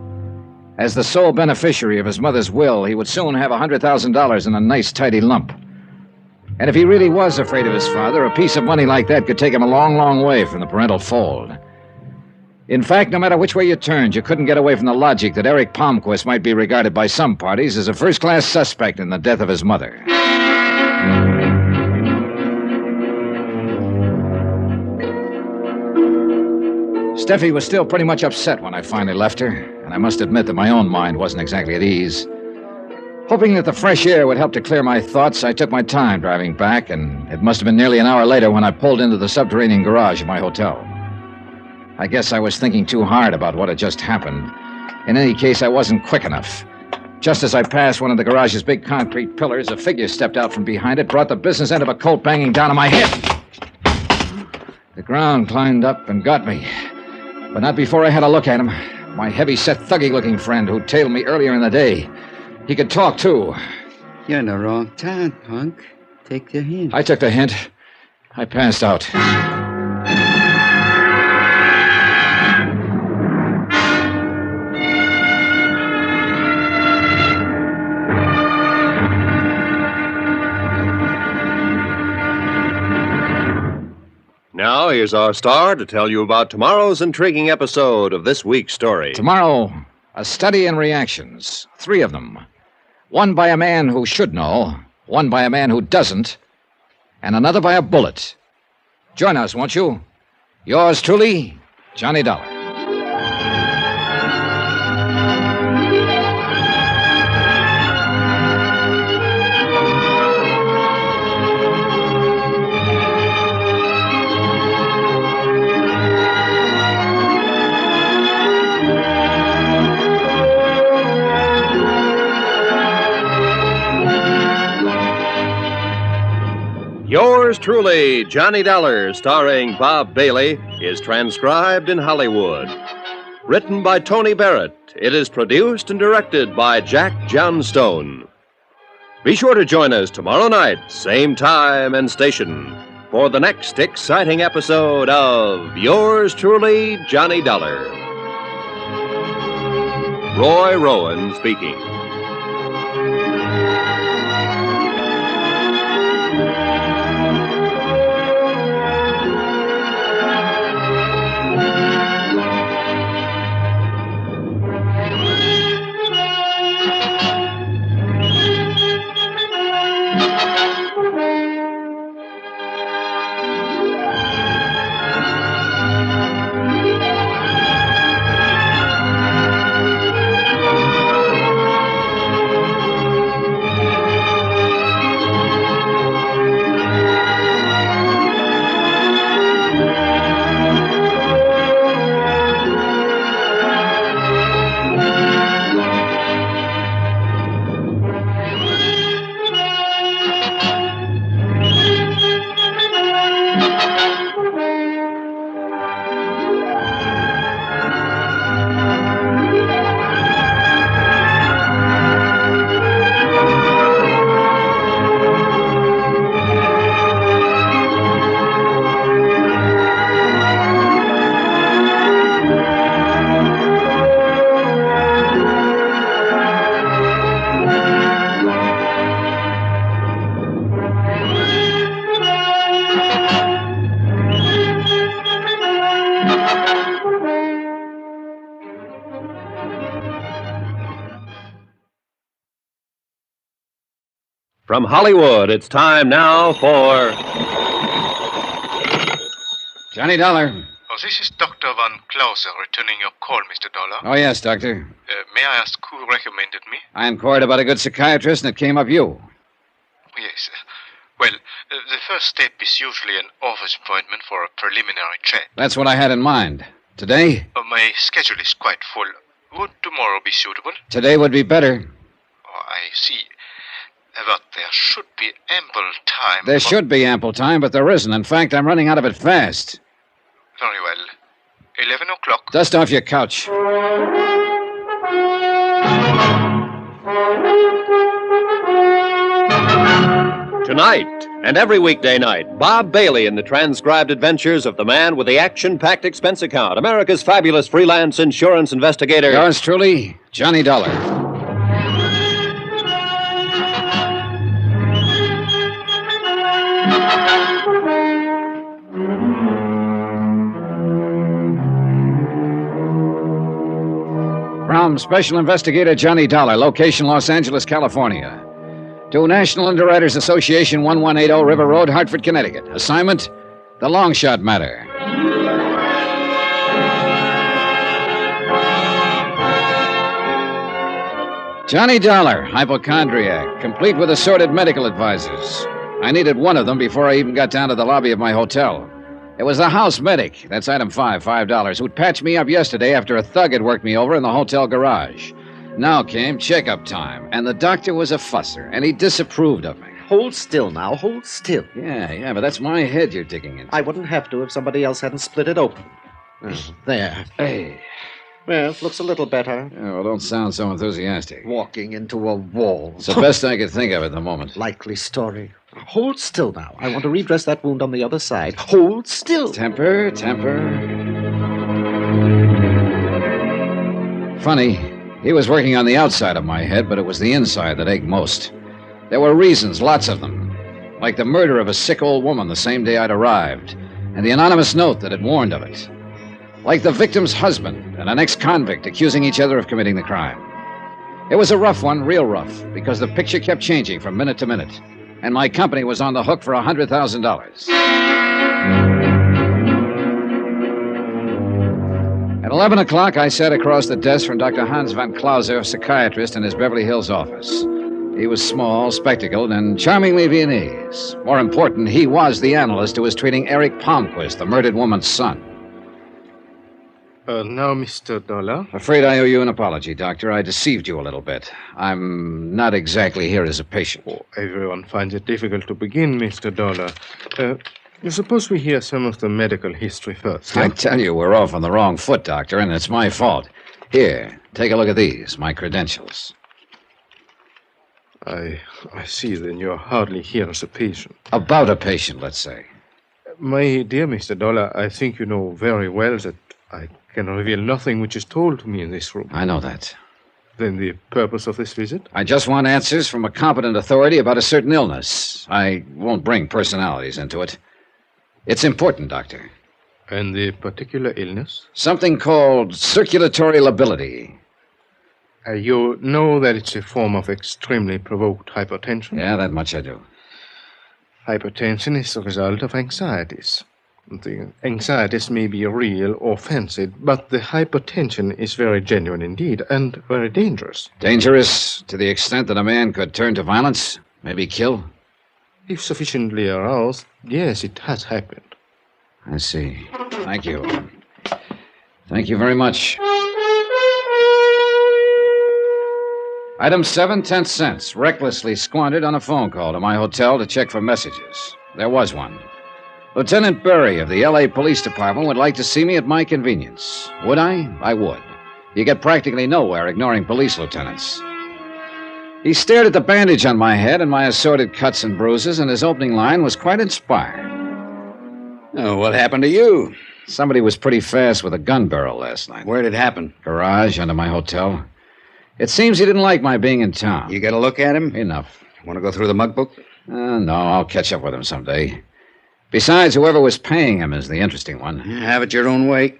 As the sole beneficiary of his mother's will, he would soon have $100,000 in a nice, tidy lump. And if he really was afraid of his father, a piece of money like that could take him a long, long way from the parental fold. In fact, no matter which way you turned, you couldn't get away from the logic that Eric Palmquist might be regarded by some parties as a first-class suspect in the death of his mother. Steffi was still pretty much upset when I finally left her, and I must admit that my own mind wasn't exactly at ease. Hoping that the fresh air would help to clear my thoughts, I took my time driving back, and it must have been nearly an hour later when I pulled into the subterranean garage of my hotel. I guess I was thinking too hard about what had just happened. In any case, I wasn't quick enough. Just as I passed one of the garage's big concrete pillars, a figure stepped out from behind it, brought the business end of a Colt banging down on my head. The ground climbed up and got me, but not before I had a look at him. My heavy-set, thuggy-looking friend who tailed me earlier in the day. He could talk, too. You're in the wrong town, punk. Take the hint. I took the hint. I passed out. here's our star to tell you about tomorrow's intriguing episode of this week's story. Tomorrow, a study in reactions. 3 of them. One by a man who should know, one by a man who doesn't, and another by a bullet. Join us, won't you? Yours truly, Johnny Dollar. Yours truly, Johnny Dollar, starring Bob Bailey, is transcribed in Hollywood. Written by Tony Barrett, it is produced and directed by Jack Johnstone. Be sure to join us tomorrow night, same time and station, for the next exciting episode of Yours truly, Johnny Dollar. Roy Rowan speaking. From Hollywood, it's time now for... Johnny Dollar. Oh, this is Dr. Van Clauser returning your call, Mr. Dollar. Oh, yes, Doctor. May I ask who recommended me? I inquired about a good psychiatrist, and it came up you. Yes. Well, the first step is usually an office appointment for a preliminary chat. That's what I had in mind. Today? My schedule is quite full. Would tomorrow be suitable? Today would be better. Oh, I see. But there should be ample time. There should be ample time, but there isn't. In fact, I'm running out of it fast. Very well. 11 o'clock. Dust off your couch. Tonight, and every weekday night, Bob Bailey in the transcribed adventures of the man with the action-packed expense account, America's fabulous freelance insurance investigator. Yours truly, Johnny Dollar. From Special Investigator Johnny Dollar, location Los Angeles, California. To National Underwriters Association, 1180 River Road, Hartford, Connecticut. Assignment, the long shot matter. Johnny Dollar, hypochondriac, complete with assorted medical advisors. I needed one of them before I even got down to the lobby of my hotel. It was the house medic, that's item 5, $5, who'd patched me up yesterday after a thug had worked me over in the hotel garage. Now came checkup time, and the doctor was a fusser, and he disapproved of me. Hold still now, hold still. Yeah, but that's my head you're digging into. I wouldn't have to if somebody else hadn't split it open. There. Hey. Well, looks a little better. Yeah, well, don't sound so enthusiastic. Walking into a wall. It's the best I could think of at the moment. Likely story. Hold still now. I want to redress that wound on the other side. Hold still. Temper. Funny, he was working on the outside of my head, but it was the inside that ached most. There were reasons, lots of them. Like the murder of a sick old woman the same day I'd arrived. and the anonymous note that had warned of it. Like the victim's husband and an ex-convict accusing each other of committing the crime. It was a rough one, real rough, because the picture kept changing from minute to minute, and my company was on the hook for $100,000. At 11 o'clock, I sat across the desk from Dr. Hans van Clauser, psychiatrist, in his Beverly Hills office. He was small, spectacled, and charmingly Viennese. More important, he was the analyst who was treating Eric Palmquist, the murdered woman's son. Now, Mr. Dollar. Afraid I owe you an apology, Doctor. I deceived you a little bit. I'm not exactly here as a patient. Oh, everyone finds it difficult to begin, Mr. Dollar. Suppose we hear some of the medical history first. I tell you, we're off on the wrong foot, Doctor, and it's my fault. Here, take a look at these, my credentials. I see, then you're hardly here as a patient. About a patient, let's say. My dear Mr. Dollar, I think you know very well that I can reveal nothing which is told to me in this room. I know that. Then the purpose of this visit? I just want answers from a competent authority about a certain illness. I won't bring personalities into it. It's important, Doctor. And the particular illness? Something called circulatory lability. You know that it's a form of extremely provoked hypertension? Yeah, that much I do. Hypertension is the result of anxieties. The anxieties may be real or fancied, but the hypertension is very genuine indeed, and very dangerous. Dangerous to the extent that a man could turn to violence, maybe kill? If sufficiently aroused, yes, it has happened. I see. Thank you. Thank you very much. Item 7, 10 cents, recklessly squandered on a phone call to my hotel to check for messages. There was one. Lieutenant Burry of the L.A. Police Department would like to see me at my convenience. Would I? I would. You get practically nowhere ignoring police lieutenants. He stared at the bandage on my head and my assorted cuts and bruises, and his opening line was quite inspired. Oh, what happened to you? Somebody was pretty fast with a gun barrel last night. Where'd it happen? Garage under my hotel. It seems he didn't like my being in town. You got a look at him? Enough. Want to go through the mug book? No, I'll catch up with him someday. Besides, whoever was paying him is the interesting one. Have it your own way.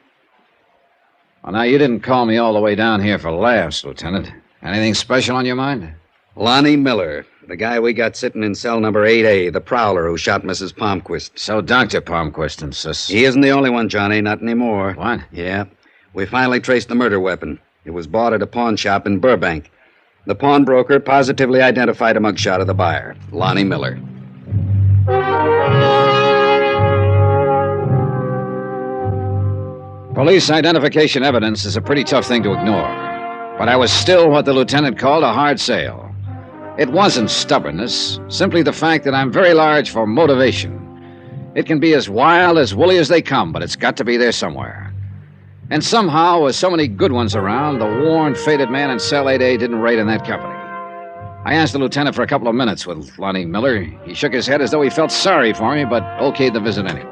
Well, now, you didn't call me all the way down here for laughs, Lieutenant. Anything special on your mind? Lonnie Miller, the guy we got sitting in cell number 8A, the prowler who shot Mrs. Palmquist. So Dr. Palmquist insists. He isn't the only one, Johnny, not anymore. What? Yeah. We finally traced the murder weapon. It was bought at a pawn shop in Burbank. The pawnbroker positively identified a mugshot of the buyer, Lonnie Miller. Police identification evidence is a pretty tough thing to ignore. But I was still what the lieutenant called a hard sale. It wasn't stubbornness, simply the fact that I'm very large for motivation. It can be as wild, as woolly as they come, but it's got to be there somewhere. And somehow, with so many good ones around, the worn, faded man in cell 8A didn't rate in that company. I asked the lieutenant for a couple of minutes with Lonnie Miller. He shook his head as though he felt sorry for me, but okayed the visit anyway.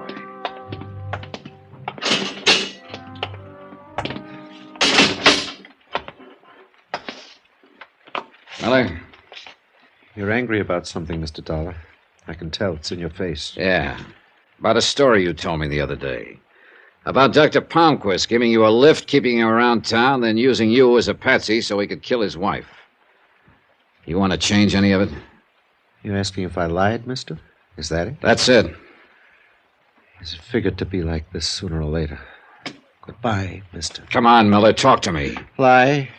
Miller? You're angry about something, Mr. Dollar. I can tell. It's in your face. Yeah. About a story you told me the other day. About Dr. Palmquist giving you a lift, keeping you around town, then using you as a patsy so he could kill his wife. You want to change any of it? You asking if I lied, mister? Is that it? That's it. It's figured to be like this sooner or later. Goodbye, mister. Come on, Miller, talk to me. Lie?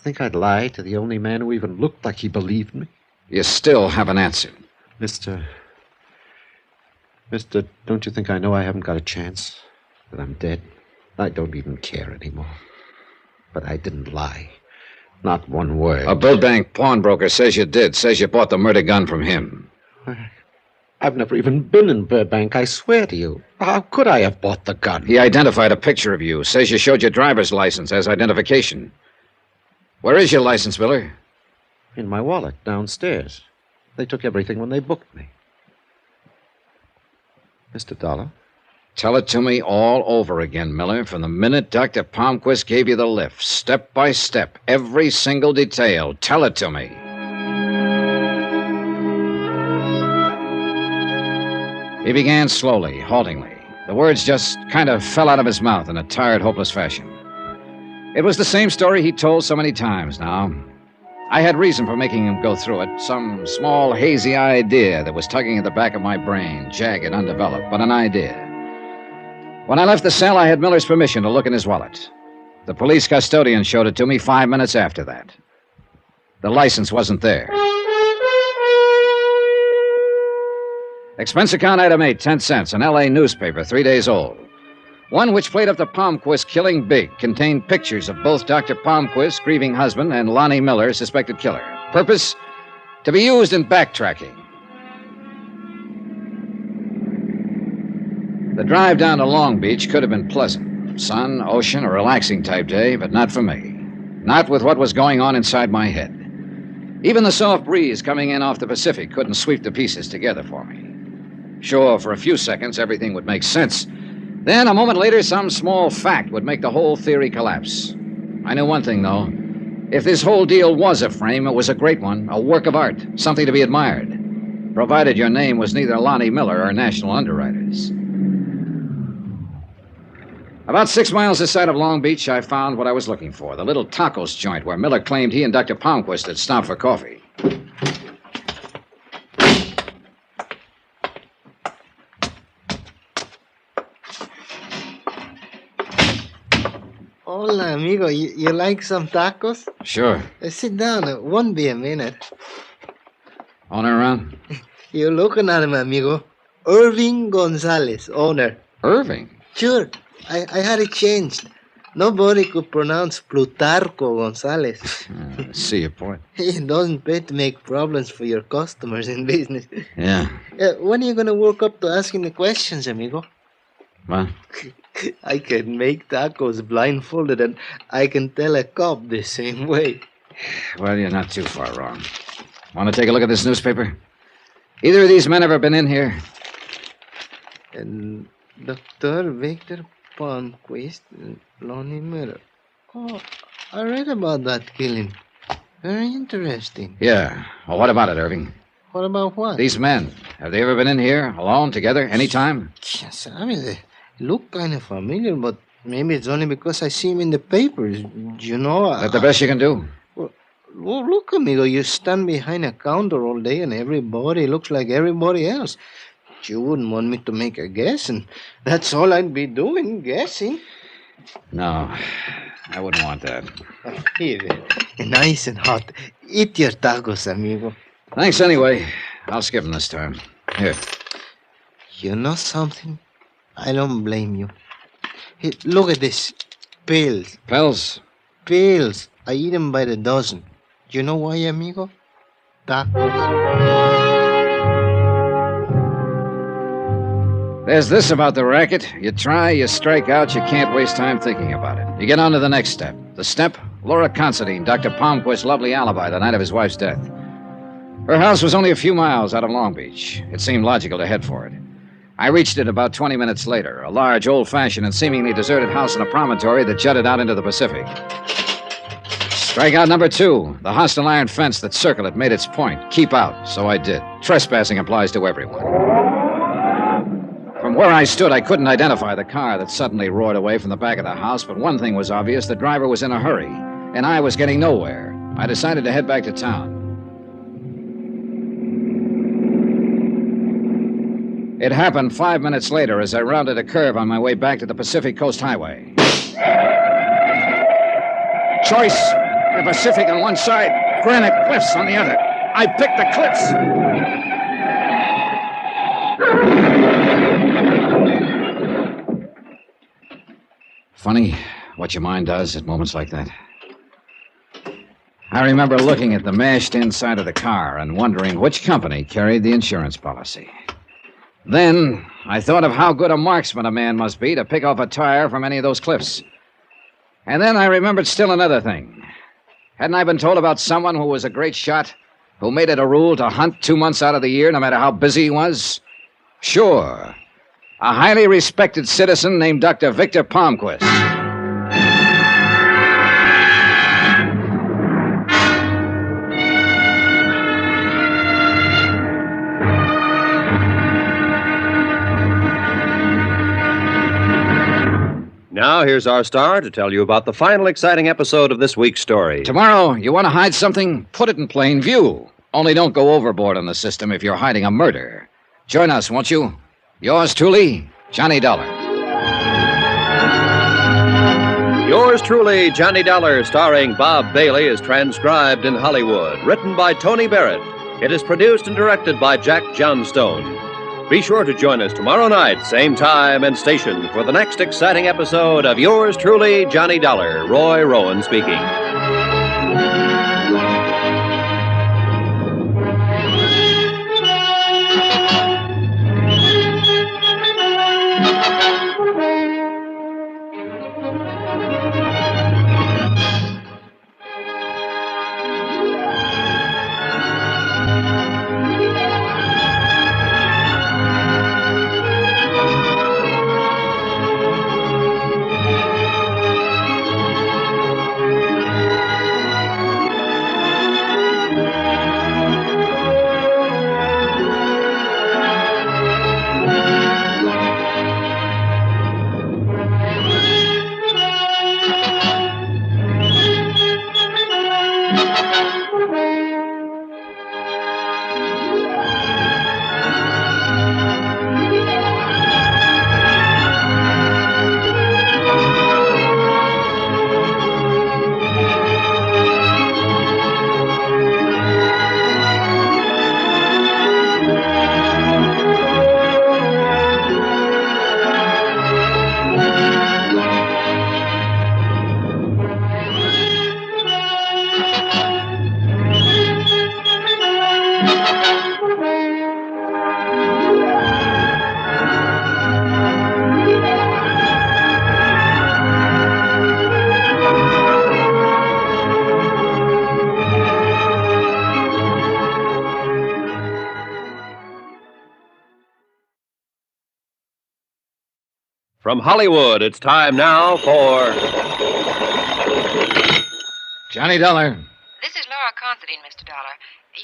Think I'd lie to the only man who even looked like he believed me? You still haven't answered. Mister, don't you think I know I haven't got a chance? That I'm dead? I don't even care anymore. But I didn't lie. Not one word. A Burbank pawnbroker says you did. Says you bought the murder gun from him. I've never even been in Burbank, I swear to you. How could I have bought the gun? He identified a picture of you. Says you showed your driver's license as identification. Where is your license, Miller? In my wallet, downstairs. They took everything when they booked me. Mr. Dollar? Tell it to me all over again, Miller, from the minute Dr. Palmquist gave you the lift, step by step, every single detail. Tell it to me. He began slowly, haltingly. The words just kind of fell out of his mouth in a tired, hopeless fashion. It was the same story he'd told so many times now. I had reason for making him go through it, some small, hazy idea that was tugging at the back of my brain, jagged, undeveloped, but an idea. When I left the cell, I had Miller's permission to look in his wallet. The police custodian showed it to me 5 minutes after that. The license wasn't there. Expense account item 8, 10 cents, an L.A. newspaper, 3 days old. One which played up the Palmquist killing big, contained pictures of both Dr. Palmquist's grieving husband and Lonnie Miller, suspected killer. Purpose? To be used in backtracking. The drive down to Long Beach could have been pleasant. Sun, ocean, a relaxing type day, but not for me. Not with what was going on inside my head. Even the soft breeze coming in off the Pacific couldn't sweep the pieces together for me. Sure, for a few seconds, everything would make sense. Then, a moment later, some small fact would make the whole theory collapse. I knew one thing, though. If this whole deal was a frame, it was a great one, a work of art, something to be admired, provided your name was neither Lonnie Miller or National Underwriters. About 6 miles this side of Long Beach, I found what I was looking for, the little tacos joint where Miller claimed he and Dr. Palmquist had stopped for coffee. Hola, amigo. You like some tacos? Sure. Sit down. It won't be a minute. Owner around? You're looking at him, amigo. Irving Gonzalez, owner. Irving? Sure. I had it changed. Nobody could pronounce Plutarco Gonzalez. See your point. It doesn't pay to make problems for your customers in business. Yeah. When are you going to work up to asking the questions, amigo? What? I can make tacos blindfolded, and I can tell a cop the same way. Well, you're not too far wrong. Want to take a look at this newspaper? Either of these men ever been in here? And Dr. Victor Palmquist and Lonnie Miller. Oh, I read about that killing. Very interesting. Yeah. Well, what about it, Irving? What about what? These men. Have they ever been in here, alone, together, any time? Yes, I mean, they look kind of familiar, but maybe it's only because I see them in the papers. You know, Is that the best you can do? Well, look, amigo, you stand behind a counter all day and everybody looks like everybody else. You wouldn't want me to make a guess, and that's all I'd be doing, guessing. No, I wouldn't want that. Here, nice and hot. Eat your tacos, amigo. Thanks anyway. I'll skip them this time. Here. You know something? I don't blame you. Hey, look at this. Pills. Pills? Pills. I eat them by the dozen. You know why, amigo? Tacos. There's this about the racket. You try, you strike out, you can't waste time thinking about it. You get on to the next step. The step? Laura Considine, Dr. Palmquist's lovely alibi the night of his wife's death. Her house was only a few miles out of Long Beach. It seemed logical to head for it. I reached it about 20 minutes later, a large, old-fashioned, and seemingly deserted house on a promontory that jutted out into the Pacific. Strikeout number 2, the hostile iron fence that circled it made its point. Keep out, so I did. Trespassing applies to everyone. From where I stood, I couldn't identify the car that suddenly roared away from the back of the house, but one thing was obvious, the driver was in a hurry, and I was getting nowhere. I decided to head back to town. It happened 5 minutes later as I rounded a curve on my way back to the Pacific Coast Highway. Choice, the Pacific on one side, granite cliffs on the other. I picked the cliffs. Funny what your mind does at moments like that. I remember looking at the mashed inside of the car and wondering which company carried the insurance policy. Then I thought of how good a marksman a man must be to pick off a tire from any of those cliffs. And then I remembered still another thing. Hadn't I been told about someone who was a great shot, who made it a rule to hunt 2 months out of the year no matter how busy he was? Sure. A highly respected citizen named Dr. Victor Palmquist. now, here's our star to tell you about the final exciting episode of this week's story. Tomorrow, you want to hide something? Put it in plain view. Only don't go overboard on the system if you're hiding a murder. Join us, won't you? Yours truly, Johnny Dollar. Yours truly, Johnny Dollar, starring Bob Bailey, is transcribed in Hollywood. Written by Tony Barrett. It is produced and directed by Jack Johnstone. Be sure to join us tomorrow night, same time and station, for the next exciting episode of Yours truly, Johnny Dollar. Roy Rowan speaking. From Hollywood, it's time now for Johnny Dollar. This is Laura Considine, Mr. Dollar.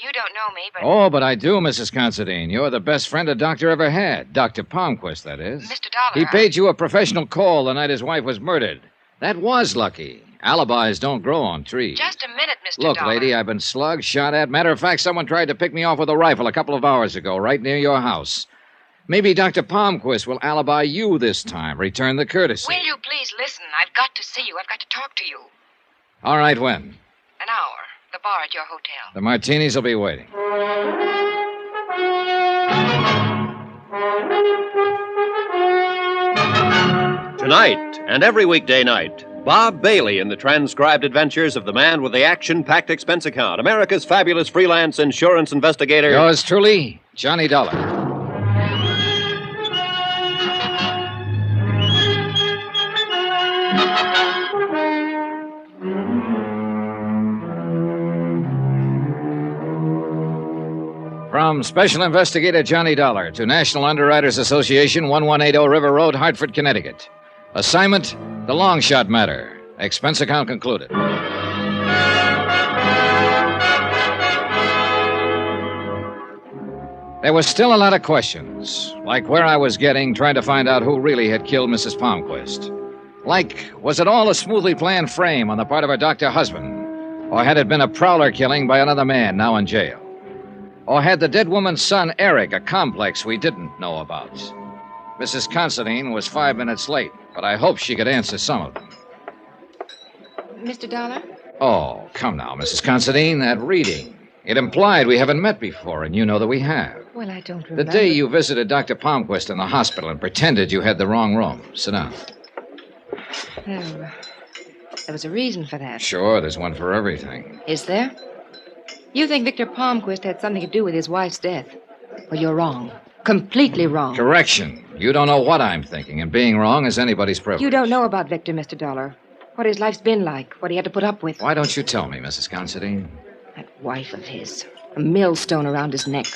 You don't know me, but... Oh, but I do, Mrs. Considine. You're the best friend a doctor ever had. Dr. Palmquist, that is. Mr. Dollar, He paid you a professional call the night his wife was murdered. That was lucky. Alibis don't grow on trees. Just a minute, Mr. Look, Dollar. lady, I've been slugged, shot at. Matter of fact, someone tried to pick me off with a rifle a couple of hours ago, right near your house. Maybe Dr. Palmquist will alibi you this time. Return the courtesy. Will you please listen? I've got to see you. I've got to talk to you. All right, when? An hour. The bar at your hotel. The martinis will be waiting. Tonight and every weekday night, Bob Bailey in the transcribed adventures of the man with the action-packed expense account, America's fabulous freelance insurance investigator. Yours truly, Johnny Dollar. From Special Investigator Johnny Dollar to National Underwriters Association, 1180 River Road, Hartford, Connecticut. Assignment, the long shot matter. Expense account concluded. There was still a lot of questions, like where I was getting, trying to find out who really had killed Mrs. Palmquist. Like, was it all a smoothly planned frame on the part of her doctor husband? Or had it been a prowler killing by another man now in jail? Or had the dead woman's son, Eric, a complex we didn't know about? Mrs. Considine was 5 minutes late, but I hoped she could answer some of them. Mr. Dollar? Oh, come now, Mrs. Considine, that reading. It implied we haven't met before, and you know that we have. Well, I don't remember. The day you visited Dr. Palmquist in the hospital and pretended you had the wrong room. Sit down. Oh, there was a reason for that. Sure, there's one for everything. Is there? You think Victor Palmquist had something to do with his wife's death? Well, you're wrong. Completely wrong. Correction. You don't know what I'm thinking, and being wrong is anybody's privilege. You don't know about Victor, Mr. Dollar. What his life's been like, what he had to put up with. Why don't you tell me, Mrs. Considine? That wife of his. A millstone around his neck.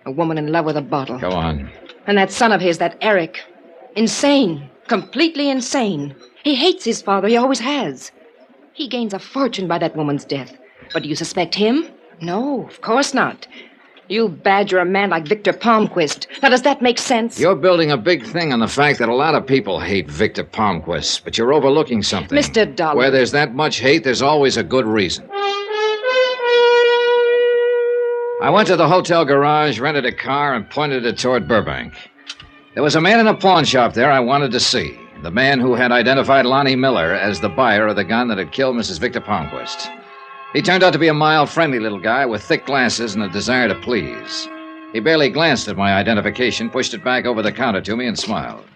A woman in love with a bottle. Go on. And that son of his, that Eric. Insane. Completely insane. He hates his father. He always has. He gains a fortune by that woman's death. But do you suspect him? No, of course not. You badger a man like Victor Palmquist. Now, does that make sense? You're building a big thing on the fact that a lot of people hate Victor Palmquist, but you're overlooking something. Mr. Dollar. Where there's that much hate, there's always a good reason. I went to the hotel garage, rented a car, and pointed it toward Burbank. There was a man in a pawn shop there I wanted to see. The man who had identified Lonnie Miller as the buyer of the gun that had killed Mrs. Victor Palmquist. He turned out to be a mild, friendly little guy with thick glasses and a desire to please. He barely glanced at my identification, pushed it back over the counter to me, and smiled.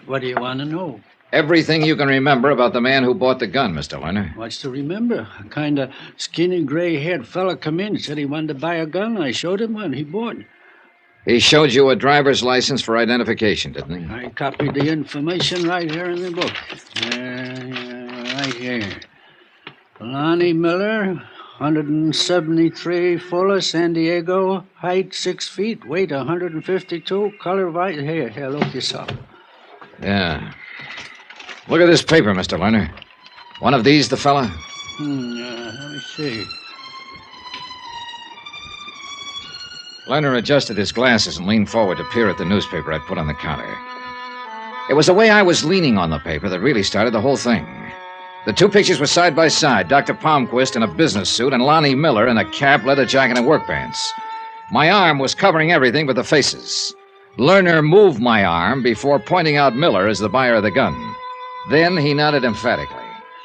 What do you want to know? Everything you can remember about the man who bought the gun, Mr. Lerner. What's to remember? A kind of skinny, gray-haired fella come in, said he wanted to buy a gun. I showed him one. He bought. He showed you a driver's license for identification, didn't he? I copied the information right here in the book. Right here. Lonnie Miller, 173, Fuller, San Diego, height 6 feet, weight 152, color white. Here, look this up. Yeah. Look at this paper, Mr. Lerner. One of these the fella? Let me see. Lerner adjusted his glasses and leaned forward to peer at the newspaper I'd put on the counter. It was the way I was leaning on the paper that really started the whole thing. The two pictures were side by side, Dr. Palmquist in a business suit and Lonnie Miller in a cap, leather jacket, and work pants. My arm was covering everything but the faces. Lerner moved my arm before pointing out Miller as the buyer of the gun. Then he nodded emphatically.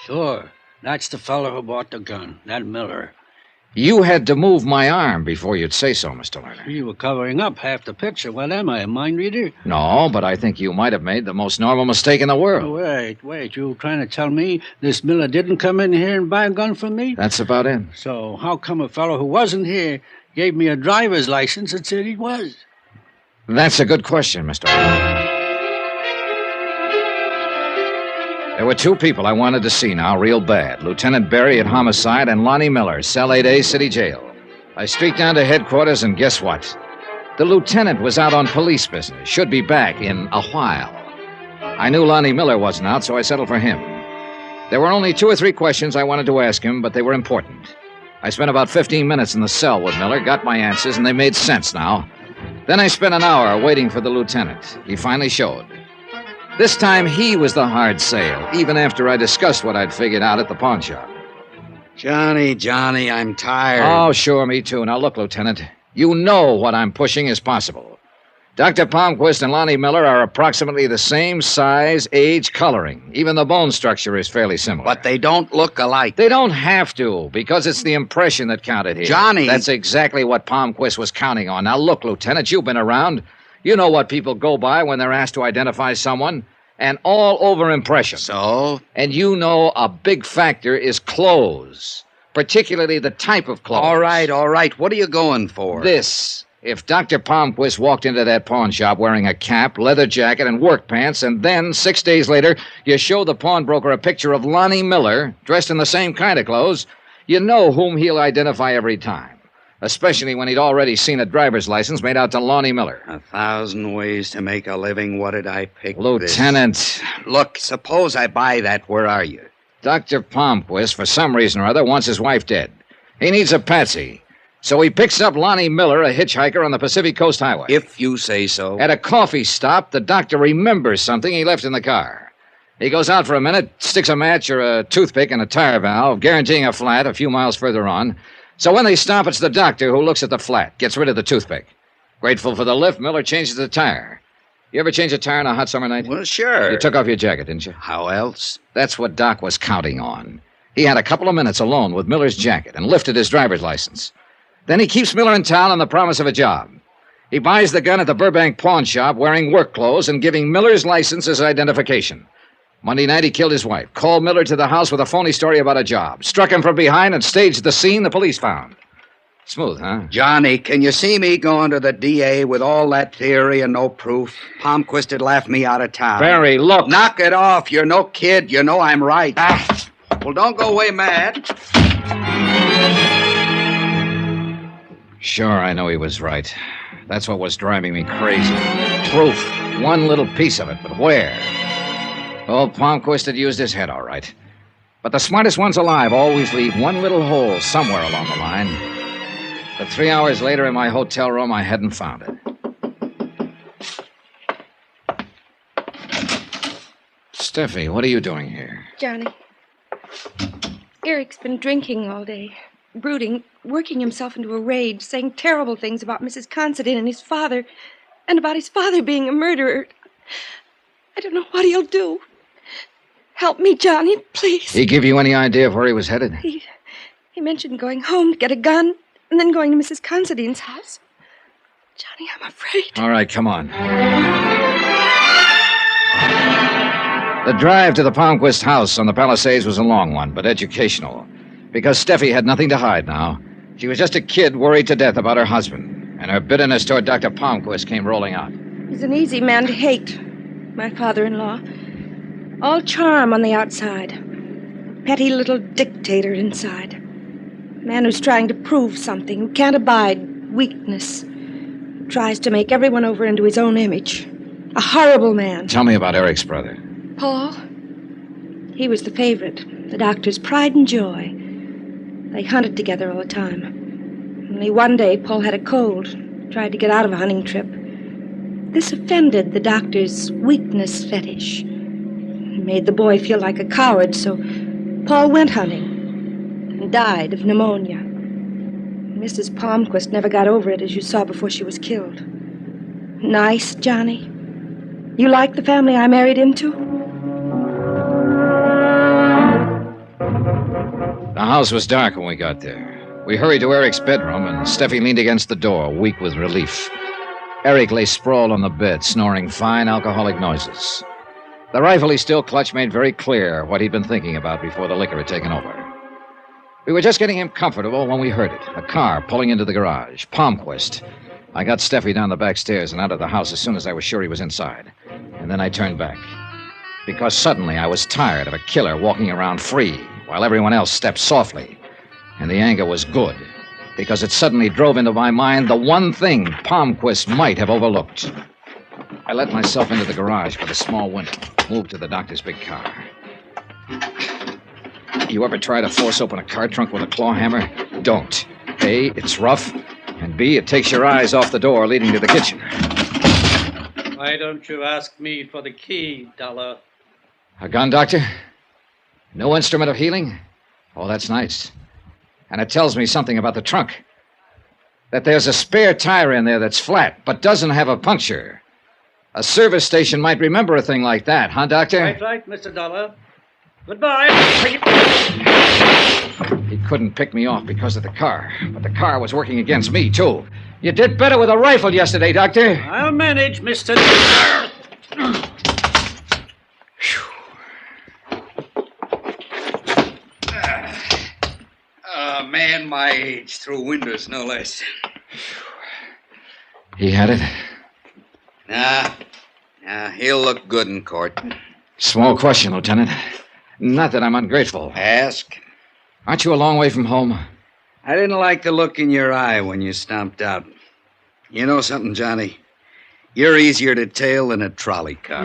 Sure. That's the fellow who bought the gun, that Miller. You had to move my arm before you'd say so, Mr. Lerner. You were covering up half the picture. What am I, a mind reader? No, but I think you might have made the most normal mistake in the world. Wait. You trying to tell me this Miller didn't come in here and buy a gun from me? That's about it. So how come a fellow who wasn't here gave me a driver's license and said he was? That's a good question, Mr. Lerner. There were two people I wanted to see now, real bad. Lieutenant Berry at Homicide and Lonnie Miller, Cell 8A, City Jail. I streaked down to headquarters, and guess what? The lieutenant was out on police business. Should be back in a while. I knew Lonnie Miller wasn't out, so I settled for him. There were only 2 or 3 questions I wanted to ask him, but they were important. I spent about 15 minutes in the cell with Miller, got my answers, and they made sense now. Then I spent an hour waiting for the lieutenant. He finally showed. This time, he was the hard sale, even after I discussed what I'd figured out at the pawn shop. Johnny, I'm tired. Oh, sure, me too. Now, look, Lieutenant, you know what I'm pushing is possible. Dr. Palmquist and Lonnie Miller are approximately the same size, age, coloring. Even the bone structure is fairly similar. But they don't look alike. They don't have to, because it's the impression that counted here. Johnny! That's exactly what Palmquist was counting on. Now, look, Lieutenant, you've been around. You know what people go by when they're asked to identify someone. An all-over impression. So? And you know a big factor is clothes, particularly the type of clothes. All right. What are you going for? This. If Dr. Palmquist walked into that pawn shop wearing a cap, leather jacket, and work pants, and then, 6 days later, you show the pawnbroker a picture of Lonnie Miller, dressed in the same kind of clothes, you know whom he'll identify every time. Especially when he'd already seen a driver's license made out to Lonnie Miller. 1,000 ways to make a living. What did I pick? Lieutenant. Look, suppose I buy that. Where are you? Dr. Palmquist, for some reason or other, wants his wife dead. He needs a patsy. So he picks up Lonnie Miller, a hitchhiker on the Pacific Coast Highway. If you say so. At a coffee stop, the doctor remembers something he left in the car. He goes out for a minute, sticks a match or a toothpick in a tire valve, guaranteeing a flat a few miles further on. So when they stop, it's the doctor who looks at the flat, gets rid of the toothpick. Grateful for the lift, Miller changes the tire. You ever change a tire on a hot summer night? Well, sure. You took off your jacket, didn't you? How else? That's what Doc was counting on. He had a couple of minutes alone with Miller's jacket and lifted his driver's license. Then he keeps Miller in town on the promise of a job. He buys the gun at the Burbank pawn shop wearing work clothes and giving Miller's license as identification. Monday night, he killed his wife, called Miller to the house with a phony story about a job, struck him from behind, and staged the scene the police found. Smooth, huh? Johnny, can you see me going to the DA with all that theory and no proof? Palmquist would laugh me out of town. Barry, look. Knock it off. You're no kid. You know I'm right. Well, don't go away mad. Sure, I know he was right. That's what was driving me crazy. Proof. One little piece of it, but where? Oh, Palmquist had used his head all right. But the smartest ones alive always leave one little hole somewhere along the line. But 3 hours later in my hotel room, I hadn't found it. Steffi, what are you doing here? Johnny, Eric's been drinking all day, brooding, working himself into a rage, saying terrible things about Mrs. Considine and his father, and about his father being a murderer. I don't know what he'll do. Help me, Johnny, please. He give you any idea of where he was headed? He mentioned going home to get a gun and then going to Mrs. Considine's house. Johnny, I'm afraid. All right, come on. The drive to the Palmquist house on the Palisades was a long one, but educational. Because Steffi had nothing to hide now. She was just a kid worried to death about her husband, and her bitterness toward Dr. Palmquist came rolling out. He's an easy man to hate, my father-in-law. All charm on the outside. Petty little dictator inside. Man who's trying to prove something, who can't abide weakness. Who tries to make everyone over into his own image. A horrible man. Tell me about Eric's brother. Paul? He was the favorite, the doctor's pride and joy. They hunted together all the time. Only one day, Paul had a cold, tried to get out of a hunting trip. This offended the doctor's weakness fetish. It made the boy feel like a coward, so Paul went hunting and died of pneumonia. Mrs. Palmquist never got over it, as you saw before she was killed. Nice, Johnny? You like the family I married into? The house was dark when we got there. We hurried to Eric's bedroom, and Steffi leaned against the door, weak with relief. Eric lay sprawled on the bed, snoring fine alcoholic noises. The rifle he still clutched made very clear what he'd been thinking about before the liquor had taken over. We were just getting him comfortable when we heard it. A car pulling into the garage. Palmquist. I got Steffi down the back stairs and out of the house as soon as I was sure he was inside. And then I turned back. Because suddenly I was tired of a killer walking around free while everyone else stepped softly. And the anger was good, because it suddenly drove into my mind the one thing Palmquist might have overlooked. I let myself into the garage by the small window, moved to the doctor's big car. You ever try to force open a car trunk with a claw hammer? Don't. A, it's rough, and B, it takes your eyes off the door leading to the kitchen. Why don't you ask me for the key, Dollar? A gun, Doctor? No instrument of healing? Oh, that's nice. And it tells me something about the trunk. That there's a spare tire in there that's flat, but doesn't have a puncture. A service station might remember a thing like that, huh, Doctor? Right, Mr. Dollar. Goodbye. He couldn't pick me off because of the car, but the car was working against me, too. You did better with a rifle yesterday, Doctor. I'll manage, Mr. A man my age through windows, no less. He had it? Nah, he'll look good in court. Small question, Lieutenant. Not that I'm ungrateful. Ask. Aren't you a long way from home? I didn't like the look in your eye when you stomped out. You know something, Johnny? You're easier to tail than a trolley car.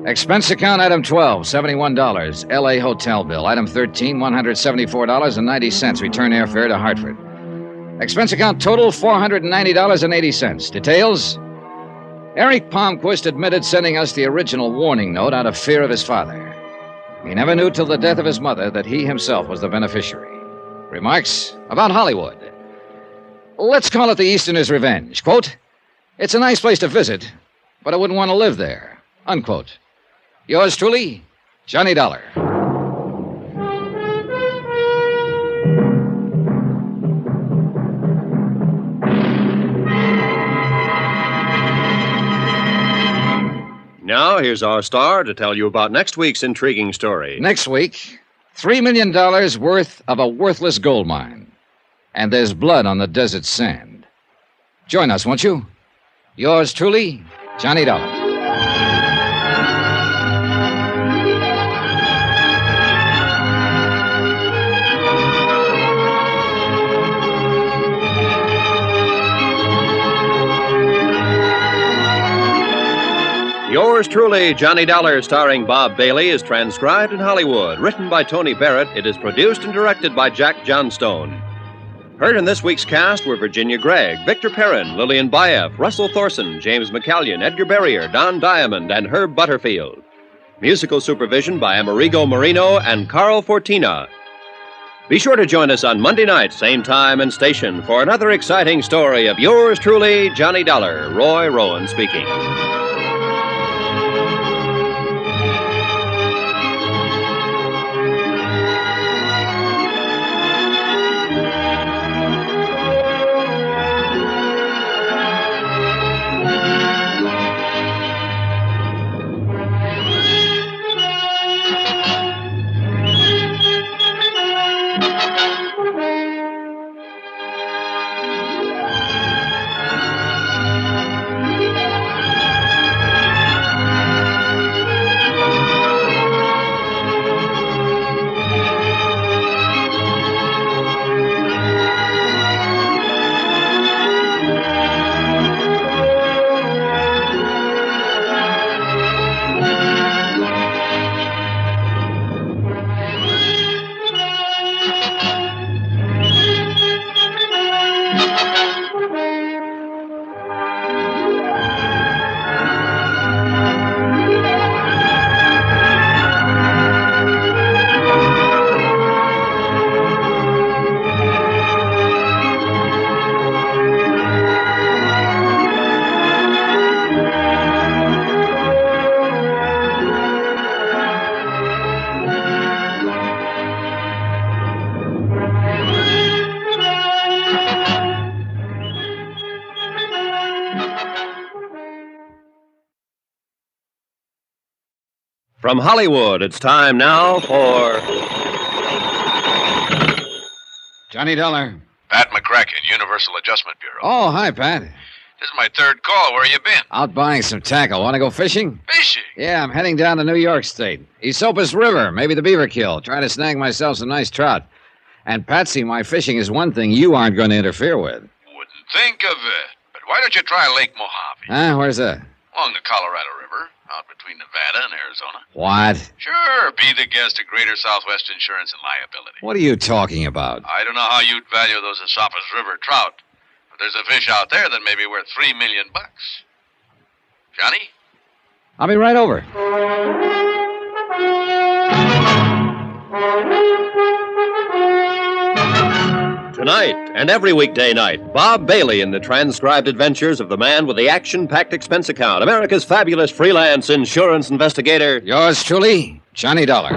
Expense account item 12, $71. L.A. hotel bill. Item 13, $174.90. Return airfare to Hartford. Expense account total, $490.80. Details? Eric Palmquist admitted sending us the original warning note out of fear of his father. He never knew till the death of his mother that he himself was the beneficiary. Remarks about Hollywood. Let's call it the Easterner's Revenge. Quote, it's a nice place to visit, but I wouldn't want to live there. Unquote. Yours truly, Johnny Dollar. Now, here's our star to tell you about next week's intriguing story. Next week, $3 million worth of a worthless gold mine. And there's blood on the desert sand. Join us, won't you? Yours truly, Johnny Dollar. Yours Yours truly, Johnny Dollar, starring Bob Bailey, is transcribed in Hollywood. Written by Tony Barrett, it is produced and directed by Jack Johnstone. Heard in this week's cast were Virginia Gregg, Victor Perrin, Lillian Baeff, Russell Thorson, James McCallion, Edgar Barrier, Don Diamond, and Herb Butterfield. Musical supervision by Amerigo Marino and Carl Fortina. Be sure to join us on Monday night, same time and station, for another exciting story of yours truly, Johnny Dollar. Roy Rowan speaking. From Hollywood, it's time now for Johnny Dollar. Pat McCracken, Universal Adjustment Bureau. Oh, hi, Pat. This is my third call. Where you been? Out buying some tackle. Want to go fishing? Fishing? Yeah, I'm heading down to New York State. Esopus River, maybe the Beaver Kill. Trying to snag myself some nice trout. And, Patsy, my fishing is one thing you aren't going to interfere with. Wouldn't think of it. But why don't you try Lake Mojave? Huh? Where's that? Along the Colorado River, out between Nevada and Arizona. What? Sure, be the guest of Greater Southwest Insurance and Liability. What are you talking about? I don't know how you'd value those Esopus River trout, but there's a fish out there that may be worth $3 million. Johnny? I'll be right over. Tonight and every weekday night, Bob Bailey in the transcribed adventures of the man with the action-packed expense account, America's fabulous freelance insurance investigator. Yours truly, Johnny Dollar.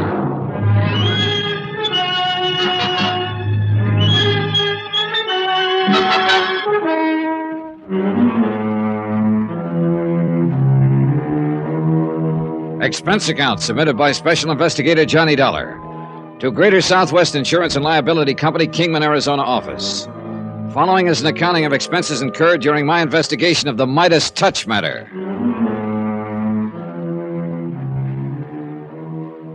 Expense account submitted by Special Investigator Johnny Dollar to Greater Southwest Insurance and Liability Company, Kingman, Arizona office. Following is an accounting of expenses incurred during my investigation of the Midas touch matter.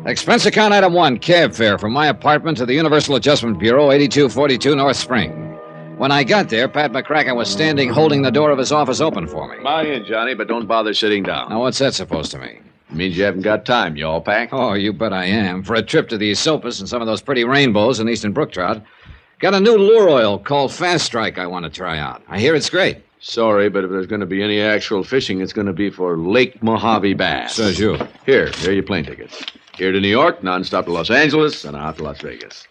Expense account item 1, cab fare from my apartment to the Universal Adjustment Bureau, 8242 North Spring. When I got there, Pat McCracken was standing holding the door of his office open for me. Come on in, Johnny, but don't bother sitting down. Now, what's that supposed to mean? It means you haven't got time. You all packed? Oh, you bet I am. For a trip to the Esopus and some of those pretty rainbows and eastern brook trout. Got a new lure oil called Fast Strike I want to try out. I hear it's great. Sorry, but if there's going to be any actual fishing, it's going to be for Lake Mojave bass. Says you. Here are your plane tickets. Here to New York, nonstop to Los Angeles, and out to Las Vegas.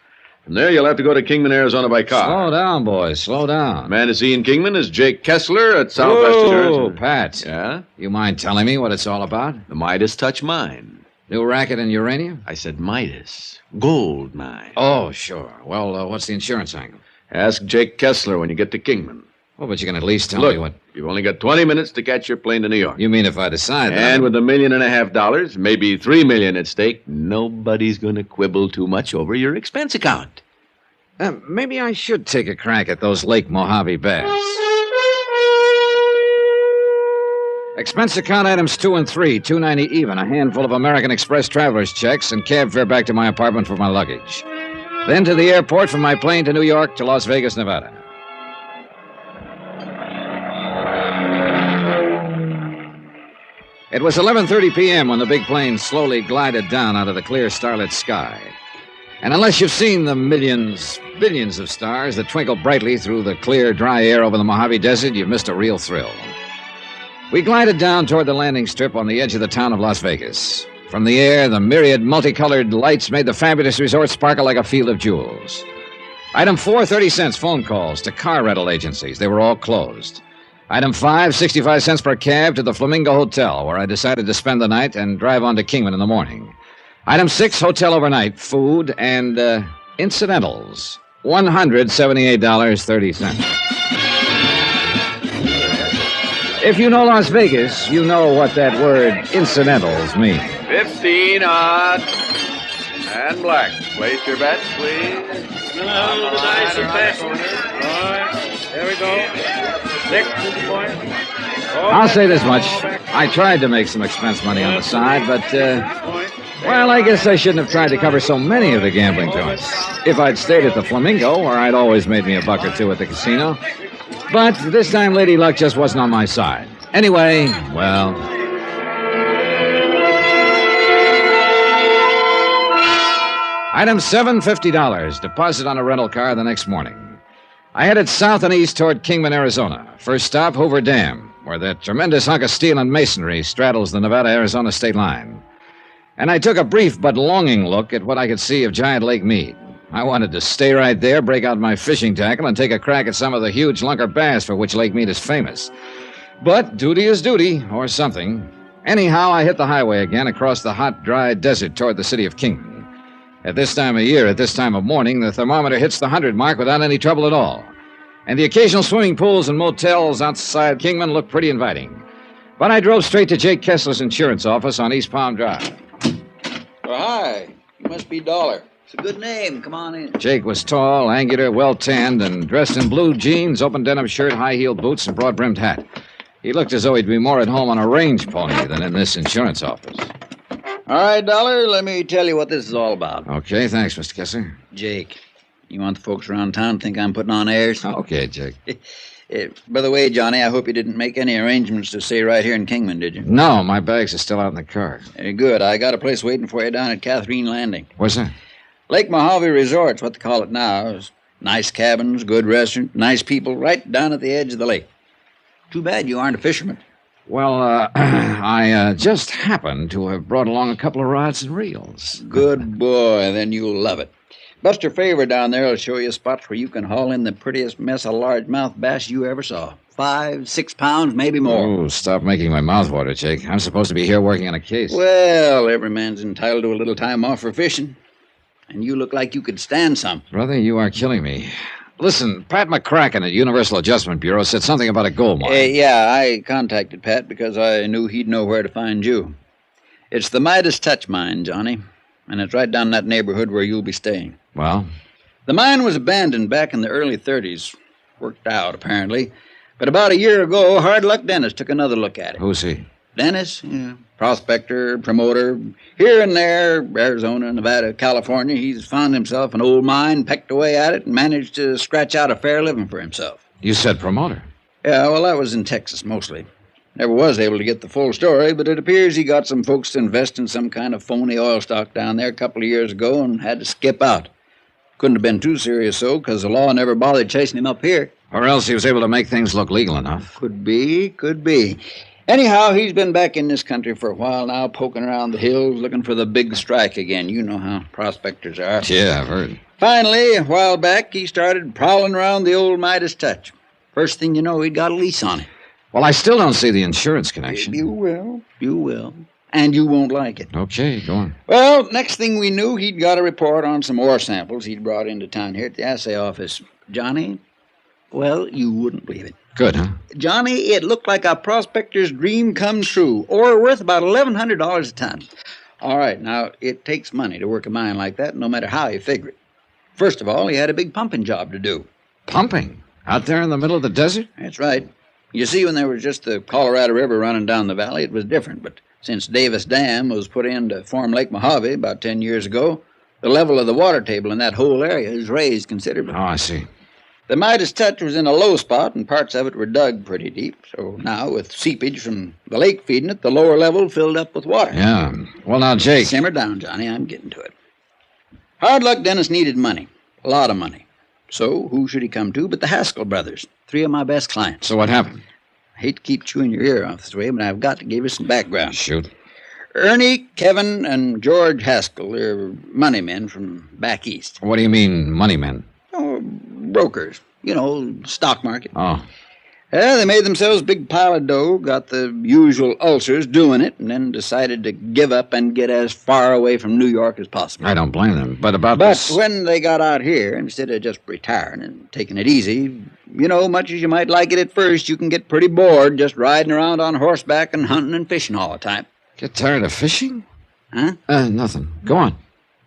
From there, you'll have to go to Kingman, Arizona by car. Slow down, boys. Slow down. Man to see in Kingman is Jake Kessler at Southwest Insurance. Oh, Pat. Yeah? You mind telling me what it's all about? The Midas touch mine. New racket in uranium? I said Midas. Gold mine. Oh, sure. Well, what's the insurance angle? Ask Jake Kessler when you get to Kingman. Well, but you can at least tell Look, me what... You've only got 20 minutes to catch your plane to New York. You mean if I decide that... And with $1.5 million, maybe $3 million at stake, nobody's going to quibble too much over your expense account. Maybe I should take a crack at those Lake Mojave bass. Expense account items 2 and 3, $2.90 even, a handful of American Express traveler's checks, and cab fare back to my apartment for my luggage. Then to the airport from my plane to New York to Las Vegas, Nevada. It was 11:30 p.m. when the big plane slowly glided down out of the clear starlit sky. And unless you've seen the millions, billions of stars that twinkle brightly through the clear, dry air over the Mojave Desert, you've missed a real thrill. We glided down toward the landing strip on the edge of the town of Las Vegas. From the air, the myriad multicolored lights made the fabulous resort sparkle like a field of jewels. Item 4, 30 cents phone calls to car rental agencies. They were all closed. Item 5, 65 cents per cab to the Flamingo Hotel, where I decided to spend the night and drive on to Kingman in the morning. Item 6, hotel overnight, food, and incidentals. $178.30. If you know Las Vegas, you know what that word incidentals means. 15 odd. And black. Place your bets, please. No, the dice are passing. All right, there we go. 6 to the point. I'll say this much. I tried to make some expense money on the side, but, well, I guess I shouldn't have tried to cover so many of the gambling joints. If I'd stayed at the Flamingo, where I'd always made me a buck or two at the casino. But this time, Lady Luck just wasn't on my side. Anyway, well... Item 7, $50. Deposit on a rental car the next morning. I headed south and east toward Kingman, Arizona. First stop, Hoover Dam, where that tremendous hunk of steel and masonry straddles the Nevada-Arizona state line. And I took a brief but longing look at what I could see of Giant Lake Mead. I wanted to stay right there, break out my fishing tackle, and take a crack at some of the huge lunker bass for which Lake Mead is famous. But duty is duty, or something. Anyhow, I hit the highway again across the hot, dry desert toward the city of Kingman. At this time of year, at this time of morning, the thermometer hits the 100 mark without any trouble at all. And the occasional swimming pools and motels outside Kingman look pretty inviting. But I drove straight to Jake Kessler's insurance office on East Palm Drive. Well, hi. You must be Dollar. It's a good name. Come on in. Jake was tall, angular, well-tanned, and dressed in blue jeans, open denim shirt, high-heeled boots, and broad-brimmed hat. He looked as though he'd be more at home on a range pony than in this insurance office. All right, Dollar, let me tell you what this is all about. Okay, thanks, Mr. Kessler. Jake, you want the folks around town to think I'm putting on airs? Okay, Jake. By the way, Johnny, I hope you didn't make any arrangements to stay right here in Kingman, did you? No, my bags are still out in the car. Very good. I got a place waiting for you down at Catherine Landing. What's that? Lake Mojave Resort's what they call it now. It's nice cabins, good restaurant, nice people, right down at the edge of the lake. Too bad you aren't a fisherman. Well, I just happened to have brought along a couple of rods and reels. Good boy, then you'll love it. Buster Favor down there will show you spots where you can haul in the prettiest mess of largemouth bass you ever saw. 5, 6 pounds, maybe more. Oh, stop making my mouth water, Jake. I'm supposed to be here working on a case. Well, every man's entitled to a little time off for fishing. And you look like you could stand some. Brother, you are killing me. Listen, Pat McCracken at Universal Adjustment Bureau said something about a gold mine. Yeah, I contacted Pat because I knew he'd know where to find you. It's the Midas Touch Mine, Johnny, and it's right down that neighborhood where you'll be staying. Well? The mine was abandoned back in the early 30s. Worked out, apparently. But about a year ago, Hard Luck Dennis took another look at it. Who's he? Dennis, prospector, promoter. Here and there, Arizona, Nevada, California, he's found himself an old mine, pecked away at it, and managed to scratch out a fair living for himself. You said promoter? Yeah, well, that was in Texas, mostly. Never was able to get the full story, but it appears he got some folks to invest in some kind of phony oil stock down there a couple of years ago and had to skip out. Couldn't have been too serious, so, because the law never bothered chasing him up here. Or else he was able to make things look legal enough. Could be, could be. Anyhow, he's been back in this country for a while now, poking around the hills, looking for the big strike again. You know how prospectors are. Yeah, I've heard. Finally, a while back, he started prowling around the old Midas Touch. First thing you know, he'd got a lease on it. Well, I still don't see the insurance connection. You will. You will. And you won't like it. Okay, go on. Well, next thing we knew, he'd got a report on some ore samples he'd brought into town here at the assay office. Johnny, well, you wouldn't believe it. Good, huh? Johnny, it looked like a prospector's dream come true. Ore worth about $1,100 a ton. All right, now, it takes money to work a mine like that, no matter how you figure it. First of all, he had a big pumping job to do. Pumping? Out there in the middle of the desert? That's right. You see, when there was just the Colorado River running down the valley, it was different. But since Davis Dam was put in to form Lake Mojave about 10 years ago, the level of the water table in that whole area is raised considerably. Oh, I see. The Midas touch was in a low spot, and parts of it were dug pretty deep. So now, with seepage from the lake feeding it, the lower level filled up with water. Yeah. Well, now, Jake... Simmer down, Johnny. I'm getting to it. Hard Luck Dennis needed money. A lot of money. So, who should he come to but the Haskell brothers, 3 of my best clients. So what happened? I hate to keep chewing your ear off this way, but I've got to give you some background. Shoot. Ernie, Kevin, and George Haskell are money men from back east. What do you mean, money men? Oh, brokers. You know, stock market. Oh. They made themselves a big pile of dough, got the usual ulcers doing it, and then decided to give up and get as far away from New York as possible. I don't blame them. But about But this... when they got out here, instead of just retiring and taking it easy, you know, much as you might like it at first, you can get pretty bored just riding around on horseback and hunting and fishing all the time. Get tired of fishing? Huh? Nothing. Go on.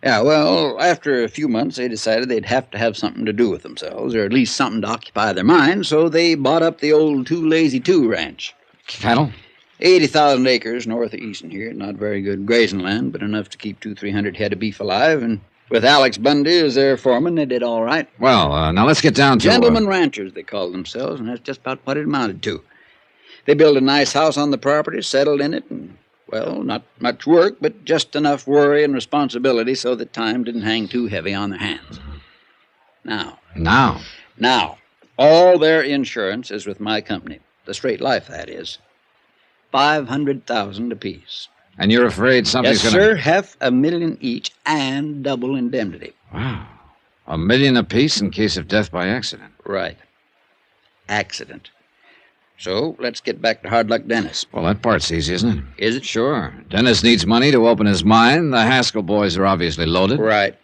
Yeah, well, after a few months, they decided they'd have to have something to do with themselves, or at least something to occupy their minds, so they bought up the old Too Lazy 2 ranch. Cattle? 80,000 acres north of Easton here. Not very good grazing land, but enough to keep 200-300 head of beef alive, and with Alex Bundy as their foreman, they did all right. Well, now let's get down to... Gentlemen ranchers, they called themselves, and that's just about what it amounted to. They built a nice house on the property, settled in it, and... well, not much work, but just enough worry and responsibility so that time didn't hang too heavy on their hands. Now, all their insurance is with my company. The Straight Life, that is. $500,000 apiece. And you're afraid something's yes, gonna... Yes, sir. $500,000 each and double indemnity. Wow. $1 million apiece in case of death by accident. Right. Accident. So, let's get back to Hard Luck Dennis. Well, that part's easy, isn't it? Is it? Sure. Dennis needs money to open his mine. The Haskell boys are obviously loaded. Right.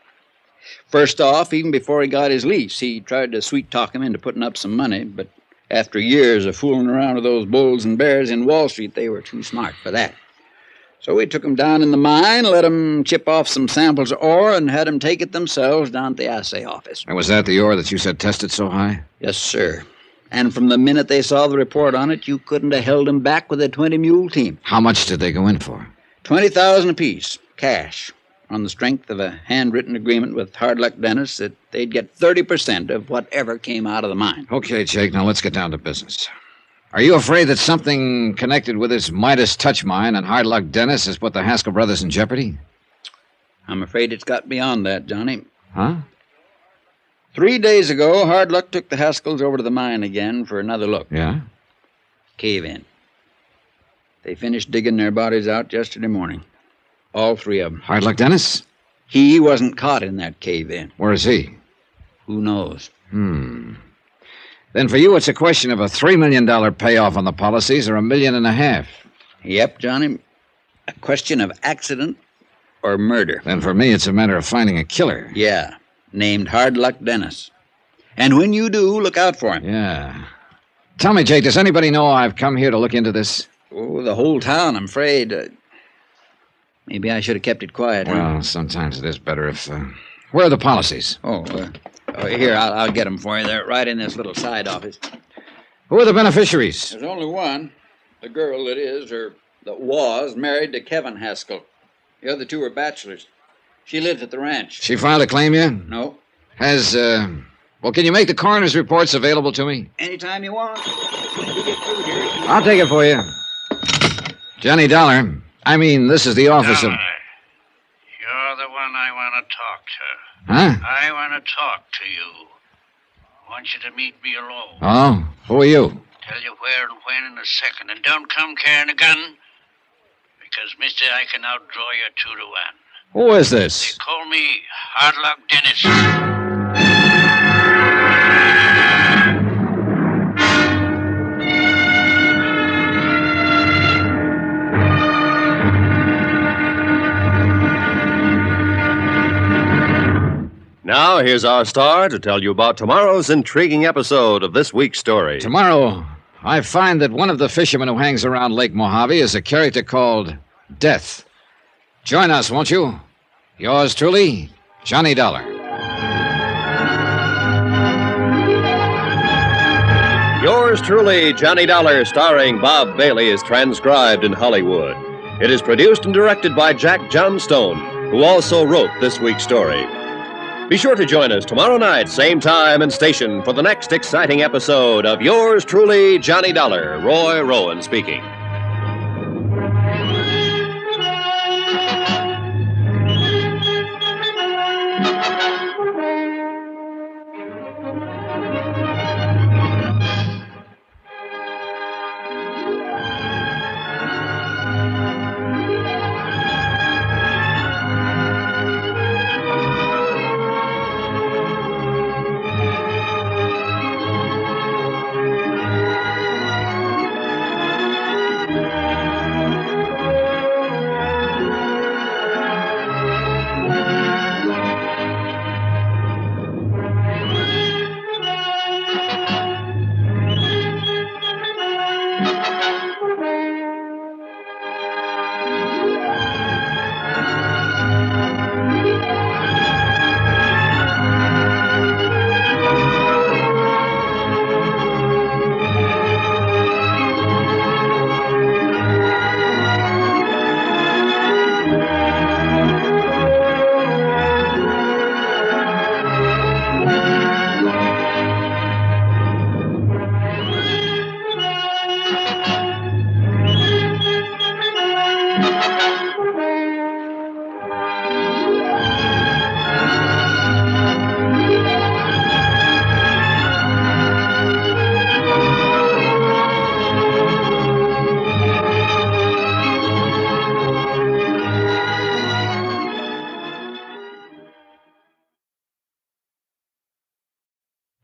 First off, even before he got his lease, he tried to sweet-talk him into putting up some money, but after years of fooling around with those bulls and bears in Wall Street, they were too smart for that. So we took him down in the mine, let him chip off some samples of ore, and had him take it themselves down to the assay office. And was that the ore that you said tested so high? Yes, sir. And from the minute they saw the report on it, you couldn't have held him back with a 20-mule team. How much did they go in for? $20,000 apiece, cash, on the strength of a handwritten agreement with Hard Luck Dennis that they'd get 30% of whatever came out of the mine. Okay, Jake, now let's get down to business. Are you afraid that something connected with this Midas touch mine and Hard Luck Dennis has put the Haskell brothers in jeopardy? I'm afraid it's got beyond that, Johnny. Huh? 3 days ago, Hard Luck took the Haskells over to the mine again for another look. Yeah? Cave in. They finished digging their bodies out yesterday morning. All 3 of them. Hard Luck Dennis? He wasn't caught in that cave in. Where is he? Who knows? Then for you, it's a question of a $3 million payoff on the policies or $1.5 million. Yep, Johnny. A question of accident or murder. Then for me, it's a matter of finding a killer. Yeah. Named Hard Luck Dennis. And when you do, look out for him. Yeah. Tell me, Jake, does anybody know I've come here to look into this? Oh, the whole town, I'm afraid. Maybe I should have kept it quiet. Well, sometimes it is better if... Where are the policies? Here, I'll get them for you. They're right in this little side office. Who are the beneficiaries? There's only one. The girl that was married to Kevin Haskell. The other 2 are bachelors. She lives at the ranch. She filed a claim yet? No. Has, well, can you make the coroner's reports available to me? Anytime you want. You get through here. I'll take it for you. Johnny Dollar. This is the office of... You're the one I want to talk to. Huh? I want to talk to you. I want you to meet me alone. Oh, who are you? Tell you where and when in a second. And don't come carrying a gun, because, mister, I can outdraw you 2 to 1. Who is this? They call me Hard Luck Dennis. Now, here's our star to tell you about tomorrow's intriguing episode of this week's story. Tomorrow, I find that one of the fishermen who hangs around Lake Mojave is a character called Death. Join us, won't you? Yours truly, Johnny Dollar. Yours truly, Johnny Dollar, starring Bob Bailey, is transcribed in Hollywood. It is produced and directed by Jack Johnstone, who also wrote this week's story. Be sure to join us tomorrow night, same time and station, for the next exciting episode of yours truly, Johnny Dollar. Roy Rowan speaking.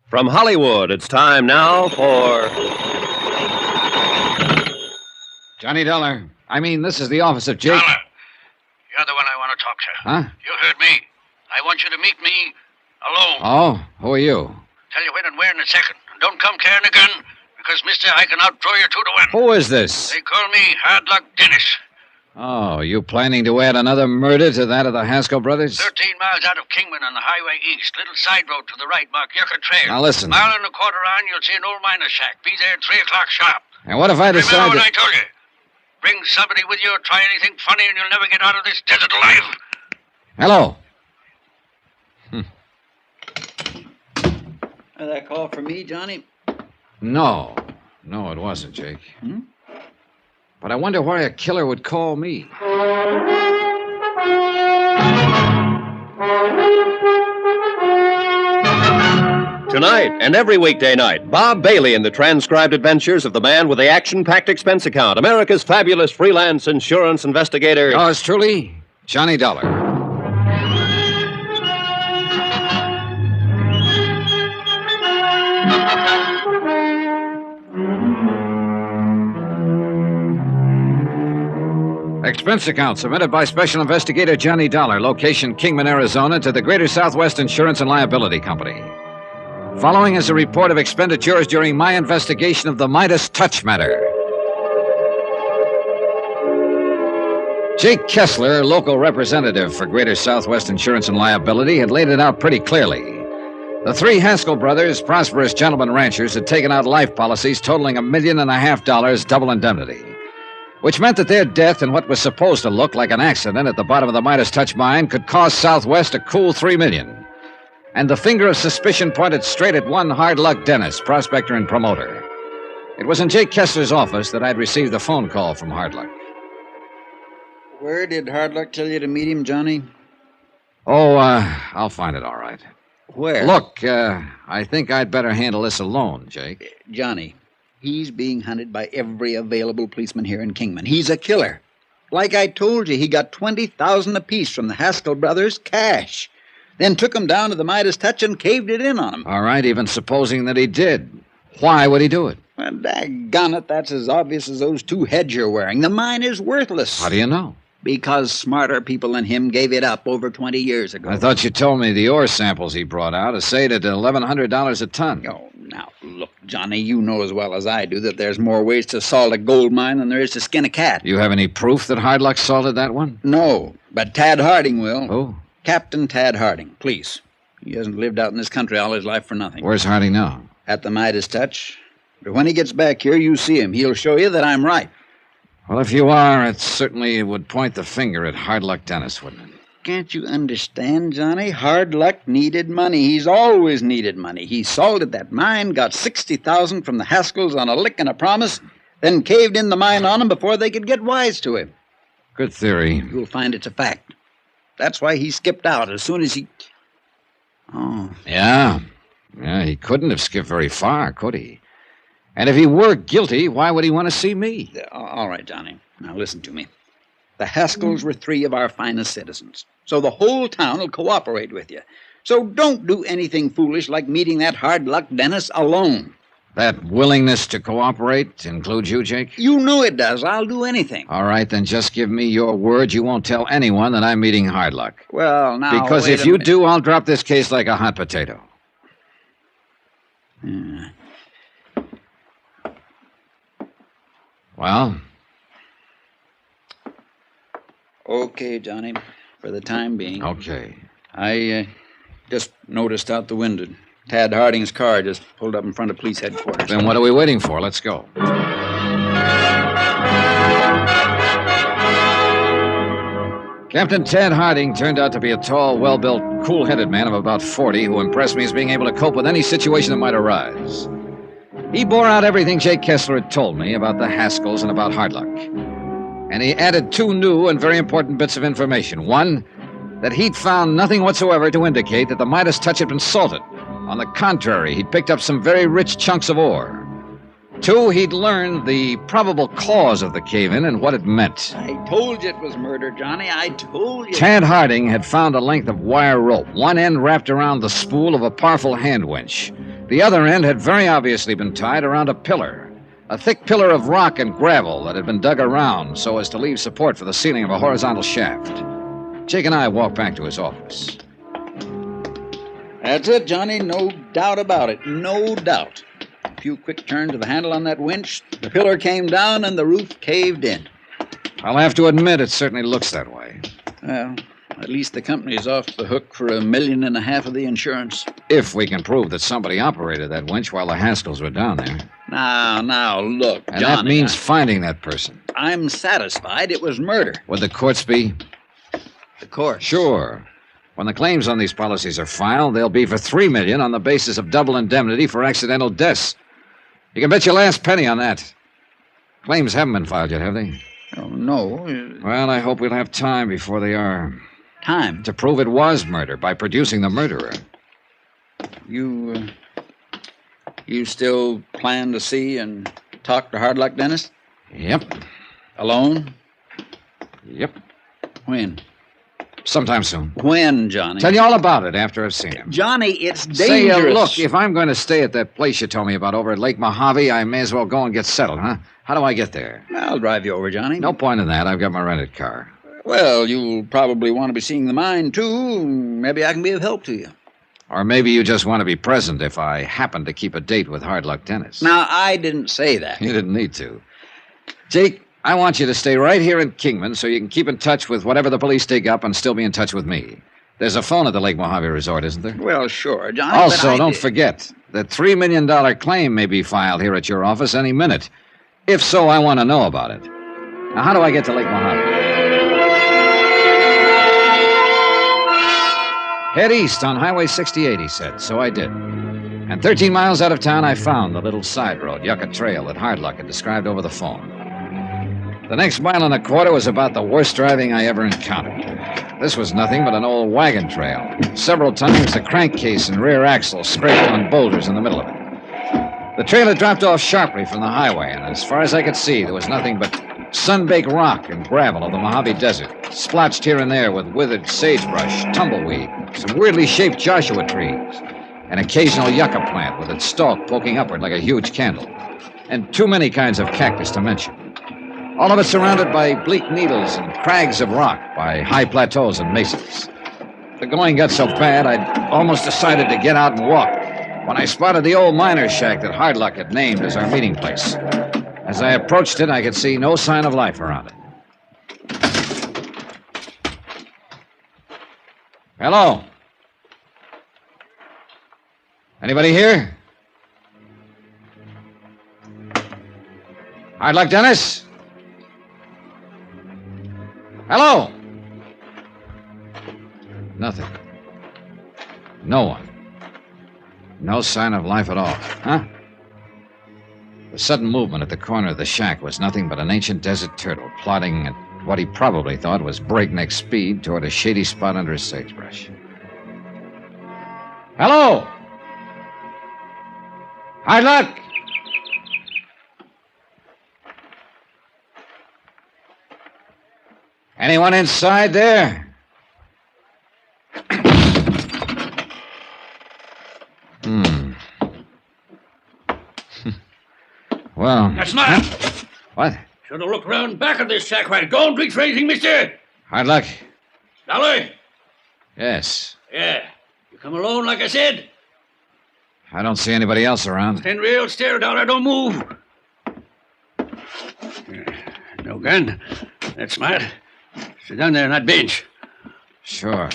From Hollywood, it's time now for... Johnny Dollar. I mean, this is the office of Jake. Dollar, you're the one I want to talk to. Huh? You heard me. I want you to meet me alone. Oh, who are you? Tell you when and where in a second. And don't come carrying a gun, because, mister, I can outdraw you 2-1. Who is this? They call me Hard Luck Dennis. Oh, you planning to add another murder to that of the Haskell brothers? 13 miles out of Kingman on the highway east. Little side road to the right, mark Yucca Trail. Now listen. Mile and a quarter on, you'll see an old miner's shack. Be there at 3 o'clock sharp. And what if I decide Remember what that... I told you? Bring somebody with you or try anything funny and you'll never get out of this desert alive. Hello. That call for me, Johnny? No, it wasn't, Jake. But I wonder why a killer would call me. Tonight and every weekday night, Bob Bailey in the transcribed adventures of the man with the action-packed expense account, America's fabulous freelance insurance investigator. Yours truly, Johnny Dollar. Expense account submitted by Special Investigator Johnny Dollar, location Kingman, Arizona, to the Greater Southwest Insurance and Liability Company. Following is a report of expenditures during my investigation of the Midas touch matter. Jake Kessler, local representative for Greater Southwest Insurance and Liability, had laid it out pretty clearly. The 3 Haskell brothers, prosperous gentlemen ranchers, had taken out life policies totaling $1.5 million double indemnity, which meant that their death in what was supposed to look like an accident at the bottom of the Midas touch mine could cost Southwest a cool $3 million. And the finger of suspicion pointed straight at one Hard Luck Dennis, prospector and promoter. It was in Jake Kessler's office that I'd received the phone call from Hard Luck. Where did Hard Luck tell you to meet him, Johnny? Oh, I'll find it all right. Where? Look, I think I'd better handle this alone, Jake. Johnny, he's being hunted by every available policeman here in Kingman. He's a killer. Like I told you, he got $20,000 apiece from the Haskell brothers, cash. Then took them down to the Midas touch and caved it in on them. All right, even supposing that he did. Why would he do it? Well, daggone it, that's as obvious as those 2 heads you're wearing. The mine is worthless. How do you know? Because smarter people than him gave it up over 20 years ago. I thought you told me the ore samples he brought out assayed at $1,100 a ton. Oh, now, look, Johnny, you know as well as I do that there's more ways to salt a gold mine than there is to skin a cat. You have any proof that Hard Luck salted that one? No, but Tad Harding will. Who? Captain Tad Harding, police. He hasn't lived out in this country all his life for nothing. Where's Harding now? At the Midas touch. But when he gets back here, you see him. He'll show you that I'm right. Well, if you are, it certainly would point the finger at Hard Luck Dennis, wouldn't it? Can't you understand, Johnny? Hard Luck needed money. He's always needed money. He salted that mine, got $60,000 from the Haskells on a lick and a promise, then caved in the mine on them before they could get wise to him. Good theory. You'll find it's a fact. That's why he skipped out as soon as he... Oh. Yeah. Yeah, he couldn't have skipped very far, could he? And if he were guilty, why would he want to see me? All right, Johnny. Now listen to me. The Haskells were 3 of our finest citizens, so the whole town will cooperate with you. So don't do anything foolish like meeting that Hard Luck Dennis alone. That willingness to cooperate includes you, Jake? You know it does. I'll do anything. All right, then just give me your word you won't tell anyone that I'm meeting Hard Luck. Well, now, because if you do, I'll drop this case like a hot potato. Yeah. Well? Okay, Johnny, for the time being. Okay. I just noticed out the window. Tad Harding's car just pulled up in front of police headquarters. Then what are we waiting for? Let's go. Captain Tad Harding turned out to be a tall, well-built, cool-headed man of about 40 who impressed me as being able to cope with any situation that might arise. He bore out everything Jake Kessler had told me about the Haskells and about Hard Luck. And he added 2 new and very important bits of information. One, that he'd found nothing whatsoever to indicate that the Midas touch had been salted. On the contrary, he'd picked up some very rich chunks of ore. 2, he'd learned the probable cause of the cave-in and what it meant. I told you it was murder, Johnny. I told you. Tad Harding had found a length of wire rope, one end wrapped around the spool of a powerful hand winch. The other end had very obviously been tied around a pillar, a thick pillar of rock and gravel that had been dug around so as to leave support for the ceiling of a horizontal shaft. Jake and I walked back to his office. That's it, Johnny. No doubt about it. No doubt. A few quick turns of the handle on that winch, the pillar came down and the roof caved in. I'll have to admit it certainly looks that way. Well, at least the company's off the hook for $1.5 million of the insurance. If we can prove that somebody operated that winch while the Haskells were down there. Now, look, And Johnny, that means finding that person. I'm satisfied it was murder. Would the courts be? The courts? Sure. When the claims on these policies are filed, they'll be for $3 million on the basis of double indemnity for accidental deaths. You can bet your last penny on that. Claims haven't been filed yet, have they? Oh, no. Well, I hope we'll have time before they are. Time? To prove it was murder by producing the murderer. You still plan to see and talk to Hard Luck Dennis? Yep. Alone? Yep. When? Sometime soon. When, Johnny? Tell you all about it after I've seen him. Johnny, it's dangerous. Say, look, if I'm going to stay at that place you told me about over at Lake Mojave, I may as well go and get settled, huh? How do I get there? I'll drive you over, Johnny. No point in that. I've got my rented car. Well, you'll probably want to be seeing the mine, too. Maybe I can be of help to you. Or maybe you just want to be present if I happen to keep a date with Hard Luck Dennis. Now, I didn't say that. You didn't need to. Jake, I want you to stay right here in Kingman so you can keep in touch with whatever the police dig up and still be in touch with me. There's a phone at the Lake Mojave Resort, isn't there? Well, sure, Johnny. Also, don't forget, the $3 million claim may be filed here at your office any minute. If so, I want to know about it. Now, how do I get to Lake Mojave? Head east on Highway 68, he said. So I did. And 13 miles out of town, I found the little side road, Yucca Trail, that Hard Luck had described over the phone. The next mile and a quarter was about the worst driving I ever encountered. This was nothing but an old wagon trail. Several times the crankcase and rear axle scraped on boulders in the middle of it. The trail had dropped off sharply from the highway, and as far as I could see, there was nothing but sun-baked rock and gravel of the Mojave Desert, splotched here and there with withered sagebrush, tumbleweed, some weirdly shaped Joshua trees, an occasional yucca plant with its stalk poking upward like a huge candle, and too many kinds of cactus to mention. All of it surrounded by bleak needles and crags of rock, by high plateaus and mesas. The going got so bad, I'd almost decided to get out and walk when I spotted the old miner's shack that Hard Luck had named as our meeting place. As I approached it, I could see no sign of life around it. Hello? Anybody here? Hard Luck Dennis? Hello? Nothing. No one. No sign of life at all. Huh? The sudden movement at the corner of the shack was nothing but an ancient desert turtle plodding at what he probably thought was breakneck speed toward a shady spot under a sagebrush. Hello! Hard luck! Anyone inside there? Well... That's not. What? Should have looked round back at this shack right. Don't reach for anything, mister. Hard luck. Dollar? Yes. Yeah. You come alone, like I said? I don't see anybody else around. Stand real still, Dollar. Don't move. No gun. That's smart. Sit down there on that bench. Sure.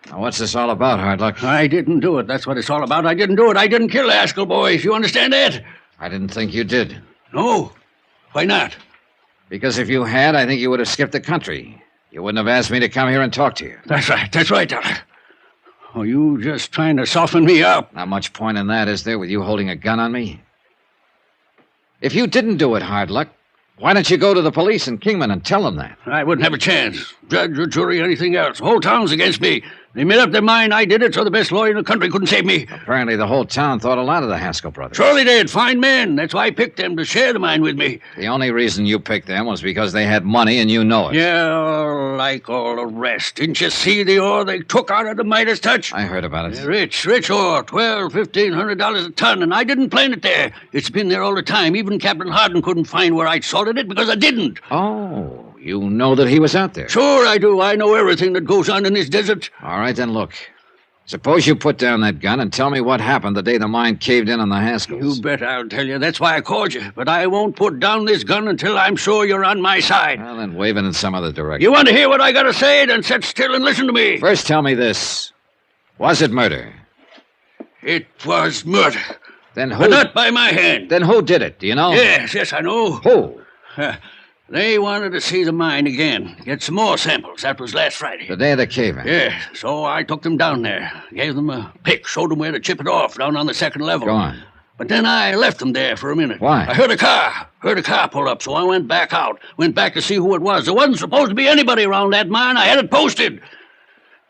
Now, what's this all about, Hard luck? I didn't do it. That's what it's all about. I didn't do it. I didn't kill the Haskell boys. You understand that? I didn't think you did. No. Why not? Because if you had, I think you would have skipped the country. You wouldn't have asked me to come here and talk to you. That's right. That's right, Dollar. Oh, you just trying to soften me up. Not much point in that, is there, with you holding a gun on me? If you didn't do it, Hard luck, why don't you go to the police in Kingman and tell them that? I wouldn't have a chance. Judge or jury, anything else. The whole town's against me. They made up their mind I did it, so the best lawyer in the country couldn't save me. Apparently the whole town thought a lot of the Haskell brothers. Sure they did. Fine men. That's why I picked them to share the mine with me. The only reason you picked them was because they had money and you know it. Yeah, like all the rest. Didn't you see the ore they took out of the Midas touch? I heard about it. Rich ore. $1,200 a ton, and I didn't plant it there. It's been there all the time. Even Captain Hardin couldn't find where I'd salted it because I didn't. Oh, you know that he was out there? Sure I do. I know everything that goes on in this desert. All right, then look. Suppose you put down that gun and tell me what happened the day the mine caved in on the Haskells. You bet I'll tell you. That's why I called you. But I won't put down this gun until I'm sure you're on my side. Well, then wave it in some other direction. You want to hear what I got to say? Then sit still and listen to me. First, tell me this. Was it murder? It was murder. Then who... But not by my hand. Then who did it? Do you know? Yes, I know. Who? They wanted to see the mine again. Get some more samples. That was last Friday. The day of the cave-in? Yeah, so I took them down there. Gave them a pick. Showed them where to chip it off down on the second level. Go on. But then I left them there for a minute. Why? I heard a car pull up, so I went back out. Went back to see who it was. There wasn't supposed to be anybody around that mine. I had it posted.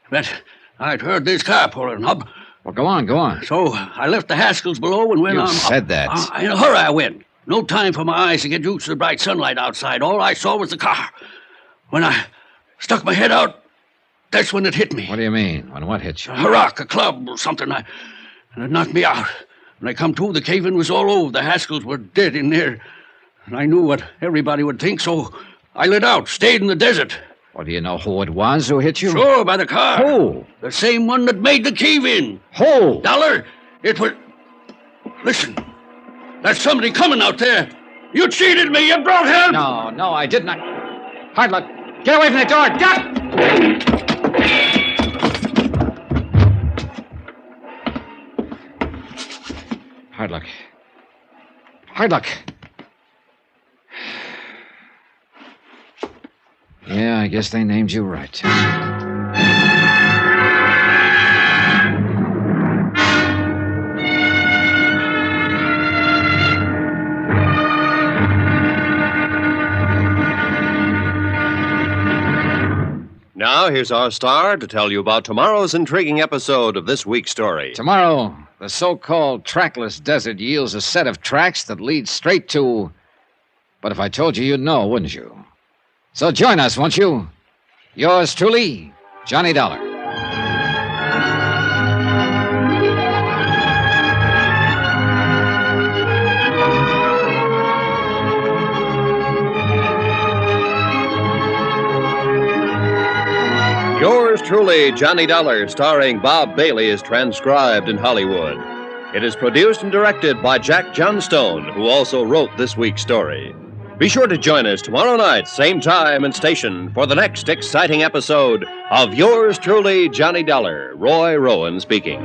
But I'd heard this car pulling up. Well, go on. So I left the Haskells below and went on. You said that. In a hurry I went. No time for my eyes to get used to the bright sunlight outside. All I saw was the car. When I stuck my head out, that's when it hit me. What do you mean? When what hit you? A rock, a club, or something. And it knocked me out. When I come to, the cave-in was all over. The Haskells were dead in there. And I knew what everybody would think, so I lit out, stayed in the desert. Well, do you know who it was who hit you? Sure, by the car. Who? The same one that made the cave-in. Who? Dollar, it was... Listen, there's somebody coming out there. You cheated me. You brought help. No, I did not. Hard luck. Get away from the door. Duck! Hard luck. Yeah, I guess they named you right. Now, here's our star to tell you about tomorrow's intriguing episode of this week's story. Tomorrow, the so-called trackless desert yields a set of tracks that lead straight to... But if I told you, you'd know, wouldn't you? So join us, won't you? Yours truly, Johnny Dollar. Yours truly, Johnny Dollar, starring Bob Bailey, is transcribed in Hollywood. It is produced and directed by Jack Johnstone, who also wrote this week's story. Be sure to join us tomorrow night, same time and station, for the next exciting episode of Yours truly, Johnny Dollar. Roy Rowan speaking.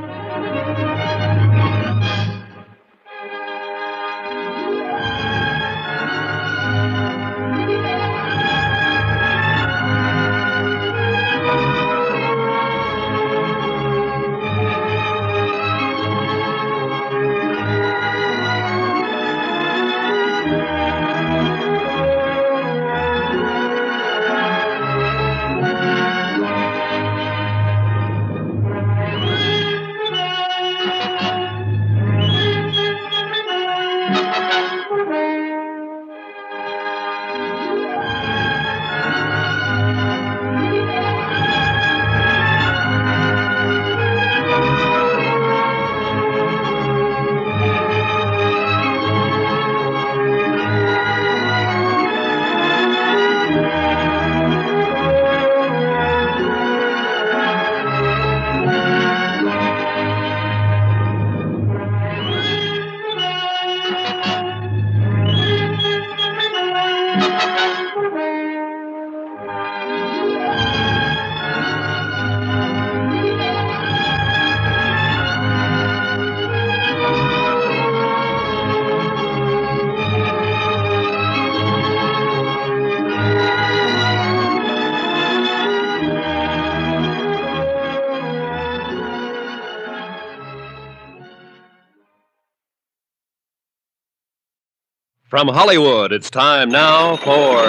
From Hollywood, it's time now for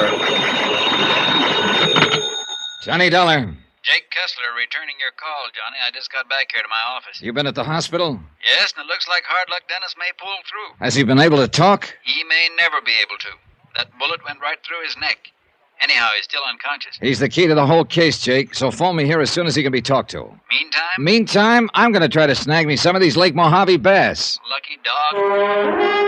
Johnny Dollar. Jake Kessler returning your call, Johnny. I just got back here to my office. You been at the hospital? Yes, and it looks like Hard Luck Dennis may pull through. Has he been able to talk? He may never be able to. That bullet went right through his neck. Anyhow, he's still unconscious. He's the key to the whole case, Jake, so phone me here as soon as he can be talked to. Meantime, I'm going to try to snag me some of these Lake Mojave bass. Lucky dog.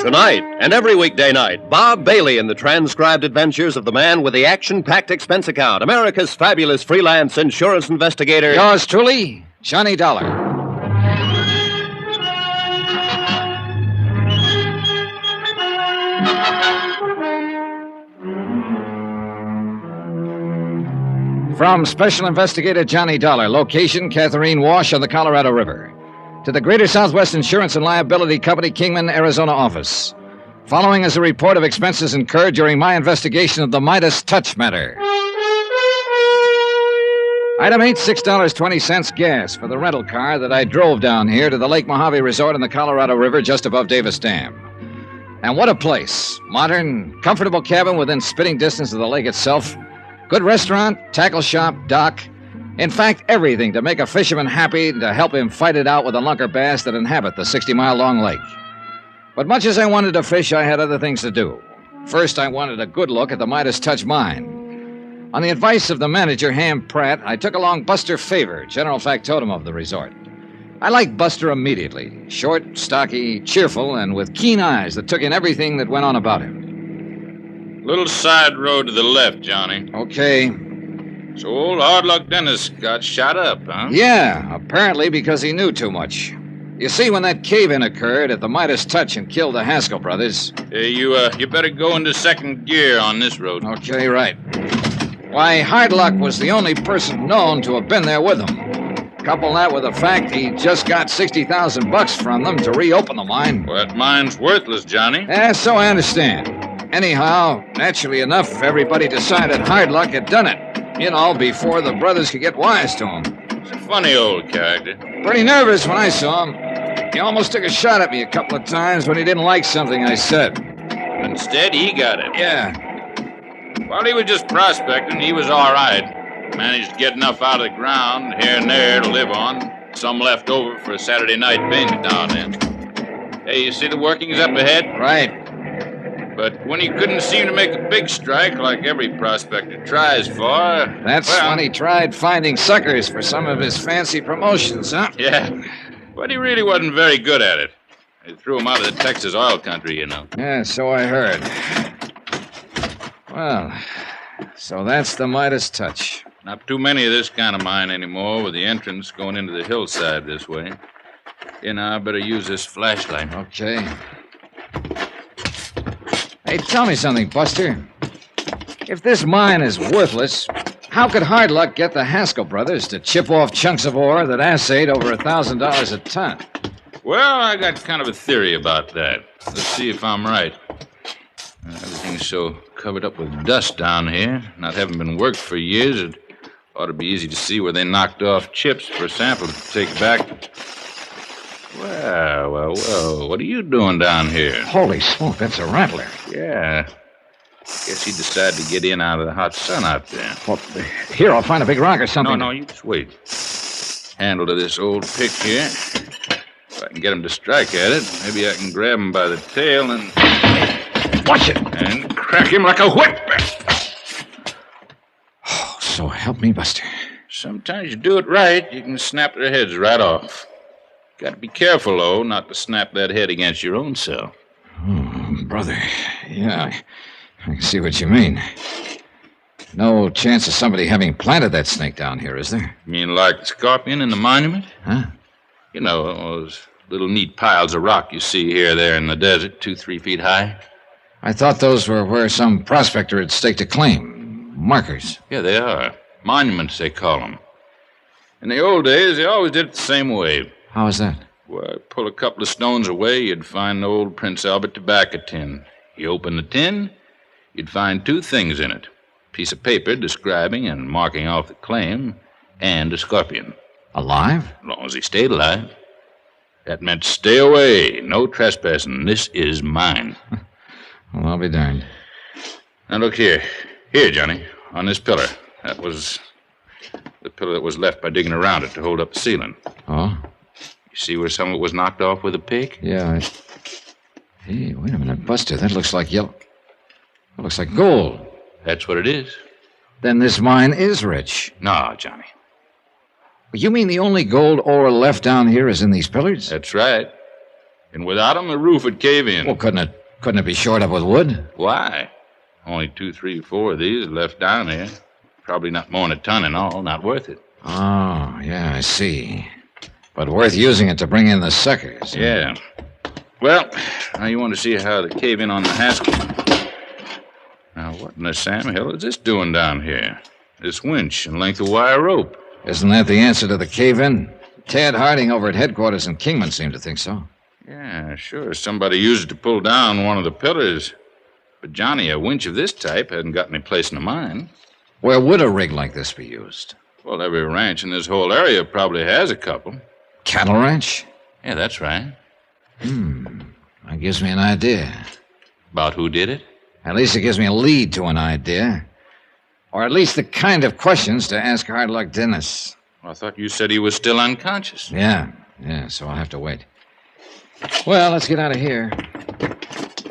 Tonight and every weekday night, Bob Bailey in the transcribed adventures of the man with the action-packed expense account, America's fabulous freelance insurance investigator. Yours truly, Johnny Dollar. From Special Investigator Johnny Dollar, location Catherine Wash on the Colorado River, to the Greater Southwest Insurance and Liability Company, Kingman, Arizona office. Following is a report of expenses incurred during my investigation of the Midas touch matter. Item 8, $6.20 gas for the rental car that I drove down here to the Lake Mojave Resort on the Colorado River just above Davis Dam. And what a place. Modern, comfortable cabin within spitting distance of the lake itself. Good restaurant, tackle shop, dock. In fact, everything to make a fisherman happy and to help him fight it out with the lunker bass that inhabit the 60-mile-long lake. But much as I wanted to fish, I had other things to do. First, I wanted a good look at the Midas Touch mine. On the advice of the manager, Ham Pratt, I took along Buster Favor, general factotum of the resort. I liked Buster immediately. Short, stocky, cheerful, and with keen eyes that took in everything that went on about him. Little side road to the left, Johnny. Okay. So old Hard Luck Dennis got shot up, huh? Yeah, apparently because he knew too much. You see, when that cave-in occurred at the Midas Touch and killed the Haskell brothers... Hey, you better go into second gear on this road. Okay, right. Why, Hard Luck was the only person known to have been there with them. Couple that with the fact he just got $60,000 from them to reopen the mine. Well, that mine's worthless, Johnny. So I understand. Anyhow, naturally enough, everybody decided Hard Luck had done it. You know, before the brothers could get wise to him. He's a funny old character. Pretty nervous when I saw him. He almost took a shot at me a couple of times when he didn't like something I said. But instead, he got it. Yeah. While he was just prospecting, he was all right. Managed to get enough out of the ground here and there to live on. Some left over for a Saturday night binge now and then. Hey, you see the workings up ahead? Right. But when he couldn't seem to make a big strike like every prospector tries for... That's when he tried finding suckers for some of his fancy promotions, huh? Yeah, but he really wasn't very good at it. They threw him out of the Texas oil country, you know. Yeah, so I heard. Well, so that's the Midas Touch. Not too many of this kind of mine anymore, with the entrance going into the hillside this way. You know, I better use this flashlight. Okay. Hey, tell me something, Buster. If this mine is worthless, how could Hard Luck get the Haskell brothers to chip off chunks of ore that assayed over $1,000 a ton? Well, I got kind of a theory about that. Let's see if I'm right. Everything's so covered up with dust down here, not having been worked for years, it ought to be easy to see where they knocked off chips for a sample to take back. Well, what are you doing down here? Holy smoke, that's a rattler. Yeah. Guess he decided to get in out of the hot sun out there. Well, here, I'll find a big rock or something. No, you just wait. Handle to this old pick here. If I can get him to strike at it, maybe I can grab him by the tail and... Watch it! And crack him like a whip. Oh, so help me, Buster. Sometimes you do it right, you can snap their heads right off. Got to be careful, though, not to snap that head against your own self. Oh, brother. Yeah, I can see what you mean. No chance of somebody having planted that snake down here, is there? You mean like the scorpion in the monument? Huh? You know, those little neat piles of rock you see here there in the desert, 2-3 feet high. I thought those were where some prospector had staked a claim. Markers. Yeah, they are. Monuments, they call them. In the old days, they always did it the same way. How is that? Well, pull a couple of stones away, you'd find an old Prince Albert tobacco tin. You open the tin, you'd find two things in it. A piece of paper describing and marking off the claim, and a scorpion. Alive? As long as he stayed alive. That meant stay away, no trespassing. This is mine. Well, I'll be darned. Now, look here. Here, Johnny, on this pillar. That was the pillar that was left by digging around it to hold up the ceiling. Oh? You see where some of it was knocked off with a pick? Yeah, Hey, wait a minute, Buster. That looks like yellow. That looks like gold. That's what it is. Then this mine is rich. No, Johnny. You mean the only gold ore left down here is in these pillars? That's right. And without them, the roof would cave in. Well, couldn't it be shored up with wood? Why? Only 2, 3, 4 of these left down here. Probably not more than a ton in all. Not worth it. Oh, yeah, I see. But worth using it to bring in the suckers. Yeah. Well, now you want to see how the cave-in on the Haskell. Now, what in the Sam hell is this doing down here? This winch and length of wire rope. Isn't that the answer to the cave-in? Ted Harding over at headquarters in Kingman seemed to think so. Yeah, sure. Somebody used it to pull down one of the pillars. But, Johnny, a winch of this type hadn't got any place in the mine. Where would a rig like this be used? Well, every ranch in this whole area probably has a couple. Cattle ranch? Yeah, that's right. That gives me an idea. About who did it? At least it gives me a lead to an idea. Or at least the kind of questions to ask Hard Luck Dennis. Well, I thought you said he was still unconscious. Yeah, so I'll have to wait. Well, let's get out of here.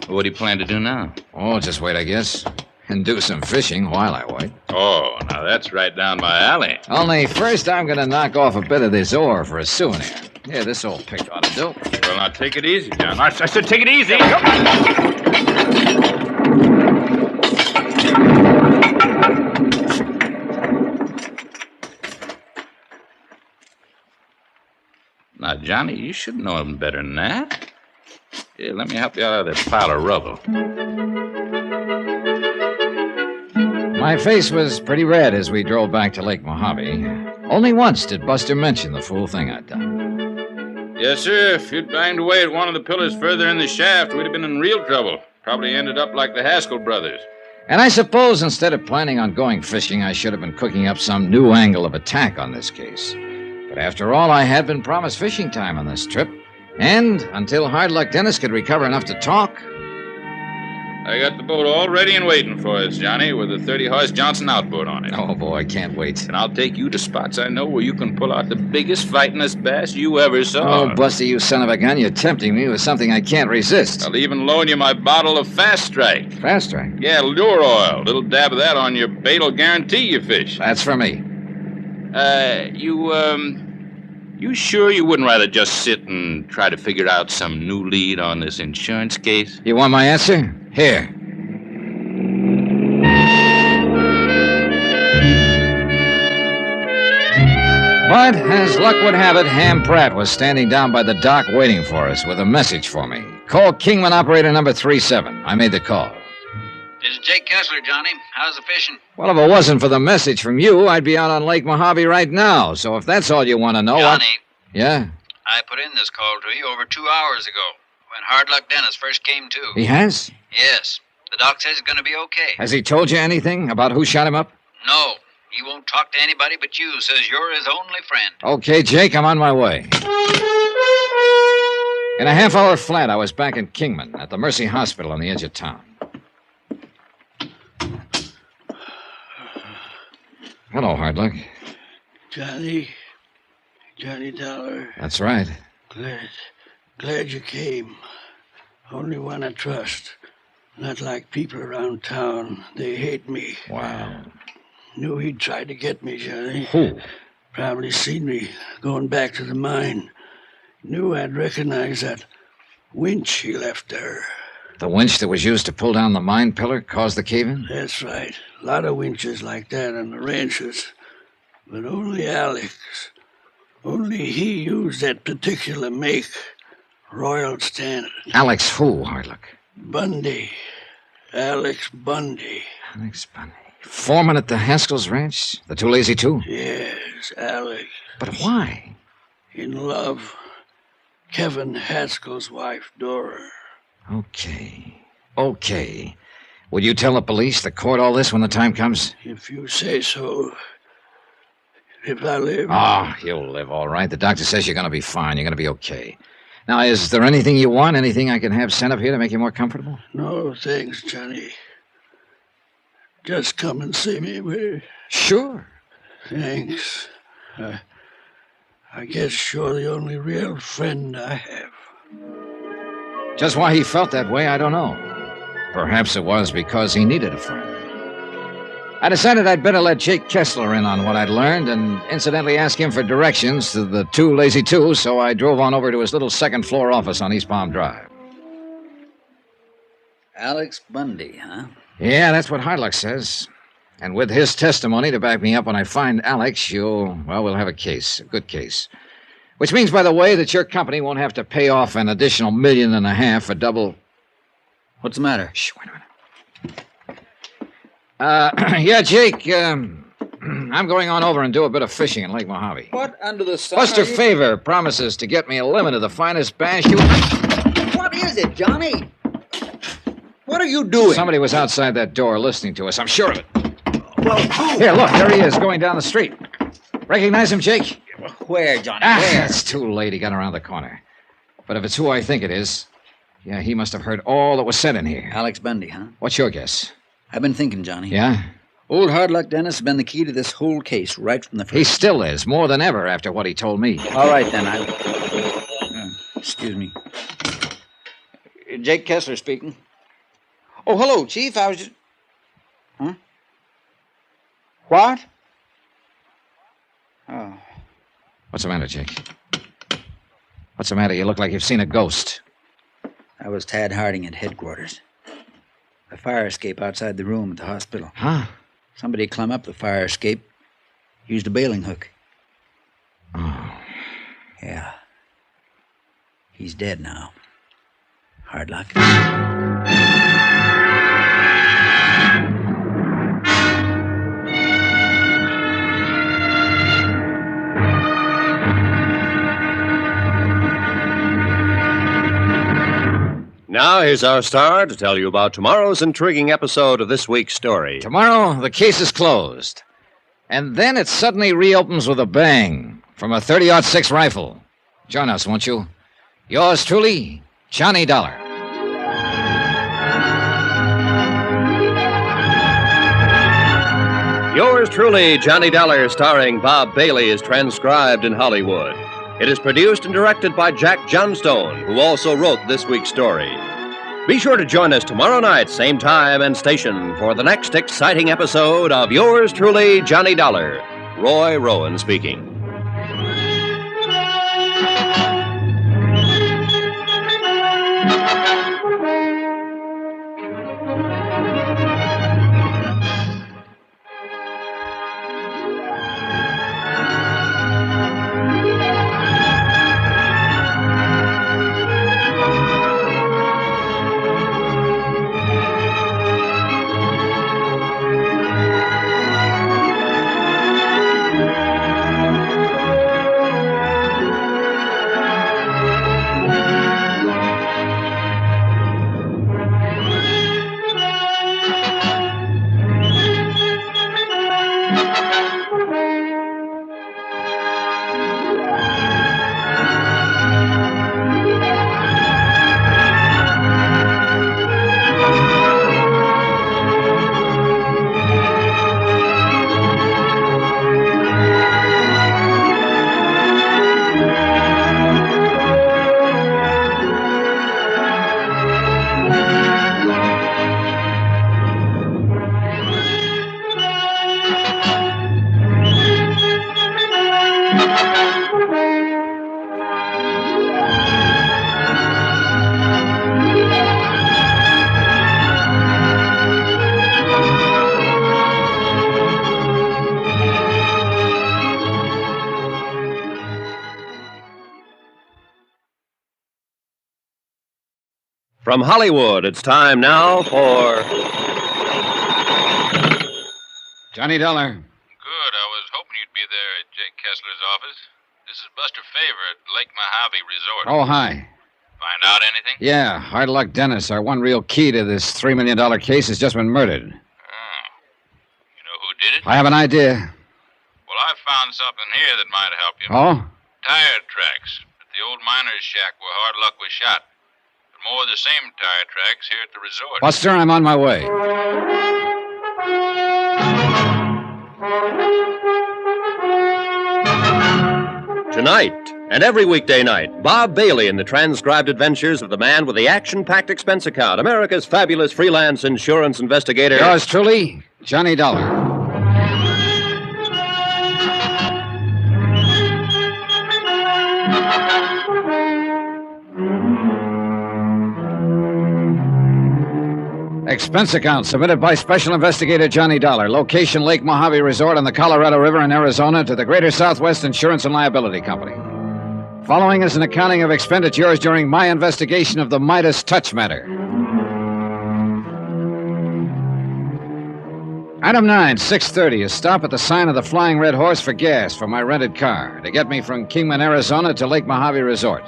What do you plan to do now? Oh, just wait, I guess. And do some fishing while I wait. Oh, now that's right down my alley. Only first I'm going to knock off a bit of this ore for a souvenir. Yeah, this old pick ought to do. Well, now take it easy, John. I said take it easy. Now, Johnny, you should know him better than that. Here, let me help you out of that pile of rubble. My face was pretty red as we drove back to Lake Mojave. Only once did Buster mention the fool thing I'd done. Yes, sir. If you'd banged away at one of the pillars further in the shaft, we'd have been in real trouble. Probably ended up like the Haskell brothers. And I suppose instead of planning on going fishing, I should have been cooking up some new angle of attack on this case. But after all, I had been promised fishing time on this trip. And until Hard Luck Dennis could recover enough to talk... I got the boat all ready and waiting for us, Johnny, with a 30-horse Johnson outboard on it. Oh, boy, I can't wait. And I'll take you to spots I know where you can pull out the biggest fightingest bass you ever saw. Oh, Buster, you son of a gun, you're tempting me with something I can't resist. I'll even loan you my bottle of Fast Strike. Fast Strike? Yeah, lure oil. Little dab of that on your bait'll guarantee you fish. That's for me. You sure you wouldn't rather just sit and try to figure out some new lead on this insurance case? You want my answer? Here. But, as luck would have it, Ham Pratt was standing down by the dock waiting for us with a message for me. Call Kingman operator number 37. I made the call. This is Jake Kessler, Johnny. How's the fishing? Well, if it wasn't for the message from you, I'd be out on Lake Mojave right now. So if that's all you want to know... Johnny. Yeah? I put in this call to you over 2 hours ago, when Hard Luck Dennis first came to. He has? Yes. The doc says he's going to be okay. Has he told you anything about who shot him up? No. He won't talk to anybody but you. Says you're his only friend. Okay, Jake, I'm on my way. In a half-hour flat, I was back in Kingman at the Mercy Hospital on the edge of town. Hello, Hard Luck. Johnny Dollar. That's right. Glad you came. Only one I trust. Not like people around town. They hate me. Wow. Knew he'd try to get me, Johnny. Who? Probably seen me going back to the mine. Knew I'd recognize that winch he left there. The winch that was used to pull down the mine pillar caused the cave-in? That's right. A lot of winches like that on the ranches. But only Alex. Only he used that particular make. Royal Standard. Alex who, Hard Luck? Bundy. Alex Bundy. Alex Bundy. Foreman at the Haskell's ranch? The Too Lazy Two? Yes, Alex. But why? In love. Kevin Haskell's wife, Dora. Okay. Will you tell the police, the court, all this when the time comes? If you say so. if I live. Oh, you'll live all right. The doctor says you're going to be fine. You're going to be okay. Now, is there anything you want? Anything I can have sent up here to make you more comfortable? No, thanks, Johnny. Just come and see me, will you? Sure. Thanks. I guess you're the only real friend I have. Just why he felt that way, I don't know. Perhaps it was because he needed a friend. I decided I'd better let Jake Kessler in on what I'd learned and incidentally ask him for directions to the 2 Lazy Twos, so I drove on over to his little second-floor office on East Palm Drive. Alex Bundy, huh? Yeah, that's what Hardluck says. And with his testimony to back me up when I find Alex, we'll have a case, a good case. Which means, by the way, that your company won't have to pay off an additional $1.5 million for double... What's the matter? Shh, wait a minute. Yeah, Jake, I'm going on over and do a bit of fishing in Lake Mojave. What under the sun? Buster Favor promises to get me a limit of the finest bass you... What is it, Johnny? What are you doing? Somebody was outside that door listening to us, I'm sure of it. Well, who? Here, look, there he is, going down the street. Recognize him, Jake? Where, Johnny? Where? It's too late. He got around the corner. But if it's who I think it is, yeah, he must have heard all that was said in here. Alex Bundy, huh? What's your guess? I've been thinking, Johnny. Yeah? Old Hardluck Dennis has been the key to this whole case right from the first. He still is, more than ever after what he told me. All right, then. Excuse me. Jake Kessler speaking. Oh, hello, Chief. I was just... Huh? What? Oh. What's the matter, Jake? What's the matter? You look like you've seen a ghost. I was Tad Harding at headquarters. A fire escape outside the room at the hospital. Huh? Somebody climbed up the fire escape, used a bailing hook. Oh. Yeah. He's dead now. Hard luck. Now, here's our star to tell you about tomorrow's intriguing episode of this week's story. Tomorrow, the case is closed. And then it suddenly reopens with a bang from a .30-06 rifle. Join us, won't you? Yours truly, Johnny Dollar. Yours truly, Johnny Dollar, starring Bob Bailey, is transcribed in Hollywood. It is produced and directed by Jack Johnstone, who also wrote this week's story. Be sure to join us tomorrow night, same time and station, for the next exciting episode of Yours truly, Johnny Dollar. Roy Rowan speaking. From Hollywood, it's time now for... Johnny Dollar. Good. I was hoping you'd be there at Jake Kessler's office. This is Buster Favor at Lake Mojave Resort. Oh, hi. Find out anything? Yeah, Hard Luck Dennis, our one real key to this $3 million case, has just been murdered. Oh. You know who did it? I have an idea. Well, I found something here that might help you. Oh? Tire tracks at the old miner's shack where Hard Luck was shot. But more of the same tire tracks here at the resort. Buster, I'm on my way. Tonight, and every weekday night, Bob Bailey in the transcribed adventures of the man with the action-packed expense account, America's fabulous freelance insurance investigator. Yours truly, Johnny Dollar. Expense account submitted by Special Investigator Johnny Dollar. Location Lake Mojave Resort on the Colorado River in Arizona to the Greater Southwest Insurance and Liability Company. Following is an accounting of expenditures during my investigation of the Midas touch matter. Item 9, 6:30, a stop at the sign of the Flying Red Horse for gas for my rented car to get me from Kingman, Arizona to Lake Mojave Resort.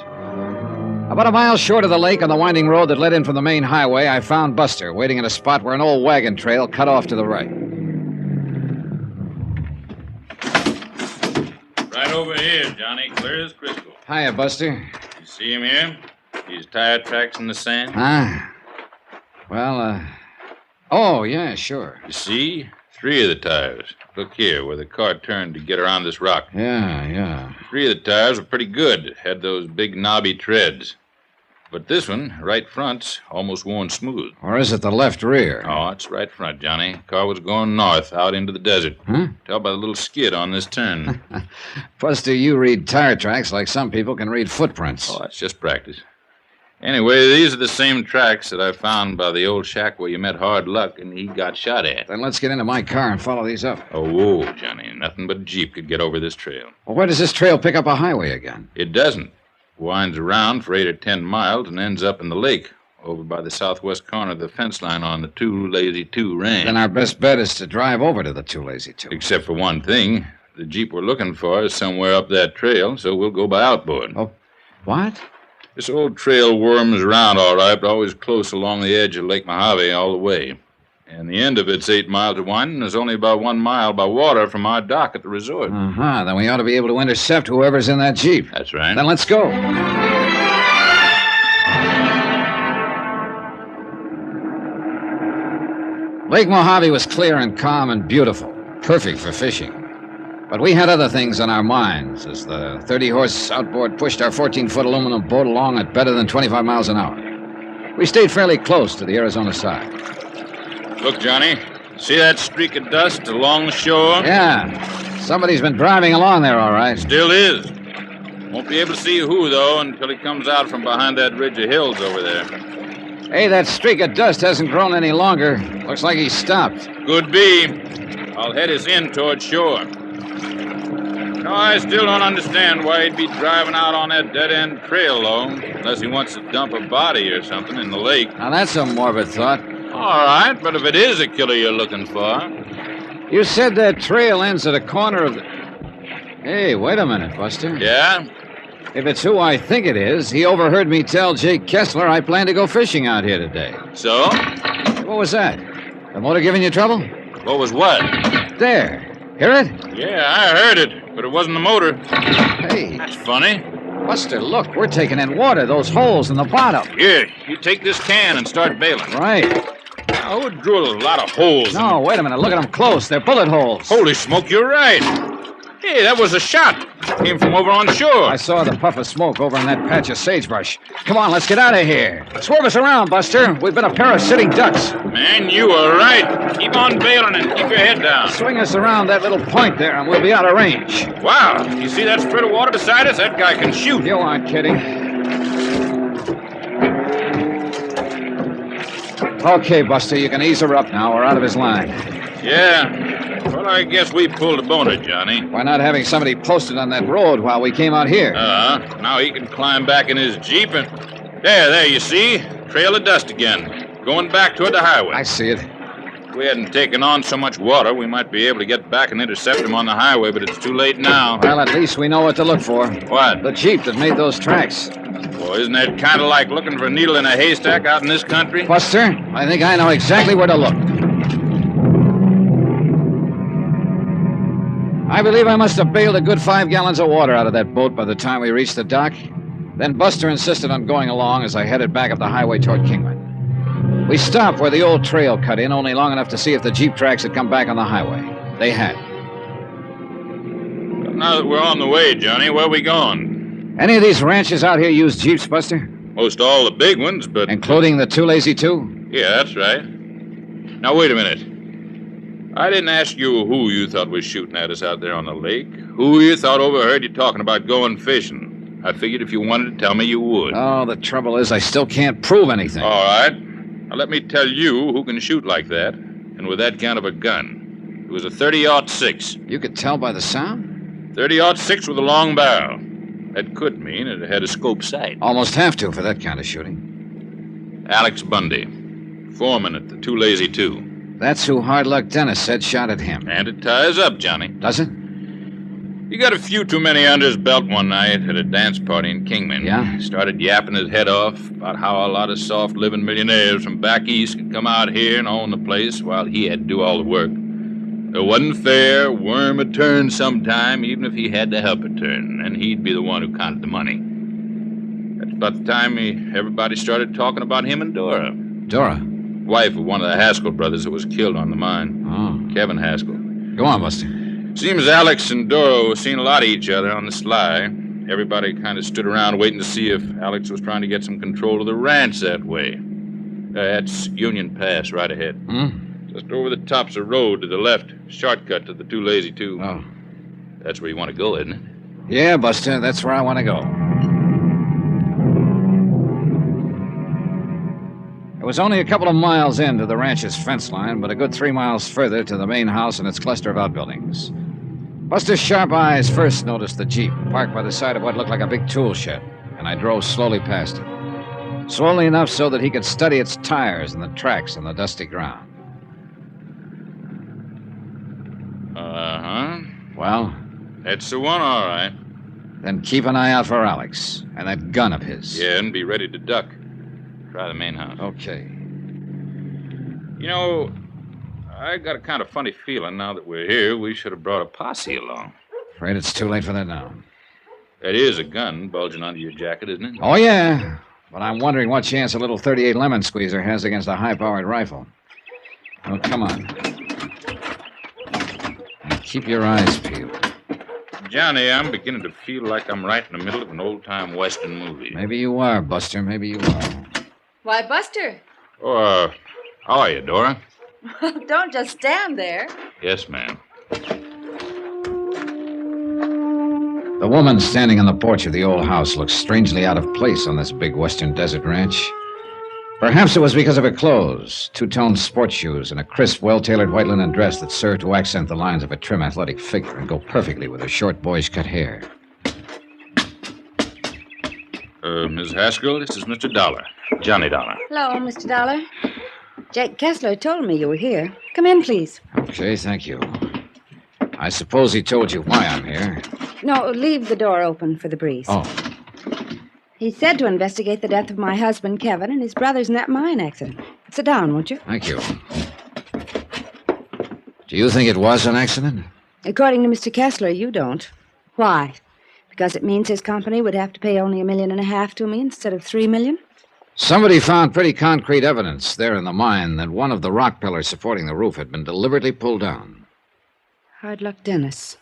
About a mile short of the lake on the winding road that led in from the main highway, I found Buster waiting at a spot where an old wagon trail cut off to the right. Right over here, Johnny. Clear as crystal. Hiya, Buster. You see him here? These tire tracks in the sand? Well, oh, yeah, sure. You see? 3 of the tires. Look here, where the car turned to get around this rock. Yeah. 3 of the tires were pretty good. Had those big knobby treads. But this one, right front's almost worn smooth. Or is it the left rear? Oh, it's right front, Johnny. Car was going north, out into the desert. Huh? Tell by the little skid on this turn. Buster, you read tire tracks like some people can read footprints. Oh, that's just practice. Anyway, these are the same tracks that I found by the old shack where you met Hard Luck and he got shot at. Then let's get into my car and follow these up. Oh, whoa, Johnny. Nothing but a Jeep could get over this trail. Well, where does this trail pick up a highway again? It doesn't. Winds around for 8 or 10 miles and ends up in the lake, over by the southwest corner of the fence line on the Two Lazy Two range. Then our best bet is to drive over to the Two Lazy Two. Except for one thing. The Jeep we're looking for is somewhere up that trail, so we'll go by outboard. Oh, what? This old trail worms around all right, but always close along the edge of Lake Mojave all the way. And the end of it's 8 miles of winding. There's only about 1 mile by water from our dock at the resort. Then we ought to be able to intercept whoever's in that Jeep. That's right. Then let's go. Lake Mojave was clear and calm and beautiful. Perfect for fishing. But we had other things on our minds as the 30-horse outboard pushed our 14-foot aluminum boat along at better than 25 miles an hour. We stayed fairly close to the Arizona side. Look, Johnny. See that streak of dust along the shore? Yeah. Somebody's been driving along there, all right. Still is. Won't be able to see who, though, until he comes out from behind that ridge of hills over there. Hey, that streak of dust hasn't grown any longer. Looks like he's stopped. Could be. I'll head us in toward shore. No, I still don't understand why he'd be driving out on that dead-end trail, though, unless he wants to dump a body or something in the lake. Now, that's a morbid thought. All right, but if it is a killer you're looking for... You said that trail ends at a corner of the... Hey, wait a minute, Buster. Yeah? If it's who I think it is, he overheard me tell Jake Kessler I plan to go fishing out here today. So? What was that? The motor giving you trouble? What was what? There. Hear it? Yeah, I heard it, but it wasn't the motor. Hey. That's funny. Buster, look, we're taking in water, those holes in the bottom. Here, you take this can and start bailing. Right. I would drill a lot of holes. No, wait a minute. Look at them close. They're bullet holes. Holy smoke, you're right. Hey, that was a shot. Came from over on shore. I saw the puff of smoke over in that patch of sagebrush. Come on, let's get out of here. Swerve us around, Buster. We've been a pair of sitting ducks. Man, you are right. Keep on bailing and keep your head down. Swing us around that little point there and we'll be out of range. Wow. You see that spread of water beside us? That guy can shoot. You aren't kidding. Okay, Buster, you can ease her up now. We're out of his line. Yeah. Well, I guess we pulled a boner, Johnny. Why not having somebody posted on that road while we came out here? Now he can climb back in his Jeep and... There, you see? Trail of dust again. Going back toward the highway. I see it. If we hadn't taken on so much water, we might be able to get back and intercept him on the highway, but it's too late now. Well, at least we know what to look for. What? The Jeep that made those tracks. Well, isn't that kind of like looking for a needle in a haystack out in this country? Buster, I think I know exactly where to look. I believe I must have bailed a good 5 gallons of water out of that boat by the time we reached the dock. Then Buster insisted on going along as I headed back up the highway toward Kingman. We stopped where the old trail cut in, only long enough to see if the Jeep tracks had come back on the highway. They had. Now that we're on the way, Johnny, where are we going? Any of these ranches out here use Jeeps, Buster? Most all the big ones, but... Including the Too Lazy Two? Yeah, that's right. Now, wait a minute. I didn't ask you who you thought was shooting at us out there on the lake. Who you thought overheard you talking about going fishing. I figured if you wanted to tell me, you would. Oh, the trouble is I still can't prove anything. All right. Now, let me tell you who can shoot like that, and with that kind of a gun. It was a 30-06. You could tell by the sound? 30-06 with a long barrel. That could mean it had a scope sight. Almost have to for that kind of shooting. Alex Bundy, foreman at the Too Lazy Two. That's who Hard Luck Dennis said shot at him. And it ties up, Johnny. Does it? He got a few too many under his belt one night at a dance party in Kingman. Yeah? Started yapping his head off about how a lot of soft-living millionaires from back east could come out here and own the place while he had to do all the work. It wasn't fair. Worm would turn sometime, even if he had to help it turn, and he'd be the one who counted the money. That's about the time everybody started talking about him and Dora. Dora? Wife of one of the Haskell brothers that was killed on the mine. Oh. Kevin Haskell. Go on, Buster. Seems Alex and Dora were seeing a lot of each other on the sly. Everybody kind of stood around waiting to see if Alex was trying to get some control of the ranch that way. That's Union Pass right ahead. Just over the tops of road to the left. Shortcut to the Too Lazy Two. Oh. That's where you want to go, isn't it? Yeah, Buster, that's where I want to go. It was only a couple of miles into the ranch's fence line, but a good 3 miles further to the main house and its cluster of outbuildings. Buster's sharp eyes first noticed the Jeep, parked by the side of what looked like a big tool shed, and I drove slowly past it. Slowly enough so that he could study its tires and the tracks on the dusty ground. Uh-huh. Well? That's the one, all right. Then keep an eye out for Alex and that gun of his. Yeah, and be ready to duck. Try the main house. Okay. You know, I got a kind of funny feeling now that we're here, we should have brought a posse along. Afraid it's too late for that now. That is a gun bulging under your jacket, isn't it? Oh, yeah. But I'm wondering what chance a little .38 lemon squeezer has against a high-powered rifle. Oh, come on. And keep your eyes peeled. Johnny, I'm beginning to feel like I'm right in the middle of an old-time Western movie. Maybe you are, Buster. Maybe you are. Why, Buster? Oh, how are you, Dora? Don't just stand there. Yes, ma'am. The woman standing on the porch of the old house looked strangely out of place on this big western desert ranch. Perhaps it was because of her clothes, two-tone sports shoes, and a crisp, well-tailored white linen dress that served to accent the lines of a trim, athletic figure and go perfectly with her short, boyish-cut hair. Ms. Haskell, this is Mr. Dollar. Johnny Dollar. Hello, Mr. Dollar. Jake Kessler told me you were here. Come in, please. Okay, thank you. I suppose he told you why I'm here. No, leave the door open for the breeze. Oh. He said to investigate the death of my husband, Kevin, and his brothers in that mine accident. Sit down, won't you? Thank you. Do you think it was an accident? According to Mr. Kessler, you don't. Why? Because it means his company would have to pay only $1.5 million to me instead of $3 million? Somebody found pretty concrete evidence there in the mine that one of the rock pillars supporting the roof had been deliberately pulled down. Hard Luck Dennis.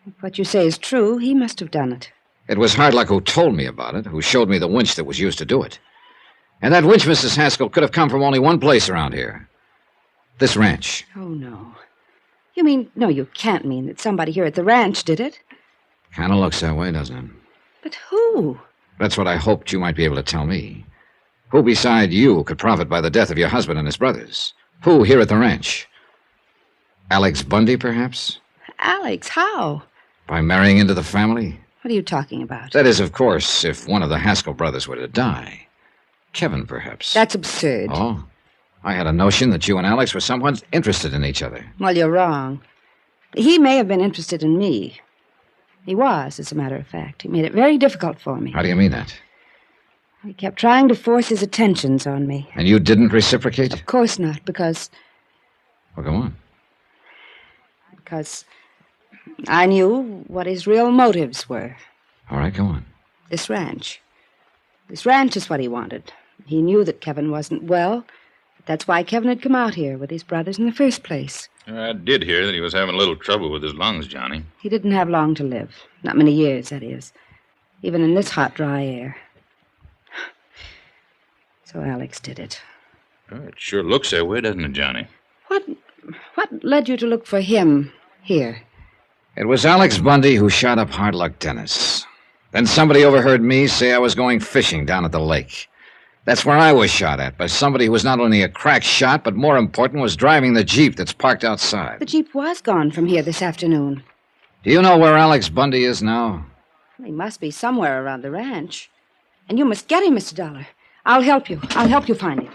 If what you say is true, he must have done it. It was Hard Luck who told me about it, who showed me the winch that was used to do it. And that winch, Mrs. Haskell, could have come from only one place around here. This ranch. Oh, no. You mean, no, you can't mean that somebody here at the ranch did it. Kind of looks that way, doesn't it? But who? That's what I hoped you might be able to tell me. Who beside you could profit by the death of your husband and his brothers? Who here at the ranch? Alex Bundy, perhaps? Alex, how? By marrying into the family? What are you talking about? That is, of course, if one of the Haskell brothers were to die. Kevin, perhaps. That's absurd. Oh? I had a notion that you and Alex were somewhat interested in each other. Well, you're wrong. He may have been interested in me. He was, as a matter of fact. He made it very difficult for me. How do you mean that? He kept trying to force his attentions on me. And you didn't reciprocate? Of course not, because... Well, go on. Because I knew what his real motives were. All right, go on. This ranch. This ranch is what he wanted. He knew that Kevin wasn't well. That's why Kevin had come out here with his brothers in the first place. I did hear that he was having a little trouble with his lungs, Johnny. He didn't have long to live. Not many years, that is. Even in this hot, dry air. So Alex did it. Well, it sure looks that way, doesn't it, Johnny? What led you to look for him here? It was Alex Bundy who shot up Hard Luck Dennis. Then somebody overheard me say I was going fishing down at the lake. That's where I was shot at, by somebody who was not only a crack shot, but more important, was driving the Jeep that's parked outside. The Jeep was gone from here this afternoon. Do you know where Alex Bundy is now? He must be somewhere around the ranch. And you must get him, Mr. Dollar. I'll help you. I'll help you find him.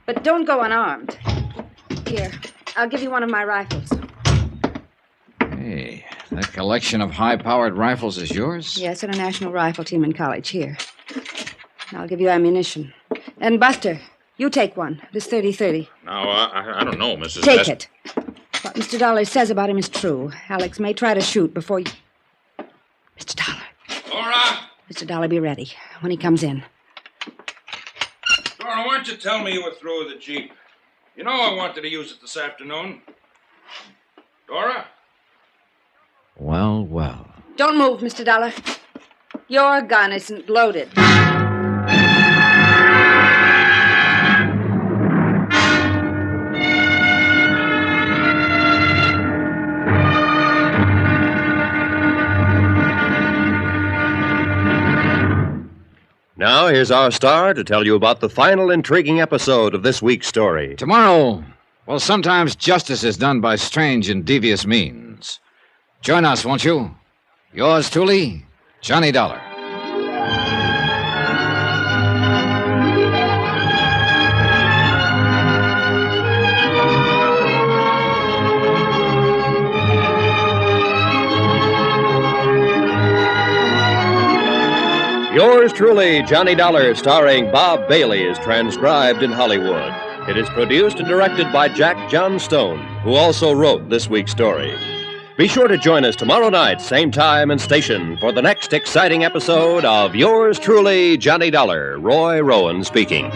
But don't go unarmed. Here, I'll give you one of my rifles. Hey, that collection of high-powered rifles is yours? Yes, at a national rifle team in college here. I'll give you ammunition. And Buster, you take one. This 30-30. Now, I don't know, Mrs. Take it. What Mr. Dollar says about him is true. Alex may try to shoot before you... Mr. Dollar. Dora! Mr. Dollar, be ready when he comes in. Dora, why don't you tell me you were through with the Jeep? You know I wanted to use it this afternoon. Dora? Well, well. Don't move, Mr. Dollar. Your gun isn't loaded. Now, here's our star to tell you about the final intriguing episode of this week's story. Tomorrow, well, sometimes justice is done by strange and devious means. Join us, won't you? Yours truly, Johnny Dollar. Yours truly, Johnny Dollar, starring Bob Bailey, is transcribed in Hollywood. It is produced and directed by Jack Johnstone, who also wrote this week's story. Be sure to join us tomorrow night, same time and station, for the next exciting episode of Yours truly, Johnny Dollar. Roy Rowan speaking.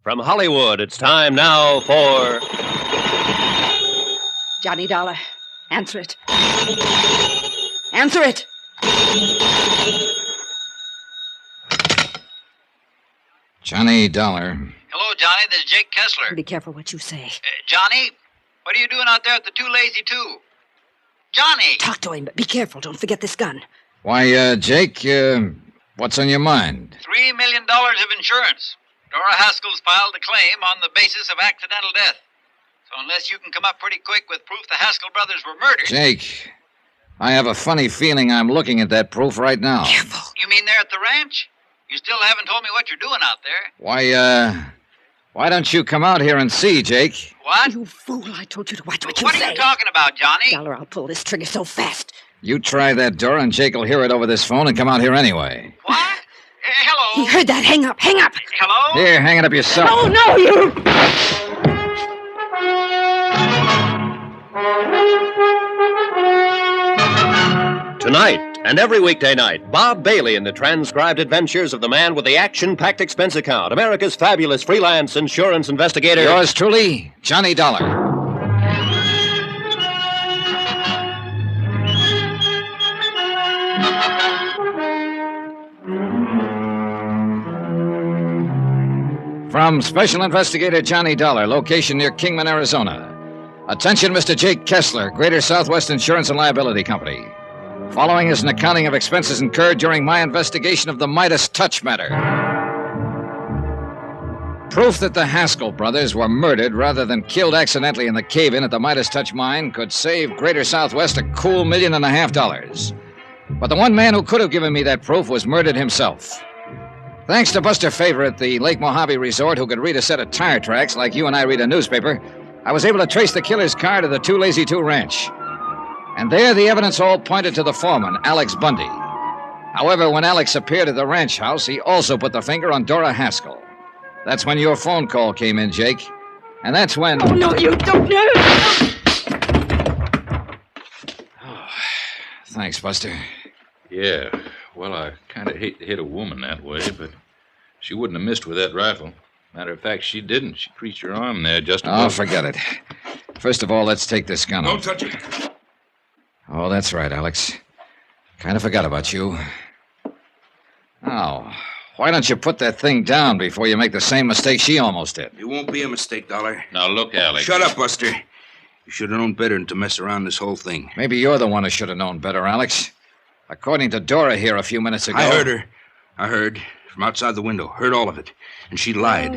From Hollywood, it's time now for... Johnny Dollar, answer it. Answer it! Johnny Dollar. Hello, Johnny. This is Jake Kessler. Be careful what you say. Johnny, what are you doing out there at the Too Lazy Two? Johnny! Talk to him, but be careful. Don't forget this gun. Why, Jake, what's on your mind? $3 million of insurance. Dora Haskell's filed a claim on the basis of accidental death. So unless you can come up pretty quick with proof the Haskell brothers were murdered... Jake, I have a funny feeling I'm looking at that proof right now. You mean there at the ranch? You still haven't told me what you're doing out there. Why, Why don't you come out here and see, Jake? What? You fool, I told you to watch what you What say. are you talking about, Johnny? Dollar, I'll pull this trigger so fast. You try that door, and Jake will hear it over this phone and come out here anyway. What? Hello? He heard that. Hang up. Hang up. Hello? Here, hang it up yourself. Oh, no, you... Tonight and every weekday night, Bob Bailey in the transcribed adventures of the man with the action-packed expense account, America's fabulous freelance insurance investigator. Yours truly, Johnny Dollar. From Special Investigator Johnny Dollar, location near Kingman, Arizona. Attention, Mr. Jake Kessler, Greater Southwest Insurance and Liability Company. Following is an accounting of expenses incurred during my investigation of the Midas touch matter. Proof that the Haskell brothers were murdered rather than killed accidentally in the cave-in at the Midas touch mine could save Greater Southwest a cool $1.5 million. But the one man who could have given me that proof was murdered himself. Thanks to Buster Favor at the Lake Mojave Resort, who could read a set of tire tracks like you and I read a newspaper, I was able to trace the killer's car to the Two Lazy Two Ranch. And there the evidence all pointed to the foreman, Alex Bundy. However, when Alex appeared at the ranch house, he also put the finger on Dora Haskell. That's when your phone call came in, Jake. And that's when... Oh, no, you don't know. Thanks, Buster. Yeah, well, I kind of hate to hit a woman that way, but she wouldn't have missed with that rifle. Matter of fact, she didn't. She creased her arm there just Oh, forget it. First of all, let's take this gun Don't off. touch it. Oh, that's right, Alex. Kind of forgot about you. Oh, why don't you put that thing down before you make the same mistake she almost did? It won't be a mistake, Dollar. Now, look, Alex. Shut up, Buster. You should have known better than to mess around this whole thing. Maybe you're the one who should have known better, Alex. According to Dora here a few minutes ago... I heard her. I heard. From outside the window. Heard all of it. And she lied.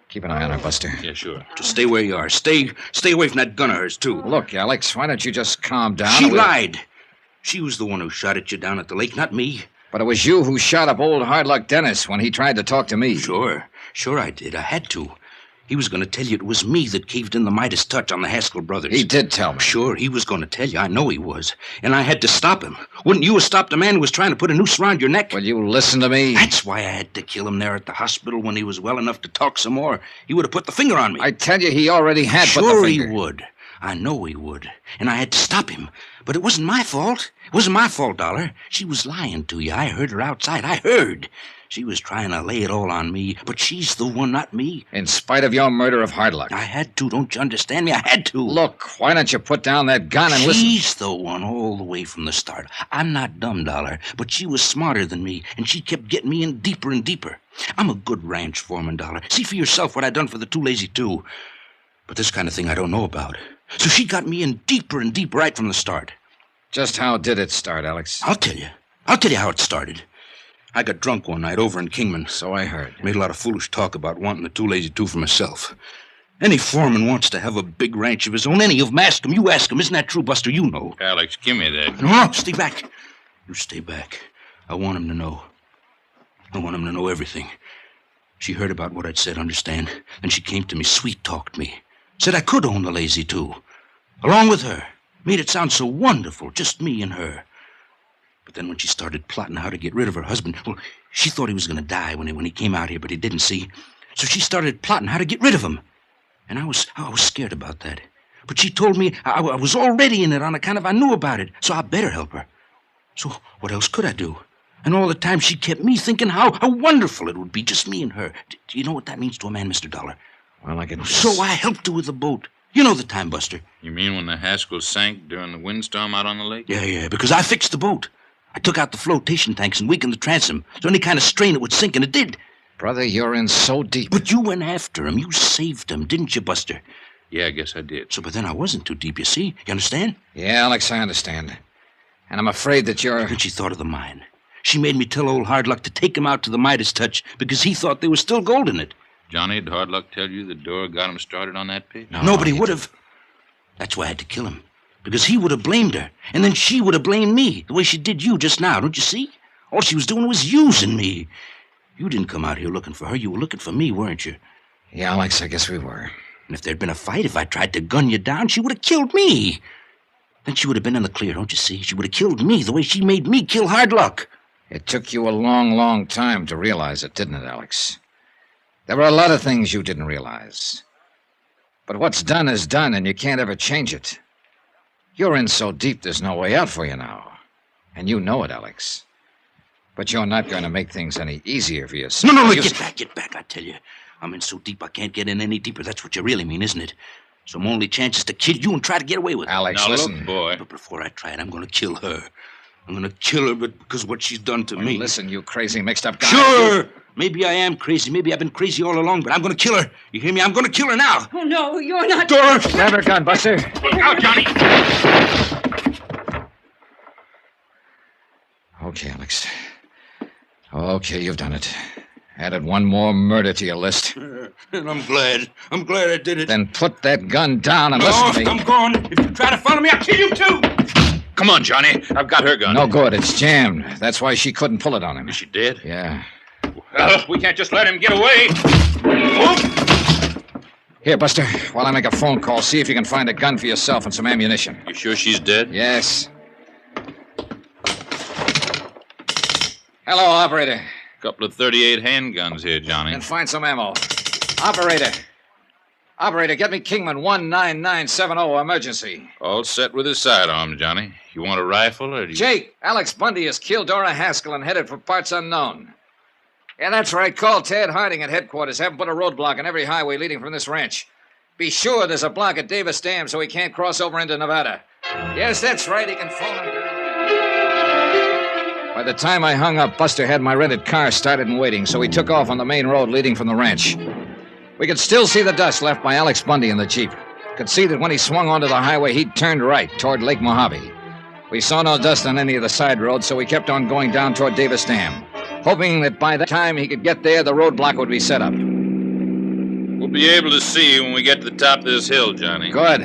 Keep an eye on her, Buster. Yeah, sure. Just stay where you are. Stay away from that gun of hers, too. Look, Alex, why don't you just calm down? She and we'll- lied. She was the one who shot at you down at the lake, not me. But it was you who shot up old Hard Luck Dennis when he tried to talk to me. Sure I did. I had to. He was going to tell you it was me that caved in the Midas touch on the Haskell brothers. He did tell me. Sure, he was going to tell you. I know he was. And I had to stop him. Wouldn't you have stopped a man who was trying to put a noose around your neck? Will you listen to me? That's why I had to kill him there at the hospital when he was well enough to talk some more. He would have put the finger on me. I tell you, he already had put the Sure finger. he would. I know he would. And I had to stop him. But it wasn't my fault. It wasn't my fault, Dollar. She was lying to you. I heard her outside. I heard. She was trying to lay it all on me, but she's the one, not me. In spite of your murder of Hard Luck. I had to. Don't you understand me? I had to. Look, why don't you put down that gun and listen? She's the one all the way from the start. I'm not dumb, Dollar, but she was smarter than me, and she kept getting me in deeper and deeper. I'm a good ranch foreman, Dollar. See for yourself what I done for the Two Lazy Two. But this kind of thing I don't know about. So she got me in deeper and deeper right from the start. Just how did it start, Alex? I'll tell you. I'll tell you how it started. I got drunk one night over in Kingman. So I heard. Made a lot of foolish talk about wanting the Two Lazy Two for myself. Any foreman wants to have a big ranch of his own. Any of them. Ask him. You ask him. Isn't that true, Buster? You know. Alex, give me that. No, stay back. You stay back. I want him to know. I want him to know everything. She heard about what I'd said, understand? Then she came to me, sweet-talked me. Said I could own the Lazy Two. Along with her. Made it sound so wonderful, just me and her. But then when she started plotting how to get rid of her husband, well, she thought he was going to die when he came out here, but he didn't, see? So she started plotting how to get rid of him. And I was scared about that. But she told me I was already in it on account of I knew about it, so I better help her. So what else could I do? And all the time she kept me thinking how wonderful it would be, just me and her. Do you know what that means to a man, Mr. Dollar? Well, I can... So I helped her with the boat. You know the time, Buster. You mean when the Haskell sank during the windstorm out on the lake? Yeah, because I fixed the boat. I took out the flotation tanks and weakened the transom, so any kind of strain it would sink, and it did. Brother, you're in so deep. But you went after him. You saved him, didn't you, Buster? Yeah, I guess I did. So, but then I wasn't too deep, you see? You understand? Yeah, Alex, I understand. And I'm afraid that you're... Then she thought of the mine. She made me tell old Hard Luck to take him out to the Midas touch because he thought there was still gold in it. Johnny, did Hard Luck tell you the door got him started on that pit? No, nobody would have. That's why I had to kill him. Because he would have blamed her. And then she would have blamed me, the way she did you just now, don't you see? All she was doing was using me. You didn't come out here looking for her. You were looking for me, weren't you? Yeah, Alex, I guess we were. And if there'd been a fight, if I tried to gun you down, she would have killed me. Then she would have been in the clear, don't you see? She would have killed me the way she made me kill Hard Luck. It took you a long, long time to realize it, didn't it, Alex? There were a lot of things you didn't realize. But what's done is done, and you can't ever change it. You're in so deep there's no way out for you now. And you know it, Alex. But you're not going to make things any easier for yourself. No, get back, I tell you. I'm in so deep I can't get in any deeper. That's what you really mean, isn't it? So my only chance is to kill you and try to get away with it. Alex, now, listen. Look, boy. But before I try it, I'm going to kill her. I'm going to kill her because of what she's done to me. Listen, you crazy mixed-up guy. Sure! Maybe I am crazy. Maybe I've been crazy all along, but I'm going to kill her. You hear me? I'm going to kill her now. Oh, no, you're not... Dora! Grab her gun, Buster. Look out, Johnny! Okay, Alex. Okay, you've done it. Added one more murder to your list. And I'm glad. I'm glad I did it. Then put that gun down and listen to me. I'm gone. If you try to follow me, I'll kill you too. Come on, Johnny. I've got her gun. No good. It's jammed. That's why she couldn't pull it on him. She did? Yeah. Well, we can't just let him get away. Here, Buster, while I make a phone call, see if you can find a gun for yourself and some ammunition. You sure she's dead? Yes. Hello, operator. Couple of 38 handguns here, Johnny. And find some ammo. Operator, get me Kingman 19970, emergency. All set with his sidearm, Johnny. You want a rifle or do you... Jake, Alex Bundy has killed Dora Haskell and headed for parts unknown. Yeah, that's right. Call Ted Harding at headquarters. Have him put a roadblock on every highway leading from this ranch. Be sure there's a block at Davis Dam so he can't cross over into Nevada. Yes, that's right. He can phone him. By the time I hung up, Buster had my rented car started and waiting, so he took off on the main road leading from the ranch. We could still see the dust left by Alex Bundy in the Jeep. Could see that when he swung onto the highway, he'd turned right toward Lake Mojave. We saw no dust on any of the side roads, so we kept on going down toward Davis Dam, hoping that by the time he could get there, the roadblock would be set up. We'll be able to see you when we get to the top of this hill, Johnny. Good.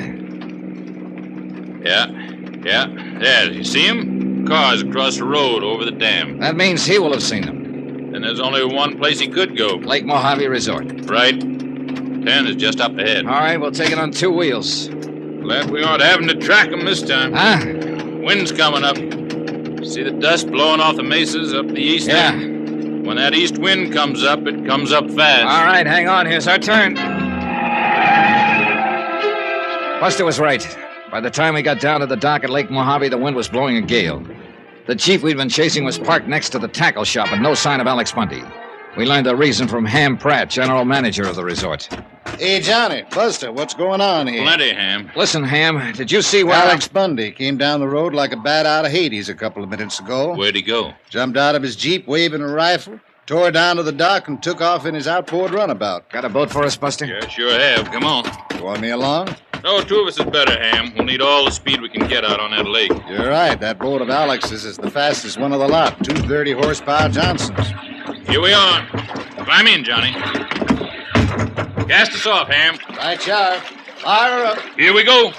Yeah. There, you see him? Cars across the road over the dam. That means he will have seen them. Then there's only one place he could go. Lake Mojave Resort. Right. 10 is just up ahead. All right, we'll take it on 2 wheels. Glad we aren't having to track him this time. Huh? Wind's coming up. See the dust blowing off the mesas up the east end? Yeah. When that east wind comes up, it comes up fast. All right, hang on. Here's our turn. Buster was right. By the time we got down to the dock at Lake Mojave, the wind was blowing a gale. The Jeep we'd been chasing was parked next to the tackle shop, and no sign of Alex Bundy. We learned the reason from Ham Pratt, general manager of the resort. Hey, Johnny, Buster, what's going on here? Plenty, Ham. Listen, Ham, did you see where... Alex Bundy came down the road like a bat out of Hades a couple of minutes ago. Where'd he go? Jumped out of his Jeep waving a rifle, tore down to the dock, and took off in his outboard runabout. Got a boat for us, Buster? Yeah, sure have. Come on. You want me along? No, 2 of us is better, Ham. We'll need all the speed we can get out on that lake. You're right. That boat of Alex's is the fastest one of the lot. 2 30-horsepower Johnsons. Here we are. Climb in, Johnny. Cast us off, Ham. Right, sharp. Fire her up. Here we go.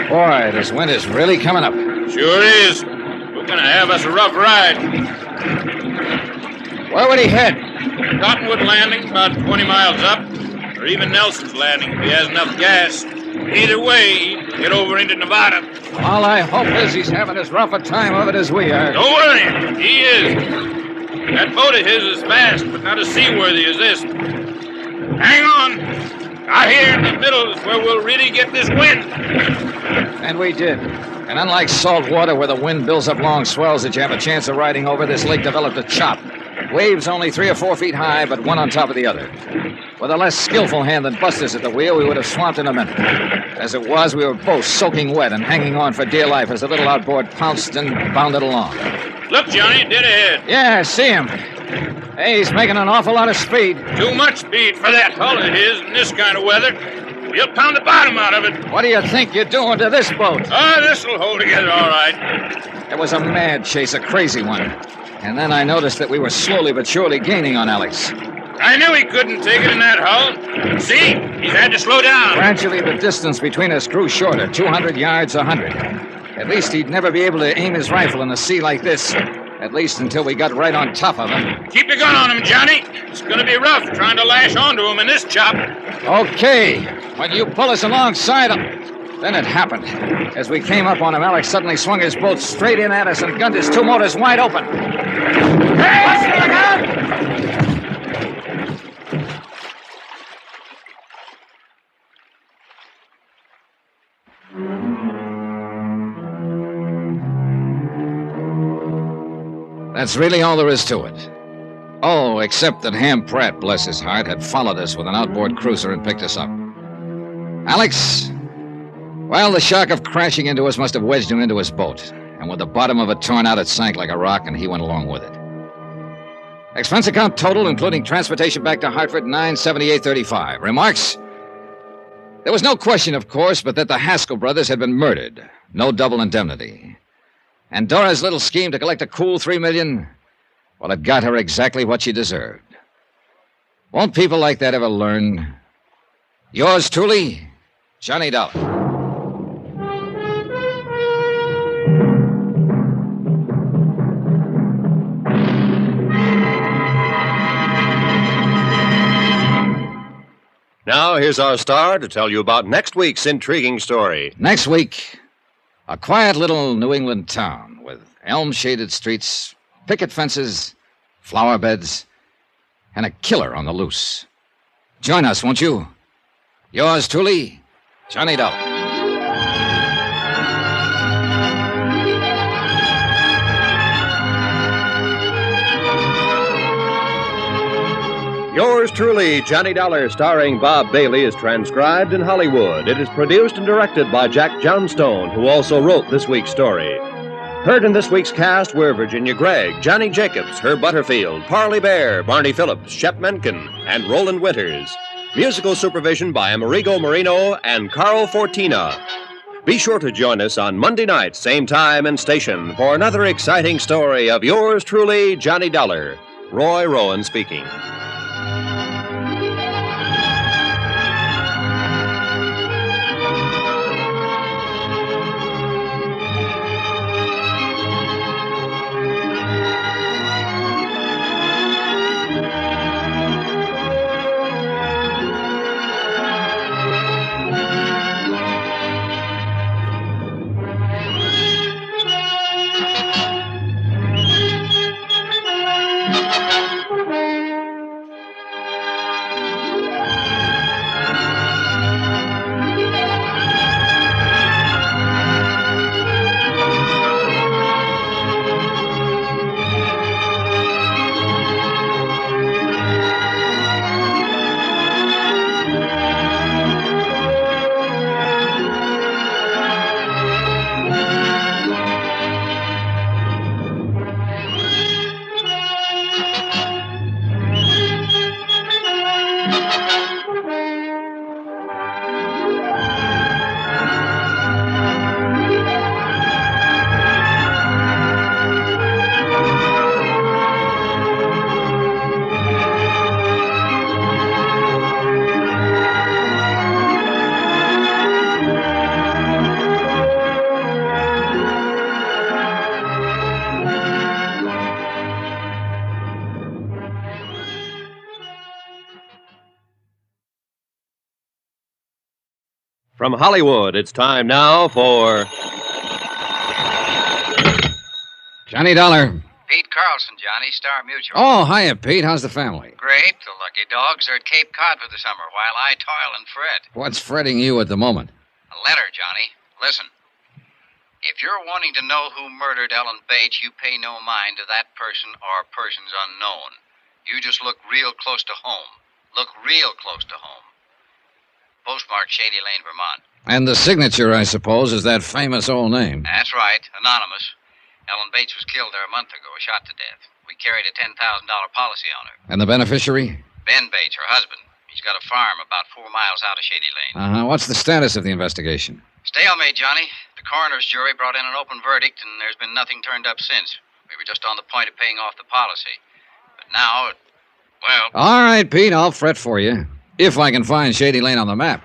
Boy, this wind is really coming up. Sure is. We're going to have us a rough ride. Where would he head? Cottonwood Landing, about 20 miles up, or even Nelson's Landing if he has enough gas. Either way, he'd get over into Nevada. All I hope is he's having as rough a time of it as we are. Don't worry, he is. That boat of his is fast, but not as seaworthy as this. Hang on. Out here in the middle is where we'll really get this wind. And we did. And unlike salt water where the wind builds up long swells that you have a chance of riding over, this lake developed a chop. Waves only 3 or 4 feet high, but one on top of the other. With a less skillful hand than Buster's at the wheel, we would have swamped in a minute. As it was, we were both soaking wet and hanging on for dear life as the little outboard pounced and bounded along. Look, Johnny, dead ahead. Yeah, I see him. Hey, he's making an awful lot of speed. Too much speed for that hull of his in this kind of weather. He'll pound the bottom out of it. What do you think you're doing to this boat? This'll hold together all right. It was a mad chase, a crazy one. And then I noticed that we were slowly but surely gaining on Alex. I knew he couldn't take it in that hull. See? He's had to slow down. Gradually, the distance between us grew shorter, 200 yards, 100. At least he'd never be able to aim his rifle in a sea like this. At least until we got right on top of him. Keep your gun on him, Johnny. It's going to be rough trying to lash onto him in this chop. Okay. When you pull us alongside him. Then it happened. As we came up on him, Alex suddenly swung his boat straight in at us and gunned his two motors wide open. Hey! That's really all there is to it. Oh, except that Ham Pratt, bless his heart, had followed us with an outboard cruiser and picked us up. Alex, well, the shock of crashing into us must have wedged him into his boat. And with the bottom of it torn out, it sank like a rock, and he went along with it. Expense account total, including transportation back to Hartford, $978.35. Remarks? There was no question, of course, but that the Haskell brothers had been murdered. No double indemnity. And Dora's little scheme to collect a cool $3 million, well, it got her exactly what she deserved. Won't people like that ever learn? Yours truly, Johnny Dollar. Now, here's our star to tell you about next week's intriguing story. Next week, a quiet little New England town with elm-shaded streets, picket fences, flower beds, and a killer on the loose. Join us, won't you? Yours truly, Johnny Dollar. Yours truly, Johnny Dollar, starring Bob Bailey, is transcribed in Hollywood. It is produced and directed by Jack Johnstone, who also wrote this week's story. Heard in this week's cast were Virginia Gregg, Johnny Jacobs, Herb Butterfield, Parley Bear, Barney Phillips, Shep Menken, and Roland Winters. Musical supervision by Amerigo Marino and Carl Fortina. Be sure to join us on Monday night, same time and station, for another exciting story of yours truly, Johnny Dollar. Roy Rowan speaking. From Hollywood, it's time now for... Johnny Dollar. Pete Carlson, Johnny, Star Mutual. Oh, hiya, Pete. How's the family? Great. The lucky dogs are at Cape Cod for the summer while I toil and fret. What's fretting you at the moment? A letter, Johnny. Listen. If you're wanting to know who murdered Ellen Bates, you pay no mind to that person or persons unknown. You just look real close to home. Look real close to home. Postmark Shady Lane, Vermont. And the signature, I suppose, is that famous old name. That's right. Anonymous. Ellen Bates was killed there a month ago, shot to death. We carried a $10,000 policy on her. And the beneficiary? Ben Bates, her husband. He's got a farm about 4 miles out of Shady Lane. Uh-huh. What's the status of the investigation? Stalemate, Johnny. The coroner's jury brought in an open verdict, and there's been nothing turned up since. We were just on the point of paying off the policy. But now, well... All right, Pete, I'll fret for you. If I can find Shady Lane on the map.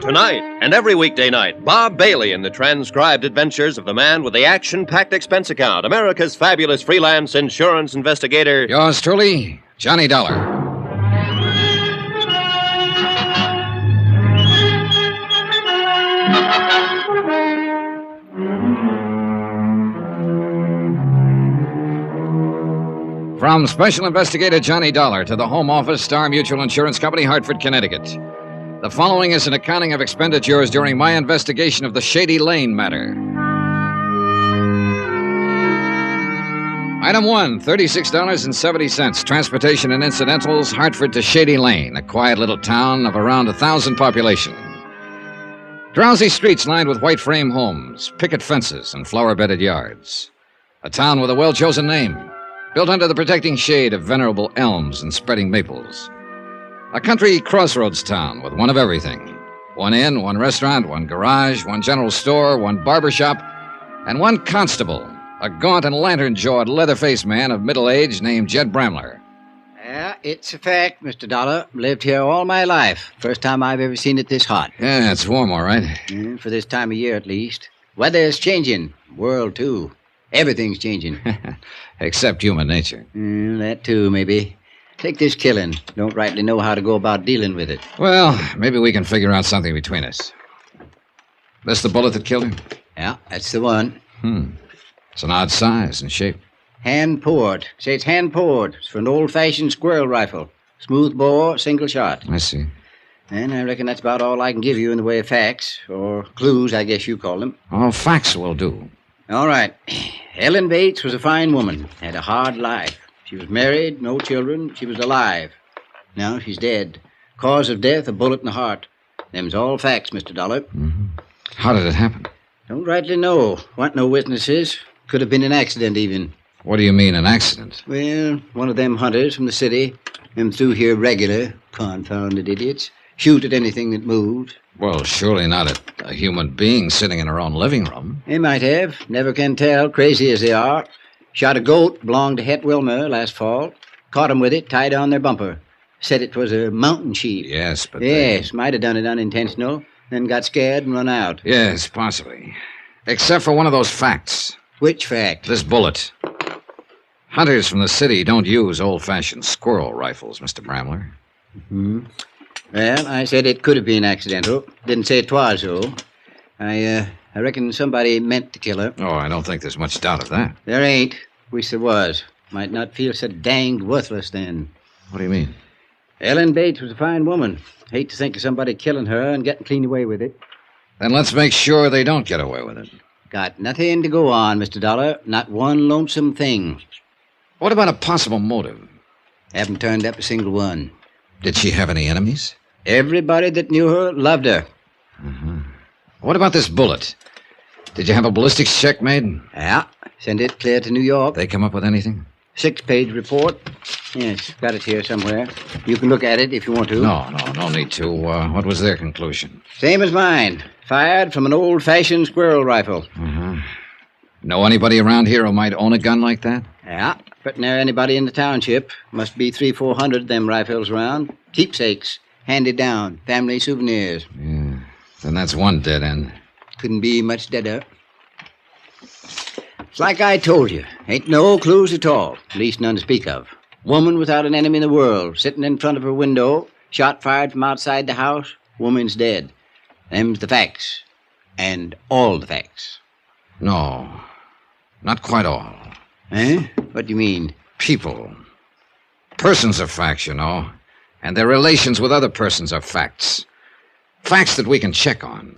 tonight and every weekday night, Bob Bailey in the transcribed adventures of the man with the action-packed expense account, America's fabulous freelance insurance investigator. Yours truly, Johnny Dollar. From Special Investigator Johnny Dollar to the Home Office, Star Mutual Insurance Company, Hartford, Connecticut. The following is an accounting of expenditures during my investigation of the Shady Lane matter. Item 1, $36.70. Transportation and incidentals, Hartford to Shady Lane, a quiet little town of around 1,000 population. Drowsy streets lined with white frame homes, picket fences, and flower-bedded yards. A town with a well-chosen name, built under the protecting shade of venerable elms and spreading maples. A country crossroads town with one of everything. One inn, one restaurant, one garage, one general store, one barber shop, and one constable, a gaunt and lantern-jawed, leather-faced man of middle age named Jed Bramler. Yeah, it's a fact, Mr. Dollar. Lived here all my life. First time I've ever seen it this hot. Yeah, it's warm, all right. For this time of year, at least. Weather's changing. World, too. Everything's changing. Except human nature. That, too, maybe. Take this killing. Don't rightly know how to go about dealing with it. Well, maybe we can figure out something between us. This the bullet that killed him? Yeah, that's the one. It's an odd size and shape. Hand-poured. Say it's hand-poured. It's for an old-fashioned squirrel rifle. Smooth bore, single shot. I see. And I reckon that's about all I can give you in the way of facts, or clues, I guess you call them. Oh, facts will do. All right. Ellen Bates was a fine woman, had a hard life. She was married, no children, she was alive. Now she's dead. Cause of death, a bullet in the heart. Them's all facts, Mr. Dollar. How did it happen? Don't rightly know. Want no witnesses. Could have been an accident, even. What do you mean, an accident? Well, one of them hunters from the city, them through here regular, confounded idiots, shoot at anything that moved. Well, surely not at a human being sitting in her own living room. They might have. Never can tell, crazy as they are. Shot a goat, belonged to Het Wilmer last fall. Caught 'em with it, tied on their bumper. Said it was a mountain sheep. Yes, but Yes, might have done it unintentional. Then got scared and run out. Yes, possibly. Except for one of those facts. Which fact? This bullet. Hunters from the city don't use old-fashioned squirrel rifles, Mr. Bramler. Well, I said it could have been accidental. Didn't say it was, though. I reckon somebody meant to kill her. Oh, I don't think there's much doubt of that. There ain't. Wish there was. Might not feel so danged worthless then. What do you mean? Ellen Bates was a fine woman. Hate to think of somebody killing her and getting clean away with it. Then let's make sure they don't get away with it. Got nothing to go on, Mr. Dollar. Not one lonesome thing. What about a possible motive? Haven't turned up a single one. Did she have any enemies? Everybody that knew her loved her. What about this bullet? Did you have a ballistics check made? Yeah. Send it clear to New York. They come up with anything? 6-page report. Yes, got it here somewhere. You can look at it if you want to. No need to. What was their conclusion? Same as mine. Fired from an old-fashioned squirrel rifle. Know anybody around here who might own a gun like that? Yeah, but near anybody in the township. Must be 300-400 of them rifles around. Keepsakes. Handed down. Family souvenirs. Yeah. Then that's one dead end. Couldn't be much deader. It's like I told you. Ain't no clues at all. At least none to speak of. Woman without an enemy in the world. Sitting in front of her window. Shot fired from outside the house. Woman's dead. Them's the facts. And all the facts. No. Not quite all. Eh? What do you mean? People. Persons are facts, you know. And their relations with other persons are facts. Facts that we can check on.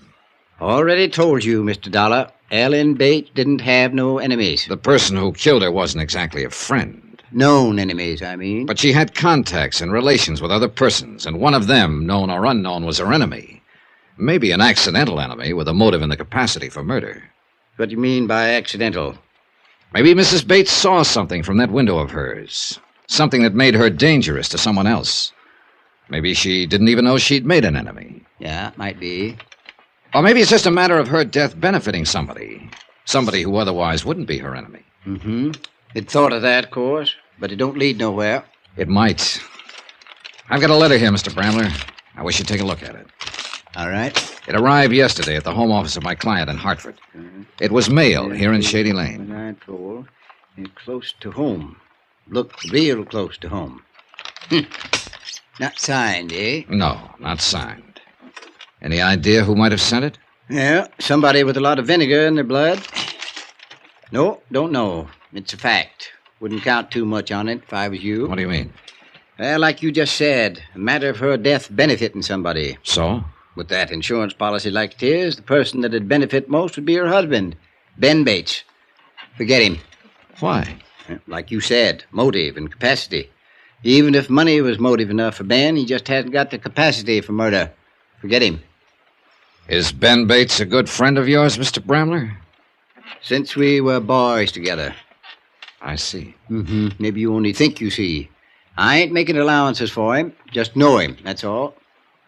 Already told you, Mr. Dollar. Ellen Bates didn't have no enemies. The person who killed her wasn't exactly a friend. Known enemies, I mean. But she had contacts and relations with other persons, and one of them, known or unknown, was her enemy. Maybe an accidental enemy with a motive and the capacity for murder. What do you mean by accidental? Maybe Mrs. Bates saw something from that window of hers. Something that made her dangerous to someone else. Maybe she didn't even know she'd made an enemy. Yeah, might be. Or maybe it's just a matter of her death benefiting somebody. Somebody who otherwise wouldn't be her enemy. It thought of that, of course, but it don't lead nowhere. It might. I've got a letter here, Mr. Bramler. I wish you'd take a look at it. All right. It arrived yesterday at the home office of my client in Hartford. It was mail here in Shady Lane. 9-4. And close to home. Look real close to home. Not signed, eh? No, not signed. Any idea who might have sent it? Yeah, somebody with a lot of vinegar in their blood. No, don't know. It's a fact. Wouldn't count too much on it if I was you. What do you mean? Well, like you just said, a matter of her death benefiting somebody. So? With that insurance policy like it is, the person that'd benefit most would be her husband, Ben Bates. Forget him. Why? Like you said, motive and capacity. Even if money was motive enough for Ben, he just hasn't got the capacity for murder. Forget him. Is Ben Bates a good friend of yours, Mr. Bramler? Since we were boys together. I see. Maybe you only think you see. I ain't making allowances for him. Just know him, that's all.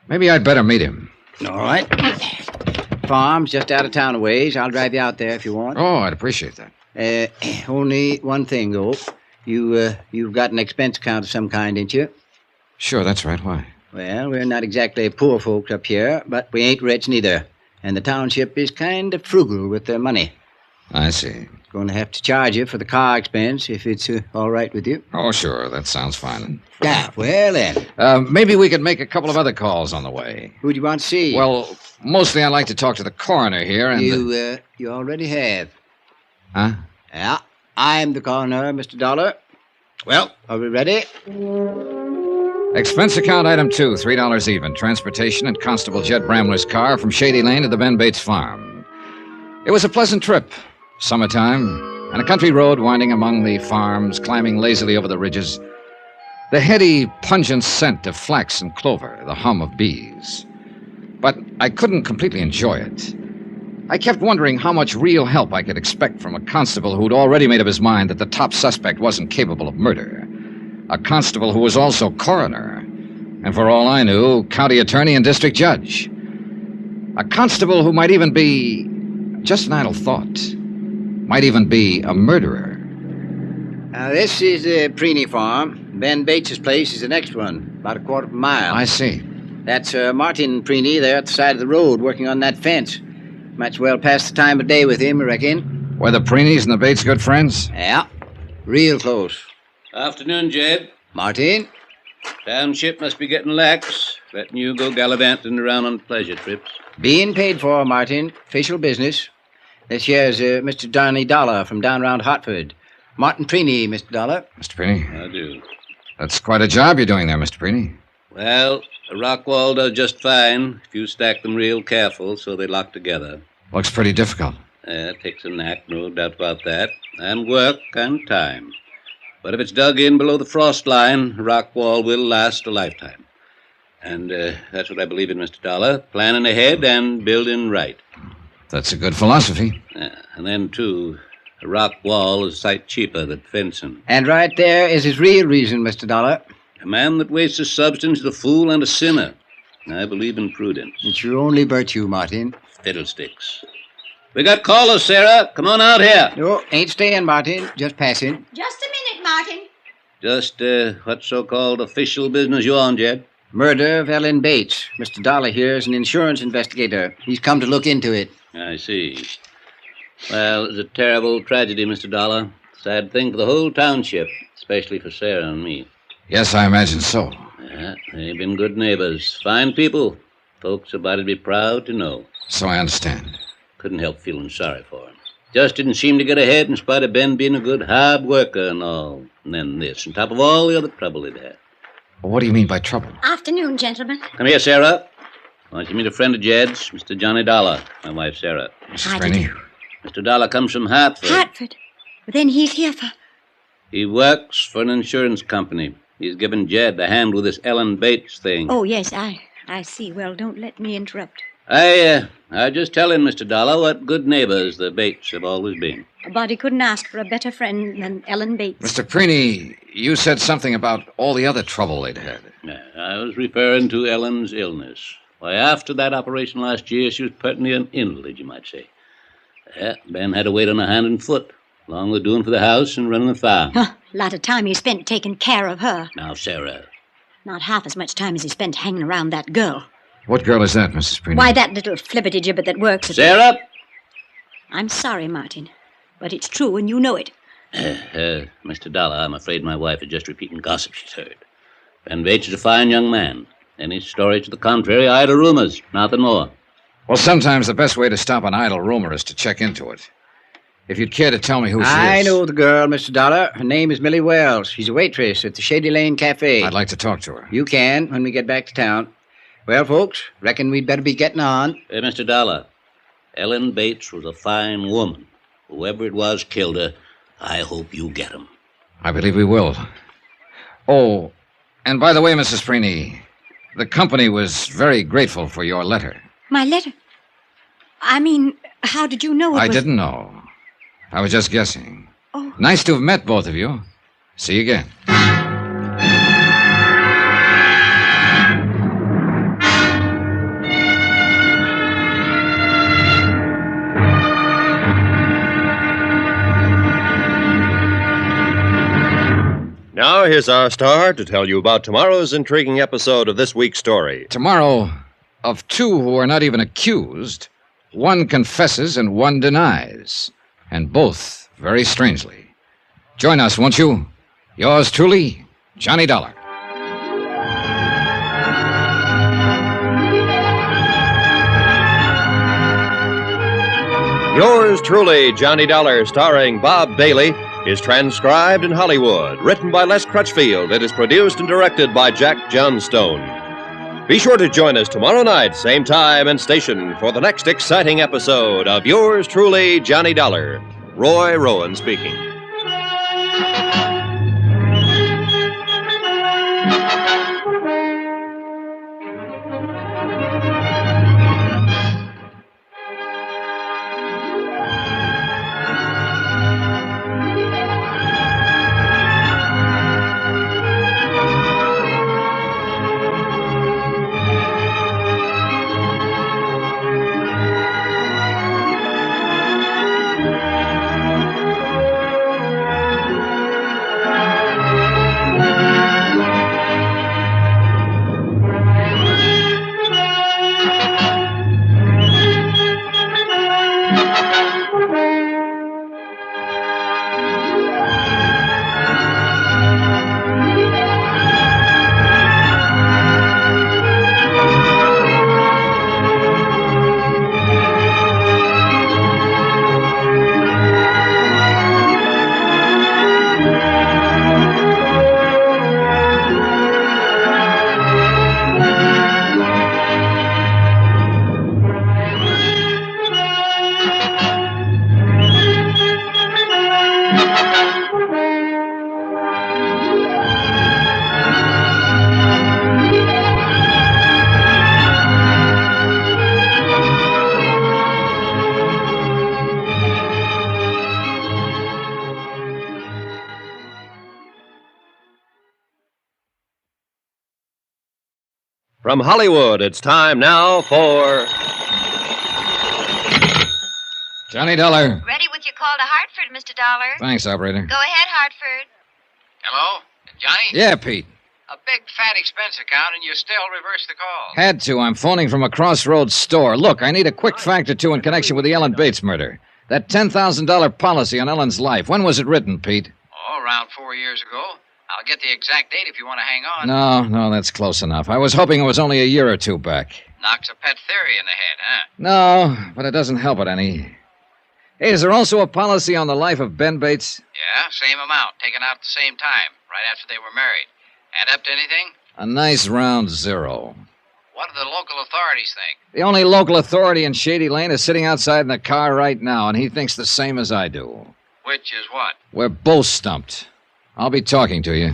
Maybe I'd better meet him. All right. Farm's just out of town a ways. I'll drive you out there if you want. Oh, I'd appreciate that. Only one thing, though. You've got an expense account of some kind, ain't you? Sure, that's right. Why? Well, we're not exactly poor folks up here, but we ain't rich neither. And the township is kind of frugal with their money. I see. Going to have to charge you for the car expense if it's all right with you. Oh, sure. That sounds fine. Well, then. Maybe we could make a couple of other calls on the way. Who do you want to see? Well, mostly I'd like to talk to the coroner here and... You already have. Huh? Yeah, I'm the coroner, Mr. Dollar. Well, are we ready? Expense account item 2, $3 even. Transportation and Constable Jed Bramler's car from Shady Lane to the Ben Bates farm. It was a pleasant trip. Summertime, and a country road winding among the farms, climbing lazily over the ridges. The heady, pungent scent of flax and clover, the hum of bees. But I couldn't completely enjoy it. I kept wondering how much real help I could expect from a constable who'd already made up his mind that the top suspect wasn't capable of murder. A constable who was also coroner, and for all I knew, county attorney and district judge. A constable who might even be, just an idle thought, might even be a murderer. Now, this is the Preeny farm. Ben Bates' place is the next one, about a quarter of a mile. I see. That's Martin Preeny there at the side of the road working on that fence. Might as well pass the time of day with him, I reckon. Were the Preenys and the Bates good friends? Yeah, real close. Afternoon, Jed. Martin? Township must be getting lax, letting you go gallivanting around on pleasure trips. Being paid for, Martin. Official business. This here's Mr. Johnny Dollar from down around Hartford. Martin Preeny, Mr. Dollar. Mr. Preeny? I do. That's quite a job you're doing there, Mr. Preeny. Well, a rock wall does just fine if you stack them real careful so they lock together. Looks pretty difficult. It takes a knack, no doubt about that, and work and time. But if it's dug in below the frost line, a rock wall will last a lifetime. And that's what I believe in, Mr. Dollar. Planning ahead and building right. That's a good philosophy. And then, too, a rock wall is a sight cheaper than fencing. And right there is his real reason, Mr. Dollar. A man that wastes his substance is a fool and a sinner. I believe in prudence. It's your only virtue, Martin. Fiddlesticks. We got callers, Sarah. Come on out here. No, ain't staying, Martin. Just passing. Just a minute, Martin. Just what so-called official business you on, Jed? Murder of Ellen Bates. Mr. Dollar here is an insurance investigator. He's come to look into it. I see. Well, it's a terrible tragedy, Mr. Dollar. Sad thing for the whole township, especially for Sarah and me. Yes, I imagine so. Yeah, they've been good neighbors. Fine people. Folks about'd be proud to know. So I understand. Couldn't help feeling sorry for him. Just didn't seem to get ahead in spite of Ben being a good hard worker and all. And then this, on top of all the other trouble he'd had. Well, what do you mean by trouble? Afternoon, gentlemen. Come here, Sarah. Why don't you meet a friend of Jed's, Mr. Johnny Dollar, my wife, Sarah. Mrs. Preeny? Mr. Dollar comes from Hartford. Hartford? But then he's here for... He works for an insurance company. He's given Jed a hand with this Ellen Bates thing. Oh, yes, I see. Well, don't let me interrupt. I just tell him, Mr. Dollar, what good neighbors the Bates have always been. A body couldn't ask for a better friend than Ellen Bates. Mr. Preeny, you said something about all the other trouble they'd had. I was referring to Ellen's illness. Why, after that operation last year, she was pertinently an invalid, you might say. Ben had to wait on her hand and foot, along with doing for the house and running the farm. A lot of time he spent taking care of her. Now, Sarah. Not half as much time as he spent hanging around that girl. What girl is that, Mrs. Preeny? Why, that little flippity-gibbet that works at... Sarah! I'm sorry, Martin, but it's true, and you know it. Mr. Dollar, I'm afraid my wife is just repeating gossip she's heard. Ben Bates is a fine young man. Any stories to the contrary, idle rumors, nothing more. Well, sometimes the best way to stop an idle rumor is to check into it. If you'd care to tell me who she is. I know the girl, Mr. Dollar. Her name is Millie Wells. She's a waitress at the Shady Lane Cafe. I'd like to talk to her. You can when we get back to town. Well, folks, reckon we'd better be getting on. Mr. Dollar, Ellen Bates was a fine woman. Whoever it was killed her. I hope you get him. I believe we will. Oh, and by the way, Mrs. Preeny, the company was very grateful for your letter. My letter? I mean, how did you know it I was... didn't know. I was just guessing. Oh. Nice to have met both of you. See you again. Now, here's our star to tell you about tomorrow's intriguing episode of this week's story. Tomorrow, of two who are not even accused, one confesses and one denies, and both very strangely. Join us, won't you? Yours truly, Johnny Dollar. Yours truly, Johnny Dollar, starring Bob Bailey, is transcribed in Hollywood, written by Les Crutchfield, and is produced and directed by Jack Johnstone. Be sure to join us tomorrow night, same time and station, for the next exciting episode of Yours truly, Johnny Dollar. Roy Rowan speaking. From Hollywood, it's time now for... Johnny Dollar. Ready with your call to Hartford, Mr. Dollar. Thanks, operator. Go ahead, Hartford. Hello? Johnny? Yeah, Pete. A big fat expense account, and you still reverse the call. Had to. I'm phoning from a crossroads store. Look, I need a quick fact or two in connection with the Ellen Bates murder. That $10,000 policy on Ellen's life. When was it written, Pete? Oh, around 4 years ago. I'll get the exact date if you want to hang on. No, that's close enough. I was hoping it was only a year or two back. Knocks a pet theory in the head, huh? No, but it doesn't help it any. Hey, is there also a policy on the life of Ben Bates? Yeah, same amount, taken out at the same time, right after they were married. Add up to anything? A nice round zero. What do the local authorities think? The only local authority in Shady Lane is sitting outside in the car right now, and he thinks the same as I do. Which is what? We're both stumped. I'll be talking to you.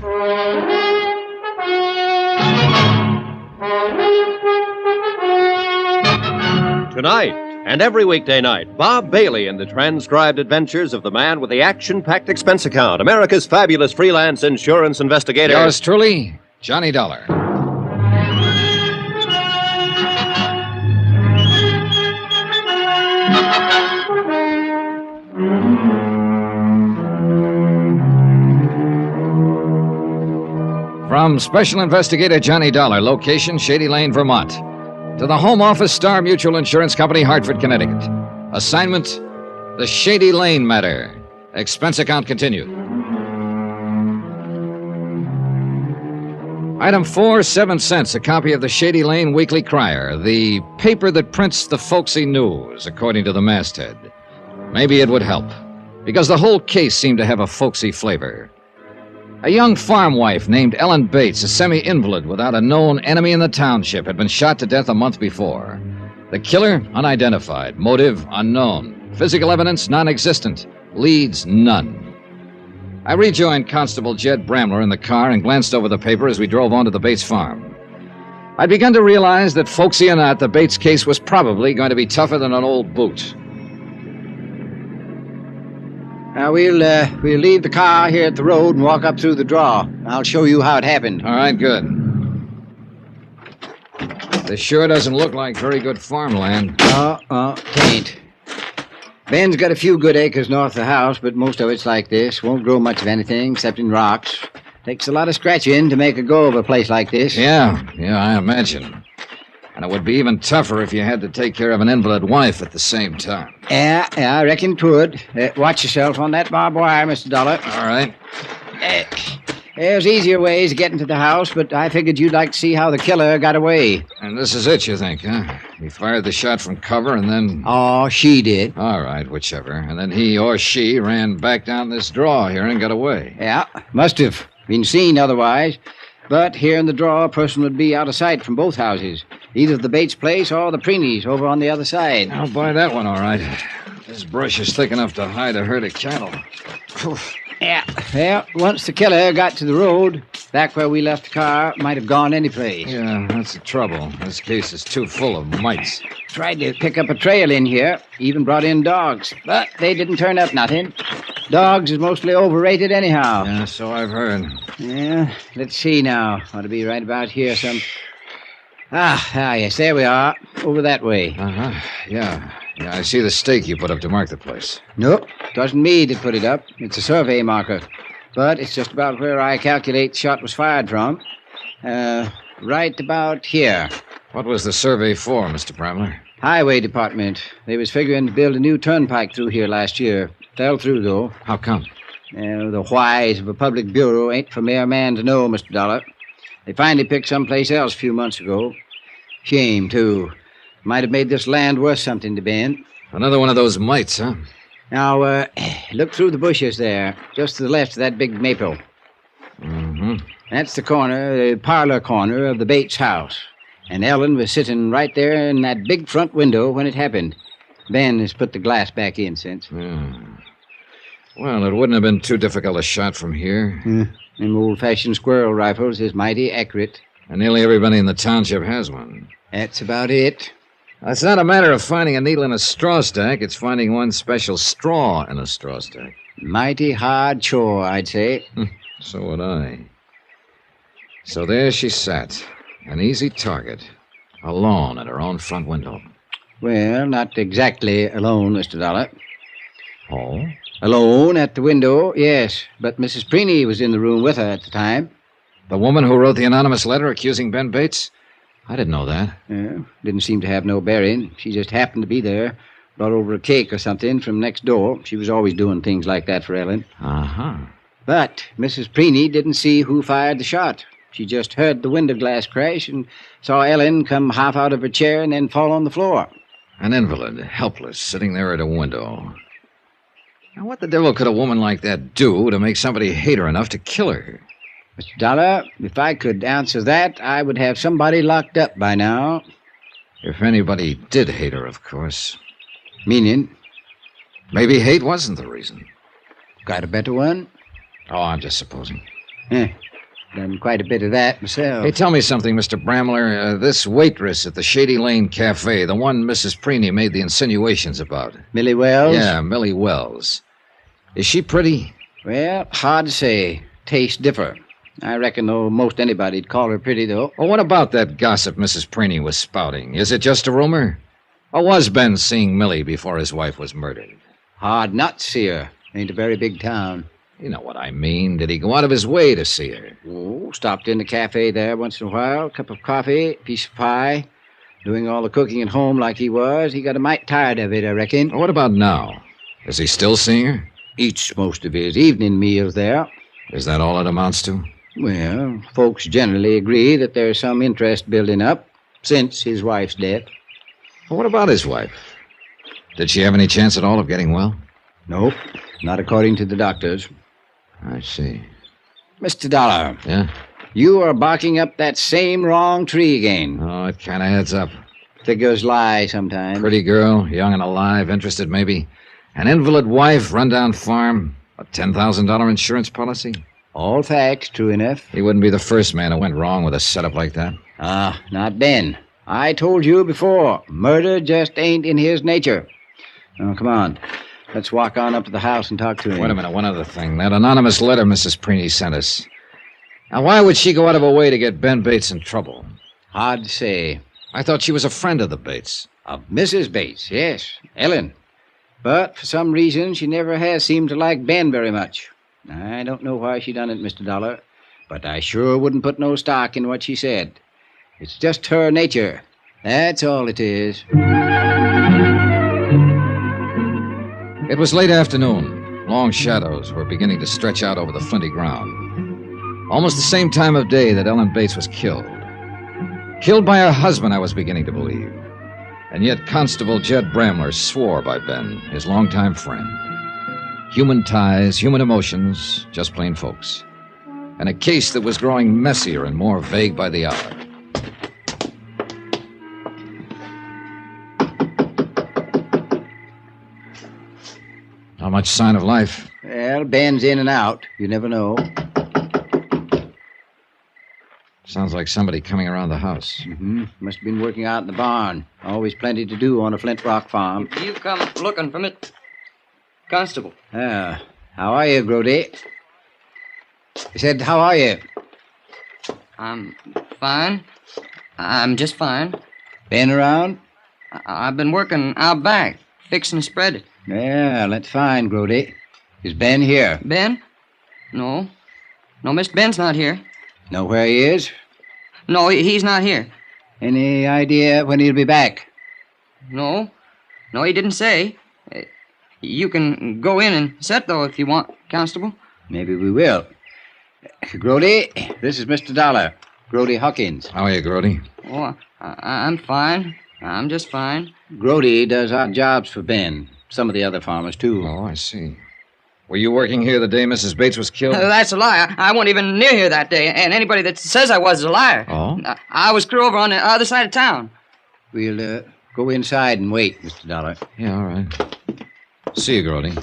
Tonight, and every weekday night, Bob Bailey in the transcribed adventures of the man with the action-packed expense account, America's fabulous freelance insurance investigator. Yours truly, Johnny Dollar. From Special Investigator Johnny Dollar, location Shady Lane, Vermont. To the Home Office, Star Mutual Insurance Company, Hartford, Connecticut. Assignment, the Shady Lane matter. Expense account continued. Item 4, 7 cents, a copy of the Shady Lane Weekly Crier, the paper that prints the folksy news, according to the masthead. Maybe it would help, because the whole case seemed to have a folksy flavor. A young farm wife named Ellen Bates, a semi-invalid without a known enemy in the township, had been shot to death a month before. The killer, unidentified. Motive, unknown. Physical evidence, non-existent. Leads, none. I rejoined Constable Jed Bramler in the car and glanced over the paper as we drove on to the Bates farm. I'd begun to realize that, folksy or not, the Bates case was probably going to be tougher than an old boot. Now, we'll leave the car here at the road and walk up through the draw. I'll show you how it happened. All right, good. This sure doesn't look like very good farmland. Tain't. Ben's got a few good acres north of the house, but most of it's like this. Won't grow much of anything except in rocks. Takes a lot of scratching to make a go of a place like this. Yeah, I imagine. And it would be even tougher if you had to take care of an invalid wife at the same time. Yeah, I reckon it would. Watch yourself on that barbed wire, Mr. Dollar. All right. There's easier ways of getting to the house, but I figured you'd like to see how the killer got away. And this is it, you think, huh? He fired the shot from cover and then... Oh, she did. All right, whichever. And then he or she ran back down this draw here and got away. Yeah, must have been seen otherwise. But here in the draw, a person would be out of sight from both houses. Either the Bates place or the Preeney's over on the other side. I'll buy that one, all right. This brush is thick enough to hide a herd of cattle. Yeah, well, once the killer got to the road, back where we left the car, might have gone any place. Yeah, that's the trouble. This case is too full of mites. Tried to pick up a trail in here, even brought in dogs, but they didn't turn up nothing. Dogs is mostly overrated anyhow. Yeah, so I've heard. Yeah, let's see now. Ought to be right about here some... yes, there we are. Over that way. Uh-huh, yeah. Yeah, I see the stake you put up to mark the place. Nope, wasn't me that put it up. It's a survey marker. But it's just about where I calculate the shot was fired from. Right about here. What was the survey for, Mr. Bramler? Highway Department. They was figuring to build a new turnpike through here last year. Fell through, though. How come? The whys of a public bureau ain't for mere man to know, Mr. Dollar. They finally picked someplace else a few months ago. Shame, too. Might have made this land worth something to Ben. Another one of those mites, huh? Now, look through the bushes there, just to the left of that big maple. Mm-hmm. That's the parlor corner of the Bates house. And Ellen was sitting right there in that big front window when it happened. Ben has put the glass back in since. Yeah. Well, it wouldn't have been too difficult a shot from here. Them old-fashioned squirrel rifles is mighty accurate. And nearly everybody in the township has one. That's about it. It's not a matter of finding a needle in a straw stack. It's finding one special straw in a straw stack. Mighty hard chore, I'd say. So would I. So there she sat, an easy target, alone at her own front window. Well, not exactly alone, Mr. Dollar. Oh? Alone at the window, yes. But Mrs. Preeney was in the room with her at the time. The woman who wrote the anonymous letter accusing Ben Bates? I didn't know that. Yeah, didn't seem to have no bearing. She just happened to be there. Brought over a cake or something from next door. She was always doing things like that for Ellen. Uh-huh. But Mrs. Preeney didn't see who fired the shot. She just heard the window glass crash and saw Ellen come half out of her chair and then fall on the floor. An invalid, helpless, sitting there at a window. Now, what the devil could a woman like that do to make somebody hate her enough to kill her? Mr. Dollar, if I could answer that, I would have somebody locked up by now. If anybody did hate her, of course. Meaning? Maybe hate wasn't the reason. Got a better one? Oh, I'm just supposing. Done quite a bit of that myself. Hey, tell me something, Mr. Bramler. This waitress at the Shady Lane Cafe, the one Mrs. Preeney made the insinuations about. Millie Wells? Yeah, Millie Wells. Is she pretty? Well, hard to say. Tastes differ. I reckon, though, most anybody'd call her pretty, though. Well, what about that gossip Mrs. Preeney was spouting? Is it just a rumor? Or was Ben seeing Millie before his wife was murdered? Hard not to see her. Ain't a very big town. You know what I mean. Did he go out of his way to see her? Oh, stopped in the cafe there once in a while. Cup of coffee, piece of pie. Doing all the cooking at home like he was, he got a mite tired of it, I reckon. What about now? Is he still seeing her? Eats most of his evening meals there. Is that all it amounts to? Well, folks generally agree that there's some interest building up since his wife's death. Well, what about his wife? Did she have any chance at all of getting well? Nope, not according to the doctors. I see. Mr. Dollar. Yeah? You are barking up that same wrong tree again. Oh, it kind of adds up. Figures lie sometimes. Pretty girl, young and alive, interested maybe. An invalid wife, rundown farm, a $10,000 insurance policy. All facts, true enough. He wouldn't be the first man who went wrong with a setup like that. Not Ben. I told you before, murder just ain't in his nature. Oh, come on. Let's walk on up to the house and talk to him. Wait a minute, one other thing. That anonymous letter Mrs. Preeny sent us. Now, why would she go out of her way to get Ben Bates in trouble? Hard to say. I thought she was a friend of the Bates. Of Mrs. Bates, yes. Ellen. But for some reason, she never has seemed to like Ben very much. I don't know why she done it, Mr. Dollar, but I sure wouldn't put no stock in what she said. It's just her nature. That's all it is. It was late afternoon. Long shadows were beginning to stretch out over the flinty ground. Almost the same time of day that Ellen Bates was killed. Killed by her husband, I was beginning to believe. And yet Constable Jed Bramler swore by Ben, his longtime friend. Human ties, human emotions, just plain folks. And a case that was growing messier and more vague by the hour. Not much sign of life. Well, Ben's in and out. You never know. Sounds like somebody coming around the house. Mm-hmm. Must have been working out in the barn. Always plenty to do on a Flint Rock farm. You come looking for me, Constable. How are you, Grody? I said, how are you? I'm fine. I'm just fine. Ben around? I've been working out back, fixing spread. Yeah, that's fine, Grody. Is Ben here? Ben? No. No, Mr. Ben's not here. Know where he is? No, he's not here. Any idea when he'll be back? No. No, he didn't say. You can go in and sit, though, if you want, Constable. Maybe we will. Grody, this is Mr. Dollar. Grody Hawkins. How are you, Grody? Oh, I'm fine. I'm just fine. Grody does odd jobs for Ben. Some of the other farmers, too. Oh, I see. Were you working here the day Mrs. Bates was killed? That's a lie. I wasn't even near here that day, and anybody that says I was is a liar. Oh? I was crew over on the other side of town. We'll go inside and wait, Mr. Dollar. Yeah, all right. See you, Grody.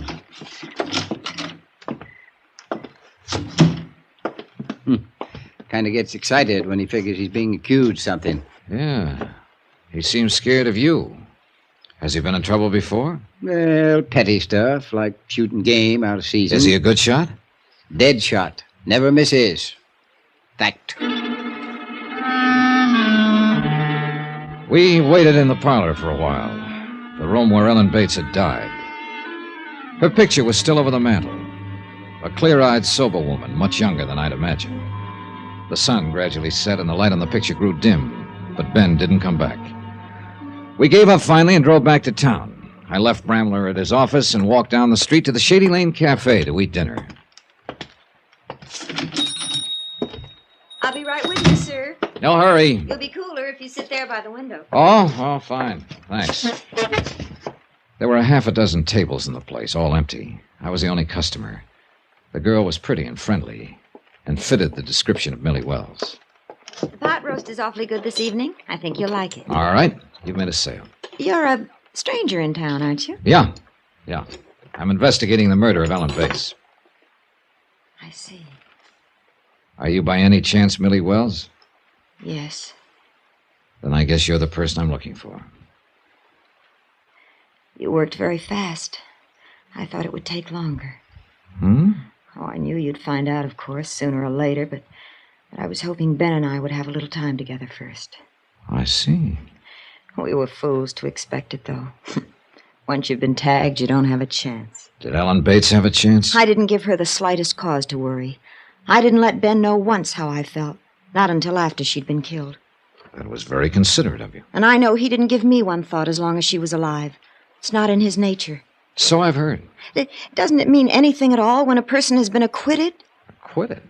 Kind of gets excited when he figures he's being accused something. Yeah. He seems scared of you. Has he been in trouble before? Well, petty stuff, like shooting game out of season. Is he a good shot? Dead shot. Never misses. Fact. We waited in the parlor for a while. The room where Ellen Bates had died. Her picture was still over the mantel. A clear-eyed, sober woman, much younger than I'd imagined. The sun gradually set and the light on the picture grew dim, but Ben didn't come back. We gave up finally and drove back to town. I left Bramler at his office and walked down the street to the Shady Lane Cafe to eat dinner. I'll be right with you, sir. No hurry. You'll be cooler if you sit there by the window. Oh, fine. Thanks. There were a half a dozen tables in the place, all empty. I was the only customer. The girl was pretty and friendly and fitted the description of Millie Wells. The pot roast is awfully good this evening. I think you'll like it. All right. You've made a sale. You're a stranger in town, aren't you? Yeah. I'm investigating the murder of Ellen Bates. I see. Are you by any chance Millie Wells? Yes. Then I guess you're the person I'm looking for. You worked very fast. I thought it would take longer. Hmm? Oh, I knew you'd find out, of course, sooner or later, but I was hoping Ben and I would have a little time together first. I see. We were fools to expect it, though. Once you've been tagged, you don't have a chance. Did Ellen Bates have a chance? I didn't give her the slightest cause to worry. I didn't let Ben know once how I felt. Not until after she'd been killed. That was very considerate of you. And I know he didn't give me one thought as long as she was alive. It's not in his nature. So I've heard. Doesn't it mean anything at all when a person has been acquitted? Acquitted?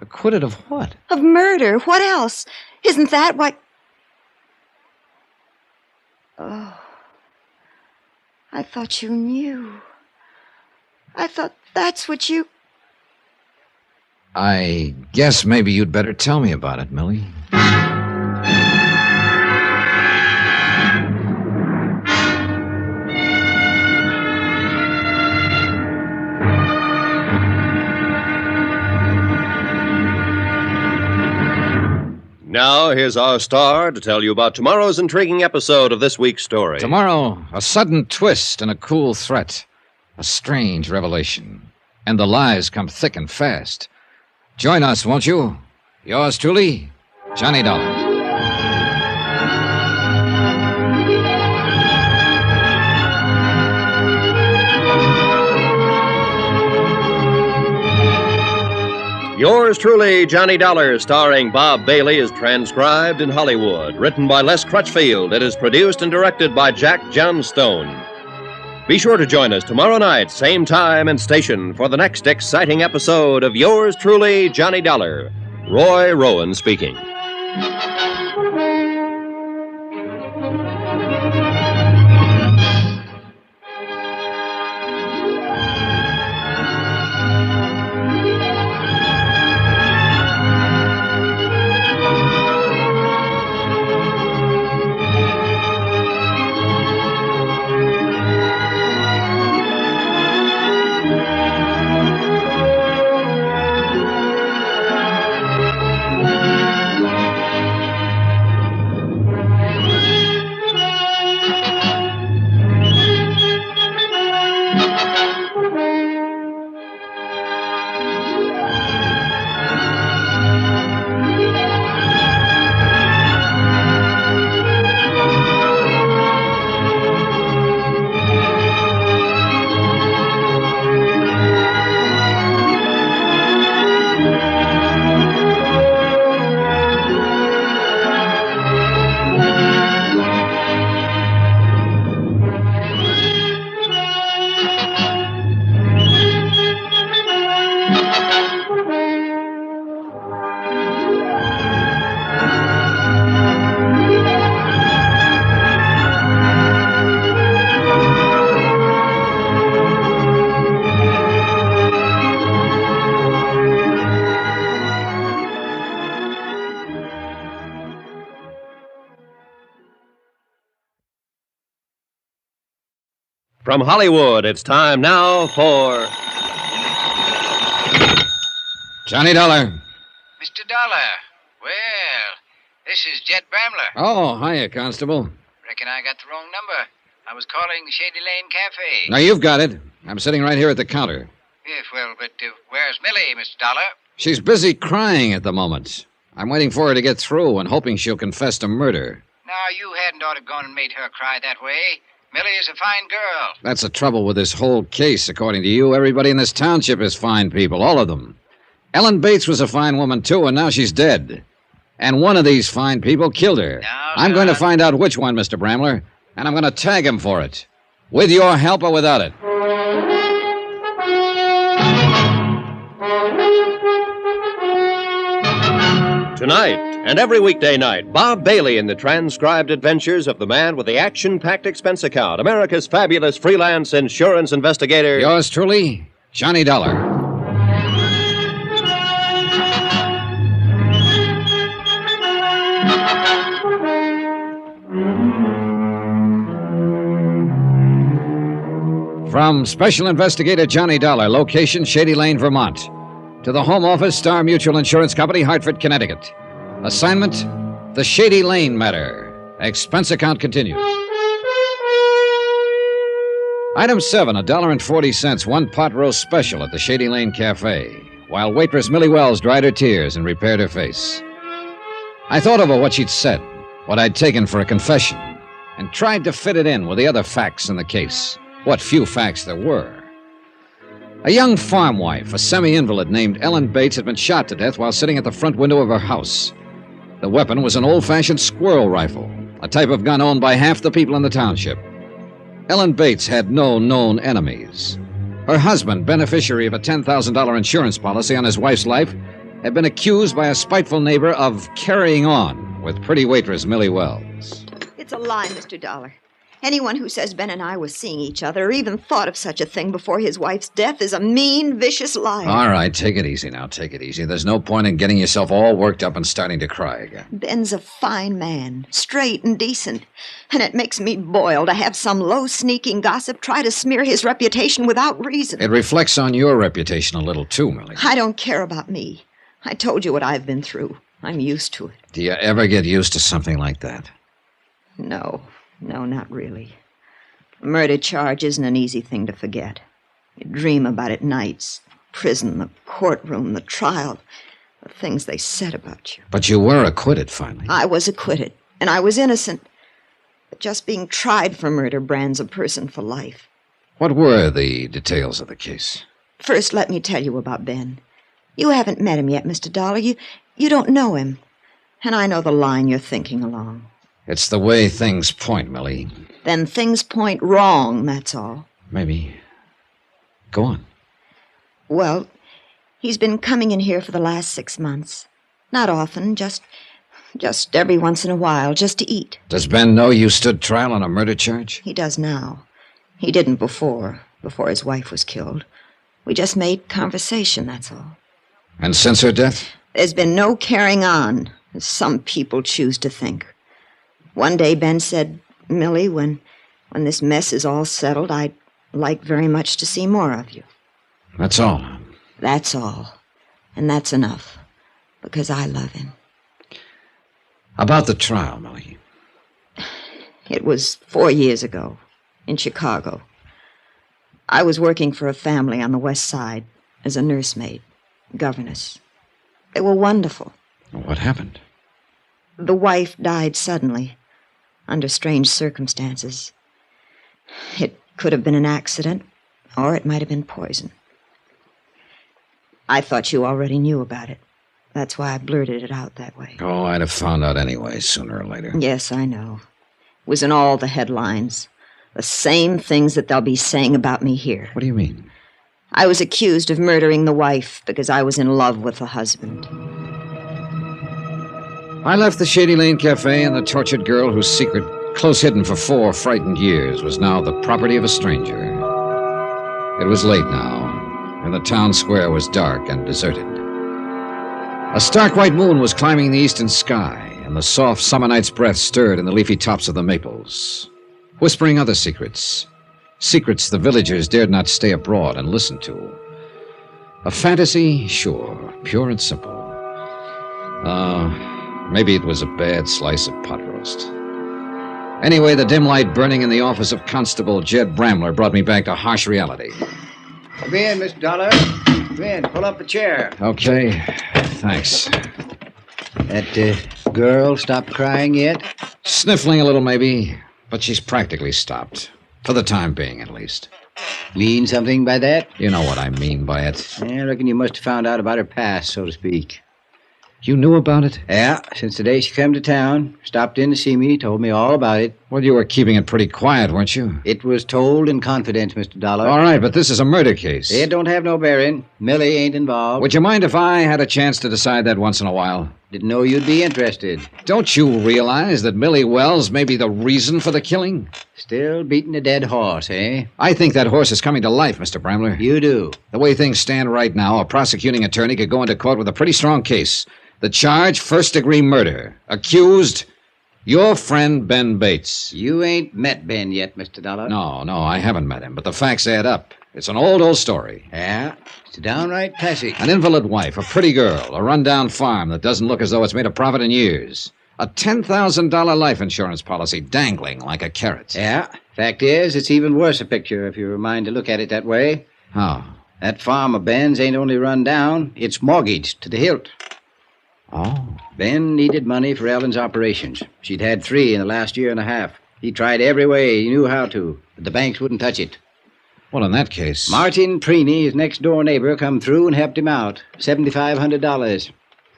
Acquitted of what? Of murder. What else? Isn't that why... Oh. I thought you knew. I thought that's what you... I guess maybe you'd better tell me about it, Millie. Now, here's our star to tell you about tomorrow's intriguing episode of this week's story. Tomorrow, a sudden twist and a cool threat. A strange revelation. And the lies come thick and fast. Join us, won't you? Yours truly, Johnny Dollar. Yours truly, Johnny Dollar, starring Bob Bailey, is transcribed in Hollywood. Written by Les Crutchfield. It is produced and directed by Jack Johnstone. Be sure to join us tomorrow night, same time and station, for the next exciting episode of Yours truly, Johnny Dollar. Roy Rowan speaking. From Hollywood, it's time now for... Johnny Dollar. Mr. Dollar. Well, this is Jet Bramler. Oh, hiya, Constable. Reckon I got the wrong number. I was calling the Shady Lane Cafe. Now, you've got it. I'm sitting right here at the counter. Yes, well, but where's Millie, Mr. Dollar? She's busy crying at the moment. I'm waiting for her to get through and hoping she'll confess to murder. Now, you hadn't ought to gone and made her cry that way. Millie is a fine girl. That's the trouble with this whole case, according to you. Everybody in this township is fine people, all of them. Ellen Bates was a fine woman, too, and now she's dead. And one of these fine people killed her. I'm going to find out which one, Mr. Bramler, and I'm going to tag him for it. With your help or without it. Tonight, and every weekday night, Bob Bailey in the transcribed adventures of the man with the action-packed expense account, America's fabulous freelance insurance investigator. Yours truly, Johnny Dollar. From Special Investigator Johnny Dollar, location Shady Lane, Vermont. To the Home Office, Star Mutual Insurance Company, Hartford, Connecticut. Assignment, the Shady Lane matter. Expense account continued. Item 7, $1.40, one pot roast special at the Shady Lane Cafe, while waitress Millie Wells dried her tears and repaired her face. I thought over what she'd said, what I'd taken for a confession, and tried to fit it in with the other facts in the case, what few facts there were. A young farm wife, a semi-invalid named Ellen Bates, had been shot to death while sitting at the front window of her house. The weapon was an old-fashioned squirrel rifle, a type of gun owned by half the people in the township. Ellen Bates had no known enemies. Her husband, beneficiary of a $10,000 insurance policy on his wife's life, had been accused by a spiteful neighbor of carrying on with pretty waitress Millie Wells. It's a lie, Mr. Dollar. Anyone who says Ben and I were seeing each other or even thought of such a thing before his wife's death is a mean, vicious liar. All right, take it easy now. Take it easy. There's no point in getting yourself all worked up and starting to cry again. Ben's a fine man, straight and decent. And it makes me boil to have some low, sneaking gossip try to smear his reputation without reason. It reflects on your reputation a little too, Millie. I don't care about me. I told you what I've been through. I'm used to it. Do you ever get used to something like that? No, not really. A murder charge isn't an easy thing to forget. You dream about it nights. Prison, the courtroom, the trial, the things they said about you. But you were acquitted, finally. I was acquitted, and I was innocent. But just being tried for murder brands a person for life. What were the details of the case? First, let me tell you about Ben. You haven't met him yet, Mr. Dollar. You don't know him. And I know the line you're thinking along. It's the way things point, Millie. Then things point wrong, that's all. Maybe. Go on. Well, he's been coming in here for the last 6 months. Not often, just every once in a while, just to eat. Does Ben know you stood trial on a murder charge? He does now. He didn't before his wife was killed. We just made conversation, that's all. And since her death? There's been no carrying on, as some people choose to think. One day Ben said, Millie, when this mess is all settled, I'd like very much to see more of you. That's all. That's all. And that's enough. Because I love him. About the trial, Millie. It was 4 years ago, in Chicago. I was working for a family on the West Side as a nursemaid, governess. They were wonderful. What happened? The wife died suddenly, under strange circumstances. It could have been an accident, or it might have been poison. I thought you already knew about it. That's why I blurted it out that way. Oh, I'd have found out anyway, sooner or later. Yes, I know. It was in all the headlines. The same things that they'll be saying about me here. What do you mean? I was accused of murdering the wife because I was in love with the husband. I left the Shady Lane Cafe, and the tortured girl whose secret, close hidden for 4 frightened years, was now the property of a stranger. It was late now, and the town square was dark and deserted. A stark white moon was climbing the eastern sky, and the soft summer night's breath stirred in the leafy tops of the maples, whispering other secrets. Secrets the villagers dared not stay abroad and listen to. A fantasy, sure, pure and simple. Maybe it was a bad slice of pot roast. Anyway, the dim light burning in the office of Constable Jed Bramler brought me back to harsh reality. Come in, Mr. Dollar. Come in, pull up a chair. Okay, thanks. That girl stopped crying yet? Sniffling a little, maybe, but she's practically stopped. For the time being, at least. Mean something by that? You know what I mean by it. I reckon you must have found out about her past, so to speak. You knew about it? Yeah, since the day she came to town. Stopped in to see me, told me all about it. Well, you were keeping it pretty quiet, weren't you? It was told in confidence, Mr. Dollar. All right, but this is a murder case. It don't have no bearing. Millie ain't involved. Would you mind if I had a chance to decide that once in a while? Didn't know you'd be interested. Don't you realize that Millie Wells may be the reason for the killing? Still beating a dead horse, eh? I think that horse is coming to life, Mr. Bramler. You do? The way things stand right now, a prosecuting attorney could go into court with a pretty strong case. The charge, first-degree murder. Accused, your friend Ben Bates. You ain't met Ben yet, Mr. Dollar. No, I haven't met him, but the facts add up. It's an old story. Yeah, it's downright classic. An invalid wife, a pretty girl, a rundown farm that doesn't look as though it's made a profit in years. A $10,000 life insurance policy dangling like a carrot. Yeah, fact is, it's even worse a picture if you're a mind to look at it that way. How? That farm of Ben's ain't only run down, it's mortgaged to the hilt. Oh. Ben needed money for Ellen's operations. She'd had 3 in the last year and a half. He tried every way he knew how to, but the banks wouldn't touch it. Well, in that case... Martin Preeny, his next-door neighbor, come through and helped him out. $7,500.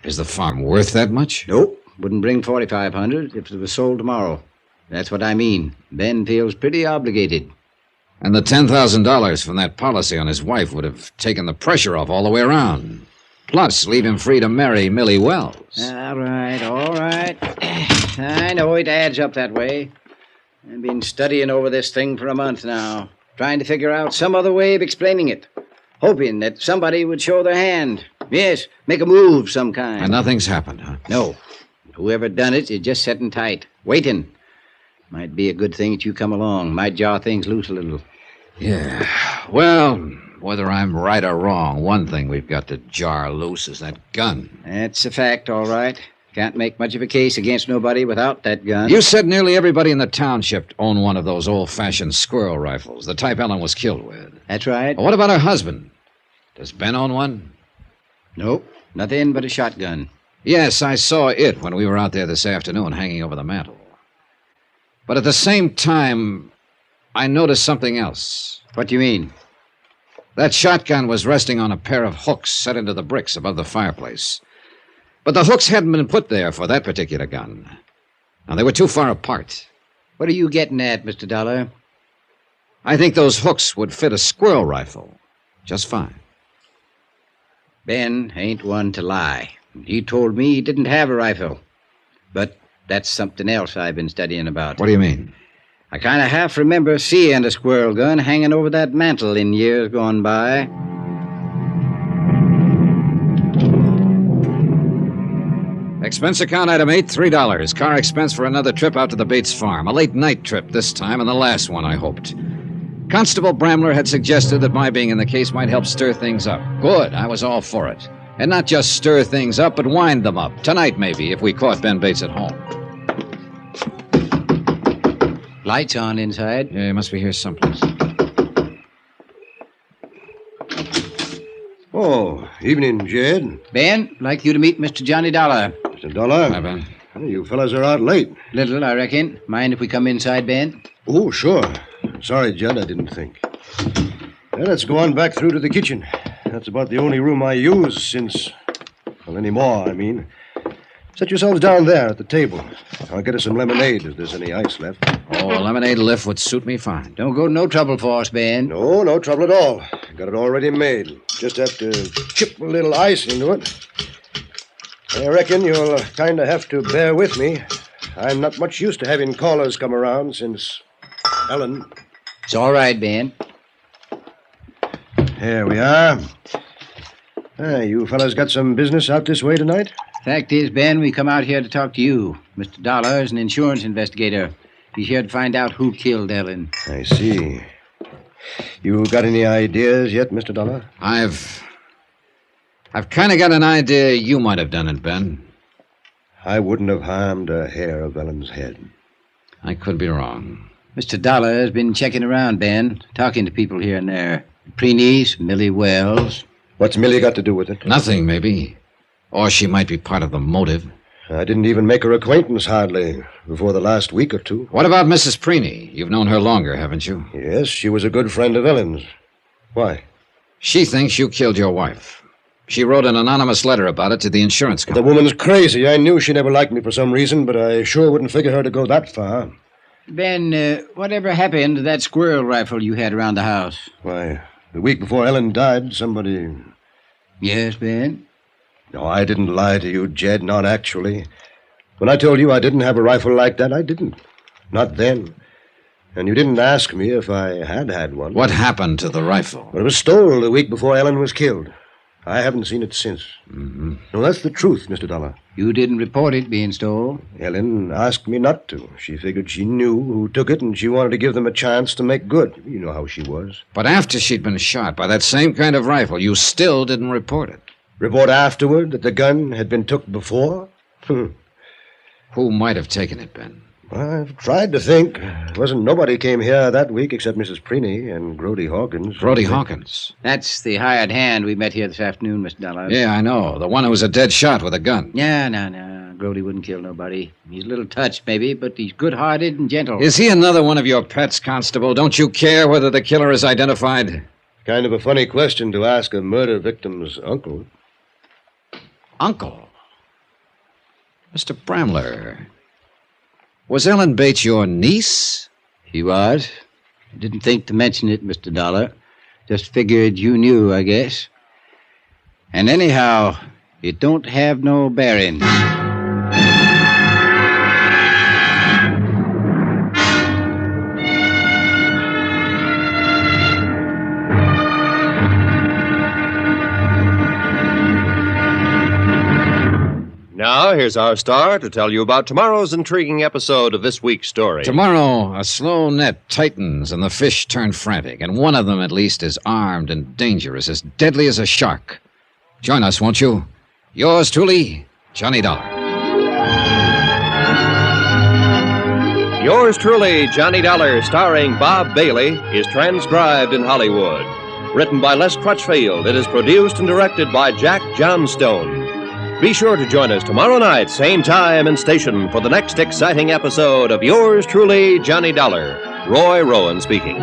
Is the farm worth that much? Nope. Wouldn't bring 4,500 if it was sold tomorrow. That's what I mean. Ben feels pretty obligated. And the $10,000 from that policy on his wife would have taken the pressure off all the way around. Plus, leave him free to marry Millie Wells. All right. I know it adds up that way. I've been studying over this thing for a month now, trying to figure out some other way of explaining it, hoping that somebody would show their hand. Yes, make a move of some kind. And nothing's happened, huh? No. Whoever done it is just sitting tight, waiting. Might be a good thing that you come along. Might jar things loose a little. Yeah. Well, whether I'm right or wrong, one thing we've got to jar loose is that gun. That's a fact, all right. Can't make much of a case against nobody without that gun. You said nearly everybody in the township owned one of those old-fashioned squirrel rifles, the type Ellen was killed with. That's right. Well, what about her husband? Does Ben own one? Nope. Nothing but a shotgun. Yes, I saw it when we were out there this afternoon hanging over the mantel. But at the same time, I noticed something else. What do you mean? That shotgun was resting on a pair of hooks set into the bricks above the fireplace. But the hooks hadn't been put there for that particular gun. Now, they were too far apart. What are you getting at, Mr. Dollar? I think those hooks would fit a squirrel rifle just fine. Ben ain't one to lie. He told me he didn't have a rifle. But that's something else I've been studying about. What do you mean? I kind of half remember seeing a squirrel gun hanging over that mantel in years gone by. Expense account item 8, $3. Car expense for another trip out to the Bates farm. A late night trip this time, and the last one, I hoped. Constable Bramler had suggested that my being in the case might help stir things up. Good, I was all for it. And not just stir things up, but wind them up. Tonight, maybe, if we caught Ben Bates at home. Lights on inside. Yeah, he must be here someplace. Oh, evening, Jed. Ben, like you to meet Mr. Johnny Dollar. Mr. Dollar? Hi, Ben. You fellas are out late. Little, I reckon. Mind if we come inside, Ben? Oh, sure. Sorry, Jed, I didn't think. Well, let's go on back through to the kitchen. That's about the only room I use since... Well, anymore, I mean. Set yourselves down there at the table. I'll get us some lemonade if there's any ice left. Oh, a lemonade lift would suit me fine. Don't go to no trouble for us, Ben. No trouble at all. Got it already made. Just have to chip a little ice into it. I reckon you'll kind of have to bear with me. I'm not much used to having callers come around since Ellen. It's all right, Ben. Here we are. You fellas got some business out this way tonight? Fact is, Ben, we come out here to talk to you. Mr. Dollar is an insurance investigator. He's here to find out who killed Ellen. I see. You got any ideas yet, Mr. Dollar? I've kind of got an idea you might have done it, Ben. I wouldn't have harmed a hair of Ellen's head. I could be wrong. Mr. Dollar has been checking around, Ben, talking to people here and there. Pre-niece, Millie Wells. What's Millie got to do with it? Nothing, maybe. Or she might be part of the motive. I didn't even make her acquaintance, hardly, before the last week or two. What about Mrs. Preeny? You've known her longer, haven't you? Yes, she was a good friend of Ellen's. Why? She thinks you killed your wife. She wrote an anonymous letter about it to the insurance company. The woman's crazy. I knew she never liked me for some reason, but I sure wouldn't figure her to go that far. Ben, whatever happened to that squirrel rifle you had around the house? Why, the week before Ellen died, somebody... Yes, Ben? No, I didn't lie to you, Jed, not actually. When I told you I didn't have a rifle like that, I didn't. Not then. And you didn't ask me if I had one. What happened to the rifle? Well, it was stolen the week before Ellen was killed. I haven't seen it since. Mm-hmm. No, that's the truth, Mr. Dollar. You didn't report it being stolen? Ellen asked me not to. She figured she knew who took it, and she wanted to give them a chance to make good. You know how she was. But after she'd been shot by that same kind of rifle, you still didn't report it. Report afterward that the gun had been took before? Who might have taken it, Ben? I've tried to think. Wasn't nobody came here that week except Mrs. Preeny and Grody Hawkins. Grody Hawkins? That's the hired hand we met here this afternoon, Mr. Dollar. Yeah, I know. The one who was a dead shot with a gun. Yeah, no. Grody wouldn't kill nobody. He's a little touched, maybe, but he's good-hearted and gentle. Is he another one of your pets, Constable? Don't you care whether the killer is identified? Kind of a funny question to ask a murder victim's uncle. Uncle? Mr. Bramler, was Ellen Bates your niece? She was. I didn't think to mention it, Mr. Dollar. Just figured you knew, I guess. And anyhow, it don't have no bearing. Now, here's our star to tell you about tomorrow's intriguing episode of this week's story. Tomorrow, a slow net tightens and the fish turn frantic, and one of them, at least, is armed and dangerous, as deadly as a shark. Join us, won't you? Yours truly, Johnny Dollar. Yours truly, Johnny Dollar, starring Bob Bailey, is transcribed in Hollywood. Written by Les Crutchfield, it is produced and directed by Jack Johnstone. Be sure to join us tomorrow night, same time and station, for the next exciting episode of Yours truly, Johnny Dollar. Roy Rowan speaking.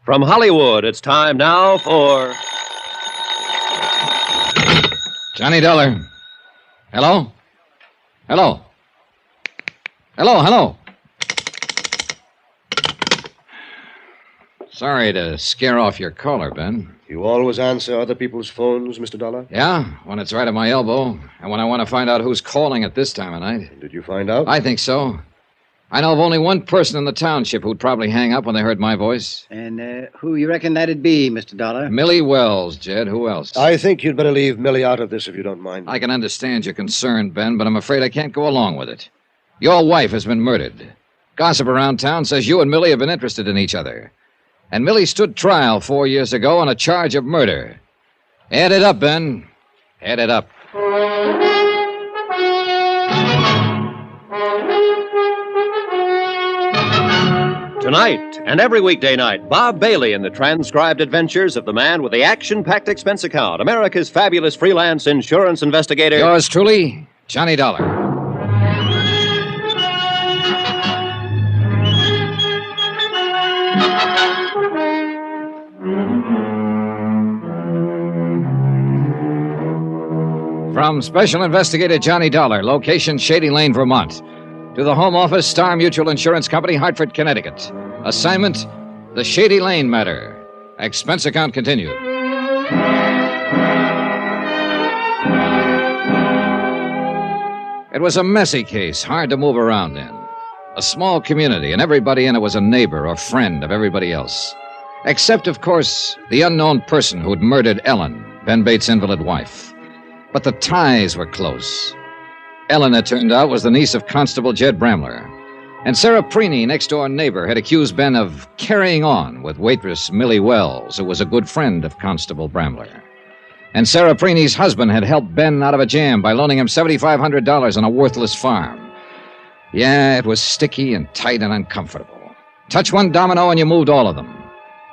From Hollywood, it's time now for... Johnny Dollar. Hello? Hello? Hello, hello. Sorry to scare off your caller, Ben. You always answer other people's phones, Mr. Dollar? Yeah, when it's right at my elbow, and when I want to find out who's calling at this time of night. Did you find out? I think so. I know of only one person in the township who'd probably hang up when they heard my voice. And who you reckon that'd be, Mr. Dollar? Millie Wells, Jed. Who else? I think you'd better leave Millie out of this if you don't mind. I can understand your concern, Ben, but I'm afraid I can't go along with it. Your wife has been murdered. Gossip around town says you and Millie have been interested in each other. And Millie stood trial 4 years ago on a charge of murder. Add it up, Ben. Add it up. Tonight and every weekday night, Bob Bailey in the transcribed adventures of the man with the action-packed expense account, America's fabulous freelance insurance investigator. Yours truly, Johnny Dollar. From Special Investigator Johnny Dollar, location Shady Lane, Vermont. To the Home Office, Star Mutual Insurance Company, Hartford, Connecticut. Assignment, the Shady Lane matter. Expense account continued. It was a messy case, hard to move around in. A small community, and everybody in it was a neighbor or friend of everybody else. Except, of course, the unknown person who'd murdered Ellen, Ben Bates' invalid wife. But the ties were close. Ellen, it turned out, was the niece of Constable Jed Bramler. And Sarah Preeny, next-door neighbor, had accused Ben of carrying on with waitress Millie Wells, who was a good friend of Constable Bramler. And Sarah Preeny's husband had helped Ben out of a jam by loaning him $7,500 on a worthless farm. Yeah, it was sticky and tight and uncomfortable. Touch one domino and you moved all of them.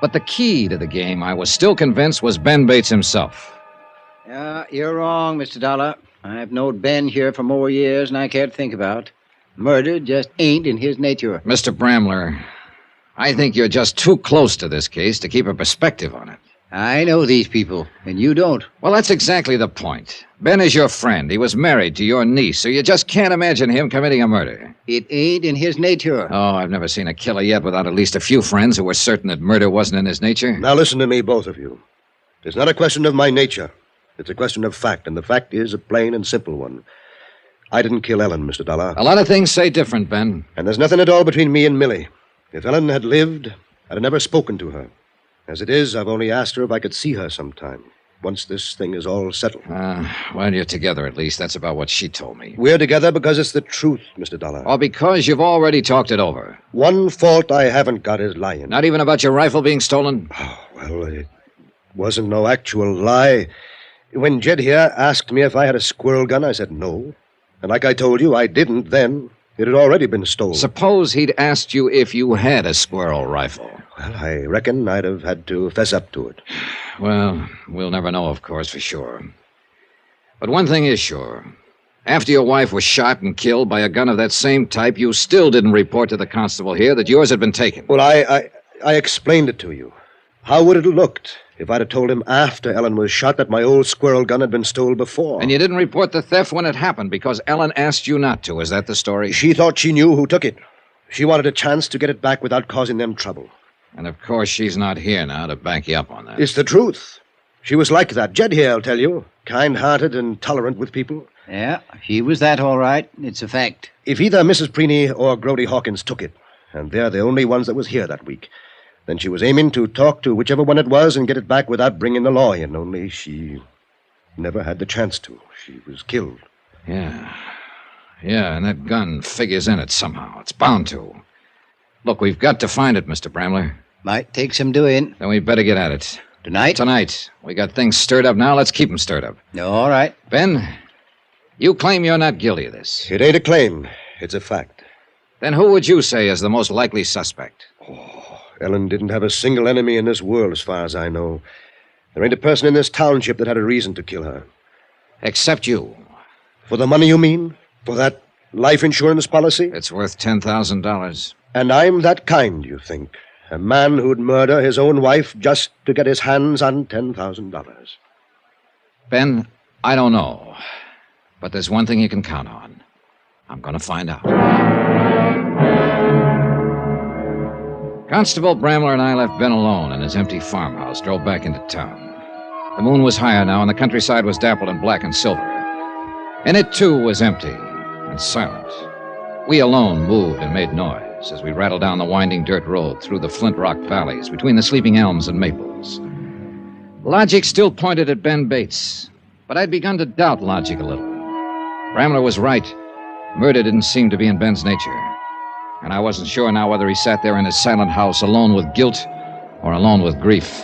But the key to the game, I was still convinced, was Ben Bates himself. You're wrong, Mr. Dollar. I've known Ben here for more years than I care to think about. Murder just ain't in his nature. Mr. Bramler, I think you're just too close to this case to keep a perspective on it. I know these people, and you don't. Well, that's exactly the point. Ben is your friend. He was married to your niece, so you just can't imagine him committing a murder. It ain't in his nature. Oh, I've never seen a killer yet without at least a few friends who were certain that murder wasn't in his nature. Now listen to me, both of you. It's not a question of my nature. It's a question of fact, and the fact is a plain and simple one. I didn't kill Ellen, Mr. Dollar. A lot of things say different, Ben. And there's nothing at all between me and Millie. If Ellen had lived, I'd have never spoken to her. As it is, I've only asked her if I could see her sometime, once this thing is all settled. Well, you're together at least. That's about what she told me. We're together because it's the truth, Mr. Dollar. Or because you've already talked it over. One fault I haven't got is lying. Not even about your rifle being stolen? Oh, well, it wasn't no actual lie. When Jed here asked me if I had a squirrel gun, I said no. And like I told you, I didn't then. It had already been stolen. Suppose he'd asked you if you had a squirrel rifle. Well, I reckon I'd have had to fess up to it. Well, we'll never know, of course, for sure. But one thing is sure. After your wife was shot and killed by a gun of that same type, you still didn't report to the constable here that yours had been taken. Well, I explained it to you. How would it have looked if I'd have told him after Ellen was shot that my old squirrel gun had been stolen before? And you didn't report the theft when it happened because Ellen asked you not to. Is that the story? She thought she knew who took it. She wanted a chance to get it back without causing them trouble. And of course she's not here now to back you up on that. It's the truth. She was like that. Jed here, I'll tell you. Kind-hearted and tolerant with people. Yeah, she was that all right. It's a fact. If either Mrs. Preeny or Grody Hawkins took it, and they're the only ones that was here that week, then she was aiming to talk to whichever one it was and get it back without bringing the law in, only she never had the chance to. She was killed. Yeah, and that gun figures in it somehow. It's bound to. Look, we've got to find it, Mr. Bramler. Might take some doing. Then we better get at it. Tonight? Tonight. We got things stirred up now. Let's keep them stirred up. All right. Ben, you claim you're not guilty of this. It ain't a claim. It's a fact. Then who would you say is the most likely suspect? Ellen didn't have a single enemy in this world, as far as I know. There ain't a person in this township that had a reason to kill her. Except you. For the money, you mean? For that life insurance policy? It's worth $10,000. And I'm that kind, you think? A man who'd murder his own wife just to get his hands on $10,000. Ben, I don't know. But there's one thing you can count on. I'm going to find out. Constable Bramler and I left Ben alone in his empty farmhouse, drove back into town. The moon was higher now, and the countryside was dappled in black and silver. And it, too, was empty and silent. We alone moved and made noise as we rattled down the winding dirt road through the flint rock valleys between the sleeping elms and maples. Logic still pointed at Ben Bates, but I'd begun to doubt logic a little. Bramler was right. Murder didn't seem to be in Ben's nature. And I wasn't sure now whether he sat there in his silent house alone with guilt or alone with grief.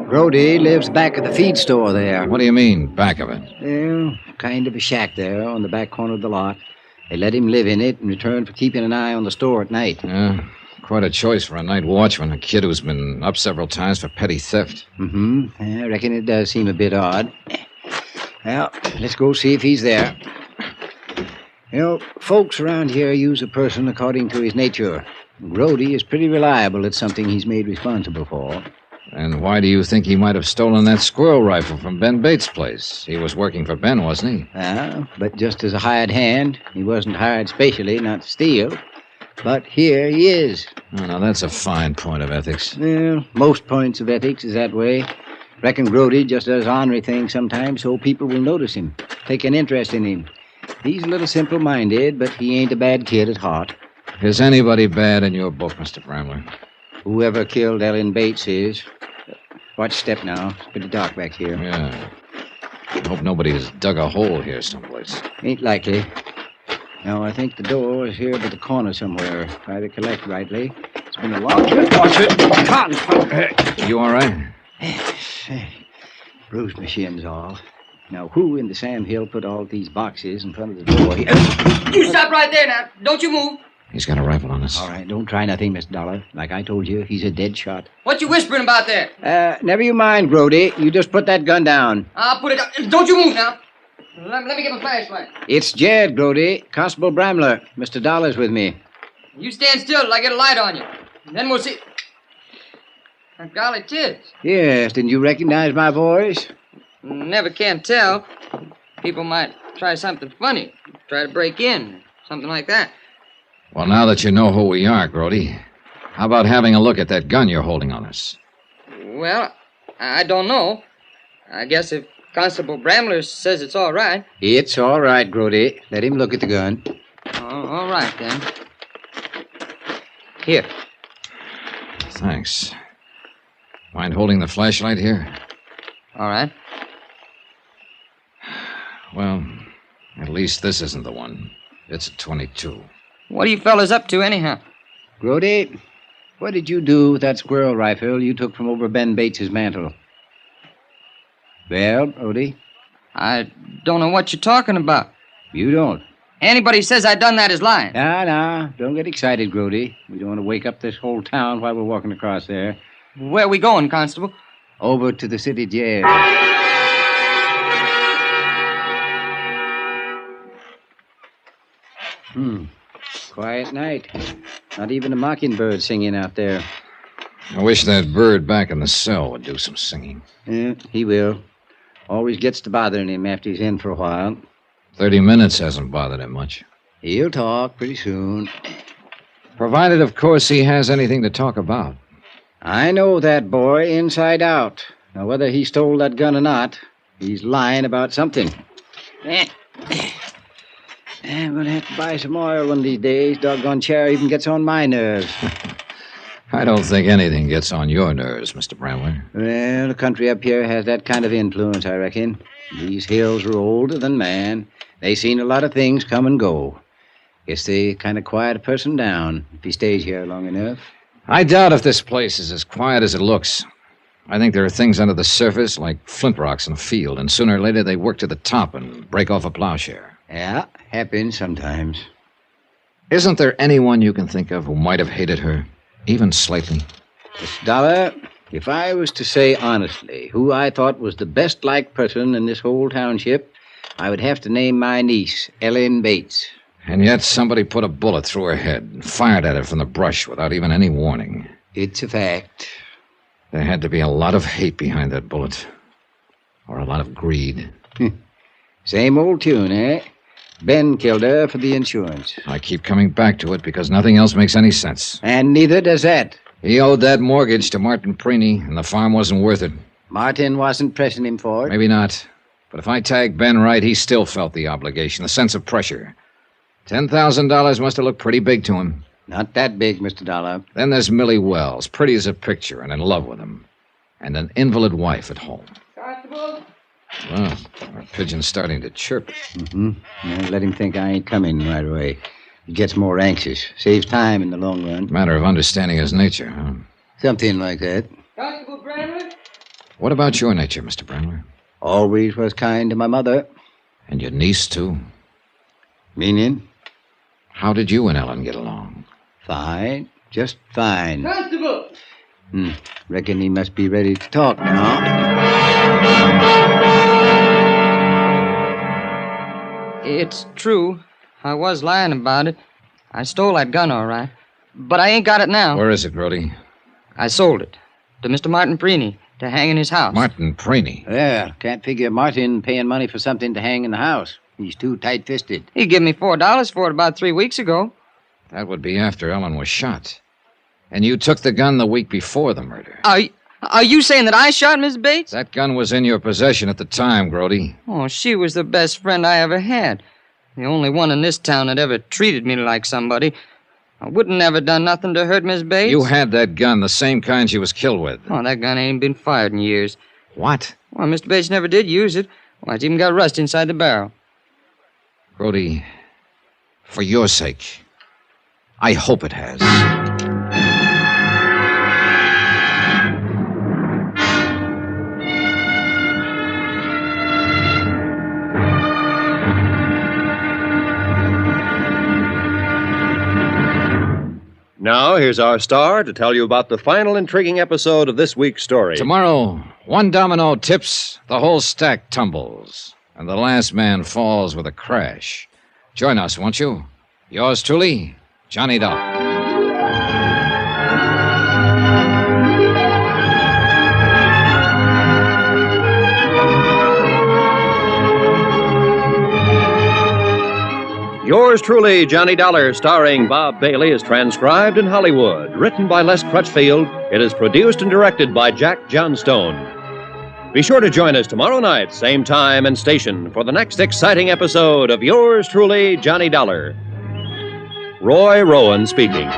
Grody lives back at the feed store there. What do you mean, back of it? Well, kind of a shack there on the back corner of the lot. They let him live in it in return for keeping an eye on the store at night. Yeah, quite a choice for a night watchman, a kid who's been up several times for petty theft. Mm-hmm. I reckon it does seem a bit odd. Well, let's go see if he's there. You know, folks around here use a person according to his nature. Grody is pretty reliable at something he's made responsible for. And why do you think he might have stolen that squirrel rifle from Ben Bates' place? He was working for Ben, wasn't he? But just as a hired hand. He wasn't hired specially not to steal. But here he is. Oh, now, that's a fine point of ethics. Well, most points of ethics is that way. Reckon Grody just does ornery things sometimes so people will notice him, take an interest in him. He's a little simple-minded, but he ain't a bad kid at heart. Is anybody bad in your book, Mr. Bramler? Whoever killed Ellen Bates is. Watch step now. It's pretty dark back here. Yeah. I hope nobody has dug a hole here someplace. Ain't likely. No, I think the door is here by the corner somewhere, if I recollect rightly. It's been a long time. Watch it. You all right? Bruised my shins all. Now, who in the Sam Hill put all these boxes in front of the door here? You stop right there now. Don't you move. He's got a rifle on us. All right, don't try nothing, Mr. Dollar. Like I told you, he's a dead shot. What you whispering about there? Never you mind, Grody. You just put that gun down. I'll put it down. Don't you move now. Let me get my flashlight. It's Jed, Grody. Constable Bramler. Mr. Dollar's with me. You stand still till I get a light on you. Then we'll see. Golly, tis. Yes, didn't you recognize my voice? Never can tell. People might try something funny. Try to break in. Something like that. Well, now that you know who we are, Grody, how about having a look at that gun you're holding on us? Well, I don't know. I guess if Constable Bramler says it's all right. It's all right, Grody. Let him look at the gun. All right, then. Here. Thanks. Mind holding the flashlight here? All right. Well, at least this isn't the one. It's a .22. What are you fellas up to, anyhow? Grody, what did you do with that squirrel rifle you took from over Ben Bates's mantel? Well, Grody? I don't know what you're talking about. You don't? Anybody says I done that is lying. Nah. Don't get excited, Grody. We don't want to wake up this whole town while we're walking across there. Where are we going, Constable? Over to the city jail. Quiet night. Not even a mockingbird singing out there. I wish that bird back in the cell would do some singing. Yeah, he will. Always gets to bothering him after he's in for a while. 30 minutes hasn't bothered him much. He'll talk pretty soon. Provided, of course, he has anything to talk about. I know that boy inside out. Now, whether he stole that gun or not, he's lying about something. I'm going to have to buy some oil one of these days. Doggone chair even gets on my nerves. I don't think anything gets on your nerves, Mr. Bramler. Well, the country up here has that kind of influence, I reckon. These hills are older than man. They seen a lot of things come and go. Guess they kind of quiet a person down if he stays here long enough. I doubt if this place is as quiet as it looks. I think there are things under the surface like flint rocks in a field, and sooner or later they work to the top and break off a plowshare. Yeah, happens sometimes. Isn't there anyone you can think of who might have hated her, even slightly? Mr. Dollar, if I was to say honestly who I thought was the best-liked person in this whole township, I would have to name my niece, Ellen Bates. And yet somebody put a bullet through her head and fired at her from the brush without even any warning. It's a fact. There had to be a lot of hate behind that bullet. Or a lot of greed. Same old tune, eh? Ben killed her for the insurance. I keep coming back to it because nothing else makes any sense. And neither does that. He owed that mortgage to Martin Preeny, and the farm wasn't worth it. Martin wasn't pressing him for it? Maybe not. But if I tagged Ben right, he still felt the obligation, the sense of pressure. $10,000 must have looked pretty big to him. Not that big, Mr. Dollar. Then there's Millie Wells, pretty as a picture and in love with him. And an invalid wife at home. Constable? Well, our pigeon's starting to chirp. Now, let him think I ain't coming right away. He gets more anxious. Saves time in the long run. Matter of understanding his nature, huh? Something like that. Constable Bramler? What about your nature, Mr. Bramler? Always was kind to my mother. And your niece, too? Meaning? How did you and Ellen get along? Fine. Just fine. Constable! Reckon he must be ready to talk now. It's true. I was lying about it. I stole that gun, all right. But I ain't got it now. Where is it, Grody? I sold it to Mr. Martin Preeny to hang in his house. Martin Preeny? Yeah, can't figure Martin paying money for something to hang in the house. He's too tight-fisted. He gave me $4 for it about 3 weeks ago. That would be after Ellen was shot. And you took the gun the week before the murder. Are you saying that I shot Miss Bates? That gun was in your possession at the time, Grody. Oh, she was the best friend I ever had. The only one in this town that ever treated me like somebody. I wouldn't never done nothing to hurt Miss Bates. You had that gun, the same kind she was killed with. Oh, that gun ain't been fired in years. What? Well, Mr. Bates never did use it. Why, it's even got rust inside the barrel. Grody, for your sake, I hope it has. Now, here's our star to tell you about the final intriguing episode of this week's story. Tomorrow, one domino tips, the whole stack tumbles, and the last man falls with a crash. Join us, won't you? Yours truly, Johnny Dollar. Yours truly, Johnny Dollar, starring Bob Bailey, is transcribed in Hollywood. Written by Les Crutchfield, it is produced and directed by Jack Johnstone. Be sure to join us tomorrow night, same time and station, for the next exciting episode of Yours truly, Johnny Dollar. Roy Rowan speaking.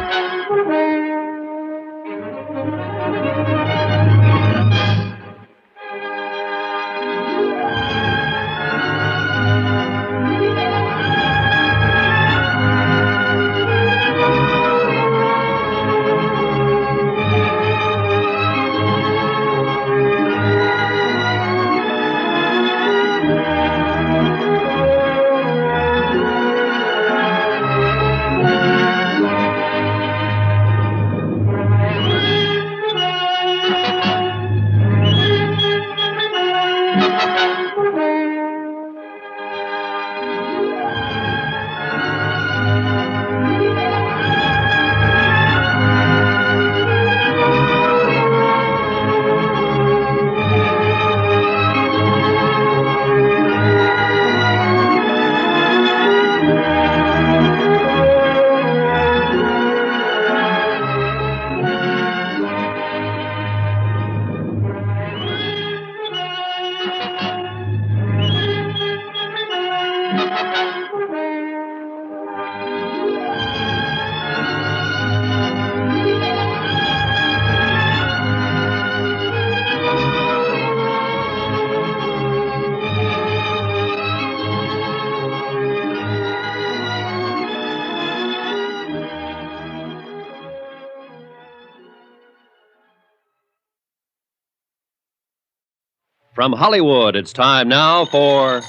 From Hollywood, it's time now for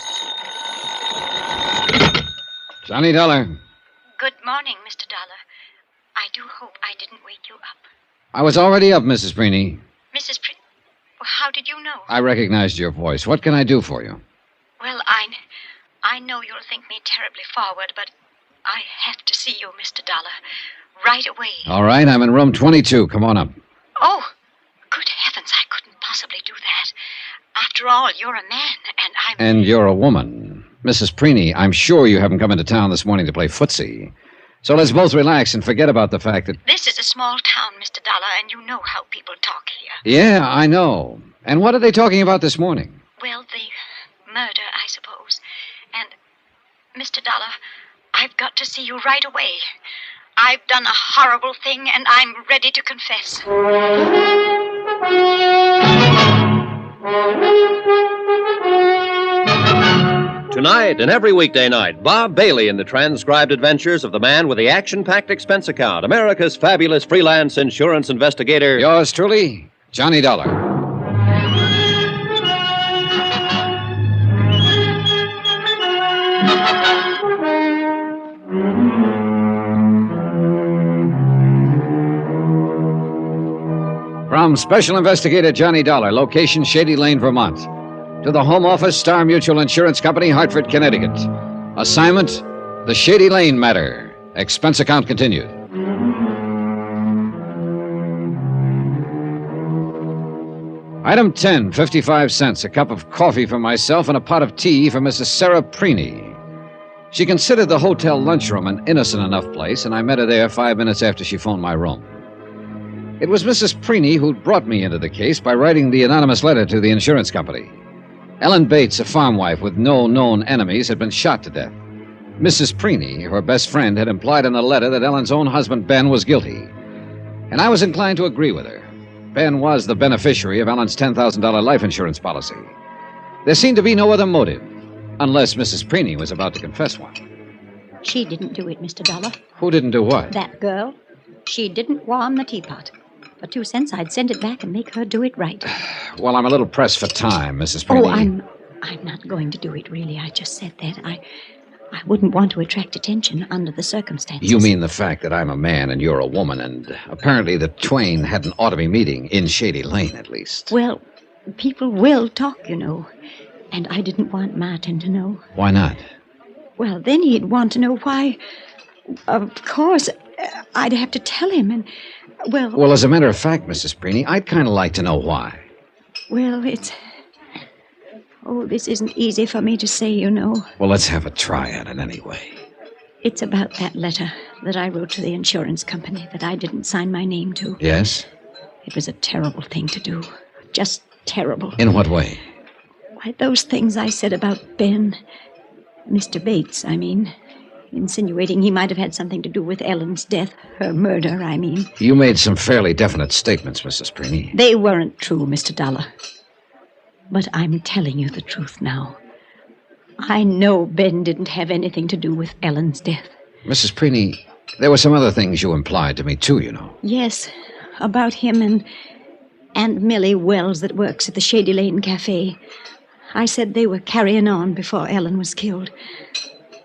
Johnny Dollar. Good morning, Mr. Dollar. I do hope I didn't wake you up. I was already up, Mrs. Preeny. Mrs. How did you know? I recognized your voice. What can I do for you? Well, I know you'll think me terribly forward, but I have to see you, Mr. Dollar, right away. All right, I'm in room 22. Come on up. Oh, good heavens, I couldn't possibly do that. After all, you're a man, and I'm... And you're a woman. Mrs. Preeny, I'm sure you haven't come into town this morning to play footsie. So let's both relax and forget about the fact that... This is a small town, Mr. Dollar, and you know how people talk here. Yeah, I know. And what are they talking about this morning? Well, the murder, I suppose. And, Mr. Dollar, I've got to see you right away. I've done a horrible thing, and I'm ready to confess. Tonight and every weekday night, Bob Bailey in the transcribed adventures of the man with the action-packed expense account, America's fabulous freelance insurance investigator. Yours truly, Johnny Dollar. From Special Investigator Johnny Dollar, location Shady Lane, Vermont. To the Home Office, Star Mutual Insurance Company, Hartford, Connecticut. Assignment, the Shady Lane matter. Expense account continued. Item 10, 55 cents. A cup of coffee for myself and a pot of tea for Mrs. Sarah Preeny. She considered the hotel lunchroom an innocent enough place, and I met her there 5 minutes after she phoned my room. It was Mrs. Preeny who'd brought me into the case by writing the anonymous letter to the insurance company. Ellen Bates, a farm wife with no known enemies, had been shot to death. Mrs. Preeny, her best friend, had implied in the letter that Ellen's own husband, Ben, was guilty. And I was inclined to agree with her. Ben was the beneficiary of Ellen's $10,000 life insurance policy. There seemed to be no other motive, unless Mrs. Preeny was about to confess one. She didn't do it, Mr. Dollar. Who didn't do what? That girl. She didn't warm the teapot. For 2 cents, I'd send it back and make her do it right. Well, I'm a little pressed for time, Mrs. Preeny. Oh, I'm not going to do it, really. I just said that. I wouldn't want to attract attention under the circumstances. You mean the fact that I'm a man and you're a woman, and apparently the twain hadn't ought to be meeting, in Shady Lane at least. Well, people will talk, you know. And I didn't want Martin to know. Why not? Well, then he'd want to know why. Of course, I'd have to tell him, and, well... Well, as a matter of fact, Mrs. Preeny, I'd kind of like to know why. Well, it's... Oh, this isn't easy for me to say, you know. Well, let's have a try at it anyway. It's about that letter that I wrote to the insurance company that I didn't sign my name to. Yes? It was a terrible thing to do. Just terrible. In what way? Why, those things I said about Ben. Mr. Bates, I mean. Insinuating he might have had something to do with Ellen's death. Her murder, I mean. You made some fairly definite statements, Mrs. Preeny. They weren't true, Mr. Dollar. But I'm telling you the truth now. I know Ben didn't have anything to do with Ellen's death. Mrs. Preeny, there were some other things you implied to me, too, you know. Yes, about him and Millie Wells that works at the Shady Lane Cafe. I said they were carrying on before Ellen was killed.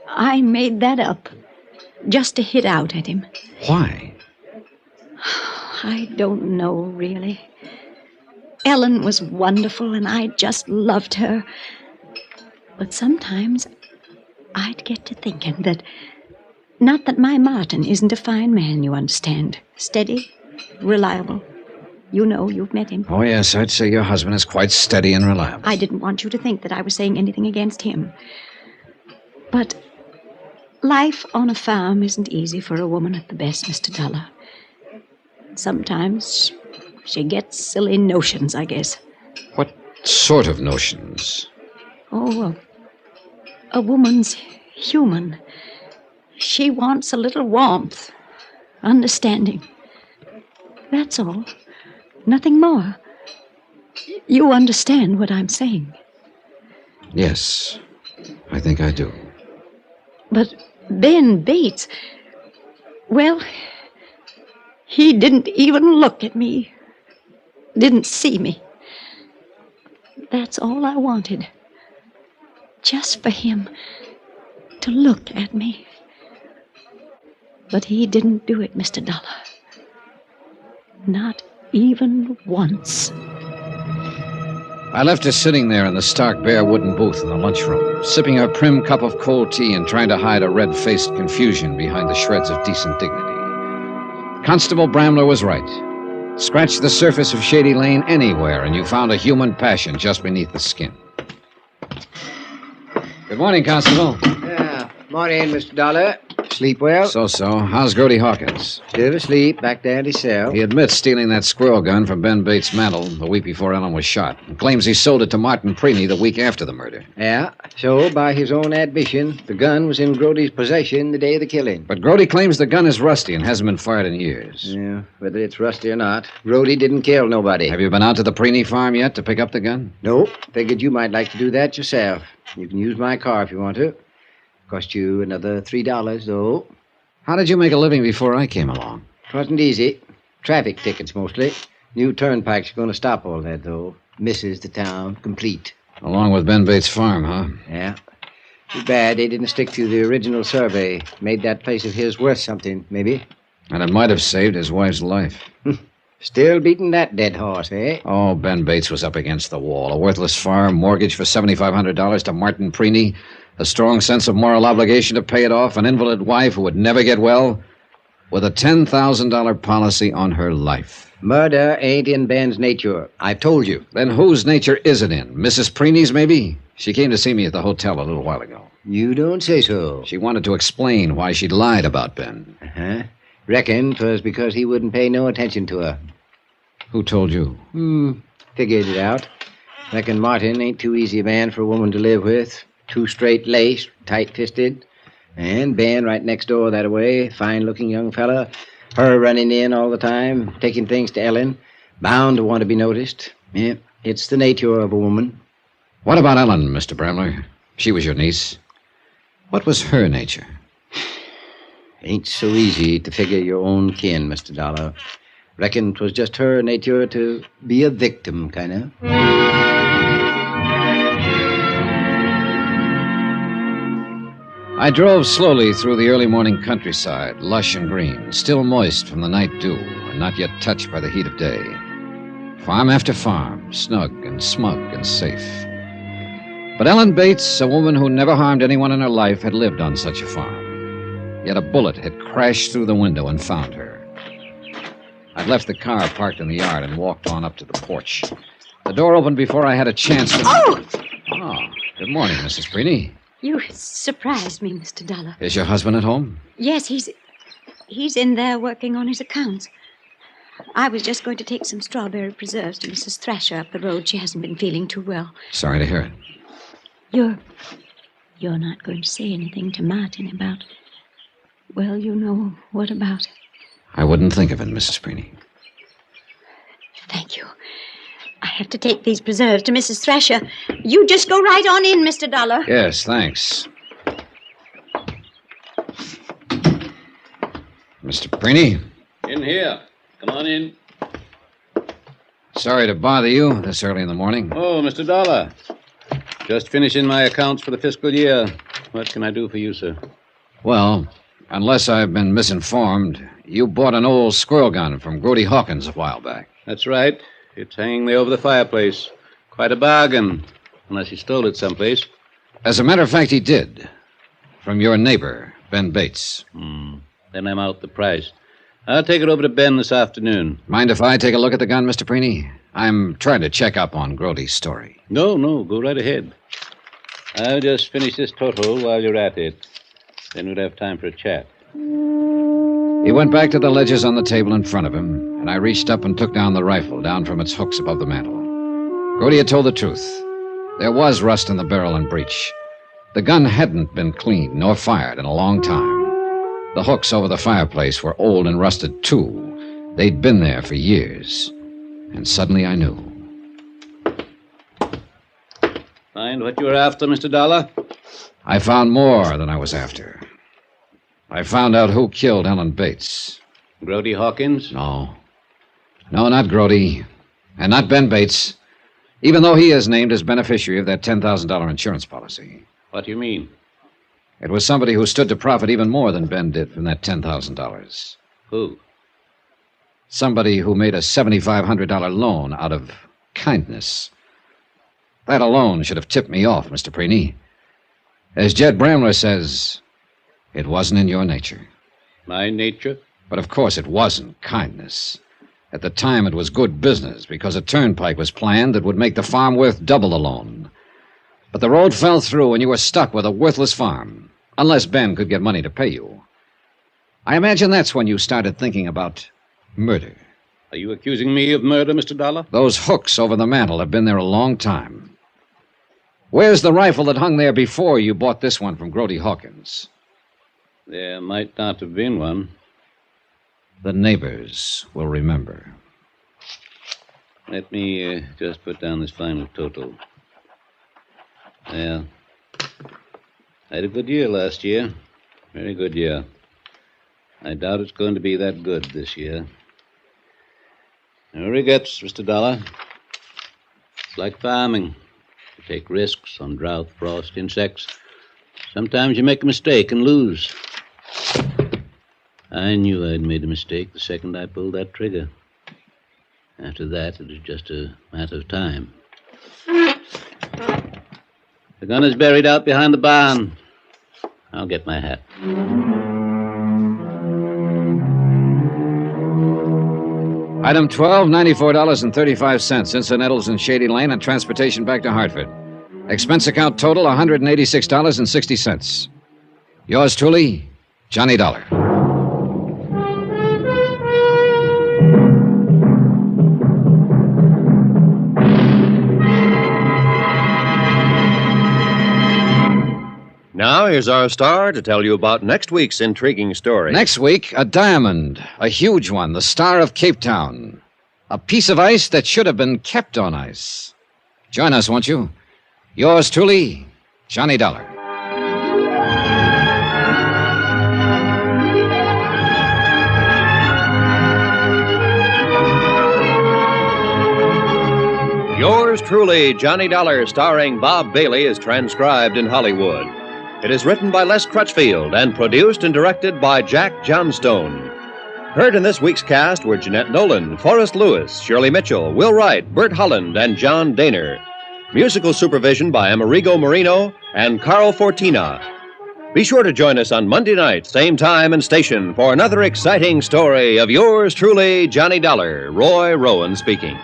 I made that up just to hit out at him. Why? I don't know, really. Ellen was wonderful, and I just loved her. But sometimes I'd get to thinking that... Not that my Martin isn't a fine man, you understand. Steady, reliable. You know, you've met him. Oh, yes, I'd say your husband is quite steady and reliable. I didn't want you to think that I was saying anything against him. But life on a farm isn't easy for a woman at the best, Mr. Dollar. Sometimes she gets silly notions, I guess. What sort of notions? Oh, a woman's human. She wants a little warmth, understanding. That's all. Nothing more. You understand what I'm saying. Yes, I think I do. But Ben Bates, well, he didn't even look at me. Didn't see me. That's all I wanted. Just for him to look at me. But he didn't do it, Mr. Dollar. Not even once. I left her sitting there in the stark bare wooden booth in the lunchroom, sipping her prim cup of cold tea and trying to hide a red-faced confusion behind the shreds of decent dignity. Constable Bramler was right. Scratch the surface of Shady Lane anywhere, and you found a human passion just beneath the skin. Good morning, Constable. Yeah, morning, Mr. Dollar. Sleep well? So. How's Grody Hawkins? Still asleep, back there at his cell. He admits stealing that squirrel gun from Ben Bates' mantle the week before Ellen was shot, and claims he sold it to Martin Preeny the week after the murder. Yeah, so by his own admission, the gun was in Grody's possession the day of the killing. But Grody claims the gun is rusty and hasn't been fired in years. Yeah, whether it's rusty or not, Grody didn't kill nobody. Have you been out to the Preeny farm yet to pick up the gun? Nope. Figured you might like to do that yourself. You can use my car if you want to. Cost you another $3, though. How did you make a living before I came along? It wasn't easy. Traffic tickets, mostly. New turnpike's going to stop all that, though. Misses the town complete. Along with Ben Bates' farm, huh? Yeah. Too bad they didn't stick to the original survey. Made that place of his worth something, maybe. And it might have saved his wife's life. Still beating that dead horse, eh? Oh, Ben Bates was up against the wall. A worthless farm, mortgage for $7,500 to Martin Preeny, a strong sense of moral obligation to pay it off, an invalid wife who would never get well, with a $10,000 policy on her life. Murder ain't in Ben's nature. I've told you. Then whose nature is it in? Mrs. Preeny's, maybe? She came to see me at the hotel a little while ago. You don't say so. She wanted to explain why she'd lied about Ben. Uh-huh. Reckon 'twas because he wouldn't pay no attention to her. Who told you? Figured it out. Reckon Martin ain't too easy a man for a woman to live with. Too straight-laced, tight-fisted. And Ben right next door that-a-way, fine-looking young fella. Her running in all the time, taking things to Ellen. Bound to want to be noticed. Yeah, it's the nature of a woman. What about Ellen, Mr. Bramler? She was your niece. What was her nature? Ain't so easy to figure your own kin, Mr. Dollar. Reckon 'twas just her nature to be a victim, kind of. I drove slowly through the early morning countryside, lush and green, still moist from the night dew, and not yet touched by the heat of day. Farm after farm, snug and smug and safe. But Ellen Bates, a woman who never harmed anyone in her life, had lived on such a farm. Yet a bullet had crashed through the window and found her. I'd left the car parked in the yard and walked on up to the porch. The door opened before I had a chance to... Oh, good morning, Mrs. Preeney. You surprised me, Mr. Dollar. Is your husband at home? Yes, he's in there working on his accounts. I was just going to take some strawberry preserves to Mrs. Thrasher up the road. She hasn't been feeling too well. Sorry to hear it. You're not going to say anything to Martin about... Well, you know what about. I wouldn't think of it, Mrs. Preeney. Thank you. I have to take these preserves to Mrs. Thrasher. You just go right on in, Mr. Dollar. Yes, thanks. Mr. Preeney? In here. Come on in. Sorry to bother you this early in the morning. Oh, Mr. Dollar. Just finishing my accounts for the fiscal year. What can I do for you, sir? Well, unless I've been misinformed, you bought an old squirrel gun from Grody Hawkins a while back. That's right. It's hanging there over the fireplace. Quite a bargain, unless he stole it someplace. As a matter of fact, he did. From your neighbor, Ben Bates. Then I'm out the price. I'll take it over to Ben this afternoon. Mind if I take a look at the gun, Mr. Preeney? I'm trying to check up on Grody's story. No, go right ahead. I'll just finish this total while you're at it. Then we'll have time for a chat. He went back to the ledgers on the table in front of him, and I reached up and took down the rifle down from its hooks above the mantel. Grody had told the truth. There was rust in the barrel and breech. The gun hadn't been cleaned nor fired in a long time. The hooks over the fireplace were old and rusted, too. They'd been there for years. And suddenly I knew. Find what you were after, Mr. Dollar? I found more than I was after. I found out who killed Ellen Bates. Grody Hawkins? No, not Grody. And not Ben Bates. Even though he is named as beneficiary of that $10,000 insurance policy. What do you mean? It was somebody who stood to profit even more than Ben did from that $10,000. Who? Somebody who made a $7,500 loan out of kindness. That alone should have tipped me off, Mr. Preeney. As Jed Bramler says, it wasn't in your nature. My nature? But of course it wasn't kindness. At the time, it was good business because a turnpike was planned that would make the farm worth double the loan. But the road fell through and you were stuck with a worthless farm, unless Ben could get money to pay you. I imagine that's when you started thinking about murder. Are you accusing me of murder, Mr. Dollar? Those hooks over the mantel have been there a long time. Where's the rifle that hung there before you bought this one from Grody Hawkins? There might not have been one. The neighbors will remember. Let me just put down this final total. Well, I had a good year last year. Very good year. I doubt it's going to be that good this year. No regrets, Mr. Dollar. It's like farming. You take risks on drought, frost, insects. Sometimes you make a mistake and lose. I knew I'd made a mistake the second I pulled that trigger. After that, it was just a matter of time. The gun is buried out behind the barn. I'll get my hat. Item 12, $94.35. Incidentals in Shady Lane and transportation back to Hartford. Expense account total, $186.60. Yours truly, Johnny Dollar. Now, here's our star to tell you about next week's intriguing story. Next week, a diamond, a huge one, the Star of Cape Town. A piece of ice that should have been kept on ice. Join us, won't you? Yours truly, Johnny Dollar. Yours truly, Johnny Dollar, starring Bob Bailey, is transcribed in Hollywood. It is written by Les Crutchfield and produced and directed by Jack Johnstone. Heard in this week's cast were Jeanette Nolan, Forrest Lewis, Shirley Mitchell, Will Wright, Bert Holland, and John Daner. Musical supervision by Amerigo Marino and Carl Fortina. Be sure to join us on Monday night, same time and station, for another exciting story of yours truly, Johnny Dollar, Roy Rowan speaking.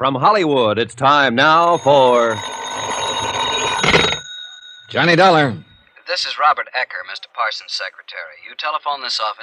From Hollywood, it's time now for Johnny Dollar. This is Robert Ecker, Mr. Parsons' secretary. You telephone this office